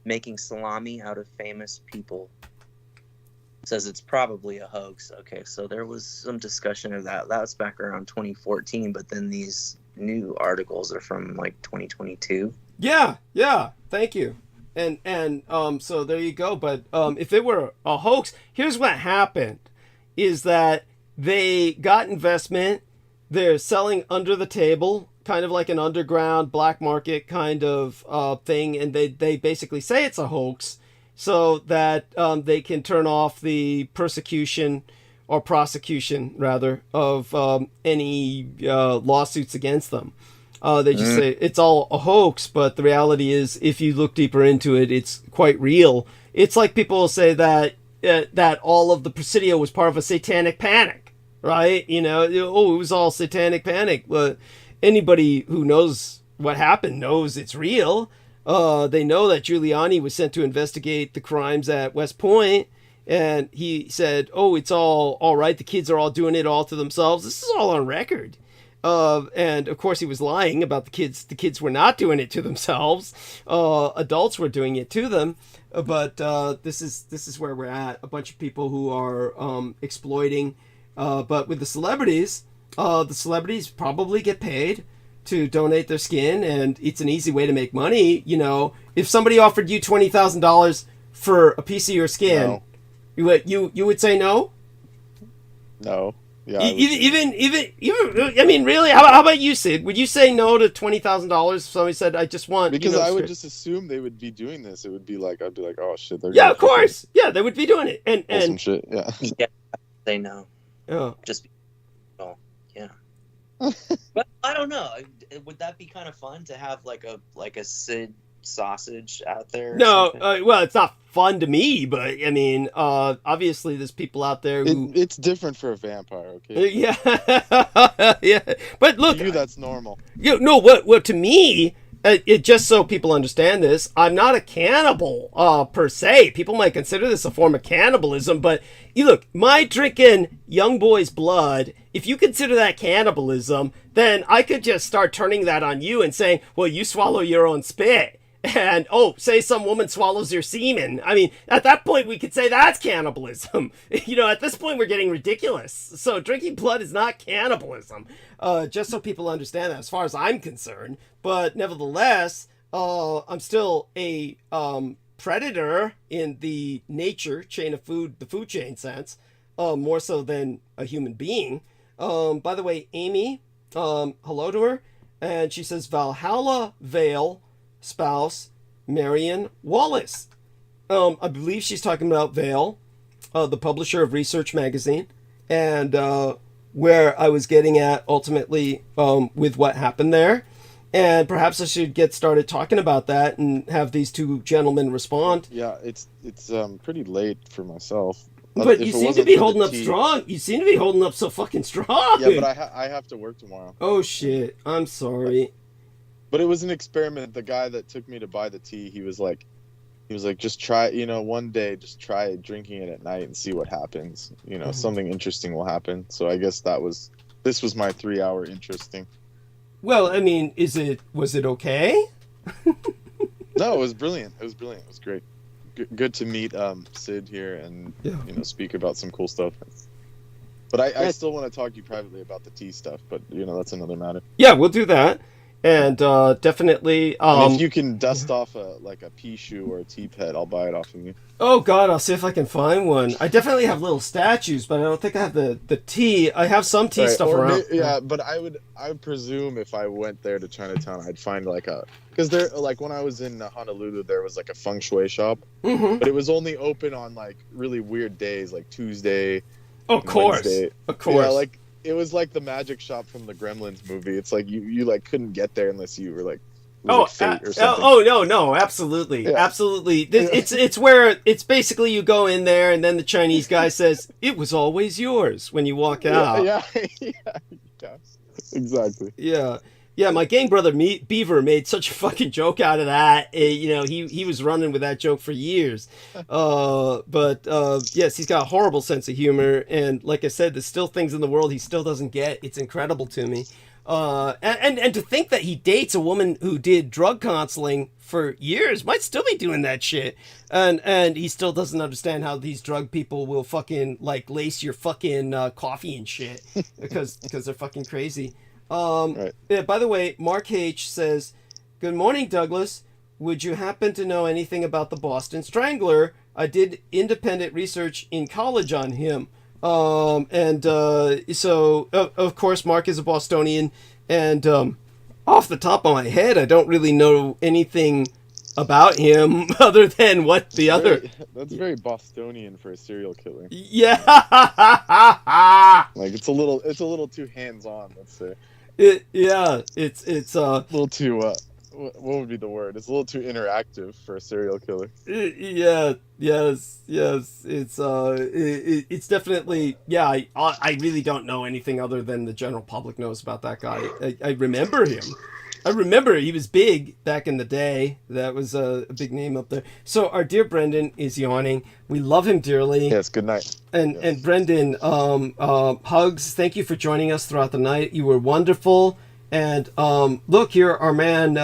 making salami out of famous people. Says it's probably a hoax. Okay, so there was some discussion of that. That was back around 2014, but then these new articles are from like 2022. Yeah, thank you. And so there you go. But if it were a hoax, here's what happened, is that they got investment. They're selling under the table, kind of like an underground black market kind of thing, and they basically say it's a hoax so that they can turn off the persecution or prosecution, rather, of any lawsuits against them. They just say it's all a hoax, but the reality is, if you look deeper into it, it's quite real. It's like people say that all of the Presidio was part of a satanic panic, right? You know, it was all satanic panic. But anybody who knows what happened knows it's real. They know that Giuliani was sent to investigate the crimes at West Point, and he said, "Oh, it's all right. The kids are all doing it all to themselves." This is all on record. And of course he was lying about the kids. The kids were not doing it to themselves. Adults were doing it to them. But this is where we're at. A bunch of people who are exploiting. But with the celebrities probably get paid to donate their skin, and it's an easy way to make money. You know, if somebody offered you $20,000 for a piece of your skin, you would say no? No. Yeah. Even I mean, really, how about you, Sid? Would you say no to $20,000 if somebody said, "I just want"? Because I would just assume they would be doing this. It would be like, I'd be like, oh shit, they're of course, they would be doing it, and some shit, yeah. Say no. Oh, just yeah. But I don't know. Would that be kind of fun to have like a Sid sausage out there? No, well, it's not fun to me, but I mean, obviously there's people out there who it's different for a vampire, okay? Yeah. But look, to you that's normal. What to me, it just so people understand this, I'm not a cannibal per se. People might consider this a form of cannibalism, but you look, my drinking young boy's blood, if you consider that cannibalism, then I could just start turning that on you and saying, well, you swallow your own spit. And, say some woman swallows your semen. I mean, at that point, we could say that's cannibalism. At this point, we're getting ridiculous. So drinking blood is not cannibalism. Just so people understand that, as far as I'm concerned. But nevertheless, I'm still a predator in the nature chain of food, the food chain sense, more so than a human being. By the way, Amy, hello to her. And she says, Valhalla Vale spouse Marion Wallace. I believe she's talking about Vale, the publisher of Research Magazine, and where I was getting at ultimately with what happened there. And perhaps I should get started talking about that and have these two gentlemen respond. Yeah, it's pretty late for myself. But you seem to be holding up strong. You seem to be holding up so fucking strong. Yeah, but I have to work tomorrow. Oh shit! I'm sorry. But it was an experiment. The guy that took me to buy the tea, he was like, just try, one day, just try drinking it at night and see what happens. Something interesting will happen. So I guess this was my 3-hour interesting. Well, I mean, was it okay? No, it was brilliant. It was great. good to meet Sid here and Yeah. speak about some cool stuff. But I still want to talk to you privately about the tea stuff, but that's another matter. Yeah, we'll do that. And definitely And if you can dust off a pea shoe or a tea pet, I'll buy it off of you. Oh God, I'll see if I can find one. I definitely have little statues, but I don't think I have the tea. I have some tea stuff around. But I would presume if I went there to Chinatown, I'd find because there when I was in Honolulu, there was a feng shui shop, but it was only open on really weird days, like Tuesday. Of course, Wednesday. Of course. Yeah, it was like the magic shop from the Gremlins movie. It's like you couldn't get there unless you were fate or something. No, absolutely, Yeah. absolutely. It's where it's basically you go in there and then the Chinese guy says it was always yours when you walk out. Yeah, exactly. Yeah. My gang brother Beaver made such a fucking joke out of that. He was running with that joke for years. But yes, he's got a horrible sense of humor, and like I said, there's still things in the world he still doesn't get. It's incredible to me. And to think that he dates a woman who did drug counseling for years, might still be doing that shit, and he still doesn't understand how these drug people will fucking lace your fucking coffee and shit because they're fucking crazy. Right. Yeah, by the way, Mark H says, "Good morning, Douglas. Would you happen to know anything about the Boston Strangler? I did independent research in college on him." So of course Mark is a Bostonian, and off the top of my head, I don't really know anything about him other than what that's very Bostonian for a serial killer. Yeah. It's a little too hands-on, let's say. It's a little too what would be the word? It's a little too interactive for a serial killer. Yes. It's definitely, I really don't know anything other than the general public knows about that guy. I remember him. I remember he was big back in the day. That was a big name up there. So our dear Brendan is yawning. We love him dearly. Yes, good night. And Brendan, hugs. Thank you for joining us throughout the night. You were wonderful. And look here, our man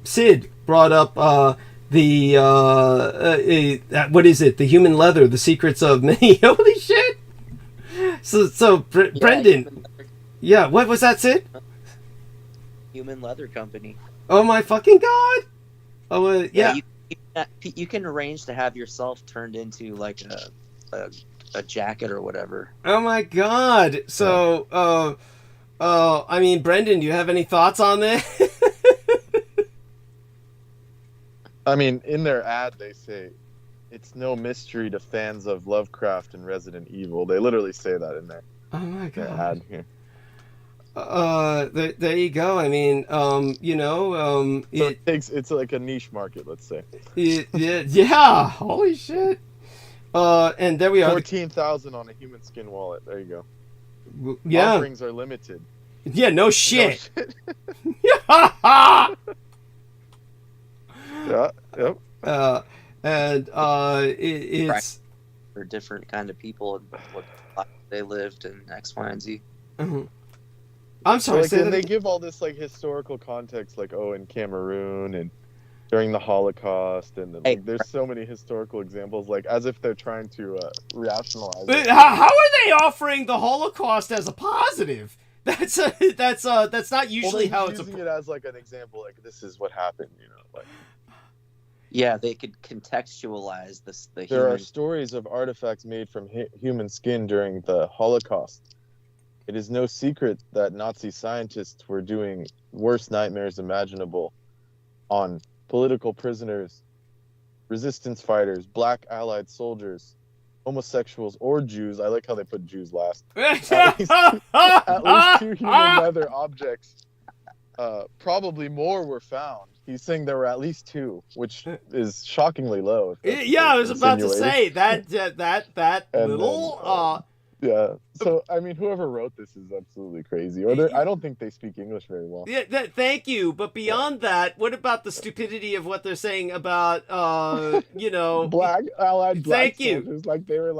Sid brought up what is it? The human leather, the secrets of many. Holy shit! So Brendan, what was that, Sid? Human leather company. Oh my fucking god! Oh you can arrange to have yourself turned into a jacket or whatever. Oh my god! So I mean, Brendan, do you have any thoughts on that? I mean, in their ad, they say, "It's no mystery to fans of Lovecraft and Resident Evil." They literally say that in there. Oh my god. Ad here. There you go. I mean, it's like a niche market, let's say. Yeah. Holy shit. And there we are. 14,000 on a human skin wallet. There you go. Yeah. Offerings are limited. Yeah, no shit. Yeah, yep. It's for different kind of people and what life they lived and X, Y, and Z. Mm-hmm. I'm sorry. And they give all this historical context, in Cameroon and during the Holocaust, and there's so many historical examples, as if they're trying to rationalize it. How are they offering the Holocaust as a positive? That's not usually how it's using it as an example. This is what happened, Yeah, they could contextualize this. There are stories of artifacts made from human skin during the Holocaust. It is no secret that Nazi scientists were doing worst nightmares imaginable on political prisoners, resistance fighters, black Allied soldiers, homosexuals, or Jews. I like how they put Jews last. At least 2 human leather objects. Probably more were found. He's saying there were at least 2, which is shockingly low. I was about to say that little. Yeah. So I mean, whoever wrote this is absolutely crazy. I don't think they speak English very well. Yeah. Thank you. But beyond that, what about the stupidity of what they're saying about black Allied black soldiers? Like they were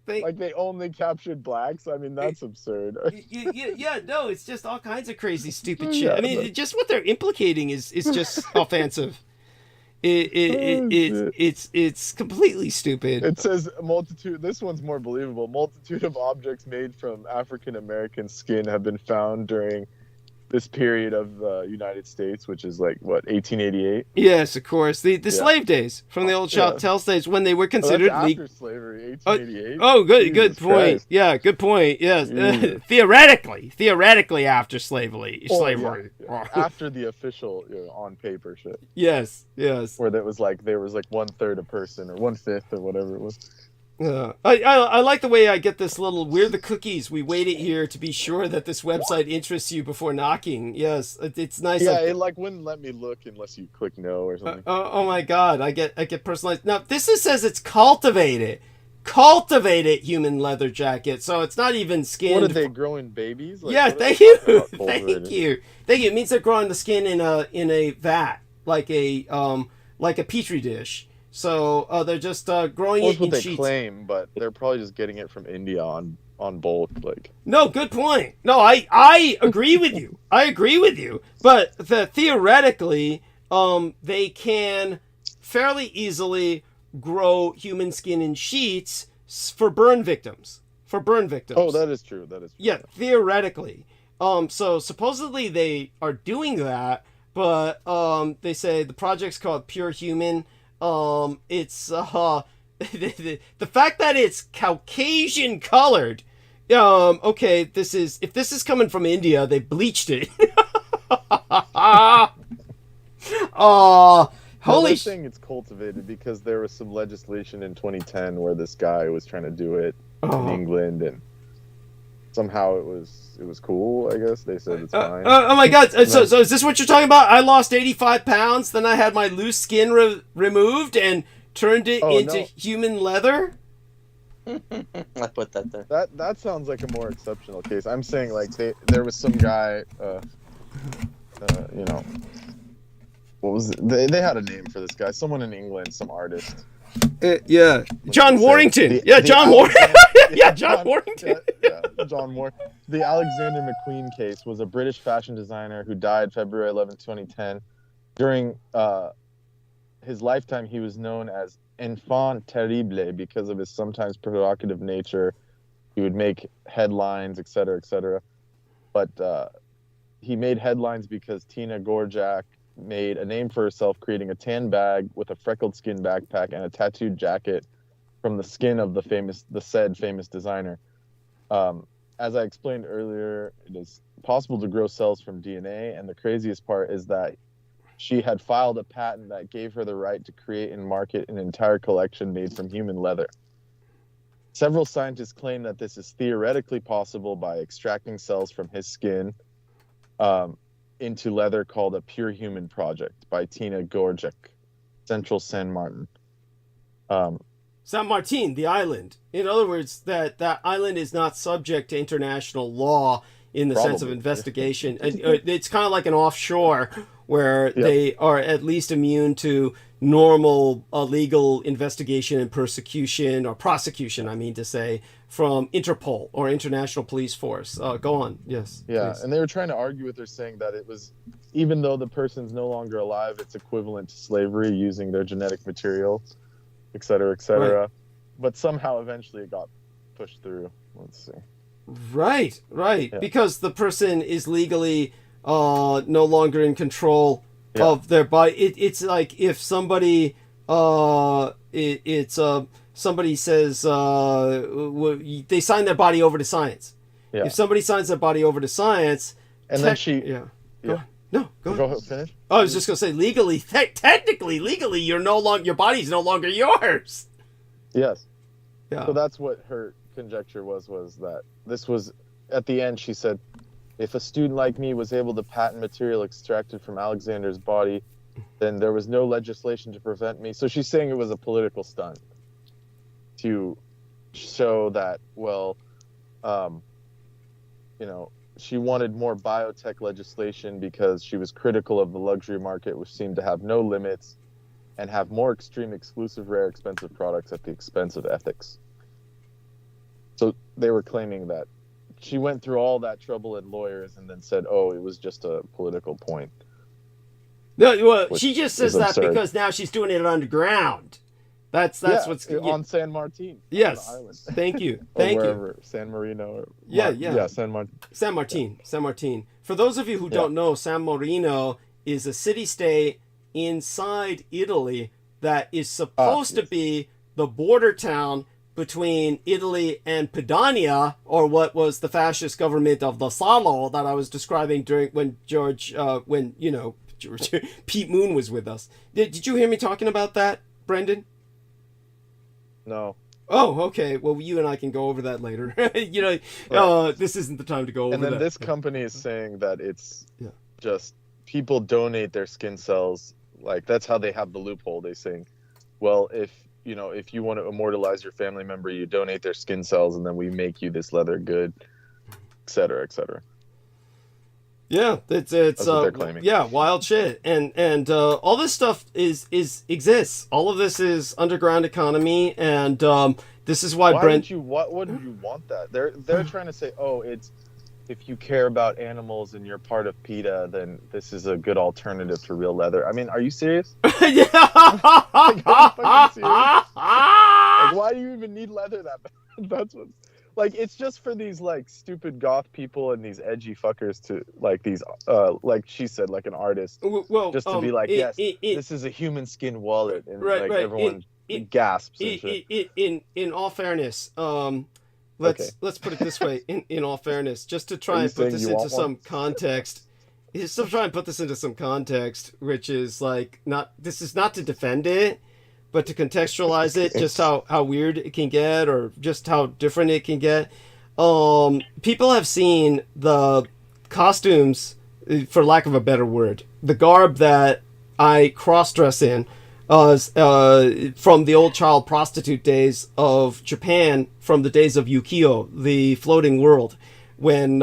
they only captured blacks. I mean, that's absurd. No, it's just all kinds of crazy, stupid shit. I mean, just what they're implicating is just offensive. It's completely stupid. It says a multitude. This one's more believable. Multitude of objects made from African American skin have been found during this period of the United States, which is like what, 1888. Yes, of course. The slave days from the old chattel states when they were considered after slavery, 1888. Oh, good Jesus point. Christ. Yeah, good point. Yes, theoretically after slavery. Yeah. After the official, on paper shit. Yes. Where there was like 1/3 a person or 1/5 or whatever it was. Yeah, I like the way I get this little, we're the cookies. We waited here to be sure that this website interests you before knocking. Yes, it's nice. Yeah, it wouldn't let me look unless you click no or something. Oh my God, I get personalized. Now this says it's cultivated human leather jacket, so it's not even skinned. What are they growing babies? Yeah, thank you. It means they're growing the skin in a vat, like a petri dish. So they're just growing it in sheets. That's what they claim, but they're probably just getting it from India on bulk. Like, no, good point. No, I agree with you. But theoretically, they can fairly easily grow human skin in sheets for burn victims. Oh, that is true. Yeah, theoretically. So supposedly they are doing that, but they say the project's called Pure Human. It's the fact that it's Caucasian colored. Okay, if this is coming from India, they bleached it. Holy thing, it's cultivated because there was some legislation in 2010 where this guy was trying to do it in England, and somehow it was cool. I guess they said it's fine. Oh my God! So is this what you're talking about? I lost 85 pounds, then I had my loose skin removed and turned it into human leather. I put that there. That sounds like a more exceptional case. I'm saying like there was some guy, what was it? They had a name for this guy. Someone in England, some artist. Yeah, John Warrington. John Warrington. John Warrington. John Moore. The Alexander McQueen case was a British fashion designer who died February 11, 2010. During his lifetime, he was known as Enfant Terrible because of his sometimes provocative nature. He would make headlines, etc., etc. But he made headlines because Tina Gorjak made a name for herself creating a tan bag with a freckled skin backpack and a tattooed jacket from the skin of the said famous designer. As I explained earlier, it is possible to grow cells from DNA, and the craziest part is that she had filed a patent that gave her the right to create and market an entire collection made from human leather. Several scientists claim that this is theoretically possible by extracting cells from his skin into leather, called a Pure Human project by Tina Gorjak, Central San Martin. San Martin, the island. In other words, that island is not subject to international law in the sense of investigation. It's kind of like an offshore where they are at least immune to normal legal investigation and persecution, or prosecution, I mean to say, from Interpol or International Police Force. Go on. Yes. Yeah, please. And they were trying to argue with her, saying that it was, even though the person's no longer alive, it's equivalent to slavery, using their genetic material, et cetera, et cetera. Right. But somehow eventually it got pushed through. Let's see. Right. Yeah. Because the person is legally no longer in control of their body. It's like if somebody somebody says they sign their body over to science. Yeah. If somebody signs their body over to science, and then she go ahead. Finish. I was just gonna say, legally, technically, your body's no longer yours. Yes. Yeah. So that's what her conjecture was that this was, at the end she said, if a student like me was able to patent material extracted from Alexander's body, then there was no legislation to prevent me. So she's saying it was a political stunt to show that, she wanted more biotech legislation because she was critical of the luxury market, which seemed to have no limits and have more extreme, exclusive, rare, expensive products at the expense of ethics. So they were claiming that she went through all that trouble and lawyers and then said, it was just a political point. No, well, Which she just is says that absurd. because now she's doing it underground. That's what's on San Martin. Yes. On the island. Thank you. Or Thank you. wherever, San Marino. Or Yeah. San Martin. San Martin. San Martin. For those of you who don't know, San Marino is a city-state inside Italy that is supposed to be the border town between Italy and Padania, or what was the fascist government of the Salo that I was describing during when Pete Moon was with us. Did you hear me talking about that, Brendan? No. Oh, okay. Well, you and I can go over that later. This isn't the time to go over that. And then this company is saying that it's just people donate their skin cells. Like, that's how they have the loophole. They saying, well, if you want to immortalize your family member, you donate their skin cells, and then we make you this leather good, et cetera, et cetera. Yeah, it's That's what they're claiming. Yeah, wild shit, and all this stuff exists. All of this is underground economy, and this is why wouldn't you want that? They're trying to say, oh, it's if you care about animals and you're part of PETA, then this is a good alternative to real leather. I mean, are you serious? Yeah. Like, are you fucking serious? Like, why do you even need leather that bad? That's what. Like, it's just for these, like, stupid goth people and these edgy fuckers to, like, these, like she said, like an artist, well, just to be like, this is a human skin wallet, and everyone gasps and shit. In all fairness, let's put it this way. In all fairness, just to try and put this into some context, still try and put this into some context, which is like this is not to defend it, but to contextualize it, just how weird it can get, or just how different it can get. People have seen the costumes, for lack of a better word, the garb that I cross-dress in, from the old child prostitute days of Japan, from the days of Yukio, the floating world, when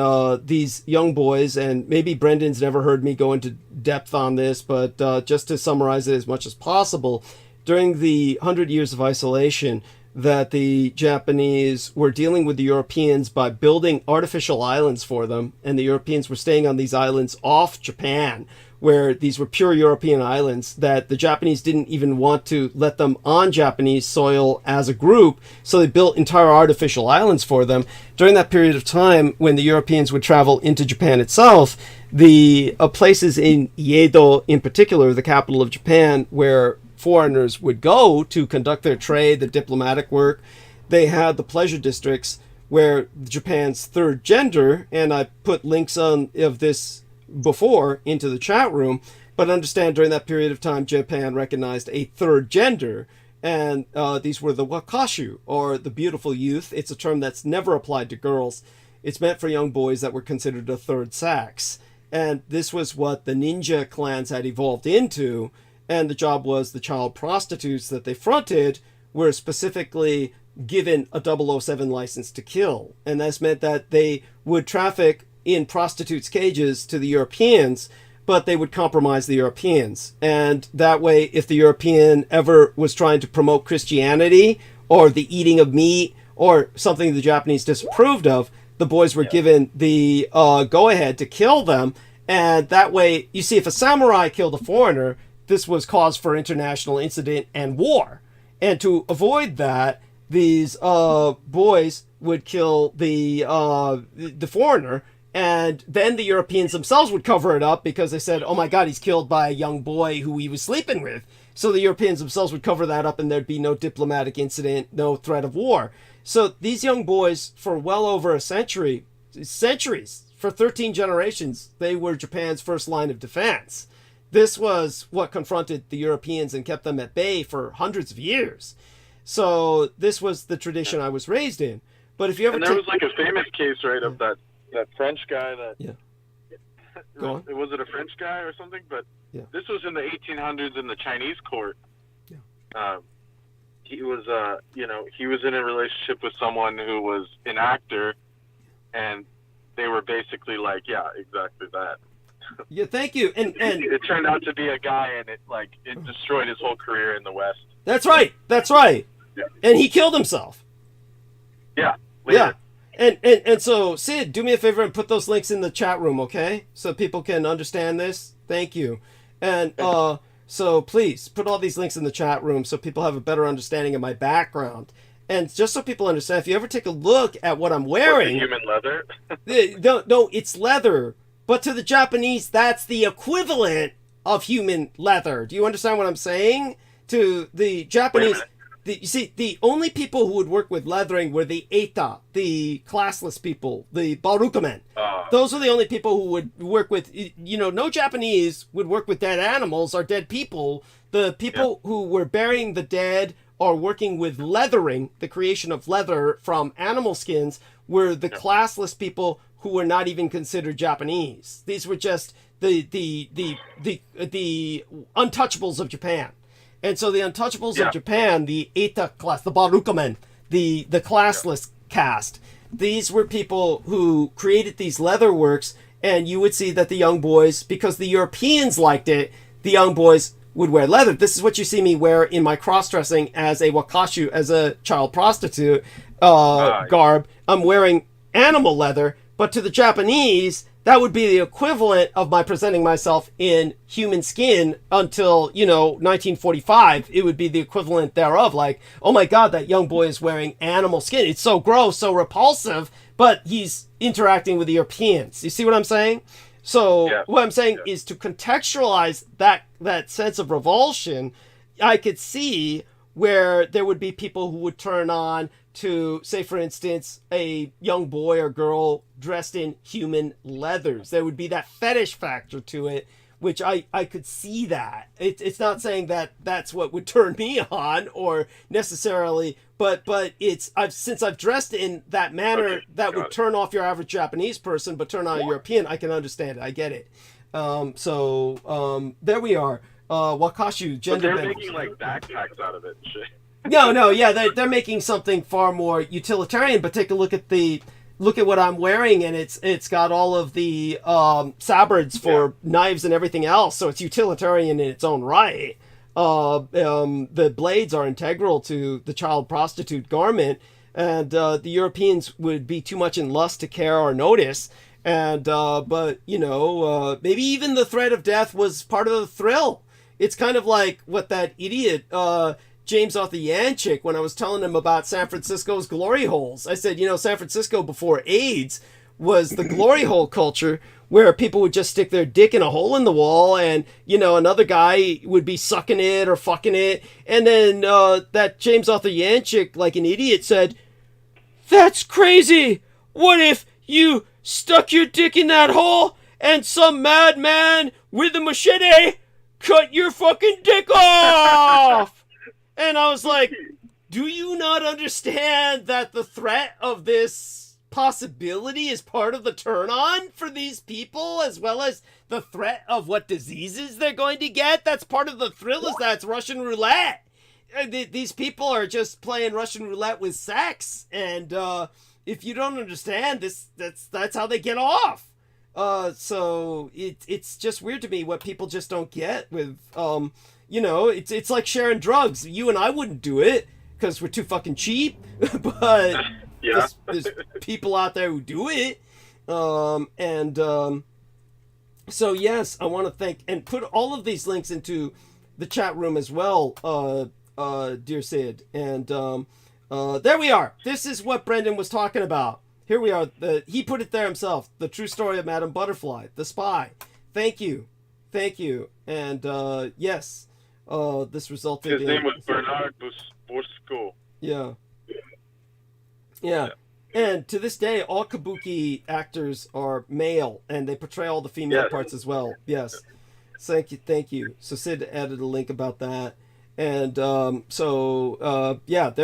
these young boys, and maybe Brendan's never heard me go into depth on this, but just to summarize it as much as possible, during the 100 years of isolation that the Japanese were dealing with the Europeans by building artificial islands for them, and the Europeans were staying on these islands off Japan, where these were pure European islands that the Japanese didn't even want to let them on Japanese soil as a group, so they built entire artificial islands for them. During that period of time, when the Europeans would travel into Japan itself, the places in Iedo in particular, the capital of Japan, where foreigners would go to conduct their trade, the diplomatic work, they had the pleasure districts where Japan's third gender, and I put links of this before into the chat room, but understand during that period of time Japan recognized a third gender, and these were the wakashu, or the beautiful youth. It's a term that's never applied to girls. It's meant for young boys that were considered a third sex, and this was what the ninja clans had evolved into. And the job was the child prostitutes that they fronted were specifically given a 007 license to kill. And this meant that they would traffic in prostitutes' cages to the Europeans, but they would compromise the Europeans. And that way, if the European ever was trying to promote Christianity or the eating of meat or something the Japanese disapproved of, the boys were given the go-ahead to kill them. And that way, you see, if a samurai killed a foreigner, this was cause for international incident and war. And to avoid that, these boys would kill the foreigner, and then the Europeans themselves would cover it up because they said, oh my God, he's killed by a young boy who he was sleeping with. So the Europeans themselves would cover that up, and there'd be no diplomatic incident, no threat of war. So these young boys, for well over a centuries, for 13 generations, they were Japan's first line of defense. This was what confronted the Europeans and kept them at bay for hundreds of years. So this was the tradition I was raised in. But if you ever there was like a famous case, right, of that French guy that... Yeah. Go on. Was it a French guy or something? But this was in the 1800s in the Chinese court. Yeah. He was, he was in a relationship with someone who was an actor, and they were basically like, yeah, exactly that. Yeah, thank you. And it turned out to be a guy, and it destroyed his whole career in the West. That's right. That's right. Yeah. And he killed himself. Yeah. Later. Yeah. And so, Sid, do me a favor and put those links in the chat room, okay? So people can understand this. Thank you. And so please put all these links in the chat room so people have a better understanding of my background. And just so people understand, if you ever take a look at what I'm wearing, human leather. no, it's leather. But to the Japanese, that's the equivalent of human leather. Do you understand what I'm saying? To the Japanese, you see, the only people who would work with leathering were the Eita, the classless people, the Barukamen. Those are the only people who would work with, no Japanese would work with dead animals or dead people. The people who were burying the dead or working with leathering, the creation of leather from animal skins, were the classless people who were not even considered Japanese. These were just the untouchables of Japan. And so the untouchables of Japan, the Eita class, the Barukamen, the classless caste, these were people who created these leather works, and you would see that the young boys, because the Europeans liked it, the young boys would wear leather. This is what you see me wear in my cross-dressing as a wakashu, as a child prostitute garb. I'm wearing animal leather, but to the Japanese, that would be the equivalent of my presenting myself in human skin until, 1945. It would be the equivalent thereof. Like, oh my God, that young boy is wearing animal skin. It's so gross, so repulsive, but he's interacting with the Europeans. You see what I'm saying? So what I'm saying is to contextualize that sense of revulsion, I could see where there would be people who would turn on to, say, for instance, a young boy or girl dressed in human leathers. There would be that fetish factor to it, which I could see that. It's not saying that that's what would turn me on or necessarily, but since I've dressed in that manner that would turn off your average Japanese person, but turn on a European, I can understand it. I get it. So there we are. Wakashu, gender But they're benders. making like backpacks out of it and shit. They're making something far more utilitarian. But take a look at what I'm wearing, and it's got all of the sabbards for knives and everything else. So it's utilitarian in its own right. The blades are integral to the child prostitute garment, and the Europeans would be too much in lust to care or notice. And but maybe even the threat of death was part of the thrill. It's kind of like what that idiot James Arthur Yanchik, when I was telling him about San Francisco's glory holes. I said, San Francisco before AIDS was the glory hole culture, where people would just stick their dick in a hole in the wall, and another guy would be sucking it or fucking it, and then that James Arthur Yanchik, like an idiot, said, "That's crazy. What if you stuck your dick in that hole and some madman with a machete cut your fucking dick off?" And I was like, do you not understand that the threat of this possibility is part of the turn on for these people, as well as the threat of what diseases they're going to get? That's part of the thrill, is that's Russian roulette. These people are just playing Russian roulette with sex. And if you don't understand this, that's how they get off. So it's just weird to me what people just don't get with, it's like sharing drugs. You and I wouldn't do it because we're too fucking cheap, but there's people out there who do it. So yes, I want to thank and put all of these links into the chat room as well, dear Sid. And there we are. This is what Brendan was talking about. Here we are. He put it there himself. The true story of Madame Butterfly, the spy. Thank you. And yes, this resulted in... His name was Bernard Bosco. Yeah. And to this day, all kabuki actors are male, and they portray all the female parts as well. Yes. Thank you. So Sid added a link about that. And there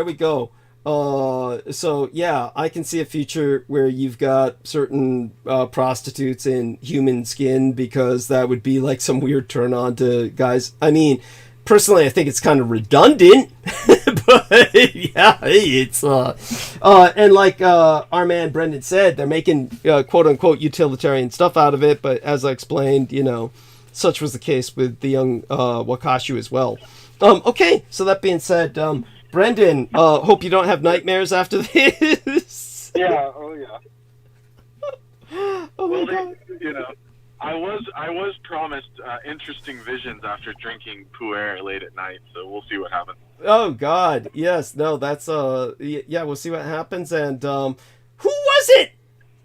we go. I can see a future where you've got certain prostitutes in human skin, because that would be like some weird turn on to guys. I mean, personally, I think it's kind of redundant, but it's and like our man Brendan said, they're making quote unquote utilitarian stuff out of it. But as I explained, such was the case with the young Wakashu as well. Okay, so that being said, Brendan, hope you don't have nightmares after this. Yeah, oh yeah. Oh my God. I was promised interesting visions after drinking pu'er late at night, so we'll see what happens. Oh God, yes, no, that's yeah, we'll see what happens. And who was it?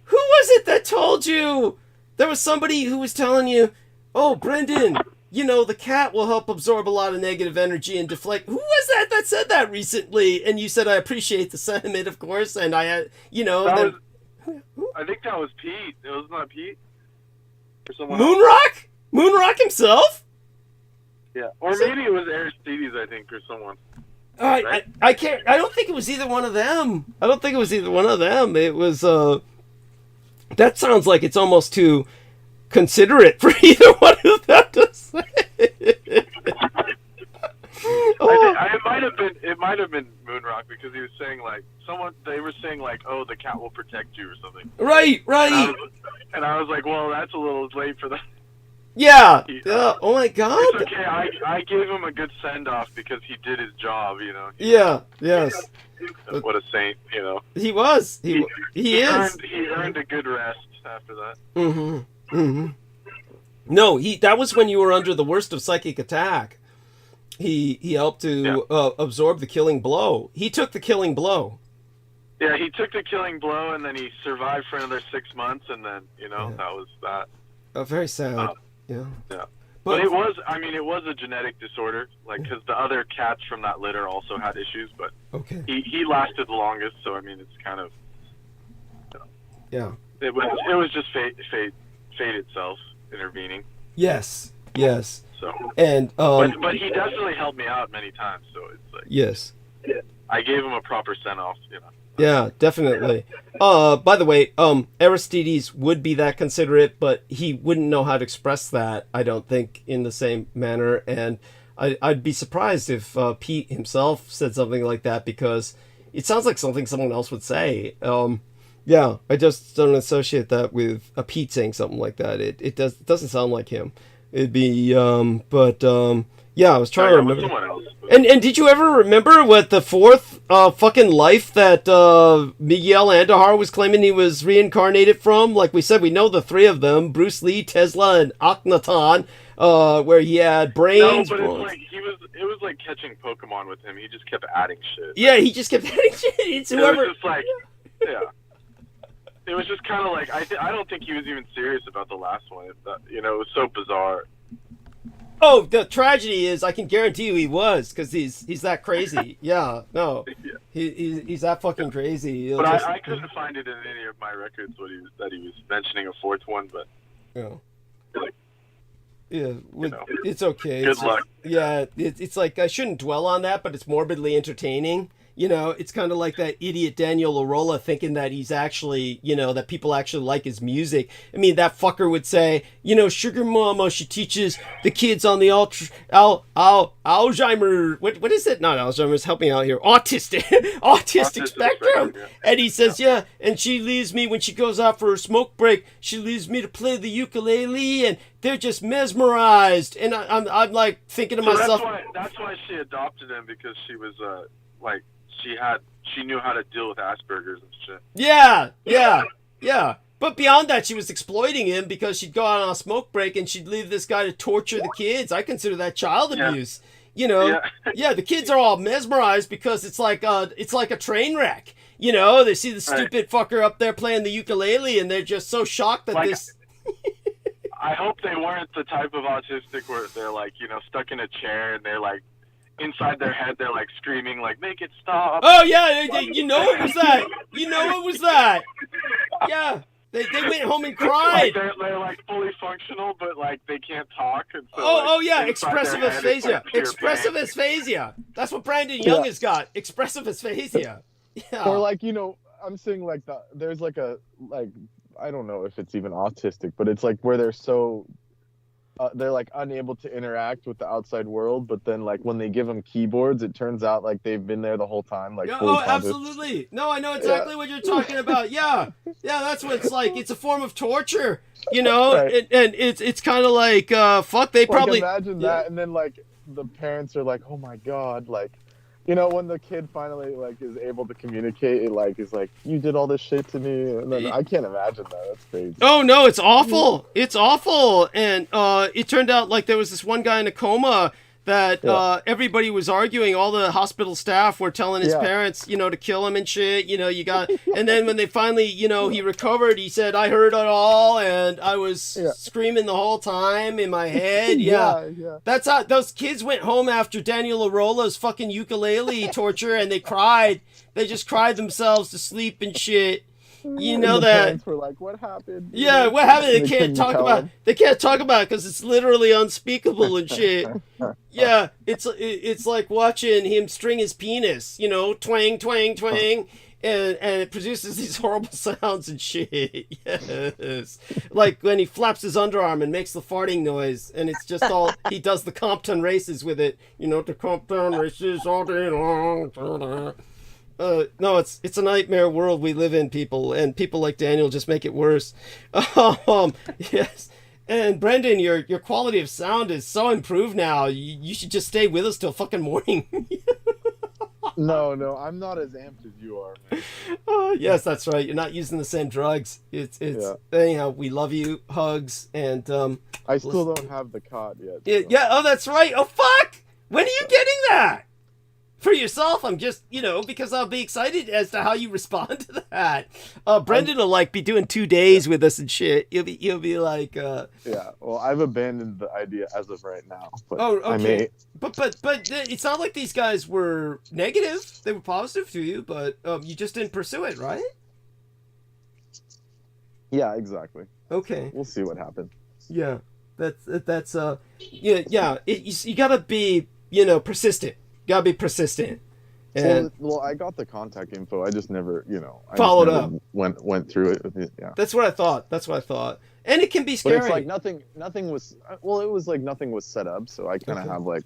Who was it that told you? There was somebody who was telling you, oh, Brendan, you know, the cat will help absorb a lot of negative energy and deflect. Who was that said that recently? And you said, I appreciate the sentiment, of course. And I, you know, I think that was Pete. It was not Pete. Or someone Moonrock? else. Moonrock himself? Yeah, or maybe it was Aristides, I think, or someone. All right, I can't. I don't think it was either one of them. I don't think it was either one of them. It was. That sounds like it's almost too considerate for either one of them to say. It might have been Moonrock, because he was saying like they were saying like, oh, the cat will protect you or something. Right. And I was like, well, that's a little late for that. Yeah. Oh my God. It's okay. I gave him a good send off because he did his job, you know. Yeah. Yes. What a saint, you know. He was. He is. He earned a good rest after that. Mm-hmm. Mm-hmm. No, that was when you were under the worst of psychic attack. He helped to absorb the killing blow. He took the killing blow. Yeah, he took the killing blow, and then he survived for another 6 months, and then, you know, that was that. Oh, very sad. Yeah. But it was a genetic disorder, like, because the other cats from that litter also had issues, but he lasted the longest, so, I mean, it's kind of, yeah. It was just fate itself intervening. Yes. So, and but he definitely helped me out many times, so it's like, yes, I gave him a proper send off, you know. Yeah, definitely. By the way, Aristides would be that considerate, but he wouldn't know how to express that, I don't think, in the same manner. And I'd be surprised if Pete himself said something like that, because it sounds like something someone else would say. Yeah, I just don't associate that with a Pete saying something like that. It doesn't sound like him. It'd be, yeah, I was trying to remember. And did you ever remember what the fourth fucking life that Miguel Andahar was claiming he was reincarnated from? Like we said, we know the three of them: Bruce Lee, Tesla, and Akhenaten, where he had brains. No, but it was like catching Pokemon with him. He just kept adding shit. Yeah, he just kept adding shit. It's whoever. It was just like, yeah. It was just kind of like, I don't think he was even serious about the last one. You know, it was so bizarre. Oh, the tragedy is, I can guarantee you he was, because he's that crazy. Yeah, no, he's that fucking crazy. But I couldn't find it in any of my records that he was mentioning a fourth one. But it's okay. Good luck. Yeah, it's like, I shouldn't dwell on that, but it's morbidly entertaining. You know, it's kind of like that idiot Daniel Arola thinking that he's actually, you know, that people actually like his music. I mean, that fucker would say, you know, Sugar Mama, she teaches the kids on the Alzheimer, what is it? Not Alzheimer's, help me out here. Autistic spectrum. Yeah. And he says, yeah, and she leaves me when she goes out for her smoke break. She leaves me to play the ukulele, and they're just mesmerized. And I'm like thinking to myself. That's why she adopted him, because she was like, she knew how to deal with Asperger's and shit. Yeah. But beyond that, she was exploiting him, because she'd go out on a smoke break and she'd leave this guy to torture the kids. I consider that child abuse. You know, the kids are all mesmerized because it's like a train wreck. You know, they see the stupid fucker up there playing the ukulele, and they're just so shocked that this. I hope they weren't the type of autistic where they're like, you know, stuck in a chair and they're like, inside their head, they're like screaming, like, make it stop. Oh, yeah, you know it was that. You know it was that. Yeah, they went home and cried. Like they're like fully functional, but like they can't talk. And so, oh, yeah, expressive aphasia. Expressive aphasia. That's what Brandon Young has got. Expressive aphasia. Yeah. Or like, you know, I'm saying like there's like I don't know if it's even autistic, but it's like where they're so they're like unable to interact with the outside world, but then like when they give them keyboards, it turns out like they've been there the whole time. Like, absolutely. No, I know exactly what you're talking about. Yeah, that's what it's like. It's a form of torture, you know, and it's kind of like fuck. They probably imagine that, and then like the parents are like, oh my god, like You know, when the kid finally like is able to communicate, it like is like, you did all this shit to me, and then I can't imagine that. That's crazy. Oh no, it's awful. It's awful. And it turned out like there was this one guy in a coma that everybody was arguing. All the hospital staff were telling his parents, you know, to kill him and shit. You know, you got. And then when they finally, you know, he recovered, he said, "I heard it all, and I was screaming the whole time in my head." Yeah. That's how those kids went home after Daniel Arola's fucking ukulele torture, and they cried. They just cried themselves to sleep and shit. You know the that. parents were like, what happened? Yeah, what happened? They can't talk about. They can't talk about it because it's literally unspeakable and shit. Yeah, it's like watching him string his penis. You know, twang, twang, twang, and it produces these horrible sounds and shit. Yes, like when he flaps his underarm and makes the farting noise, and it's just all he does the Compton races with it. You know, the Compton races all day long. No, it's a nightmare world we live in, people, and people like Daniel just make it worse. Yes, and Brendan, your quality of sound is so improved now. You should just stay with us till fucking morning. No, I'm not as amped as you are, man. Oh, yes, that's right. You're not using the same drugs. It's anyhow. We love you, hugs, and I still don't have the cot yet. So. Yeah. Oh, that's right. Oh, fuck. When are you getting that? For yourself, I'm just, you know, because I'll be excited as to how you respond to that. Brendan will like be doing 2 days with us and shit. He'll be like, yeah. Well, I've abandoned the idea as of right now. But oh, okay. I may... But it's not like these guys were negative. They were positive to you, but you just didn't pursue it, right? Yeah, exactly. Okay. We'll see what happens. Yeah, that's yeah. You gotta be, you know, persistent. Gotta be persistent. And well, I got the contact info. I just never, you know, followed up. Went through it with it. Yeah. That's what I thought. And it can be scary. But it's like nothing was. Well, it was like nothing was set up, so I kind of have like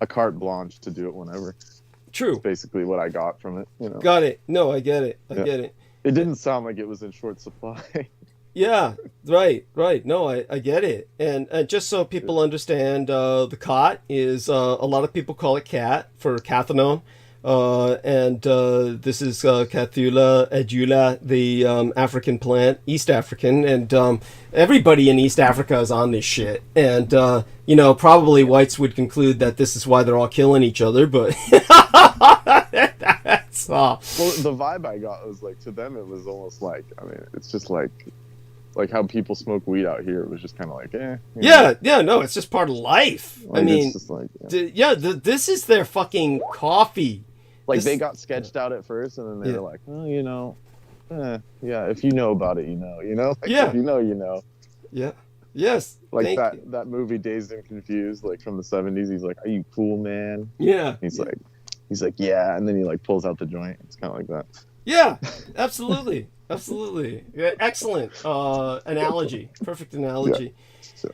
a carte blanche to do it whenever. True. That's basically what I got from it. You know. Got it. No, I get it. I get it. It didn't sound like it was in short supply. Yeah, right. No, I get it. And just so people understand, the cot is, a lot of people call it cat for cathinone. And this is Cathula edula, the African plant, East African. And everybody in East Africa is on this shit. And, you know, probably whites would conclude that this is why they're all killing each other, but... That's all. Well, the vibe I got was like, to them it was almost like, I mean, it's just like how people smoke weed out here. It was just kind of like, no, it's just part of life. Like, I mean, it's just like, this is their fucking coffee. Like, they got sketched out at first, and then they were like, oh, you know, if you know about it, you know, like, if you know, you know. Yeah. Yes. Like that movie Dazed and Confused, like from the 70s. He's like, are you cool, man? Yeah. He's like, yeah, and then he like pulls out the joint. It's kind of like that. Yeah, absolutely. Absolutely. Yeah, excellent analogy. Perfect analogy. Yeah. So.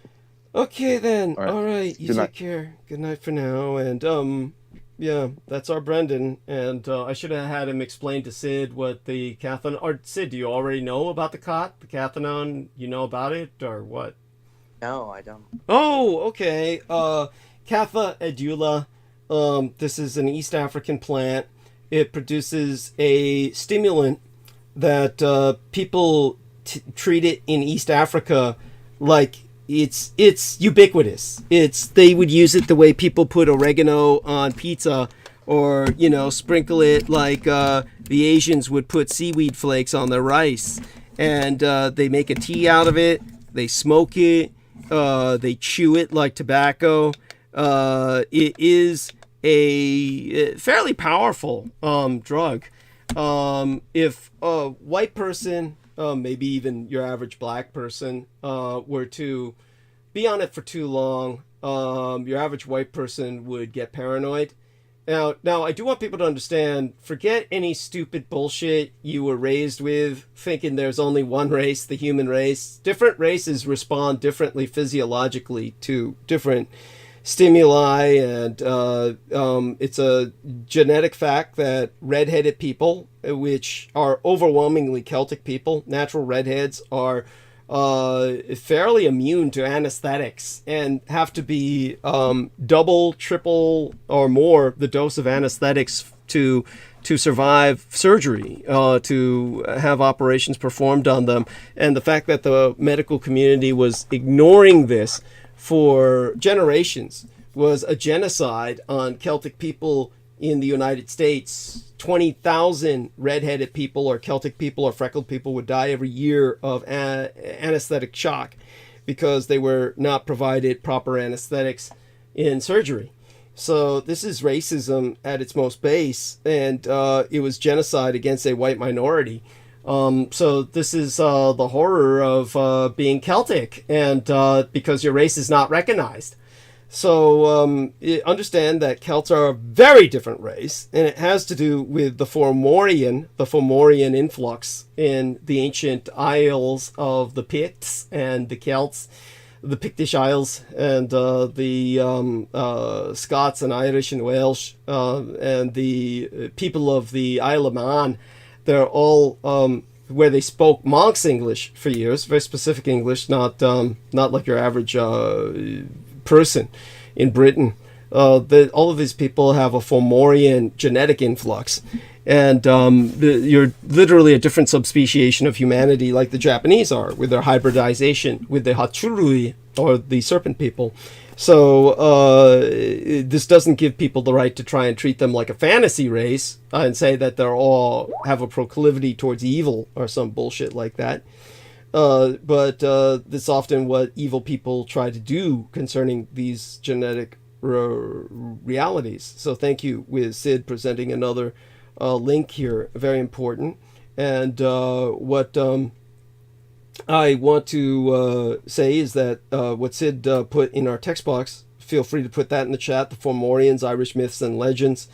Okay, then. All right. You take care. Good night for now. And, yeah, that's our Brendan. And I should have had him explain to Sid what the cathinone... Or, Sid, do you already know about the cot? The cathinone? You know about it? Or what? No, I don't. Oh, okay. Catha edula. This is an East African plant. It produces a stimulant that people treat it in East Africa like it's ubiquitous. They would use it the way people put oregano on pizza, or, you know, sprinkle it like the Asians would put seaweed flakes on their rice. And they make a tea out of it. They smoke it. They chew it like tobacco. It is a fairly powerful drug. If a white person, maybe even your average black person, were to be on it for too long, your average white person would get paranoid. Now, I do want people to understand, forget any stupid bullshit you were raised with, thinking there's only one race, the human race. Different races respond differently physiologically to different stimuli, and it's a genetic fact that redheaded people, which are overwhelmingly Celtic people, natural redheads, are fairly immune to anesthetics and have to be double, triple, or more the dose of anesthetics to survive surgery, to have operations performed on them. And the fact that the medical community was ignoring this for generations was a genocide on Celtic people in the United States. 20,000 redheaded people or Celtic people or freckled people would die every year of anesthetic shock because they were not provided proper anesthetics in surgery. So this is racism at its most base, and it was genocide against a white minority. So this is the horror of being Celtic, and because your race is not recognized. So understand that Celts are a very different race, and it has to do with the Fomorian influx in the ancient isles of the Picts and the Celts, the Pictish Isles, and the Scots and Irish and Welsh, and the people of the Isle of Man. They're all where they spoke Manx English for years, very specific English, not like your average person in Britain. All of these people have a Fomorian genetic influx, and you're literally a different subspeciation of humanity, like the Japanese are with their hybridization with the Hachurui, or the serpent people. So this doesn't give people the right to try and treat them like a fantasy race and say that they're all have a proclivity towards evil or some bullshit like that. But that's often what evil people try to do concerning these genetic realities. So thank you, with Sid presenting another link here, very important. And what I want to say is that what Sid put in our text box, feel free to put that in the chat, the Fomorians, Irish myths and legends,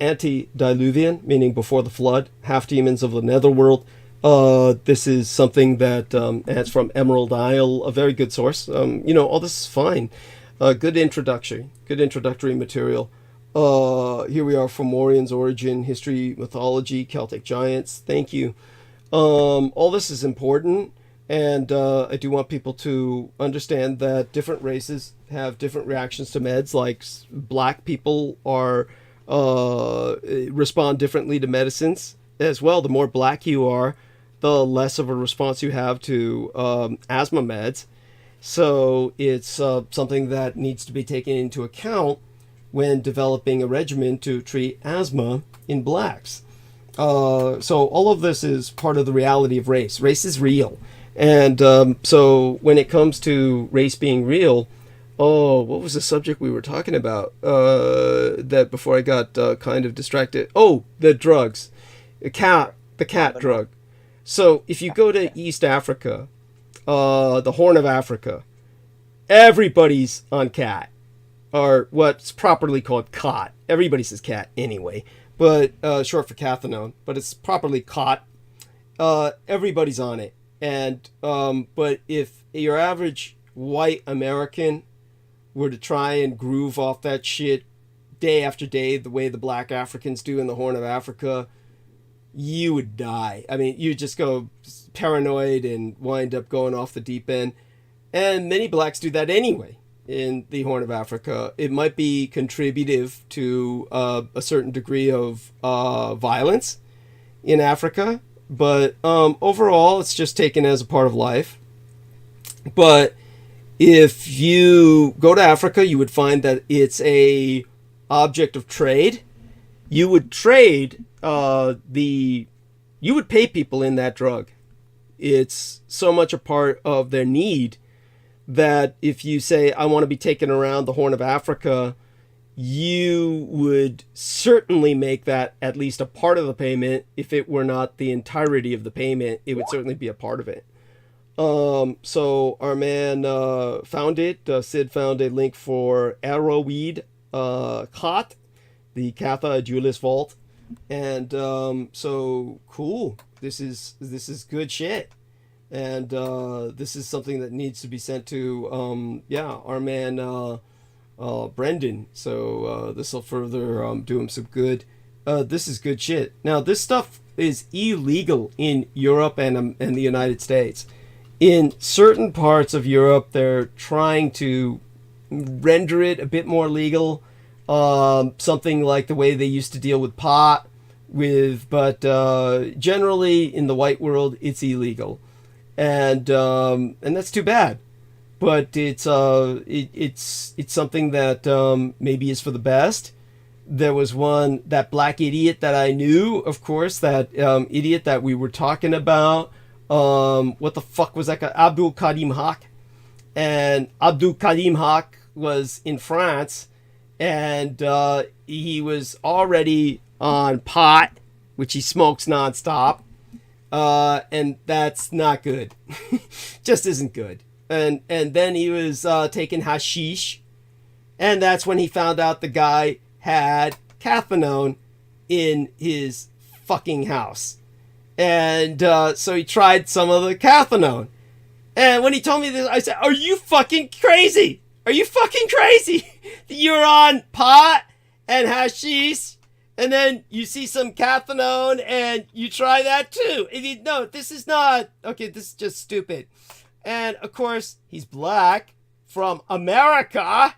antediluvian, meaning before the flood, half demons of the netherworld. This is something that, and it's from Emerald Isle, a very good source. All this is fine. Good introductory material. Here we are, Fomorians, origin, history, mythology, Celtic giants. Thank you. All this is important, and I do want people to understand that different races have different reactions to meds. Like black people respond differently to medicines as well. The more black you are, the less of a response you have to asthma meds. So it's something that needs to be taken into account when developing a regimen to treat asthma in blacks. So all of this is part of the reality of race. Race is real. And so when it comes to race being real, what was the subject we were talking about that before I got kind of distracted? Oh, the drugs. The cat drug. So if you go to East Africa, the Horn of Africa, everybody's on cat, or what's properly called cot. Everybody says cat anyway, but short for cathinone, but it's properly cot. Everybody's on it. And but if your average white American were to try and groove off that shit day after day the way the black Africans do in the Horn of Africa, you would die. I mean, you just go paranoid and wind up going off the deep end. And many blacks do that anyway in the Horn of Africa. It might be contributive to a certain degree of violence in Africa, but overall it's just taken as a part of life. But if you go to Africa, you would find that it's a object of trade. You would trade you would pay people in that drug. It's so much a part of their need that if you say, I want to be taken around the Horn of Africa, you would certainly make that at least a part of the payment. If it were not the entirety of the payment, it would certainly be a part of it. So our man found it. Sid found a link for Arrowweed Cot, the Catha Julius Vault. And so cool. This is good shit. And this is something that needs to be sent to our man Brendan. So this will further do him some good. This is good shit. Now this stuff is illegal in Europe and the United States. in certain parts of Europe, they're trying to render it a bit more legal. Something like the way they used to deal with pot, but generally in the white world, it's illegal, and that's too bad. But it's something that maybe is for the best. There was that black idiot that I knew, of course, that idiot that we were talking about. What the fuck was that guy? Abdul Karim Haq. And Abdul Karim Haq was in France, and he was already on pot, which he smokes nonstop. And that's not good. Just isn't good. And then he was taking hashish, and that's when he found out the guy had cathinone in his fucking house. And so he tried some of the cathinone. And when he told me this, I said, are you fucking crazy? Are you fucking crazy? You're on pot and hashish, and then you see some cathinone and you try that too. And no, this is not, okay, this is just stupid. And of course, he's black from America.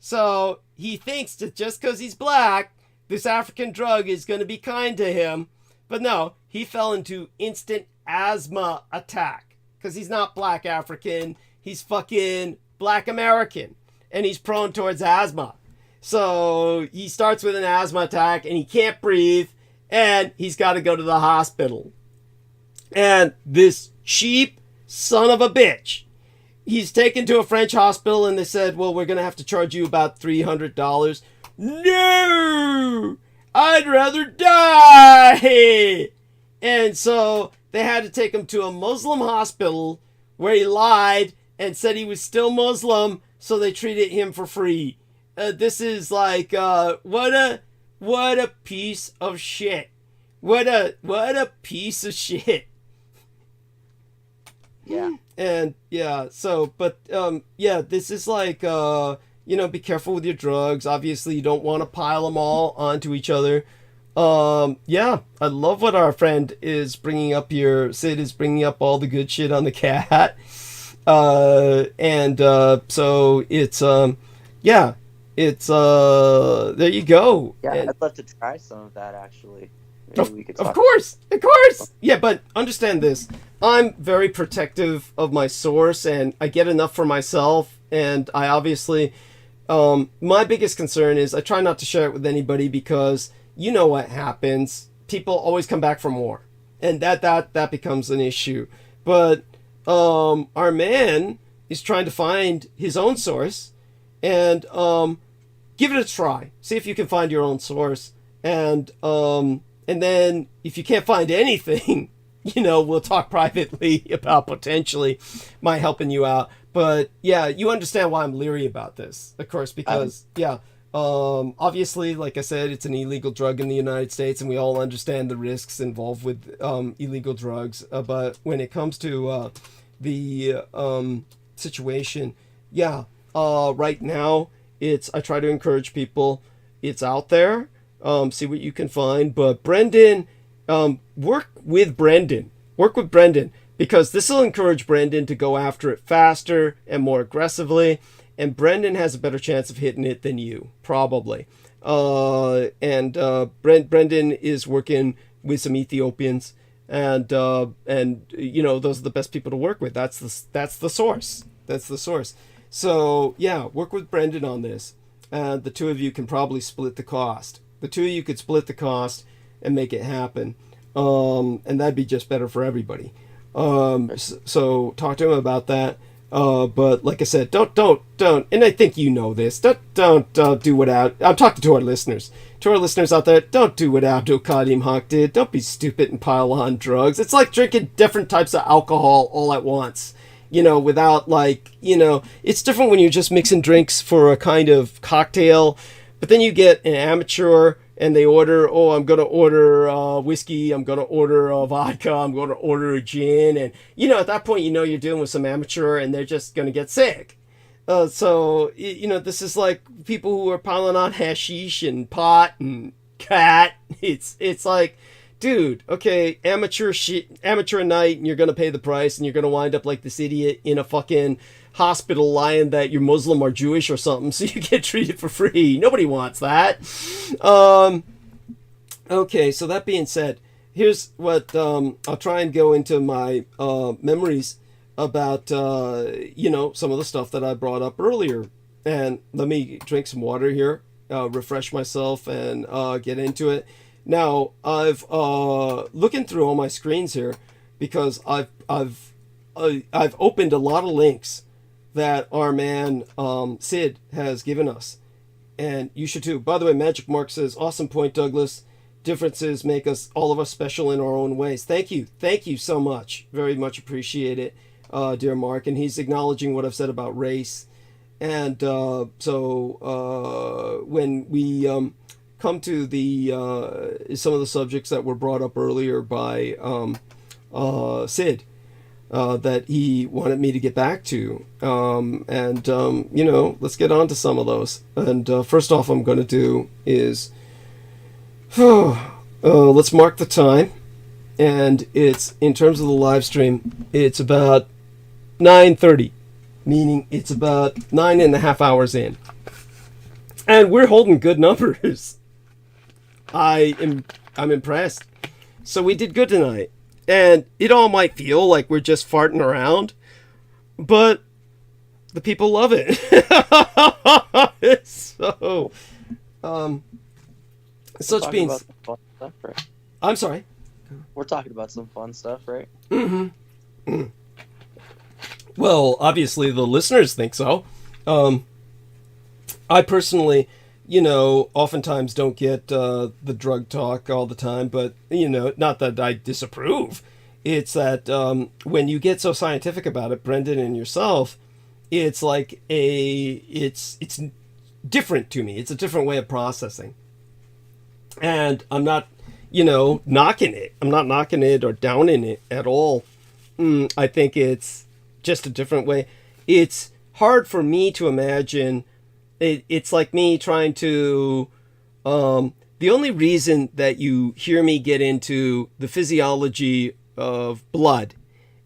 So he thinks that just because he's black, this African drug is going to be kind to him. But no, he fell into instant asthma attack. Because he's not black African. He's fucking black American. And he's prone towards asthma. So he starts with an asthma attack and he can't breathe. And he's got to go to the hospital. And this cheap son of a bitch, he's taken to a French hospital and they said, well, we're going to have to charge you about $300. No! I'd rather die! And so they had to take him to a Muslim hospital where he lied and said he was still Muslim, so they treated him for free. This is like, what a piece of shit. What a piece of shit. Yeah. And yeah, so, but yeah, this is like, be careful with your drugs. Obviously, you don't want to pile them all onto each other. Yeah, I love what our friend is bringing up here. Sid is bringing up all the good shit on the cat. So it's, yeah, it's, there you go. Yeah, and, I'd love to try some of that, actually. Of course. Yeah, but understand this. I'm very protective of my source, and I get enough for myself. And I obviously, my biggest concern is I try not to share it with anybody because you know what happens. People always come back for more, and that becomes an issue. But our man is trying to find his own source, and give it a try. See if you can find your own source, and then if you can't find anything, we'll talk privately about potentially my helping you out. But yeah, you understand why I'm leery about this, of course, because obviously, like I said, it's an illegal drug in the United States, and we all understand the risks involved with illegal drugs. But when it comes to the situation, yeah, right now I try to encourage people. It's out there. See what you can find. But Brendan, work with Brendan, because this will encourage Brendan to go after it faster and more aggressively. And Brendan has a better chance of hitting it than you, probably. Brendan is working with some Ethiopians, and those are the best people to work with. That's the source. So yeah, work with Brendan on this. The two of you can probably split the cost. The two of you could split the cost and make it happen. And that'd be just better for everybody. So talk to him about that. But like I said, don't, and I think you know this, don't do what I'm talking to our listeners out there, don't do what Abdul Karim Haq did. Don't be stupid and pile on drugs. It's like drinking different types of alcohol all at once, without it's different when you're just mixing drinks for a kind of cocktail, but then you get an amateur and they order, I'm going to order whiskey, I'm going to order vodka, I'm going to order a gin. And, at that point, you're dealing with some amateur and they're just going to get sick. So, this is like people who are piling on hashish and pot and cat. It's like, dude, okay, amateur night, and you're gonna pay the price, and you're gonna wind up like this idiot in a fucking hospital lying that you're Muslim or Jewish or something, so you get treated for free. Nobody wants that. Okay, so that being said, here's what I'll try and go into my memories about some of the stuff that I brought up earlier. And let me drink some water here, refresh myself, and get into it. Now, I've looking through all my screens here because I've opened a lot of links that our man Sid has given us, and you should too. By the way, Magic Mark says, "Awesome point, Douglas. Differences make us, all of us, special in our own ways." Thank you so much. Very much appreciate it, dear Mark. And he's acknowledging what I've said about race. And so when we come to the some of the subjects that were brought up earlier by Sid, that he wanted me to get back to, let's get on to some of those. And first off, I'm going to do is let's mark the time, and it's, in terms of the live stream, it's about 9:30, meaning it's about 9.5 hours in, and we're holding good numbers. I'm impressed. So we did good tonight, and it all might feel like we're just farting around, but the people love it. So such being, fun stuff, right? I'm sorry. We're talking about some fun stuff, right? Mm-hmm. Well, obviously the listeners think so. I personally, oftentimes don't get the drug talk all the time, but not that I disapprove. It's that when you get so scientific about it, Brendan and yourself, it's like it's different to me. It's a different way of processing. And I'm not, knocking it. I'm not knocking it or downing it at all. I think it's just a different way. It's hard for me to imagine. It's like me trying to... the only reason that you hear me get into the physiology of blood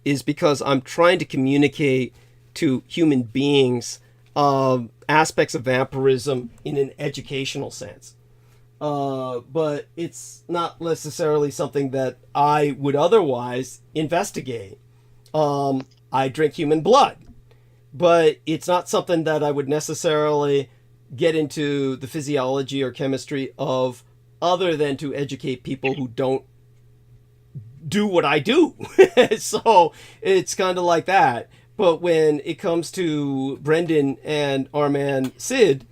is because I'm trying to communicate to human beings aspects of vampirism in an educational sense. But it's not necessarily something that I would otherwise investigate. I drink human blood, but it's not something that I would necessarily get into the physiology or chemistry of, other than to educate people who don't do what I do. So it's kind of like that. But when it comes to Brendan and our man Sid,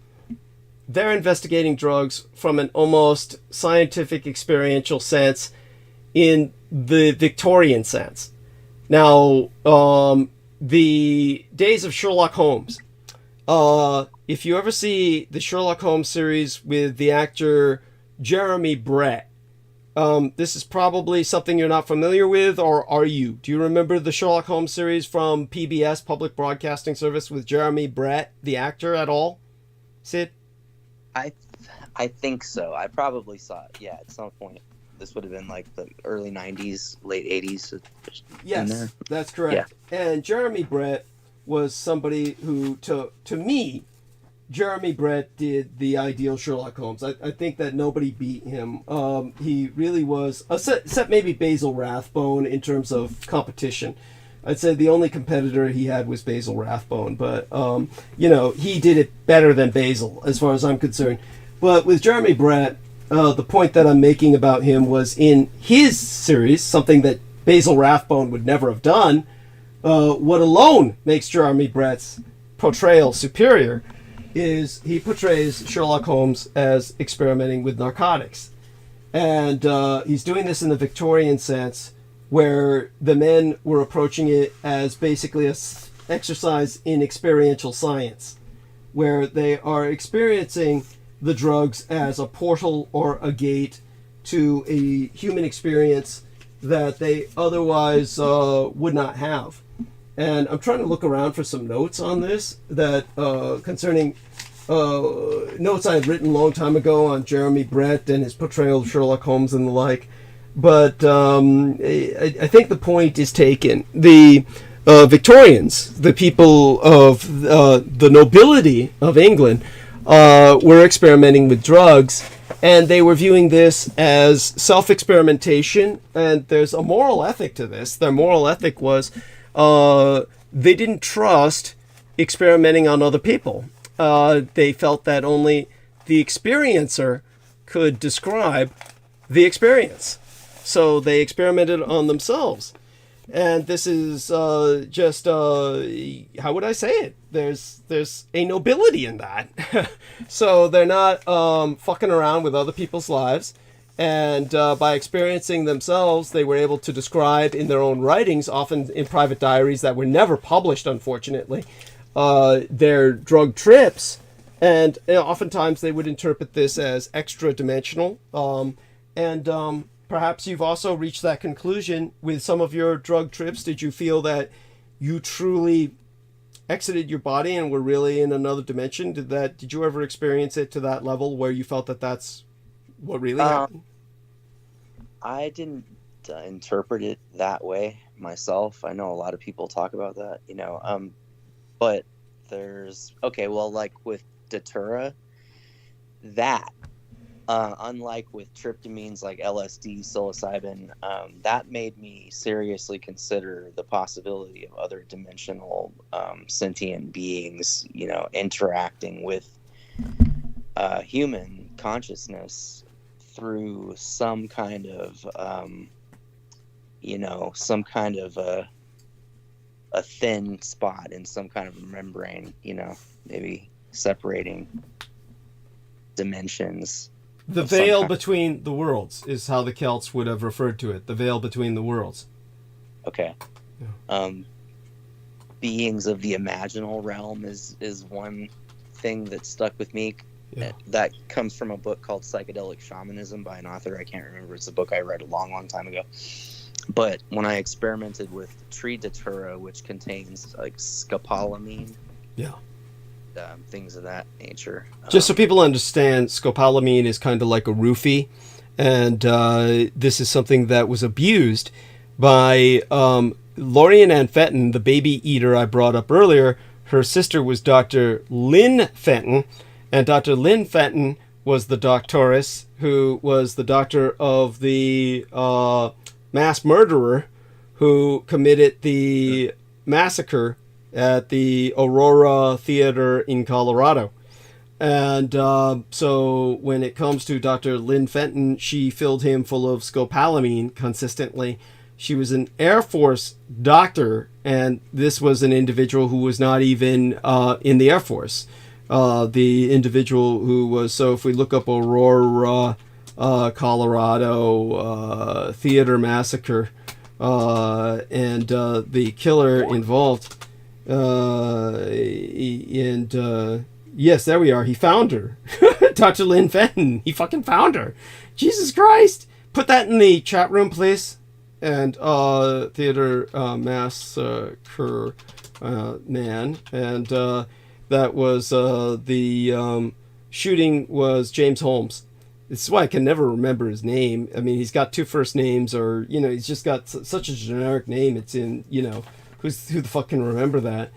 they're investigating drugs from an almost scientific experiential sense, in the Victorian sense. Now, the days of Sherlock Holmes. If you ever see the Sherlock Holmes series with the actor Jeremy Brett, this is probably something you're not familiar with, or are you? Do you remember the Sherlock Holmes series from PBS, Public Broadcasting Service, with Jeremy Brett, the actor, at all? Sid? I think so. I probably saw it, at some point. This would have been like the early 90s, late 80s. Yes, that's correct. Yeah. And Jeremy Brett was somebody who, to me, Jeremy Brett did the ideal Sherlock Holmes. I think that nobody beat him. He really was, except maybe Basil Rathbone in terms of competition. I'd say the only competitor he had was Basil Rathbone, but he did it better than Basil as far as I'm concerned. But with Jeremy Brett, the point that I'm making about him was, in his series, something that Basil Rathbone would never have done, what alone makes Jeremy Brett's portrayal superior is he portrays Sherlock Holmes as experimenting with narcotics. And he's doing this in the Victorian sense, where the men were approaching it as basically an exercise in experiential science, where they are experiencing the drugs as a portal or a gate to a human experience that they otherwise would not have. And I'm trying to look around for some notes on this, that concerning notes I had written a long time ago on Jeremy Brett and his portrayal of Sherlock Holmes and the like. but I think the point is taken. The Victorians, the people of the nobility of England, were experimenting with drugs, and they were viewing this as self-experimentation, and there's a moral ethic to this. Their moral ethic was they didn't trust experimenting on other people. They felt that only the experiencer could describe the experience. So they experimented on themselves. And this is just, how would I say it? There's a nobility in that. So they're not fucking around with other people's lives. And by experiencing themselves, they were able to describe in their own writings, often in private diaries that were never published, unfortunately, their drug trips. And oftentimes they would interpret this as extra-dimensional. Perhaps you've also reached that conclusion with some of your drug trips. Did you feel that you truly exited your body and were really in another dimension? Did you ever experience it to that level where you felt that that's what really happened? I didn't interpret it that way myself. I know a lot of people talk about that, but there's, like with Datura, that, unlike with tryptamines like LSD, psilocybin, that made me seriously consider the possibility of other dimensional sentient beings, interacting with human consciousness through some kind of, a thin spot in some kind of a membrane, maybe separating dimensions. The veil between the worlds is how the Celts would have referred to it. The veil between the worlds. Okay. Yeah. Beings of the imaginal realm is one thing that stuck with me. Yeah. That comes from a book called Psychedelic Shamanism by an author I can't remember. It's a book I read a long, long time ago. But when I experimented with tree datura, which contains like scopolamine, things of that nature. Just so people understand, scopolamine is kind of like a roofie, and this is something that was abused by Lorien Ann Fenton, the baby eater I brought up earlier. Her sister was Dr. Lynn Fenton, and Dr. Lynn Fenton was the doctoress who was the doctor of the mass murderer who committed the massacre at the Aurora Theater in Colorado. And so when it comes to Dr. Lynn Fenton, she filled him full of scopolamine consistently. She was an Air Force doctor, and this was an individual who was not even in the Air Force. The individual who was, so if we look up Aurora, Colorado theater massacre, and the killer involved, yes, there we are. He found her. Dr. Lynn Fenton. He fucking found her. Jesus Christ. Put that in the chat room, please. And theater massacre man. And that was the shooting was James Holmes. This is why I can never remember his name. I mean, he's got two first names, or, he's just got such a generic name. It's in, who the fuck can remember that?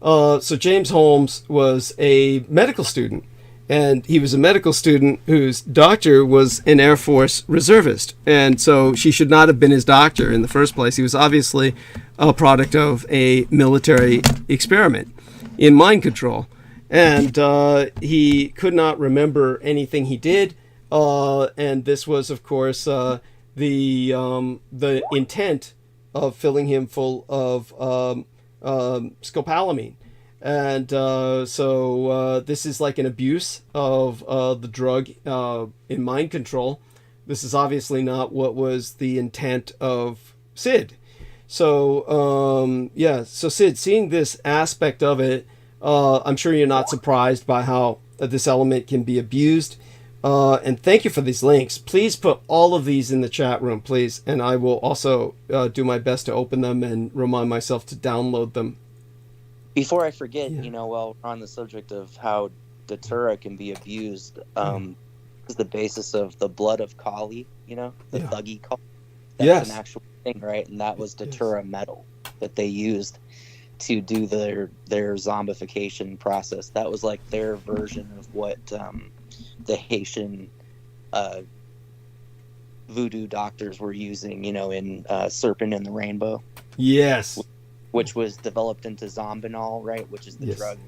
So James Holmes was a medical student, and he was a medical student whose doctor was an Air Force reservist. And so she should not have been his doctor in the first place. He was obviously a product of a military experiment in mind control. And he could not remember anything he did. And this was, of course, the intent of filling him full of scopolamine. And so this is like an abuse of the drug in mind control. This is obviously not what was the intent of Sid. So, so Sid, seeing this aspect of it, I'm sure you're not surprised by how this element can be abused. And thank you for these links. Please put all of these in the chat room, please. And I will also do my best to open them and remind myself to download them. Before I forget, while we're on the subject of how datura can be abused, is the basis of the blood of Kali, the thuggy Kali. That's Yes. an actual thing, right? And that was Datura metal that they used to do their zombification process. That was like their version of what the Haitian voodoo doctors were using, in Serpent and the Rainbow. Yes. Which was developed into Zombinol, right? Which is the Yes. drug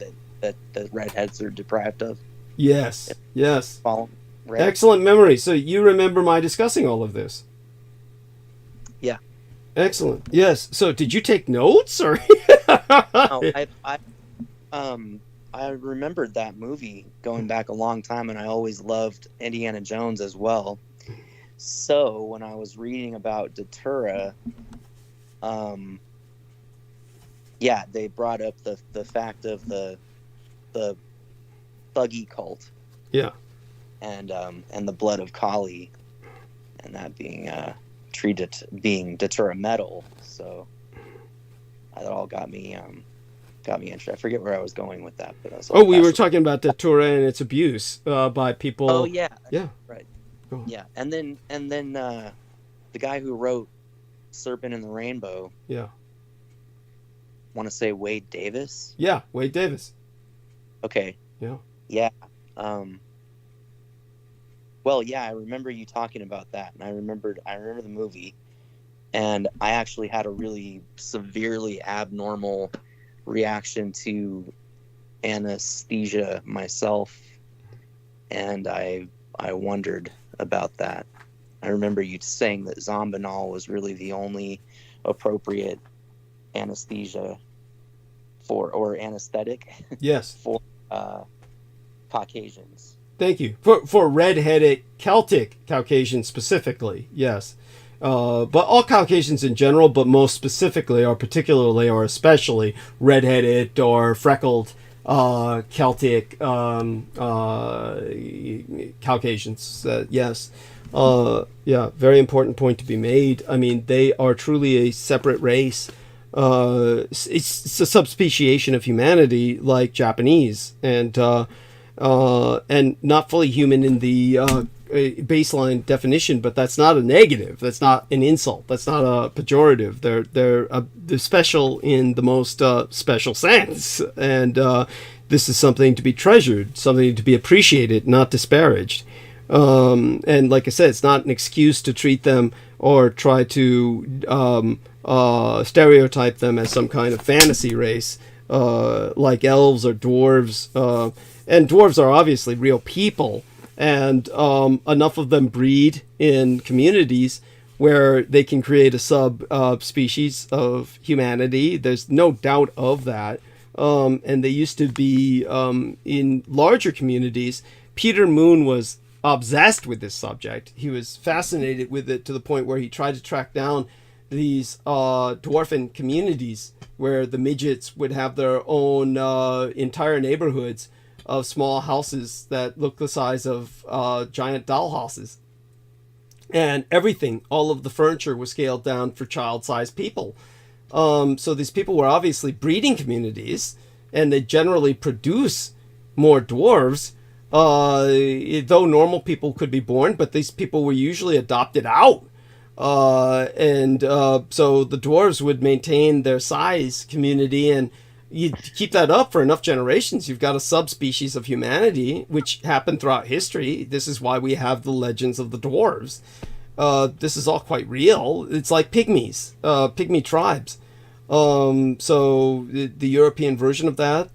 that the redheads are deprived of. Yes. Yes. Follow, right? Excellent memory. So you remember my discussing all of this? Yeah. Excellent. Yes. So did you take notes or? No, I remembered that movie going back a long time, and I always loved Indiana Jones as well. So when I was reading about Datura, they brought up the fact of the Thuggy cult. Yeah. And the blood of Kali, and that being treated being Datura metal. So that all got me interested. I forget where I was going with that, but that's we were talking about Datura and its abuse by people. Oh yeah. Yeah. Right. Yeah, and then the guy who wrote Serpent and the Rainbow. Yeah. Want to say Wade Davis? Yeah, Wade Davis. Okay. Yeah. Yeah. Well, yeah, I remember you talking about that, and I remember the movie, and I actually had a really severely abnormal reaction to anesthesia myself, and I wondered about that. I remember you saying that Zombinol was really the only appropriate anesthesia or anesthetic. Yes. For Caucasians. Thank you. For red-headed Celtic Caucasians specifically, yes. But all Caucasians in general, but most specifically or particularly or especially red-headed or freckled Celtic Caucasians. Yes. Yeah, very important point to be made. I mean, they are truly a separate race. It's a subspeciation of humanity like Japanese and not fully human in the baseline definition, but that's not a negative. That's not an insult. That's not a pejorative. They're special in the most special sense, and this is something to be treasured, something to be appreciated, not disparaged. And like I said, it's not an excuse to treat them or try to stereotype them as some kind of fantasy race, like elves or dwarves. And dwarves are obviously real people, and enough of them breed in communities where they can create a subspecies of humanity. There's no doubt of that. And they used to be in larger communities. Peter Moon was obsessed with this subject. He was fascinated with it to the point where he tried to track down these dwarfen communities where the midgets would have their own entire neighborhoods of small houses that look the size of giant doll houses. And everything, all of the furniture was scaled down for child-sized people. So these people were obviously breeding communities, and they generally produce more dwarves, though normal people could be born, but these people were usually adopted out. So the dwarves would maintain their size community, and you keep that up for enough generations, you've got a subspecies of humanity, which happened throughout history. This is why we have the legends of the dwarves. This is all quite real. It's like pygmies, pygmy tribes. So the European version of that,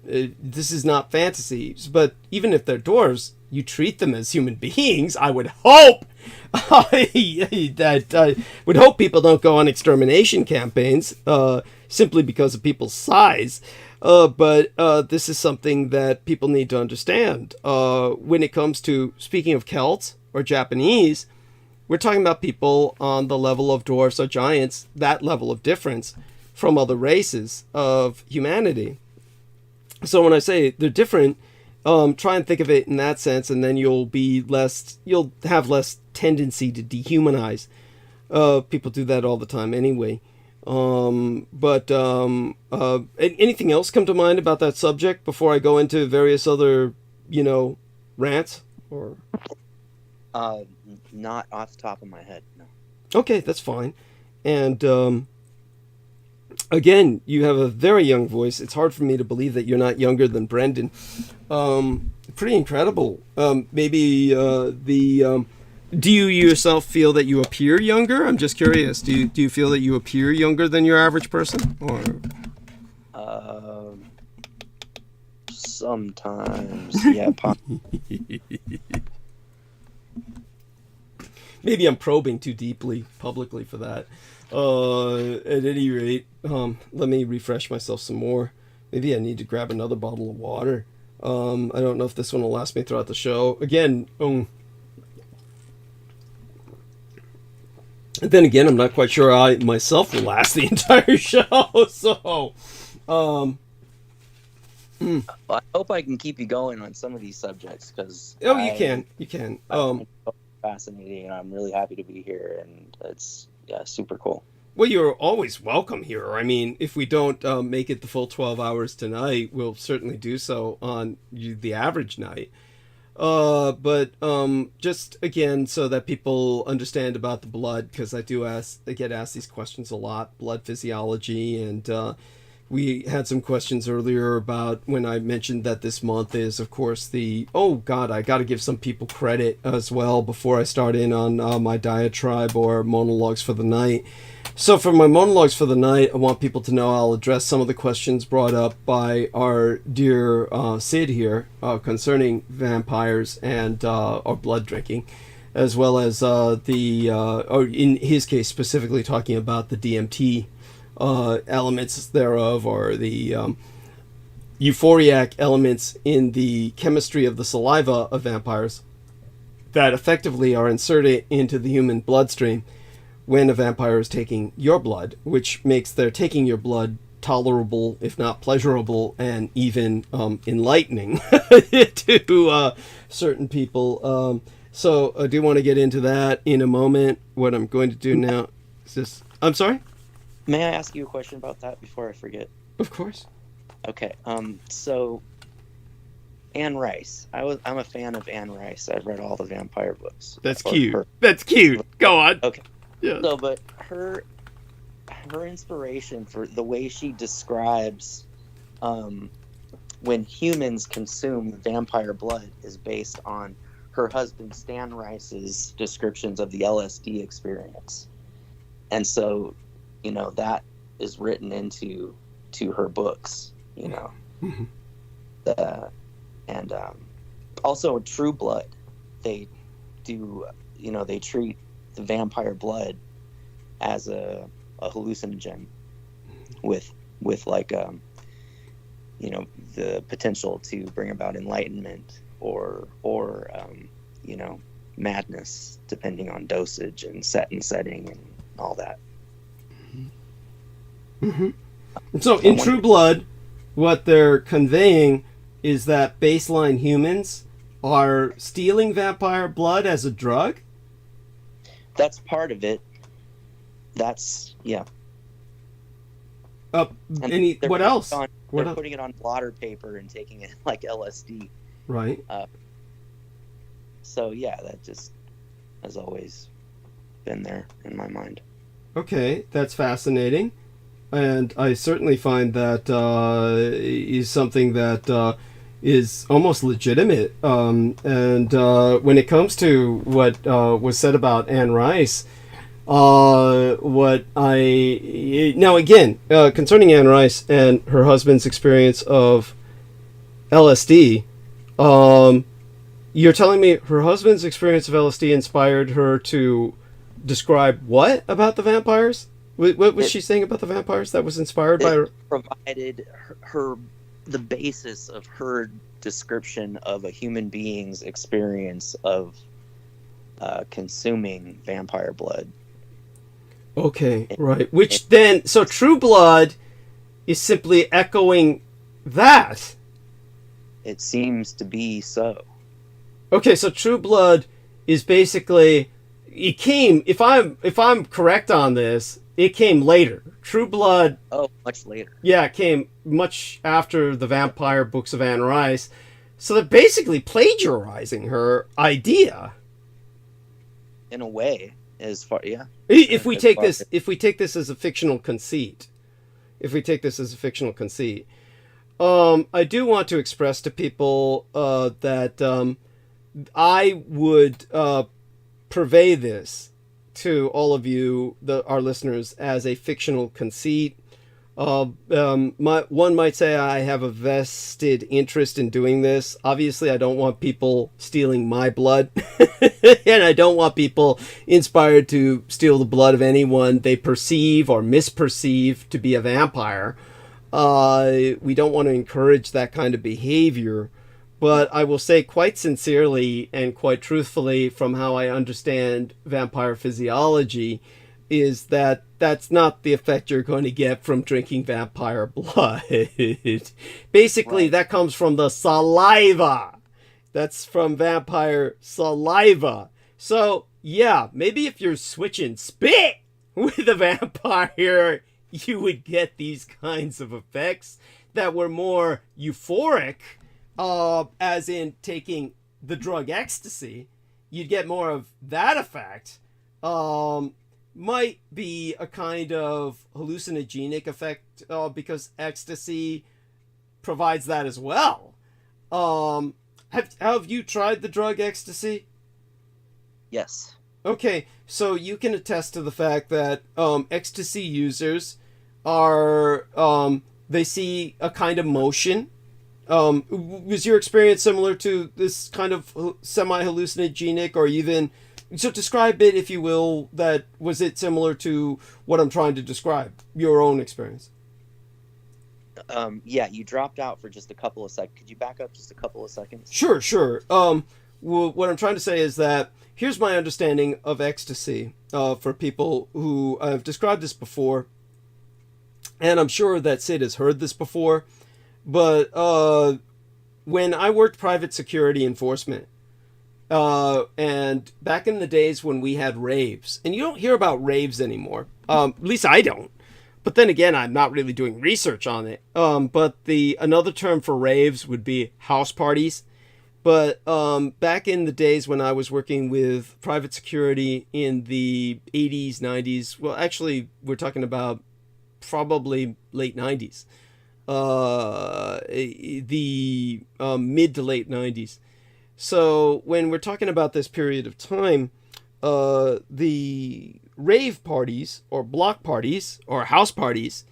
this is not fantasy. But even if they're dwarves, you treat them as human beings. I would hope would hope people don't go on extermination campaigns simply because of people's size. But this is something that people need to understand. When it comes to speaking of Celts or Japanese, we're talking about people on the level of dwarfs or giants, that level of difference from other races of humanity. So when I say they're different, try and think of it in that sense, and then you'll have less tendency to dehumanize. People do that all the time anyway. Anything else come to mind about that subject before I go into various other, rants? Or not off the top of my head, no. Okay, that's fine. And again, you have a very young voice. It's hard for me to believe that you're not younger than Brendan. Pretty incredible. Maybe do you yourself feel that you appear younger? I'm just curious. Do you feel that you appear younger than your average person? Or sometimes, yeah. Maybe I'm probing too deeply publicly for that. At any rate, let me refresh myself some more. Maybe I need to grab another bottle of water. I don't know if this one will last me throughout the show. Again, then again, I'm not quite sure I myself will last the entire show. So, I hope I can keep you going on some of these subjects because you can. Fascinating, and I'm really happy to be here, and it's super cool. Well, you're always welcome here. I mean, if we don't make it the full 12 hours tonight, we'll certainly do so on the average night. But just again, so that people understand about the blood, because I get asked these questions a lot, blood physiology, and we had some questions earlier about when I mentioned that this month is, of course, I got to give some people credit as well before I start in on my diatribe or monologues for the night. So for my monologues for the night, I want people to know I'll address some of the questions brought up by our dear Sid here concerning vampires and or blood drinking, as well as or in his case specifically talking about the DMT elements thereof, or the euphoric elements in the chemistry of the saliva of vampires that effectively are inserted into the human bloodstream when a vampire is taking your blood, which makes their taking your blood tolerable, if not pleasurable, and even enlightening to certain people. So I do want to get into that in a moment. What I'm going to do now is this. I'm sorry? May I ask you a question about that before I forget? Of course. Okay. So Anne Rice. I'm a fan of Anne Rice. I've read all the vampire books. That's cute. That's cute. Go on. Okay. Yeah. So, but her inspiration for the way she describes when humans consume vampire blood is based on her husband Stan Rice's descriptions of the LSD experience. And so, that is written into her books, Mm-hmm. And also True Blood, they do, they treat the vampire blood as a hallucinogen with like the potential to bring about enlightenment or madness, depending on dosage and setting and all that. Mm-hmm. So in True Blood, what they're conveying is that baseline humans are stealing vampire blood as a drug? That's part of it. That's, yeah. What else? They're putting it on blotter paper and taking it like LSD. Right. So, yeah, that just has always been there in my mind. Okay, that's fascinating. And I certainly find that is something that is almost legitimate. And when it comes to what was said about Anne Rice, concerning Anne Rice and her husband's experience of LSD, you're telling me her husband's experience of LSD inspired her to describe what about the vampires? What was she saying about the vampires that was inspired by her? Provided her the basis of her description of a human being's experience of consuming vampire blood. Okay, right. So True Blood is simply echoing that. It seems to be so. Okay, so True Blood is basically, it came, if I'm correct on this, it came later. True Blood. Oh, much later. Yeah, it came much after the vampire books of Anne Rice. So they're basically plagiarizing her idea. In a way. As far, yeah. If we As take far this, if we take this as a fictional conceit, I do want to express to people that I would purvey this to all of you, our listeners, as a fictional conceit. One might say I have a vested interest in doing this. Obviously, I don't want people stealing my blood, and I don't want people inspired to steal the blood of anyone they perceive or misperceive to be a vampire. We don't want to encourage that kind of behavior. But I will say quite sincerely and quite truthfully, from how I understand vampire physiology, is that that's not the effect you're going to get from drinking vampire blood. Basically, that comes from the saliva. That's from vampire saliva. So, yeah, maybe if you're switching spit with a vampire, you would get these kinds of effects that were more euphoric, as in taking the drug ecstasy. You'd get more of that effect. Might be a kind of hallucinogenic effect, because ecstasy provides that as well. Have you tried the drug ecstasy? Yes. Okay, so you can attest to the fact that ecstasy users are, they see a kind of motion. Was your experience similar to this kind of semi-hallucinogenic, or even, so describe it, if you will, was it similar to what I'm trying to describe, your own experience? Yeah, you dropped out for just a couple of seconds. Could you back up just a couple of seconds? Sure. Well, what I'm trying to say is that here's my understanding of ecstasy, for people who I've described this before, and I'm sure that Sid has heard this before, but when I worked private security enforcement, and back in the days when we had raves, and you don't hear about raves anymore, at least I don't, but then again, I'm not really doing research on it, but another term for raves would be house parties. But back in the days when I was working with private security in the 80s, 90s, well, actually, we're talking about probably late 90s, the mid to late 90s. So when we're talking about this period of time, the rave parties or block parties or house parties,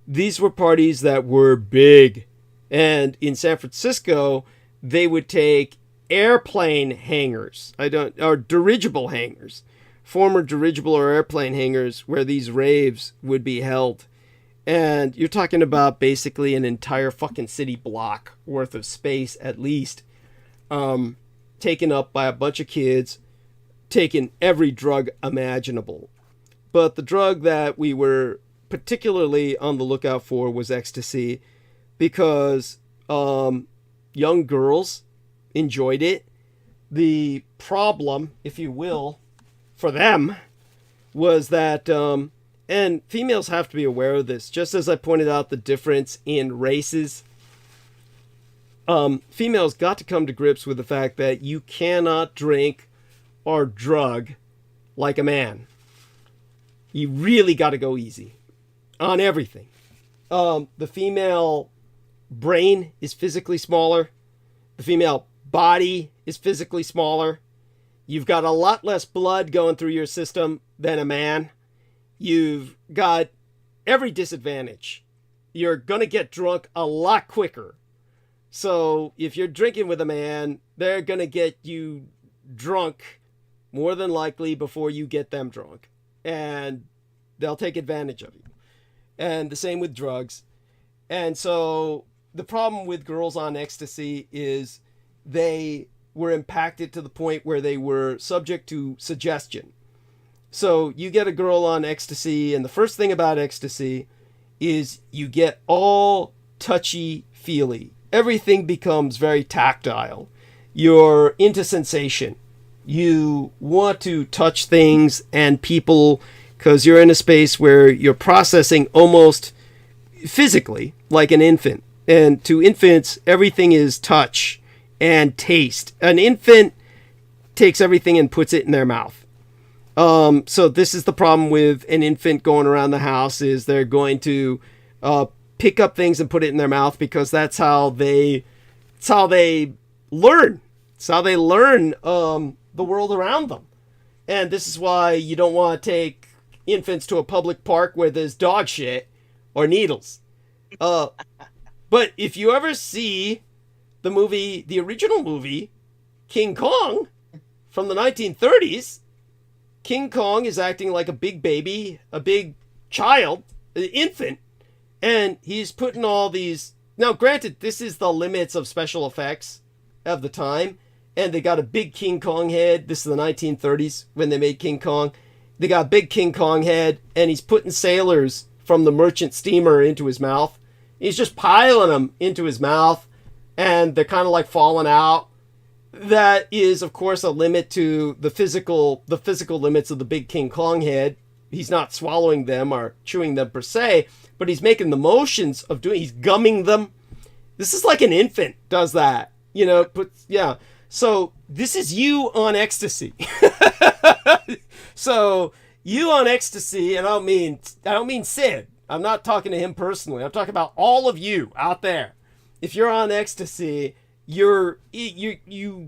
these were parties that were big. And in San Francisco, they would take airplane hangars, or dirigible hangars, former dirigible or airplane hangars where these raves would be held. And you're talking about basically an entire fucking city block worth of space, at least, taken up by a bunch of kids, taking every drug imaginable. But the drug that we were particularly on the lookout for was ecstasy, because young girls enjoyed it. The problem, if you will, for them was that, and females have to be aware of this, just as I pointed out the difference in races, females got to come to grips with the fact that you cannot drink or drug like a man. You really got to go easy on everything. The female brain is physically smaller. The female body is physically smaller. You've got a lot less blood going through your system than a man. You've got every disadvantage. You're going to get drunk a lot quicker. So if you're drinking with a man, they're going to get you drunk more than likely before you get them drunk. And they'll take advantage of you. And the same with drugs. And so the problem with girls on ecstasy is they were impacted to the point where they were subject to suggestion. So you get a girl on ecstasy, and the first thing about ecstasy is you get all touchy-feely. Everything becomes very tactile. You're into sensation. You want to touch things and people, because you're in a space where you're processing almost physically like an infant. And to infants, everything is touch and taste. An infant takes everything and puts it in their mouth. So this is the problem with an infant going around the house, is they're going to pick up things and put it in their mouth, because that's how they learn. It's how they learn the world around them. And this is why you don't want to take infants to a public park where there's dog shit or needles. But if you ever see the original movie, King Kong, from the 1930s, King Kong is acting like a big baby, a big child, an infant, and he's putting all these... Now, granted, this is the limits of special effects of the time, and they got a big King Kong head. This is the 1930s when they made King Kong. They got a big King Kong head, and he's putting sailors from the merchant steamer into his mouth. He's just piling them into his mouth, and they're kind of like falling out. That is, of course, a limit to the physical limits of the big King Kong head. He's not swallowing them or chewing them per se, but he's making the motions of he's gumming them. This is like an infant does that, yeah. So this is you on ecstasy. So you on ecstasy, and I don't mean Sid. I'm not talking to him personally. I'm talking about all of you out there. If you're on ecstasy, you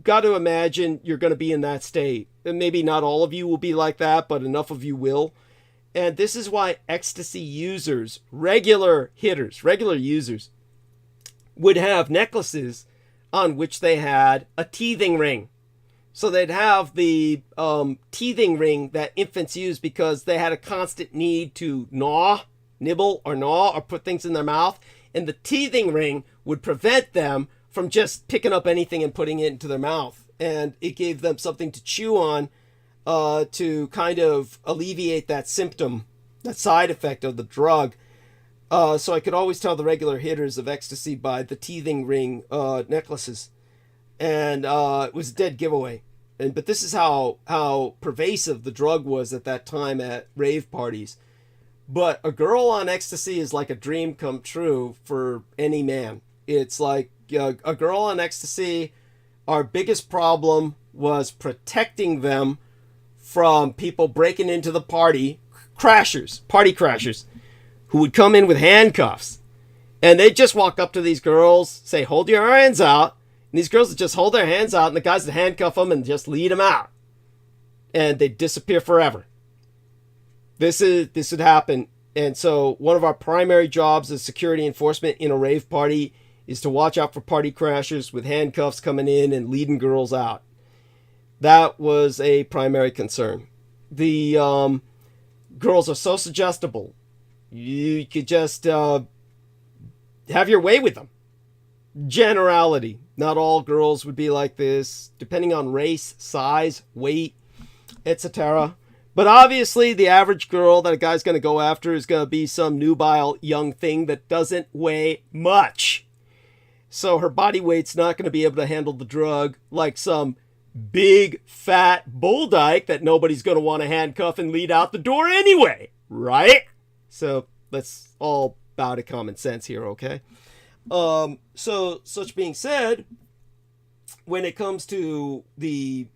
got to imagine you're going to be in that state. And maybe not all of you will be like that, but enough of you will. And this is why ecstasy users, regular users, would have necklaces on which they had a teething ring. So they'd have the teething ring that infants use because they had a constant need to nibble or put things in their mouth. And the teething ring would prevent them from just picking up anything and putting it into their mouth. And it gave them something to chew on to kind of alleviate that symptom, that side effect of the drug. So I could always tell the regular hitters of ecstasy by the teething ring necklaces. And it was a dead giveaway. But this is how pervasive the drug was at that time at rave parties. But a girl on ecstasy is like a dream come true for any man. It's like a girl on ecstasy, our biggest problem was protecting them from people breaking into the party crashers, who would come in with handcuffs. And they'd just walk up to these girls, say, hold your hands out. And these girls would just hold their hands out, and the guys would handcuff them and just lead them out. And they'd disappear forever. This would happen. And so one of our primary jobs as security enforcement in a rave party is to watch out for party crashers with handcuffs coming in and leading girls out. That was a primary concern. The girls are so suggestible. You could just have your way with them. Generality. Not all girls would be like this, depending on race, size, weight, etc. But obviously, the average girl that a guy's going to go after is going to be some nubile young thing that doesn't weigh much. So her body weight's not going to be able to handle the drug like some big, fat bull dyke that nobody's going to want to handcuff and lead out the door anyway, right? So let's all bow to common sense here, okay? So such being said, when it comes to the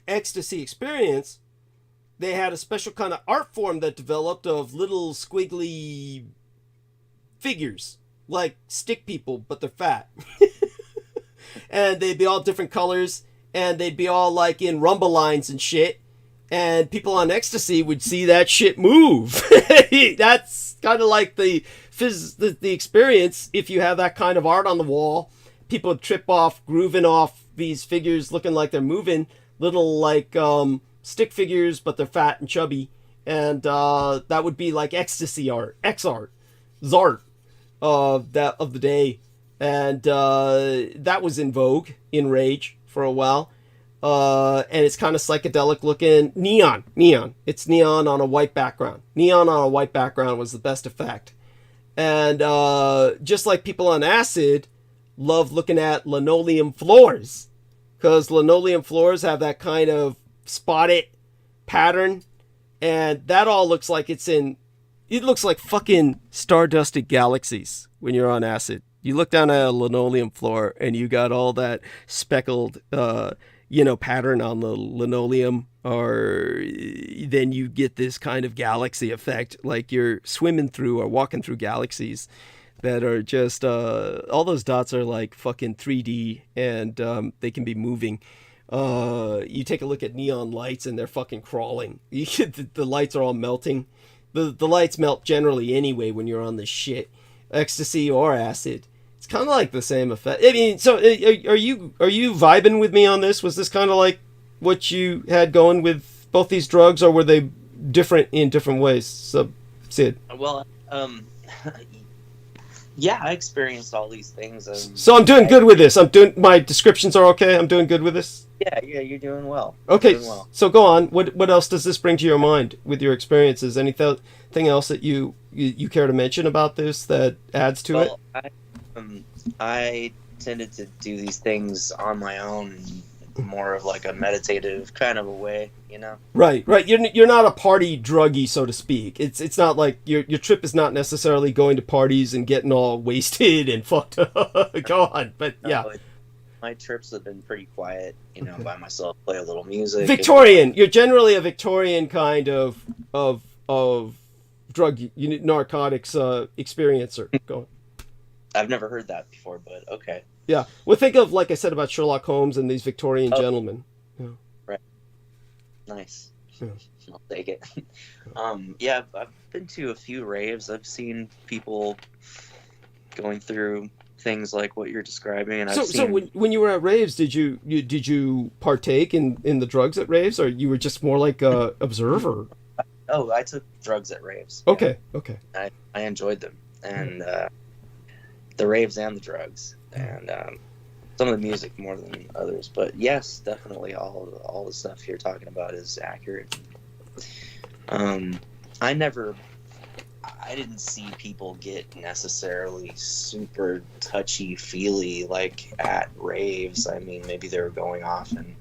ecstasy experience, they had a special kind of art form that developed of little squiggly figures, like stick people, but they're fat. And they'd be all different colors, and they'd be all like in rumble lines and shit. And people on ecstasy would see that shit move. That's kind of like the experience. If you have that kind of art on the wall, people would trip off, grooving off these figures looking like they're moving, little like stick figures, but they're fat and chubby. And that would be like ecstasy art, X-art, Zart of the day. And that was in vogue in Rage for a while. And it's kind of psychedelic looking. Neon. It's neon on a white background. Neon on a white background was the best effect. And just like people on acid love looking at linoleum floors, because linoleum floors have that kind of spotted pattern, and that all looks like it looks like fucking star-dusted galaxies when you're on acid. You look down at a linoleum floor and you got all that speckled pattern on the linoleum, or then you get this kind of galaxy effect, like you're swimming through or walking through galaxies that are just, all those dots are like fucking 3D, and they can be moving. You take a look at neon lights and they're fucking crawling. The lights are all melting. The lights melt generally anyway when you're on this shit, ecstasy or acid. It's kind of like the same effect. I mean, so are you vibing with me on this? Was this kind of like what you had going with both these drugs, or were they different in different ways? So, Sid. Well, yeah, I experienced all these things. So I'm doing good with this. My descriptions are okay. I'm doing good with this. Yeah, you're doing well. Okay, doing well. So go on. What else does this bring to your mind with your experiences? Anything else that you care to mention about this that adds to it? I tended to do these things on my own, more of like a meditative kind of a way, Right. You're not a party druggie, so to speak. It's not like your trip is not necessarily going to parties and getting all wasted and fucked up. Go on, but yeah. My trips have been pretty quiet, by myself. Play a little music. Victorian. You're generally a Victorian kind of drug narcotics experiencer. Go on. I've never heard that before, but okay. Yeah. Well, think of, like I said, about Sherlock Holmes and these Victorian gentlemen. Yeah. Right. Nice. Yeah. I'll take it. Yeah, I've been to a few raves. I've seen people going through things like what you're describing, and so when you were at raves, did you partake in the drugs at raves, or you were just more like a observer? Oh, I took drugs at raves. Okay. Yeah. Okay. I enjoyed them, and the raves and the drugs, and some of the music more than others. But yes, definitely all the stuff you're talking about is accurate. I didn't see people get necessarily super touchy-feely like at raves. I mean, maybe they were going off, and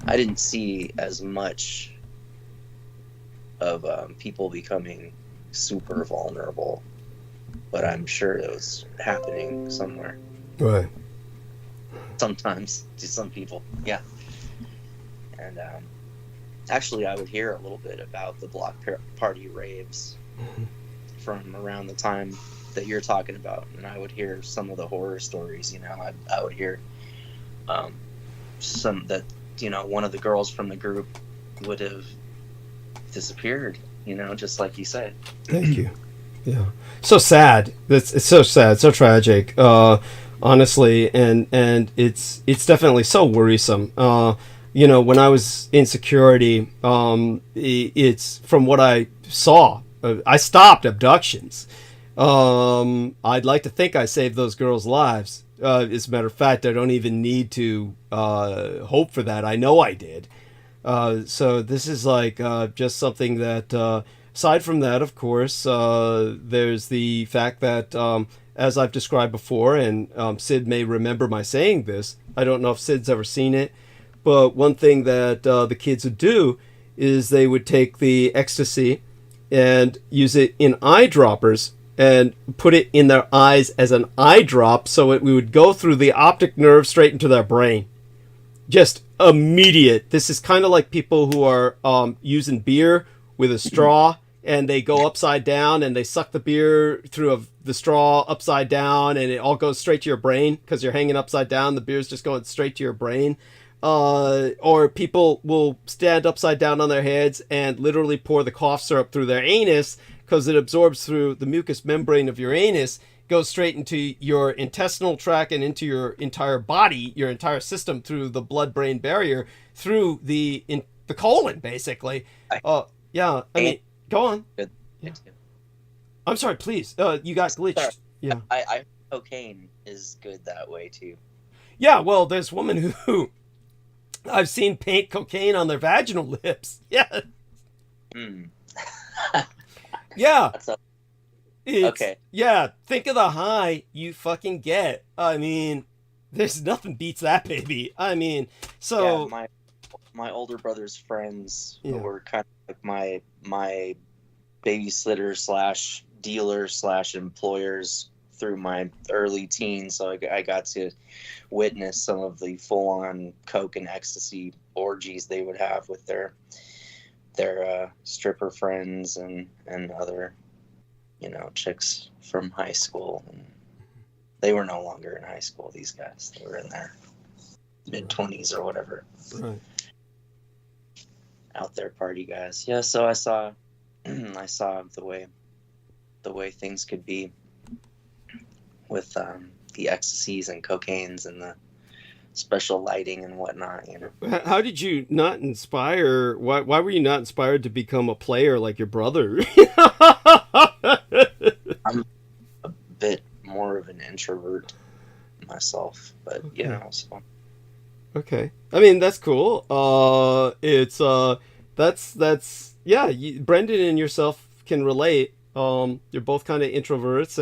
I didn't see as much of people becoming super vulnerable, but I'm sure it was happening somewhere. Right. Sometimes to some people, yeah. And actually, I would hear a little bit about the block party raves from around the time that you're talking about, and I would hear some of the horror stories. I would hear some that one of the girls from the group would have disappeared. Just like you said. Thank you. Yeah. So sad. It's so sad, so tragic. Honestly, and it's definitely so worrisome. When I was in security, it's from what I saw. I stopped abductions. I'd like to think I saved those girls' lives. As a matter of fact, I don't even need to hope for that. I know I did. So this is like just something that, aside from that, of course, there's the fact that, as I've described before, and Sid may remember my saying this, I don't know if Sid's ever seen it, but one thing that the kids would do is they would take the ecstasy and use it in eyedroppers and put it in their eyes as an eye drop, so we would go through the optic nerve straight into their brain. Just immediate. This is kind of like people who are using beer with a straw, and they go upside down and they suck the beer through the straw upside down, and it all goes straight to your brain because you're hanging upside down. The beer's just going straight to your brain. Or people will stand upside down on their heads and literally pour the cough syrup through their anus, because it absorbs through the mucous membrane of your anus, goes straight into your intestinal tract and into your entire body, your entire system, through the blood-brain barrier, through the colon, basically. Yeah, I mean, go on. Yeah. I'm sorry, please. You got glitched. Yeah. I cocaine is good that way too. Yeah, well, there's women who I've seen paint cocaine on their vaginal lips. Yeah. Yeah. Okay. Yeah, think of the high you fucking get. I mean, there's nothing beats that, baby. I mean, so... Yeah, my older brother's friends were kind of like my babysitter / dealer / employers through my early teens, so I got to witness some of the full-on coke and ecstasy orgies they would have with their stripper friends and other, you know, chicks from high school. And they were no longer in high school, these guys. They were in their mid-20s or whatever. Right. Out there party guys. Yeah, so I saw the way things could be with the ecstasies and cocaines and the special lighting and whatnot, you know. How did you not inspire? Why were you not inspired to become a player like your brother? I'm a bit more of an introvert myself, but Okay. you know, so. Okay, I mean that's cool. That's yeah. Brendan and yourself can relate. You're both kind of introverts,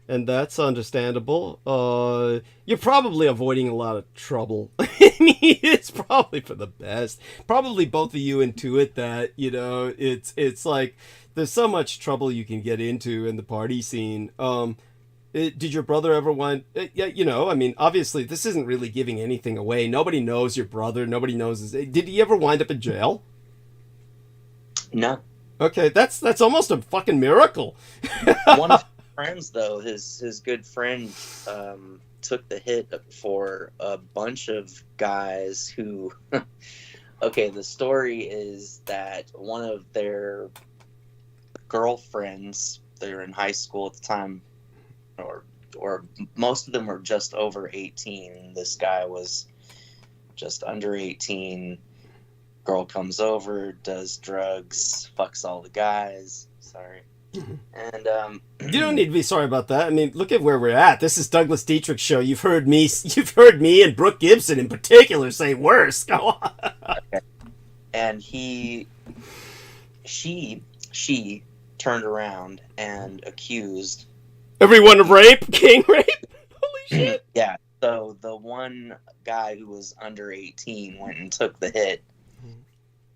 and that's understandable. You're probably avoiding a lot of trouble. I mean, it's probably for the best. Probably both of you intuit that, you know, it's like there's so much trouble you can get into in the party scene. Did your brother ever want? Yeah, you know, I mean, obviously this isn't really giving anything away. Nobody knows your brother. Nobody knows his. Did he ever wind up in jail? No. Okay, that's almost a fucking miracle. One of his friends, though, his good friend, took the hit for a bunch of guys who. Okay, the story is that one of their girlfriends, they were in high school at the time, or most of them were just over 18. This guy was just under 18. Girl comes over, does drugs, fucks all the guys. Sorry. And you don't need to be sorry about that. I mean, look at where we're at. This is Douglas Dietrich's show. You've heard me and Brooke Gibson in particular say worse. Go on. Okay. And she turned around and accused everyone of rape, gang rape. Holy shit. Yeah. So the one guy who was under 18 went and took the hit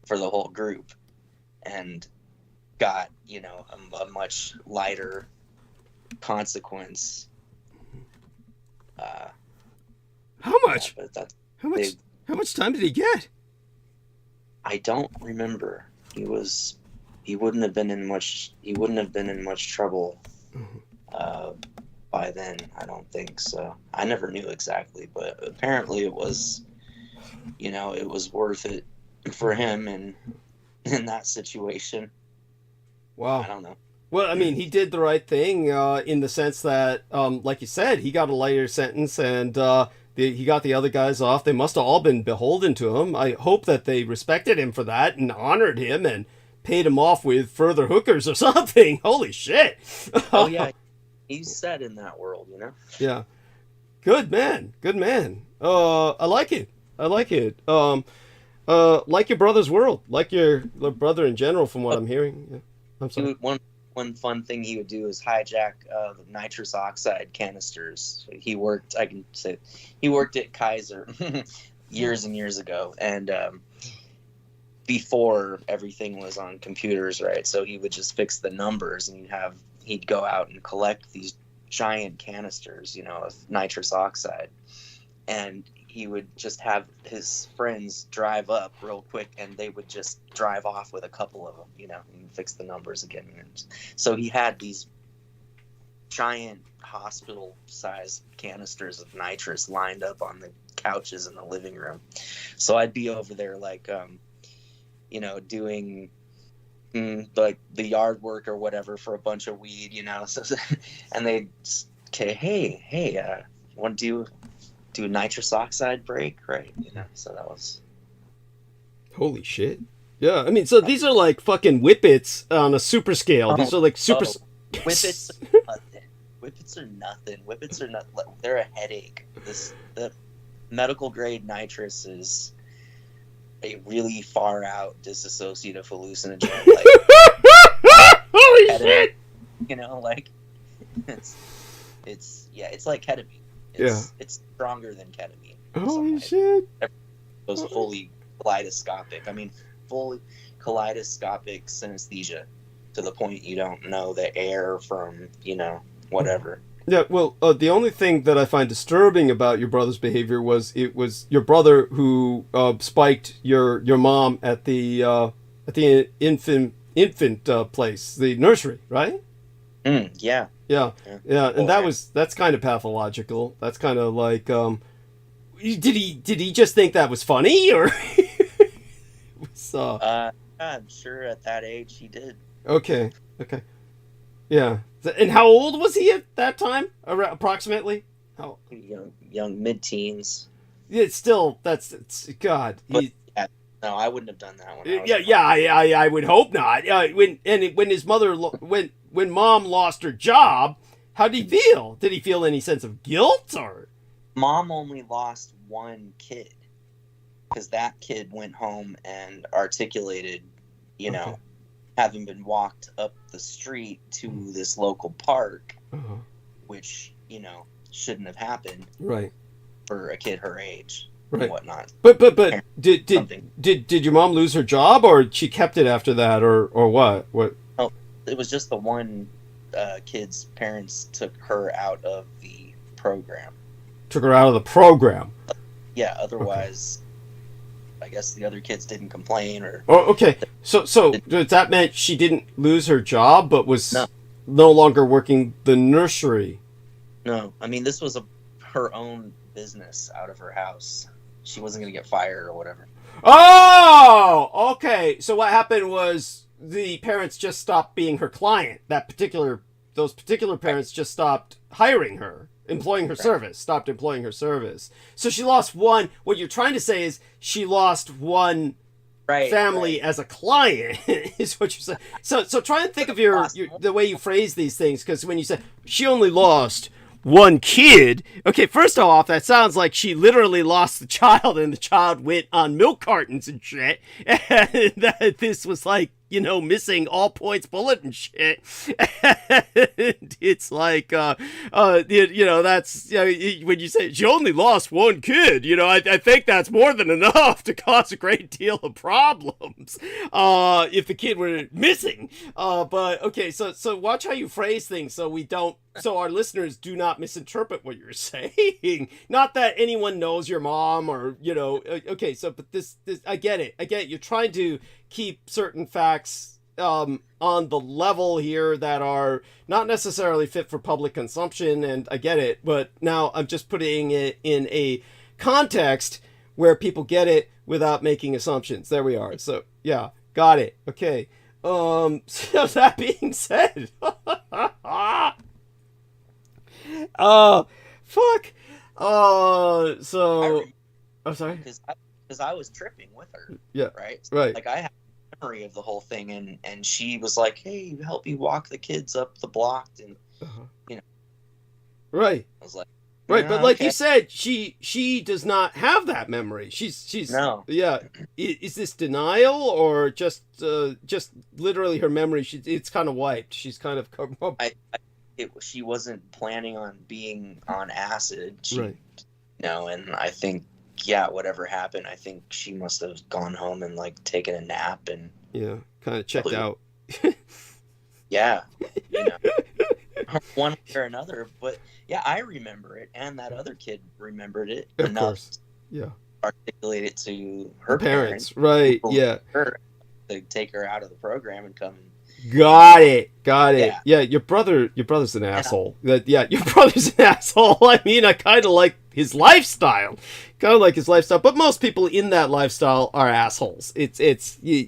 for the whole group and got, you know, a much lighter consequence. How much? Yeah, but How much time did he get? I don't remember. He wouldn't have been in much trouble by then, I don't think so. I never knew exactly, but apparently it was, you know, it was worth it for him in that situation. Wow. I don't know. Well, I mean, he did the right thing in the sense that, like you said, he got a lighter sentence and he got the other guys off. They must have all been beholden to him. I hope that they respected him for that and honored him and paid him off with further hookers or something. Holy shit. Oh, yeah. He's set in that world, you know? Yeah. Good man. Good man. I like it. I like it. Like your brother's world. Like your brother in general, from what I'm hearing. Yeah. I'm sorry. One fun thing he would do is hijack the nitrous oxide canisters. He worked at Kaiser years and years ago, and before everything was on computers, right? So he would just fix the numbers, and he'd go out and collect these giant canisters, you know, of nitrous oxide, and he would just have his friends drive up real quick, and they would just drive off with a couple of them, you know, and fix the numbers again. And so he had these giant hospital-sized canisters of nitrous lined up on the couches in the living room. So I'd be over there, like, you know, doing like the yard work or whatever for a bunch of weed, you know. So, and they'd, okay, hey, want to do a nitrous oxide break, right? You know, so that was. Holy shit. Yeah, I mean, so these are like fucking whippets on a super scale. These are like super. Whippets are nothing. Whippets are nothing. Whippets are not. They're a headache. The medical grade nitrous is a really far out dissociative hallucinogen. Like, holy shit! You know, like it's like ketamine. It's stronger than ketamine. Holy shit! It was fully kaleidoscopic. I mean, fully kaleidoscopic synesthesia to the point you don't know the air from, you know, whatever. Yeah, well, the only thing that I find disturbing about your brother's behavior was it was your brother who spiked your mom at the infant place, the nursery, right? Yeah. Yeah, and that's kind of pathological. That's kind of like, did he just think that was funny, or? I'm sure at that age he did. Okay. Yeah. And how old was he at that time, approximately? How? Young mid-teens. It's still, God. But, no, I wouldn't have done that one. I would hope not. When his mother, when mom lost her job, how did he feel? Did he feel any sense of guilt, or? Mom only lost one kid, because that kid went home and articulated, having been walked up the street to this local park, which, shouldn't have happened. Right. For a kid her age. Right. And whatnot. But did your mom lose her job, or she kept it after that, or what? What? Oh, it was just the one kid's parents took her out of the program. Took her out of the program. Yeah. Otherwise, I guess the other kids didn't complain, or. Oh, okay. So that meant she didn't lose her job, but was no longer working the nursery. No, I mean, this was her own business out of her house. She wasn't going to get fired or whatever. Oh, okay. So what happened was the parents just stopped being her client. Those particular parents just stopped hiring her, employing her service, stopped employing her service. So she lost one. What you're trying to say is she lost one family as a client, is what you're saying. So try and think of the way you phrase these things, because when you say she only lost one kid, okay, first off, that sounds like she literally lost the child, and the child went on milk cartons and shit, and that this was like, missing all points bullet and shit. And it's like, that's, when you say she only lost one kid, I think that's more than enough to cause a great deal of problems, if the kid were missing. But okay, so watch how you phrase things so our listeners do not misinterpret what you're saying. Not that anyone knows your mom, or, okay, but this, I get it. You're trying to keep certain facts on the level here that are not necessarily fit for public consumption, and I get it, but now I'm just putting it in a context where people get it without making assumptions. There we are. So, yeah, got it. Okay. So that being said, fuck. So I'm sorry. Because I was tripping with her. Yeah. Right. Right. Like, I had a memory of the whole thing, and she was like, "Hey, help me walk the kids up the block," and Right. I was like, right, but like you said, she does not have that memory. She's no. Yeah. Is this denial, or just literally her memory? It's kind of wiped. She's kind of. She wasn't planning on being on acid. Right. And I think, whatever happened, I think she must have gone home and like taken a nap and. Yeah, kind of checked out. Yeah. One way or another, but I remember it, and that other kid remembered it enough. Yeah. Articulate it to her parents. Right. Yeah. Her to take her out of the program and come. Got it. Yeah, your brother's an asshole. Your brother's an asshole. I mean, I kind of like his lifestyle. But most people in that lifestyle are assholes. I'm sorry.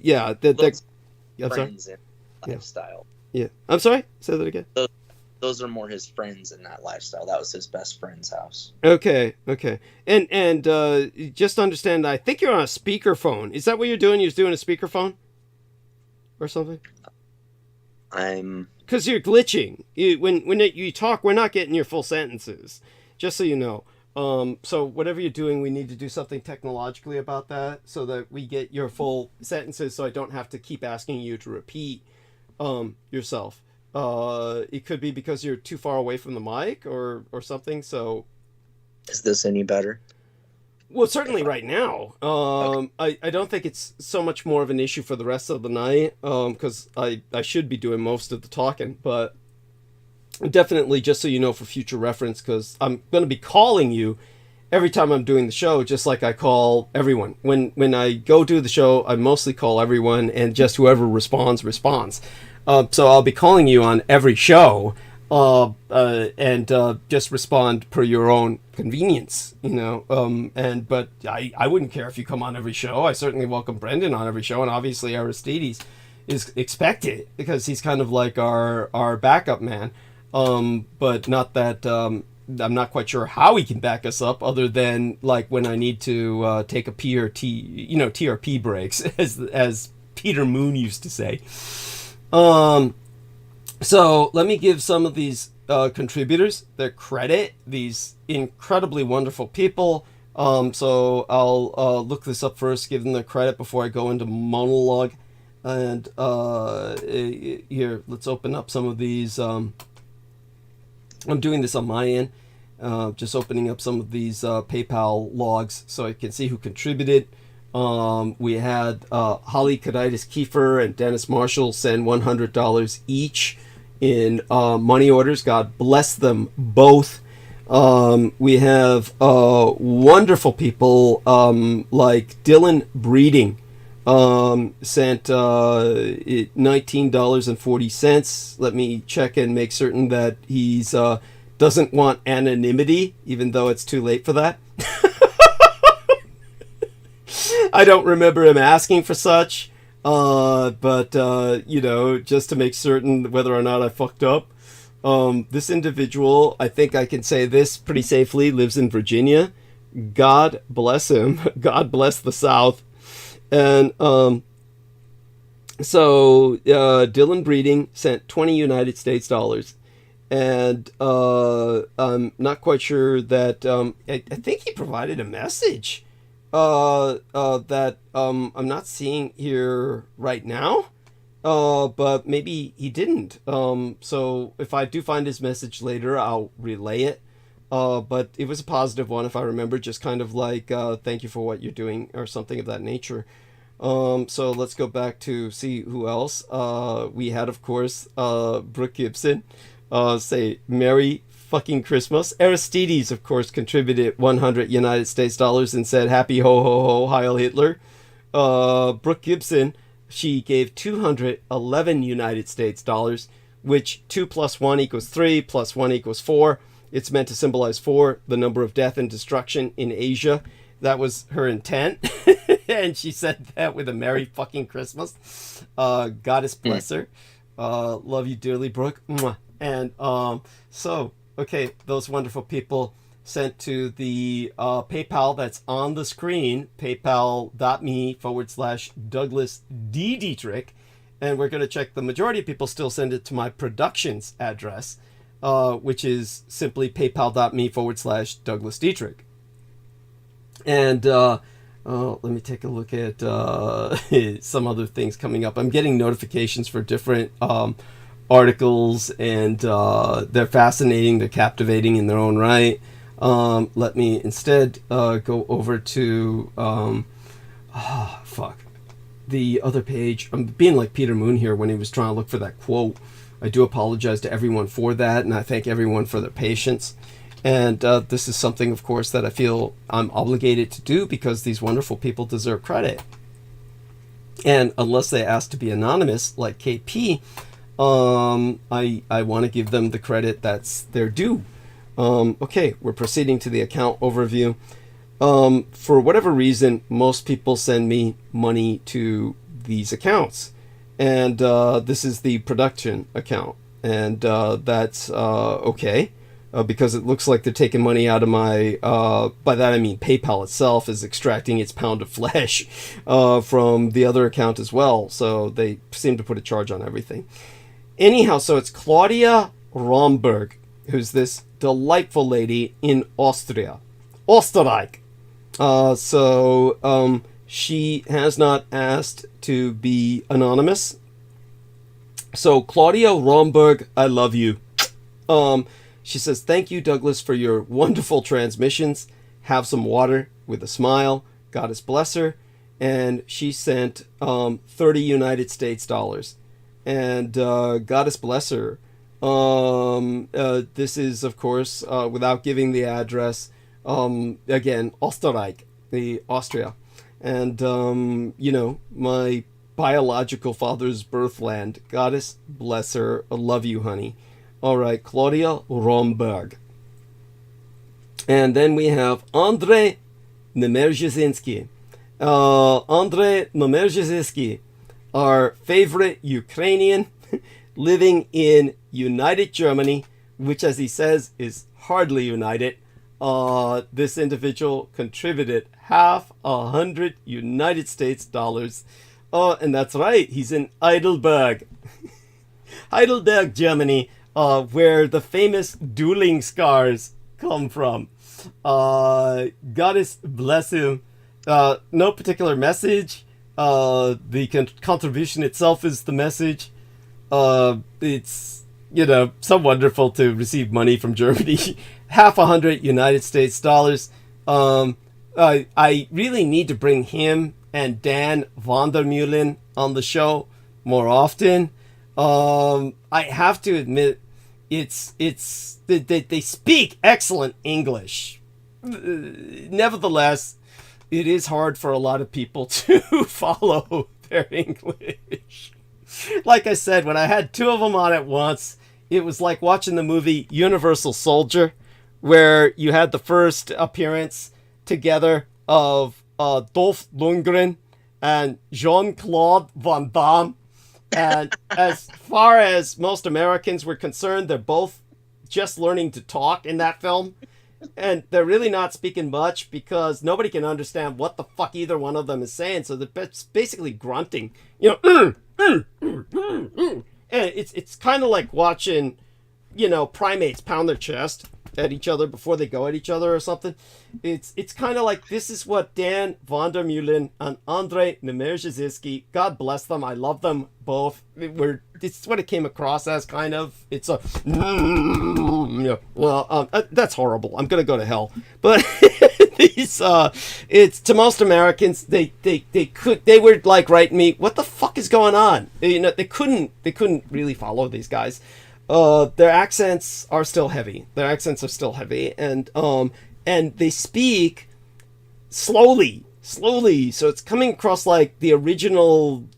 Lifestyle. Yeah. I'm sorry? Say that again. Those are more his friends in that lifestyle. That was his best friend's house. Okay. And just understand, I think you're on a speakerphone. Is that what you're doing? You're doing a speakerphone? Or something? Because you're glitching. When you talk, we're not getting your full sentences. Just so you know. So whatever you're doing, we need to do something technologically about that, so that we get your full sentences, so I don't have to keep asking you to repeat yourself. It could be because you're too far away from the mic or something. So, is this any better? Well, certainly right now. Okay. I don't think it's so much more of an issue for the rest of the night, because I should be doing most of the talking. But definitely, just so you know for future reference, because I'm going to be calling you every time I'm doing the show, just like I call everyone. When I go do the show, I mostly call everyone, and just whoever responds. So I'll be calling you on every show, and just respond per your own convenience, you know. But I wouldn't care if you come on every show. I certainly welcome Brendan on every show, and obviously Aristides is expected because he's kind of like our backup man. But not that I'm not quite sure how he can back us up, other than like when I need to take a TRP breaks, as Peter Moon used to say. So let me give some of these contributors their credit, these incredibly wonderful people. So I'll look this up first, give them their credit before I go into monologue. And here, let's open up some of these. I'm doing this on my end, just opening up some of these PayPal logs so I can see who contributed. We had Holly Kaditis Kiefer and Dennis Marshall send $100 each in money orders. God bless them both. We have wonderful people like Dylan Breeding sent $19.40. Let me check and make certain that he's doesn't want anonymity, even though it's too late for that. I don't remember him asking for such, but you know, just to make certain whether or not I fucked up. This individual, I think I can say this pretty safely, lives in Virginia. God bless him. God bless the South. And so Dylan Breeding sent 20 United States dollars. And I'm not quite sure that I think he provided a message that I'm not seeing here right now, but maybe he didn't. So if I do find his message later, I'll relay it. But it was a positive one, if I remember, just kind of like thank you for what you're doing or something of that nature. So let's go back to see who else. We had, of course, Brooke Gibson say Merry fucking Christmas. Aristides, of course, contributed 100 United States dollars and said Happy ho ho ho Heil Hitler. Brooke Gibson, she gave 211 United States dollars, which 2 plus 1 equals 3 plus 1 equals 4. It's meant to symbolize 4, the number of death and destruction in Asia. That was her intent. And she said that with a Merry fucking Christmas. Goddess bless her. Love you dearly, Brooke. Mwah. And so, okay, those wonderful people sent to the PayPal that's on the screen, paypal.me/Douglas D. Dietrich. And we're going to check the majority of people still send it to my productions address, which is simply paypal.me/Douglas Dietrich. And let me take a look at some other things coming up. I'm getting notifications for different articles, and they're fascinating, they're captivating in their own right. Let me instead go over to the other page. I'm being like Peter Moon here when he was trying to look for that quote. I do apologize to everyone for that, and I thank everyone for their patience. And this is something, of course, that I feel I'm obligated to do because these wonderful people deserve credit. And unless they ask to be anonymous, like KP, I want to give them the credit that's their due. Okay, we're proceeding to the account overview. For whatever reason, most people send me money to these accounts. And this is the production account. And that's okay. Because it looks like they're taking money out of my, by that I mean PayPal itself is extracting its pound of flesh from the other account as well. So they seem to put a charge on everything. Anyhow, so it's Claudia Romberg, who's this delightful lady in Austria. Österreich. So she has not asked to be anonymous. So Claudia Romberg, I love you. She says, thank you, Douglas, for your wonderful transmissions. Have some water with a smile. Goddess bless her. And she sent 30 United States dollars. And Goddess bless her. This is, of course, without giving the address, again, Österreich, the Austria. And, you know, my biological father's birthland. Goddess bless her. I love you, honey. All right, Claudia Romberg. And then we have Andrei Nemerzyzynski. Andrei Nemerzyzynski, our favorite Ukrainian, living in United Germany, which, as he says, is hardly united. This individual contributed $50 United States dollars. And that's right, he's in Heidelberg. Heidelberg, Germany, where the famous dueling scars come from. Goddess bless him. No particular message. The contribution itself is the message. It's, you know, so wonderful to receive money from Germany. $50 United States dollars. I really need to bring him and Dan Vandermeulen on the show more often. I have to admit, they speak excellent English. Nevertheless, it is hard for a lot of people to follow their English. Like I said, when I had two of them on at once, it was like watching the movie Universal Soldier, where you had the first appearance together of Dolph Lundgren and Jean-Claude Van Damme. And as far as most Americans were concerned, they're both just learning to talk in that film. And they're really not speaking much because nobody can understand what the fuck either one of them is saying. So they're basically grunting, you know. And it's kind of like watching, you know, primates pound their chest at each other before they go at each other or something. It's kind of like, this is what Dan Vandermeulen and Andrei Nemerzyzynski, God bless them, I love them both. It's what it came across as, kind of. It's a, well, that's horrible. I'm gonna go to hell. But these, it's, to most Americans, they were like writing me, what the fuck is going on? You know, they couldn't really follow these guys. Their accents are still heavy. And they speak slowly. So it's coming across like the original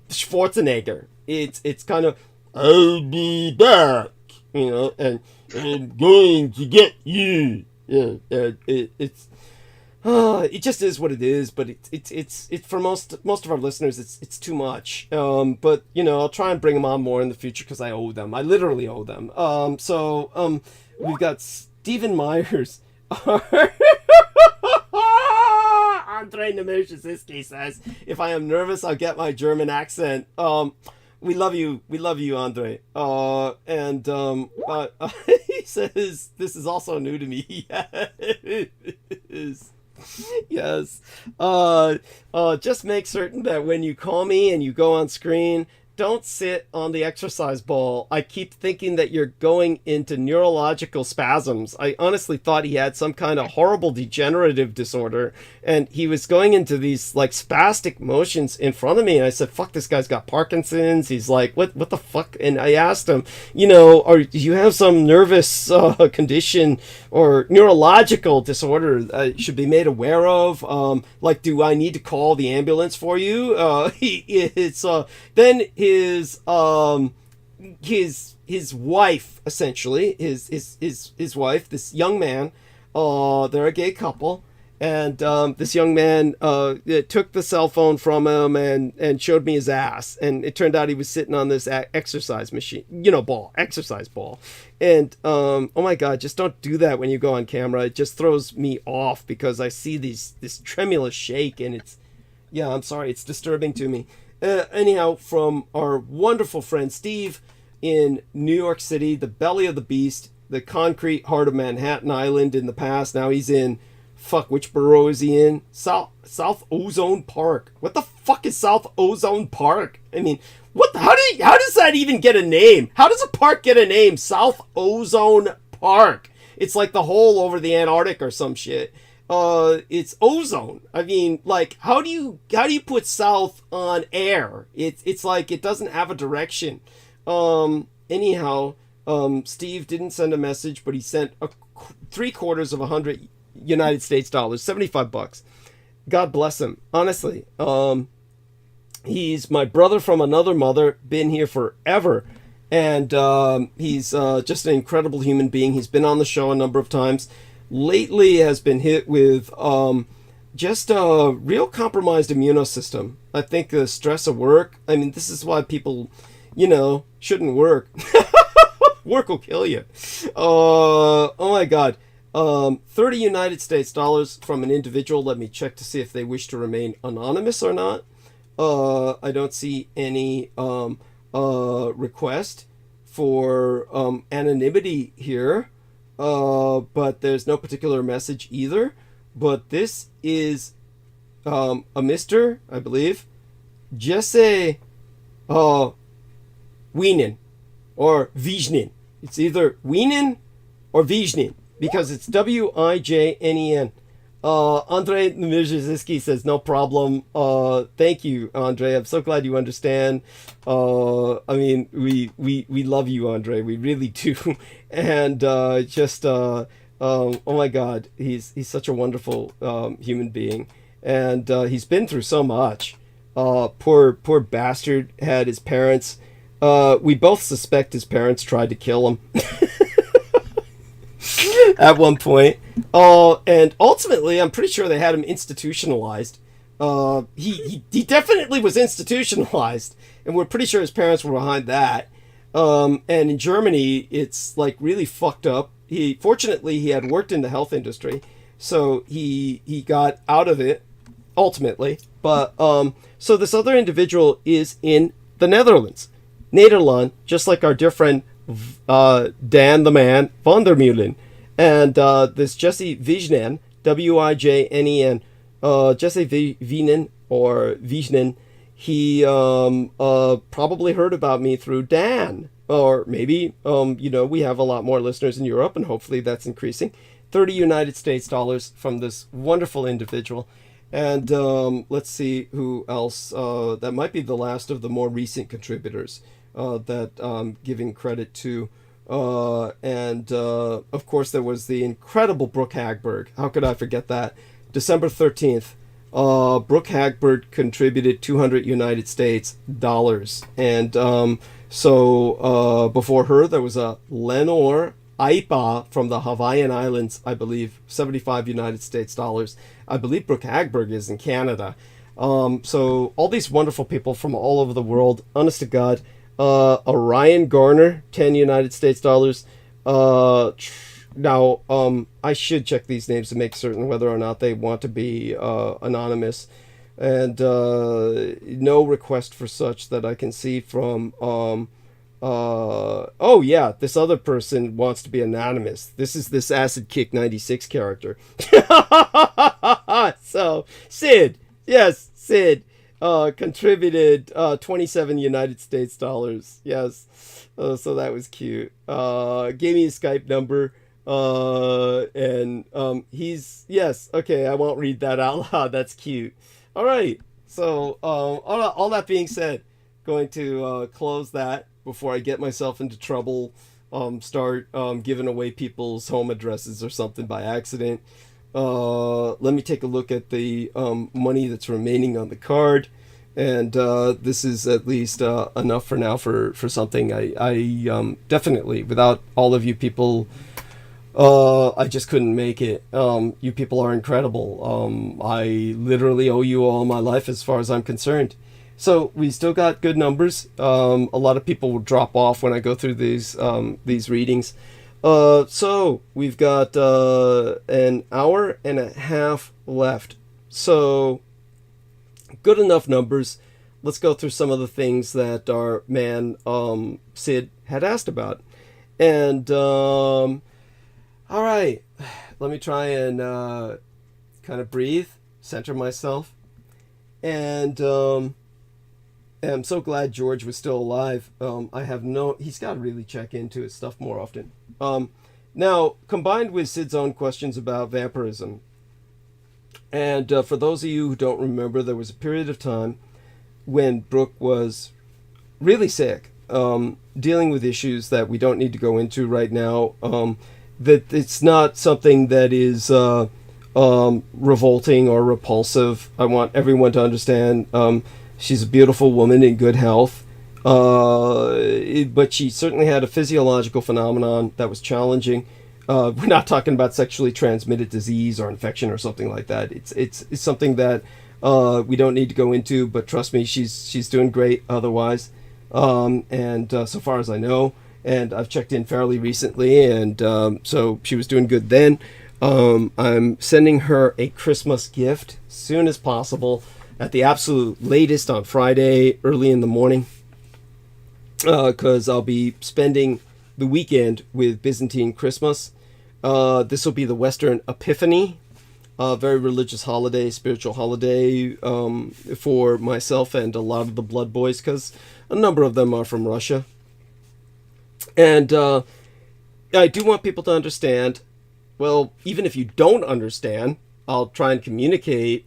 Schwarzenegger. It's kind of, I'll be back, you know, and I'm going to get you. Yeah, it just is what it is, but it's for most of our listeners, it's too much. But you know, I'll try and bring them on more in the future because I owe them. I literally owe them. So we've got Stephen Myers. Andrei Nemerzyzynski says, if I am nervous, I'll get my German accent. We love you, Andre. He says, this is also new to me. It is. Yes. Just make certain that when you call me and you go on screen, don't sit on the exercise ball. I keep thinking that you're going into neurological spasms. I honestly thought he had some kind of horrible degenerative disorder, and he was going into these like spastic motions in front of me, and I said, fuck, this guy's got Parkinson's. He's like, what the fuck? And I asked him, you know, do you have some nervous condition or neurological disorder I should be made aware of? Like, do I need to call the ambulance for you? Then his wife, essentially, his wife, this young man, they're a gay couple, and this young man took the cell phone from him and showed me his ass, and it turned out he was sitting on this exercise machine, you know, exercise ball. And oh my god, just don't do that when you go on camera. It just throws me off because I see this tremulous shake, and I'm sorry, it's disturbing to me. Anyhow, from our wonderful friend Steve in New York City, the belly of the beast, the concrete heart of Manhattan Island in the past. Now he's in, which borough is he in? South Ozone Park. What the fuck is South Ozone Park? I mean, how does that even get a name? How does a park get a name? South Ozone Park. It's like the hole over the Antarctic or some shit. It's ozone. I mean, like, how do you put south on air? It's like it doesn't have a direction. Anyhow, Steve didn't send a message, but he sent 3/4 United States dollars, $75. God bless him. Honestly, he's my brother from another mother, been here forever. And he's just an incredible human being. He's been on the show a number of times. Lately has been hit with just a real compromised immune system. I think the stress of work. I mean, this is why people, shouldn't work. Work will kill you. Oh my God. 30 United States dollars from an individual. Let me check to see if they wish to remain anonymous or not. I don't see any request for anonymity here, but there's no particular message either. But this is a Mr., I believe, Jesse Wienen or Vijnin. It's either Wienen or Vijnin because it's Wijnen. Andre Nmirzyski says, no problem. Thank you, Andre. I'm so glad you understand. I mean, we love you, Andre. We really do. And oh my God, he's such a wonderful human being. And he's been through so much. Poor bastard had his parents. We both suspect his parents tried to kill him. At one point. And ultimately, I'm pretty sure they had him institutionalized. He definitely was institutionalized, and we're pretty sure his parents were behind that. And in Germany, it's like really fucked up. Fortunately, he had worked in the health industry, so he got out of it ultimately. But so this other individual is in the Netherlands, Nederland, just like our dear friend Dan the Man van der Meulen. And this Jesse Wijnen, Wijnen, Jesse Wienen or Wijnen, he probably heard about me through Dan. Or maybe, we have a lot more listeners in Europe, and hopefully that's increasing. 30 United States dollars from this wonderful individual. And let's see who else. That might be the last of the more recent contributors that I'm giving credit to. And of course, there was the incredible Brooke Hagberg. How could I forget that? December 13th, Brooke Hagberg contributed 200 United States dollars. And so before her, there was a Lenore Aipa from the Hawaiian Islands, I believe, 75 United States dollars. I believe Brooke Hagberg is in Canada. So all these wonderful people from all over the world, honest to God. Orion Garner, 10 United States dollars. Now, I should check these names to make certain whether or not they want to be anonymous. And no request for such that I can see from... oh, yeah, this other person wants to be anonymous. This is this Acid Kick 96 character. So, Sid. Yes, Sid. Contributed 27 United States dollars. Yes. So that was cute. Gave me his Skype number. And he's... Yes. Okay, I won't read that out loud. That's cute. All right. So all that being said, going to close that before I get myself into trouble. Start giving away people's home addresses or something by accident. Let me take a look at the money that's remaining on the card, and this is at least enough for now for something. I definitely, without all of you people, I just couldn't make it. You people are incredible. I literally owe you all my life as far as I'm concerned. So we still got good numbers. A lot of people will drop off when I go through these readings. So we've got an hour and a half left. So good enough numbers. Let's go through some of the things that our man Sid had asked about. And all right, let me try and kind of breathe, center myself. And I'm so glad George was still alive. He's got to really check into his stuff more often. Now, combined with Sid's own questions about vampirism, and for those of you who don't remember, there was a period of time when Brooke was really sick. dealing with issues that we don't need to go into right now. That it's not something that is revolting or repulsive. I want everyone to understand she's a beautiful woman in good health. But she certainly had a physiological phenomenon that was challenging. We're not talking about sexually transmitted disease or infection or something like that. It's something that we don't need to go into, but trust me, she's doing great otherwise. And so far as I know, and I've checked in fairly recently, and so she was doing good then. I'm sending her a Christmas gift as soon as possible, at the absolute latest on Friday, early in the morning, because I'll be spending the weekend with Byzantine Christmas. This will be the Western Epiphany, very religious holiday, spiritual holiday for myself and a lot of the Blood Boys, because a number of them are from Russia. And I do want people to understand, well, even if you don't understand, I'll try and communicate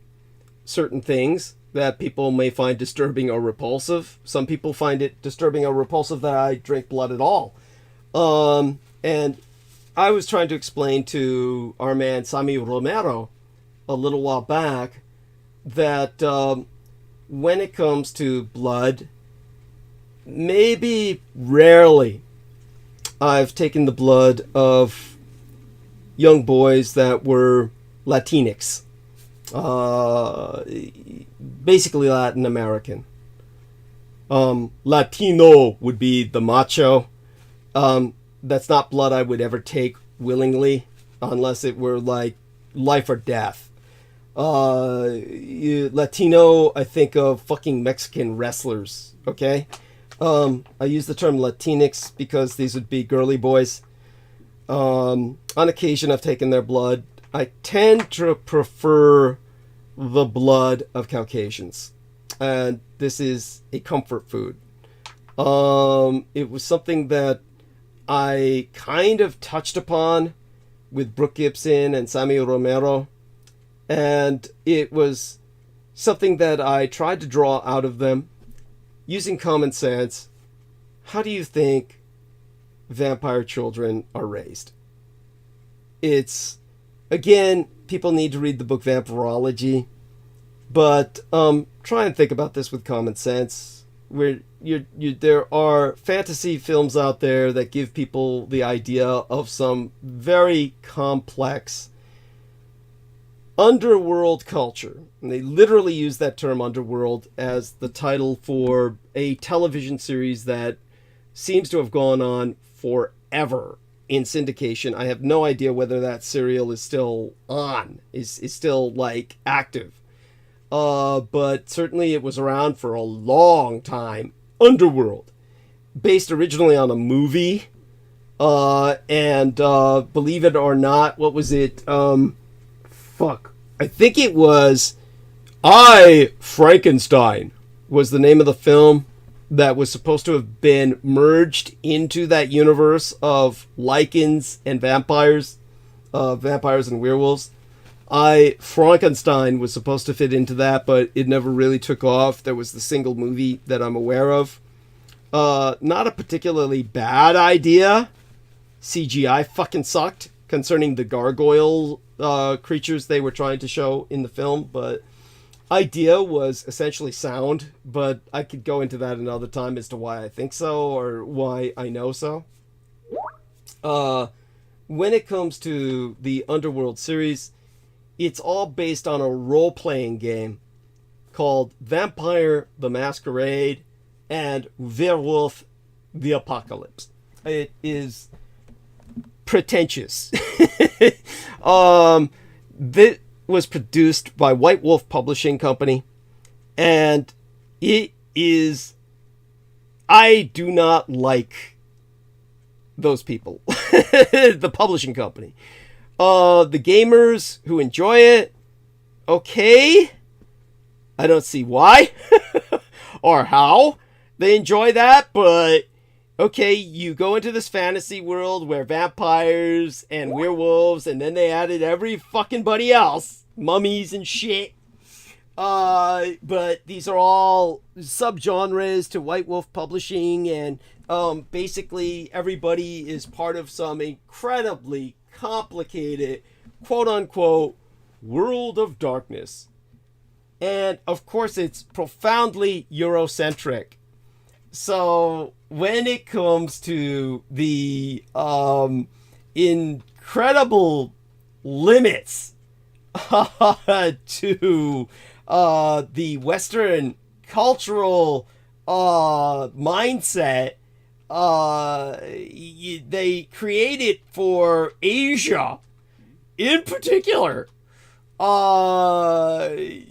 certain things that people may find disturbing or repulsive. Some people find it disturbing or repulsive that I drink blood at all. And I was trying to explain to our man Sammy Romero a little while back that when it comes to blood, maybe rarely I've taken the blood of young boys that were Latinx, basically Latin American. Latino would be the macho. That's not blood I would ever take willingly, unless it were like life or death. Latino, I think of fucking Mexican wrestlers, okay? I use the term Latinx because these would be girly boys. On occasion, I've taken their blood. I tend to prefer the blood of Caucasians. And this is a comfort food. It was something that I kind of touched upon with Brooke Gibson and Samuel Romero. And it was something that I tried to draw out of them using common sense. How do you think vampire children are raised? It's, again, people need to read the book Vampirology, but try and think about this with common sense. There are fantasy films out there that give people the idea of some very complex underworld culture. And they literally use that term underworld as the title for a television series that seems to have gone on forever in syndication. I have no idea whether that serial is still on, is still like active. But certainly it was around for a long time. Underworld, based originally on a movie, and believe it or not, what was it? I think it was Frankenstein was the name of the film that was supposed to have been merged into that universe of lichens and vampires and werewolves. Frankenstein was supposed to fit into that, but it never really took off. There was the single movie that I'm aware of. Not a particularly bad idea. CGI fucking sucked concerning the gargoyle creatures they were trying to show in the film, but idea was essentially sound. But I could go into that another time as to why I think so or why I know so. When it comes to the Underworld series, it's all based on a role-playing game called Vampire the Masquerade and Werewolf the Apocalypse. It is pretentious. That was produced by White Wolf Publishing Company, and it is... I do not like those people. The publishing company. The gamers who enjoy it, okay. I don't see why or how they enjoy that, but okay, you go into this fantasy world where vampires and werewolves, and then they added every fucking buddy else, mummies and shit. But these are all subgenres to White Wolf Publishing, and basically everybody is part of some incredibly complicated, quote-unquote, world of darkness. And, of course, it's profoundly Eurocentric. So, when it comes to the incredible limits to the Western cultural mindset, they created for Asia in particular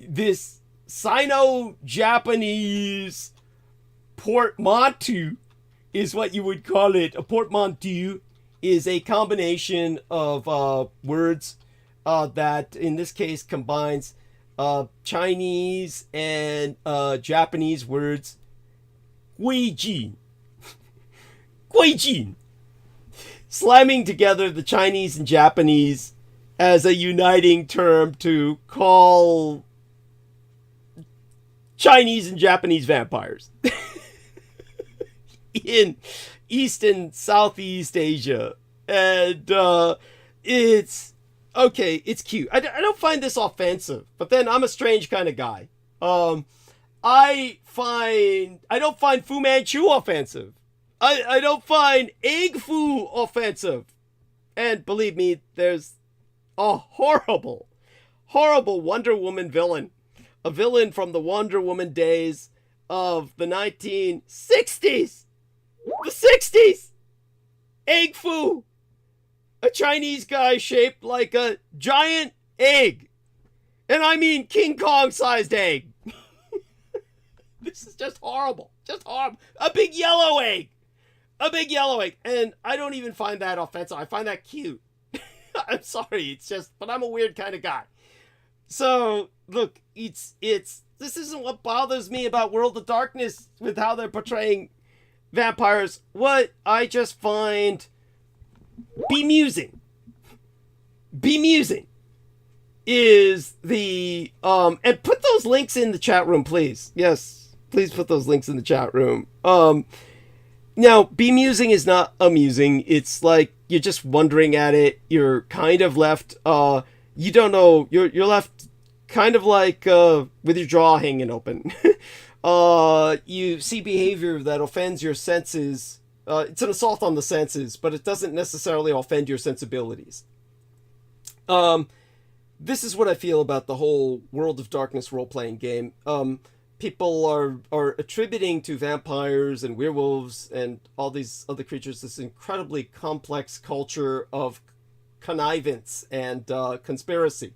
this Sino-Japanese portmanteau is what you would call it. A portmanteau is a combination of words that in this case combines Chinese and Japanese words. 归进 slamming together the Chinese and Japanese as a uniting term to call Chinese and Japanese vampires in East and Southeast Asia. And it's okay, it's cute. I don't find this offensive, but then I'm a strange kind of guy. I don't find Fu Manchu offensive. I don't find Egg Fu offensive. And believe me, there's a horrible Wonder Woman villain. A villain from the Wonder Woman days of the 1960s. The 60s! Egg Fu! A Chinese guy shaped like a giant egg. And I mean King Kong-sized egg. This is just horrible. Just horrible. A big yellow egg. A big yellow egg. And I don't even find that offensive. I find that cute. I'm sorry. It's just, but I'm a weird kind of guy. So, look, this isn't what bothers me about World of Darkness with how they're portraying vampires. What I just find bemusing is the, and put those links in the chat room, please. Yes, please put those links in the chat room. Now, bemusing is not amusing. It's like you're just wondering at it. You're kind of left, you don't know, you're left kind of like with your jaw hanging open. You see behavior that offends your senses. It's an assault on the senses, but it doesn't necessarily offend your sensibilities. This is what I feel about the whole World of Darkness role-playing game. People are attributing to vampires and werewolves and all these other creatures this incredibly complex culture of connivance and conspiracy.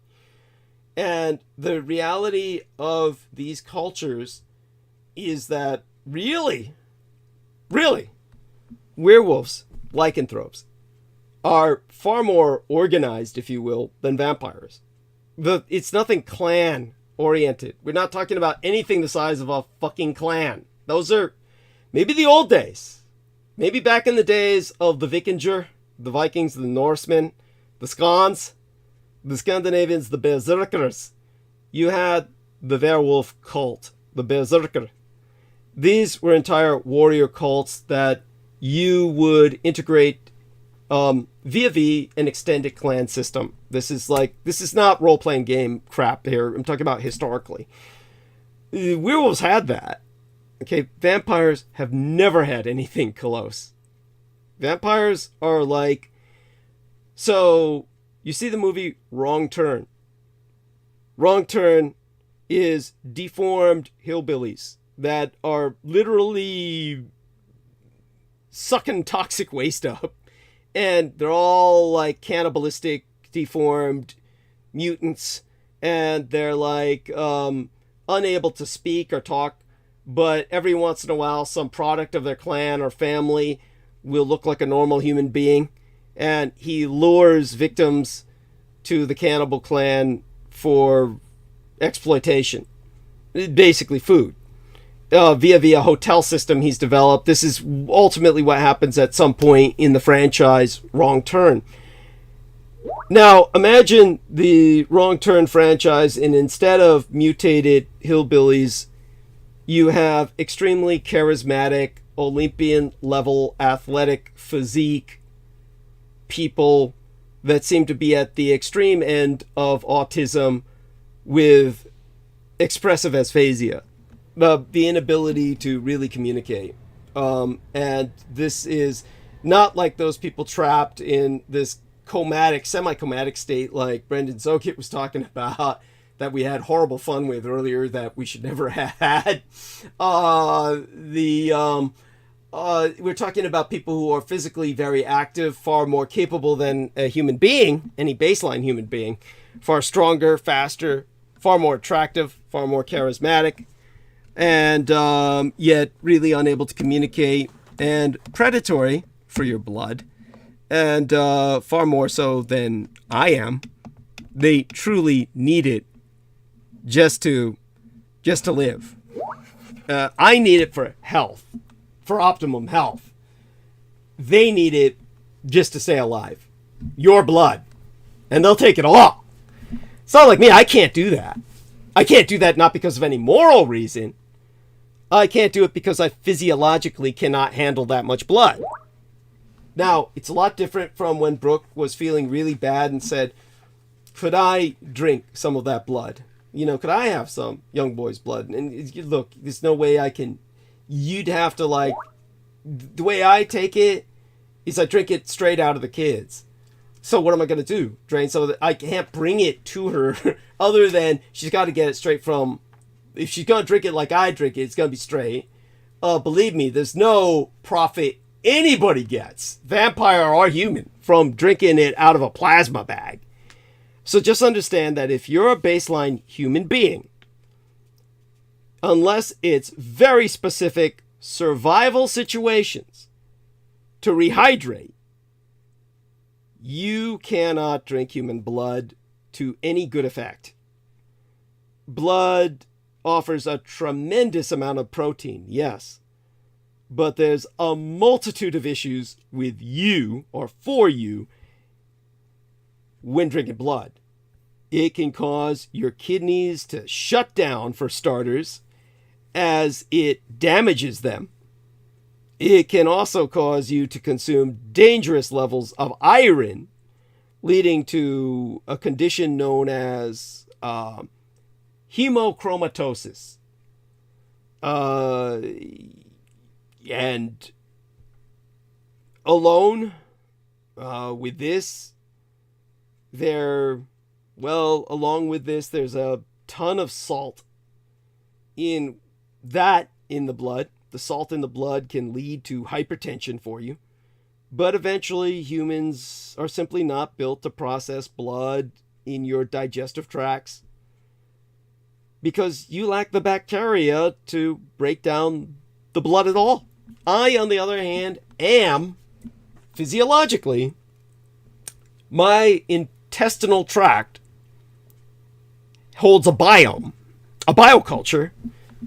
And the reality of these cultures is that really, werewolves, lycanthropes, are far more organized, if you will, than vampires. It's nothing clan-oriented. We're not talking about anything the size of a fucking clan. Those are maybe the old days. Maybe back in the days of the Vikinger, the Vikings, the Norsemen, the Skans, the Scandinavians, the Berserkers. You had the werewolf cult, the Berserker. These were entire warrior cults that you would integrate via an extended clan system. This is not role-playing game crap here. I'm talking about historically. Werewolves had that. Okay, vampires have never had anything close. Vampires are like... So, you see the movie Wrong Turn. Wrong Turn is deformed hillbillies that are literally sucking toxic waste up. And they're all like cannibalistic, deformed mutants. And they're like unable to speak or talk. But every once in a while, some product of their clan or family will look like a normal human being. And he lures victims to the cannibal clan for exploitation. Basically food. Via a hotel system he's developed. This is ultimately what happens at some point in the franchise Wrong Turn. Now, imagine the Wrong Turn franchise, and instead of mutated hillbillies, you have extremely charismatic, Olympian-level athletic physique people that seem to be at the extreme end of autism with expressive aphasia, the inability to really communicate. And this is not like those people trapped in this semi-comatic state like Brendan Zokit was talking about, that we had horrible fun with earlier, that we should never have had. We're talking about people who are physically very active, far more capable than a human being, any baseline human being, far stronger, faster, far more attractive, far more charismatic, and yet really unable to communicate and predatory for your blood, and far more so than I am. They truly need it just to live. I need it for health, for optimum health. They need it just to stay alive. Your blood. And they'll take it all. It's not like me. I can't do that. I can't do that not because of any moral reason. I can't do it because I physiologically cannot handle that much blood. Now, it's a lot different from when Brooke was feeling really bad and said, could I drink some of that blood? You know, could I have some young boy's blood? And look, there's no way I can. You'd have to, like, the way I take it is I drink it straight out of the kids. So what am I going to do? Drain some of it? I can't bring it to her other than she's got to get it straight from, if she's going to drink it like I drink it, it's going to be straight. Believe me, there's no profit anybody gets, vampire or human, from drinking it out of a plasma bag. So just understand that if you're a baseline human being, unless it's very specific survival situations to rehydrate, you cannot drink human blood to any good effect. Blood offers a tremendous amount of protein, yes, but there's a multitude of issues with you or for you when drinking blood. It can cause your kidneys to shut down, for starters, as it damages them. It can also cause you to consume dangerous levels of iron, leading to a condition known as hemochromatosis. And along with this, there's a ton of salt in the blood. The salt in the blood can lead to hypertension for you. But eventually, humans are simply not built to process blood in your digestive tracts because you lack the bacteria to break down the blood at all. I, on the other hand, am physiologically, my intestinal tract holds a biome, a bioculture,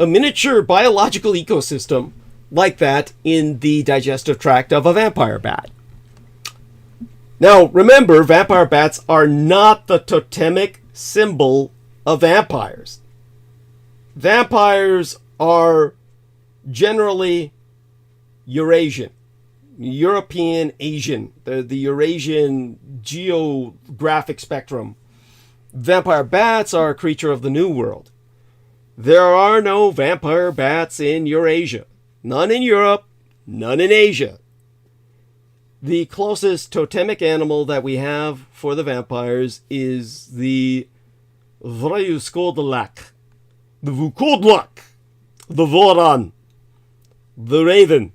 a miniature biological ecosystem like that in the digestive tract of a vampire bat. Now, remember, vampire bats are not the totemic symbol of vampires. Vampires are generally Eurasian, European, Asian, the Eurasian geographic spectrum. Vampire bats are a creature of the New World. There are no vampire bats in Eurasia. None in Europe, none in Asia. The closest totemic animal that we have for the vampires is the Vrayuskodlak, the Vukodlak, the Voran, the raven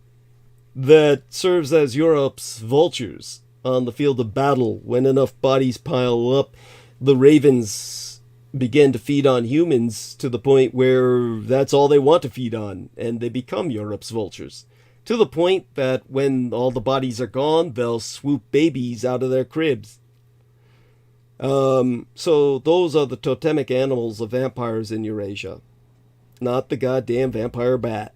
that serves as Europe's vultures on the field of battle. When enough bodies pile up, the ravens begin to feed on humans to the point where that's all they want to feed on, and they become Europe's vultures. To the point that when all the bodies are gone, they'll swoop babies out of their cribs. So those are the totemic animals of vampires in Eurasia. Not the goddamn vampire bat.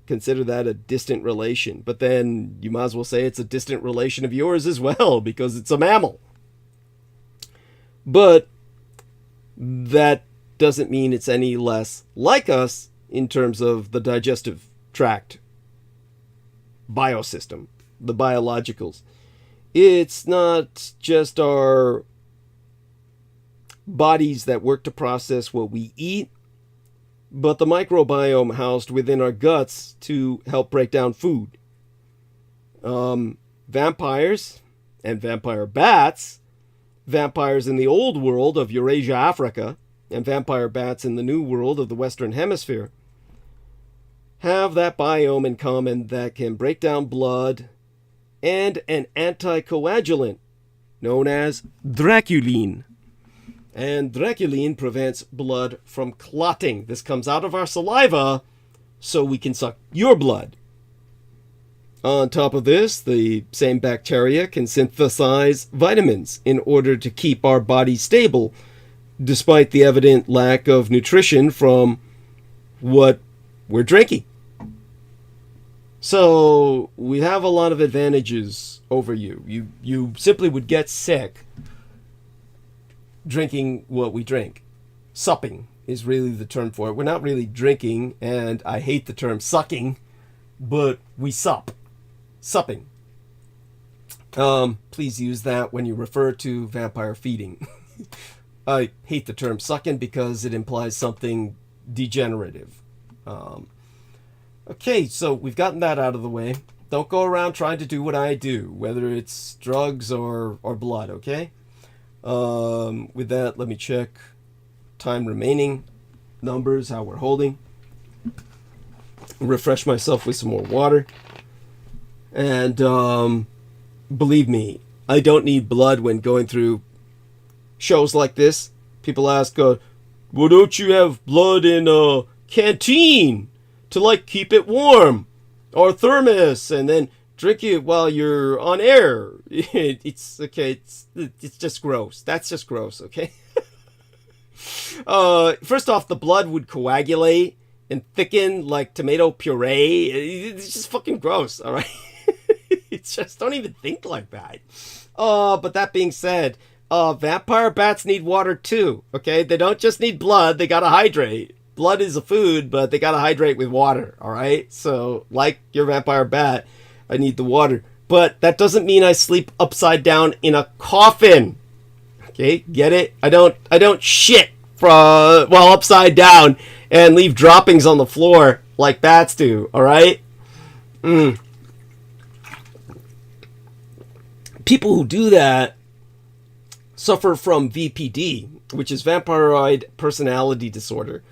Consider that a distant relation. But then you might as well say it's a distant relation of yours as well, because it's a mammal. But that doesn't mean it's any less like us in terms of the digestive tract biosystem, the biologicals. It's not just our bodies that work to process what we eat, but the microbiome housed within our guts to help break down food. Vampires and vampire bats, vampires in the old world of Eurasia, Africa, and vampire bats in the new world of the Western Hemisphere, have that biome in common that can break down blood and an anticoagulant known as draculine. And draculine prevents blood from clotting. This comes out of our saliva so we can suck your blood. On top of this, the same bacteria can synthesize vitamins in order to keep our body stable, despite the evident lack of nutrition from what we're drinking. So we have a lot of advantages over you. You simply would get sick drinking what we drink. Supping is really the term for it. We're not really drinking, and I hate the term sucking, but we sup. Supping. Please use that when you refer to vampire feeding. I hate the term sucking because it implies something degenerative. Okay, so we've gotten that out of the way. Don't go around trying to do what I do, whether it's drugs or blood, okay? With that, let me check time remaining, numbers, how we're holding. Refresh myself with some more water. And believe me, I don't need blood when going through shows like this. People ask, well, don't you have blood in a canteen to, like, keep it warm? Or thermos, and then drink it while you're on air. It's okay. It's just gross. That's just gross, okay? First off, the blood would coagulate and thicken like tomato puree. It's just fucking gross, all right? It's just, don't even think like that. But that being said, vampire bats need water too, okay? They don't just need blood, they gotta hydrate. Blood is a food, but they gotta hydrate with water, all right? So, like your vampire bat, I need the water. But that doesn't mean I sleep upside down in a coffin. Okay, get it? I don't shit while upside down and leave droppings on the floor like bats do, all right? People who do that suffer from VPD, which is vampiroid personality disorder.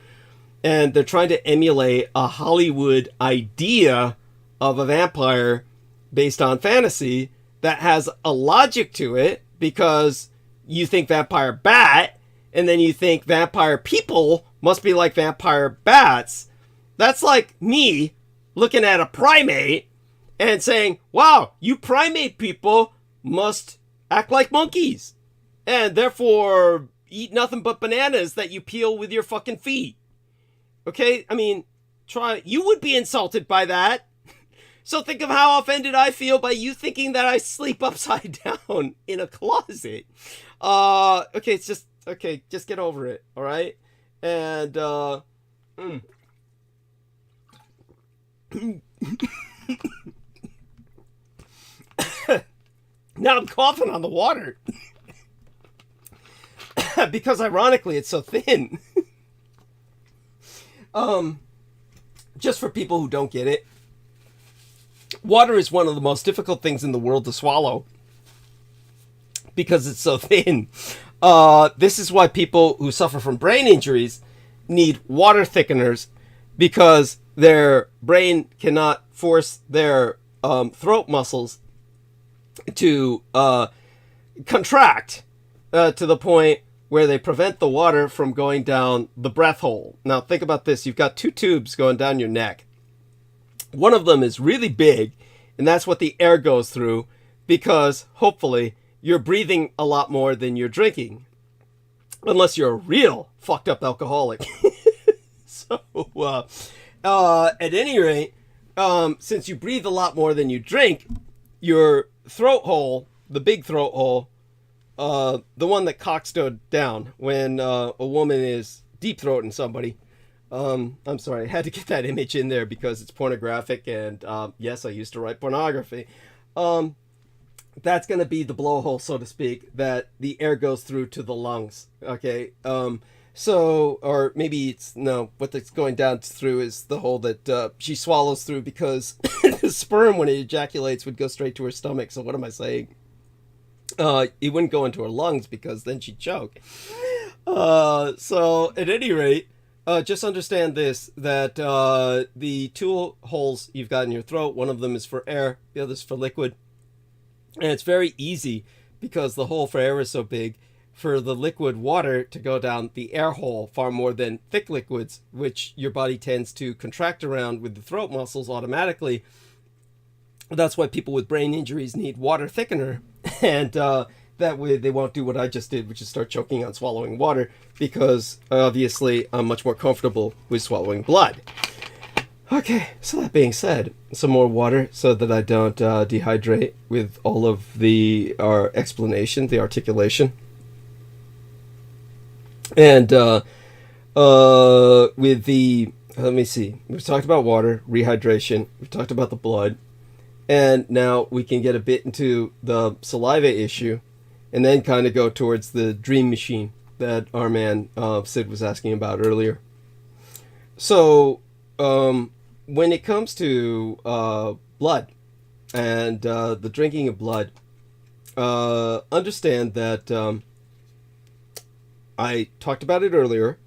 And they're trying to emulate a Hollywood idea of a vampire based on fantasy that has a logic to it, because you think vampire bat, and then you think vampire people must be like vampire bats. That's like me looking at a primate and saying, wow, you primate people must act like monkeys, and therefore eat nothing but bananas that you peel with your fucking feet. Okay? I mean, you would be insulted by that. So think of how offended I feel by you thinking that I sleep upside down in a closet. Okay, just get over it, all right? And, now I'm coughing on the water. Because ironically, it's so thin. Just for people who don't get it, water is one of the most difficult things in the world to swallow because it's so thin. This is why people who suffer from brain injuries need water thickeners, because their brain cannot force their throat muscles to contract to the point where they prevent the water from going down the breath hole. Now think about this. You've got two tubes going down your neck. One of them is really big, and that's what the air goes through, because hopefully you're breathing a lot more than you're drinking. Unless you're a real fucked up alcoholic. So, at any rate, since you breathe a lot more than you drink, your throat hole, the big throat hole, the one that cockstowed down when a woman is deep throating somebody. I'm sorry, I had to get that image in there because it's pornographic, and yes, I used to write pornography. That's going to be the blowhole, so to speak, that the air goes through to the lungs. Okay. So, or maybe it's, no, what it's going down through is the hole that she swallows through, because the sperm, when it ejaculates, would go straight to her stomach. So what am I saying? It wouldn't go into her lungs, because then she'd choke. So at any rate, just understand this, that the two holes you've got in your throat, one of them is for air, the other's for liquid. And it's very easy, because the hole for air is so big, for the liquid water to go down the air hole far more than thick liquids, which your body tends to contract around with the throat muscles automatically. That's why people with brain injuries need water thickener. And that way they won't do what I just did, which is start choking on swallowing water, because obviously I'm much more comfortable with swallowing blood. Okay, so that being said, some more water so that I don't dehydrate with all of our explanation, the articulation. And with the, let me see, we've talked about water, rehydration, we've talked about the blood, and now we can get a bit into the saliva issue, and then kind of go towards the dream machine that our man Sid was asking about earlier. So, when it comes to blood and the drinking of blood, understand that I talked about it earlier.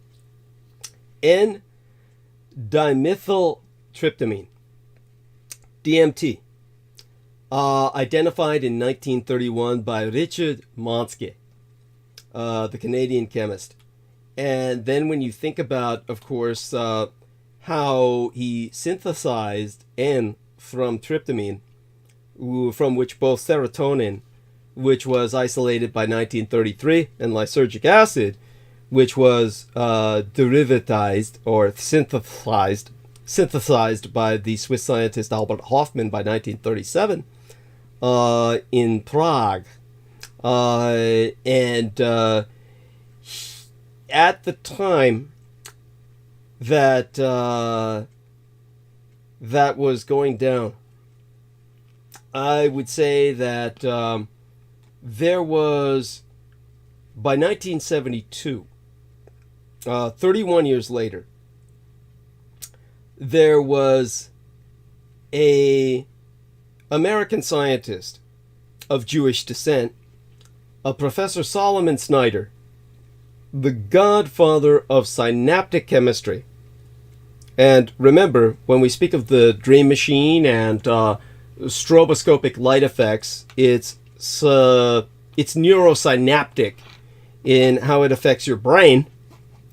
N-dimethyltryptamine, DMT, identified in 1931 by Richard Manske, the Canadian chemist. And then when you think about, of course, how he synthesized N from tryptamine, from which both serotonin, which was isolated by 1933, and lysergic acid, which was derivatized or synthesized by the Swiss scientist Albert Hofmann by 1937 in Prague. And at the time that that was going down, I would say that there was, by 1972, 31 years later, there was a American scientist of Jewish descent, a Professor Solomon Snyder, the godfather of synaptic chemistry. And remember, when we speak of the dream machine and stroboscopic light effects, it's neurosynaptic in how it affects your brain.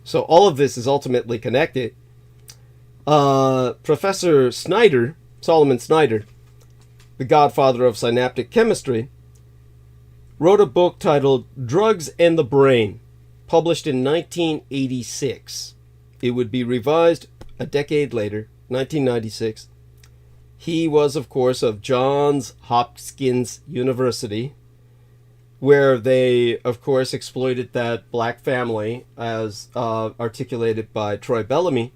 So all of this is ultimately connected. Professor Snyder, Solomon Snyder, the godfather of synaptic chemistry, wrote a book titled Drugs and the Brain, published in 1986. It would be revised a decade later, 1996. He was, of course, of Johns Hopkins University, where they, of course, exploited that black family as articulated by Troy Bellamy.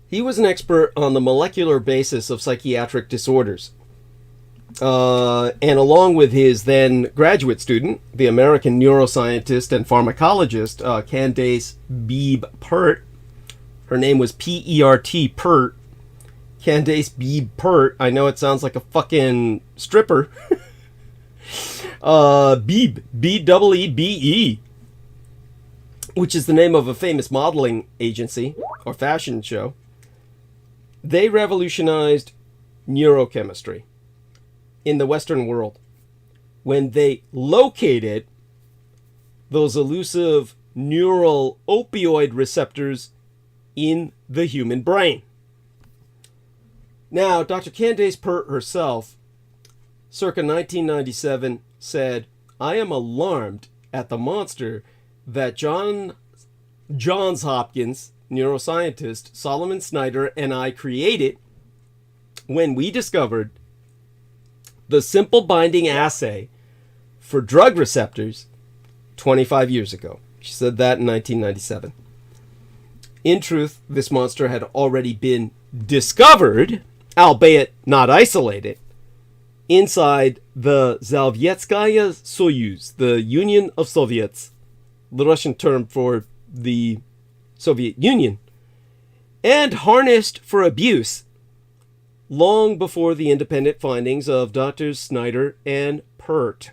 He was an expert on the molecular basis of psychiatric disorders. And along with his then graduate student, the American neuroscientist and pharmacologist, Candace Beebe-Pert, her name was P-E-R-T, Pert, Candace Beebe-Pert, I know it sounds like a fucking stripper, Beebe, B-E-E-B-E, which is the name of a famous modeling agency, or fashion show. They revolutionized neurochemistry in the Western world when they located those elusive neural opioid receptors in the human brain. Now, Dr. Candace Pert herself, circa 1997, said, "I am alarmed at the monster that Johns Hopkins neuroscientist Solomon Snyder and I created when we discovered the simple binding assay for drug receptors 25 years ago. She said that in 1997. In truth, this monster had already been discovered, albeit not isolated, inside the Sovietskaya Soyuz, the Union of Soviets, the Russian term for the Soviet Union, and harnessed for abuse long before the independent findings of Drs. Snyder and Pert.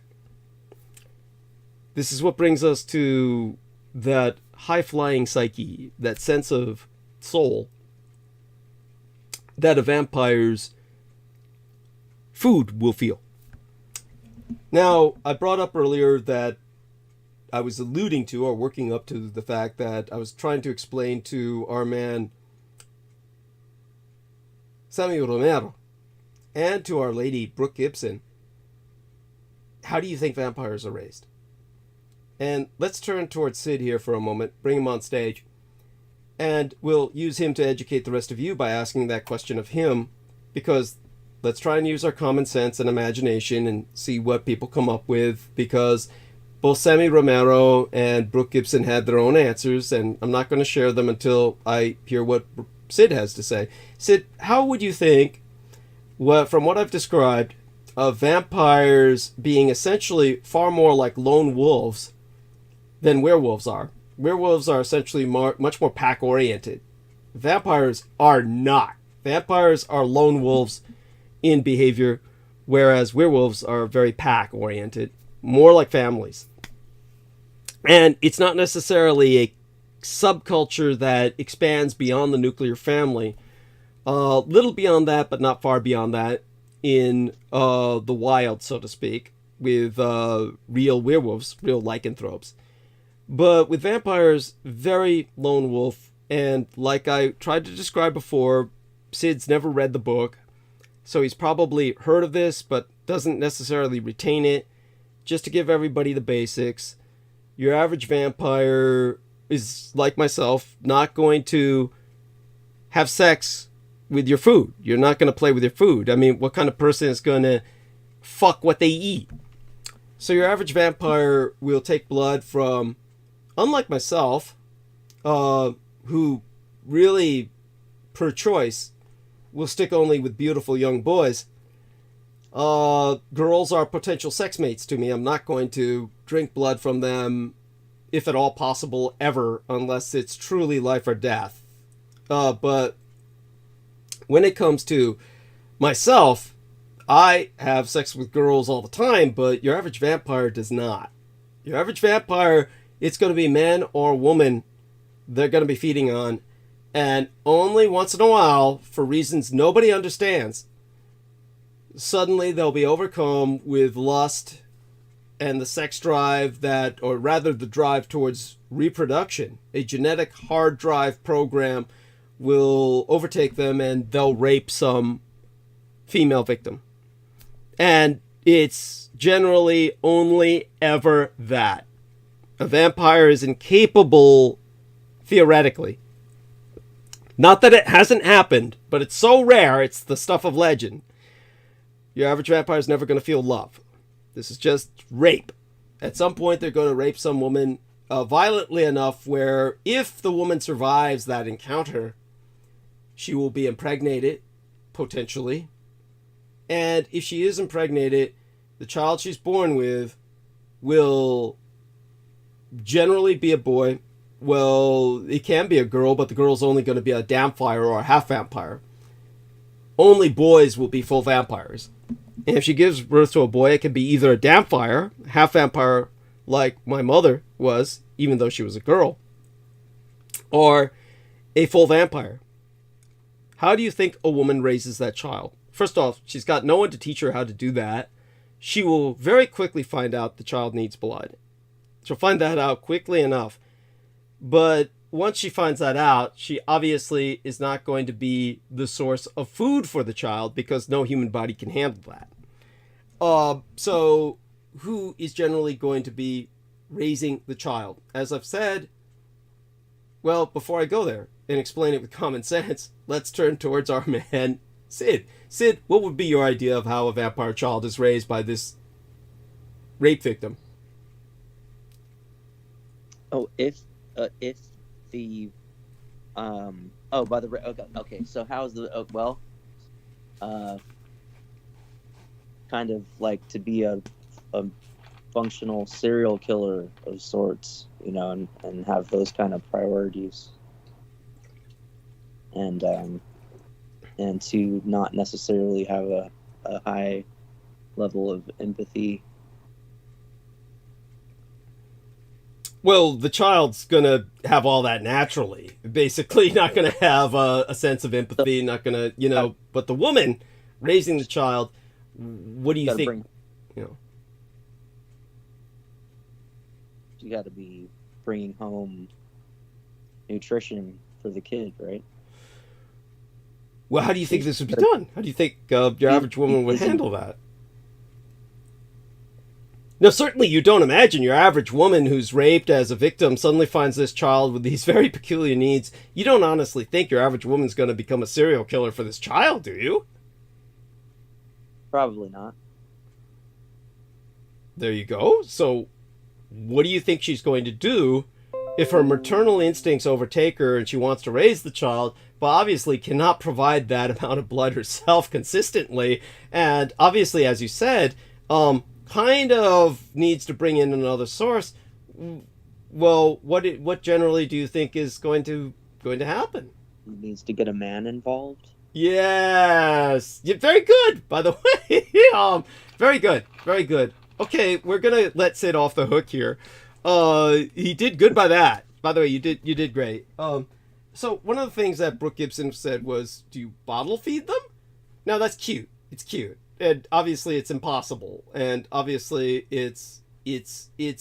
This is what brings us to that high-flying psyche, that sense of soul, that a vampire's food will feel. Now, I brought up earlier that I was alluding to, or working up to, the fact that I was trying to explain to our man Samuel Romero and to our lady Brooke Gibson, how do you think vampires are raised? And let's turn towards Sid here for a moment, bring him on stage, and we'll use him to educate the rest of you by asking that question of him, because let's try and use our common sense and imagination and see what people come up with, because both Sammy Romero and Brooke Gibson had their own answers, and I'm not going to share them until I hear what Sid has to say. Sid, how would you think, from what I've described, of vampires being essentially far more like lone wolves than werewolves are? Werewolves are essentially much more pack-oriented. Vampires are not. Vampires are lone wolves in behavior, whereas werewolves are very pack-oriented, more like families. And it's not necessarily a subculture that expands beyond the nuclear family. Little beyond that, but not far beyond that, in the wild, so to speak, with real werewolves, real lycanthropes. But with vampires, very lone wolf, and like I tried to describe before, Sid's never read the book, so he's probably heard of this, but doesn't necessarily retain it. Just to give everybody the basics, your average vampire is, like myself, not going to have sex with your food. You're not going to play with your food. I mean, what kind of person is going to fuck what they eat? So your average vampire will take blood from, unlike myself, who really, per choice, will stick only with beautiful young boys. Girls are potential sex mates to me. I'm not going to drink blood from them, if at all possible, ever, unless it's truly life or death. But when it comes to myself, I have sex with girls all the time, but your average vampire does not. Your average vampire, it's going to be man or woman they're going to be feeding on, and only once in a while, for reasons nobody understands, suddenly they'll be overcome with lust and the sex drive that, or rather the drive towards reproduction. A genetic hard drive program will overtake them and they'll rape some female victim. And it's generally only ever that. A vampire is incapable, theoretically. Not that it hasn't happened, but it's so rare, it's the stuff of legend. Your average vampire is never going to feel love. This is just rape. At some point, they're going to rape some woman violently enough where if the woman survives that encounter, she will be impregnated, potentially. And if she is impregnated, the child she's born with will generally be a boy. Well, it can be a girl, but the girl's only going to be a vampire or a half vampire. Only boys will be full vampires. And if she gives birth to a boy, it can be either a vampire, half vampire like my mother was, even though she was a girl, or a full vampire. How do you think a woman raises that child? First off, she's got no one to teach her how to do that. She will very quickly find out the child needs blood. She'll find that out quickly enough. But once she finds that out, she obviously is not going to be the source of food for the child because no human body can handle that. So who is generally going to be raising the child? As I've said, well, before I go there and explain it with common sense, let's turn towards our man, Sid. Sid, what would be your idea of how a vampire child is raised by this rape victim. Oh, if the oh, by the okay. So how's the kind of like to be a functional serial killer of sorts, you know, and have those kind of priorities, and to not necessarily have a high level of empathy. Well, the child's gonna have all that naturally. Basically, not gonna have a sense of empathy, not gonna, you know. But the woman raising the child, what do you think? You know, you got to be bringing home nutrition for the kid, right? Well, how do you think this would be done? How do you think your average woman would handle that? Now, certainly you don't imagine your average woman who's raped as a victim suddenly finds this child with these very peculiar needs. You don't honestly think your average woman's going to become a serial killer for this child, do you? Probably not. There you go. So what do you think she's going to do if her maternal instincts overtake her and she wants to raise the child, but obviously cannot provide that amount of blood herself consistently? And obviously, as you said, kind of needs to bring in another source. Well, what generally do you think is going to happen? It needs to get a man involved. Yes, yeah, very good. By the way, very good, very good. Okay, we're gonna let Sid off the hook here. He did good by that. By the way, you did great. So one of the things that Brooke Gibson said was, do you bottle feed them? Now that's cute. It's cute. And obviously it's impossible, and obviously it's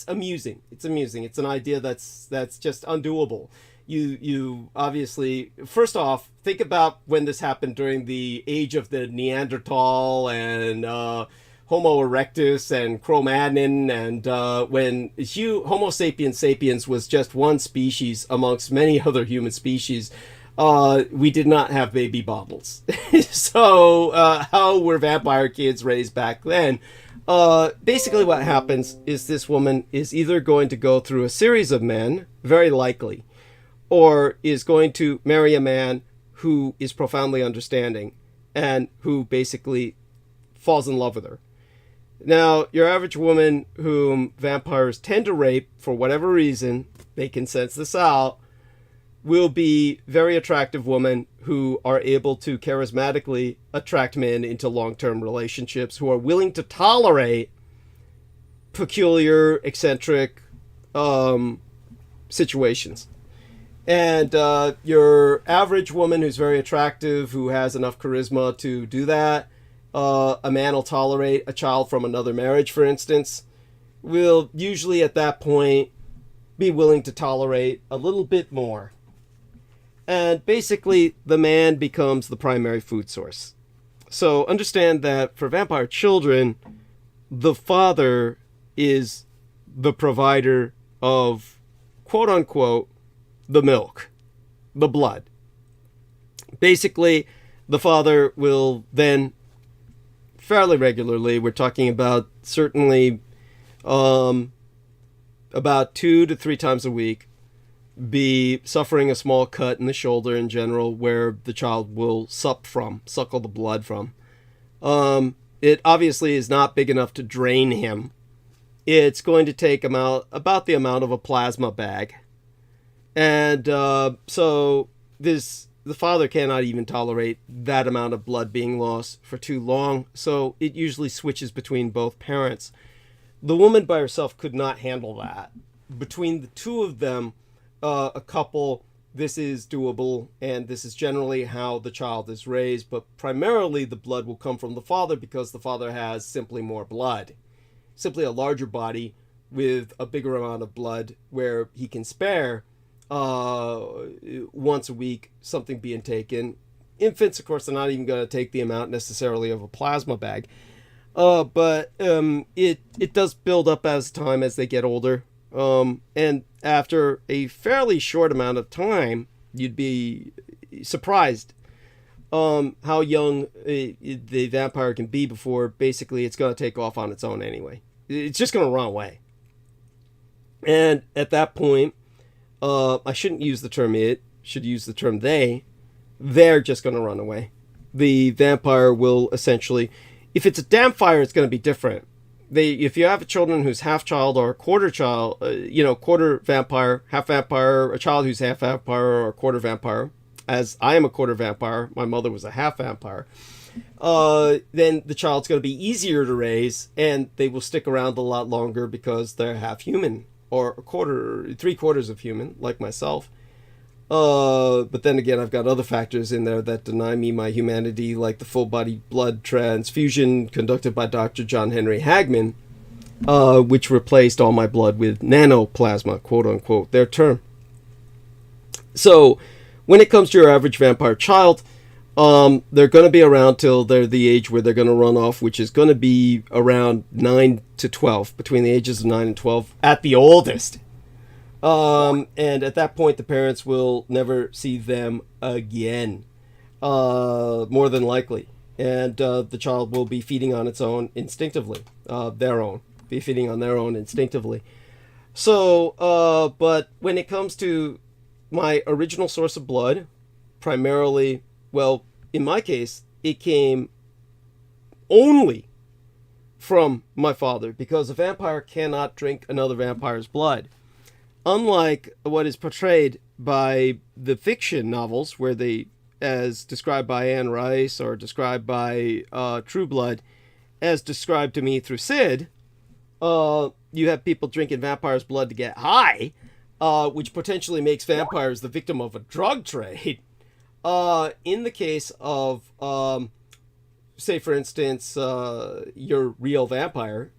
amusing. It's amusing. It's an idea that's just undoable. You obviously, first off, think about when this happened during the age of the Neanderthal and Homo erectus and Cro-Magnon, and when Homo sapiens sapiens was just one species amongst many other human species. We did not have baby bottles. So how were vampire kids raised back then? Basically what happens is this woman is either going to go through a series of men, very likely, or is going to marry a man who is profoundly understanding and who basically falls in love with her. Now, your average woman whom vampires tend to rape for whatever reason, they can sense this out, will be very attractive women who are able to charismatically attract men into long-term relationships, who are willing to tolerate peculiar, eccentric situations. And your average woman who's very attractive, who has enough charisma to do that, a man will tolerate a child from another marriage, for instance, will usually at that point be willing to tolerate a little bit more. And basically, the man becomes the primary food source. So understand that for vampire children, the father is the provider of, quote unquote, the milk, the blood. Basically, the father will then fairly regularly, we're talking about certainly about 2 to 3 times a week, be suffering a small cut in the shoulder in general where the child will suckle the blood from. It obviously is not big enough to drain him. It's going to take about the amount of a plasma bag. And so the father cannot even tolerate that amount of blood being lost for too long, so it usually switches between both parents. The woman by herself could not handle that. Between the two of them, a couple, this is doable, and this is generally how the child is raised, but primarily the blood will come from the father because the father has simply more blood. Simply a larger body with a bigger amount of blood where he can spare once a week something being taken. Infants, of course, are not even going to take the amount necessarily of a plasma bag, but it does build up as time as they get older, and after a fairly short amount of time you'd be surprised how young the vampire can be before basically it's going to take off on its own anyway. It's just going to run away. And at that point, I shouldn't use the term it, should use the term they. They're just going to run away. The vampire will essentially, if it's a dampfire, it's going to be different. If you have a children who's half child or quarter child, quarter vampire, half vampire, a child who's half vampire or quarter vampire, as I am a quarter vampire, my mother was a half vampire, then the child's going to be easier to raise, and they will stick around a lot longer because they're half human or three quarters of human, like myself. But then again, I've got other factors in there that deny me my humanity, like the full body blood transfusion conducted by Dr. John Henry Hagman, which replaced all my blood with nanoplasma, quote unquote, their term. So when it comes to your average vampire child, they're going to be around till they're the age where they're going to run off, which is going to be around 9 to 12, between the ages of 9 and 12 at the oldest. And at that point, the parents will never see them again, more than likely. And the child will be feeding on its own instinctively, be feeding on their own instinctively. So, but when it comes to my original source of blood, primarily, well, in my case, it came only from my father, because a vampire cannot drink another vampire's blood. Unlike what is portrayed by the fiction novels, where they, as described by Anne Rice or described by True Blood, as described to me through Sid, you have people drinking vampires' blood to get high, which potentially makes vampires the victim of a drug trade. In the case of, say for instance, your real vampire,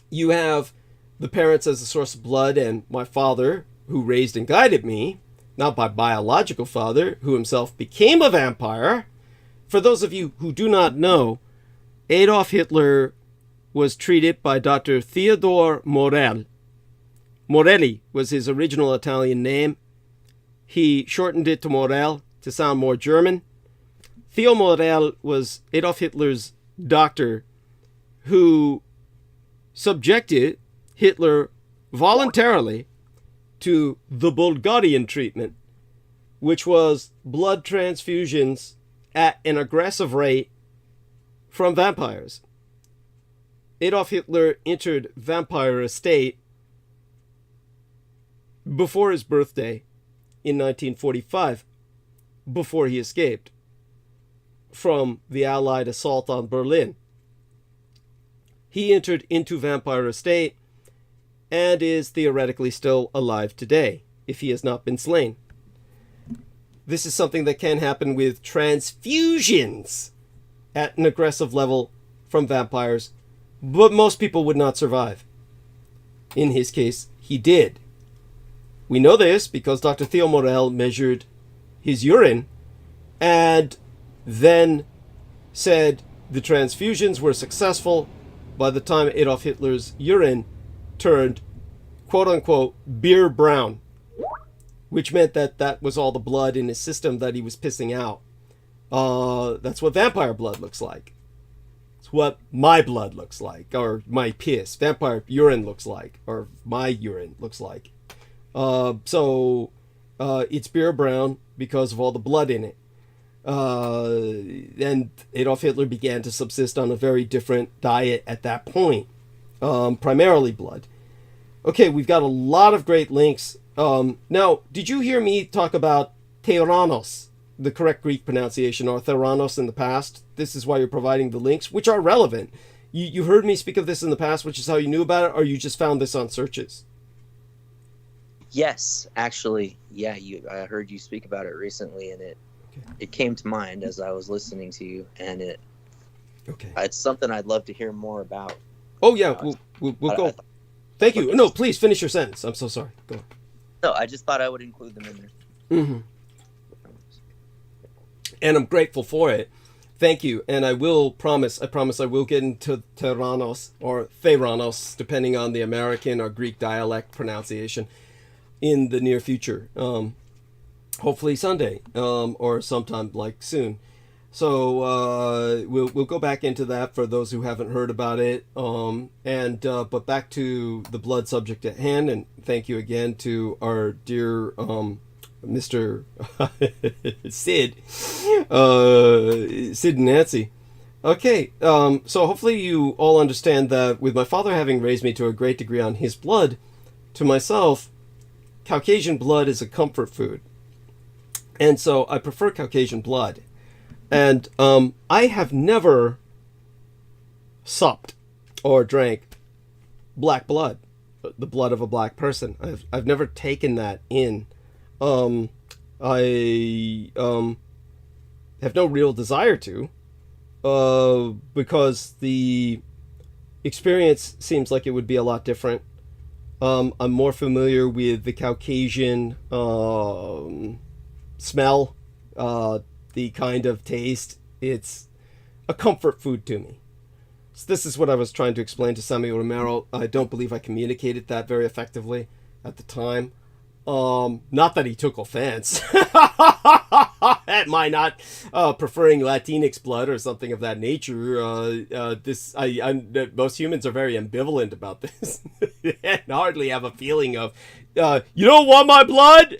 you have the parents as a source of blood, and my father, who raised and guided me, not my biological father, who himself became a vampire. For those of you who do not know, Adolf Hitler was treated by Dr. Theodore Morel. Morelli was his original Italian name. He shortened it to Morel to sound more German. Theo Morel was Adolf Hitler's doctor who subjected Hitler voluntarily to the Bulgarian treatment, which was blood transfusions at an aggressive rate from vampires. Adolf Hitler entered vampire estate before his birthday in 1945, before he escaped from the Allied assault on Berlin. He entered into vampire estate and is theoretically still alive today, if he has not been slain. This is something that can happen with transfusions at an aggressive level from vampires, but most people would not survive. In his case, he did. We know this because Dr. Theo Morel measured his urine and then said the transfusions were successful by the time Adolf Hitler's urine turned, quote-unquote, beer brown, which meant that that was all the blood in his system that he was pissing out. That's what vampire blood looks like. It's what my blood looks like, or my piss. Vampire urine looks like, or my urine looks like. So it's beer brown because of all the blood in it. And Adolf Hitler began to subsist on a very different diet at that point, primarily blood. Okay, we've got a lot of great links. Now, did you hear me talk about Theranos, the correct Greek pronunciation, or Theranos in the past? This is why you're providing the links, which are relevant. You heard me speak of this in the past, which is how you knew about it, or you just found this on searches? Yes, actually, yeah. I heard you speak about it recently, and it came to mind as I was listening to you, and it's something I'd love to hear more about. Oh yeah, we'll go. Thank you. No, please finish your sentence. I'm so sorry. Go on. No, I just thought I would include them in there. Mm-hmm. And I'm grateful for it. Thank you. And I promise I will get into Theranos or Theranos, depending on the American or Greek dialect pronunciation, in the near future. Hopefully Sunday, or sometime like soon. So we'll go back into that for those who haven't heard about it. But back to the blood subject at hand, and thank you again to our dear Mr. Sid and Nancy. Okay, so hopefully you all understand that with my father having raised me to a great degree on his blood, to myself, Caucasian blood is a comfort food. And so I prefer Caucasian blood. And I have never supped or drank black blood, the blood of a black person. I've never taken that in. I have no real desire to, because the experience seems like it would be a lot different. I'm more familiar with the Caucasian smell, the kind of taste. It's a comfort food to me. So this is what I was trying to explain to Samuel Romero. I don't believe I communicated that very effectively at the time. Not that he took offense at my not preferring Latinx blood or something of that nature. Most humans are very ambivalent about this and hardly have a feeling of, you don't want my blood,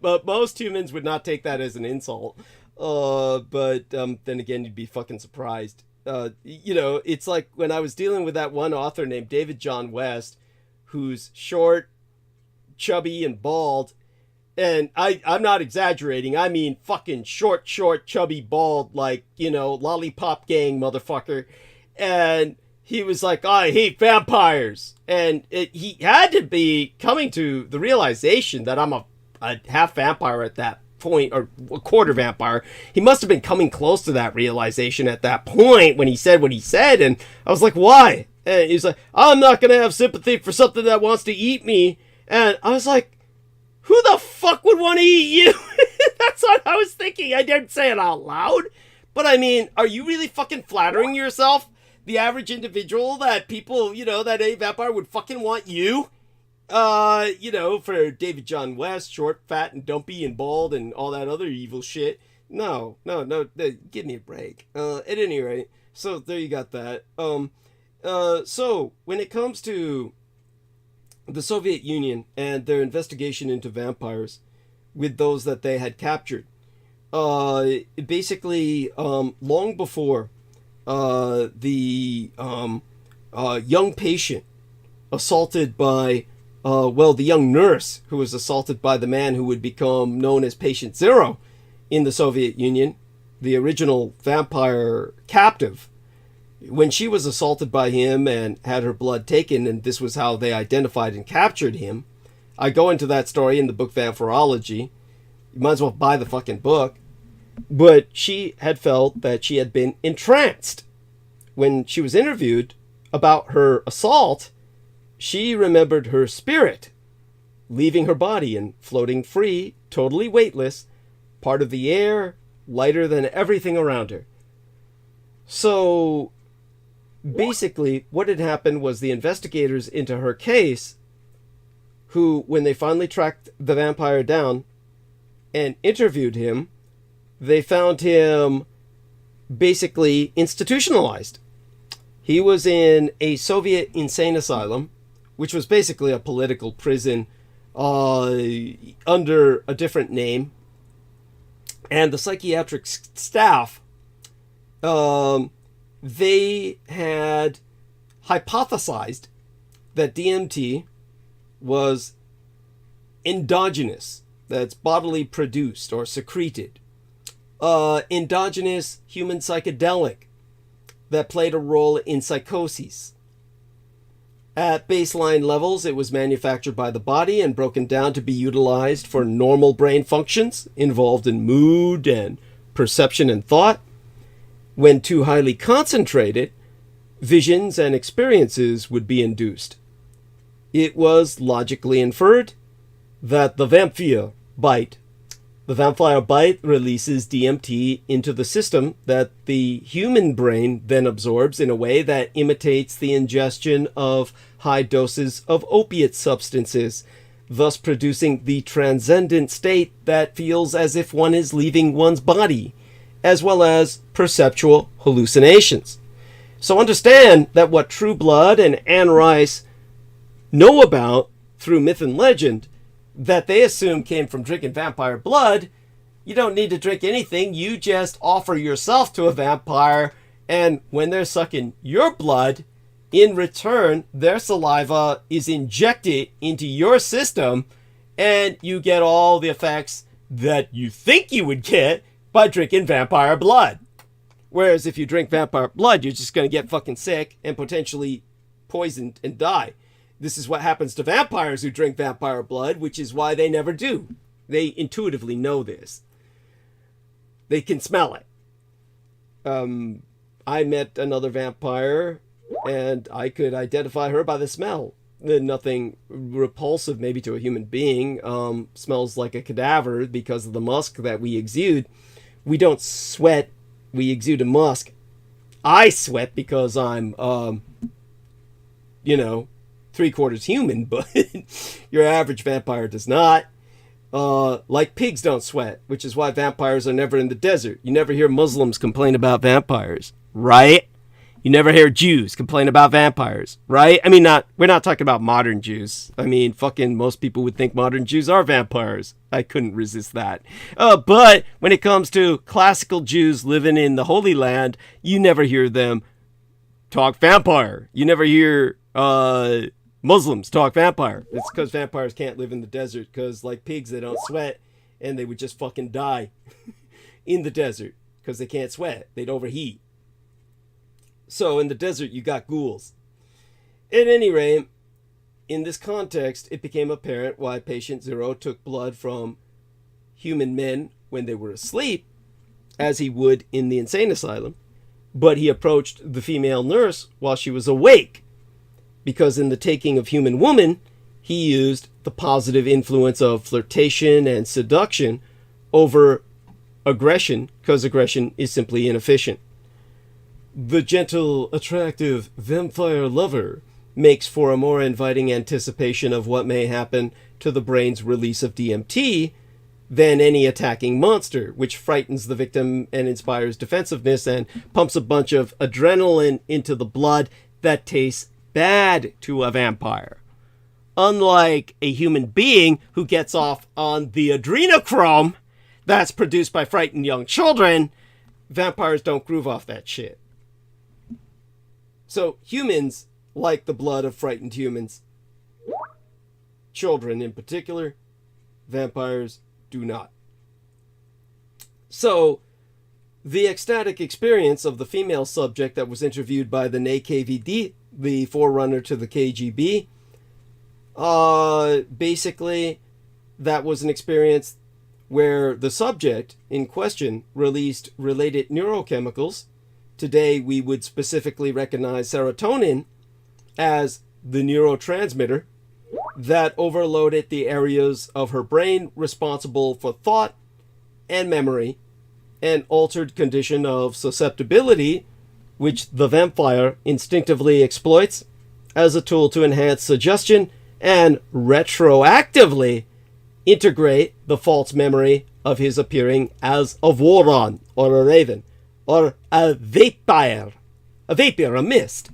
but most humans would not take that as an insult. But then again, you'd be fucking surprised. It's like when I was dealing with that one author named David John West, who's short, chubby, and bald, and I'm not exaggerating. I mean fucking short, chubby, bald, like, lollipop gang motherfucker. And he was like, I hate vampires. And he had to be coming to the realization that I'm a half vampire at that point, or a quarter vampire. He must have been coming close to that realization at that point when he said what he said. And I was like, why? And he's like, I'm not going to have sympathy for something that wants to eat me. And I was like, who the fuck would want to eat you? That's what I was thinking. I didn't say it out loud. But I mean, are you really fucking flattering yourself? The average individual that people, that a vampire would fucking want you? For David John West, short, fat, and dumpy, and bald, and all that other evil shit. No, give me a break. At any rate, so there you got that. So when it comes to the Soviet Union and their investigation into vampires with those that they had captured, basically, long before the young patient assaulted by, the young nurse who was assaulted by the man who would become known as Patient Zero in the Soviet Union, the original vampire captive, when she was assaulted by him and had her blood taken, and this was how they identified and captured him. I go into that story in the book Vampirology. You might as well buy the fucking book. But she had felt that she had been entranced. When she was interviewed about her assault, she remembered her spirit leaving her body and floating free, totally weightless, part of the air, lighter than everything around her. So basically, what had happened was the investigators into her case, who, when they finally tracked the vampire down and interviewed him, they found him basically institutionalized. He was in a Soviet insane asylum, which was basically a political prison under a different name. And the psychiatric staff, they had hypothesized that DMT was endogenous, that's bodily produced or secreted. Endogenous human psychedelic that played a role in psychoses. At baseline levels, it was manufactured by the body and broken down to be utilized for normal brain functions involved in mood and perception and thought. When too highly concentrated, visions and experiences would be induced. It was logically inferred that the vampire bite releases DMT into the system that the human brain then absorbs in a way that imitates the ingestion of high doses of opiate substances, thus producing the transcendent state that feels as if one is leaving one's body as well as perceptual hallucinations. So understand that what True Blood and Anne Rice know about through myth and legend that they assume came from drinking vampire blood, you don't need to drink anything. You just offer yourself to a vampire, and when they're sucking your blood, in return, their saliva is injected into your system, and you get all the effects that you think you would get by drinking vampire blood. Whereas if you drink vampire blood, you're just going to get fucking sick and potentially poisoned and die. This is what happens to vampires who drink vampire blood, which is why they never do. They intuitively know this. They can smell it. I met another vampire, and I could identify her by the smell. Nothing repulsive maybe to a human being. Smells like a cadaver because of the musk that we exude. We don't sweat. We exude a musk. I sweat because I'm, 3/4 human, but your average vampire does not. Like pigs don't sweat, which is why vampires are never in the desert. You never hear Muslims complain about vampires, right? You never hear Jews complain about vampires, right? I mean, we're not talking about modern Jews. I mean, fucking most people would think modern Jews are vampires. I couldn't resist that. But when it comes to classical Jews living in the Holy Land, you never hear them talk vampire. You never hear Muslims talk vampire. It's because vampires can't live in the desert, because like pigs, they don't sweat, and they would just fucking die in the desert because they can't sweat. They'd overheat. So in the desert, you got ghouls. At any rate, in this context, it became apparent why patient 0 took blood from human men when they were asleep, as he would in the insane asylum, but he approached the female nurse while she was awake, because in the taking of human woman, he used the positive influence of flirtation and seduction over aggression, because aggression is simply inefficient. The gentle, attractive vampire lover makes for a more inviting anticipation of what may happen to the brain's release of DMT than any attacking monster, which frightens the victim and inspires defensiveness and pumps a bunch of adrenaline into the blood that tastes bad to a vampire. Unlike a human being who gets off on the adrenochrome that's produced by frightened young children, vampires don't groove off that shit. So humans like the blood of frightened humans. Children in particular. Vampires do not. So the ecstatic experience of the female subject that was interviewed by the NKVD, the forerunner to the KGB, basically that was an experience where the subject in question released related neurochemicals. Today, we would specifically recognize serotonin as the neurotransmitter that overloaded the areas of her brain responsible for thought and memory, an altered condition of susceptibility, which the vampire instinctively exploits as a tool to enhance suggestion and retroactively integrate the false memory of his appearing as a Voron, or a raven, or a vapor, a mist,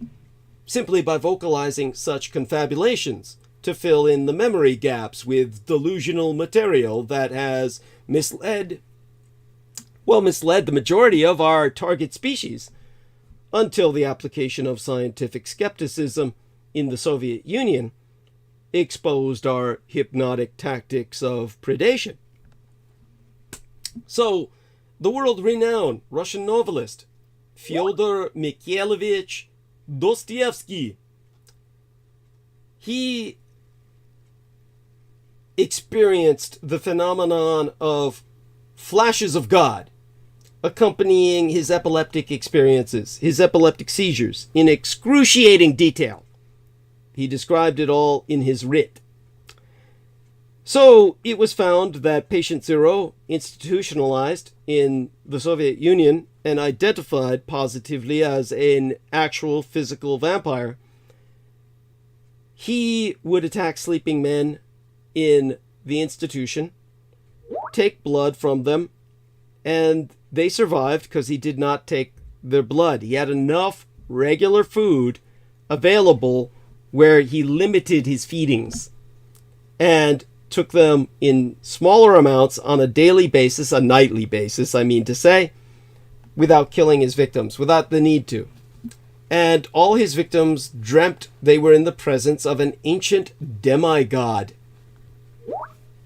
simply by vocalizing such confabulations to fill in the memory gaps with delusional material that has misled the majority of our target species until the application of scientific skepticism in the Soviet Union exposed our hypnotic tactics of predation. So, the world-renowned Russian novelist Fyodor Mikhailovich Dostoevsky, he experienced the phenomenon of flashes of God accompanying his epileptic experiences, his epileptic seizures, in excruciating detail. He described it all in his writ. So it was found that patient 0, institutionalized in the Soviet Union and identified positively as an actual physical vampire, he would attack sleeping men in the institution, take blood from them, and they survived because he did not take their blood. He had enough regular food available where he limited his feedings and took them in smaller amounts on a daily basis, a nightly basis, I mean to say, without killing his victims, without the need to. And all his victims dreamt they were in the presence of an ancient demigod,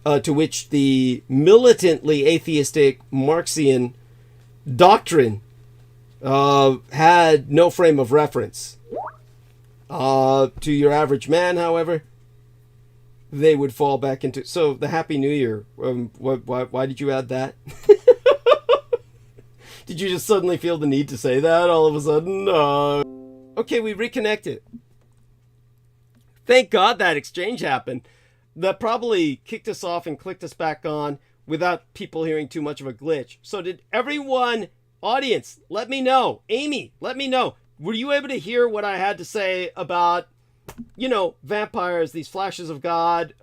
to which the militantly atheistic Marxian doctrine had no frame of reference. To your average man, however, they would fall back into... So, the Happy New Year, why did you add that? Did you just suddenly feel the need to say that all of a sudden? Okay, we reconnected. Thank God that exchange happened. That probably kicked us off and clicked us back on without people hearing too much of a glitch. So did everyone, audience, let me know. Amy, let me know. Were you able to hear what I had to say about, you know, vampires, these flashes of God,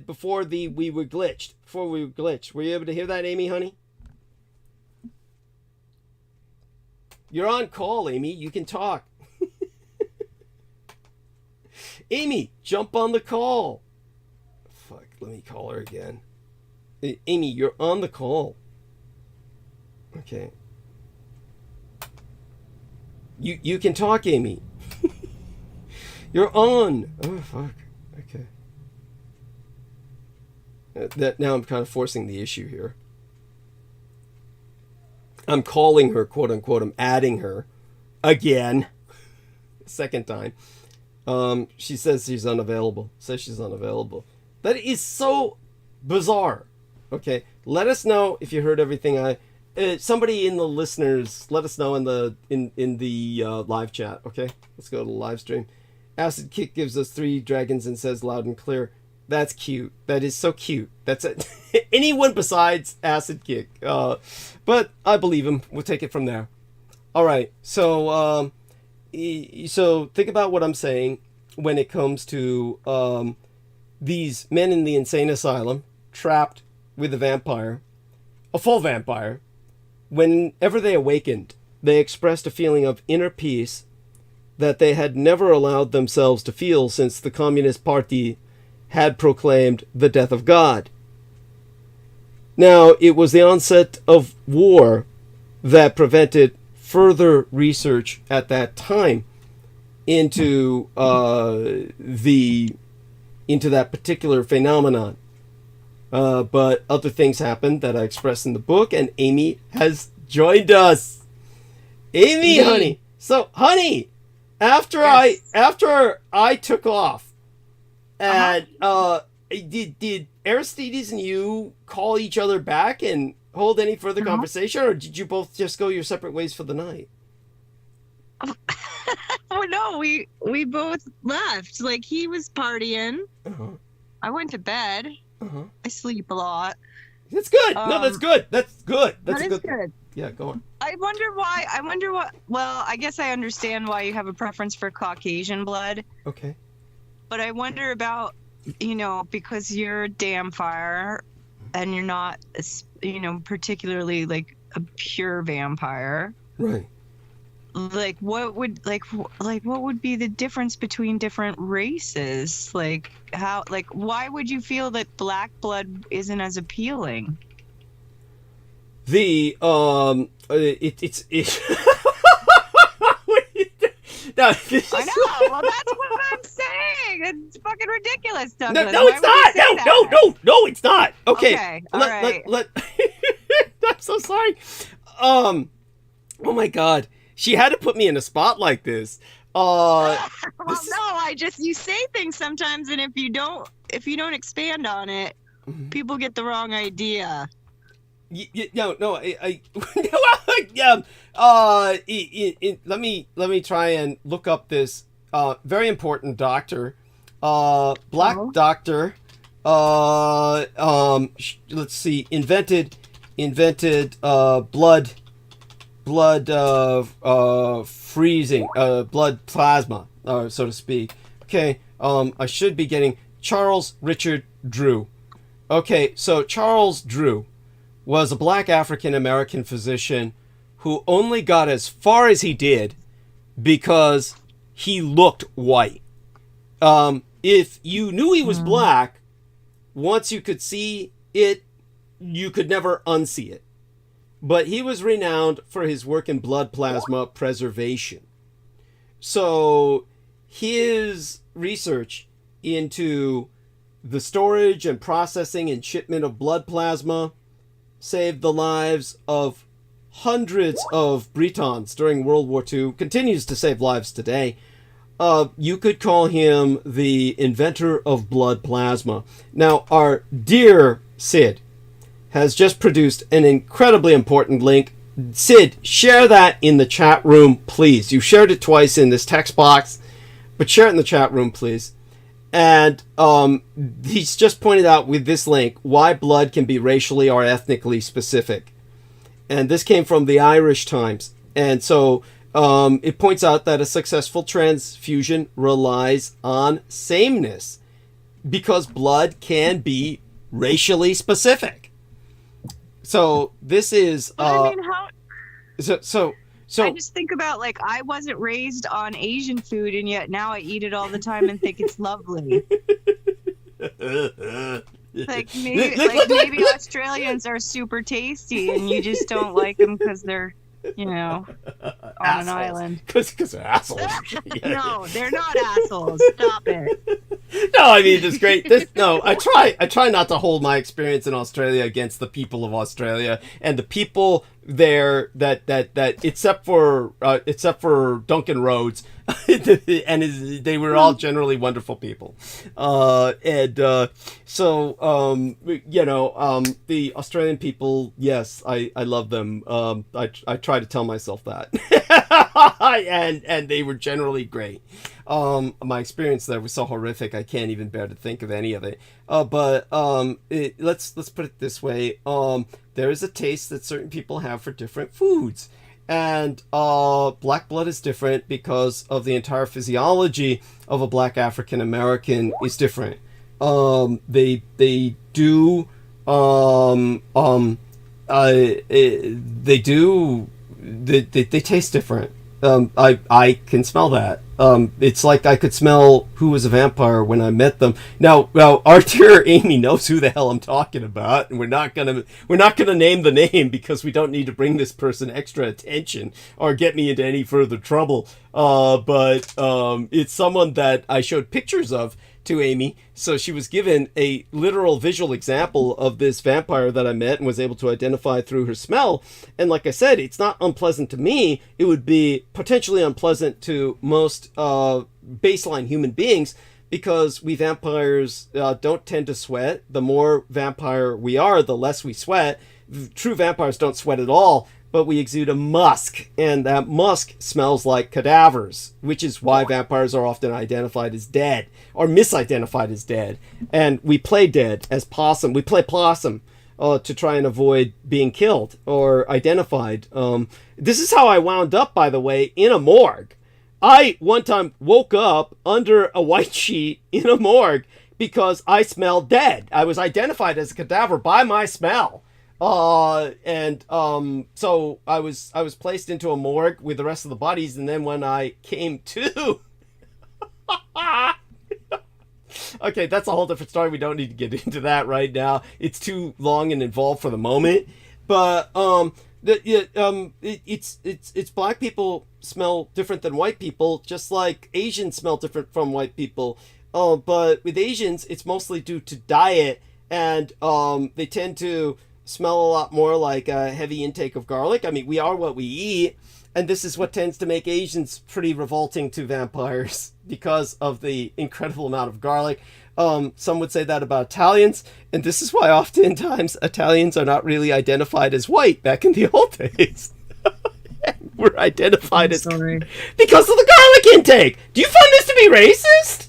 before we were glitched? Before we were glitched. Were you able to hear that, Amy, honey? You're on call, Amy. You can talk. Amy, jump on the call. Fuck, let me call her again. Amy, you're on the call. Okay. You can talk, Amy. You're on. Oh, fuck. Okay. Now I'm kind of forcing the issue here. I'm calling her, quote unquote. I'm adding her again. Second time. She says she's unavailable. That is so bizarre. Okay. Let us know if you heard everything somebody in the listeners, let us know in the live chat. Okay. Let's go to the live stream. Acid Kick gives us 3 dragons and says loud and clear. That's cute. That is so cute. That's it. Anyone besides Acid Kick. But I believe him. We'll take it from there. All right. So think about what I'm saying when it comes to these men in the insane asylum trapped with a vampire, a full vampire. Whenever they awakened, they expressed a feeling of inner peace that they had never allowed themselves to feel since the Communist Party had proclaimed the death of God. Now, it was the onset of war that prevented further research at that time into that particular phenomenon. But other things happened that I expressed in the book, and Amy has joined us. Amy, honey. So, honey, after I took off, and did Aristides and you call each other back and hold any further conversation, or did you both just go your separate ways for the night? Oh no, we both left. Like, he was partying. I went to bed. I sleep a lot. That's good. No, that's good. That's good. That is good. Yeah, go on. I wonder what. Well, I guess I understand why you have a preference for Caucasian blood. Okay. But I wonder about, because you're a damn fire, and you're not, particularly like a pure vampire. Right. Like, what would be the difference between different races? Like, why would you feel that black blood isn't as appealing? It's no, I know. Well, that's what I'm saying. It's fucking ridiculous, Douglas. No, it's not. No, it's not. Okay. All right. I'm so sorry. Oh my God. She had to put me in a spot like this. You say things sometimes, and if you don't expand on it, people get the wrong idea. Let me try and look up this very important doctor, black doctor. Let's see, invented blood freezing, blood plasma, so to speak. Okay, I should be getting Charles Richard Drew. Okay, so Charles Drew was a black African-American physician who only got as far as he did because he looked white. If you knew he was black, once you could see it, you could never unsee it. But he was renowned for his work in blood plasma preservation. So his research into the storage and processing and shipment of blood plasma saved the lives of hundreds of Britons during World War II, continues to save lives today. You could call him the inventor of blood plasma. Now, our dear Sid has just produced an incredibly important link. Sid, share that in the chat room, please. You shared it twice in this text box, but share it in the chat room, please. And he's just pointed out with this link why blood can be racially or ethnically specific. And this came from the Irish Times. And so it points out that a successful transfusion relies on sameness because blood can be racially specific. So this is I mean, how? So I just think about, like, I wasn't raised on Asian food, and yet now I eat it all the time and think it's lovely. Like maybe Australians are super tasty, and you just don't like them because they're, you know, on an island. Because they're assholes. No, they're not assholes. Stop it. No, I mean, it's great. I try not to hold my experience in Australia against the people of Australia and the people there that except for Duncan Rhodes, and they were all generally wonderful people, the Australian people, yes, I love them. I try to tell myself that, and they were generally great. My experience there was so horrific I can't even bear to think of any of it. But let's put it this way. There is a taste that certain people have for different foods. And black blood is different because of the entire physiology of a black African American is different. They taste different. I can smell that. It's like I could smell who was a vampire when I met them. Now our dear Amy knows who the hell I'm talking about, and we're not gonna name the name because we don't need to bring this person extra attention or get me into any further trouble. But it's someone that I showed pictures of to Amy, so she was given a literal visual example of this vampire that I met and was able to identify through her smell. And like I said, it's not unpleasant to me. It would be potentially unpleasant to most baseline human beings because we vampires don't tend to sweat. The more vampire we are, the less we sweat. True vampires don't sweat at all, but we exude a musk, and that musk smells like cadavers, which is why vampires are often identified as dead, or misidentified as dead. And we play dead as possum. We play possum to try and avoid being killed or identified. This is how I wound up, by the way, in a morgue. I, one time, woke up under a white sheet in a morgue because I smelled dead. I was identified as a cadaver by my smell. So I was placed into a morgue with the rest of the bodies, and then when I came to, okay, that's a whole different story. We don't need to get into that right now. It's too long and involved for the moment. But it's black people smell different than white people, just like Asians smell different from white people. But with Asians, it's mostly due to diet, and they tend to smell a lot more like a heavy intake of garlic. I mean, we are what we eat, and this is what tends to make Asians pretty revolting to vampires because of the incredible amount of garlic. Some would say that about Italians, and this is why oftentimes Italians are not really identified as white back in the old days. We're identified because of the garlic intake. Do you find this to be racist?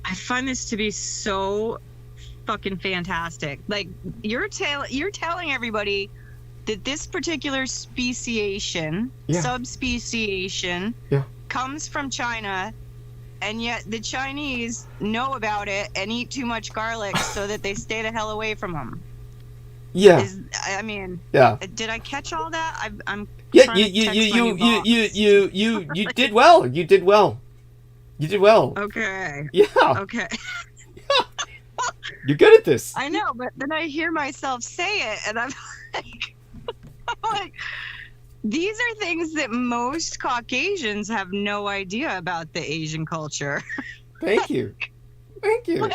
I find this to be so fucking fantastic. Like, you're telling everybody that this particular speciation, subspeciation, comes from China, and yet the Chinese know about it and eat too much garlic so that they stay the hell away from them. Yeah. I mean, Yeah. did I catch all that? I'm Yeah, trying to text my new boss. you did well. You did well. You did well. Okay. Yeah. Okay. You're good at this. I know, but then I hear myself say it, and I'm like, these are things that most Caucasians have no idea about the Asian culture. Thank you. Thank you.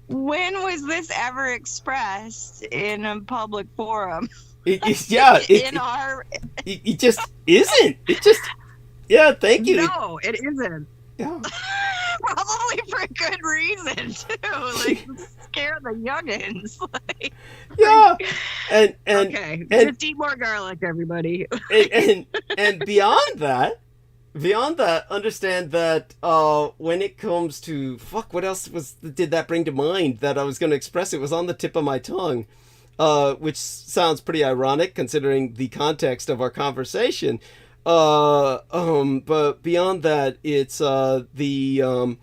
When was this ever expressed in a public forum? It just isn't. It just, yeah, thank you. No, it isn't. Yeah. Probably for good reason too. Like scare the youngins. Like, yeah. And okay. Just eat more garlic, everybody. and beyond that, understand that when it comes to what else did that bring to mind that I was going to express? It was on the tip of my tongue, which sounds pretty ironic considering the context of our conversation. But beyond that, it's how do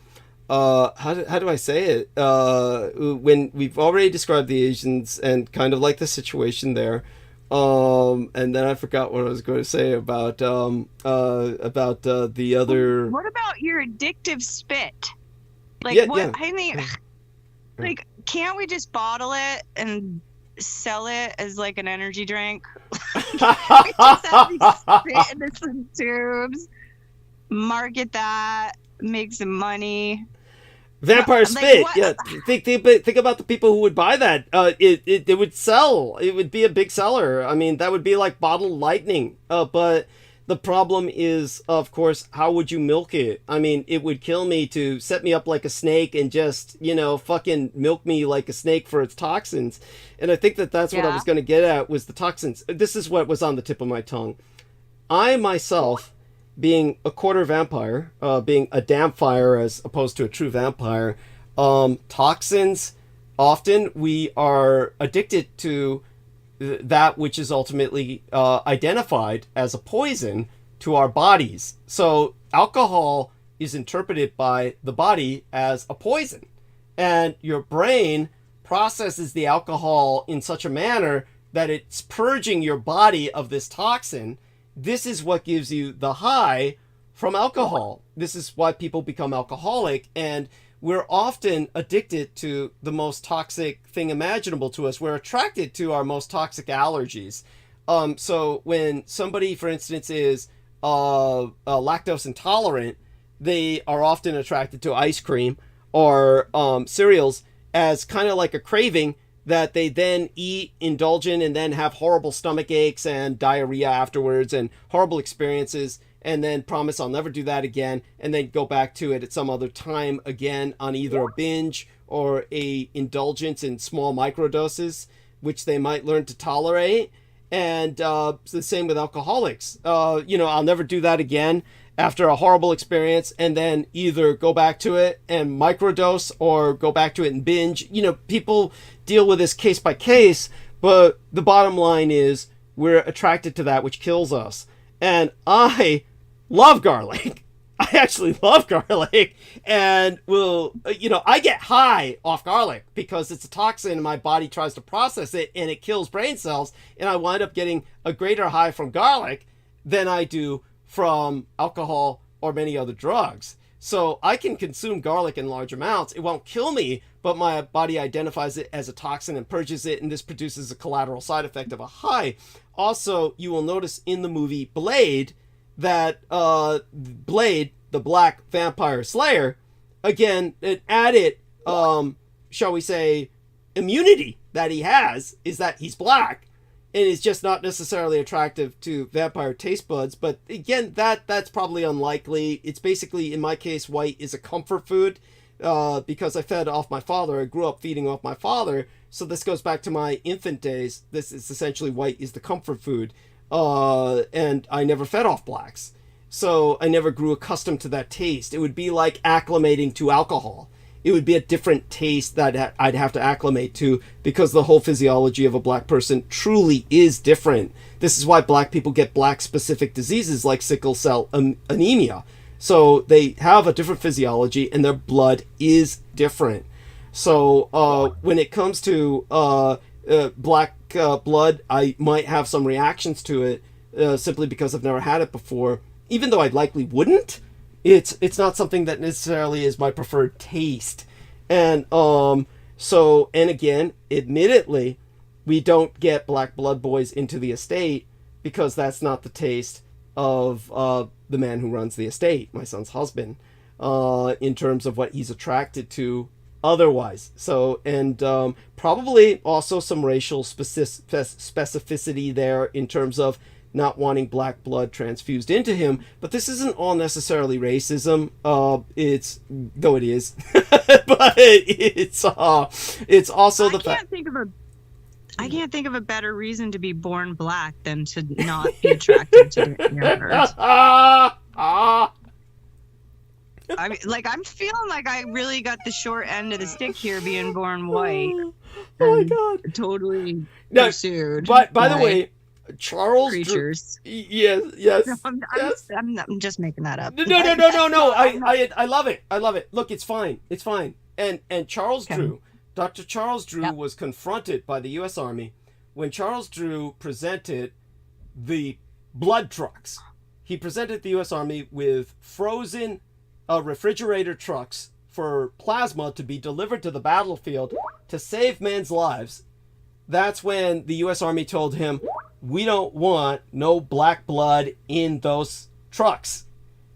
I say it? When we've already described the Asians and kind of like the situation there. And then I forgot what I was going to say about the other. What about your addictive spit? Like, yeah, what? Yeah. I mean, like, can't we just bottle it and sell it as like an energy drink? We just have these spit into some tubes, market that, make some money. Vampire spit. Yeah, think about the people who would buy that. It would sell. It would be a big seller. I mean, that would be like bottled lightning. But the problem is, of course, how would you milk it? I mean, it would kill me to set me up like a snake and just, fucking milk me like a snake for its toxins. And I think that's what I was going to get at was the toxins. This is what was on the tip of my tongue. I myself, being a quarter vampire, being a dampfire as opposed to a true vampire, toxins, often we are addicted to that which is ultimately identified as a poison to our bodies. So alcohol is interpreted by the body as a poison. And your brain processes the alcohol in such a manner that it's purging your body of this toxin. This is what gives you the high from alcohol. This is why people become alcoholic, and we're often addicted to the most toxic thing imaginable to us. We're attracted to our most toxic allergies. So when somebody, for instance, is lactose intolerant, they are often attracted to ice cream or cereals as kind of like a craving that they then eat, indulge in, and then have horrible stomach aches and diarrhea afterwards and horrible experiences, and then promise I'll never do that again, and then go back to it at some other time again on either a binge or a indulgence in small microdoses, which they might learn to tolerate. And it's the same with alcoholics. I'll never do that again after a horrible experience, and then either go back to it and microdose or go back to it and binge. People deal with this case by case, but the bottom line is we're attracted to that which kills us. And I love garlic. I actually love garlic, and I get high off garlic because it's a toxin and my body tries to process it and it kills brain cells, and I wind up getting a greater high from garlic than I do from alcohol or many other drugs. So I can consume garlic in large amounts. It won't kill me, but my body identifies it as a toxin and purges it, and this produces a collateral side effect of a high. Also, you will notice in the movie Blade that Blade, the black vampire slayer, again, an added, shall we say, immunity that he has is that he's black, and is just not necessarily attractive to vampire taste buds. But again, that's probably unlikely. It's basically, in my case, white is a comfort food because I fed off my father. I grew up feeding off my father. So this goes back to my infant days. This is essentially white is the comfort food. And I never fed off blacks. So I never grew accustomed to that taste. It would be like acclimating to alcohol. It would be a different taste that I'd have to acclimate to because the whole physiology of a black person truly is different. This is why black people get black specific diseases like sickle cell anemia. So they have a different physiology and their blood is different. So when it comes to black blood, I might have some reactions to it simply because I've never had it before. Even though I likely wouldn't, it's not something that necessarily is my preferred taste. And so, and again, admittedly, we don't get black blood boys into the estate because that's not the taste of the man who runs the estate, my son's husband, in terms of what he's attracted to otherwise. So, and probably also some racial specificity there in terms of not wanting black blood transfused into him. But this isn't all necessarily racism. It's, though it is, but it's also the fact. I can't think of a better reason to be born black than to not be attracted to youngers. I mean, like, I'm feeling like I really got the short end of the stick here, being born white. Oh my god! Totally No, pursued. But by the way, Charles creatures. Yes, yes. No, I'm just making that up. No. I love it. I love it. Look, it's fine. It's fine. And Charles Drew, Dr. Charles Drew was confronted by the U.S. Army when Charles Drew presented the blood trucks. He presented the U.S. Army with frozen refrigerator trucks for plasma to be delivered to the battlefield to save men's lives. That's when the U.S. Army told him, we don't want no black blood in those trucks.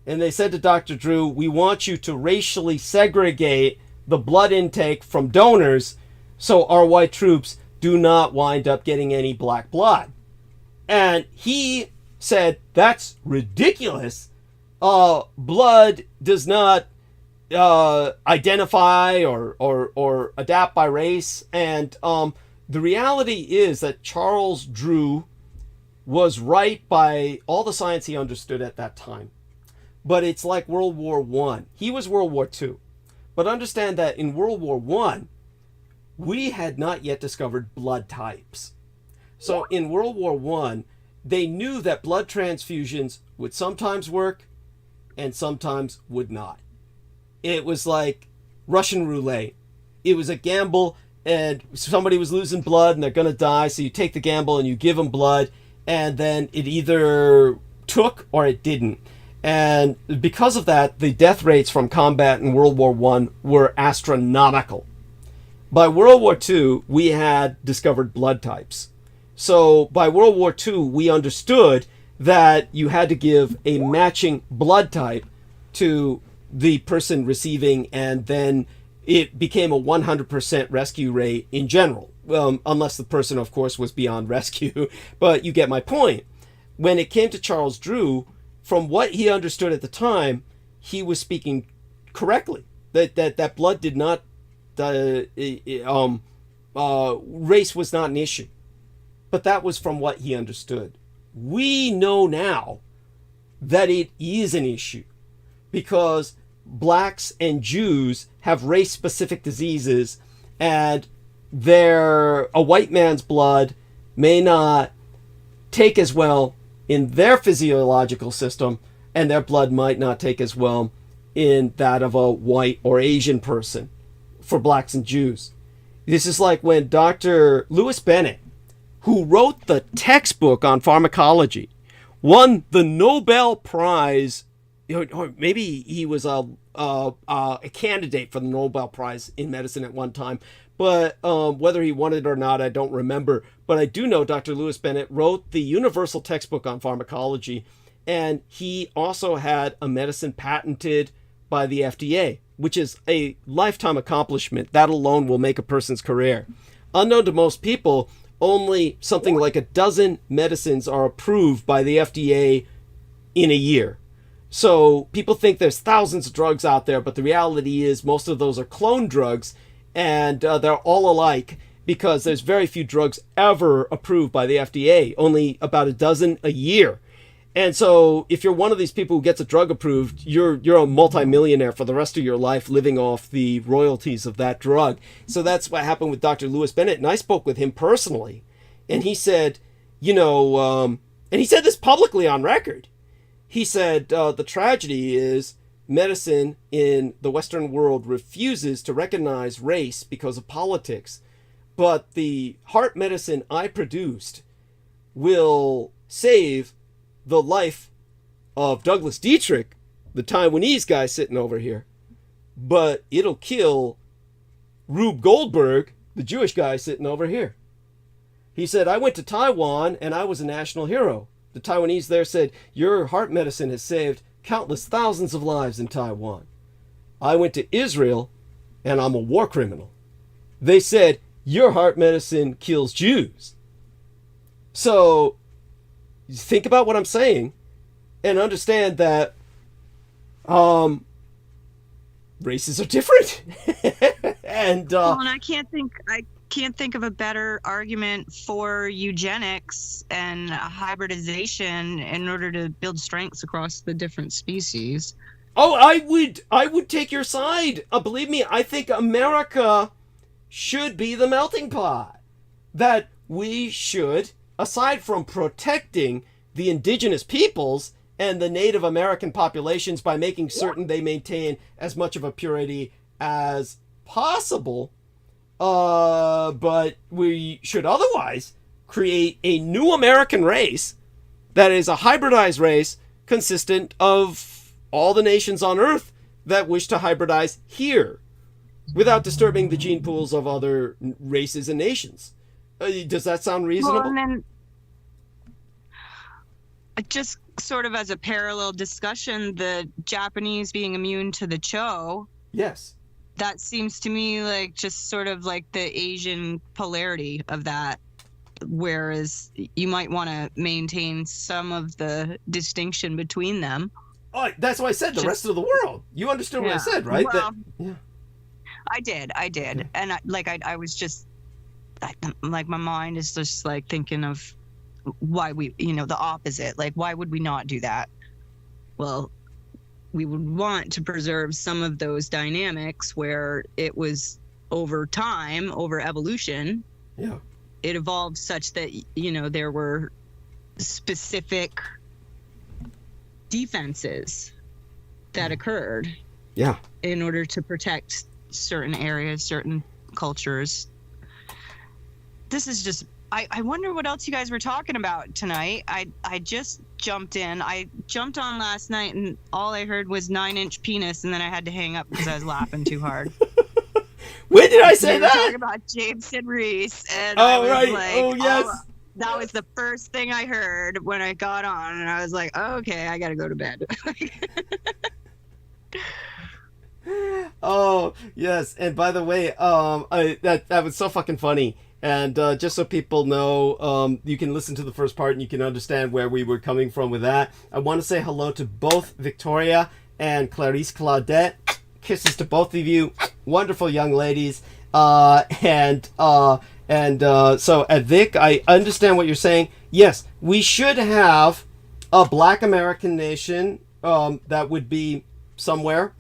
And they said to Dr. Drew, we want you to racially segregate the blood intake from donors so our white troops do not wind up getting any black blood. And he said, that's ridiculous. Blood does not identify or adapt by race. And the reality is that Charles Drew was right by all the science he understood at that time. But it's like World War I. He was World War II. But understand that in World War I, we had not yet discovered blood types. So in World War I, they knew that blood transfusions would sometimes work and sometimes would not. It was like Russian roulette. It was a gamble, and somebody was losing blood and they're going to die, so you take the gamble and you give them blood, and then it either took or it didn't. And because of that, the death rates from combat in World War I were astronomical. By World War II, we had discovered blood types. So by World War II, we understood that you had to give a matching blood type to the person receiving, and then it became a 100% rescue rate in general. Unless the person, of course, was beyond rescue. But you get my point. When it came to Charles Drew, from what he understood at the time, he was speaking correctly. That blood did not, race was not an issue. But that was from what he understood. We know now that it is an issue because blacks and Jews have race-specific diseases, and a white man's blood may not take as well in their physiological system, and their blood might not take as well in that of a white or Asian person for blacks and Jews. This is like when Dr. Lewis Bennett, who wrote the textbook on pharmacology, won the Nobel Prize, or maybe he was a candidate for the Nobel Prize in medicine at one time, but whether he won it or not, I don't remember. But I do know Dr. Lewis Bennett wrote the universal textbook on pharmacology, and he also had a medicine patented by the FDA, which is a lifetime accomplishment. That alone will make a person's career. Unknown to most people, only something like a dozen medicines are approved by the FDA in a year. So people think there's thousands of drugs out there, but the reality is most of those are clone drugs, and they're all alike because there's very few drugs ever approved by the FDA, only about a dozen a year. And so if you're one of these people who gets a drug approved, you're a multimillionaire for the rest of your life living off the royalties of that drug. So that's what happened with Dr. Lewis Bennett. And I spoke with him personally. And he said, and he said this publicly on record. He said, the tragedy is medicine in the Western world refuses to recognize race because of politics. but the heart medicine I produced will save the life of Douglas Dietrich, the Taiwanese guy sitting over here, but it'll kill Rube Goldberg, the Jewish guy sitting over here. He said, I went to Taiwan and I was a national hero. The Taiwanese there said, your heart medicine has saved countless thousands of lives in Taiwan. I went to Israel and I'm a war criminal. They said, your heart medicine kills Jews. So think about what I'm saying and understand that races are different. And well, and I can't think of a better argument for eugenics and hybridization in order to build strengths across the different species. Oh, I would take your side. Believe me, I think America should be the melting pot. That we should, aside from protecting the indigenous peoples and the Native American populations by making certain they maintain as much of a purity as possible, but we should otherwise create a new American race that is a hybridized race consistent of all the nations on Earth that wish to hybridize here without disturbing the gene pools of other races and nations. Does that sound reasonable? Well, and then just sort of as a parallel discussion, the Japanese being immune to the CHO. Yes. That seems to me like just sort of like the Asian polarity of that, whereas you might want to maintain some of the distinction between them. Oh, that's why I said the rest of the world. You understood what I said, right? Well, yeah. I did. Yeah. And I was just, like, my mind is just like thinking of why we, the opposite. Like, why would we not do that? Well, we would want to preserve some of those dynamics where it was over time, over evolution. Yeah. It evolved such that, there were specific defenses that occurred. Yeah. In order to protect certain areas, certain cultures. This is just, I wonder what else you guys were talking about tonight. I just jumped in. I jumped on last night and all I heard was 9-inch penis, and then I had to hang up because I was laughing too hard. When did I say we were that? talking about Jameson Reese, and I was right. like, oh, yes. That was the first thing I heard when I got on, and I was like, oh, okay, I gotta go to bed. Oh, yes. And by the way, that was so fucking funny. And just so people know, you can listen to the first part and you can understand where we were coming from with that. I want to say hello to both Victoria and Clarice Claudette. Kisses to both of you. Wonderful young ladies. So at Vic, I understand what you're saying. Yes, we should have a Black American nation that would be somewhere.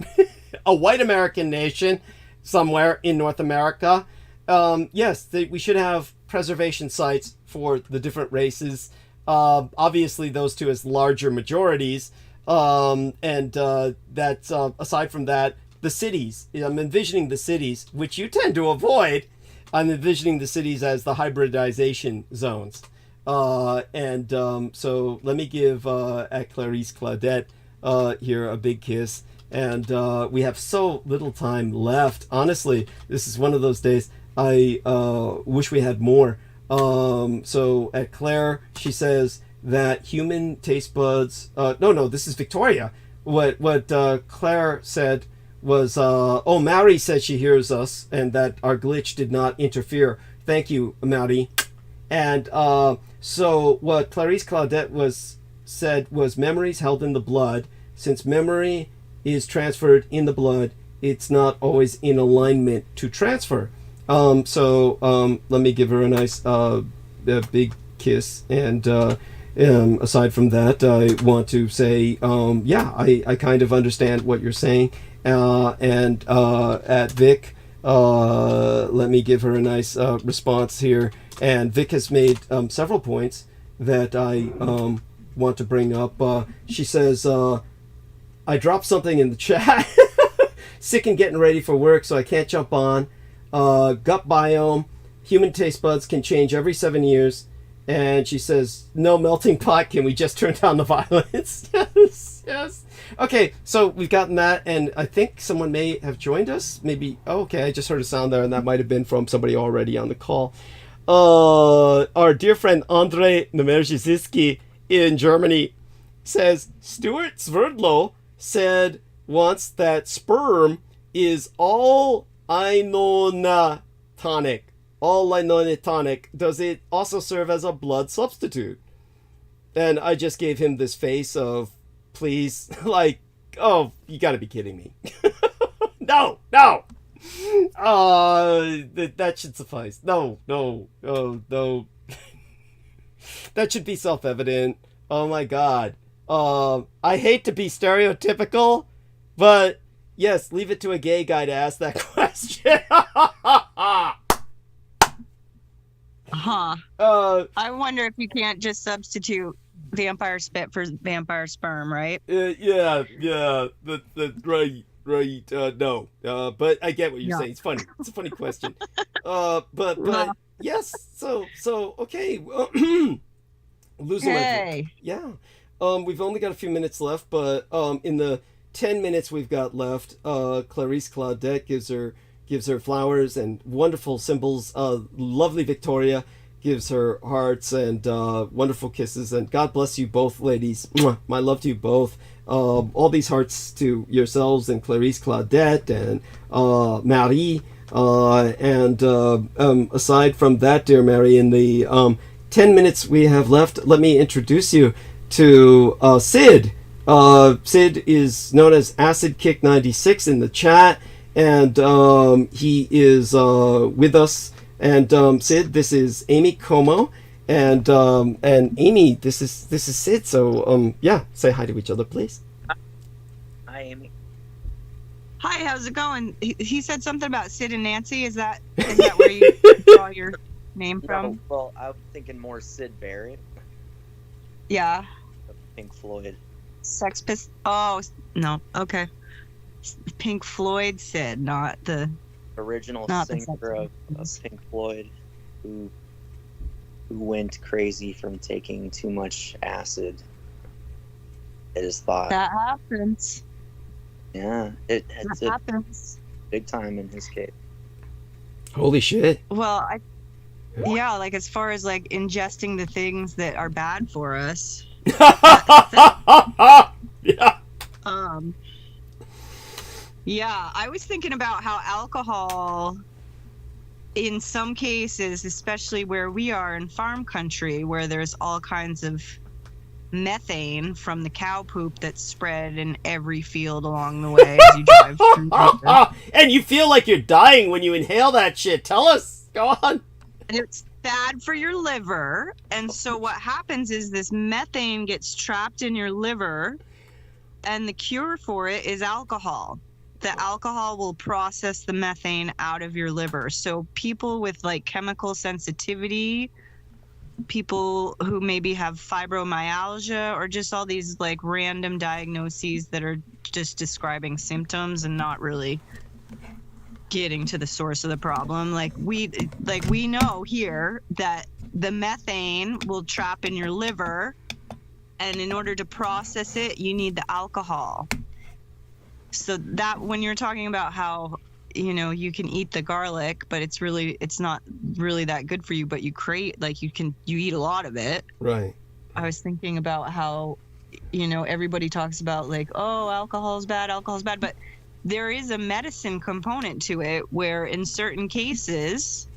A white American nation somewhere in North America. Yes, we should have preservation sites for the different races. Obviously, those two as larger majorities. That's aside from that, the cities. I'm envisioning the cities, which you tend to avoid. I'm envisioning the cities as the hybridization zones. So let me give at Clarice Claudette here a big kiss. And we have so little time left. Honestly, this is one of those days I wish we had more. So at Claire, she says that human taste buds... No, this is Victoria. What Claire said was... Mary said she hears us and that our glitch did not interfere. Thank you, Mary. And so what Clarice Claudette said was memories held in the blood. Since memory is transferred in the blood, it's not always in alignment to transfer. Let me give her a nice big kiss. And aside from that, I want to say, I kind of understand what you're saying. At Vic, let me give her a nice response here. And Vic has made several points that I want to bring up. She says, I dropped something in the chat. Sick and getting ready for work, so I can't jump on. Gut biome. human taste buds can change every 7 years. And she says, no melting pot, can we just turn down the violence? Yes, yes. Okay, so we've gotten that, and I think someone may have joined us. Maybe, oh, okay, I just heard a sound there, and that might have been from somebody already on the call. Our dear friend Andrei Nemerzhizisky in Germany says, Stuart Sverdlow said once that sperm is all inonatonic. All inonatonic. Does it also serve as a blood substitute? And I just gave him this face of, please, like, oh, you gotta be kidding me. No. That should suffice. No. That should be self-evident. Oh my God. I hate to be stereotypical, but yes, leave it to a gay guy to ask that question. Huh. I wonder if you can't just substitute vampire spit for vampire sperm, right? Yeah. Right. No. But I get what you're saying. It's funny. It's a funny question. But yes. So okay. Losing my. Yeah. We've only got a few minutes left, but in the 10 minutes we've got left, Clarice Claudette gives her flowers and wonderful symbols. Lovely Victoria gives her hearts and wonderful kisses. And God bless you both, ladies. Mwah. My love to you both. All these hearts to yourselves and Clarice Claudette and Marie. And aside from that, dear Mary, in the 10 minutes we have left, let me introduce you to Sid. Sid is known as Acid Kick 96 in the chat. And he is with us. And Sid, this is Amy Como, and Amy, this is Sid. So yeah, say hi to each other, please. Hi, Amy. Hi, how's it going? He said something about Sid and Nancy. Is that where you draw your name from? No, well, I'm thinking more Sid Barrett. Yeah. Of Pink Floyd. Sex Pistols. Oh no. Okay. Pink Floyd Sid, not the original singer of Pink Floyd, who went crazy from taking too much acid. It is thought that happens. Yeah, it happens big time in his case. Holy shit! Well, yeah, like as far as like ingesting the things that are bad for us. Yeah. Yeah, I was thinking about how alcohol, in some cases, especially where we are in farm country, where there's all kinds of methane from the cow poop that's spread in every field along the way as you drive through. And you feel like you're dying when you inhale that shit. Tell us. Go on. And it's bad for your liver. And so what happens is this methane gets trapped in your liver, and the cure for it is alcohol. The alcohol will process the methane out of your liver. So people with like chemical sensitivity, people who maybe have fibromyalgia, or just all these like random diagnoses that are just describing symptoms and not really getting to the source of the problem. Like we know here that the methane will trap in your liver, and in order to process it, you need the alcohol. So that when you're talking about how, you know, you can eat the garlic, but it's not really that good for you, but you eat a lot of it. Right. I was thinking about how, you know, everybody talks about like, oh, alcohol's bad, but there is a medicine component to it where in certain cases,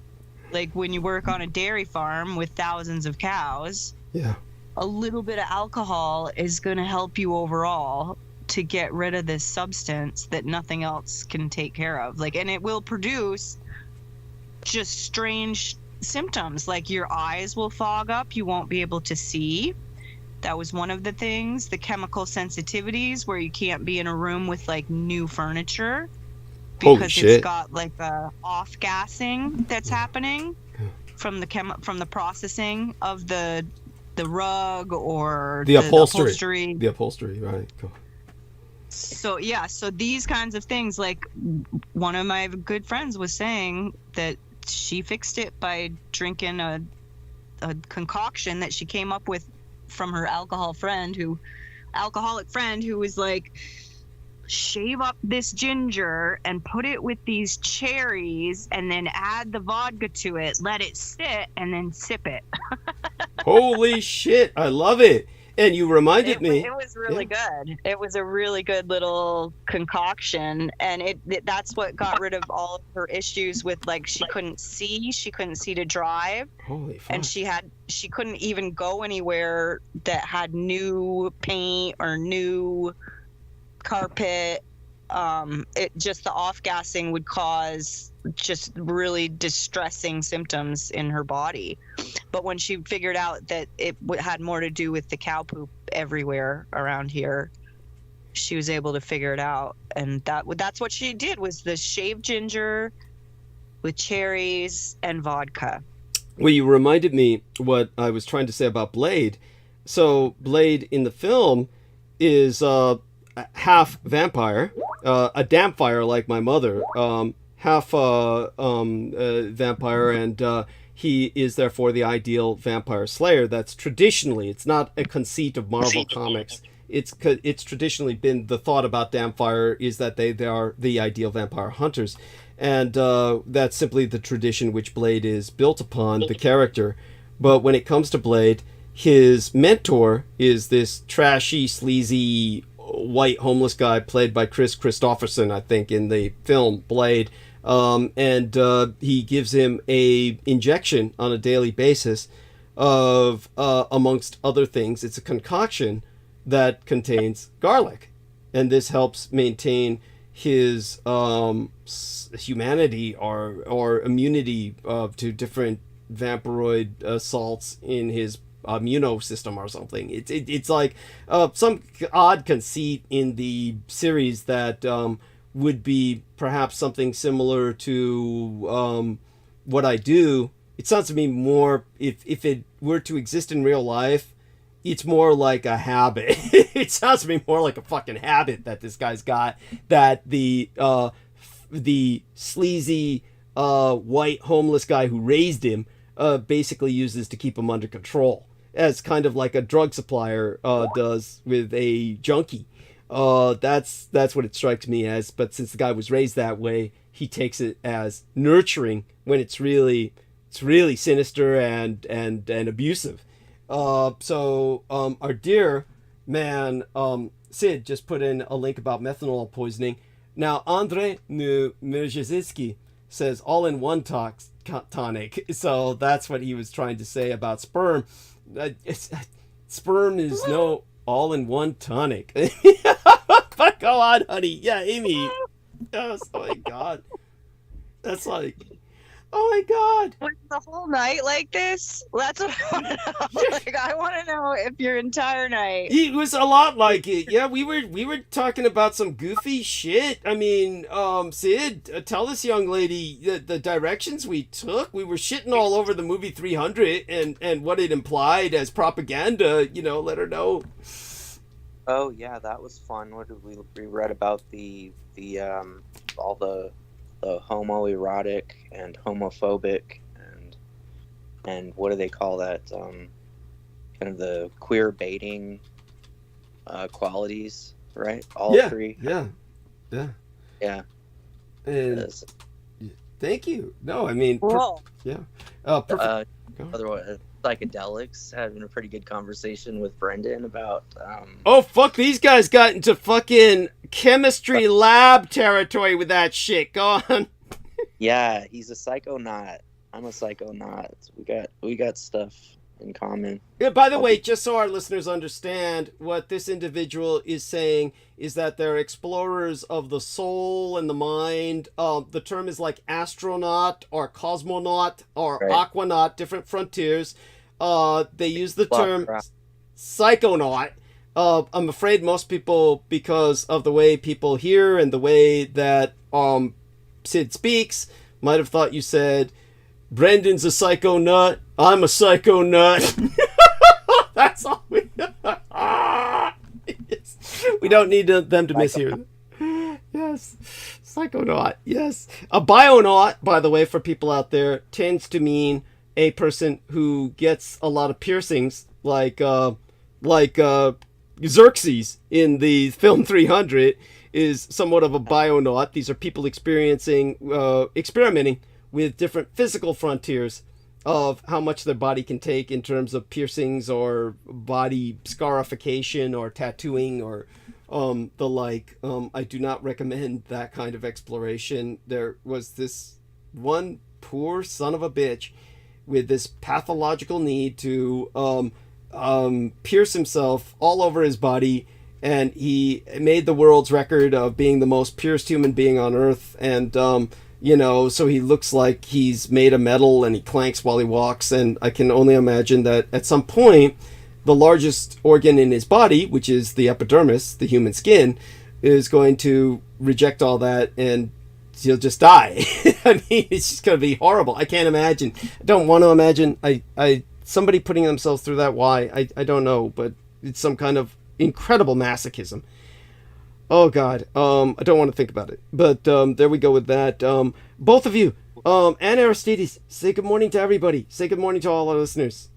like when you work on a dairy farm with thousands of cows, yeah, a little bit of alcohol is going to help you overall to get rid of this substance that nothing else can take care of. Like, and it will produce just strange symptoms, like your eyes will fog up, you won't be able to see. That was one of the things. The chemical sensitivities, where you can't be in a room with like new furniture because it's got like a off-gassing that's happening from the processing of the rug or the upholstery. The upholstery, right. Cool. So yeah, so these kinds of things, like one of my good friends was saying that she fixed it by drinking a concoction that she came up with from her alcoholic friend who was like, shave up this ginger and put it with these cherries and then add the vodka to it, let it sit, and then sip it. Holy shit, I love it. And you reminded me. It was really good. It was a really good little concoction, and that's what got rid of all of her issues with, like, she couldn't see to drive. Holy fuck. And she couldn't even go anywhere that had new paint or new carpet. The off-gassing would cause just really distressing symptoms in her body. But when she figured out that it had more to do with the cow poop everywhere around here, she was able to figure it out. And that's what she did, was the shaved ginger with cherries and vodka. Well, you reminded me what I was trying to say about Blade. So Blade in the film is half vampire, a dampfire like my mother, half vampire, and he is therefore the ideal vampire slayer. That's traditionally, it's not a conceit of Marvel Comics. It's traditionally been the thought about dampfire is that they are the ideal vampire hunters. And that's simply the tradition which Blade is built upon, the character. But when it comes to Blade, his mentor is this trashy, sleazy, white homeless guy played by Chris Christopherson, I think, in the film Blade. And he gives him a injection on a daily basis of, amongst other things, it's a concoction that contains garlic. And this helps maintain his humanity or immunity to different vampiroid assaults in his immuno system or something. It's like some odd conceit in the series that would be perhaps something similar to what I do. It sounds to me more, if it were to exist in real life, it's more like a habit. It sounds to me more like a fucking habit that this guy's got, that the sleazy white homeless guy who raised him basically uses to keep him under control, as kind of like a drug supplier does with a junkie. That's what it strikes me as. But since the guy was raised that way, he takes it as nurturing when it's really sinister and abusive. So our dear man Sid just put in a link about methanol poisoning. Now Andrei Mirjazitsky says all-in-one tonic. So that's what he was trying to say about sperm. Sperm is no all-in-one tonic. But go on, honey. Yeah, Amy. Oh my God. That's like, oh my God. Was the whole night like this? That's what I want to know. Like, I want to know if your entire night. It was a lot like it. Yeah, we were talking about some goofy shit. I mean, Sid, tell this young lady the directions we took. We were shitting all over the movie 300 and what it implied as propaganda. You know, let her know. Oh yeah, that was fun. What did we read about the all the homoerotic and homophobic and what do they call that? Kind of the queer baiting qualities, right? All three. Yeah. And thank you. No, I mean, cool. Yeah. Otherwise, psychedelics, having a pretty good conversation with Brendan about oh fuck, these guys got into fucking chemistry lab territory with that shit. Go on. Yeah, he's a psychonaut. I'm a psychonaut. We got stuff in common. Yeah, by the way, just so our listeners understand, what this individual is saying is that they're explorers of the soul and the mind. The term is like astronaut or cosmonaut or aquanaut, different frontiers. They use the term psychonaut. I'm afraid most people, because of the way people hear and the way that Sid speaks, might have thought you said, Brendan's a psycho nut, I'm a psycho nut. That's all we We don't need them to mishear. Yes. Psychonaut, yes. A bionaut, by the way, for people out there, tends to mean a person who gets a lot of piercings, like Xerxes in the film 300 is somewhat of a bionaut. These are people experimenting with different physical frontiers of how much their body can take in terms of piercings or body scarification or tattooing or the like. I do not recommend that kind of exploration. There was this one poor son of a bitch with this pathological need to pierce himself all over his body, and he made the world's record of being the most pierced human being on earth. And so he looks like he's made of metal, and he clanks while he walks. And I can only imagine that at some point the largest organ in his body, which is the epidermis, the human skin, is going to reject all that, and he'll just die. I mean, it's just going to be horrible. I can't imagine. I don't want to imagine. Somebody putting themselves through that. Why? I don't know, but it's some kind of incredible masochism. Oh God. I don't want to think about it. But there we go with that. Both of you, and Aristides, say good morning to everybody. Say good morning to all our listeners.